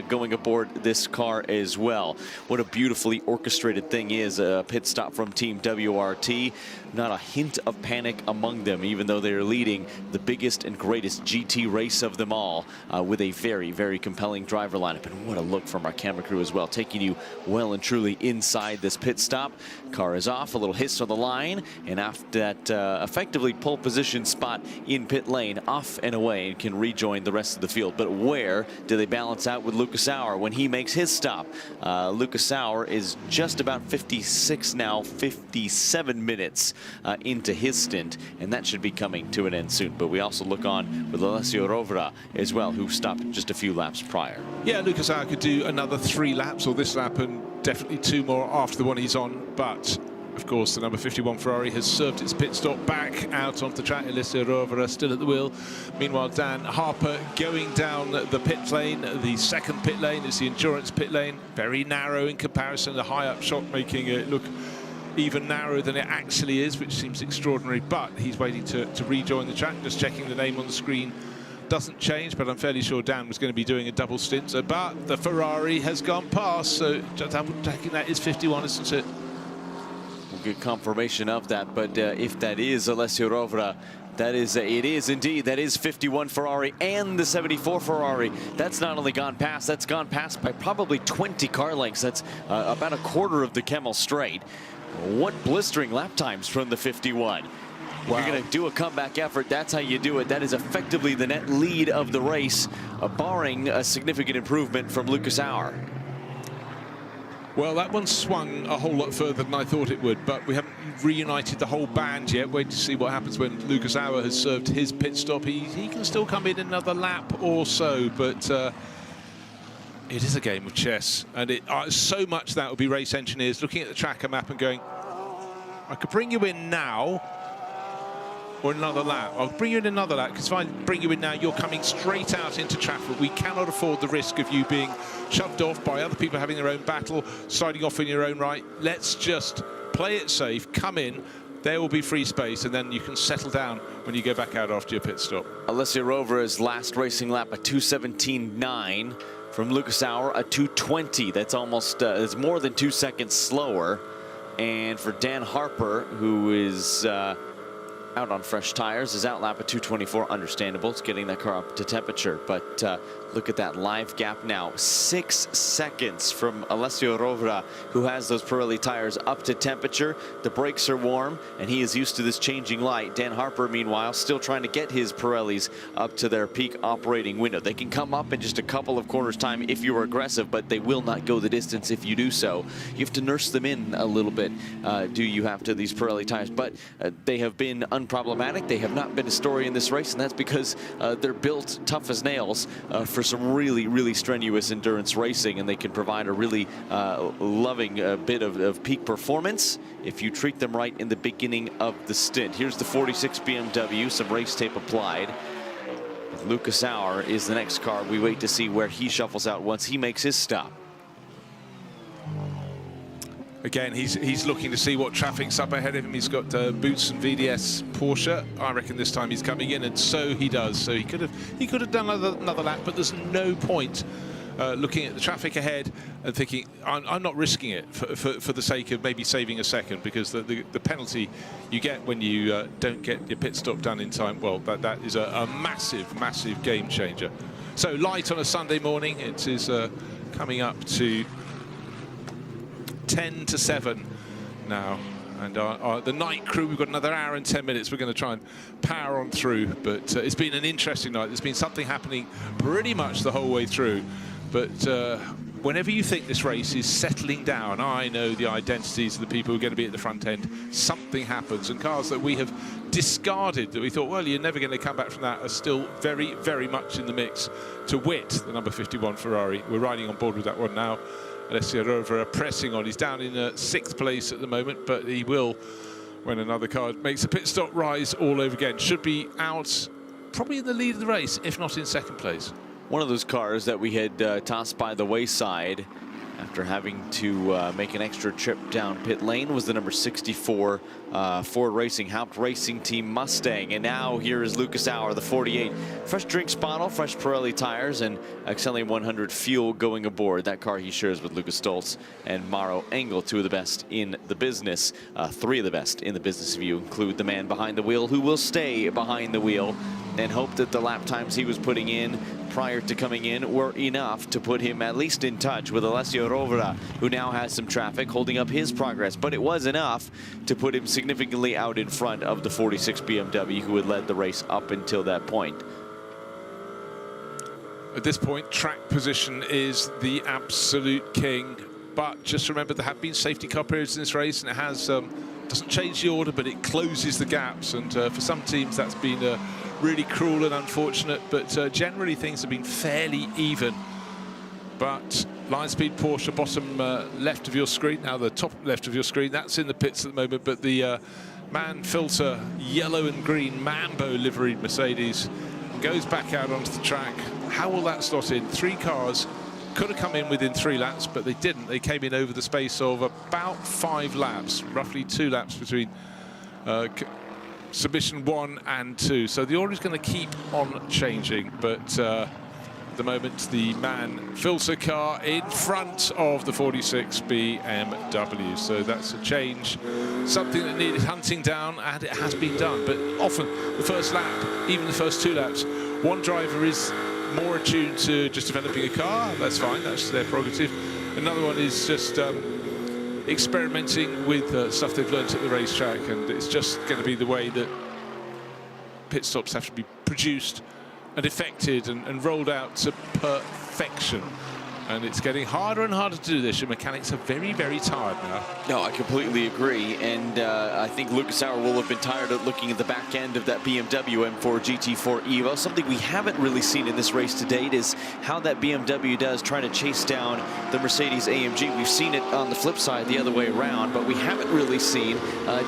going aboard this car as well. What a beautifully orchestrated thing is a pit stop from Team WRT. Not a hint of panic among them, even though they are leading the biggest and greatest GT race of them all, with a very, very compelling driver lineup. And what a look from our camera crew as well, taking you well and truly inside this pit stop. Car is off, a little hiss on the line, and after that effectively pole position spot in pit lane, off and away, and can rejoin the rest of the field. But where do they balance out with Lucas Auer when he makes his stop? Lucas Auer is just about 57 minutes into his stint, and that should be coming to an end soon. But we also look on with Alessio Rovera as well, who stopped just a few laps prior. Yeah, Lucas Auer could do another 3 laps, or this lap, and definitely 2 more after the one he's on. But of course, the number 51 Ferrari has served its pit stop back out onto the track. Alessio Rovera still at the wheel. Meanwhile, Dan Harper going down the pit lane. The second pit lane is the endurance pit lane. Very narrow in comparison. The high up shot making it look even narrower than it actually is, which seems extraordinary. But he's waiting to rejoin the track. Just checking the name on the screen doesn't change, but I'm fairly sure Dan was going to be doing a double stint. So, but the Ferrari has gone past, so just double checking that is 51, isn't it? We'll get confirmation of that, but if that is Alessio Rovera, That is, it is indeed. That is 51 Ferrari and the 74 Ferrari. That's not only gone past, that's gone past by probably 20 car lengths. That's about a quarter of the Kemmel Straight. What blistering lap times from the 51. If you're going to do a comeback effort, that's how you do it. That is effectively the net lead of the race, barring a significant improvement from Lucas Auer. Well, that one swung a whole lot further than I thought it would, but we haven't reunited the whole band yet. Wait to see what happens when Lucas Auer has served his pit stop. He can still come in another lap or so, but it is a game of chess, and so much that would be race engineers looking at the tracker map and going, I could bring you in now or another lap. I'll bring you in another lap, because if I bring you in now, you're coming straight out into traffic. We cannot afford the risk of you being shoved off by other people having their own battle, sliding off in your own right. Let's just play it safe, come in, there will be free space, and then you can settle down when you go back out after your pit stop. Alessio Rovera's last racing lap, a 2:17.9. From Lucas Auer, a 2:20. That's almost, it's more than 2 seconds slower. And for Dan Harper, who is out on fresh tires, his out lap at 2:24. Understandable, it's getting that car up to temperature, but look at that live gap now, 6 seconds from Alessio Rovera, who has those Pirelli tires up to temperature. The brakes are warm and he is used to this changing light. Dan Harper, meanwhile, still trying to get his Pirellis up to their peak operating window. They can come up in just a couple of corners time if you're aggressive, but they will not go the distance if you do so. You have to nurse them in a little bit, do you have to, these Pirelli tires, but they have been unproblematic. They have not been a story in this race, and that's because they're built tough as nails for some really strenuous endurance racing, and they can provide a really loving bit of peak performance if you treat them right in the beginning of the stint. Here's the 46 BMW, some race tape applied. Lucas Auer is the next car. We wait to see where he shuffles out once he makes his stop. Again, he's looking to see what traffic's up ahead of him. He's got Boots and VDS Porsche. I reckon this time he's coming in, and so he does. So he could have done another lap, but there's no point looking at the traffic ahead and thinking, I'm not risking it for the sake of maybe saving a second, because the penalty you get when you don't get your pit stop done in time, well, that is a massive game changer. So light on a Sunday morning. It is coming up to 10 to 7 now, and the night crew, we've got another hour and 10 minutes. We're going to try and power on through, but it's been an interesting night. There's been something happening pretty much the whole way through, but whenever you think this race is settling down, I know the identities of the people who are going to be at the front end, something happens, and cars that we have discarded, that we thought, well, you're never going to come back from that, are still very much in the mix, to wit the number 51 Ferrari. We're riding on board with that one now. Alessio Rovera pressing on. He's down in 6th place at the moment, but he will, when another car makes a pit stop, rise all over again. Should be out probably in the lead of the race, if not in 2nd place. One of those cars that we had tossed by the wayside after having to make an extra trip down pit lane was the number 64 Ford Racing Haupt Racing Team Mustang. And now here is Lucas Auer, the 48. Fresh drinks bottle, fresh Pirelli tires, and Xcelium 100 fuel going aboard. That car he shares with Lucas Stoltz and Mauro Engel, 2 of the best in the business. 3 of the best in the business if you include the man behind the wheel, who will stay behind the wheel and hope that the lap times he was putting in prior to coming in were enough to put him at least in touch with Alessio Rovera, who now has some traffic holding up his progress. But it was enough to put him significantly out in front of the 46 BMW, who had led the race up until that point. At this point, track position is the absolute king. But just remember, there have been safety car periods in this race, and it has doesn't change the order, but it closes the gaps. And for some teams, that's been really cruel and unfortunate, but generally things have been fairly even. But Lion Speed Porsche, bottom left of your screen, now the top left of your screen, that's in the pits at the moment, but the Man Filter yellow and green Mambo liveried Mercedes goes back out onto the track. How will that slot in? 3 cars could have come in within 3 laps, but they didn't. They came in over the space of about 5 laps, roughly 2 laps between submission 1 and 2. So the order is going to keep on changing, but the moment, the MAN filter car in front of the 46 BMW. So that's a change, something that needed hunting down, and it has been done. But often the first lap, even the first 2 laps, one driver is more attuned to just developing a car. That's fine, that's their prerogative. Another one is just experimenting with stuff they've learned at the racetrack, and it's just going to be the way that pit stops have to be produced and effected and rolled out to perfection. And it's getting harder and harder to do this. Your mechanics are very, very tired now. No, I completely agree. And I think Lucas Sauer will have been tired of looking at the back end of that BMW M4 GT4 Evo. Something we haven't really seen in this race to date is how that BMW does try to chase down the Mercedes AMG. We've seen it on the flip side the other way around, but we haven't really seen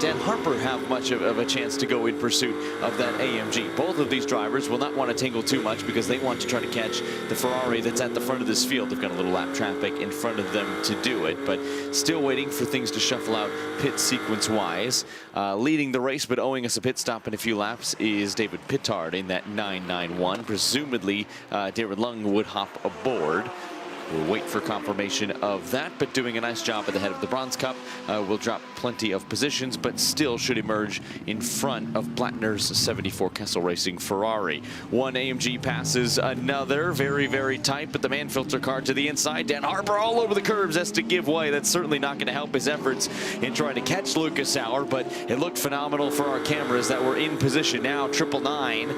Dan Harper have much of a chance to go in pursuit of that AMG. Both of these drivers will not want to tingle too much because they want to try to catch the Ferrari that's at the front of this field. They've got a little lap traffic in front of them to do it, but still waiting for things to shuffle out pit sequence wise. Leading the race but owing us a pit stop in a few laps is David Pittard in that 991. Presumably Darren Lung would hop aboard. We'll wait for confirmation of that, but doing a nice job at the head of the Bronze Cup. Will drop plenty of positions, but still should emerge in front of Blattner's 74 Kessel Racing Ferrari. One AMG passes another, very, very tight, but the man filter car to the inside. Dan Harper all over the curbs has to give way. That's certainly not going to help his efforts in trying to catch Lucas Sauer, but it looked phenomenal for our cameras that were in position. Now 999.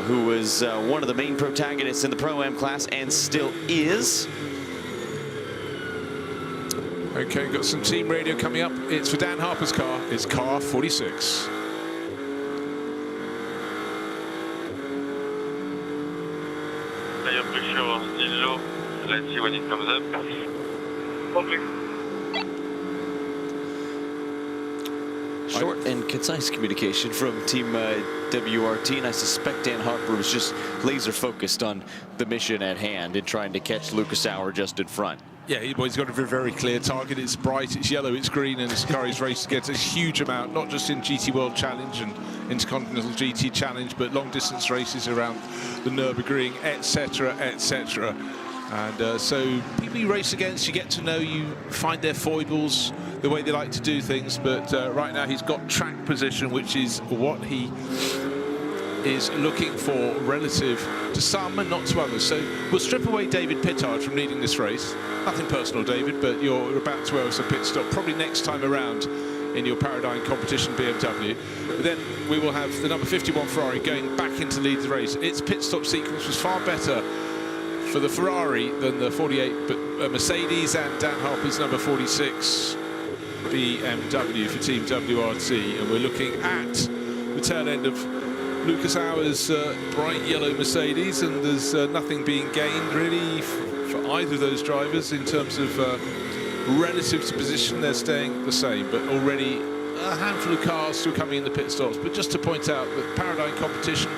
Who was one of the main protagonists in the Pro-Am class and still is. Okay, got some team radio coming up. It's for Dan Harper's car. It's car 46. Tire pressure was still low. Let's see when it comes up. Okay. Short and concise communication from Team WRT, and I suspect Dan Harper was just laser focused on the mission at hand in trying to catch Lucas Sauer just in front. Yeah, he's got a very clear target. It's bright, it's yellow, it's green, and this car is raced against a huge amount, not just in GT World Challenge and Intercontinental GT Challenge, but long distance races around the Nürburgring, etc., etc. And so people you race against, you get to know, you find their foibles, the way they like to do things. But right now he's got track position, which is what he is looking for relative to some and not to others. So we'll strip away David Pittard from leading this race. Nothing personal, David, but you're about to owe us a pit stop probably next time around in your Paradigm competition BMW. But then we will have the number 51 Ferrari going back in to lead the race. Its pit stop sequence was far better for the Ferrari than the 48, but Mercedes and Dan Harper's number 46 BMW for Team WRT. And we're looking at the tail end of Lucas Sauer's bright yellow Mercedes, and there's nothing being gained really for either of those drivers in terms of relative to position. They're staying the same, but already a handful of cars still coming in the pit stops. But just to point out that Paradigm competition,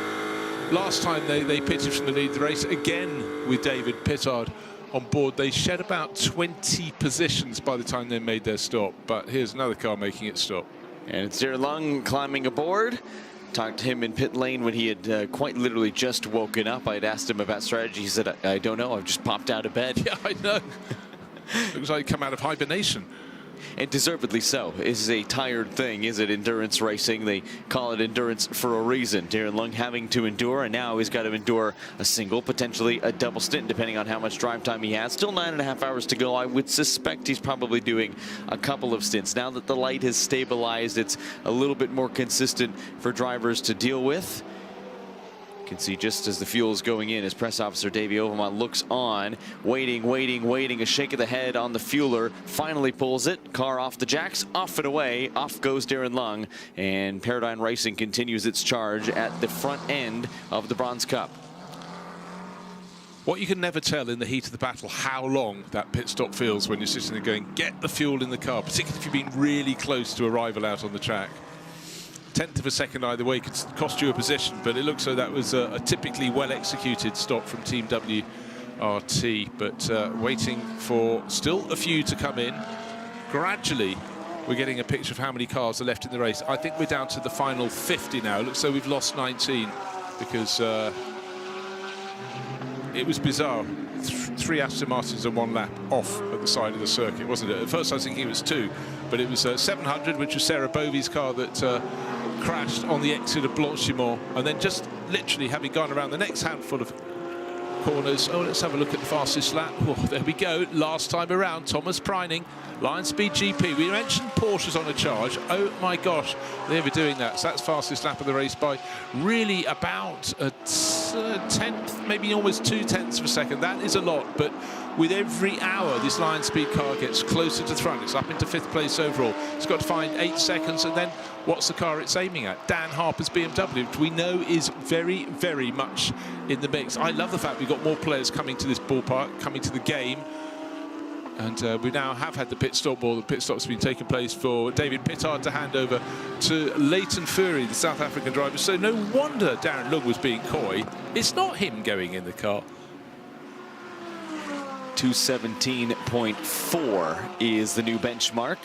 last time they pitted from the lead of the race, again with David Pittard on board, they shed about 20 positions by the time they made their stop. But here's another car making its stop. And it's Darren Lung climbing aboard. Talked to him in pit lane when he had quite literally just woken up. I had asked him about strategy. He said, I don't know, I've just popped out of bed. Yeah, I know. Looks like he come out of hibernation. And deservedly so. This is a tired thing, is it? Endurance racing. They call it endurance for a reason. Darren Lung having to endure, and now he's got to endure a single, potentially a double stint, depending on how much drive time he has. Still 9.5 hours to go. I would suspect he's probably doing a couple of stints. Now that the light has stabilized, it's a little bit more consistent for drivers to deal with. You can see just as the fuel is going in, as press officer Davey Overmont looks on, waiting, a shake of the head on the fueler, finally pulls it, car off the jacks, off and away, off goes Darren Lung, and Paradigm Racing continues its charge at the front end of the Bronze Cup. What you can never tell in the heat of the battle, how long that pit stop feels when you're sitting there going, get the fuel in the car, particularly if you've been really close to arrival out on the track. 1/10 of a second either way could cost you a position, but it looks like that was a typically well-executed stop from Team WRT. But waiting for still a few to come in. Gradually, we're getting a picture of how many cars are left in the race. I think we're down to the final 50 now. It looks like we've lost 19 because it was bizarre. 3 Aston Martins and 1 lap off at the side of the circuit, wasn't it? At first I was thinking it was 2, but it was 700, which was Sarah Bovey's car that crashed on the exit of Blanchimont, and then just literally having gone around the next handful of corners. Oh, let's have a look at the fastest lap. Oh, there we go. Last time around, Thomas Preining, Lion Speed GP. We mentioned Porsches on a charge. Oh my gosh, they were doing that. So that's fastest lap of the race by really about a tenth, maybe almost 0.2 of a second. That is a lot, but with every hour this Lion Speed car gets closer to the front. It's up into 5th place overall. It's got to find 8 seconds, and then what's the car it's aiming at? Dan Harper's BMW, which we know is very, very much in the mix. I love the fact we've got more players coming to this ballpark, coming to the game. And we now have had the pit stop, or the pit stop's been taking place for David Pittard to hand over to Leighton Fury, the South African driver. So no wonder Darren Lugg was being coy. It's not him going in the car. 217.4 is the new benchmark.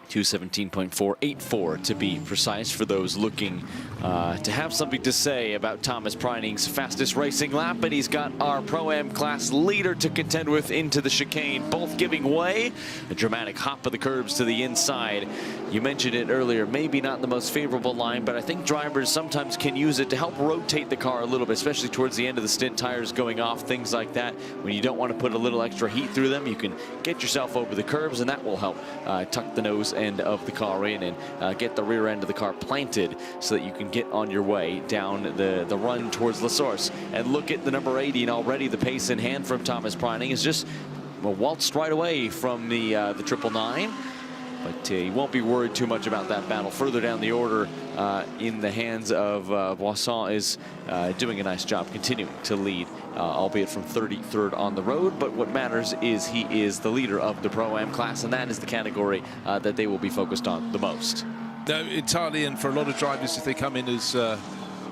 217.484 to be precise, for those looking to have something to say about Thomas Preining's fastest racing lap. And he's got our Pro-Am class leader to contend with into the chicane, both giving way. A dramatic hop of the curbs to the inside. You mentioned it earlier, maybe not the most favorable line, but I think drivers sometimes can use it to help rotate the car a little bit, especially towards the end of the stint, tires going off, things like that. When you don't want to put a little extra heat through them, you can get yourself over the curbs, and that will help tuck the nose end of the car in and get the rear end of the car planted so that you can get on your way down the run towards La Source. And look at the number 80, and already the pace in hand from Thomas Preining is just waltzed right away from the 999. But he won't be worried too much about that battle. Further down the order in the hands of Boisson is doing a nice job continuing to lead, albeit from 33rd on the road. But what matters is he is the leader of the Pro-Am class, and that is the category that they will be focused on the most. No, entirely, and for a lot of drivers, if they come in as a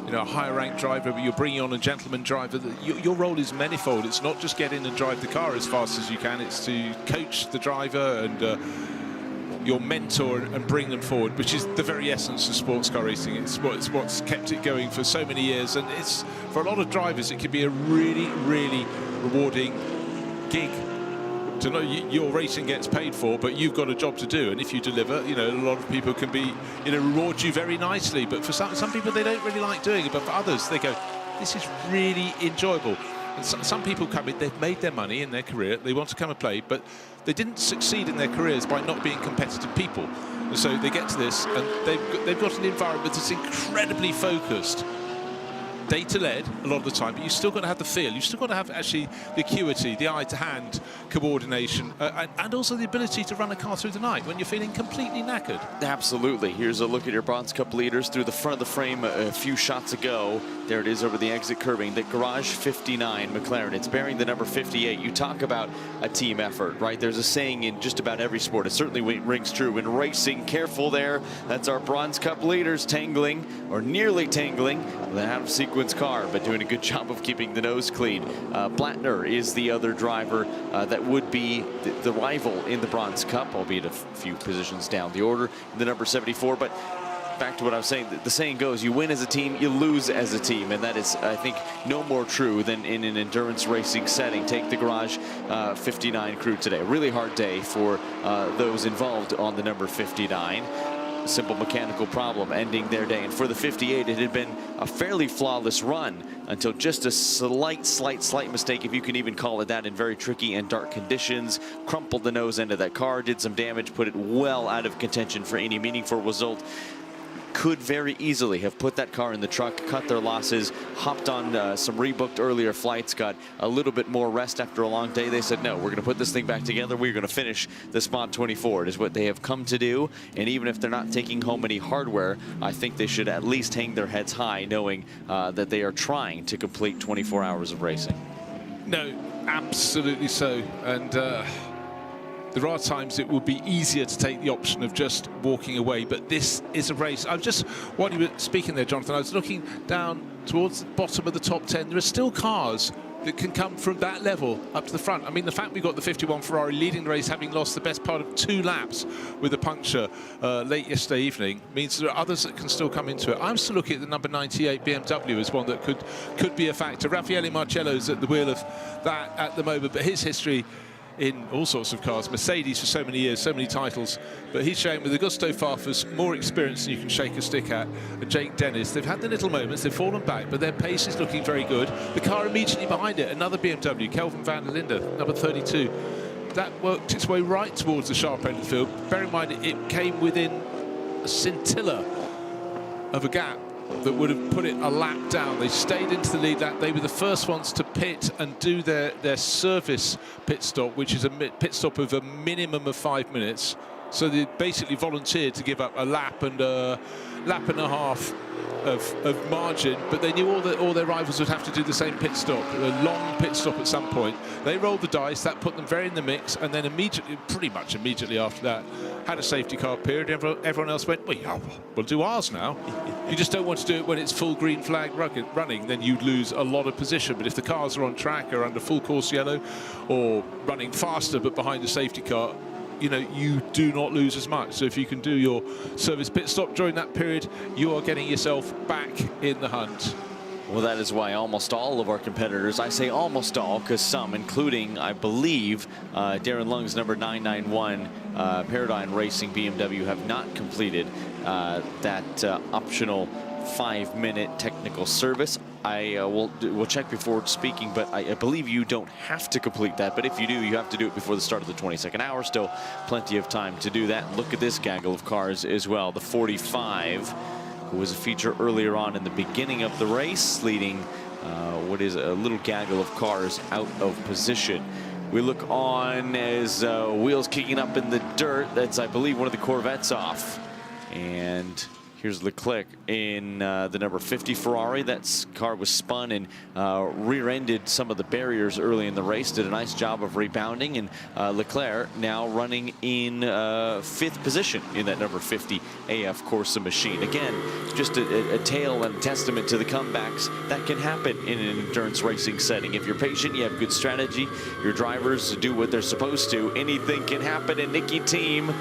higher ranked driver, but you're bringing on a gentleman driver, your role is manifold. It's not just get in and drive the car as fast as you can, it's to coach the driver and your mentor and bring them forward, which is the very essence of sports car racing. It's what's kept it going for so many years, and it's, for a lot of drivers, it can be a really, really rewarding gig to know your racing gets paid for, but you've got a job to do, and if you deliver, a lot of people can be, reward you very nicely. But for some people, they don't really like doing it, but for others, they go, this is really enjoyable. And some people come in, they've made their money in their career, they want to come and play, but they didn't succeed in their careers by not being competitive people. And so they get to this, and they've got an environment that's incredibly focused, data-led a lot of the time, but you've still got to have the feel. You've still got to have actually the acuity, the eye-to-hand coordination, and also the ability to run a car through the night when you're feeling completely knackered. Absolutely. Here's a look at your Bronze Cup leaders through the front of the frame a few shots ago. There it is over the exit curbing. The Garage 59 McLaren. It's bearing the number 58. You talk about a team effort, right? There's a saying in just about every sport. It certainly rings true in racing. Careful there. That's our Bronze Cup leaders tangling, or nearly tangling, with an out-of-sequence car, but doing a good job of keeping the nose clean. Blattner is the other driver that would be the rival in the Bronze Cup, albeit a few positions down the order, the number 74. But back to what I was saying, the saying goes, you win as a team, you lose as a team, and that is, I think, no more true than in an endurance racing setting. Take the Garage 59 crew today. A really hard day for those involved on the number 59. Simple mechanical problem ending their day. And for the 58, it had been a fairly flawless run until just a slight mistake, if you can even call it that, in very tricky and dark conditions. Crumpled the nose end of that car, did some damage, put it well out of contention for any meaningful result. Could very easily have put that car in the truck, cut their losses, hopped on some rebooked earlier flights, got a little bit more rest after a long day. They said, no, we're going to put this thing back together. We're going to finish the spot 24. It is what they have come to do. And even if they're not taking home any hardware, I think they should at least hang their heads high, knowing that they are trying to complete 24 hours of racing. No, absolutely so. And there are times it would be easier to take the option of just walking away, but this is a race. I was just, while you were speaking there, Jonathan, I was looking down towards the bottom of the top 10. There are still cars that can come from that level up to the front. I mean, the fact we got the 51 Ferrari leading the race, having lost the best part of 2 laps with a puncture late yesterday evening, means there are others that can still come into it. I'm still looking at the number 98 BMW as one that could be a factor. Raffaele Marcello's at the wheel of that at the moment, but his history in all sorts of cars, Mercedes for so many years, so many titles, but he's showing with Augusto Farfus more experience than you can shake a stick at, and Jake Dennis. They've had their little moments, they've fallen back, but their pace is looking very good. The car immediately behind it, another BMW, Kelvin van der Linde, number 32. That worked its way right towards the sharp end of the field. Bear in mind, it came within a scintilla of a gap that would have put it a lap down. They stayed into the lead lap. They were the first ones to pit and do their service pit stop, which is a pit stop of a minimum of 5 minutes. So they basically volunteered to give up a lap and a half of margin, but they knew all their rivals would have to do the same pit stop, a long pit stop at some point. They rolled the dice, that put them very in the mix, and then pretty much immediately after that, had a safety car period. Everyone else went, well, we'll do ours now. You just don't want to do it when it's full green flag running, then you'd lose a lot of position. But if the cars are on track or under full course yellow or running faster but behind the safety car, you know, you do not lose as much. So if you can do your service pit stop during that period, you are getting yourself back in the hunt. Well, that is why almost all of our competitors, I say almost all, because some, including, I believe, Darren Lung's number 991 Paradigm Racing BMW, have not completed that optional 5-minute technical service. We'll check before speaking, but I believe you don't have to complete that. But if you do, you have to do it before the start of the 22nd hour. Still plenty of time to do that. Look at this gaggle of cars as well. The 45, who was a feature earlier on in the beginning of the race, leading what is a little gaggle of cars out of position. We look on as wheels kicking up in the dirt. That's, I believe, one of the Corvettes off. And here's Leclerc in the number 50 Ferrari. That car was spun and rear-ended some of the barriers early in the race. Did a nice job of rebounding, and Leclerc now running in 5th position in that number 50 AF Corsa machine. Again, just a tale and testament to the comebacks that can happen in an endurance racing setting. If you're patient, you have good strategy, your drivers do what they're supposed to, anything can happen. And Nicky Team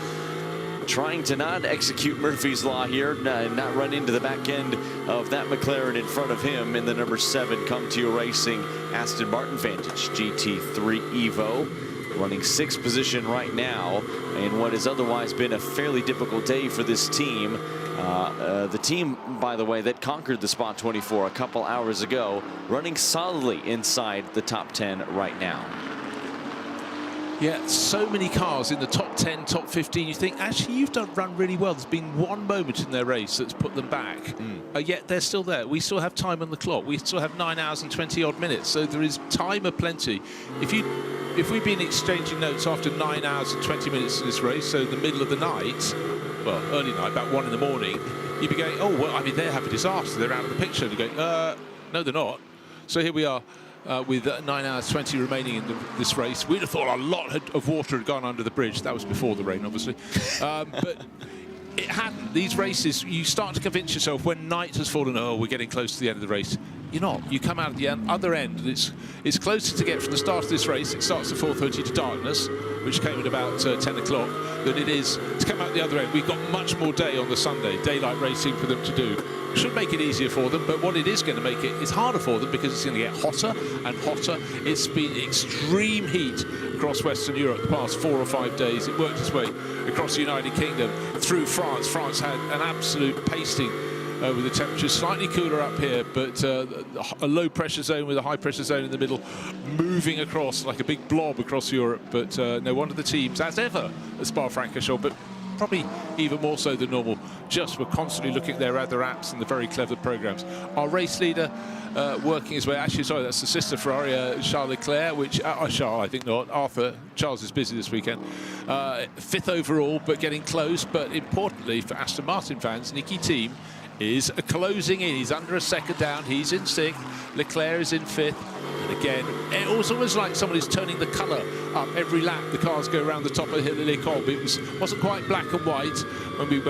trying to not execute Murphy's Law here, not run into the back end of that McLaren in front of him in the number 7 Come To You Racing Aston Martin Vantage GT3 Evo, running 6th position right now in what has otherwise been a fairly difficult day for this team. The team, by the way, that conquered the spot 24 a couple hours ago, running solidly inside the top 10 right now. Yeah, so many cars in the top 10, top 15. You think, actually, you've run really well. There's been one moment in their race that's put them back. Yet they're still there. We still have time on the clock. We still have 9 hours and 20 odd minutes. So there is time aplenty. If we've been exchanging notes after 9 hours and 20 minutes in this race, so in the middle of the night, well, early night, about 1 in the morning, you'd be going, oh, well, I mean, they have a disaster. They're out of the picture. And you're going, no, they're not. So here we are. With 9 hours 20 remaining in this race. We'd have thought a lot of water had gone under the bridge. That was before the rain, obviously. But it hadn't. These races, you start to convince yourself when night has fallen, oh, we're getting close to the end of the race. You're not. You come out at the other end. It's closer to get from the start of this race. It starts at 4:30 to darkness, which came at about 10 o'clock, than it is to come out the other end. We've got much more day on the Sunday, daylight racing for them to do. Should make it easier for them, but what it is going to make it is harder for them because it's going to get hotter and hotter. It's been extreme heat across Western Europe the past 4 or 5 days. It worked its way across the United Kingdom, through France. France had an absolute pasting with the temperatures slightly cooler up here, but a low pressure zone with a high pressure zone in the middle, moving across like a big blob across Europe. But no wonder the teams, as ever, at Spa-Francorchamps, but probably even more so than normal, just were constantly looking at their other apps and the very clever programs. Our race leader working his way, actually, sorry, that's the sister Ferrari, Charles Leclerc, which, Charles, I think not, Arthur. Charles is busy this weekend. 5th overall, but getting close. But importantly for Aston Martin fans, Nicky Team is closing in. He's under a second down. He's in 6th. Leclerc is in 5th. And again, it was almost like somebody's turning the colour up every lap. The cars go around the top of the Les Combes. It wasn't quite black and white when we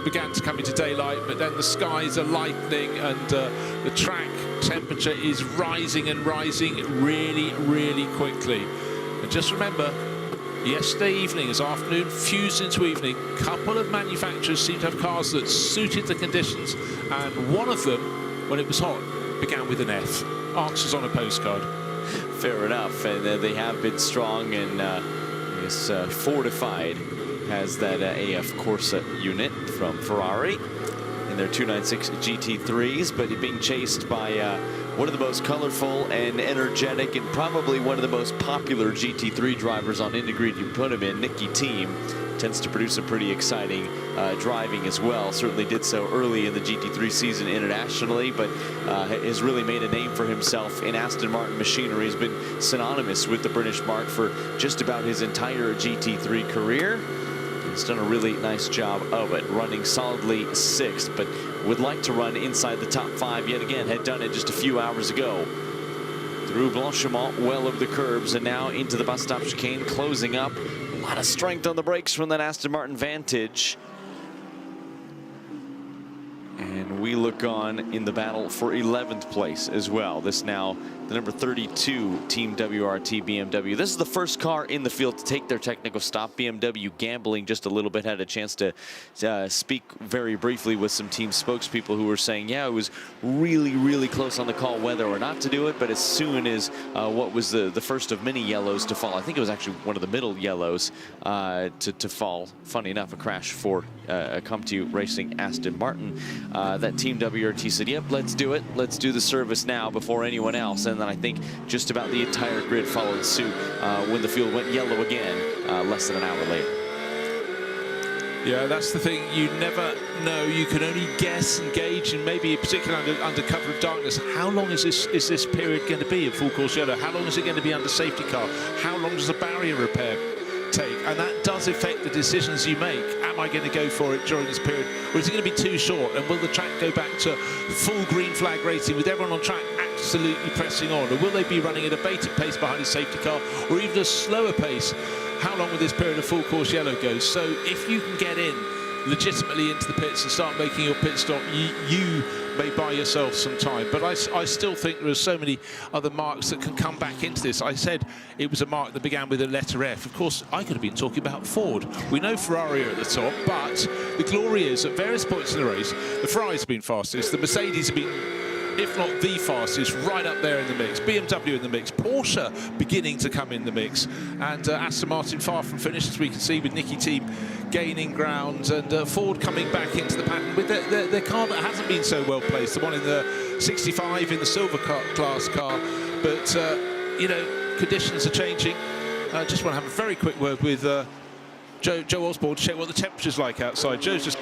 began to come into daylight, but then the skies are lightening and the track temperature is rising and rising really, really quickly. And just remember, yesterday evening as afternoon fused into evening, a couple of manufacturers seemed to have cars that suited the conditions, and one of them, when it was hot, began with an F. Answers on a postcard. Fair enough, and they have been strong, and this Fortified has that AF Corsa unit from Ferrari in their 296 GT3s, but being chased by one of the most colorful and energetic and probably one of the most popular GT3 drivers on Integrity you put him in, Nicky Team. Tends to produce some pretty exciting driving as well. Certainly did so early in the GT3 season internationally, but has really made a name for himself in Aston Martin machinery. He's been synonymous with the British marque for just about his entire GT3 career. He's done a really nice job of it, running solidly 6th, but would like to run inside the top 5 yet again. Had done it just a few hours ago. Through Blanchimont, well over the curbs, and now into the bus stop chicane, closing up. A lot of strength on the brakes from that Aston Martin Vantage. And we look on in the battle for 11th place as well. This now the number 32 Team WRT BMW. This is the first car in the field to take their technical stop. BMW gambling just a little bit. Had a chance to speak very briefly with some team spokespeople who were saying, yeah, it was really, really close on the call whether or not to do it. But as soon as what was the first of many yellows to fall, I think it was actually one of the middle yellows to fall. Funny enough, a crash for Come To You Racing Aston Martin. That Team WRT said, yep, let's do it. Let's do the service now before anyone else. And then I think just about the entire grid followed suit when the field went yellow again less than an hour later. Yeah, that's the thing. You never know. You can only guess and gauge, and maybe particularly under cover of darkness, how long is this period going to be in full course yellow? How long is it going to be under safety car? How long does a barrier repair take? And that does affect the decisions you make. Am I going to go for it during this period, or is it going to be too short? And will the track go back to full green flag racing with everyone on track absolutely pressing on? Or will they be running at a bated pace behind a safety car, or even a slower pace? How long will this period of full course yellow go? So if you can get in legitimately into the pits and start making your pit stop, you may buy yourself some time. But I still think there are so many other marques that can come back into this. I said it was a marque that began with a letter F. Of course, I could have been talking about Ford. We know Ferrari are at the top, but the glory is at various points in the race, the Ferrari's been fastest, the Mercedes have been, if not the fastest, right up there in the mix. BMW in the mix, Porsche beginning to come in the mix, and Aston Martin far from finished, as we can see, with Nicky Team gaining ground, and Ford coming back into the pattern with their car that hasn't been so well placed, the one in the 65 in the silver class car. But, you know, conditions are changing. I just want to have a very quick word with Joe Osborne to check what the temperature's like outside. Joe's just...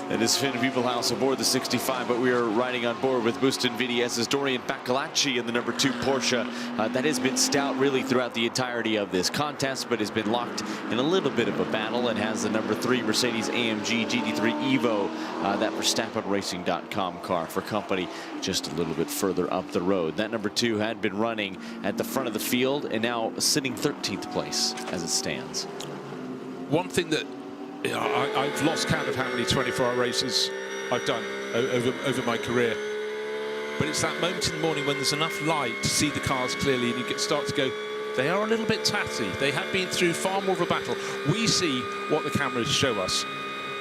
It is Finn Peoplehouse aboard the 65, but we are riding on board with Buston VDS's Dorian Bacalacci in the number 2 Porsche. That has been stout really throughout the entirety of this contest, but has been locked in a little bit of a battle, and has the number 3 Mercedes AMG GT3 Evo, that VerstappenRacing.com car for company just a little bit further up the road. That number 2 had been running at the front of the field and now sitting 13th place as it stands. One thing that I've lost count of how many 24-hour races I've done over my career. But it's that moment in the morning when there's enough light to see the cars clearly, and you start to go, they are a little bit tatty. They have been through far more of a battle. We see what the cameras show us.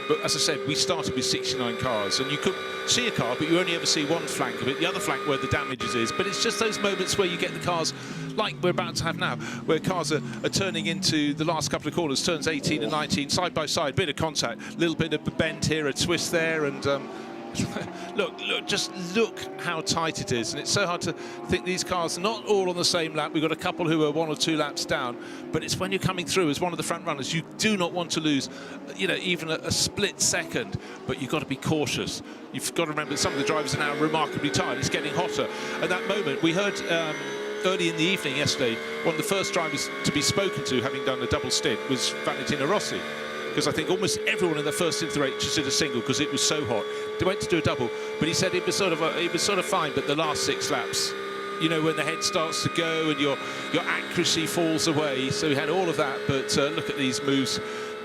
But as I said, we started with 69 cars, and you could see a car, but you only ever see one flank of it, the other flank where the damages is. But it's just those moments where you get the cars like we're about to have now, where cars are turning into the last couple of corners, turns 18 and 19, side by side, bit of contact, a little bit of a bend here, a twist there, and just look how tight it is. And it's so hard to think these cars are not all on the same lap. We've got a couple who are 1 or 2 laps down, but it's when you're coming through as one of the front runners, you do not want to lose, you know, even a split second, but you've got to be cautious. You've got to remember that some of the drivers are now remarkably tired. It's getting hotter. At that moment, we heard early in the evening yesterday, one of the first drivers to be spoken to, having done a double stint, was Valentino Rossi. Because I think almost everyone in the first into the race just did a single because it was so hot. They went to do a double, but he said it was sort of fine. But the last 6 laps, you know, when the head starts to go and your accuracy falls away. So he had all of that. But look at these moves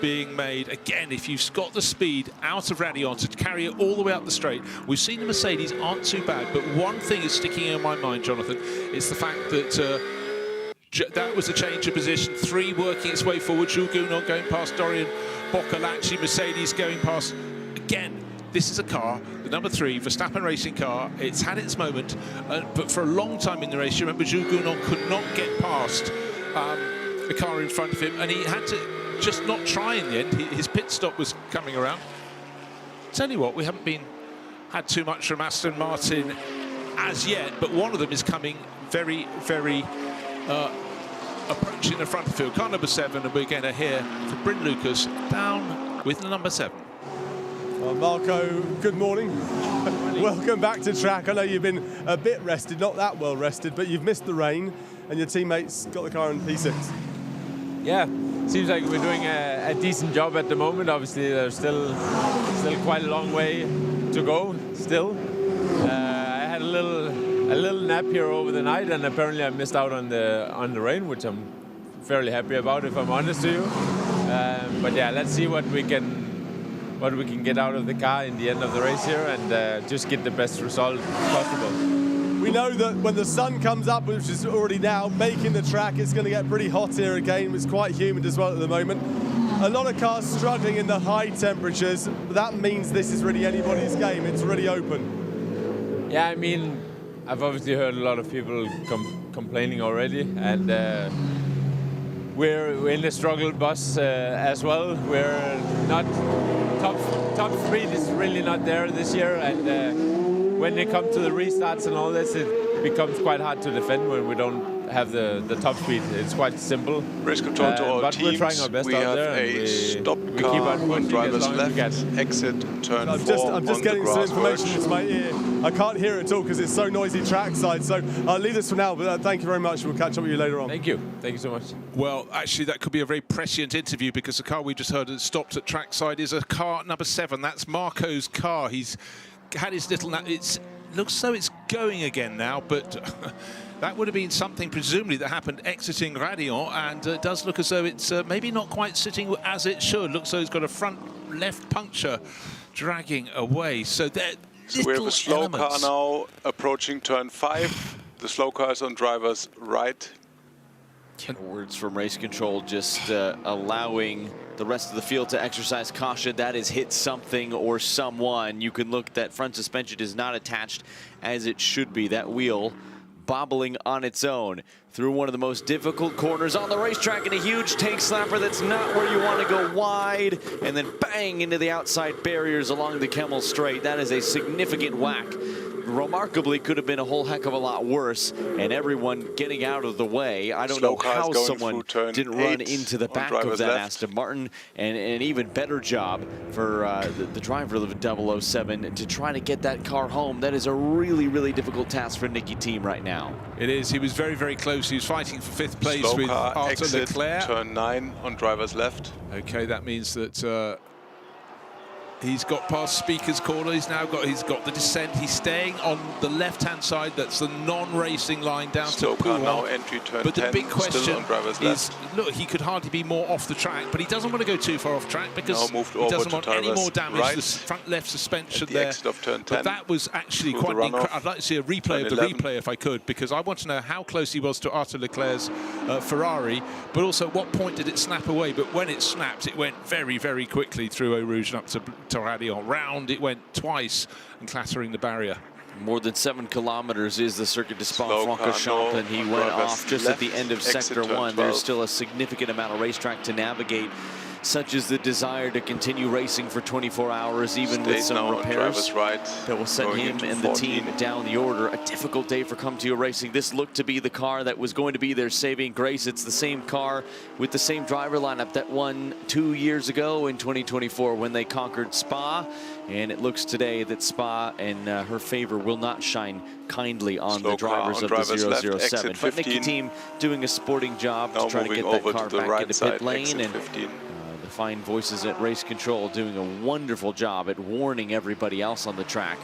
being made. Again, if you've got the speed out of Raidillon to carry it all the way up the straight, we've seen the Mercedes aren't too bad, but one thing is sticking in my mind, Jonathan, it's the fact that that was a change of position. 3 working its way forward. Jules Gounon going past Dorian Boccolacci. Mercedes going past. Again, this is a car, the number 3 Verstappen racing car. It's had its moment, but for a long time in the race, you remember Jules Gounon could not get past the car in front of him, and he had to just not try in the end. His pit stop was coming around. Tell you what, we haven't had too much from Aston Martin as yet, but one of them is coming very, very approaching the front of the field. Car number 7, and we're going to hear from Bryn Lucas down with the number 7. Well, Marco, good morning. Welcome back to track. I know you've been a bit rested, not that well rested, but you've missed the rain, and your teammates got the car in P6. Yeah, seems like we're doing a decent job at the moment. Obviously, there's still quite a long way to go. Still, I had a little nap here over the night, and apparently I missed out on the rain, which I'm fairly happy about, if I'm honest to you. But yeah, let's see what we can get out of the car in the end of the race here, and just get the best result possible. We know that when the sun comes up, which is already now, making the track, it's going to get pretty hot here again. It's quite humid as well at the moment. A lot of cars struggling in the high temperatures. That means this is really anybody's game. It's really open. Yeah, I mean, I've obviously heard a lot of people complaining already, and we're in the struggle bus as well. We're not top speed is really not there this year, and when they come to the restarts and all this, it becomes quite hard to defend when we don't have the top speed. It's quite simple. Race control to all but teams. We're trying our best we out have there. a stop we car keep on on driver's left, exit exit turn 4 I'm just on getting the some grass information verge. into my ear. I can't hear it at all because it's so noisy trackside. So I'll leave this for now, but thank you very much. We'll catch up with you later on. Thank you. Thank you so much. Well, actually, that could be a very prescient interview, because the car we just heard that stopped at trackside is a car number 7. That's Marco's car. He's had his little... It looks so it's going again now, but that would have been something presumably that happened exiting Raidillon, and it does look as though it's maybe not quite sitting as it should. Looks as though it's got a front left puncture dragging away. So there. So we have a slow car now approaching turn 5. The slow car is on driver's right. Words from race control, just allowing the rest of the field to exercise caution. That is hit something or someone. You can look, that front suspension is not attached as it should be. That wheel bobbling on its own through one of the most difficult corners on the racetrack, and a huge tank slapper that's not where you want to go wide, and then bang into the outside barriers along the Kemmel Straight. That is a significant whack. Remarkably, could have been a whole heck of a lot worse, and everyone getting out of the way. I don't know how someone didn't run into the back of that Aston Martin, and an even better job for the driver of the 007 to try to get that car home. That is a really, really difficult task for Nicky Team right now. It is. He was very, very close. He was fighting for 5th place Slow with car, Arthur exit, Leclerc. turn 9 on driver's left. Okay, that means that he's got past Speaker's Corner. He's got the descent. He's staying on the left-hand side. That's the non-racing line down Slow to car Pouhon. now, entry turn But 10, the big question still on driver's is, left. look, he could hardly be more off the track, but he doesn't want to go too far off track because Now moved he over doesn't to want any driver's more damage right to the front left suspension at the there. exit of turn 10. But that was actually through quite the incredible. runoff. I'd like to see a replay of the Turn 11. replay if I could, because I want to know how close he was to Arthur Leclerc's Ferrari, but also at what point did it snap away. But when it snapped, it went very, very quickly through Eau Rouge and up to Raidillon. Round it went twice and clattering the barrier. More than 7 kilometers is the Circuit de Slow car, Spa-Francorchamps, no, and he on went driver's off just at the left, end of exit Sector turn 1. 12. There's still a significant amount of racetrack to navigate, such as the desire to continue racing for 24 hours, even with Stays some now on repairs driver's right, that will send going him into and the 14. team down the order. A difficult day for Come To Your Racing. This looked to be the car that was going to be their saving grace. It's the same car with the same driver lineup that won 2 years ago in 2024 when they conquered Spa. And it looks today that Spa and her favor will not shine kindly on Slow the drivers car on of the driver's 007. left, exit But Nicky 15. Team doing a sporting job Now to try to moving get that over car to the back right into side, pit lane. exit And 15. the fine voices at Race Control doing a wonderful job at warning everybody else on the track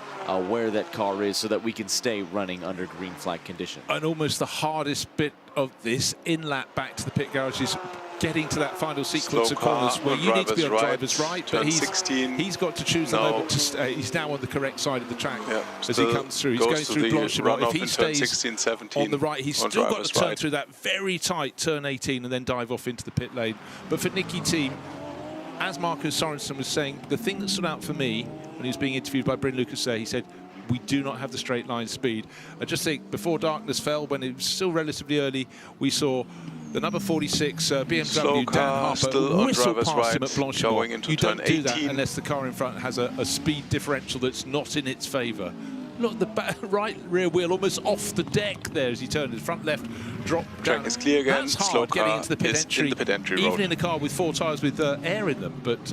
where that car is so that we can stay running under green flag conditions. And almost the hardest bit of this in lap back to the pit garage is getting to that final sequence of corners where you need to be on driver's right, but he's got to choose the moment to he's now on the correct side of the track as he comes through. He's going through Blanchimont. If he stays 16, 17 on the right, he's still got to turn through that very tight turn 18 and then dive off into the pit lane. But for Nicky Team, as Marcus Sorensen was saying, the thing that stood out for me when he was being interviewed by Bryn Lucas there, he said, we do not have the straight line speed. I just think before darkness fell, when it was still relatively early, we saw the number 46 BMW Dan Harper whistle past him at Blanchimont. You don't do that unless the car in front has a speed differential that's not in its favour. Look, the right rear wheel almost off the deck there as he turned. The front left drop down. Track is clear again. That's hard Slow getting car into the pit is entry, in the pit entry even road. in a car with 4 tyres with air in them, but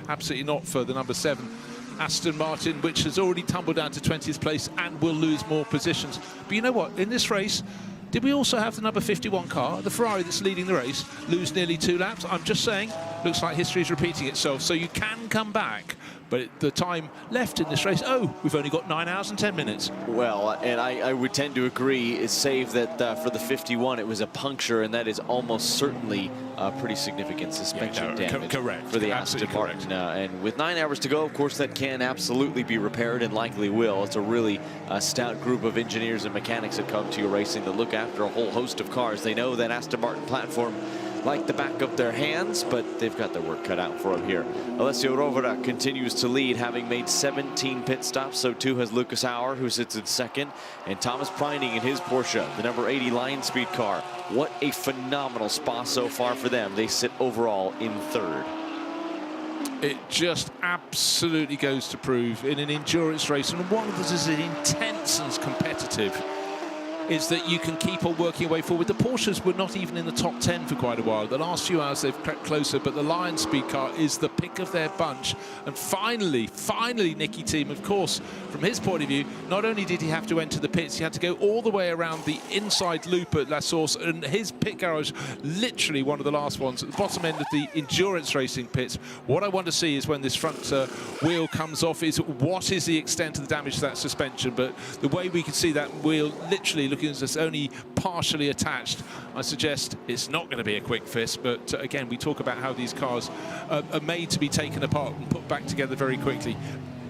absolutely not for the number 7. Aston Martin, which has already tumbled down to 20th place and will lose more positions. But you know what? In this race, did we also have the number 51 car, the Ferrari that's leading the race, lose nearly 2 laps? I'm just saying, looks like history is repeating itself. So you can come back, but the time left in this race, we've only got 9 hours and 10 minutes. Well, and I would tend to agree, is save that for the 51, it was a puncture, and that is almost certainly pretty significant suspension damage for the Aston Martin. And with 9 hours to go, of course, that can absolutely be repaired and likely will. It's a really stout group of engineers and mechanics that come to your racing that look after a whole host of cars. They know that Aston Martin platform like the back of their hands, but they've got their work cut out for them here. Alessio Rovera continues to lead, having made 17 pit stops. So too has Lucas Auer, who sits in second, and Thomas Preining in his Porsche, the number 80 Lion Speed car. What a phenomenal spot so far for them. They sit overall in third. It just absolutely goes to prove in an endurance race, and one that is as intense and competitive, is that you can keep on working your way forward. The Porsches were not even in the top 10 for quite a while. The last few hours they've crept closer, but the Lion Speed car is the pick of their bunch. And finally, Nicky Team, of course, from his point of view, not only did he have to enter the pits, he had to go all the way around the inside loop at La Source, and his pit garage, literally one of the last ones, at the bottom end of the endurance racing pits. What I want to see is when this front wheel comes off, is what is the extent of the damage to that suspension. But the way we can see that wheel literally looking as it's only partially attached, I suggest it's not going to be a quick fix. But again, we talk about how these cars are made to be taken apart and put back together very quickly.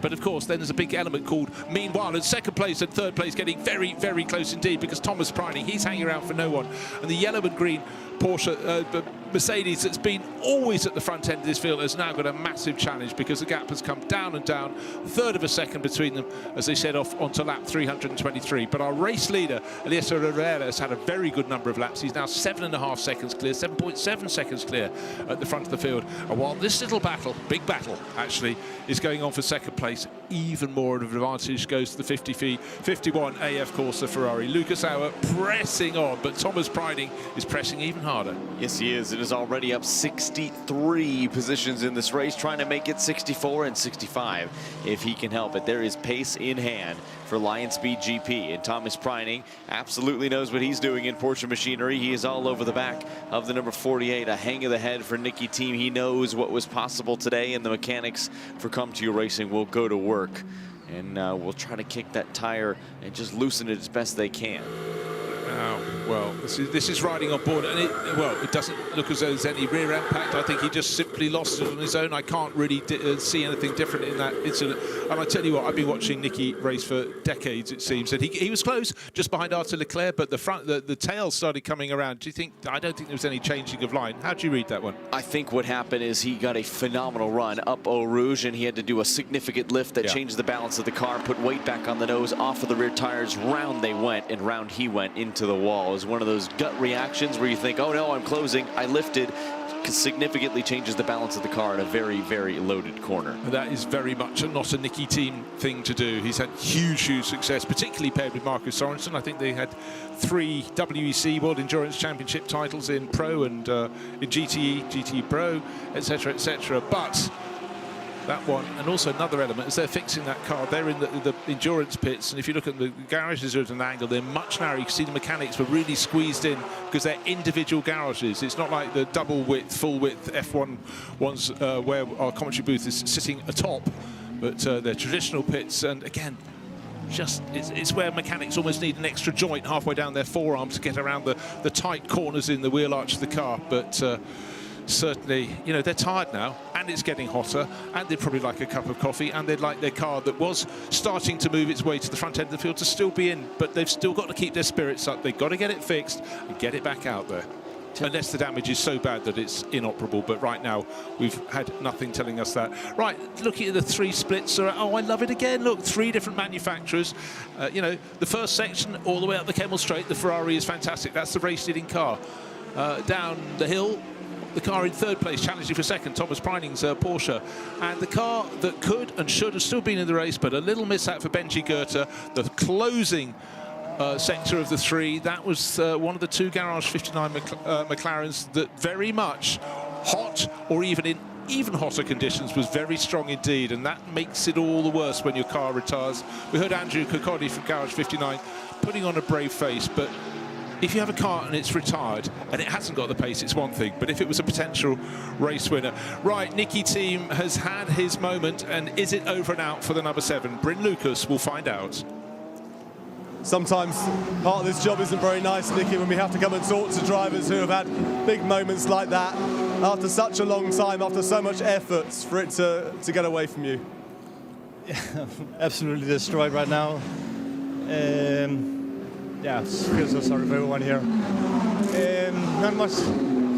But of course, then there's a big element called meanwhile, and second place and third place getting very, very close indeed, because Thomas Preining, he's hanging around for no one. And the yellow and green Porsche, Mercedes, that's been always at the front end of this field, has now got a massive challenge, because the gap has come down and down, a third of a second between them as they set off onto lap 323. But our race leader, Alessio Rovera, has had a very good number of laps. He's now 7.5 seconds clear, 7.7 seconds clear at the front of the field. And while this little battle, big battle actually, is going on for second place, even more of an advantage goes to the 51 AF Corsa Ferrari. Lucas Auer pressing on, but Thomas Preining is pressing even harder. Yes, he is. It is already up 63 positions in this race, trying to make it 64 and 65 if he can help it. There is pace in hand for Lion Speed GP, and Thomas Preining absolutely knows what he's doing in Porsche machinery. He is all over the back of the number 48, a hang of the head for Nicky Team. He knows what was possible today, and the mechanics for Come To You Racing will go to work, and we'll try to kick that tire and just loosen it as best they can. Well, this is riding on board, and it doesn't look as though there's any rear impact. I think he just simply lost it on his own. I can't really see anything different in that incident. And I tell you what, I've been watching Nicky race for decades, it seems, and he was close just behind Arthur Leclerc, but the tail started coming around. I don't think there was any changing of line. How do you read that one? I think what happened is he got a phenomenal run up Eau Rouge, and he had to do a significant lift that changed the balance of the car, put weight back on the nose, off of the rear tires. Round they went, and round he went into the wall. It was one of those gut reactions where you think, oh no, I'm closing, I lifted. Significantly changes the balance of the car in a very, very loaded corner. That is very much not a Nicky Team thing to do. He's had huge success, particularly paired with Marcus Sorensen. I think they had 3 WEC World Endurance Championship titles in Pro and in GTE Pro, etc., etc. But that one, and also another element, is they're fixing that car. They're in the endurance pits, and if you look at the garages at an angle, they're much narrower. You can see the mechanics were really squeezed in because they're individual garages. It's not like the double width, full width F1 ones where our commentary booth is sitting atop, but they're traditional pits. And again, it's where mechanics almost need an extra joint halfway down their forearms to get around the tight corners in the wheel arch of the car. But certainly, you know, they're tired now, and it's getting hotter, and they'd probably like a cup of coffee, and they'd like their car that was starting to move its way to the front end of the field to still be in, but they've still got to keep their spirits up. They've got to get it fixed and get it back out there. Unless the damage is so bad that it's inoperable, but right now we've had nothing telling us that. Right, looking at the 3 splits, oh, I love it again. Look, 3 different manufacturers. You know, the first section all the way up the Kemmel Straight, the Ferrari is fantastic. That's the race-leading car. Down the hill, the car in 3rd place, challenging for 2nd, Thomas Preining's Porsche. And the car that could and should have still been in the race, but a little mishap for Benji Goethe, the closing sector of the 3, that was one of the 2 Garage 59 McLarens that very much hot, or even in even hotter conditions, was very strong indeed, and that makes it all the worse when your car retires. We heard Andrew Kokodi from Garage 59 putting on a brave face, but if you have a car and it's retired and it hasn't got the pace, it's one thing, but if it was a potential race winner. Right, Nicky Team has had his moment, and is it over and out for the number 7? Bryn Lucas will find out. Sometimes part of this job isn't very nice, Nicky, when we have to come and talk to drivers who have had big moments like that after such a long time, after so much effort, for it to get away from you. Yeah, absolutely destroyed right now. Yeah, I feel so sorry for everyone here. Not much,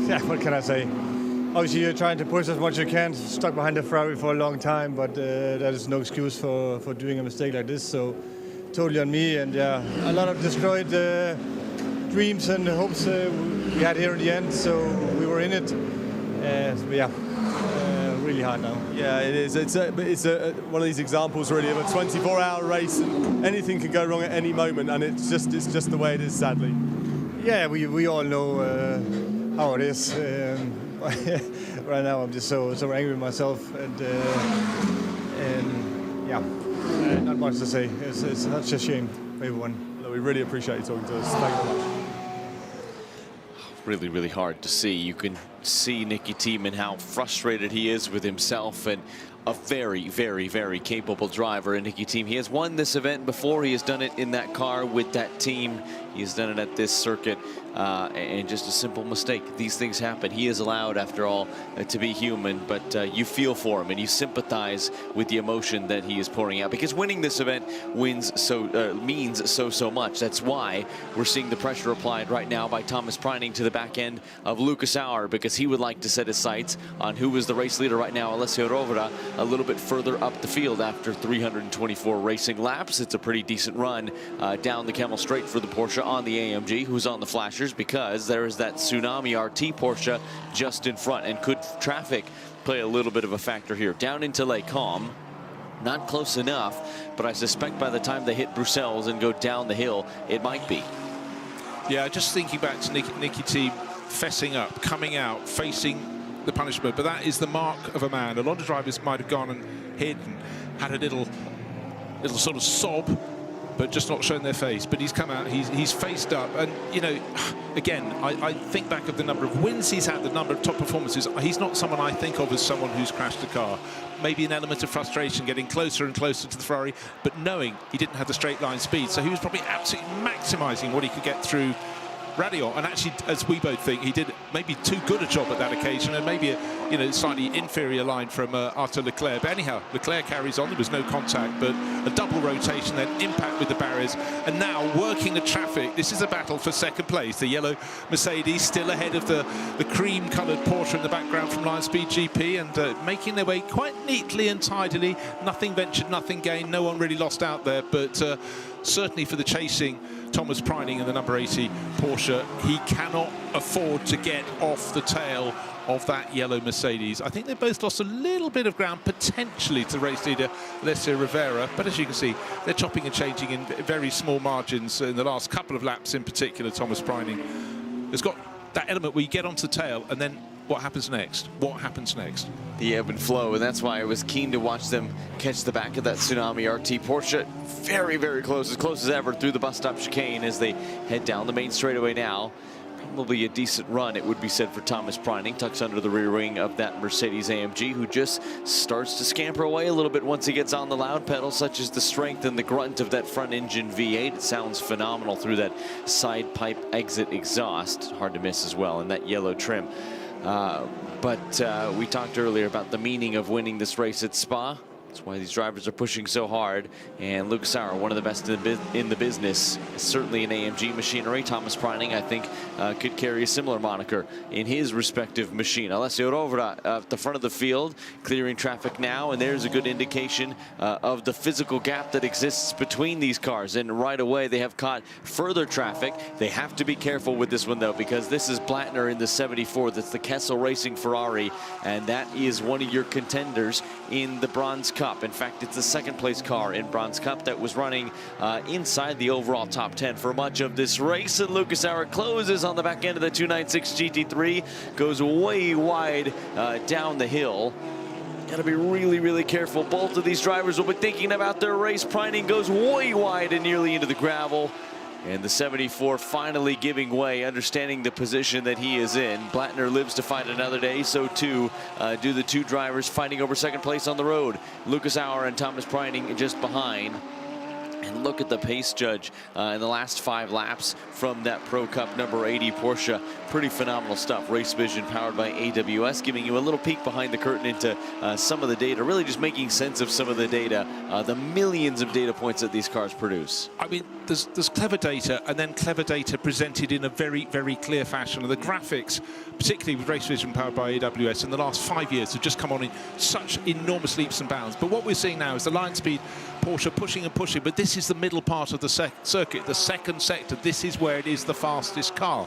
yeah, what can I say? Obviously you're trying to push as much as you can, stuck behind the Ferrari for a long time, but that is no excuse for doing a mistake like this, so totally on me. And yeah, a lot of destroyed dreams and hopes we had here in the end, so we were in it. But yeah, really hard now. Yeah, it is. It's one of these examples really of a 24-hour race, and anything can go wrong at any moment, and it's just the way it is, sadly. Yeah, we all know how it is. Right now, I'm just so angry with myself, and yeah, not much to say. It's such a shame for everyone. We really appreciate you talking to us. Thank you very much. Really, really hard to see. You can see Nicky Team and how frustrated he is with himself, and a very, very, very capable driver in Nicky Team. He has won this event before. He has done it in that car with that team. He has done it at this circuit, and just a simple mistake. These things happen. He is allowed, after all, to be human, but you feel for him and you sympathize with the emotion that he is pouring out, because winning this event means so much. That's why we're seeing the pressure applied right now by Thomas Preining to the back end of Lucas Auer, because he would like to set his sights on who is the race leader right now, Alessio Rovera, a little bit further up the field after 324 racing laps. It's a pretty decent run down the Kemmel Straight for the Porsche on the AMG, who's on the flashers, because there is that Tsunami RT Porsche just in front. And could traffic play a little bit of a factor here? Down into Les Combes, not close enough, but I suspect by the time they hit Bruxelles and go down the hill, it might be. Yeah, just thinking back to Nicky Team fessing up, coming out, facing the punishment, but that is the mark of a man. A lot of drivers might have gone and hid and had a little sort of sob, but just not shown their face. But he's come out, he's faced up, and you know, again, I think back of the number of wins he's had, the number of top performances. He's not someone I think of as someone who's crashed a car. Maybe an element of frustration, getting closer and closer to the Ferrari, but knowing he didn't have the straight line speed, so he was probably absolutely maximising what he could get through Radio. And actually, as we both think, he did maybe too good a job at that occasion, and maybe a slightly inferior line from Arthur Leclerc. But anyhow, Leclerc carries on. There was no contact, but a double rotation, then impact with the barriers, and now working the traffic. This is a battle for 2nd place. The yellow Mercedes still ahead of the cream-coloured Porsche in the background from Lion Speed GP, and making their way quite neatly and tidily. Nothing ventured, nothing gained. No one really lost out there, but certainly for the chasing Thomas Preining and the number 80 Porsche, he cannot afford to get off the tail of that yellow Mercedes. I think they both lost a little bit of ground potentially to race leader Alessio Rovera, but as you can see, they're chopping and changing in very small margins in the last couple of laps. In particular, Thomas Preining has got that element where you get onto the tail, and then what happens next? What happens next? The ebb and flow, and that's why I was keen to watch them catch the back of that Tsunami RT Porsche. Very, very close as ever through the bus stop chicane as they head down the main straightaway now. Probably a decent run, it would be said, for Thomas Preining. Tucks under the rear wing of that Mercedes AMG, who just starts to scamper away a little bit once he gets on the loud pedal, such as the strength and the grunt of that front engine V8. It sounds phenomenal through that side pipe exit exhaust. Hard to miss as well in that yellow trim. But we talked earlier about the meaning of winning this race at Spa. That's why these drivers are pushing so hard. And Luke Sauer, one of the best in the business, certainly in AMG machinery. Thomas Preining, I think, could carry a similar moniker in his respective machine. Alessio Rovera at the front of the field, clearing traffic now, and there's a good indication of the physical gap that exists between these cars. And right away, they have caught further traffic. They have to be careful with this one, though, because this is Blattner in the 74. That's the Kessel Racing Ferrari, and that is one of your contenders in the Bronze Cup. In fact, it's the second place car in Bronze Cup that was running inside the overall top 10 for much of this race. And Lucas Sauer closes on the back end of the 296 GT3, goes way wide down the hill. Got to be really, really careful. Both of these drivers will be thinking about their race. Preining goes way wide and nearly into the gravel. And the 74 finally giving way, understanding the position that he is in. Blattner lives to fight another day, so too do the two drivers fighting over second place on the road. Lucas Sauer and Thomas Preining just behind. And look at the pace judge in the last 5 laps from that Pro Cup number 80 Porsche. Pretty phenomenal stuff. Race Vision powered by AWS, giving you a little peek behind the curtain into some of the data, really just making sense of some of the data, the millions of data points that these cars produce. I mean, there's clever data, and then clever data presented in a very, very clear fashion. And the graphics, particularly with Race Vision powered by AWS, in the last 5 years have just come on in such enormous leaps and bounds. But what we're seeing now is the line speed Porsche pushing and pushing, but this is the middle part of the circuit, the second sector. This is where it is the fastest car.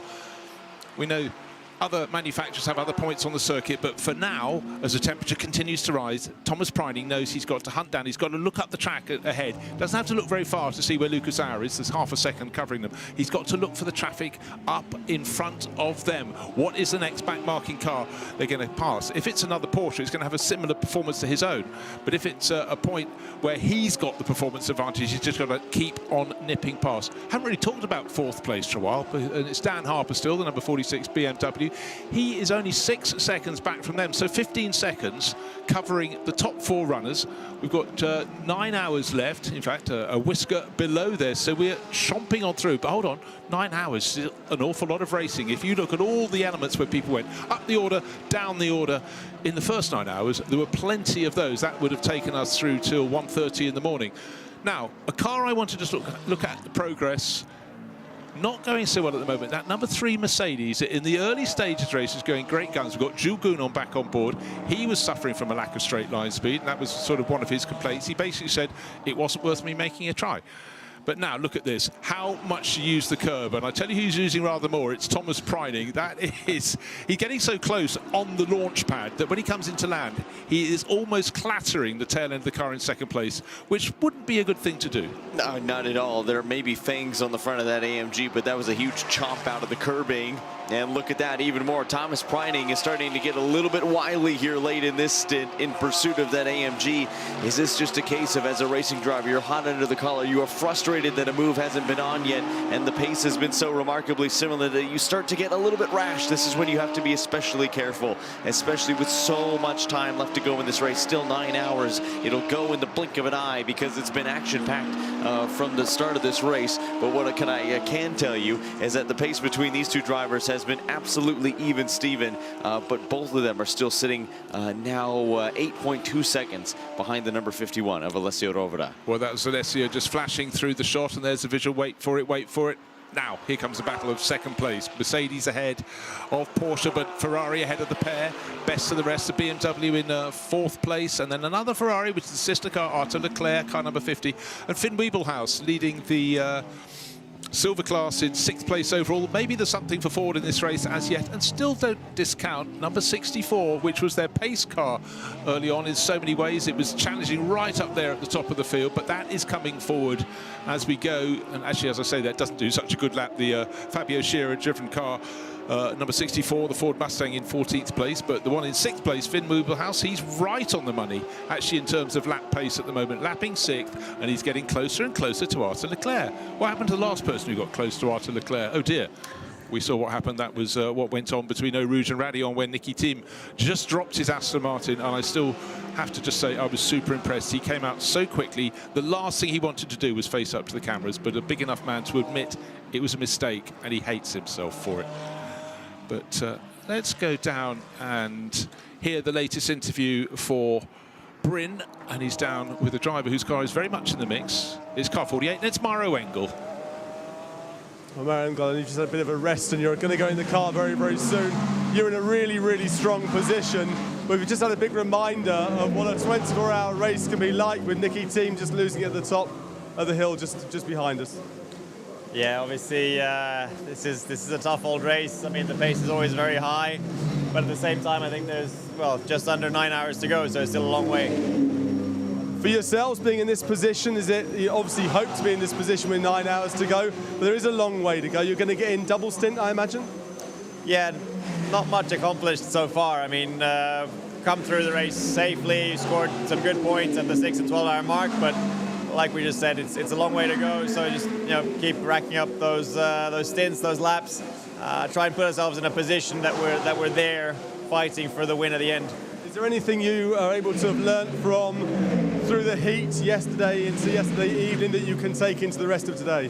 We know other manufacturers have other points on the circuit, but for now, as the temperature continues to rise, Thomas Preining knows he's got to hunt down, he's got to look up the track ahead. Doesn't have to look very far to see where Lucas Sauer is. There's half a second covering them. He's got to look for the traffic up in front of them. What is the next back-marking car they're going to pass? If it's another Porsche, it's going to have a similar performance to his own. But if it's a point where he's got the performance advantage, he's just got to keep on nipping past. Haven't really talked about 4th place for a while, but it's Dan Harper still, the number 46 BMW. He is only 6 seconds back from them, so 15 seconds covering the top 4 runners. We've got 9 hours left, in fact, a whisker below there, so we're chomping on through. But hold on, 9 hours, an awful lot of racing. If you look at all the elements where people went up the order, down the order, in the first 9 hours, there were plenty of those. That would have taken us through till 1:30 in the morning. Now, a car I want to just look at the progress. Not going so well at the moment. That number 3 Mercedes in the early stages of the race is going great guns. We've got Jules Gounon back on board. He was suffering from a lack of straight line speed, and that was sort of one of his complaints. He basically said it wasn't worth me making a try. But now look at this, how much to use the curb, and I tell you who's using rather more, it's Thomas Preining. That is, he's getting so close on the launch pad that when he comes into land, he is almost clattering the tail end of the car in second place, which wouldn't be a good thing to do. No, not at all. There may be fangs on the front of that AMG, but that was a huge chomp out of the curbing. And look at that, even more. Thomas Preining is starting to get a little bit wily here late in this stint in pursuit of that AMG. Is this just a case of, as a racing driver, you're hot under the collar, you are frustrated that a move hasn't been on yet, and the pace has been so remarkably similar that you start to get a little bit rash? This is when you have to be especially careful, especially with so much time left to go in this race. Still 9 hours. It'll go in the blink of an eye because it's been action-packed from the start of this race. But what I can tell you is that the pace between these two drivers has been absolutely even Steven, but both of them are still sitting now 8.2 seconds behind the number 51 of Alessio Rovera. Well, that was Alessio just flashing through the shot, and there's the visual. Wait for it, wait for it. Now, here comes the battle of second place. Mercedes ahead of Porsche, but Ferrari ahead of the pair. Best of the rest, the BMW in 4th place, and then another Ferrari, which is the sister car, Arthur Leclerc, car number 50, and Finn Wiebelhaus leading the silver class in 6th place overall. Maybe there's something for Ford in this race as yet, and still don't discount number 64, which was their pace car early on in so many ways. It was challenging right up there at the top of the field, but that is coming forward as we go. And actually, as I say, that doesn't do such a good lap. The Fabio Scherer driven car, number 64, the Ford Mustang, in 14th place, but the one in 6th place, Finn Wiebelhaus, he's right on the money actually in terms of lap pace at the moment, lapping 6th, and he's getting closer and closer to Arthur Leclerc. What happened to the last person who got close to Arthur Leclerc? Oh dear. We saw what happened. That was what went on between Eau Rouge and Raidillon when Nicky Thiem just dropped his Aston Martin, and I still have to just say I was super impressed. He came out so quickly. The last thing he wanted to do was face up to the cameras, but a big enough man to admit it was a mistake, and he hates himself for it. But let's go down and hear the latest interview for Bryn, and he's down with a driver whose car is very much in the mix. It's car 48, and it's Mauro Engel. Well, Mauro Engel, you just had a bit of a rest, and you're going to go in the car very, very soon. You're in a really, really strong position. We've just had a big reminder of what a 24-hour race can be like, with Nicky Team just losing at the top of the hill just behind us. Yeah, obviously this is a tough old race. I mean, the pace is always very high, but at the same time, I think there's, well, just under 9 hours to go, so it's still a long way. For yourselves being in this position, you obviously hope to be in this position with 9 hours to go, but there is a long way to go. You're going to get in double stint, I imagine? Yeah, not much accomplished so far. I mean, come through the race safely, scored some good points at the 6 and 12 hour mark, but like we just said, it's a long way to go. So just keep racking up those stints, those laps. Try and put ourselves in a position that we're there fighting for the win at the end. Is there anything you are able to have learnt from through the heat yesterday into yesterday evening that you can take into the rest of today?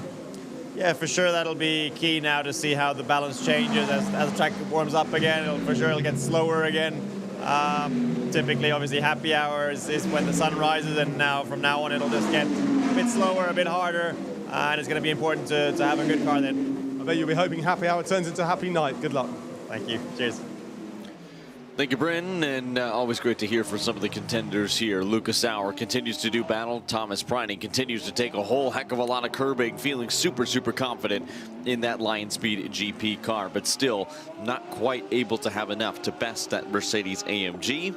Yeah, for sure that'll be key now to see how the balance changes as the track warms up again. For sure it'll get slower again. Typically, obviously, happy hours is when the sun rises, and from now on it'll just get a bit slower, a bit harder, and it's going to be important to have a good car then. I bet you'll be hoping happy hour turns into happy night. Good luck. Thank you. Cheers. Thank you, Bryn, and always great to hear from some of the contenders here. Lucas Sauer continues to do battle. Thomas Preining continues to take a whole heck of a lot of curbing, feeling super, super confident in that Lion Speed GP car, but still not quite able to have enough to best that Mercedes AMG.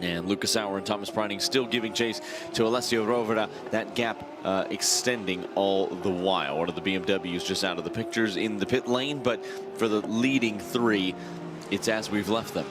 And Lucas Sauer and Thomas Preining still giving chase to Alessio Rovera. That gap extending all the while. One of the BMWs just out of the pictures in the pit lane, but for the leading three, it's as we've left them.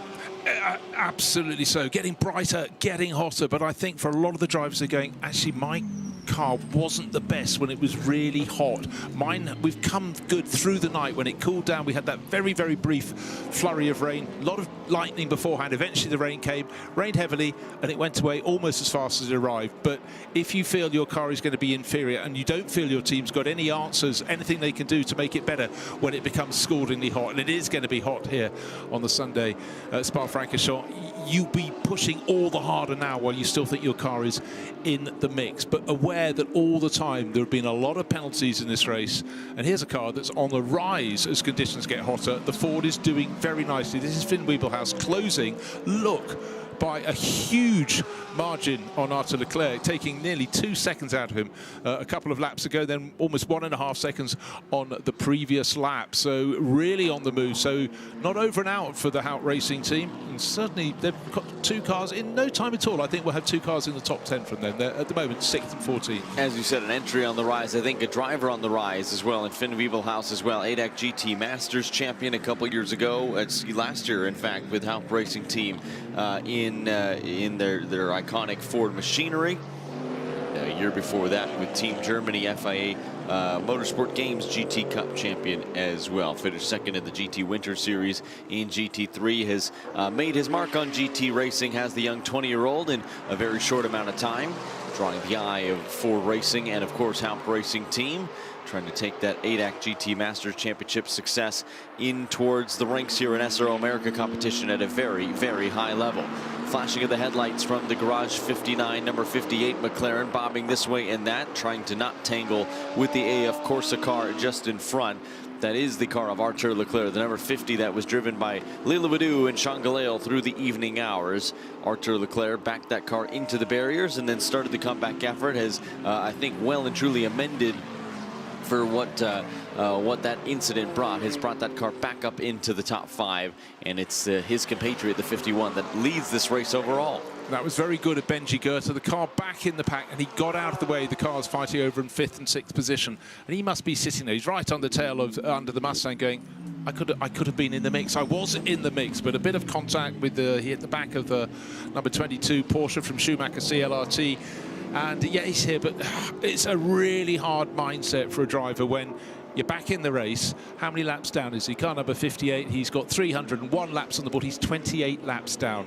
Absolutely so. Getting brighter, getting hotter, but I think for a lot of the drivers are going, actually, my car wasn't the best when it was really hot. Mine, we've come good through the night. When it cooled down, we had that very, very brief flurry of rain, a lot of lightning beforehand. Eventually the rain came, rained heavily, and it went away almost as fast as it arrived. But if you feel your car is going to be inferior and you don't feel your team's got any answers, anything they can do to make it better when it becomes scaldingly hot, and it is going to be hot here on the Sunday at Spa-Francorchamps, you be pushing all the harder now while you still think your car is in the mix, but aware that all the time there have been a lot of penalties in this race. And here's a car that's on the rise as conditions get hotter. The Ford is doing very nicely. This is Finn Wiebelhaus closing. Look, by a huge margin on Arthur Leclerc, taking nearly 2 seconds out of him a couple of laps ago, then almost 1.5 seconds on the previous lap. So really on the move. So not over and out for the Hout Racing team, and certainly they've got 2 cars in no time at all. I think we'll have 2 cars in the top 10 from them. They're at the moment 6th and 14th. As you said, an entry on the rise. I think a driver on the rise as well, and Finn Wiebelhaus as well. ADAC GT Masters champion a couple years ago. It's last year, in fact, with Hout Racing team in their iconic Ford machinery. A year before that with Team Germany FIA Motorsport Games GT Cup champion as well. Finished second in the GT Winter Series in GT3. Has made his mark on GT racing, has the young 20-year-old in a very short amount of time, drawing the eye of Ford Racing and of course Hout Racing team, trying to take that ADAC GT Masters Championship success in towards the ranks here in SRO America competition at a very, very high level. Flashing of the headlights from the Garage 59, number 58 McLaren, bobbing this way and that, trying to not tangle with the AF Corsa car just in front. That is the car of Arthur Leclerc, the number 50 that was driven by Lila Badou and Sean Galale through the evening hours. Arthur Leclerc backed that car into the barriers and then started the comeback effort. Has, I think, well and truly amended for what that incident brought. Has brought that car back up into the top 5, and it's his compatriot, the 51, that leads this race overall. That was very good of Benji Goethe. The car back in the pack, and he got out of the way. The car's fighting over in 5th and 6th position, and he must be sitting there. He's right on the tail of under the Mustang, going, I could have been in the mix. I was in the mix, but a bit of contact with he hit the back of the number 22 Porsche from Schumacher CLRT. And yeah, he's here, but it's a really hard mindset for a driver when you're back in the race. How many laps down is he? Car number 58. He's got 301 laps on the board. He's 28 laps down.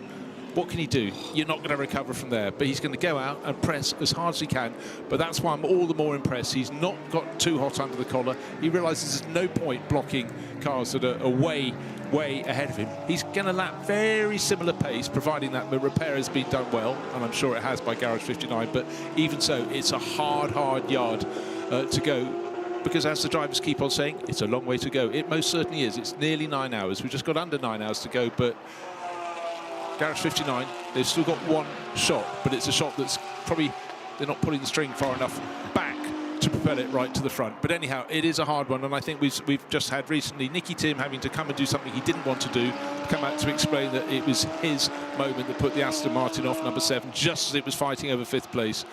What can he do? You're not going to recover from there, but he's going to go out and press as hard as he can. But that's why I'm all the more impressed. He's not got too hot under the collar. He realizes there's no point blocking cars that are way way ahead of him. He's going to lap very similar pace, providing that the repair has been done well, and I'm sure it has by Garage 59, but even so, it's a hard yard to go, because as the drivers keep on saying, it's a long way to go. It most certainly is. It's nearly 9 hours. We've just got under 9 hours to go, but Garage 59, they've still got one shot, but it's a shot that's probably, they're not pulling the string far enough back to propel it right to the front. But anyhow, it is a hard one, and I think we've just had recently Nicky Tim having to come and do something he didn't want to do, come out to explain that it was his moment that put the Aston Martin off number 7 just as it was fighting over 5th place.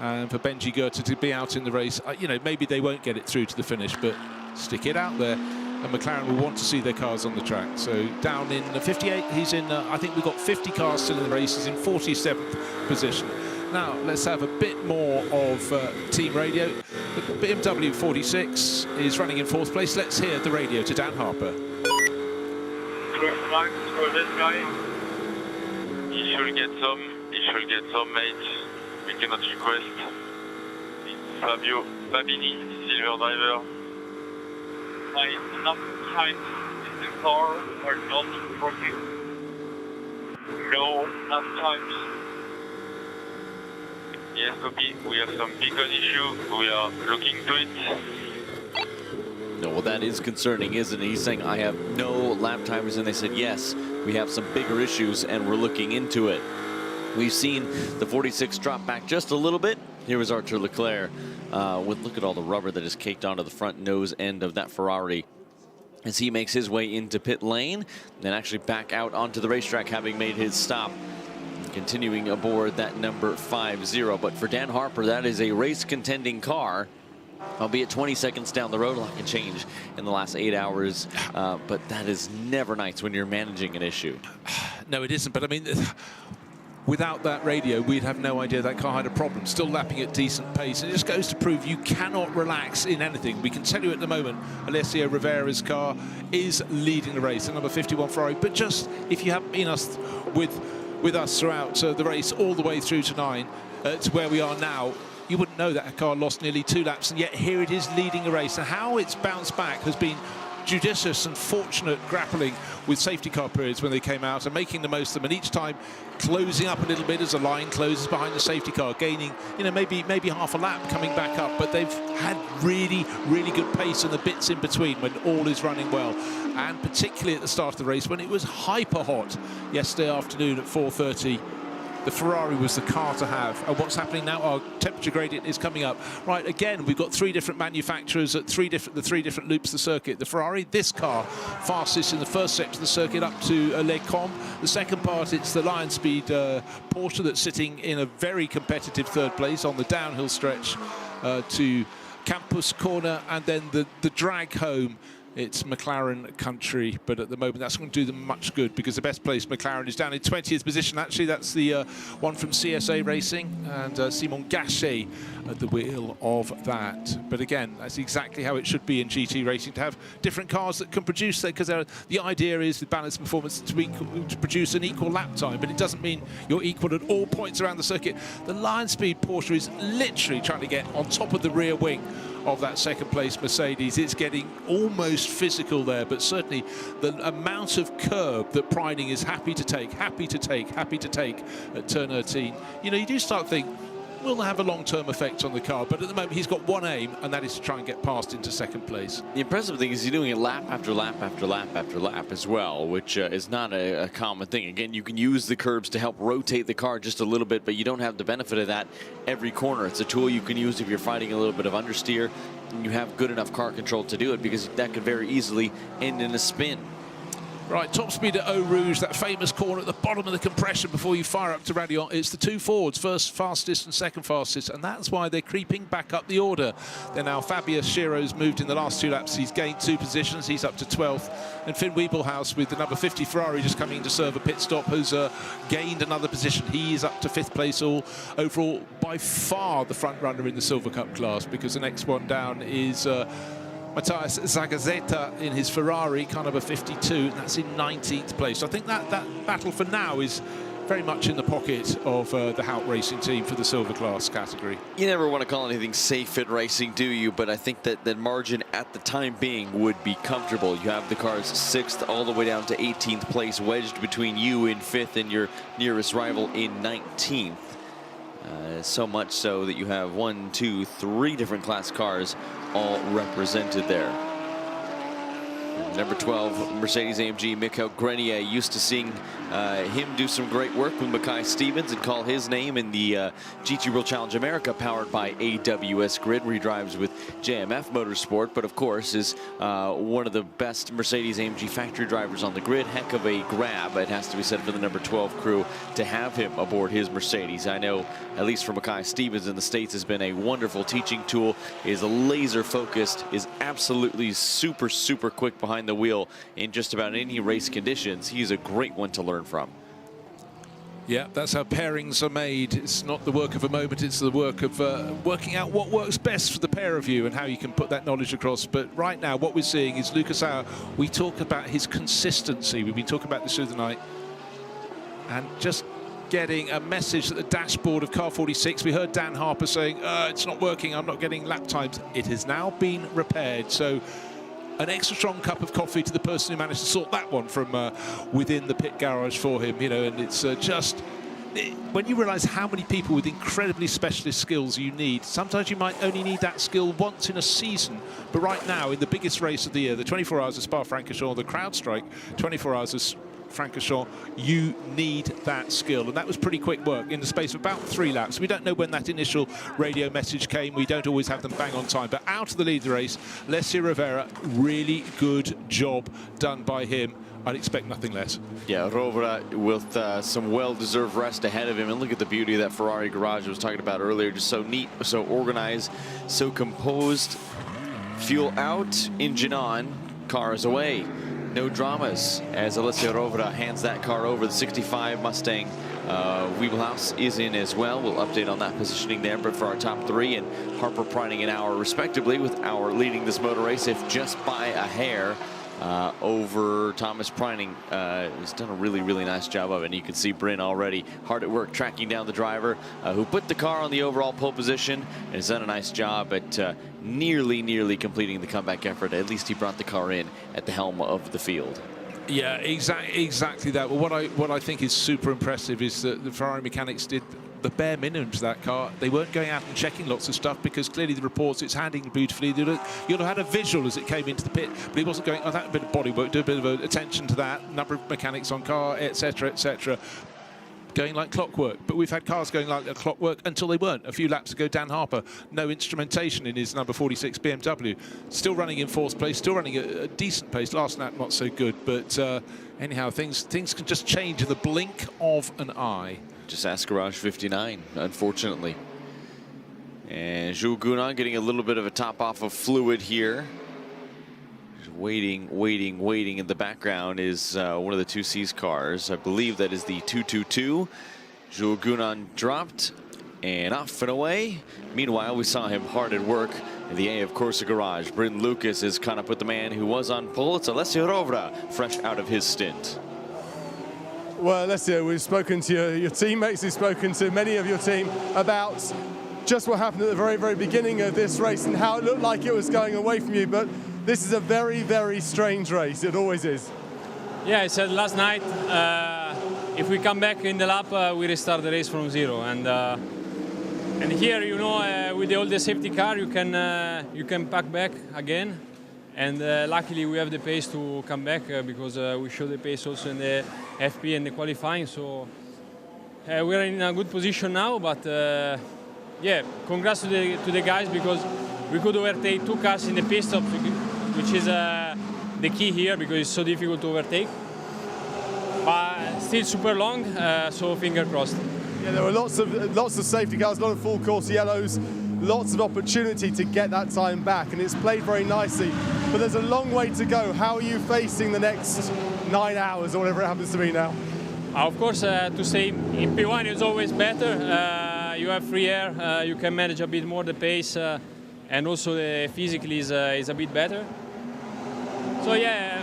And for Benji Goethe to be out in the race, you know, maybe they won't get it through to the finish, but stick it out there, and McLaren will want to see their cars on the track. So down in 58, he's in, I think we've got 50 cars still in the race. He's in 47th position. Now, let's have a bit more of team radio. The BMW 46 is running in 4th place. Let's hear the radio to Dan Harper. For this guy, he should get some, mate. We cannot request. It's Fabio Babini, silver driver. Enough time in the car are not working. No, enough times. Yes, copy. We have some beacon issue. We are looking to it. No, well, that is concerning, isn't it? He's saying, I have no lap timers, and they said, yes, we have some bigger issues, and we're looking into it. We've seen the 46 drop back just a little bit. Here was Arthur Leclerc. Look at all the rubber that is caked onto the front nose end of that Ferrari as he makes his way into pit lane and actually back out onto the racetrack, having made his stop. Continuing aboard that number 50. But for Dan Harper, that is a race contending car, albeit 20 seconds down the road. A lot can change in the last 8 hours, but that is never nice when you're managing an issue. No, it isn't, but I mean, without that radio, we'd have no idea that car had a problem. Still lapping at decent pace. And it just goes to prove you cannot relax in anything. We can tell you at the moment, Alessio Rivera's car is leading the race, the number 51 Ferrari. But just, if you haven't been with us throughout the race all the way through to 9, to where we are now, you wouldn't know that a car lost nearly 2 laps, and yet here it is leading the race. And how it's bounced back has been judicious and fortunate, grappling with safety car periods when they came out and making the most of them, and each time closing up a little bit as the line closes behind the safety car, gaining, you know, maybe half a lap, coming back up. But they've had really good pace in the bits in between when all is running well, and particularly at the start of the race when it was hyper hot yesterday afternoon at 4:30. The Ferrari was the car to have. And what's happening now? Our temperature gradient is coming up. Right, again, we've got 3 different manufacturers at the 3 different loops of the circuit. The Ferrari, this car, fastest in the first section of the circuit up to Les Combes. The second part, it's the Lion Speed Porsche that's sitting in a very competitive 3rd place on the downhill stretch to Campus Corner, and then the drag home. It's McLaren country, but at the moment that's going to do them much good, because the best place McLaren is down in 20th position. Actually, that's the one from CSA Racing, and Simon Gachet at the wheel of that. But again, that's exactly how it should be in GT racing, to have different cars that can produce that, because the idea is with balanced performance to produce an equal lap time, but it doesn't mean you're equal at all points around the circuit. The Lion Speed Porsche is literally trying to get on top of the rear wing of that 2nd place Mercedes. It's getting almost physical there, but certainly the amount of curb that Priding is happy to take at turn 13, you know, you do start thinking, will have a long-term effect on the car, but at the moment he's got one aim, and that is to try and get past into 2nd place. The impressive thing is he's doing it lap after lap after lap after lap as well, which is not a common thing. Again, you can use the curbs to help rotate the car just a little bit, but you don't have the benefit of that every corner. It's a tool you can use if you're fighting a little bit of understeer and you have good enough car control to do it, because that could very easily end in a spin. Right, top speed at Eau Rouge, that famous corner at the bottom of the compression before you fire up to Radion. It's the 2 Fords, first fastest and second fastest, and that's why they're creeping back up the order. Then now Fabio Schiro's moved in the last 2 laps. He's gained 2 positions. He's up to 12th. And Finn Wiebelhaus with the number 50 Ferrari just coming to serve a pit stop has gained another position. He is up to 5th place overall, by far the front runner in the Silver Cup class, because the next one down is Matthias Zagazzetta in his Ferrari, car number 52, and that's in 19th place. So I think that battle for now is very much in the pocket of the Hout Racing team for the silver class category. You never want to call anything safe in racing, do you? But I think that the margin at the time being would be comfortable. You have the cars 6th all the way down to 18th place, wedged between you in 5th and your nearest rival in 19th. So much so that you have 1, 2, 3 different class cars all represented there. Number 12, Mercedes-AMG Mikhail Grenier, used to seeing him do some great work with Mackay Stevens and call his name in the GT World Challenge America powered by AWS Grid, where he drives with JMF Motorsport, but of course is one of the best Mercedes-AMG factory drivers on the grid. Heck of a grab, it has to be said, for the number 12 crew to have him aboard his Mercedes. I know, at least for Mackay Stevens in the States, has been a wonderful teaching tool, is laser focused, is absolutely super, super quick behind the wheel in just about any race conditions. He's a great one to learn from. Yeah, that's how pairings are made. It's not the work of a moment, it's the work of working out what works best for the pair of you and how you can put that knowledge across. But right now, what we're seeing is Lucas Auer. We talk about his consistency. We've been talking about this through the night. And just getting a message at the dashboard of car 46. We heard Dan Harper saying, it's not working, I'm not getting lap times. It has now been repaired. So an extra strong cup of coffee to the person who managed to sort that one from within the pit garage for him, you know. And it's when you realize how many people with incredibly specialist skills you need, sometimes you might only need that skill once in a season. But right now, in the biggest race of the year, the 24 Hours of Spa-Francorchamps, the CrowdStrike 24 Hours of Francorchamps, you need that skill, and that was pretty quick work in the space of about 3 laps. We don't know when that initial radio message came. We don't always have them bang on time, but out of the lead of the race, Alessio Rovera, really good job done by him. I'd expect nothing less. Yeah, Rovera with some well-deserved rest ahead of him, and look at the beauty of that Ferrari garage I was talking about earlier. Just so neat, so organized, so composed. Fuel out, engine on, cars away. No dramas as Alessio Rovera hands that car over. The 65 Mustang Wiebelhaus is in as well. We'll update on that positioning there. But for our top 3, and Harper Preining and Auer respectively, with Auer leading this motor race, if just by a hair over Thomas Preining. Has done a really, really nice job of it. And you can see Bryn already hard at work tracking down the driver who put the car on the overall pole position and has done a nice job at nearly completing the comeback effort. At least he brought the car in at the helm of the field. Yeah, exactly that. Well, what I think is super impressive is that the Ferrari mechanics did the bare minimum to that car. They weren't going out and checking lots of stuff, because clearly the reports, it's handling beautifully. You'd have had a visual as it came into the pit, but he wasn't going, oh, that bit of body work, do a bit of attention to that, number of mechanics on car, etc., etc. Going like clockwork. But we've had cars going like clockwork until they weren't. A few laps ago, Dan Harper, no instrumentation in his number 46 BMW. Still running in 4th place, still running at a decent pace. Last lap, not so good, but anyhow, things can just change in the blink of an eye. Just ask Garage 59, unfortunately. And Jules Gounon getting a little bit of a top off of fluid here. Just waiting. In the background is one of the 2C's cars. I believe that is the 222. Jules Gounon dropped and off and away. Meanwhile, we saw him hard at work in the A of Corsa Garage. Bryn Lucas is caught up with the man who was on pole. It's Alessio Rovera, fresh out of his stint. Well, Alessio, we've spoken to your teammates, we've spoken to many of your team about just what happened at the very beginning of this race and how it looked like it was going away from you, but this is a very strange race. It always is. Yeah, I said last night, if we come back in the lap, we restart the race from 0. And here, you know, with all the safety car, you can pack back again. And luckily we have the pace to come back because we showed the pace also in the FP and the qualifying. So we're in a good position now. But yeah, congrats to the guys, because we could overtake 2 cars in the pit stop, which is the key here, because it's so difficult to overtake. But still super long, so finger crossed. Yeah, there were lots of safety cars, a lot of full course yellows. Lots of opportunity to get that time back, and it's played very nicely. But there's a long way to go. How are you facing the next 9 hours, or whatever it happens to be now? Of course, to stay in P1 is always better. You have free air, you can manage a bit more the pace, and also physically is a bit better. So yeah,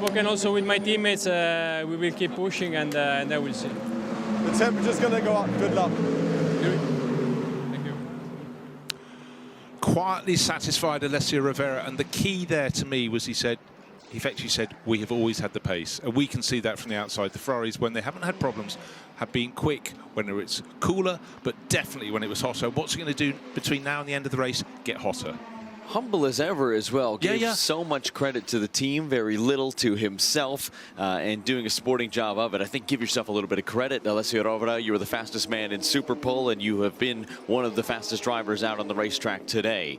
spoken also with my teammates. We will keep pushing, and then we'll see. The temperature's going to go up. Good luck. Thank you. Quietly satisfied Alessio Rivera, and the key there to me was he effectively said, we have always had the pace, and we can see that from the outside. The Ferraris, when they haven't had problems, have been quick when it's cooler, but definitely when it was hotter. What's he going to do between now and the end of the race? Get hotter. Humble as ever as well. Gives yeah. so much credit to the team, very little to himself, and doing a sporting job of it. I think give yourself a little bit of credit. Alessio Rovera, you were the fastest man in Superpole, and you have been one of the fastest drivers out on the racetrack today.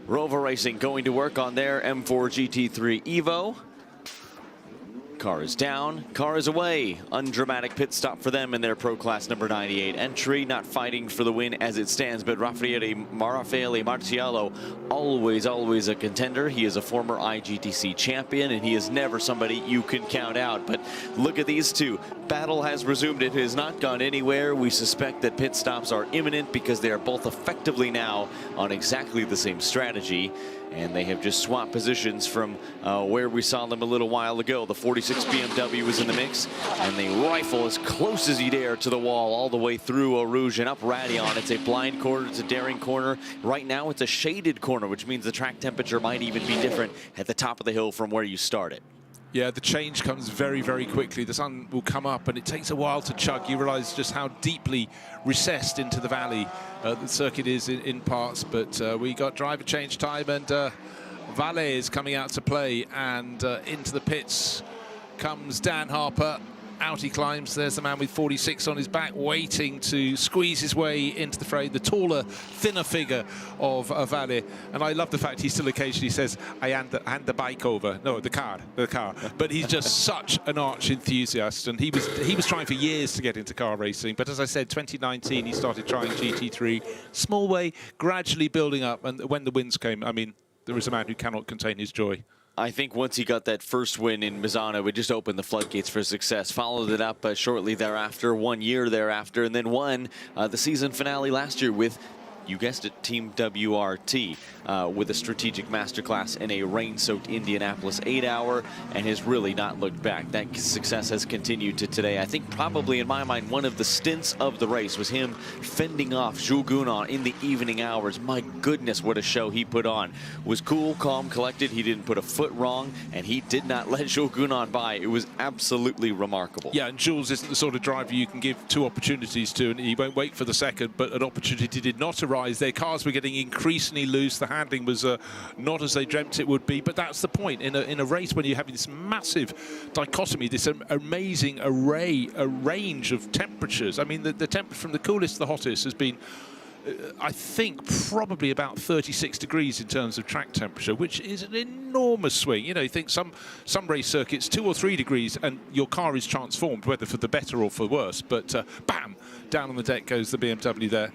Rover Racing going to work on their M4 GT3 Evo. Car is down, car is away. Undramatic pit stop for them in their Pro Class number 98 entry. Not fighting for the win as it stands, but Raffaele Marciello, always a contender. He is a former IGTC champion, and he is never somebody you can count out. But look at these two. Battle has resumed. It has not gone anywhere. We suspect that pit stops are imminent because they are both effectively now on exactly the same strategy. And they have just swapped positions from where we saw them a little while ago. The 46 BMW is in the mix, and they rifle as close as you dare to the wall all the way through Eau Rouge and up Radion. It's a blind corner, it's a daring corner. Right now it's a shaded corner, which means the track temperature might even be different at the top of the hill from where you started. Yeah, the change comes very, very quickly. The sun will come up, and it takes a while to chug. You realize just how deeply recessed into the valley the circuit is in parts. But we got driver change time, and Valle is coming out to play, and into the pits comes Dan Harper. Out he climbs. There's the man with 46 on his back, waiting to squeeze his way into the fray. The taller, thinner figure of Valle. And I love the fact he still occasionally says, I hand the bike over. No, the car. But he's just such an arch enthusiast. And he was trying for years to get into car racing. But as I said, 2019, he started trying GT3. Small way, gradually building up. And when the wins came, I mean, there is a man who cannot contain his joy. I think once he got that first win in Misano, it just opened the floodgates for success. Followed it up shortly thereafter, 1 year thereafter, and then won the season finale last year with, you guessed it, Team WRT, with a strategic masterclass in a rain-soaked Indianapolis 8-hour, and has really not looked back. That success has continued to today. I think probably, in my mind, one of the stints of the race was him fending off Jules Gounon in the evening hours. My goodness, what a show he put on. Was cool, calm, collected. He didn't put a foot wrong, and he did not let Jules Gounon by. It was absolutely remarkable. Yeah, and Jules isn't the sort of driver you can give two opportunities to, and he won't wait for the second, but an opportunity did not arise. Their cars were getting increasingly loose. The handling was not as they dreamt it would be, but that's the point. In a race when you're having this massive dichotomy, this amazing range of temperatures. I mean, the temperature from the coolest to the hottest has been, I think, probably about 36 degrees in terms of track temperature, which is an enormous swing. You know, you think some race circuits 2 or 3 degrees and your car is transformed, whether for the better or for worse. But bam, down on the deck goes the BMW there.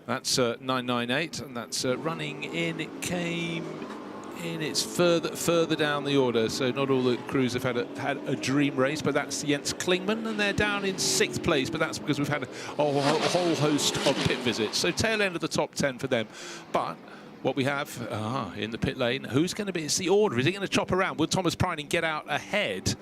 That's 998, and that's running in. It came in. It's further down the order, so not all the crews have had a dream race, but that's Jens Klingman, and they're down in 6th place, but that's because we've had a whole host of pit visits. So tail end of the top 10 for them. But what we have in the pit lane, who's going to be? It's the order. Is he going to chop around? Will Thomas Pryning get out ahead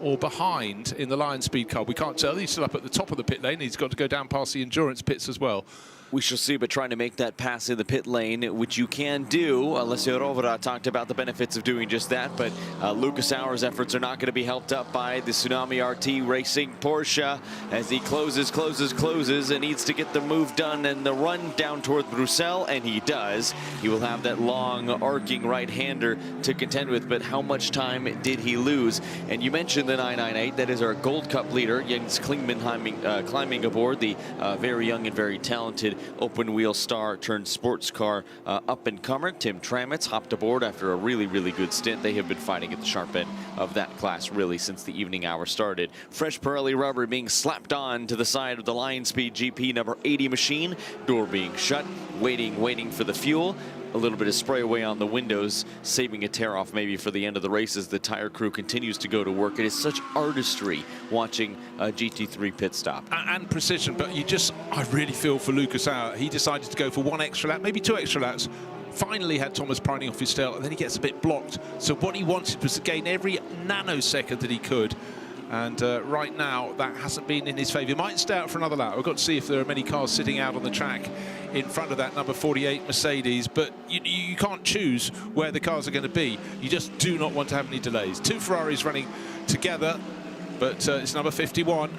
or behind in the Lion Speed car? We can't tell. He's still up at the top of the pit lane. He's got to go down past the endurance pits as well. We shall see, but trying to make that pass in the pit lane, which you can do. Alessio Rovera talked about the benefits of doing just that, but Lucas Auer's efforts are not going to be helped up by the Tsunami RT Racing Porsche as he closes, and needs to get the move done and the run down toward Bruxelles, and he does. He will have that long, arcing right-hander to contend with, but how much time did he lose? And you mentioned the 998. That is our Gold Cup leader, Jens Klingman, climbing aboard, the very young and very talented open wheel star turned sports car up and comer. Tim Tramitz hopped aboard after a really good stint. They have been fighting at the sharp end of that class really since the evening hour started. Fresh Pirelli rubber being slapped on to the side of the Lion Speed GP number 80 machine. Door being shut, waiting for the fuel. A little bit of spray away on the windows, saving a tear off maybe for the end of the race as the tire crew continues to go to work. It is such artistry watching a GT3 pit stop. And precision, but I really feel for Lucas Auer. He decided to go for 1 extra lap, maybe 2 extra laps, finally had Thomas Preining off his tail, and then he gets a bit blocked. So what he wanted was to gain every nanosecond that he could. And right now, that hasn't been in his favour. He might stay out for another lap. We've got to see if there are many cars sitting out on the track in front of that number 48 Mercedes. But you can't choose where the cars are going to be. You just do not want to have any delays. Two Ferraris running together, but it's number 51.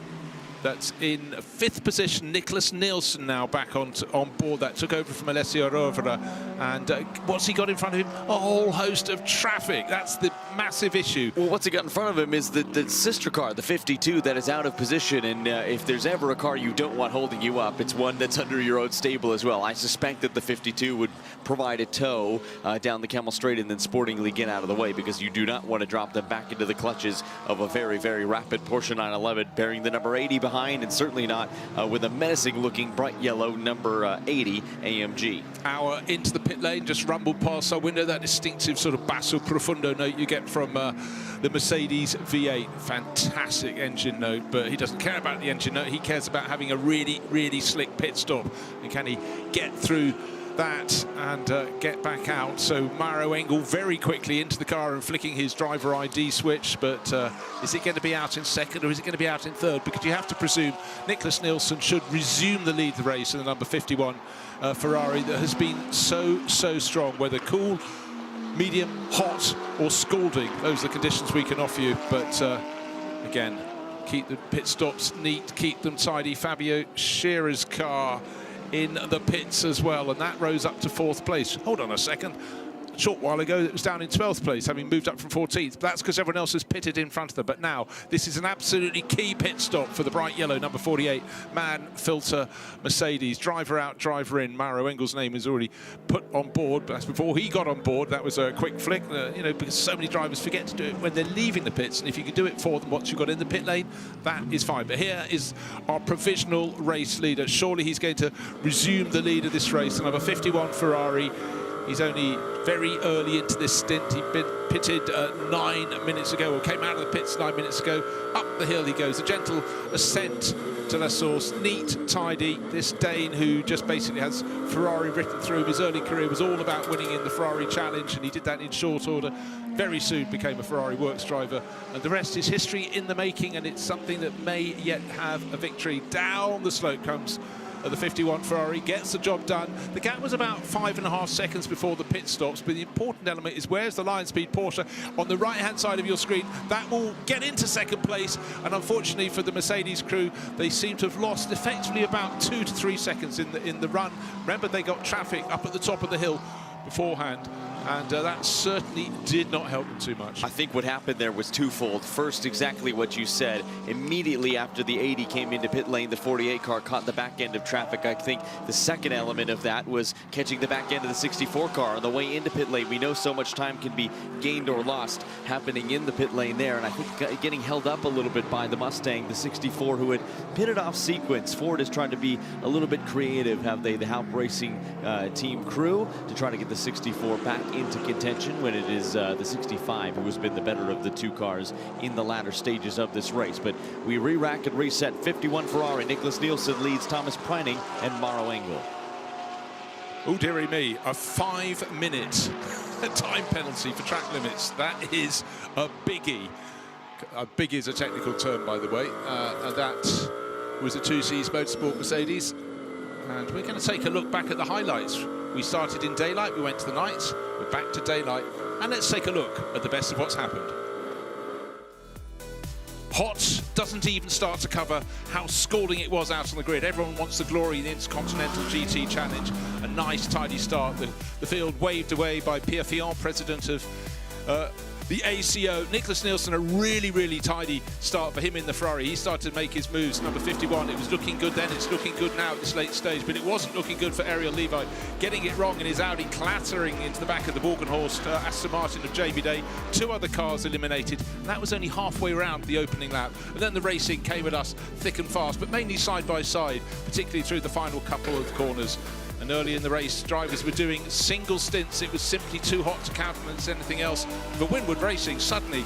That's in 5th position. Nicholas Nielsen now back on board. That took over from Alessio Rovera. And what's he got in front of him? A whole host of traffic. That's the massive issue. Well, what's he got in front of him is the sister car, the 52, that is out of position. And if there's ever a car you don't want holding you up, it's one that's under your own stable as well. I suspect that the 52 would provide a tow down the Camel Straight and then sportingly get out of the way, because you do not want to drop them back into the clutches of a very, very rapid Porsche 911 bearing the number 80 behind, and certainly not with a menacing-looking bright yellow number 80 AMG. Hour into the pit lane, just rumbled past our window, that distinctive sort of basso profundo note you get from the Mercedes V8. Fantastic engine note, but he doesn't care about the engine note. He cares about having a really, really slick pit stop. And can he get through that and get back out? So Maro Engel very quickly into the car and flicking his driver ID switch, but is it going to be out in second or is it going to be out in third? Because you have to presume Nicholas Nielsen should resume the lead of the race in the number 51 Ferrari that has been so strong, whether cool, medium, hot or scalding. Those are the conditions we can offer you, but again, keep the pit stops neat, keep them tidy. Fabio Scheerer's car in the pits as well, and that rose up to 4th place. Hold on a second. A short while ago, it was down in 12th place, having moved up from 14th. But that's because everyone else has pitted in front of them. But now, this is an absolutely key pit stop for the bright yellow number 48 Man Filter Mercedes. Driver out, driver in. Maro Engel's name is already put on board, but that's before he got on board. That was a quick flick, you know, because so many drivers forget to do it when they're leaving the pits. And if you can do it for them once you've got in the pit lane, that is fine. But here is our provisional race leader. Surely he's going to resume the lead of this race. The number 51 Ferrari. He's only very early into this stint. He'd been pitted 9 minutes ago, or came out of the pits 9 minutes ago. Up the hill he goes, a gentle ascent to La Source. Neat, tidy. This Dane, who just basically has Ferrari written through him. His early career was all about winning in the Ferrari Challenge, and he did that in short order. Very soon became a Ferrari works driver, and the rest is history in the making, and it's something that may yet have a victory. Down the slope comes the 51 Ferrari, gets the job done. The gap was about 5.5 seconds before the pit stops, but the important element is where's the Lion Speed Porsche on the right-hand side of your screen. That will get into second place, and unfortunately for the Mercedes crew, they seem to have lost effectively about 2 to 3 seconds in the run. Remember, they got traffic up at the top of the hill beforehand, and that certainly did not help them too much. I think what happened there was twofold. First, exactly what you said. Immediately after the 80 came into pit lane, the 48 car caught the back end of traffic. I think the second element of that was catching the back end of the 64 car on the way into pit lane. We know so much time can be gained or lost happening in the pit lane there, and I think getting held up a little bit by the Mustang, the 64, who had pitted off sequence. Ford is trying to be a little bit creative, have they, the Halp Racing team crew, to try to get the 64 back into contention when it is the 65 who has been the better of the two cars in the latter stages of this race. But we re-rack and reset. 51 Ferrari. Nicholas Nielsen leads Thomas Preining and Maro Engel. Oh, dearie me, a 5-minute time penalty for track limits. That is a biggie. A biggie is a technical term, by the way. And that was a 2Cs Motorsport Mercedes. And we're going to take a look back at the highlights. We started in daylight, we went to the night, we're back to daylight, and let's take a look at the best of what's happened. Hot doesn't even start to cover how scalding it was out on the grid. Everyone wants the glory in the Intercontinental GT Challenge. A nice, tidy start. The field waved away by Pierre Fillon, president of the ACO. Nicholas Nielsen, a really, really tidy start for him in the Ferrari. He started to make his moves. Number 51, it was looking good then, it's looking good now at this late stage, but it wasn't looking good for Ariel Levi. Getting it wrong in his Audi, clattering into the back of the Borgenhorst Aston Martin of JB Day. 2 other cars eliminated, and that was only halfway around the opening lap. And then the racing came at us thick and fast, but mainly side by side, particularly through the final couple of corners. And early in the race, drivers were doing single stints. It was simply too hot to countenance anything else. For Winwood Racing, suddenly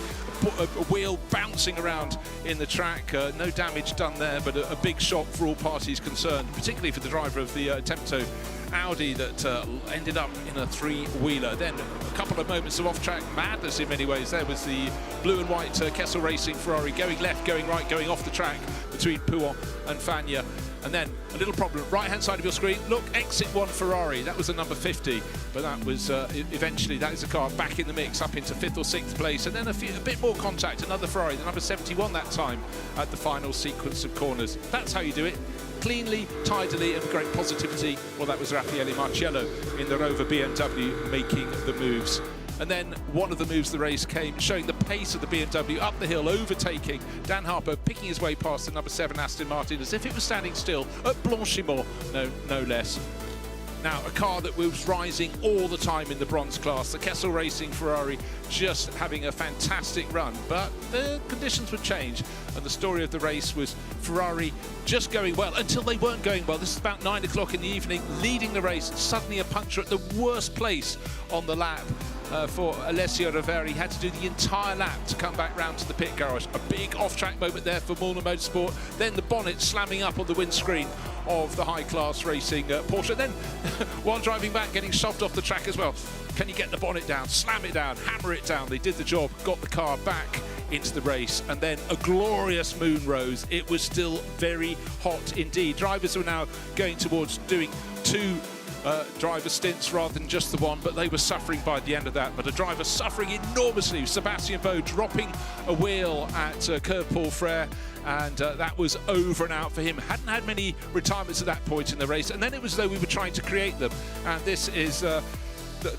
a wheel bouncing around in the track. No damage done there, but a big shock for all parties concerned, particularly for the driver of the Tempto Audi that ended up in a three-wheeler. Then a couple of moments of off-track madness in many ways. There was the blue and white Kessel Racing Ferrari going left, going right, going off the track between Pouon and Fagna. And then a little problem, right-hand side of your screen, look, exit 1 Ferrari. That was the number 50, but that was eventually, that is a car back in the mix, up into 5th or 6th place. And then a bit more contact, another Ferrari, the number 71 that time at the final sequence of corners. That's how you do it. Cleanly, tidily, and great positivity. Well, that was Raffaele Marciello in the Rover BMW making the moves. And then one of the moves of the race came, showing the pace of the BMW up the hill, overtaking Dan Harper, picking his way past the number 7 Aston Martin as if it was standing still at Blanchimont, no less. Now, a car that was rising all the time in the bronze class, the Kessel Racing Ferrari just having a fantastic run, but the conditions would change, and the story of the race was Ferrari just going well until they weren't going well. This is about 9 o'clock in the evening, leading the race, suddenly a puncture at the worst place on the lap. For Alessio Roveri, had to do the entire lap to come back round to the pit garage. A big off-track moment there for Mullner Motorsport. Then the bonnet slamming up on the windscreen of the high-class racing Porsche. Then, while driving back, getting shoved off the track as well. Can you get the bonnet down, slam it down, hammer it down? They did the job, got the car back into the race, and then a glorious moon rose. It was still very hot indeed. Drivers were now going towards doing 2 driver stints rather than just the one, but they were suffering by the end of that. But a driver suffering enormously, Sebastian Beau dropping a wheel at Curve Paul Frere, and that was over and out for him. Hadn't had many retirements at that point in the race, and then it was as though we were trying to create them. And this is the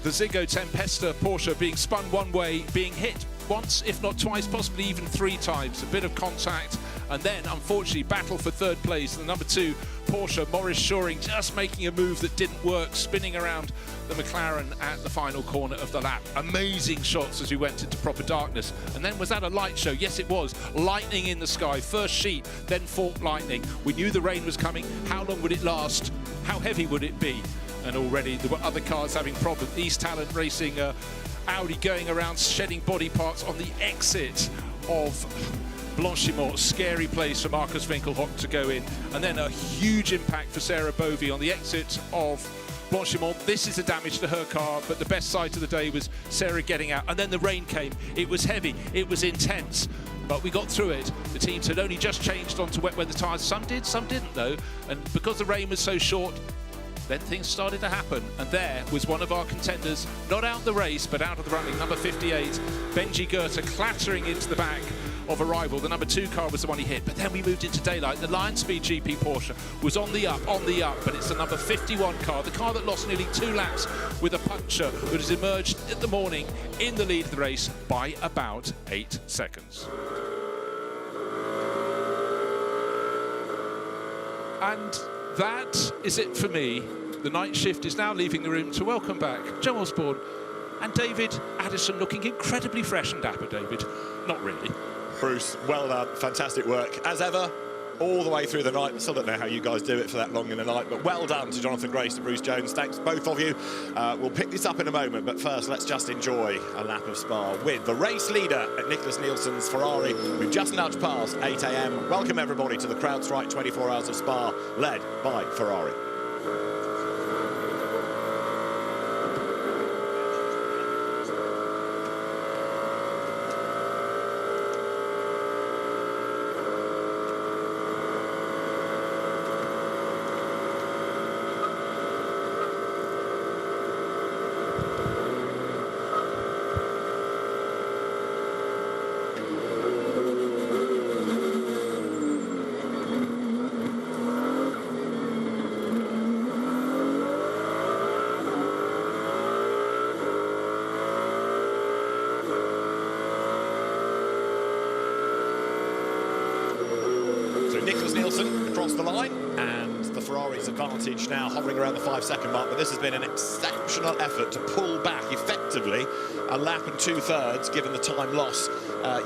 Ziggo Tempesta Porsche being spun one way, being hit once, if not twice, possibly even 3 times. A bit of contact, and then, unfortunately, battle for 3rd place. The number 2 Porsche, Maurice Shoring, just making a move that didn't work, spinning around the McLaren at the final corner of the lap. Amazing shots as we went into proper darkness. And then, was that a light show? Yes, it was. Lightning in the sky. First sheet, then forked lightning. We knew the rain was coming. How long would it last? How heavy would it be? And already there were other cars having problems. East Talent Racing Audi going around shedding body parts on the exit of Blanchimont. Scary place for Marcus Winkelhock to go in. And then a huge impact for Sarah Bovey on the exit of Blanchimont. This is the damage to her car, but the best sight of the day was Sarah getting out. And then the rain came. It was heavy. It was intense. But we got through it. The teams had only just changed onto wet weather tyres. Some did, some didn't though. And because the rain was so short, then things started to happen, and there was one of our contenders, not out the race, but out of the running, number 58, Benji Goethe, clattering into the back of a rival. The number 2 car was the one he hit, but then we moved into daylight. The Lion Speed GP Porsche was on the up, but it's the number 51 car, the car that lost nearly 2 laps with a puncture, that has emerged in the morning in the lead of the race by about 8 seconds. And that is it for me. The night shift is now leaving the room to welcome back Joe Osborne and David Addison, looking incredibly fresh and dapper, David. Not really. Bruce, well done. Fantastic work. As ever, all the way through the night. I still don't know how you guys do it for that long in the night, but well done to Jonathan Grace and Bruce Jones. Thanks, both of you. We'll pick this up in a moment, but first, let's just enjoy a lap of Spa with the race leader at Nicholas Nielsen's Ferrari. We've just nudged past 8 a.m. Welcome, everybody, to the CrowdStrike 24 Hours of Spa, led by Ferrari. The line, and the Ferrari's advantage now hovering around the 5-second mark, but this has been an exceptional effort to pull back effectively a lap and 2/3 given the time loss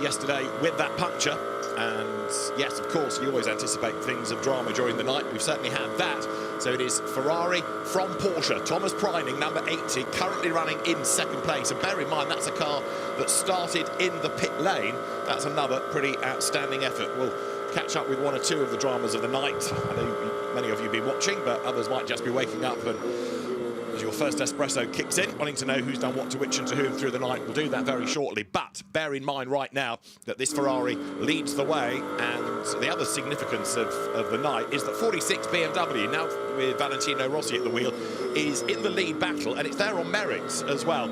yesterday with that puncture, And yes, of course, you always anticipate things of drama during the night. We've certainly had that. So it is Ferrari from Porsche. Thomas Preining, number 80, currently running in second place. And bear in mind, that's a car that started in the pit lane. That's another pretty outstanding effort. We'll catch up with one or two of the dramas of the night. I know many of you have been watching, but others might just be waking up and as your first espresso kicks in, wanting to know who's done what to which and to whom through the night. We'll do that very shortly. But bear in mind right now that this Ferrari leads the way, and the other significance of the night is that 46 BMW, now with Valentino Rossi at the wheel, is in the lead battle, and it's there on merits as well.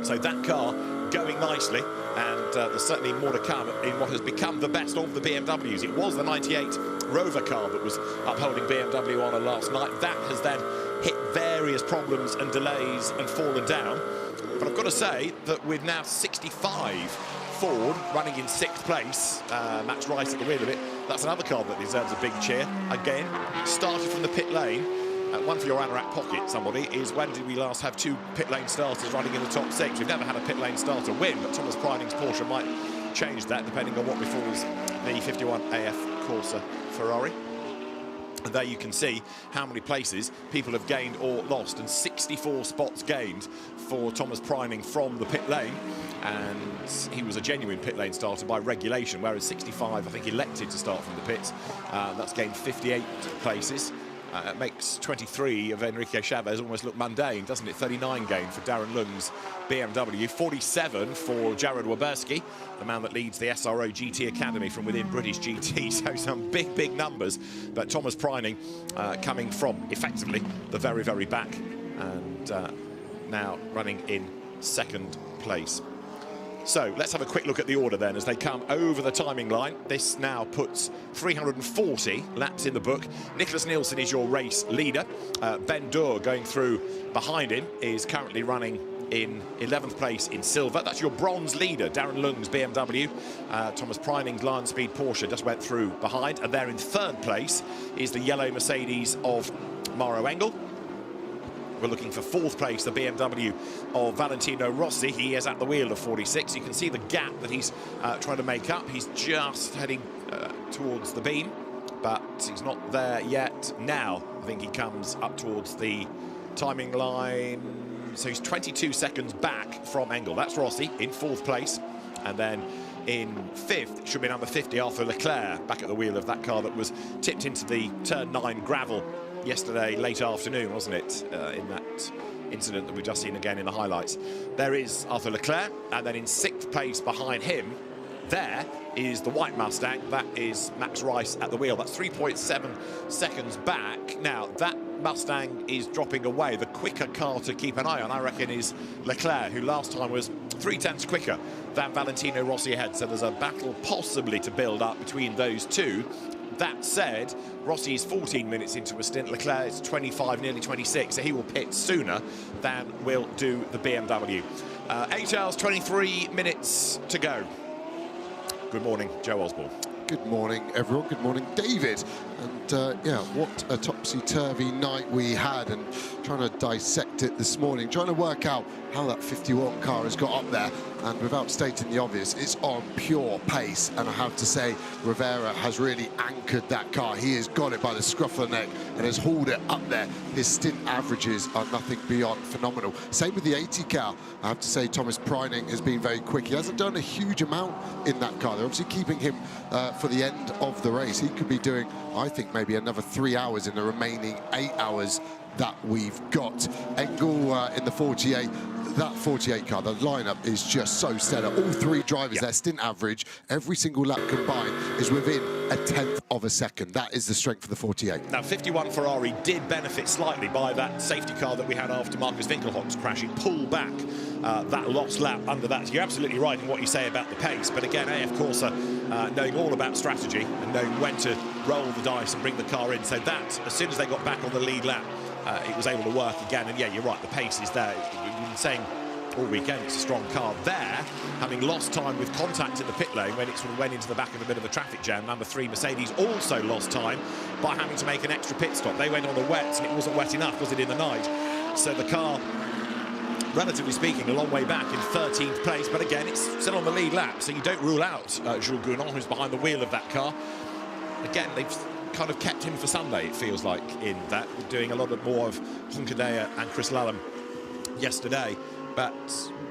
So that car going nicely, and there's certainly more to come in what has become the best of the BMWs. It was the 98 Rover car that was upholding BMW honour last night. That has then hit various problems and delays and fallen down. But I've got to say that with now 65 Ford running in 6th place, Max Rice at the wheel of it, that's another car that deserves a big cheer. Again, started from the pit lane. One for your anorak pocket, somebody, is when did we last have 2 pit lane starters running in the top 6? We've never had a pit lane starter win, but Thomas Preining's Porsche might change that depending on what befalls the 51 AF Corsa Ferrari. And there you can see how many places people have gained or lost, and 64 spots gained for Thomas Preining from the pit lane. And he was a genuine pit lane starter by regulation, whereas 65, I think, elected to start from the pits. That's gained 58 places. It makes 23 of Enrique Chavez almost look mundane, doesn't it? 39 gain for Darren Lung's BMW, 47 for Jared Waberski, the man that leads the SRO GT Academy from within British GT. So some big, big numbers. But Thomas Preining coming from, effectively, the very, very back, and now running in 2nd place. So let's have a quick look at the order then as they come over the timing line. This now puts 340 laps in the book. Nicholas Nielsen is your race leader. Ben Durr going through behind him is currently running in 11th place in silver. That's your bronze leader, Darren Lung's BMW. Thomas Preining's Lion Speed Porsche just went through behind. And there in 3rd place is the yellow Mercedes of Mauro Engel. We're looking for 4th place, the BMW of Valentino Rossi. He is at the wheel of 46. You can see the gap that he's trying to make up. He's just heading towards the beam, but he's not there yet. Now, I think he comes up towards the timing line. So he's 22 seconds back from Engel. That's Rossi in 4th place. And then in 5th should be number 50, Arthur Leclerc, back at the wheel of that car that was tipped into the turn 9 gravel yesterday late afternoon, wasn't it, in that incident that we've just seen again in the highlights. There is Arthur Leclerc, and then in 6th place behind him, there is the white Mustang. That is Max Rice at the wheel. That's 3.7 seconds back. Now, that Mustang is dropping away. The quicker car to keep an eye on, I reckon, is Leclerc, who last time was 3/10 quicker than Valentino Rossi ahead. So there's a battle possibly to build up between those two. That said, Rossi is 14 minutes into a stint. Leclerc is 25, nearly 26, so he will pit sooner than will do the BMW. 8 hours, 23 minutes to go. Good morning, Joe Osborne. Good morning, everyone. Good morning, David. And yeah, what a topsy-turvy night we had, and trying to dissect it this morning, trying to work out how that 51 car has got up there. And without stating the obvious, it's on pure pace. And I have to say, Rivera has really anchored that car. He has got it by the scruff of the neck and has hauled it up there. His stint averages are nothing beyond phenomenal. Same with the 80 car. I have to say, Thomas Preining has been very quick. He hasn't done a huge amount in that car. They're obviously keeping him for the end of the race. He could be doing, I think, maybe another 3 hours in the remaining 8 hours that we've got. Engel in the 48. That 48 car, the lineup is just so stellar. All 3 drivers, their stint average, every single lap combined, is within 1/10 of a second. That is the strength of the 48. Now, 51 Ferrari did benefit slightly by that safety car that we had after Marcus Winkelhock's crash. He pulled back that lost lap under that. You're absolutely right in what you say about the pace. But again, AF Corsa knowing all about strategy and knowing when to roll the dice and bring the car in. So that, as soon as they got back on the lead lap, it was able to work again. And yeah, you're right, the pace is there. We've been saying all weekend it's a strong car there, having lost time with contact in the pit lane when it sort of went into the back of a bit of a traffic jam. Number 3 Mercedes also lost time by having to make an extra pit stop. They went on the wets and it wasn't wet enough, was it, in the night? So the car relatively speaking, a long way back in 13th place, but again, it's still on the lead lap, so you don't rule out Jules Gounon, who's behind the wheel of that car. Again, they've kind of kept him for Sunday, it feels like, in that, doing a lot more of Honkadea and Chris Lallam yesterday. But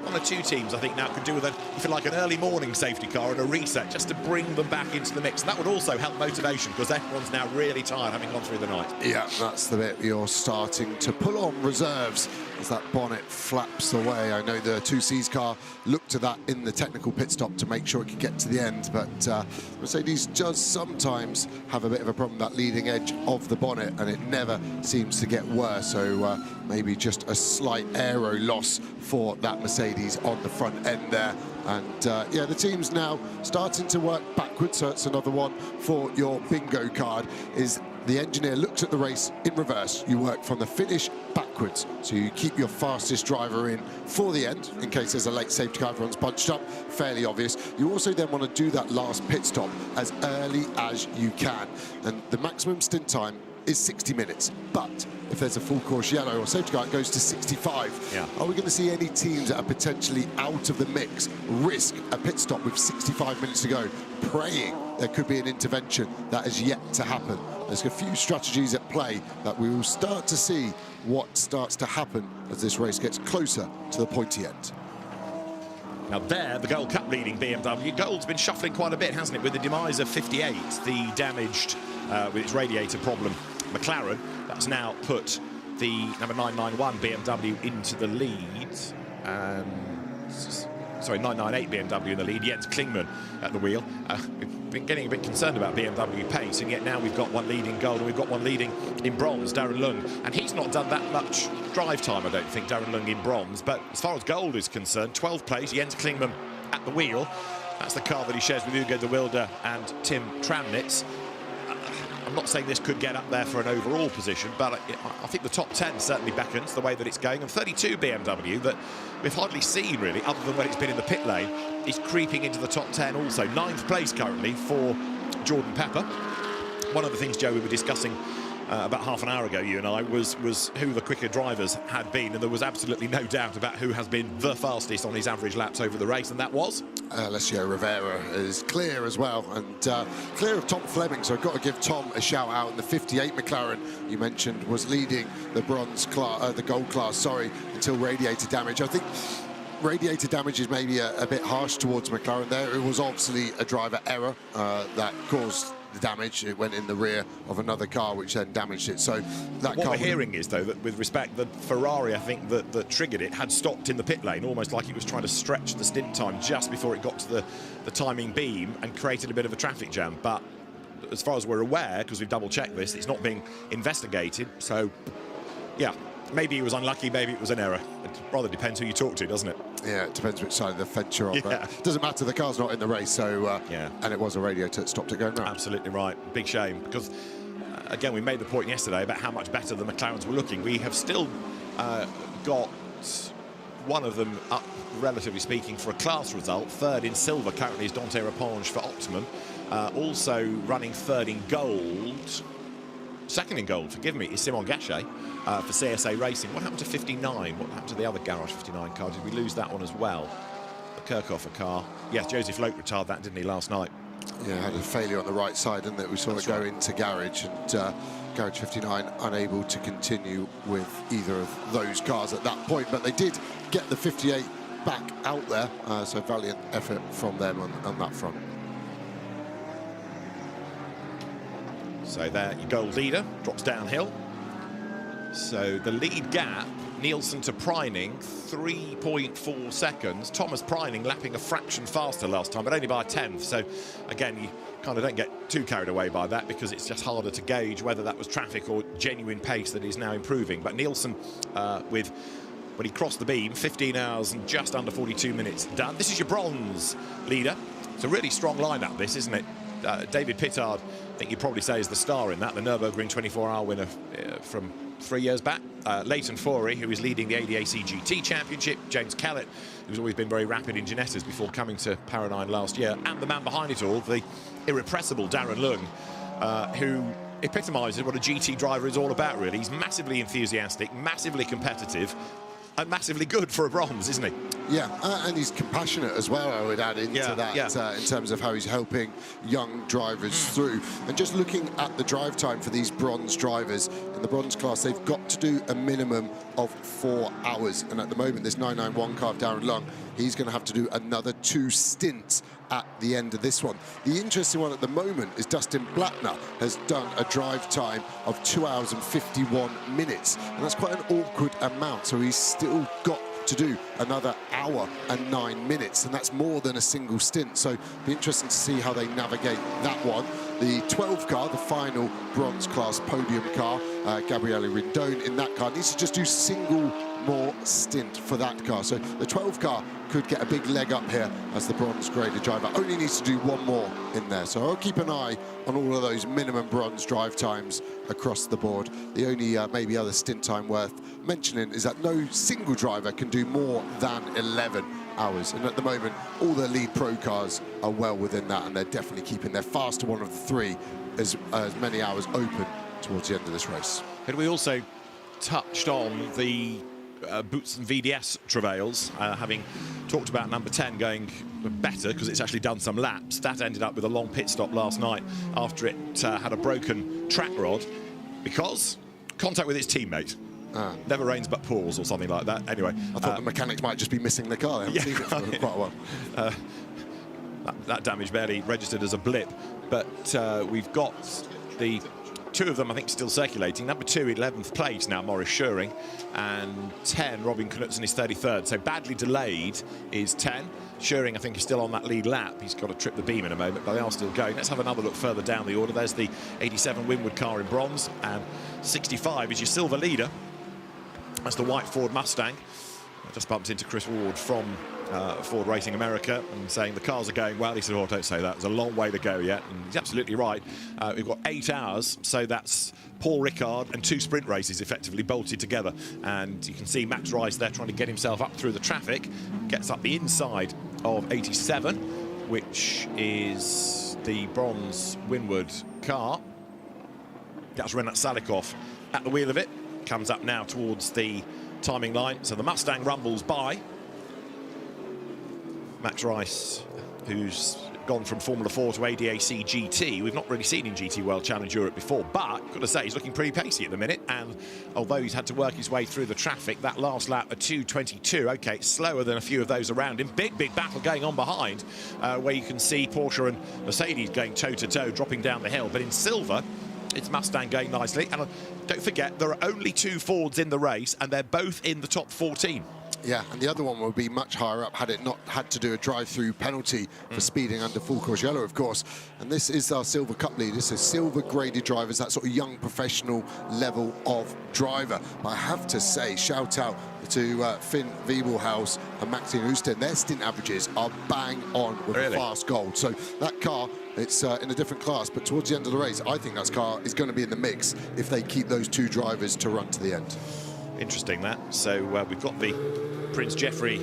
one or two teams, I think, now could do with, if you like, an early morning safety car and a reset just to bring them back into the mix. And that would also help motivation, because everyone's now really tired having gone through the night. Yeah, that's the bit you're starting to pull on reserves as that bonnet flaps away. I know the 2C's car looked to that in the technical pit stop to make sure it could get to the end, but Mercedes does sometimes have a bit of a problem, that leading edge of the bonnet, and it never seems to get worse. So maybe just a slight aero loss for that Mercedes on the front end there. And yeah, the team's now starting to work backwards, so it's another one for your bingo card, is the engineer looks at the race in reverse. You work from the finish backwards, so you keep your fastest driver in for the end, in case there's a late safety car, everyone's bunched up, fairly obvious. You also then want to do that last pit stop as early as you can, and the maximum stint time is 60 minutes, but if there's a full course yellow or safety car, it goes to 65. Yeah. Are we going to see any teams that are potentially out of the mix risk a pit stop with 65 minutes to go, praying there could be an intervention that is yet to happen? There's a few strategies at play that we will start to see what starts to happen as this race gets closer to the pointy end. Now there, the Gold Cup leading BMW. Gold's been shuffling quite a bit, hasn't it, with the demise of 58, the damaged, with its radiator problem, McLaren. That's now put the number 991 BMW into the lead. Sorry, 998 BMW in the lead. Jens Klingmann at the wheel. We've been getting a bit concerned about BMW pace, and yet now we've got one leading gold and we've got one leading in bronze, Darren Lung. And he's not done that much drive time, I don't think, Darren Lung in bronze. But as far as gold is concerned, 12th place, Jens Klingmann at the wheel. That's the car that he shares with Hugo de Wilde and Tim Tramnitz. I'm not saying this could get up there for an overall position, but I think the top 10 certainly beckons the way that it's going. And 32 BMW that we've hardly seen, really, other than when it's been in the pit lane, is creeping into the top 10 also. 9th place currently for Jordan Pepper. One of the things, Joe, we were discussing about half an hour ago, you and I, was who the quicker drivers had been, and there was absolutely no doubt about who has been the fastest on his average laps over the race, and that was? Alessio Rivera is clear as well, and clear of Tom Fleming, so I've got to give Tom a shout out. And the 58 McLaren you mentioned was leading the bronze class, the gold class, sorry, until radiator damage. I think radiator damage is maybe a bit harsh towards McLaren there. It was obviously a driver error that caused the damage. It went in the rear of another car, which then damaged it. So that what car we're hearing is, though, that with respect, the Ferrari, I think, that triggered it had stopped in the pit lane, almost like it was trying to stretch the stint time just before it got to the timing beam and created a bit of a traffic jam. But as far as we're aware, because we've double-checked this, it's not being investigated. So, yeah, maybe it was unlucky, maybe it was an error. It rather depends who you talk to, doesn't it? Yeah, it depends which side of the fence you're on. Yeah. But it doesn't matter, the car's not in the race, so yeah. And it was a radiator that stopped it going round. Absolutely right. Big shame, because again, we made the point yesterday about how much better the McLarens were looking. We have still got one of them up, relatively speaking, for a class result. Third in silver currently is Dante Raponge for Optimum. Also running third in gold. Second in gold, forgive me, is Simon Gachet for CSA Racing. What happened to 59? What happened to the other Garage 59 car? Did we lose that one as well? The Kirchhoffer car. Yes, Joseph Loke retired that, didn't he, last night? Yeah, had a failure on the right side, didn't it? We saw it go into Garage, and Garage 59 unable to continue with either of those cars at that point, but they did get the 58 back out there, so valiant effort from them on that front. So there, your gold leader drops downhill. So the lead gap, Nielsen to Preining, 3.4 seconds. Thomas Preining lapping a fraction faster last time, but only by a tenth. So again, you kind of don't get too carried away by that, because it's just harder to gauge whether that was traffic or genuine pace that is now improving. But Nielsen with, when he crossed the beam, 15 hours and just under 42 minutes done. This is your bronze leader. It's a really strong lineup, this, isn't it? David Pittard, I think you'd probably say, is the star in that, the Nürburgring 24-hour winner from 3 years back. Leighton Fourie, who is leading the ADAC GT Championship. James Kellett, who's always been very rapid in Ginettas before coming to Paradine last year. And the man behind it all, the irrepressible Darren Lung, who epitomises what a GT driver is all about, really. He's massively enthusiastic, massively competitive, and massively good for a bronze, isn't he? Yeah, and he's compassionate as well, I would add into that, in terms of how he's helping young drivers through. And just looking at the drive time for these bronze drivers, in the bronze class, they've got to do a minimum of 4 hours. And at the moment, this 991 car of Darren Lung, he's going to have to do another 2 stints at the end of this one. The interesting one at the moment is Dustin Blattner has done a drive time of 2 hours and 51 minutes. And that's quite an awkward amount, so he's still got to do another hour and 9 minutes, and that's more than a single stint. So it'll be interesting to see how they navigate that one. The 12 car, the final bronze class podium car, Gabriele Rindone in that car needs to just do single more stint for that car. So the 12 car could get a big leg up here as the bronze graded driver. Only needs to do one more in there. So I'll keep an eye on all of those minimum bronze drive times across the board. The only maybe other stint time worth mentioning is that no single driver can do more than 11 hours. And at the moment, all the lead pro cars are well within that, and they're definitely keeping their faster one of the three as many hours open towards the end of this race. And we also touched on the Boots and VDS travails, having talked about number 10 going better because it's actually done some laps. That ended up with a long pit stop last night after it had a broken track rod because contact with its teammate. Never rains but pours or something like that. Anyway, I thought the mechanics might just be missing the car. They haven't seen it for quite a while. That damage barely registered as a blip, but we've got the 2 of them, I think, still circulating. Number 2, 11th place now, Maurice Scheuring, and 10, Robin Knudsen is 33rd. So badly delayed is 10. Scheuring, I think, is still on that lead lap. He's got to trip the beam in a moment, but they are still going. Let's have another look further down the order. There's the 87 Winwood car in bronze, and 65 is your silver leader. That's the white Ford Mustang. I just bumped into Chris Ward from Ford Racing America and saying the cars are going well. He said, oh, don't say that. There's a long way to go yet. And he's absolutely right. We've got 8 hours, so that's Paul Ricard and 2 sprint races effectively bolted together. And you can see Max Rice there trying to get himself up through the traffic. Gets up the inside of 87, which is the bronze Winwood car. That's Renat Salikov at the wheel of it. Comes up now towards the timing line. So the Mustang rumbles by. Max Rice, who's gone from Formula 4 to ADAC GT. We've not really seen in GT World Challenge Europe before, but got to say he's looking pretty pacey at the minute. And although he's had to work his way through the traffic, that last lap at 2:22, okay, it's slower than a few of those around him. Big battle going on behind, where you can see Porsche and Mercedes going toe-to-toe, dropping down the hill. But in silver, it's Mustang going nicely. And don't forget, there are only 2 Fords in the race, and they're both in the top 14. Yeah, and the other one would be much higher up had it not had to do a drive-through penalty for speeding under full course yellow, of course. And this is our Silver Cup lead. This is silver-graded drivers, that sort of young professional level of driver. But I have to say, shout out to Finn Wiebelhaus and Maxine Houston. Their stint averages are bang on with fast gold. So that car, it's in a different class, but towards the end of the race, I think that car is going to be in the mix if they keep those 2 drivers to run to the end. Interesting that. So we've got the Prince Geoffrey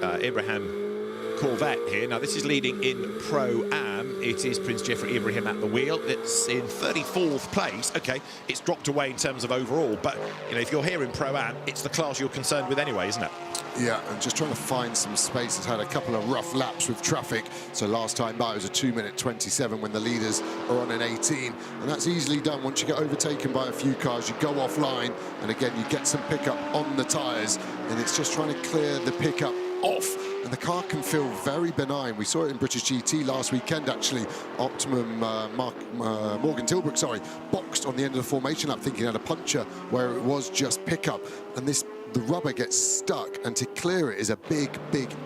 Ibrahim Corvette here. Now this is leading in Pro-Am. It is Prince Geoffrey Ibrahim at the wheel. It's in 34th place. Okay, it's dropped away in terms of overall, but you know, if you're here in Pro-Am, it's the class you're concerned with anyway, isn't it? Yeah, and just trying to find some space. It's had a couple of rough laps with traffic. So last time by it was a 2:27 when the leaders are on an 18. And that's easily done once you get overtaken by a few cars. You go offline, and again, you get some pickup on the tyres. And it's just trying to clear the pickup off. And the car can feel very benign. We saw it in British GT last weekend, actually. Optimum Morgan Tilbrook, boxed on the end of the formation lap, thinking he had a puncture where it was just pickup. And the rubber gets stuck, and to clear it is a big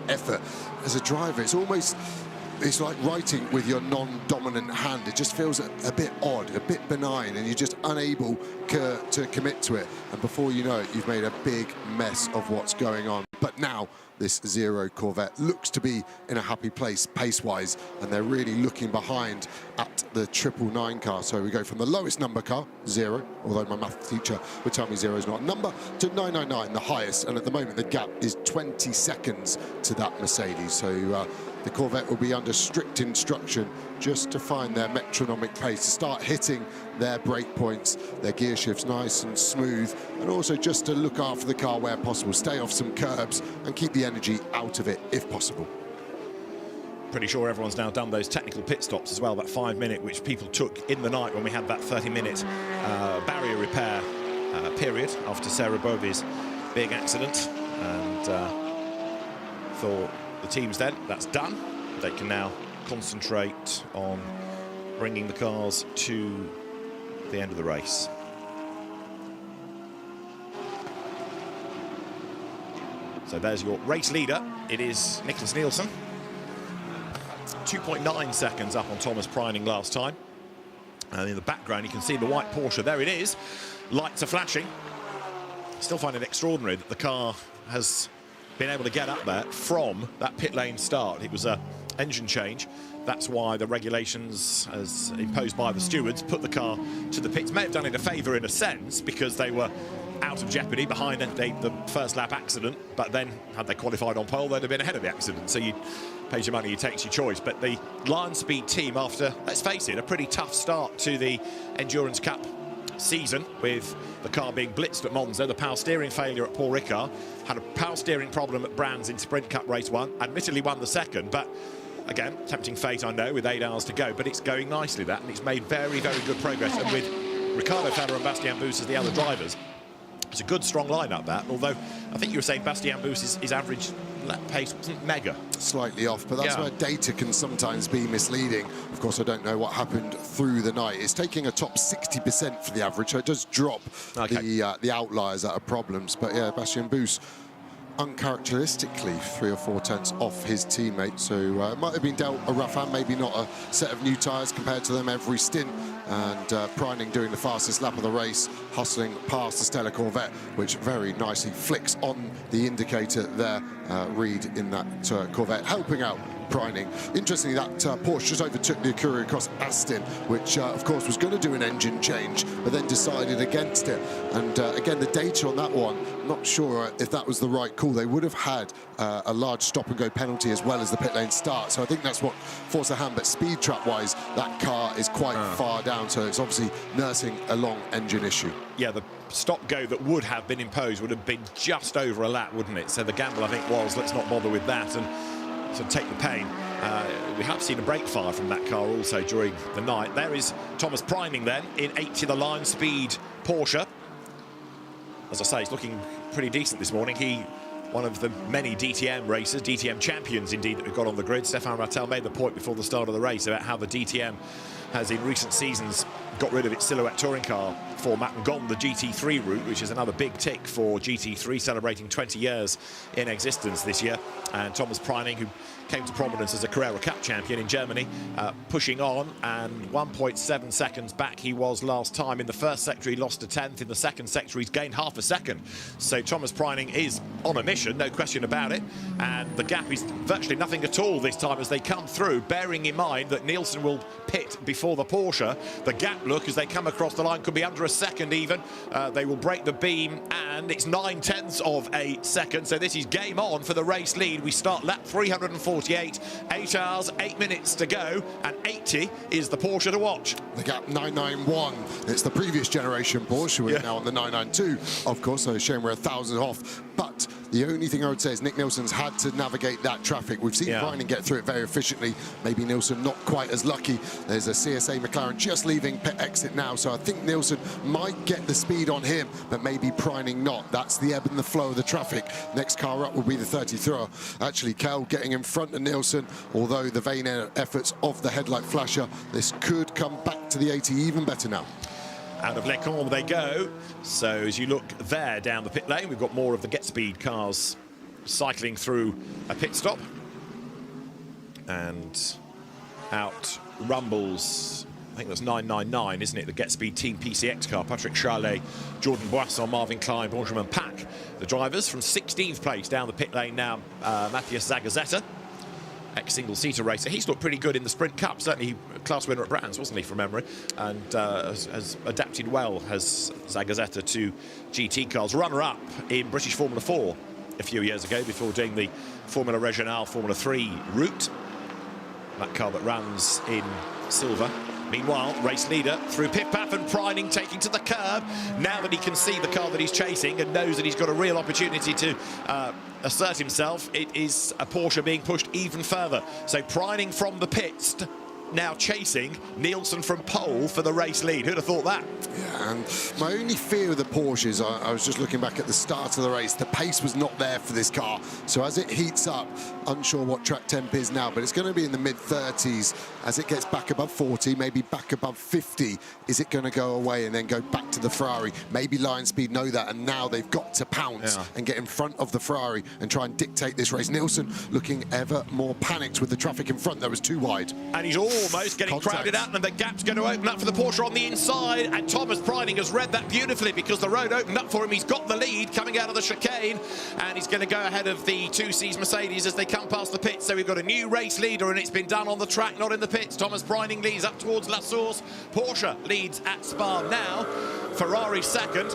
effort. As a driver, it's like writing with your non-dominant hand. It just feels a bit odd, a bit benign, and you're just unable to commit to it. And before you know it, you've made a big mess of what's going on. But now this Zero Corvette looks to be in a happy place pace-wise, and they're really looking behind at the 999 car. So we go from the lowest number car, 0, although my math teacher would tell me 0 is not a number, to 999, the highest. And at the moment, the gap is 20 seconds to that Mercedes. So the Corvette will be under strict instruction just to find their metronomic pace, to start hitting their brake points, their gear shifts nice and smooth, and also just to look after the car where possible, stay off some curbs and keep the energy out of it if possible. Pretty sure everyone's now done those technical pit stops as well, that 5-minute which people took in the night when we had that 30-minute barrier repair period after Sarah Bovey's big accident. And for the teams then, that's done. They can now concentrate on bringing the cars to the end of the race. So there's your race leader. It is Nicholas Nielsen. 2.9 seconds up on Thomas Preining last time. And in the background, you can see the white Porsche. There it is. Lights are flashing. Still find it extraordinary that the car has been able to get up there from that pit lane start. It was an engine change. That's why the regulations, as imposed by the stewards, put the car to the pits. May have done it a favour in a sense, because they were out of jeopardy behind the first lap accident, but then had they qualified on pole, they'd have been ahead of the accident. So you pay your money, you take your choice. But the Lion Speed team, after, let's face it, a pretty tough start to the Endurance Cup season, with the car being blitzed at Monza, the power steering failure at Paul Ricard, had a power steering problem at Brands in Sprint Cup Race 1, admittedly won the second, but again, tempting fate, I know, with 8 hours to go, but it's going nicely, that, and it's made very, very good progress. And with Ricardo Feder and Bastien Bus as the other drivers, it's a good, strong lineup, that, although I think you were saying Bastien Bus, his average lap pace wasn't mega. Slightly off, but that's where data can sometimes be misleading. Of course, I don't know what happened through the night. It's taking a top 60% for the average, so it does drop the outliers that are problems. But yeah, Bastien Bus, uncharacteristically 3 or 4 tenths off his teammate, so it might have been dealt a rough hand, maybe not a set of new tyres compared to them every stint. And Preining doing the fastest lap of the race, hustling past the Stella Corvette, which very nicely flicks on the indicator there. Reed in that Corvette helping out Preining. Interestingly, that Porsche just overtook the Acura across Aston, which of course was going to do an engine change, but then decided against it. And again, the data on that one, not sure if that was the right call. They would have had a large stop-and-go penalty as well as the pit lane start. So I think that's what forced a hand. But speed trap-wise, that car is quite far down, so it's obviously nursing a long engine issue. Yeah, the stop-go that would have been imposed would have been just over a lap, wouldn't it? So the gamble, I think, was let's not bother with that and so take the pain. We have seen a brake fire from that car also during the night. There is Thomas Preining then in 80, the Lion Speed Porsche. As I say, he's looking pretty decent this morning. He, one of the many DTM racers, DTM champions indeed, that we've got on the grid. Stefan Rattel made the point before the start of the race about how the DTM has in recent seasons got rid of its silhouette touring car format and gone the GT3 route, which is another big tick for GT3, celebrating 20 years in existence this year. And Thomas Preining, who came to prominence as a Carrera Cup champion in Germany, pushing on, and 1.7 seconds back he was last time. In the first sector he lost a 10th, in the second sector he's gained half a second. So Thomas Preining is on a mission, no question about it, and the gap is virtually nothing at all this time as they come through, bearing in mind that Nielsen will pit before the Porsche. The gap look as they come across the line could be under a second even. They will break the beam, and it's 9/10 of a second, so this is game on for the race lead. We start lap 348, 8 hours, 8 minutes to go, and 80 is the Porsche to watch. The gap 991, it's the previous generation Porsche. We're now on the 992, of course, so a shame we're 1,000 off, but the only thing I would say is Nick Nielsen's had to navigate that traffic. We've seen Preining get through it very efficiently. Maybe Nielsen not quite as lucky. There's a CSA McLaren just leaving pit exit now, so I think Nielsen might get the speed on him, but maybe Preining not. That's the ebb and the flow of the traffic. Next car up will be the 33. Actually, Kel getting in front of Nielsen, although the vain efforts of the headlight flasher, this could come back to the 80 even better now. Out of Lecombe they go. So as you look there down the pit lane, we've got more of the Get Speed cars cycling through a pit stop. And out rumbles, I think that's 999, isn't it? The Get Speed Team PCX car. Patrick Charlet, Jordan Boisson, Marvin Klein, Benjamin Pack. The drivers from 16th place down the pit lane now, Matthias Zagazeta, ex-single-seater racer. He's looked pretty good in the Sprint Cup, certainly class winner at Brands, wasn't he, from memory, and has adapted well, has Zagazeta, to GT cars. Runner-up in British Formula 4 a few years ago before doing the Formula Regional, Formula 3 route. that car that runs in silver. Meanwhile, race leader through pit path and Preining taking to the curb. Now that he can see the car that he's chasing and knows that he's got a real opportunity to assert himself, it is a Porsche being pushed even further. So Preining from the pits, now chasing Nielsen from pole for the race lead. Who'd have thought that? Yeah, and my only fear with the Porsches, I was just looking back at the start of the race, the pace was not there for this car. So as it heats up, unsure what track temp is now, but it's going to be in the mid-30s. As it gets back above 40, maybe back above 50, is it going to go away and then go back to the Ferrari? Maybe Lion Speed know that, and now they've got to pounce and get in front of the Ferrari and try and dictate this race. Nielsen looking ever more panicked with the traffic in front that was too wide. And he's almost getting crowded out, and the gap's going to open up for the Porsche on the inside, and Thomas Preining has read that beautifully because the road opened up for him. He's got the lead coming out of the chicane, and he's going to go ahead of the 2Cs Mercedes as they come past the pits. So we've got a new race leader, and it's been done on the track, not in the pits. Thomas Preining leads up towards La Source. Porsche leads at Spa now. Ferrari second.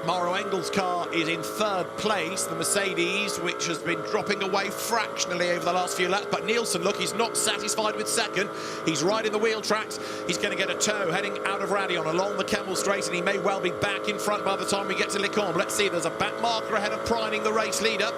Mauro Engel's car is in third place. The Mercedes, which has been dropping away fractionally over the last few laps. But Nielsen, look, he's not satisfied with second. He's riding the wheel tracks. He's going to get a tow heading out of Radion along the Kemmel Straight, and he may well be back in front by the time we get to Lecombe. Let's see, there's a back marker ahead of Preining, the race leader.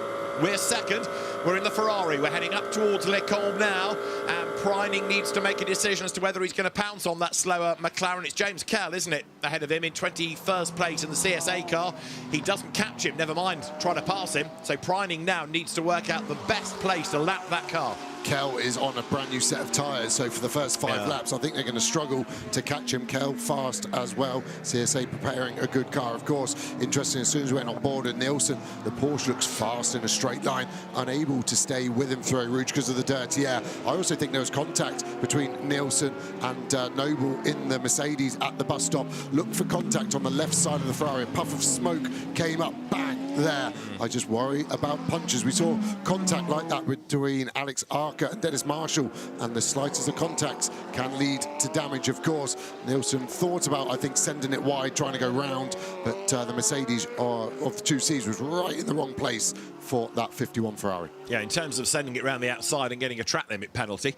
We're second. We're in the Ferrari. We're heading up towards Lecombe now, and Preining needs to make a decision as to whether he's going to pounce on that slower McLaren. It's James Kell, isn't it, ahead of him in 21st place in the CSA car. He doesn't catch him, never mind trying to pass him. So Preining now needs to work out the best place to lap that car. Kell is on a brand new set of tyres, so for the first 5 laps, I think they're going to struggle to catch him. Kell fast as well. CSA preparing a good car, of course. Interesting, as soon as we went on board with Nielsen, the Porsche looks fast in a straight line, unable to stay with him through Rouge because of the dirty air. I also think there was contact between Nielsen and Noble in the Mercedes at the bus stop. Look for contact on the left side of the Ferrari. A puff of smoke came up, bang, there. I just worry about punches. We saw contact like that between Alex Arca and Dennis Marshall, and the slightest of contacts can lead to damage, of course. Nielsen thought about, I think, sending it wide, trying to go round, but the Mercedes of the 2Cs was right in the wrong place for that 51 Ferrari. Yeah, in terms of sending it around the outside and getting a track limit penalty,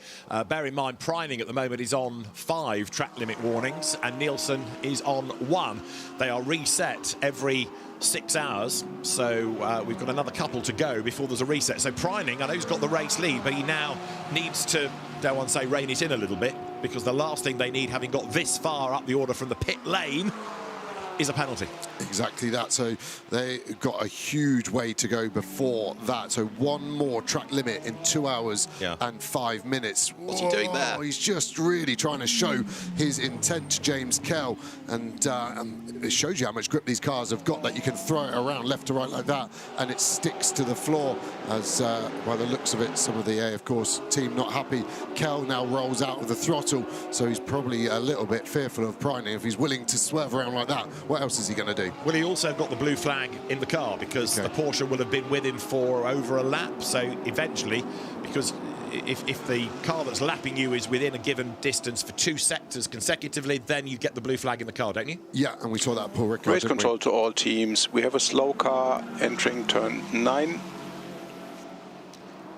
bear in mind Preining at the moment is on 5 track limit warnings and Nielsen is on 1. They are reset every 6 hours, so we've got another couple to go before there's a reset. So Preining, I know he's got the race lead, but he now needs to, dare one say, rein it in a little bit, because the last thing they need, having got this far up the order from the pit lane, is a penalty. Exactly that. So they got a huge way to go before that. So one more track limit in 2 hours and 5 minutes. What's he doing there? He's just really trying to show his intent to James Kell, and it shows you how much grip these cars have got, that you can throw it around left to right like that and it sticks to the floor. As by the looks of it, some of the of course team not happy. Kell now rolls out of the throttle, so he's probably a little bit fearful of Preining. If he's willing to swerve around like that, what else is he going to do? Well, he also got the blue flag in the car because the Porsche will have been with him for over a lap. So eventually, because if the car that's lapping you is within a given distance for 2 sectors consecutively, then you get the blue flag in the car, don't you? Yeah, and we saw that Paul Ricard. Race control to all teams. We have a slow car entering turn 9.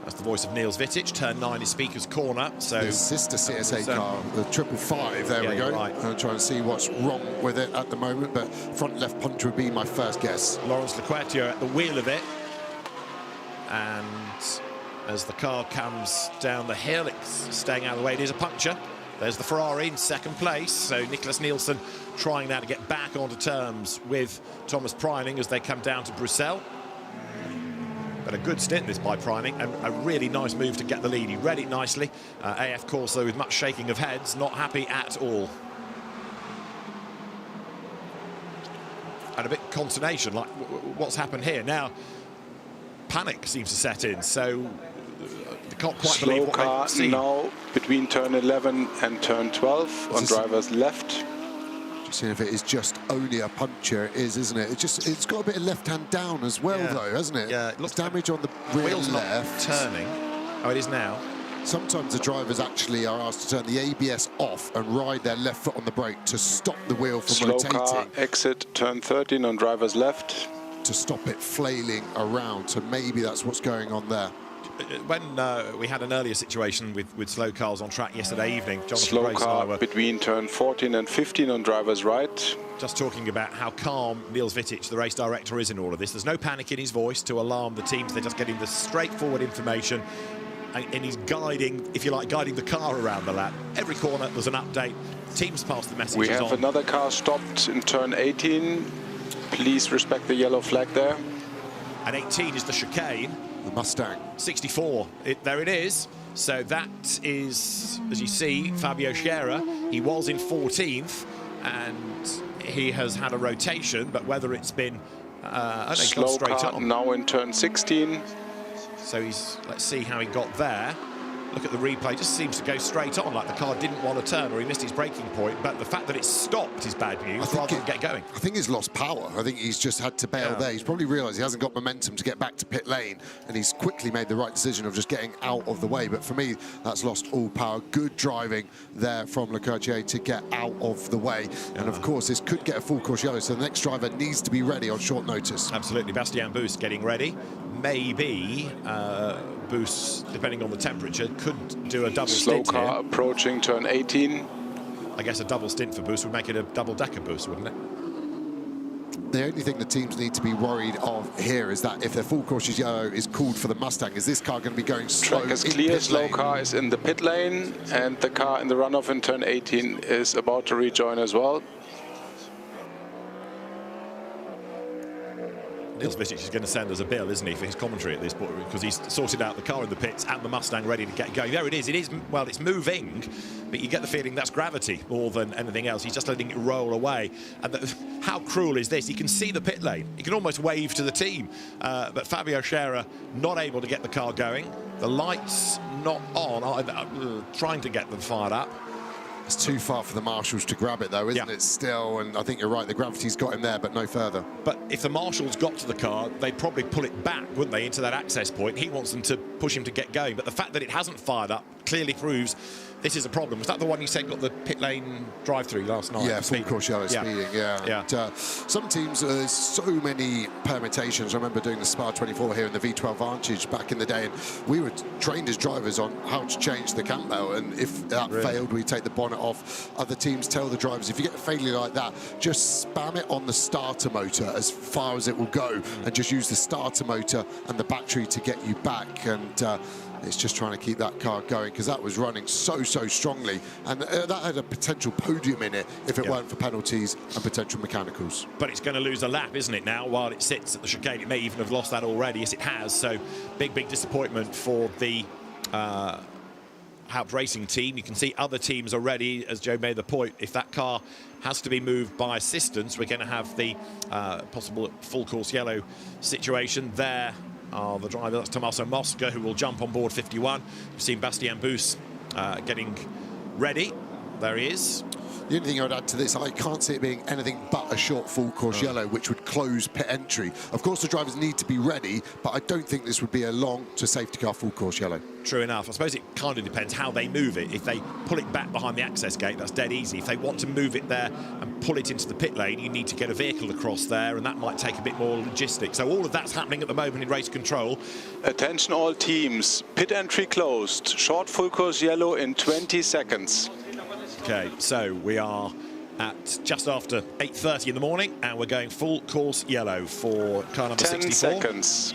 That's the voice of Niels Vitic. Turn 9 is Speaker's Corner. So his sister CSA car, the 555. There we go. Right. I'm trying to see what's wrong with it at the moment, but front left punch would be my first guess. Lawrence Lequertier at the wheel of it, and as the car comes down the hill, it's staying out of the way. It is a puncture. There's the Ferrari in second place. So Nicholas Nielsen trying now to get back onto terms with Thomas Preining as they come down to Bruxelles. But a good stint this by Preining, and a really nice move to get the lead. He read it nicely. AF Corso with much shaking of heads, not happy at all. And a bit of consternation, like what's happened here? Now, panic seems to set in, so they can't quite believe what car they've seen. Now between turn 11 and turn 12 on driver's left. Seeing if it is just only a puncture, it is, isn't it? It's got a bit of left hand down as well, though, hasn't it? Yeah, it looks damage on the rear wheel's left. Not turning. Oh, it is now. Sometimes the drivers actually are asked to turn the ABS off and ride their left foot on the brake to stop the wheel from Slow rotating. car exit turn 13 on driver's left. To stop it flailing around. So maybe that's what's going on there. when we had an earlier situation with slow cars on track yesterday evening, Jonathan Slow Grace and I car were between turn 14 and 15 on driver's right. just talking about how calm Niels Vitic, the race director, is in all of this. There's no panic in his voice to alarm the teams. They're just getting the straightforward information, and he's guiding, if you like, guiding the car around the lap. Every corner there's an update. Teams pass the messages on. We have another car stopped in turn 18. Please respect the yellow flag there. And 18 is the chicane. The Mustang. 64, there it is. So that is, as you see, Fabio Scherer. He was in 14th, and he has had a rotation, but whether it's been slow car now in turn 16. So let's see how he got there. Look at the replay, just seems to go straight on, like the car didn't want to turn or he missed his braking point, but the fact that it stopped is bad news rather than get going. I think he's lost power. I think he's just had to bail there. He's probably realised he hasn't got momentum to get back to pit lane, and he's quickly made the right decision of just getting out of the way. But for me, that's lost all power. Good driving there from Leclerc to get out of the way. And of course, this could get a full course yellow, so the next driver needs to be ready on short notice. Absolutely. Bastien Boost getting ready. Maybe Boost, depending on the temperature, could do a double stint Slow car here. approaching turn 18. I guess a double stint for Boost would make it a double-decker Boost, wouldn't it? The only thing the teams need to be worried of here is that if their full course yellow is called for the Mustang, is this car going to be going slow? Track is clear, slow car is in the pit lane, and the car in the runoff in turn 18 is about to rejoin as well. Niels Vitic is going to send us a bill, isn't he, for his commentary at this point, because he's sorted out the car in the pits and the Mustang ready to get going. There it is, well, it's moving, but you get the feeling that's gravity more than anything else. He's just letting it roll away. And how cruel is this? He can see the pit lane. He can almost wave to the team. But Fabio Scherer not able to get the car going. The lights not on, trying to get them fired up. It's too far for the marshals to grab it, though, isn't it, still? And I think you're right, the gravity's got him there, but no further. But if the marshals got to the car, they'd probably pull it back, wouldn't they, into that access point. He wants them to push him to get going. But the fact that it hasn't fired up clearly proves this is a problem. Was that the one you said got the pit lane drive-through last night? Yeah, full course yellow speeding, yeah. And, some teams, there's so many permutations. I remember doing the Spa 24 here in the V12 Vantage back in the day, and we were trained as drivers on how to change the cam belt, and if that failed, we take the bonnet off. Other teams tell the drivers, if you get a failure like that, just spam it on the starter motor as far as it will go, and just use the starter motor and the battery to get you back. And it's just trying to keep that car going, because that was running so strongly, and that had a potential podium in it if it weren't for penalties and potential mechanicals. But it's going to lose a lap, isn't it, now, while it sits at the chicane? It may even have lost that already. Yes, it has. So big disappointment for the Haupt Racing team. You can see other teams are ready, as Joe made the point. If that car has to be moved by assistance, we're going to have the possible full course yellow situation there. The driver, that's Tommaso Mosca, who will jump on board 51. We've seen Bastien Boost getting ready. There he is. The only thing I would add to this, I can't see it being anything but a short full course yellow, which would close pit entry. Of course, the drivers need to be ready, but I don't think this would be a long to safety car full course yellow. True enough. I suppose it kind of depends how they move it. If they pull it back behind the access gate, that's dead easy. If they want to move it there and pull it into the pit lane, you need to get a vehicle across there, and that might take a bit more logistics. So all of that's happening at the moment in race control. Attention all teams, pit entry closed. Short full course yellow in 20 seconds. Okay, so we are at just after 8:30 in the morning, and we're going full course yellow for car number 10 64. 10 seconds.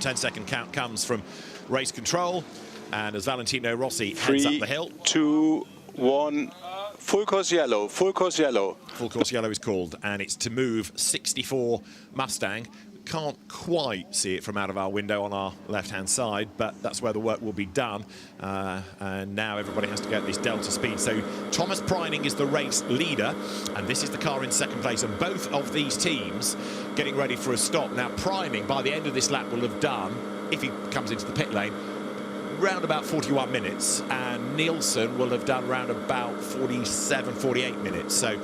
10-second count comes from race control, and as Valentino Rossi heads up the hill. 3, 2, 1. Full course yellow, full course yellow. Full course yellow is called, and it's to move 64 Mustang. Can't quite see it from out of our window on our left-hand side, but that's where the work will be done. And now everybody has to get this delta speed. So Thomas Preining is the race leader, and this is the car in second place. And both of these teams getting ready for a stop. Now Preining, by the end of this lap, will have done, if he comes into the pit lane, round about 41 minutes, and Nielsen will have done round about 47, 48 minutes. So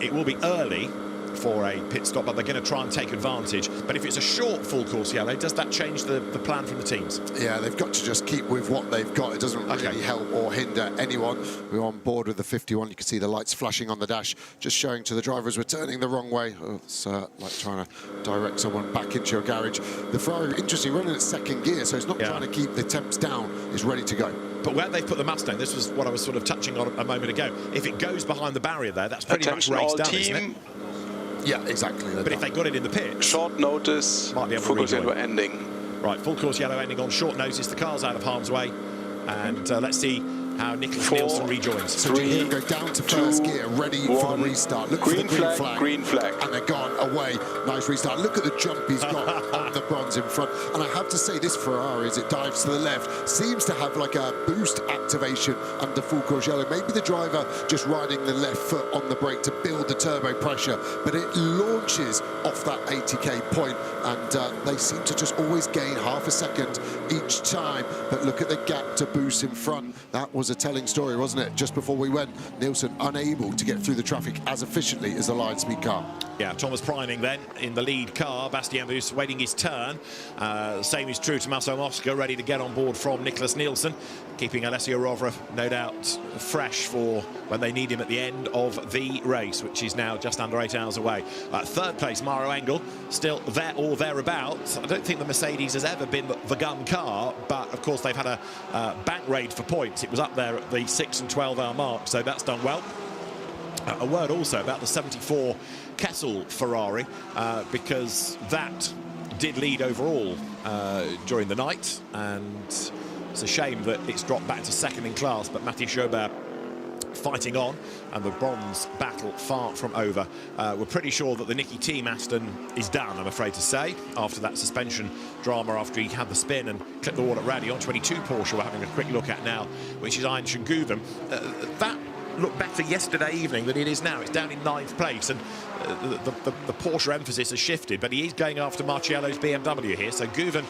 it will be early for a pit stop, but they're going to try and take advantage. But if it's a short full course yellow, does that change the plan from the teams? Yeah, they've got to just keep with what they've got. It doesn't really help or hinder anyone. We're on board with the 51. You can see the lights flashing on the dash, just showing to the drivers we're turning the wrong way. Oh, it's like trying to direct someone back into your garage. The Ferrari, interesting, running at second gear, so it's not trying to keep the temps down. It's ready to go. But where they've put the Mustang, this was what I was sort of touching on a moment ago. If it goes behind the barrier there, that's pretty much race done, isn't it? Yeah, exactly. But if they got it in the pit, short notice, might be able full to course yellow ending. Right, full course yellow ending on short notice. The car's out of harm's way, and let's see how Nicholas Nielsen rejoins. So GE go down to first gear, ready for the restart. Look for the green flag, and they're gone away. Nice restart. Look at the jump he's got on the bronze in front. And I have to say, this Ferrari, as it dives to the left, seems to have like a boost activation under full course yellow. Maybe the driver just riding the left foot on the brake to build the turbo pressure, but it launches off that 80k point, and they seem to just always gain half a second each time. But look at the gap to boost in front. That was a telling story, wasn't it? Just before we went, Nielsen unable to get through the traffic as efficiently as the Lionspeed car. Yeah, Thomas Preining then in the lead car. Bastien Bus waiting his turn. Same is true to Marcel Mosca, ready to get on board from Nicholas Nielsen, keeping Alessio Rovera no doubt fresh for when they need him at the end of the race, which is now just under 8 hours away. Third place, Mauro Engel, still there or thereabouts. I don't think the Mercedes has ever been the gun car, but of course they've had a bank raid for points. It was up there at the 6 and 12 hour mark, so that's done well. A word also about the 74 Kessel Ferrari, because that did lead overall during the night, and it's a shame that it's dropped back to second in class, but Matthias Jobert fighting on, and the bronze battle far from over. We're pretty sure that the Nicky Team Aston is done, I'm afraid to say, after that suspension drama, after he had the spin and clipped the wall at Rowdy. On 22 Porsche we're having a quick look at now, which is Ian Schenguven. That looked better yesterday evening than it is now. It's down in 9th place, and the Porsche emphasis has shifted, but he is going after Marciello's BMW here, so Guven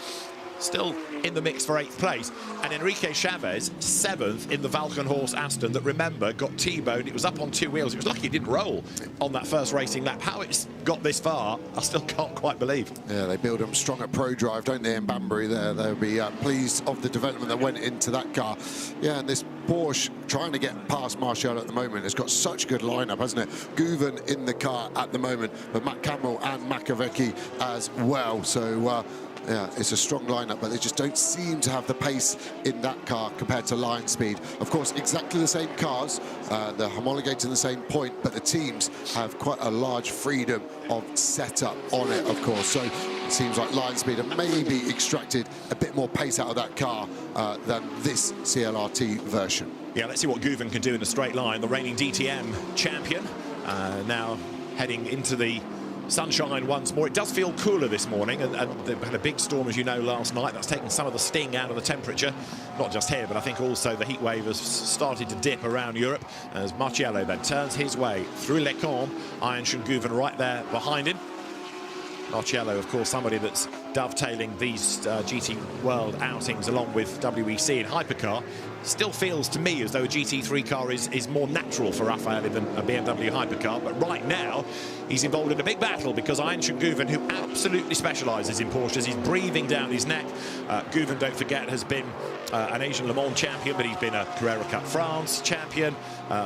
still in the mix for 8th place, and Enrique Chavez 7th in the Valkenhorst Aston that, remember, got T-boned. It was up on 2 wheels. It was lucky it didn't roll on that first racing lap. How it's got this far, I still can't quite believe. Yeah, they build them strong at Pro Drive, don't they, in Banbury there. They'll be pleased of the development that went into that car. Yeah, and this Porsche trying to get past Martial at the moment. It's got such a good lineup, hasn't it? Guven in the car at the moment, but Matt Campbell and Makoviecki as well. So yeah, it's a strong lineup, but they just don't seem to have the pace in that car compared to Lionspeed. Of course, exactly the same cars, they're homologated in the same point, but the teams have quite a large freedom of setup on it, of course. So it seems like Lionspeed have maybe extracted a bit more pace out of that car than this CLRT version. Yeah, let's see what Guven can do in a straight line. The reigning DTM champion now heading into the sunshine once more. It does feel cooler this morning, and they had a big storm, as you know, last night. That's taken some of the sting out of the temperature, not just here, but I think also the heat wave has started to dip around Europe as Marciello then turns his way through Les Combes. Ian Schenguven right there behind him. Marciello, of course, somebody that's dovetailing these GT World outings along with WEC in hypercar. Still feels to me as though a GT3 car is more natural for Raffaele than a BMW hypercar, but right now he's involved in a big battle because Ian Schenguven, who absolutely specialises in Porsches, he's breathing down his neck. Guven, don't forget, has been an Asian Le Mans champion, but he's been a Carrera Cup France champion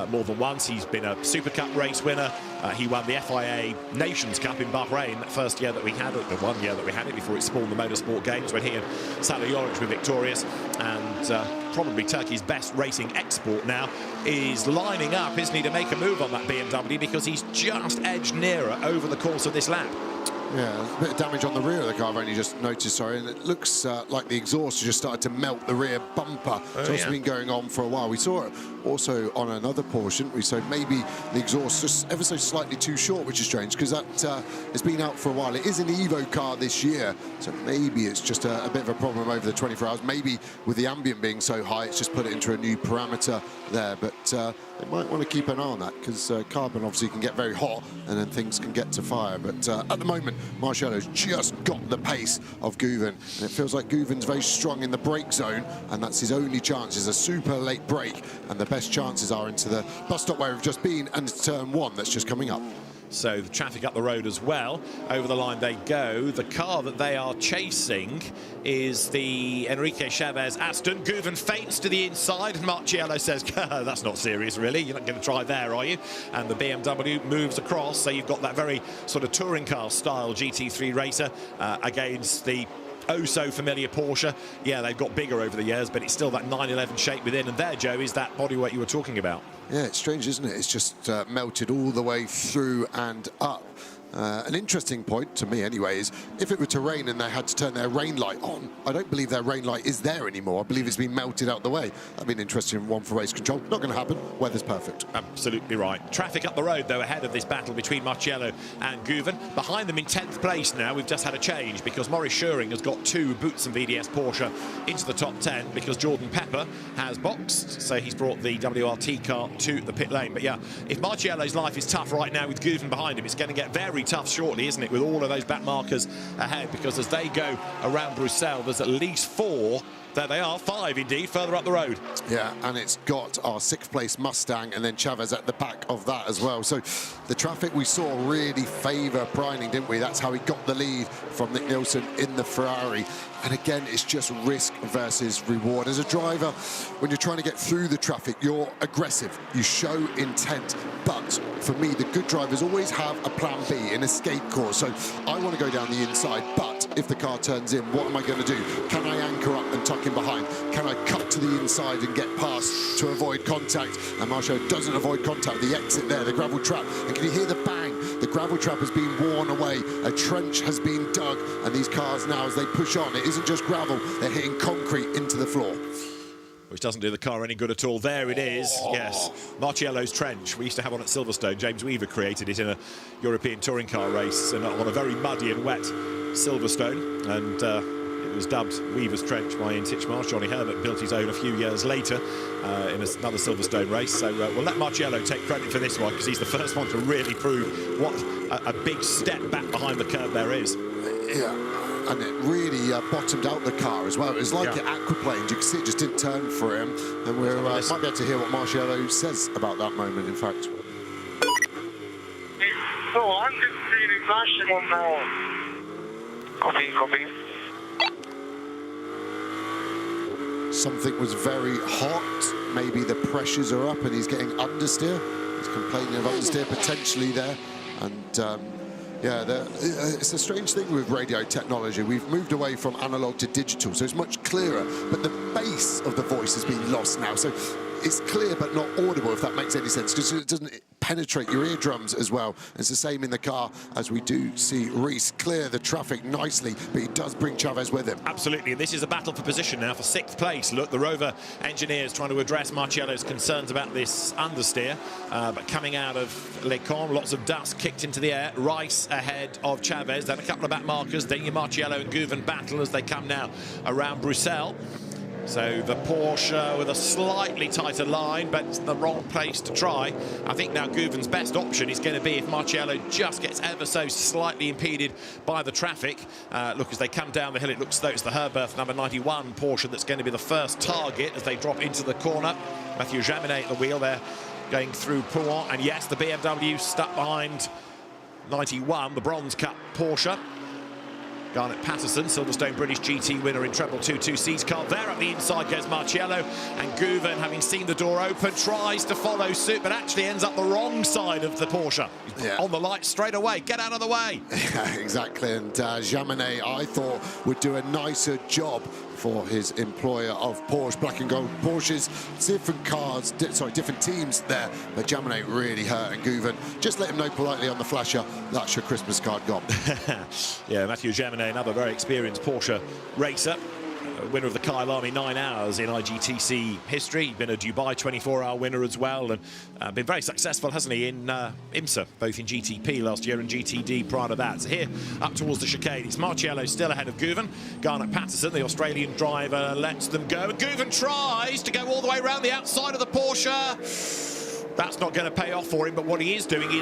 more than once. He's been a Super Cup race winner. He won the FIA Nations Cup in Bahrain, that first year that we had it, the 1 year that we had it before it spawned the Motorsport Games, when he and Salo Joric were victorious. And probably Turkey's best racing export now is lining up, isn't he, to make a move on that BMW, because he's just edged nearer over the course of this lap. Yeah, a bit of damage on the rear of the car, I've only just noticed, sorry, and it looks like the exhaust has just started to melt the rear bumper. It's also been going on for a while. We saw it also on another Porsche, didn't we? So maybe the exhaust just ever so slightly too short, which is strange, because that has been out for a while. It is an Evo car this year, so maybe it's just a bit of a problem over the 24 hours. Maybe with the ambient being so high, it's just put it into a new parameter there, but they might want to keep an eye on that, because carbon obviously can get very hot and then things can get to fire. But at the moment, Marciello's just got the pace of Guven, and it feels like Guven's very strong in the brake zone, and that's his only chance, is a super late brake, and the best chances are into the bus stop where we've just been and turn 1 that's just coming up. So the traffic up the road as well. Over the line they go. The car that they are chasing is the Enrique Chavez Aston. Guven feints to the inside. Marciello says, that's not serious, really. You're not going to try there, are you? And the BMW moves across. So you've got that very sort of touring car style GT3 racer against the oh-so-familiar Porsche. Yeah, they've got bigger over the years, but it's still that 911 shape within. And there, Joe, is that bodyweight you were talking about. Yeah, it's strange, isn't it? It's just melted all the way through and up. An interesting point, to me anyway, is if it were to rain and they had to turn their rain light on, I don't believe their rain light is there anymore. I believe it's been melted out the way. That'd be an interesting one for race control. Not going to happen. Weather's perfect. Absolutely right. Traffic up the road, though, ahead of this battle between Marciello and Guven. Behind them in 10th place now, we've just had a change because Maurice Schuring has got 2 Boots and VDS Porsche into the top 10 because Jordan Pepper has boxed, so he's brought the WRT car to the pit lane. But yeah, if Marciello's life is tough right now with Guven behind him, it's going to get very tough shortly, isn't it, with all of those back markers ahead, because as they go around Bruxelles, there's at least 4. There they are, 5 indeed, further up the road. Yeah, and it's got our 6th place Mustang and then Chavez at the back of that as well. So the traffic we saw really favour Preining, didn't we? That's how he got the lead from Nick Nielsen in the Ferrari. And again, it's just risk versus reward. As a driver, when you're trying to get through the traffic, you're aggressive, you show intent. But for me, the good drivers always have a plan B, an escape course. So I want to go down the inside, but if the car turns in, what am I going to do? Can I anchor up and tuck in behind? Can I cut to the inside and get past to avoid contact? And Marshall doesn't avoid contact. The exit there, the gravel trap. And can you hear the bang? The gravel trap has been worn away. A trench has been dug. And these cars now, as they push on, it isn't just gravel. They're hitting concrete into the floor. Which doesn't do the car any good at all. There it is, yes. Marciello's trench. We used to have one at Silverstone. James Weaver created it in a European touring car race and on a very muddy and wet Silverstone. And it was dubbed Weaver's Trench by Ian Titchmarsh. Johnny Herbert built his own a few years later in another Silverstone race. So we'll let Marciello take credit for this one because he's the first one to really prove what a big step back behind the curve there is. Yeah. And it really bottomed out the car as well. It was like it aquaplaned. You can see it just didn't turn for him. And we might be able to hear what Marciello says about that moment, in fact. So I'm just feeling maximum now. Copy. Something was very hot. Maybe the pressures are up and he's getting understeer. He's complaining of understeer potentially there. And yeah, it's a strange thing with radio technology. We've moved away from analog to digital, so it's much clearer, but the bass of the voice has been lost now. So it's clear but not audible, if that makes any sense, because it doesn't penetrate your eardrums as well. It's the same in the car, as we do see Reese clear the traffic nicely, but he does bring Chavez with him. Absolutely, this is a battle for position now for 6th place. Look, the Rover engineers trying to address Marciello's concerns about this understeer, but coming out of Les Cons, lots of dust kicked into the air. Rice ahead of Chavez, then a couple of back markers, then your Marciello and Guven battle as they come now around Bruxelles. So the Porsche with a slightly tighter line, but it's the wrong place to try. I think now Guven's best option is going to be if Marciello just gets ever so slightly impeded by the traffic. Look, as they come down the hill, it looks as though it's the Herberth number 91 Porsche that's going to be the first target as they drop into the corner. Mathieu Jaminet at the wheel there, going through Pouan. And yes, the BMW stuck behind 91, the Bronze Cup Porsche. Garnet Patterson, Silverstone British GT winner in treble 226 car. There up the inside goes Marciello, and Guven, having seen the door open, tries to follow suit, but actually ends up the wrong side of the Porsche. On the light straight away. Get out of the way. Yeah, exactly. And Jaminet, I thought, would do a nicer job for his employer of Porsche, black and gold Porsches, different cars, different teams there, but Jaminet really hurt, and Guven, just let him know politely on the flasher, that's your Christmas card gone. Yeah, Mathieu Jaminet, another very experienced Porsche racer, winner of the Kyle Army 9 hours in IGTC history. Been a Dubai 24-hour winner as well, and been very successful, hasn't he, in IMSA, both in GTP last year and GTD prior to that. So here, up towards the chicane, it's Marciello still ahead of Guven. Garnet Patterson, the Australian driver, lets them go. Guven tries to go all the way around the outside of the Porsche. That's not going to pay off for him, but what he is doing, he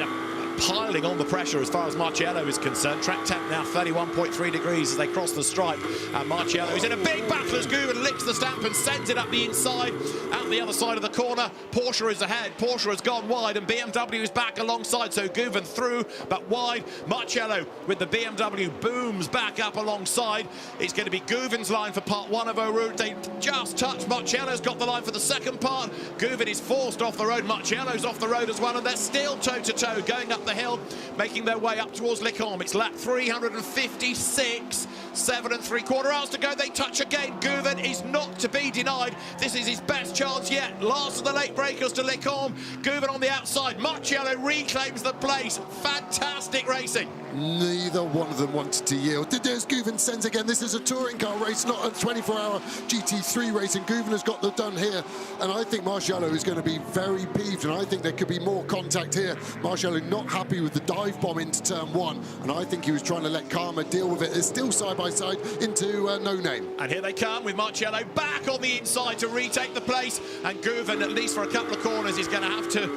piling on the pressure as far as Marciello is concerned. Track temp now 31.3 degrees as they cross the stripe. And Marciello is in a big battle as Guven licks the stamp and sends it up the inside, out the other side of the corner. Porsche is ahead. Porsche has gone wide and BMW is back alongside. So Guven through, but wide. Marciello with the BMW booms back up alongside. It's going to be Guven's line for part one of Eau Rouge. They just touched. Marciello's got the line for the second part. Guven is forced off the road. Marciello's off the road as well, and they're still toe-to-toe going up the hill, making their way up towards Les Combes. It's lap 356, 7 3/4 hours to go. They touch again. Guven is not to be denied. This is his best chance yet. Last of the late breakers to Les Combes. Guven on the outside. Marciello reclaims the place. Fantastic racing. Neither one of them wanted to yield. There's Guven sends again. This is a touring car race, not a 24-hour GT3 race, and Guven has got the done here. And I think Marciello is going to be very peeved, and I think there could be more contact here. Marciello not happy with the dive bomb into turn one, and I think he was trying to let Karma deal with it. They're still side by side into No Name. And here they come with Marciello back on the inside to retake the place, and Guven, at least for a couple of corners, is going to have to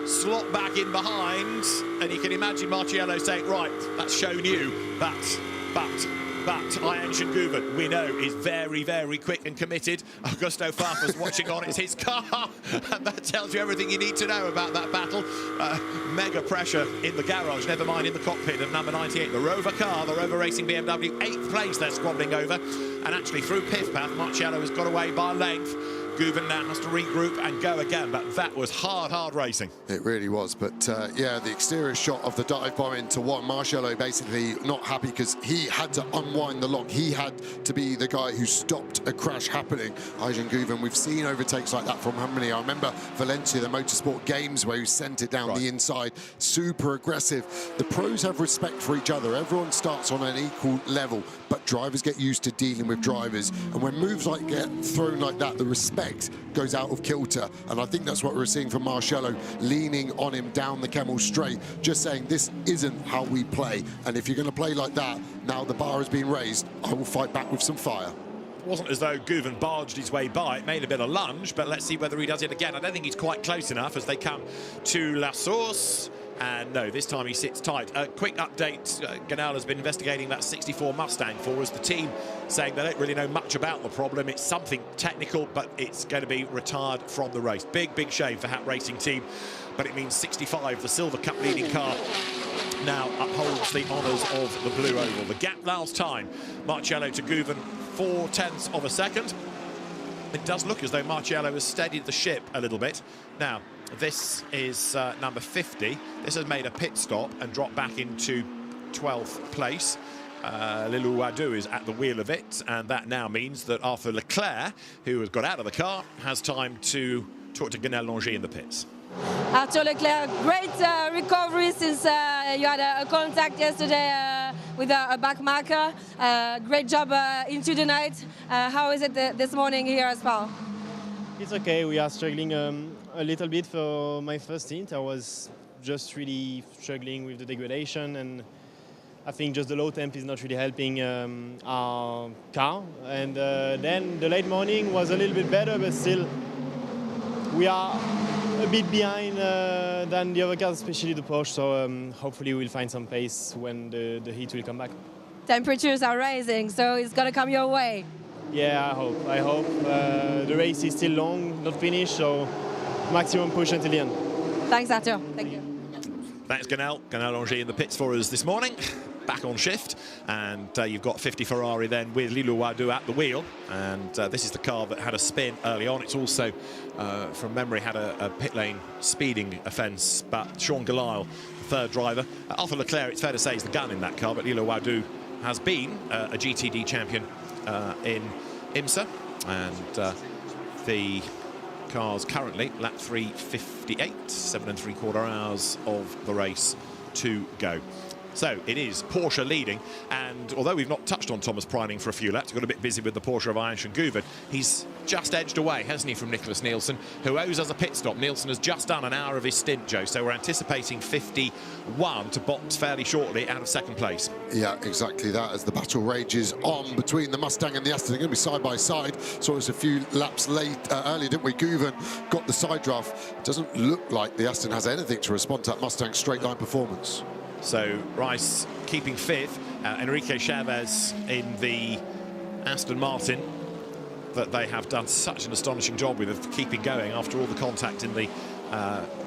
slot back in behind, and you can imagine Marciello saying, right, that's shown you, but Aenshin Guven, we know, is very, very quick and committed. Augusto Farfus watching on, it's his car, and that tells you everything you need to know about that battle. Mega pressure in the garage, never mind in the cockpit of number 98, the Rover car, the Rover Racing BMW, 8th place they're squabbling over, and actually through Piff Path, Marciello has got away by length. Guven now has to regroup and go again, but that was hard racing. It really was, but yeah, the exterior shot of the dive bomb into one, Marciello basically not happy because he had to unwind the lock. He had to be the guy who stopped a crash happening. Aenshin Guven, we've seen overtakes like that from how many? I remember Valencia, the Motorsport Games, where he sent it down the inside, super aggressive. The pros have respect for each other. Everyone starts on an equal level, but drivers get used to dealing with drivers. And when moves like get thrown like that, the respect goes out of kilter, and I think that's what we're seeing from Marciello, leaning on him down the Kemmel Straight, just saying this isn't how we play, and if you're going to play like that, now the bar has been raised, I will fight back with some fire. It wasn't as though Guven barged his way by. It made a bit of lunge, but let's see whether he does it again. I don't think he's quite close enough as they come to La Source. And no, this time he sits tight. A quick update, Ganal has been investigating that 64 Mustang for us. The team saying they don't really know much about the problem. It's something technical, but it's going to be retired from the race. Big shame for Hat Racing team, but it means 65, the Silver Cup leading car, now upholds the honours of the Blue Oval. The gap last time, Marciello to Guven, 0.4 of a second. It does look as though Marciello has steadied the ship a little bit. Now, this is number 50. This has made a pit stop and dropped back into 12th place. Lilou Wadou is at the wheel of it, and that now means that Arthur Leclerc, who has got out of the car, has time to talk to Ganel Longy in the pits. Arthur Leclerc, great recovery since you had a contact yesterday with a back marker. Great job into the night. How is it this morning here as well? It's okay. We are struggling a little bit for my first stint. I was just really struggling with the degradation, and I think just the low temp is not really helping our car. And then the late morning was a little bit better, but still we are a bit behind than the other cars, especially the Porsche. So hopefully we'll find some pace when the heat will come back. Temperatures are rising, so it's gonna come your way. Yeah, I hope. The race is still long, not finished, so maximum push until the end. Thanks, Arthur. Thank you. Thanks, Ganel Longy in the pits for us this morning. Back on shift, and you've got 50 Ferrari then with Lilou Wadou at the wheel, and this is the car that had a spin early on. It's also, from memory, had a pit lane speeding offence, but Sean Galisle, the third driver. Arthur Leclerc, it's fair to say, is the gun in that car, but Lilou Wadou has been a GTD champion in IMSA, and the car's currently lap 3:58, 7 3/4 hours of the race to go. So it is Porsche leading, and although we've not touched on Thomas priming for a few laps, got a bit busy with the Porsche of Ayansh and Guven, he's just edged away, hasn't he, from Nicholas Nielsen, who owes us a pit stop. Nielsen has just done an hour of his stint, Joe, so we're anticipating 51 to box fairly shortly out of second place. Yeah, exactly that, as the battle rages on between the Mustang and the Aston. They're going to be side by side. Saw us a few laps late earlier, didn't we? Guven got the side draft. Doesn't look like the Aston has anything to respond to that Mustang's straight line performance. So Rice keeping fifth, Enrique Chavez in the Aston Martin that they have done such an astonishing job with of keeping going after all the contact in the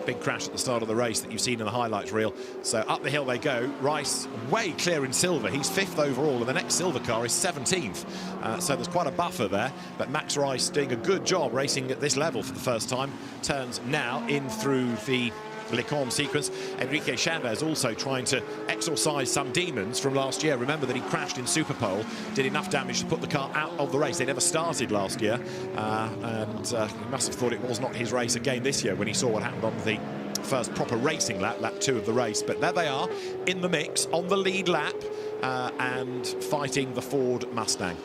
big crash at the start of the race that you've seen in the highlights reel. So up the hill they go. Rice way clear in silver. He's fifth overall, and the next silver car is 17th. So there's quite a buffer there. But Max Rice doing a good job racing at this level for the first time. Turns now in through the Lecombe sequence. Enrique Chavez also trying to exorcise some demons from last year. Remember that he crashed in Superpole, did enough damage to put the car out of the race. They never started last year, and he must have thought it was not his race again this year when he saw what happened on the first proper racing lap, lap 2 of the race. But there they are in the mix on the lead lap and fighting the Ford Mustang.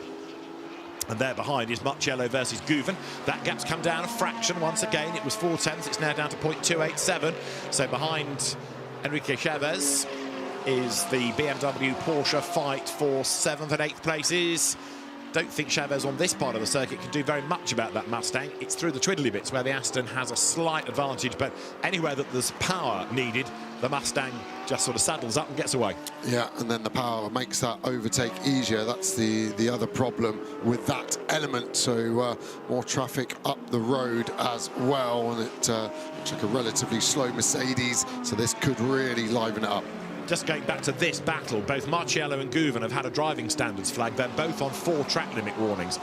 And there behind is Marcello versus Guven. That gap's come down a fraction once again. It was 4/10. It's now down to 0.287. So behind Enrique Chavez is the BMW Porsche fight for 7th and 8th places. Don't think Chavez on this part of the circuit can do very much about that Mustang. It's through the twiddly bits where the Aston has a slight advantage, but anywhere that there's power needed, the Mustang just sort of saddles up and gets away. Yeah, and then the power makes that overtake easier. That's the other problem with that element. So more traffic up the road as well, and it looks like a relatively slow Mercedes, so this could really liven it up. Just going back to this battle, both Marcello and Guven have had a driving standards flag. They're both on 4 track limit warnings.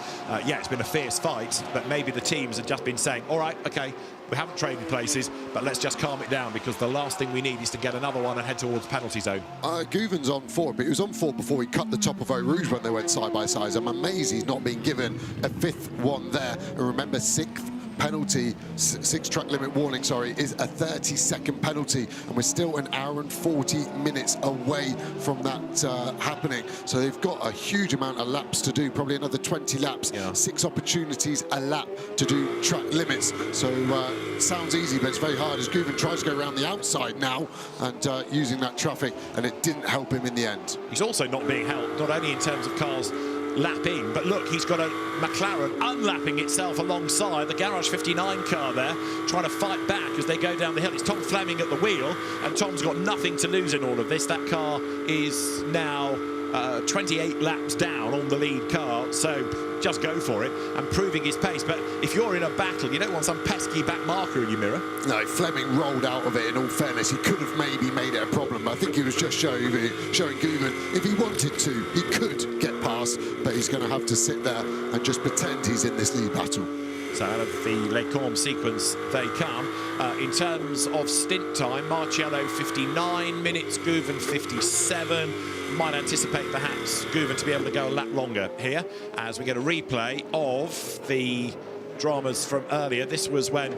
Yeah, it's been a fierce fight, but maybe the teams have just been saying, all right, OK, we haven't traded places, but let's just calm it down, because the last thing we need is to get another one and head towards penalty zone. Guven's on 4, but he was on 4 before he cut the top of Eau Rouge when they went side by side. I'm amazed he's not been given a 5th one there. And remember, 6th penalty, 6 track limit warning, sorry, is a 30-second penalty, and we're still an hour and 40 minutes away from that happening. So they've got a huge amount of laps to do, probably another 20 laps, 6 opportunities a lap to do track limits. So sounds easy, but it's very hard as Guven tries to go around the outside now and using that traffic, and it didn't help him in the end. He's also not being helped, not only in terms of cars lapping, but look, he's got a McLaren unlapping itself alongside the Garage 59 car there, trying to fight back as they go down the hill. It's Tom Fleming at the wheel, and Tom's got nothing to lose in all of this. That car is now 28 laps down on the lead car, so just go for it and proving his pace. But if you're in a battle, you don't want some pesky back marker in your mirror. No, Fleming rolled out of it, in all fairness. He could have maybe made it a problem, but I think he was just showing Guven if he wanted to, he could get past, but he's going to have to sit there and just pretend he's in this lead battle. So out of the Lecombe sequence they come. In terms of stint time, Marcello 59 minutes, Guven 57. Might anticipate perhaps Guven to be able to go a lap longer here as we get a replay of the dramas from earlier. This was when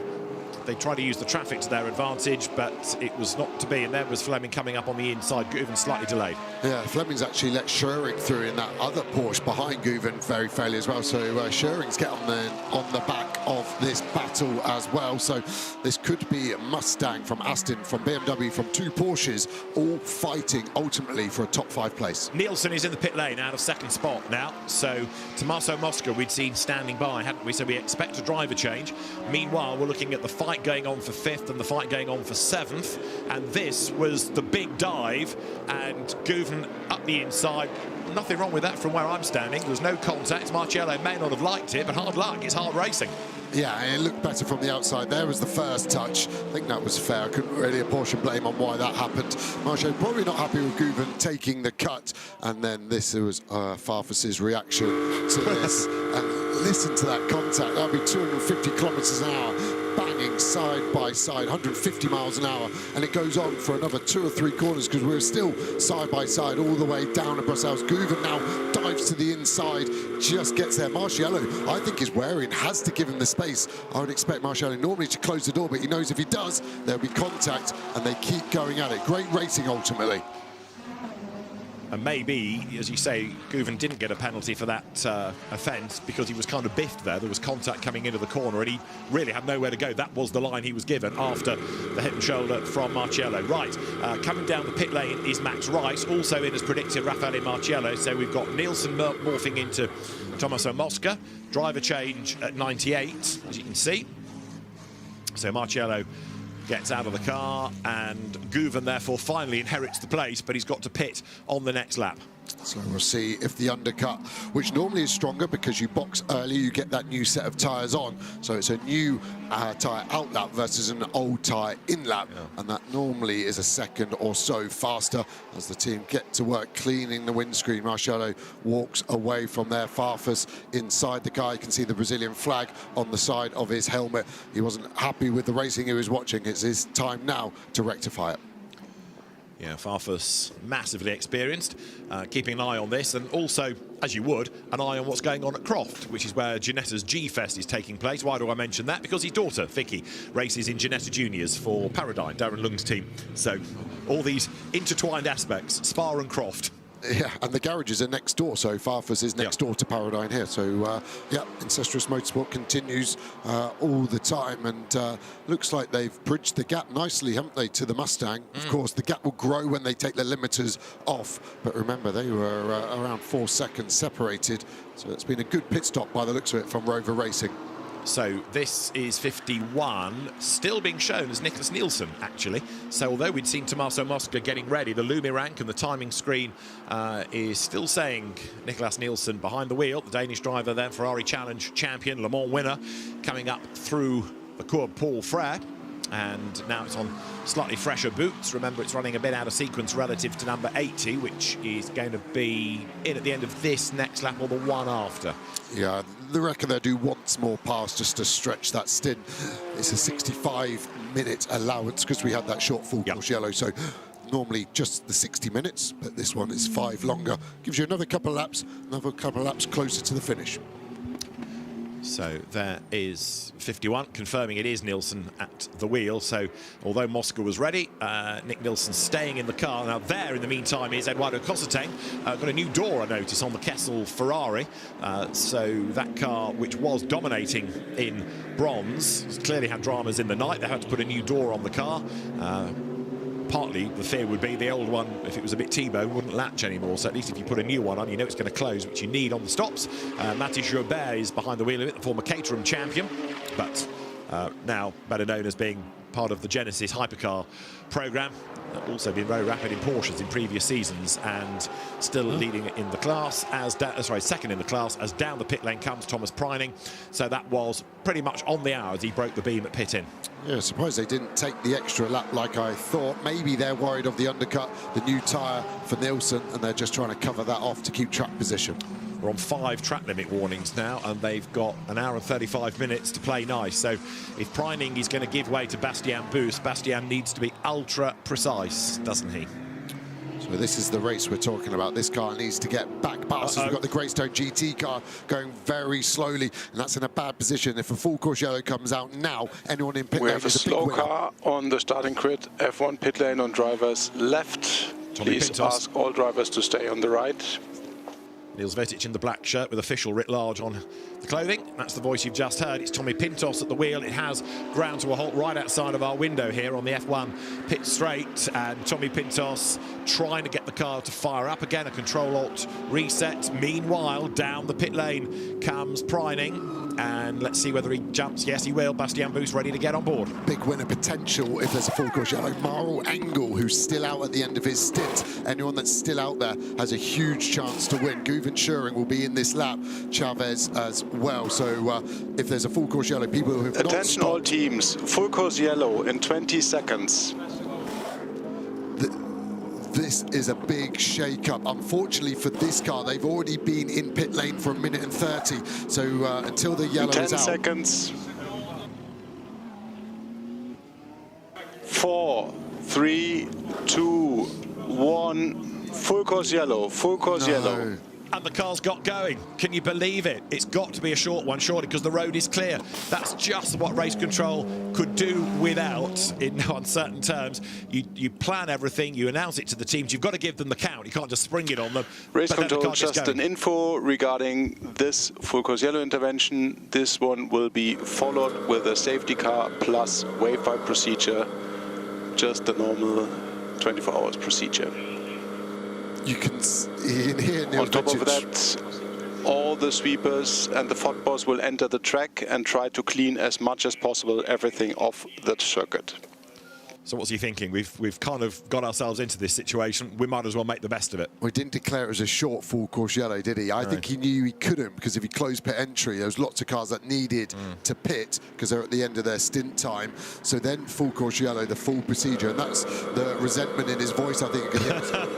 they tried to use the traffic to their advantage, but it was not to be, and there was Fleming coming up on the inside, Guven slightly delayed. Yeah, Fleming's actually let Scheuring through in that other Porsche behind Guven very fairly as well, so Scheuring's get on the back of this battle as well. So this could be a Mustang from Aston, from BMW, from 2 Porsches, all fighting ultimately for a top 5 place. Nielsen is in the pit lane out of 2nd spot now, so Tommaso Mosca we'd seen standing by, hadn't we? So we expect a driver change. Meanwhile, we're looking at the fight going on for 5th and the fight going on for 7th, and this was the big dive, and Guven up the inside. Nothing wrong with that from where I'm standing. There was no contact. Marcello may not have liked it, but hard luck. It's hard racing. Yeah, it looked better from the outside. There was the first touch. I think that was fair. I couldn't really apportion blame on why that happened. Marcello probably not happy with Guven taking the cut, and then this was Farfus's reaction to this. And listen to that contact. That'd be 250 kilometers an hour. Banging side by side, 150 miles an hour, and it goes on for another 2 or 3 corners because we're still side by side all the way down to Brussels. Guven now dives to the inside, just gets there. Marcello, I think, is wary and has to give him the space. I would expect Marcello normally to close the door, but he knows if he does, there'll be contact, and they keep going at it. Great racing ultimately. And maybe, as you say, Guven didn't get a penalty for that offence because he was kind of biffed there. There was contact coming into the corner and he really had nowhere to go. That was the line he was given after the head and shoulder from Marciello. Right, coming down the pit lane is Max Rice, also in as predicted, Raffaele Marciello. So we've got Nielsen morphing into Tommaso Mosca. Driver change at 98, as you can see. So Marciello gets out of the car, and Guven therefore finally inherits the place, but he's got to pit on the next lap. So we'll see if the undercut, which normally is stronger because you box early, you get that new set of tyres on. So it's a new tyre out lap versus an old tyre in lap. And that normally is a second or so faster as the team get to work cleaning the windscreen. Marciello walks away from there. Farfus inside the car. You can see the Brazilian flag on the side of his helmet. He wasn't happy with the racing he was watching. It's his time now to rectify it. Yeah, Farfus massively experienced, keeping an eye on this, and also, as you would, an eye on what's going on at Croft, which is where Ginetta's G-Fest is taking place. Why do I mention that? Because his daughter, Vicky, races in Ginetta Juniors for Paradigm, Darren Lung's team. So all these intertwined aspects, Spa and Croft. Yeah, and the garages are next door, so Farfus is next door to Paradigm here. So, yeah, Incestuous Motorsport continues all the time, and looks like they've bridged the gap nicely, haven't they, to the Mustang. Of course, the gap will grow when they take the limiters off, but remember, they were around 4 seconds separated, so it's been a good pit stop by the looks of it from Rover Racing. So this is 51, still being shown as Nicholas Nielsen, actually. So although we'd seen Tommaso Mosca getting ready, the Lumi rank and the timing screen is still saying Nicholas Nielsen behind the wheel. The Danish driver then, Ferrari Challenge champion, Le Mans winner, coming up through the Cours Paul Frere. And now it's on slightly fresher boots. Remember, it's running a bit out of sequence relative to number 80, which is going to be in at the end of this next lap or the one after. Yeah, they reckon they'll do once more pass just to stretch that stint. It's a 65-minute allowance because we had that short full course yellow, so normally just the 60 minutes, but this one is 5 longer. Gives you another couple of laps closer to the finish. So there is 51, confirming it is Nielsen at the wheel. So although Mosca was ready, Nick Nielsen staying in the car. Now there, in the meantime, is Eduardo Cosseteng. Got a new door, I notice, on the Kessel Ferrari. So that car, which was dominating in bronze, clearly had dramas in the night. They had to put a new door on the car. Partly the fear would be the old one, if it was a bit T-bone, wouldn't latch anymore. So at least if you put a new one on, you know it's going to close, which you need on the stops. Mathis Joubert is behind the wheel of it, the former Caterham champion, but now better known as being part of the Genesis hypercar programme. Also been very rapid in Porsches in previous seasons, and still leading in the class as second in the class as down the pit lane comes Thomas Preining. So that was pretty much on the hour as he broke the beam at pit in. Yeah, surprised they didn't take the extra lap like I thought. Maybe they're worried of the undercut, the new tyre for Nielsen, and they're just trying to cover that off to keep track position. We're on 5 track limit warnings now, and they've got an hour and 35 minutes to play nice. So if Preining is going to give way to Bastien Boost, Bastien needs to be ultra precise, doesn't he? So this is the race we're talking about. This car needs to get back past. We've got the Greystone GT car going very slowly, and that's in a bad position. If a full course yellow comes out now, anyone in pit lane is a big winner. We have a slow car on the starting grid, F1 pit lane on drivers left. Please ask all drivers to stay on the right. Niels Vetic in the black shirt with official writ large on the clothing. That's the voice you've just heard. It's Tommy Pintos at the wheel. It has ground to a halt right outside of our window here on the F1 pit straight. And Tommy Pintos trying to get the car to fire up again. A control-alt reset. Meanwhile, down the pit lane comes Preining. And let's see whether he jumps. Yes, he will. Bastien Boost ready to get on board. Big winner potential if there's a full course yellow. Marl Engel, who's still out at the end of his stint. Anyone that's still out there has a huge chance to win. Guven Schuring will be in this lap. Chavez as well. So if there's a full course yellow, people who have Attention all teams. Full course yellow in 20 seconds. This is a big shake-up. Unfortunately for this car, they've already been in pit lane for 1 minute and 30. So until the yellow is out. 10 seconds. 4, 3, 2, 1. Full course yellow. Full course yellow. And the car's got going. Can you believe it? It's got to be a short one, surely, because the road is clear. That's just what race control could do without, in no uncertain terms. You plan everything, you announce it to the teams, you've got to give them the count. You can't just spring it on them. Race but then the control, car gets just going. an info regarding this full course yellow intervention. This one will be followed with a safety car plus wayfind procedure, just the normal 24 hours procedure. You can hear Neil on top of that, all the sweepers and the fodboss will enter the track and try to clean as much as possible everything off the circuit. So what's he thinking? We've kind of got ourselves into this situation. We might as well make the best of it. We didn't declare it as a short full course yellow, did he? I think he knew he couldn't, because if he closed pit entry, there was lots of cars that needed to pit because they're at the end of their stint time. So then full course yellow, the full procedure, and that's the resentment in his voice, I think.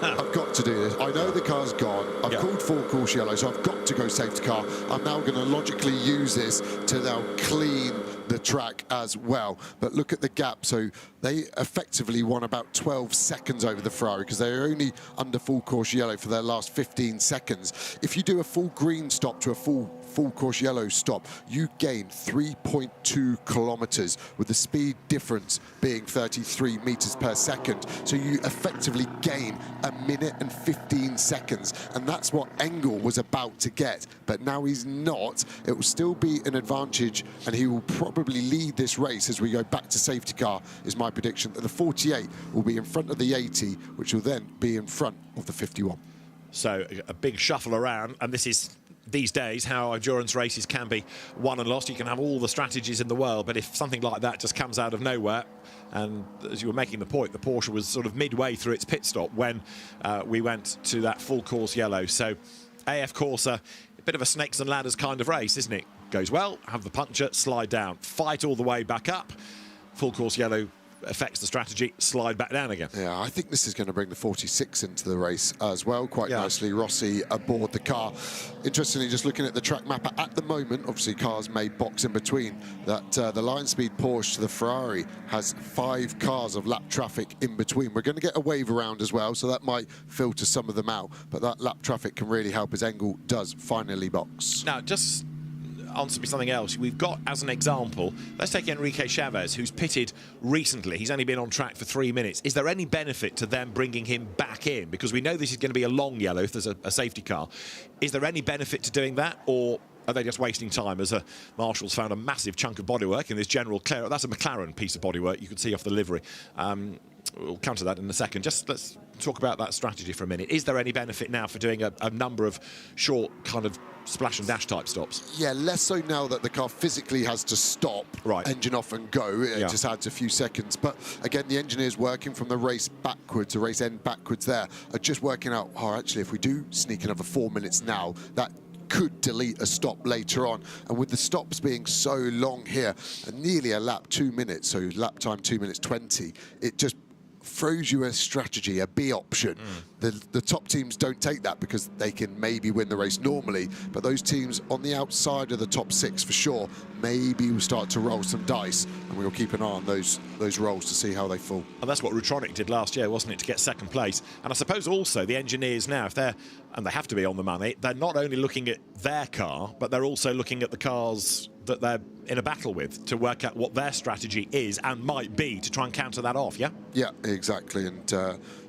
I've got to do this. I know the car's gone. I've called full course yellow, so I've got to go safety car. I'm now going to logically use this to now clean the track as well. But look at the gap. So they effectively won about 12 seconds over the Ferrari because they were only under full course yellow for their last 15 seconds. If you do a full green stop to a full course yellow stop, you gain 3.2 kilometers, with the speed difference being 33 meters per second. So you effectively gain 1 minute and 15 seconds, and that's what Engel was about to get, but now he's not. It will still be an advantage, and he will probably lead this race as we go back to safety car, is my prediction. The 48 will be in front of the 80, which will then be in front of the 51. So a big shuffle around, and this is these days how endurance races can be won and lost. You can have all the strategies in the world, but if something like that just comes out of nowhere, and as you were making the point, the Porsche was sort of midway through its pit stop when we went to that full course yellow. So AF Corsa, a bit of a snakes and ladders kind of race, isn't it? Goes well, have the puncture, slide down, fight all the way back up. Full course yellow affects the strategy, slide back down again. Yeah, I think this is going to bring the 46 into the race as well, quite nicely. Rossi aboard the car. Interestingly, just looking at the track map at the moment, obviously cars may box in between, that the line speed Porsche to the Ferrari has 5 cars of lap traffic in between. We're going to get a wave around as well, so that might filter some of them out, but that lap traffic can really help as Engel does finally box. Now, just answer me something else. We've got, as an example, let's take Enrique Chavez, who's pitted recently. He's only been on track for 3 minutes. Is there any benefit to them bringing him back in? Because we know this is going to be a long yellow if there's a safety car. Is there any benefit to doing that, or are they just wasting time? As Marshall's found a massive chunk of bodywork in this general clear. That's a McLaren piece of bodywork you can see off the livery. We'll come to that in a second. Just let's talk about that strategy for a minute. Is there any benefit now for doing a number of short kind of splash and dash type stops? Yeah, less so now that the car physically has to stop, engine off and go. It just adds a few seconds. But again, the engineers working from the race backwards, the race end backwards there, are just working out, actually, if we do sneak another 4 minutes now, that could delete a stop later on. And with the stops being so long here, nearly a lap 2 minutes, so lap time 2 minutes 20, it just throws you a strategy, a B option. The top teams don't take that because they can maybe win the race normally, but those teams on the outside of the top 6 for sure, maybe will start to roll some dice, and we'll keep an eye on those rolls to see how they fall. And that's what Rutronic did last year, wasn't it, to get second place? And I suppose also the engineers now, if they're, and they have to be on the money, they're not only looking at their car, but they're also looking at the cars that they're in a battle with to work out what their strategy is and might be to try and counter that off, yeah? Yeah, exactly. And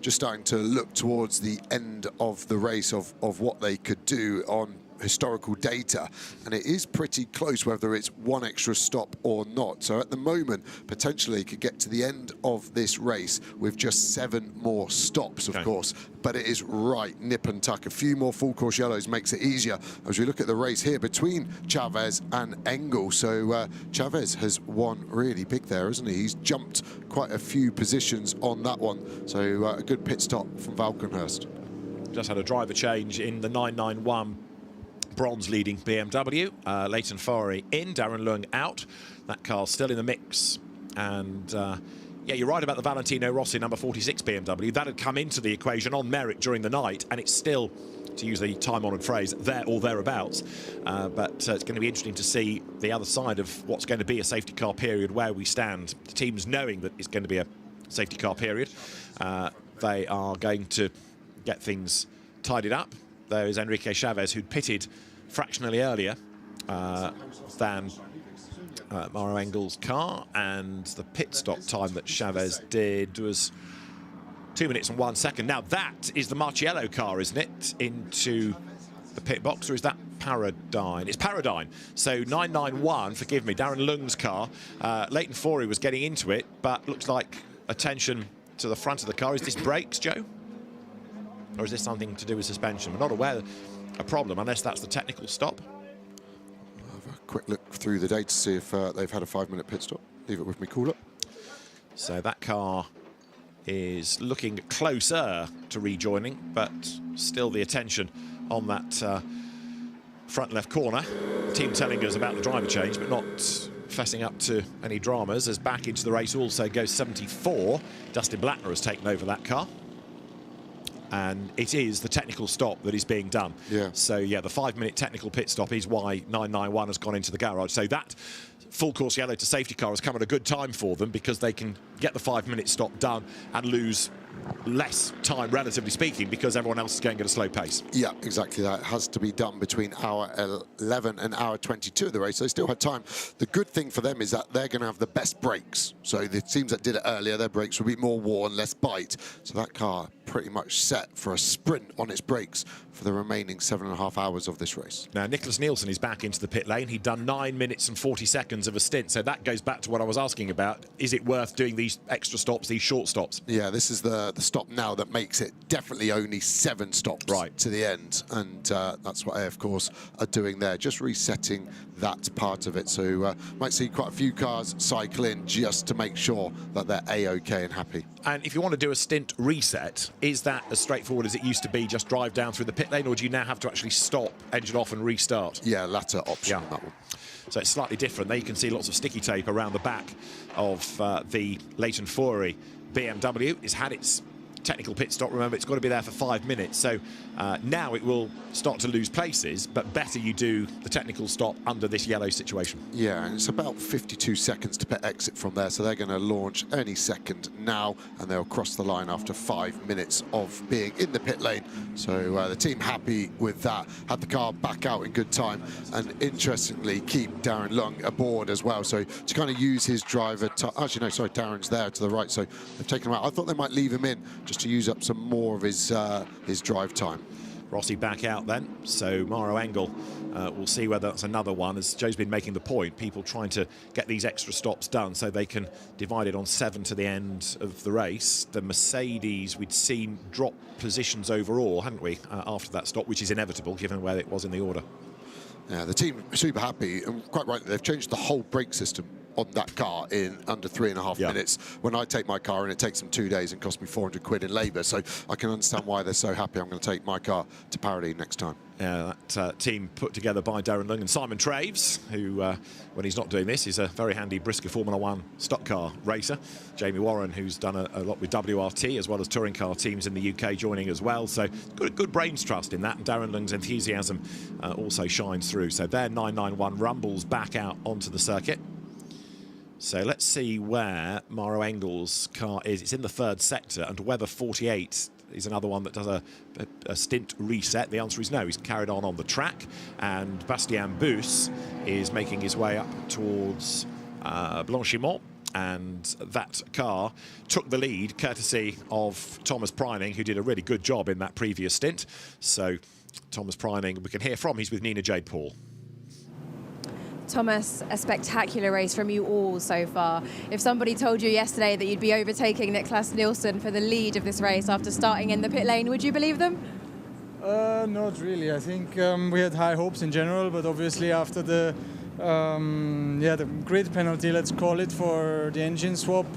just starting to look towards the end of the race of what they could do on historical data, and it is pretty close whether it's one extra stop or not. So at the moment, potentially could get to the end of this race with just 7 more stops, of course, but it is right nip and tuck. A few more full course yellows makes it easier as we look at the race here between Chavez and Engel. So Chavez has won really big there, hasn't he? He's jumped quite a few positions on that one. So a good pit stop from Valkenhurst. Just had a driver change in the 991 bronze leading BMW. Leighton Ferrari in, Darren Leung out. That car's still in the mix. And yeah, you're right about the Valentino Rossi number 46 BMW. That had come into the equation on merit during the night, and it's still, to use the time-honoured phrase, there or thereabouts. But it's going to be interesting to see the other side of what's going to be a safety car period, where we stand. The teams knowing that it's going to be a safety car period, they are going to get things tidied up. there is Enrique Chavez, who'd pitted fractionally earlier than Mauro Engel's car, and the pit stop time that Chavez did was 2 minutes and 1 second. Now that is the Marciello car, isn't it, into the pit box, or is that Paradigm? It's Paradigm. So 991, forgive me, Darren Lung's car. Leighton Forey was getting into it, but looks like attention to the front of the car. Is this brakes, Joe? Or is this something to do with suspension? We're not aware of a problem unless that's the technical stop. I'll have a quick look through the data to see if they've had a 5-minute pit stop. Leave it with me, cooler. So that car is looking closer to rejoining, but still the attention on that front left corner. Team telling us about the driver change, but not fessing up to any dramas, as back into the race also goes 74. Dustin Blattner has taken over that car. And it is the technical stop that is being done. Yeah. So, yeah, the 5-minute technical pit stop is why 991 has gone into the garage. So that full course yellow to safety car has come at a good time for them, because they can get the 5-minute stop done and lose less time, relatively speaking, because everyone else is going at a slow pace. Yeah, exactly that. It has to be done between hour 11 and hour 22 of the race. They still had time. The good thing for them is that they're going to have the best brakes. So the teams that did it earlier, their brakes will be more worn, less bite. So that car pretty much set for a sprint on its brakes for the remaining 7.5 hours of this race. Now, Nicholas Nielsen is back into the pit lane. He'd done 9 minutes and 40 seconds of a stint. So that goes back to what I was asking about. Is it worth doing these extra stops, these short stops? Yeah, this is the stop now that makes it definitely only 7 stops to the end. And that's what AF Course are doing there, just resetting that part of it. So might see quite a few cars cycle in just to make sure that they're A-OK and happy. And if you want to do a stint reset, is that as straightforward as it used to be, just drive down through the pit lane, or do you now have to actually stop, engine off and restart? Yeah, latter option on that one. So it's slightly different. There you can see lots of sticky tape around the back of the Leighton Forey BMW. It's had its technical pit stop. Remember, it's got to be there for 5 minutes. So now it will start to lose places, but better you do the technical stop under this yellow situation. Yeah, and it's about 52 seconds to pit exit from there, so they're going to launch any second now, and they'll cross the line after 5 minutes of being in the pit lane. So the team happy with that, had the car back out in good time, and interestingly keep Darren Lung aboard as well, so to kind of use his driver actually no, sorry, Darren's there to the right, so they've taken him out. I thought they might leave him in just to use up some more of his drive time. Rossi back out then, so Mauro Engel, we'll see whether that's another one. As Joe's been making the point, people trying to get these extra stops done so they can divide it on 7 to the end of the race. The Mercedes, we'd seen drop positions overall, hadn't we, after that stop, which is inevitable given where it was in the order. Yeah, the team are super happy, and quite rightly, they've changed the whole brake system on that car in under 3.5 minutes. When I take my car, and it takes them 2 days and costs me 400 quid in labour, so I can understand why they're so happy. I'm going to take my car to parity next time. Yeah, that team put together by Darren Lung and Simon Traves, who, when he's not doing this, is a very handy Brisker Formula 1 stock car racer. Jamie Warren, who's done a lot with WRT, as well as touring car teams in the UK, joining as well. So good brains trust in that, and Darren Lung's enthusiasm also shines through. So their 991 rumbles back out onto the circuit. So let's see where Mauro Engel's car is. It's in the 3rd sector, and whether 48 is another one that does a stint reset. The answer is no. He's carried on the track, and Bastien Bus is making his way up towards Blanchimont, and that car took the lead courtesy of Thomas Preining, who did a really good job in that previous stint. So Thomas Preining, we can hear from, he's with Nina Jade Paul. Thomas, a spectacular race from you all so far. If somebody told you yesterday that you'd be overtaking Niklas Nielsen for the lead of this race after starting in the pit lane, would you believe them? Not really. I think we had high hopes in general, but obviously after the grid penalty, let's call it, for the engine swap,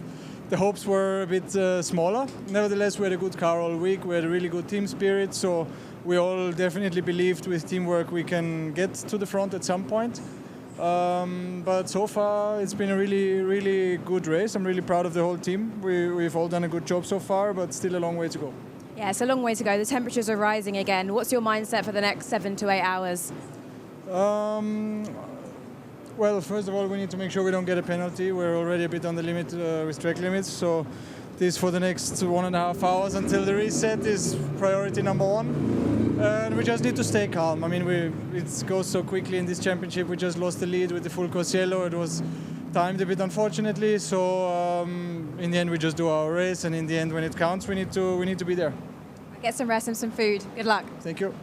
the hopes were a bit smaller. Nevertheless, we had a good car all week. We had a really good team spirit, so we all definitely believed with teamwork we can get to the front at some point. But so far it's been a really, really good race. I'm really proud of the whole team. We've all done a good job so far, but still a long way to go. Yeah, it's a long way to go. The temperatures are rising again. What's your mindset for the next 7 to 8 hours? Well, first of all, we need to make sure we don't get a penalty. We're already a bit on the limit with track limits, so this for the next 1.5 hours until the reset is priority number 1. And we just need to stay calm. I mean, it goes so quickly in this championship. We just lost the lead with the full course yellow. It was timed a bit, unfortunately. So in the end, we just do our race, and in the end, when it counts, we need to be there. Get some rest and some food. Good luck. Thank you.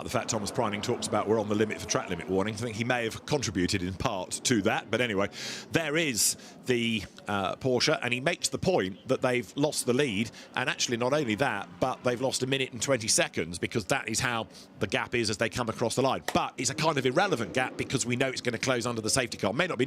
The fact Thomas Preining talks about we're on the limit for track limit warning, I think he may have contributed in part to that. But anyway, there is the Porsche, and he makes the point that they've lost the lead. And actually, not only that, but they've lost 1 minute and 20 seconds, because that is how the gap is as they come across the line. But it's a kind of irrelevant gap because we know it's going to close under the safety car. May not be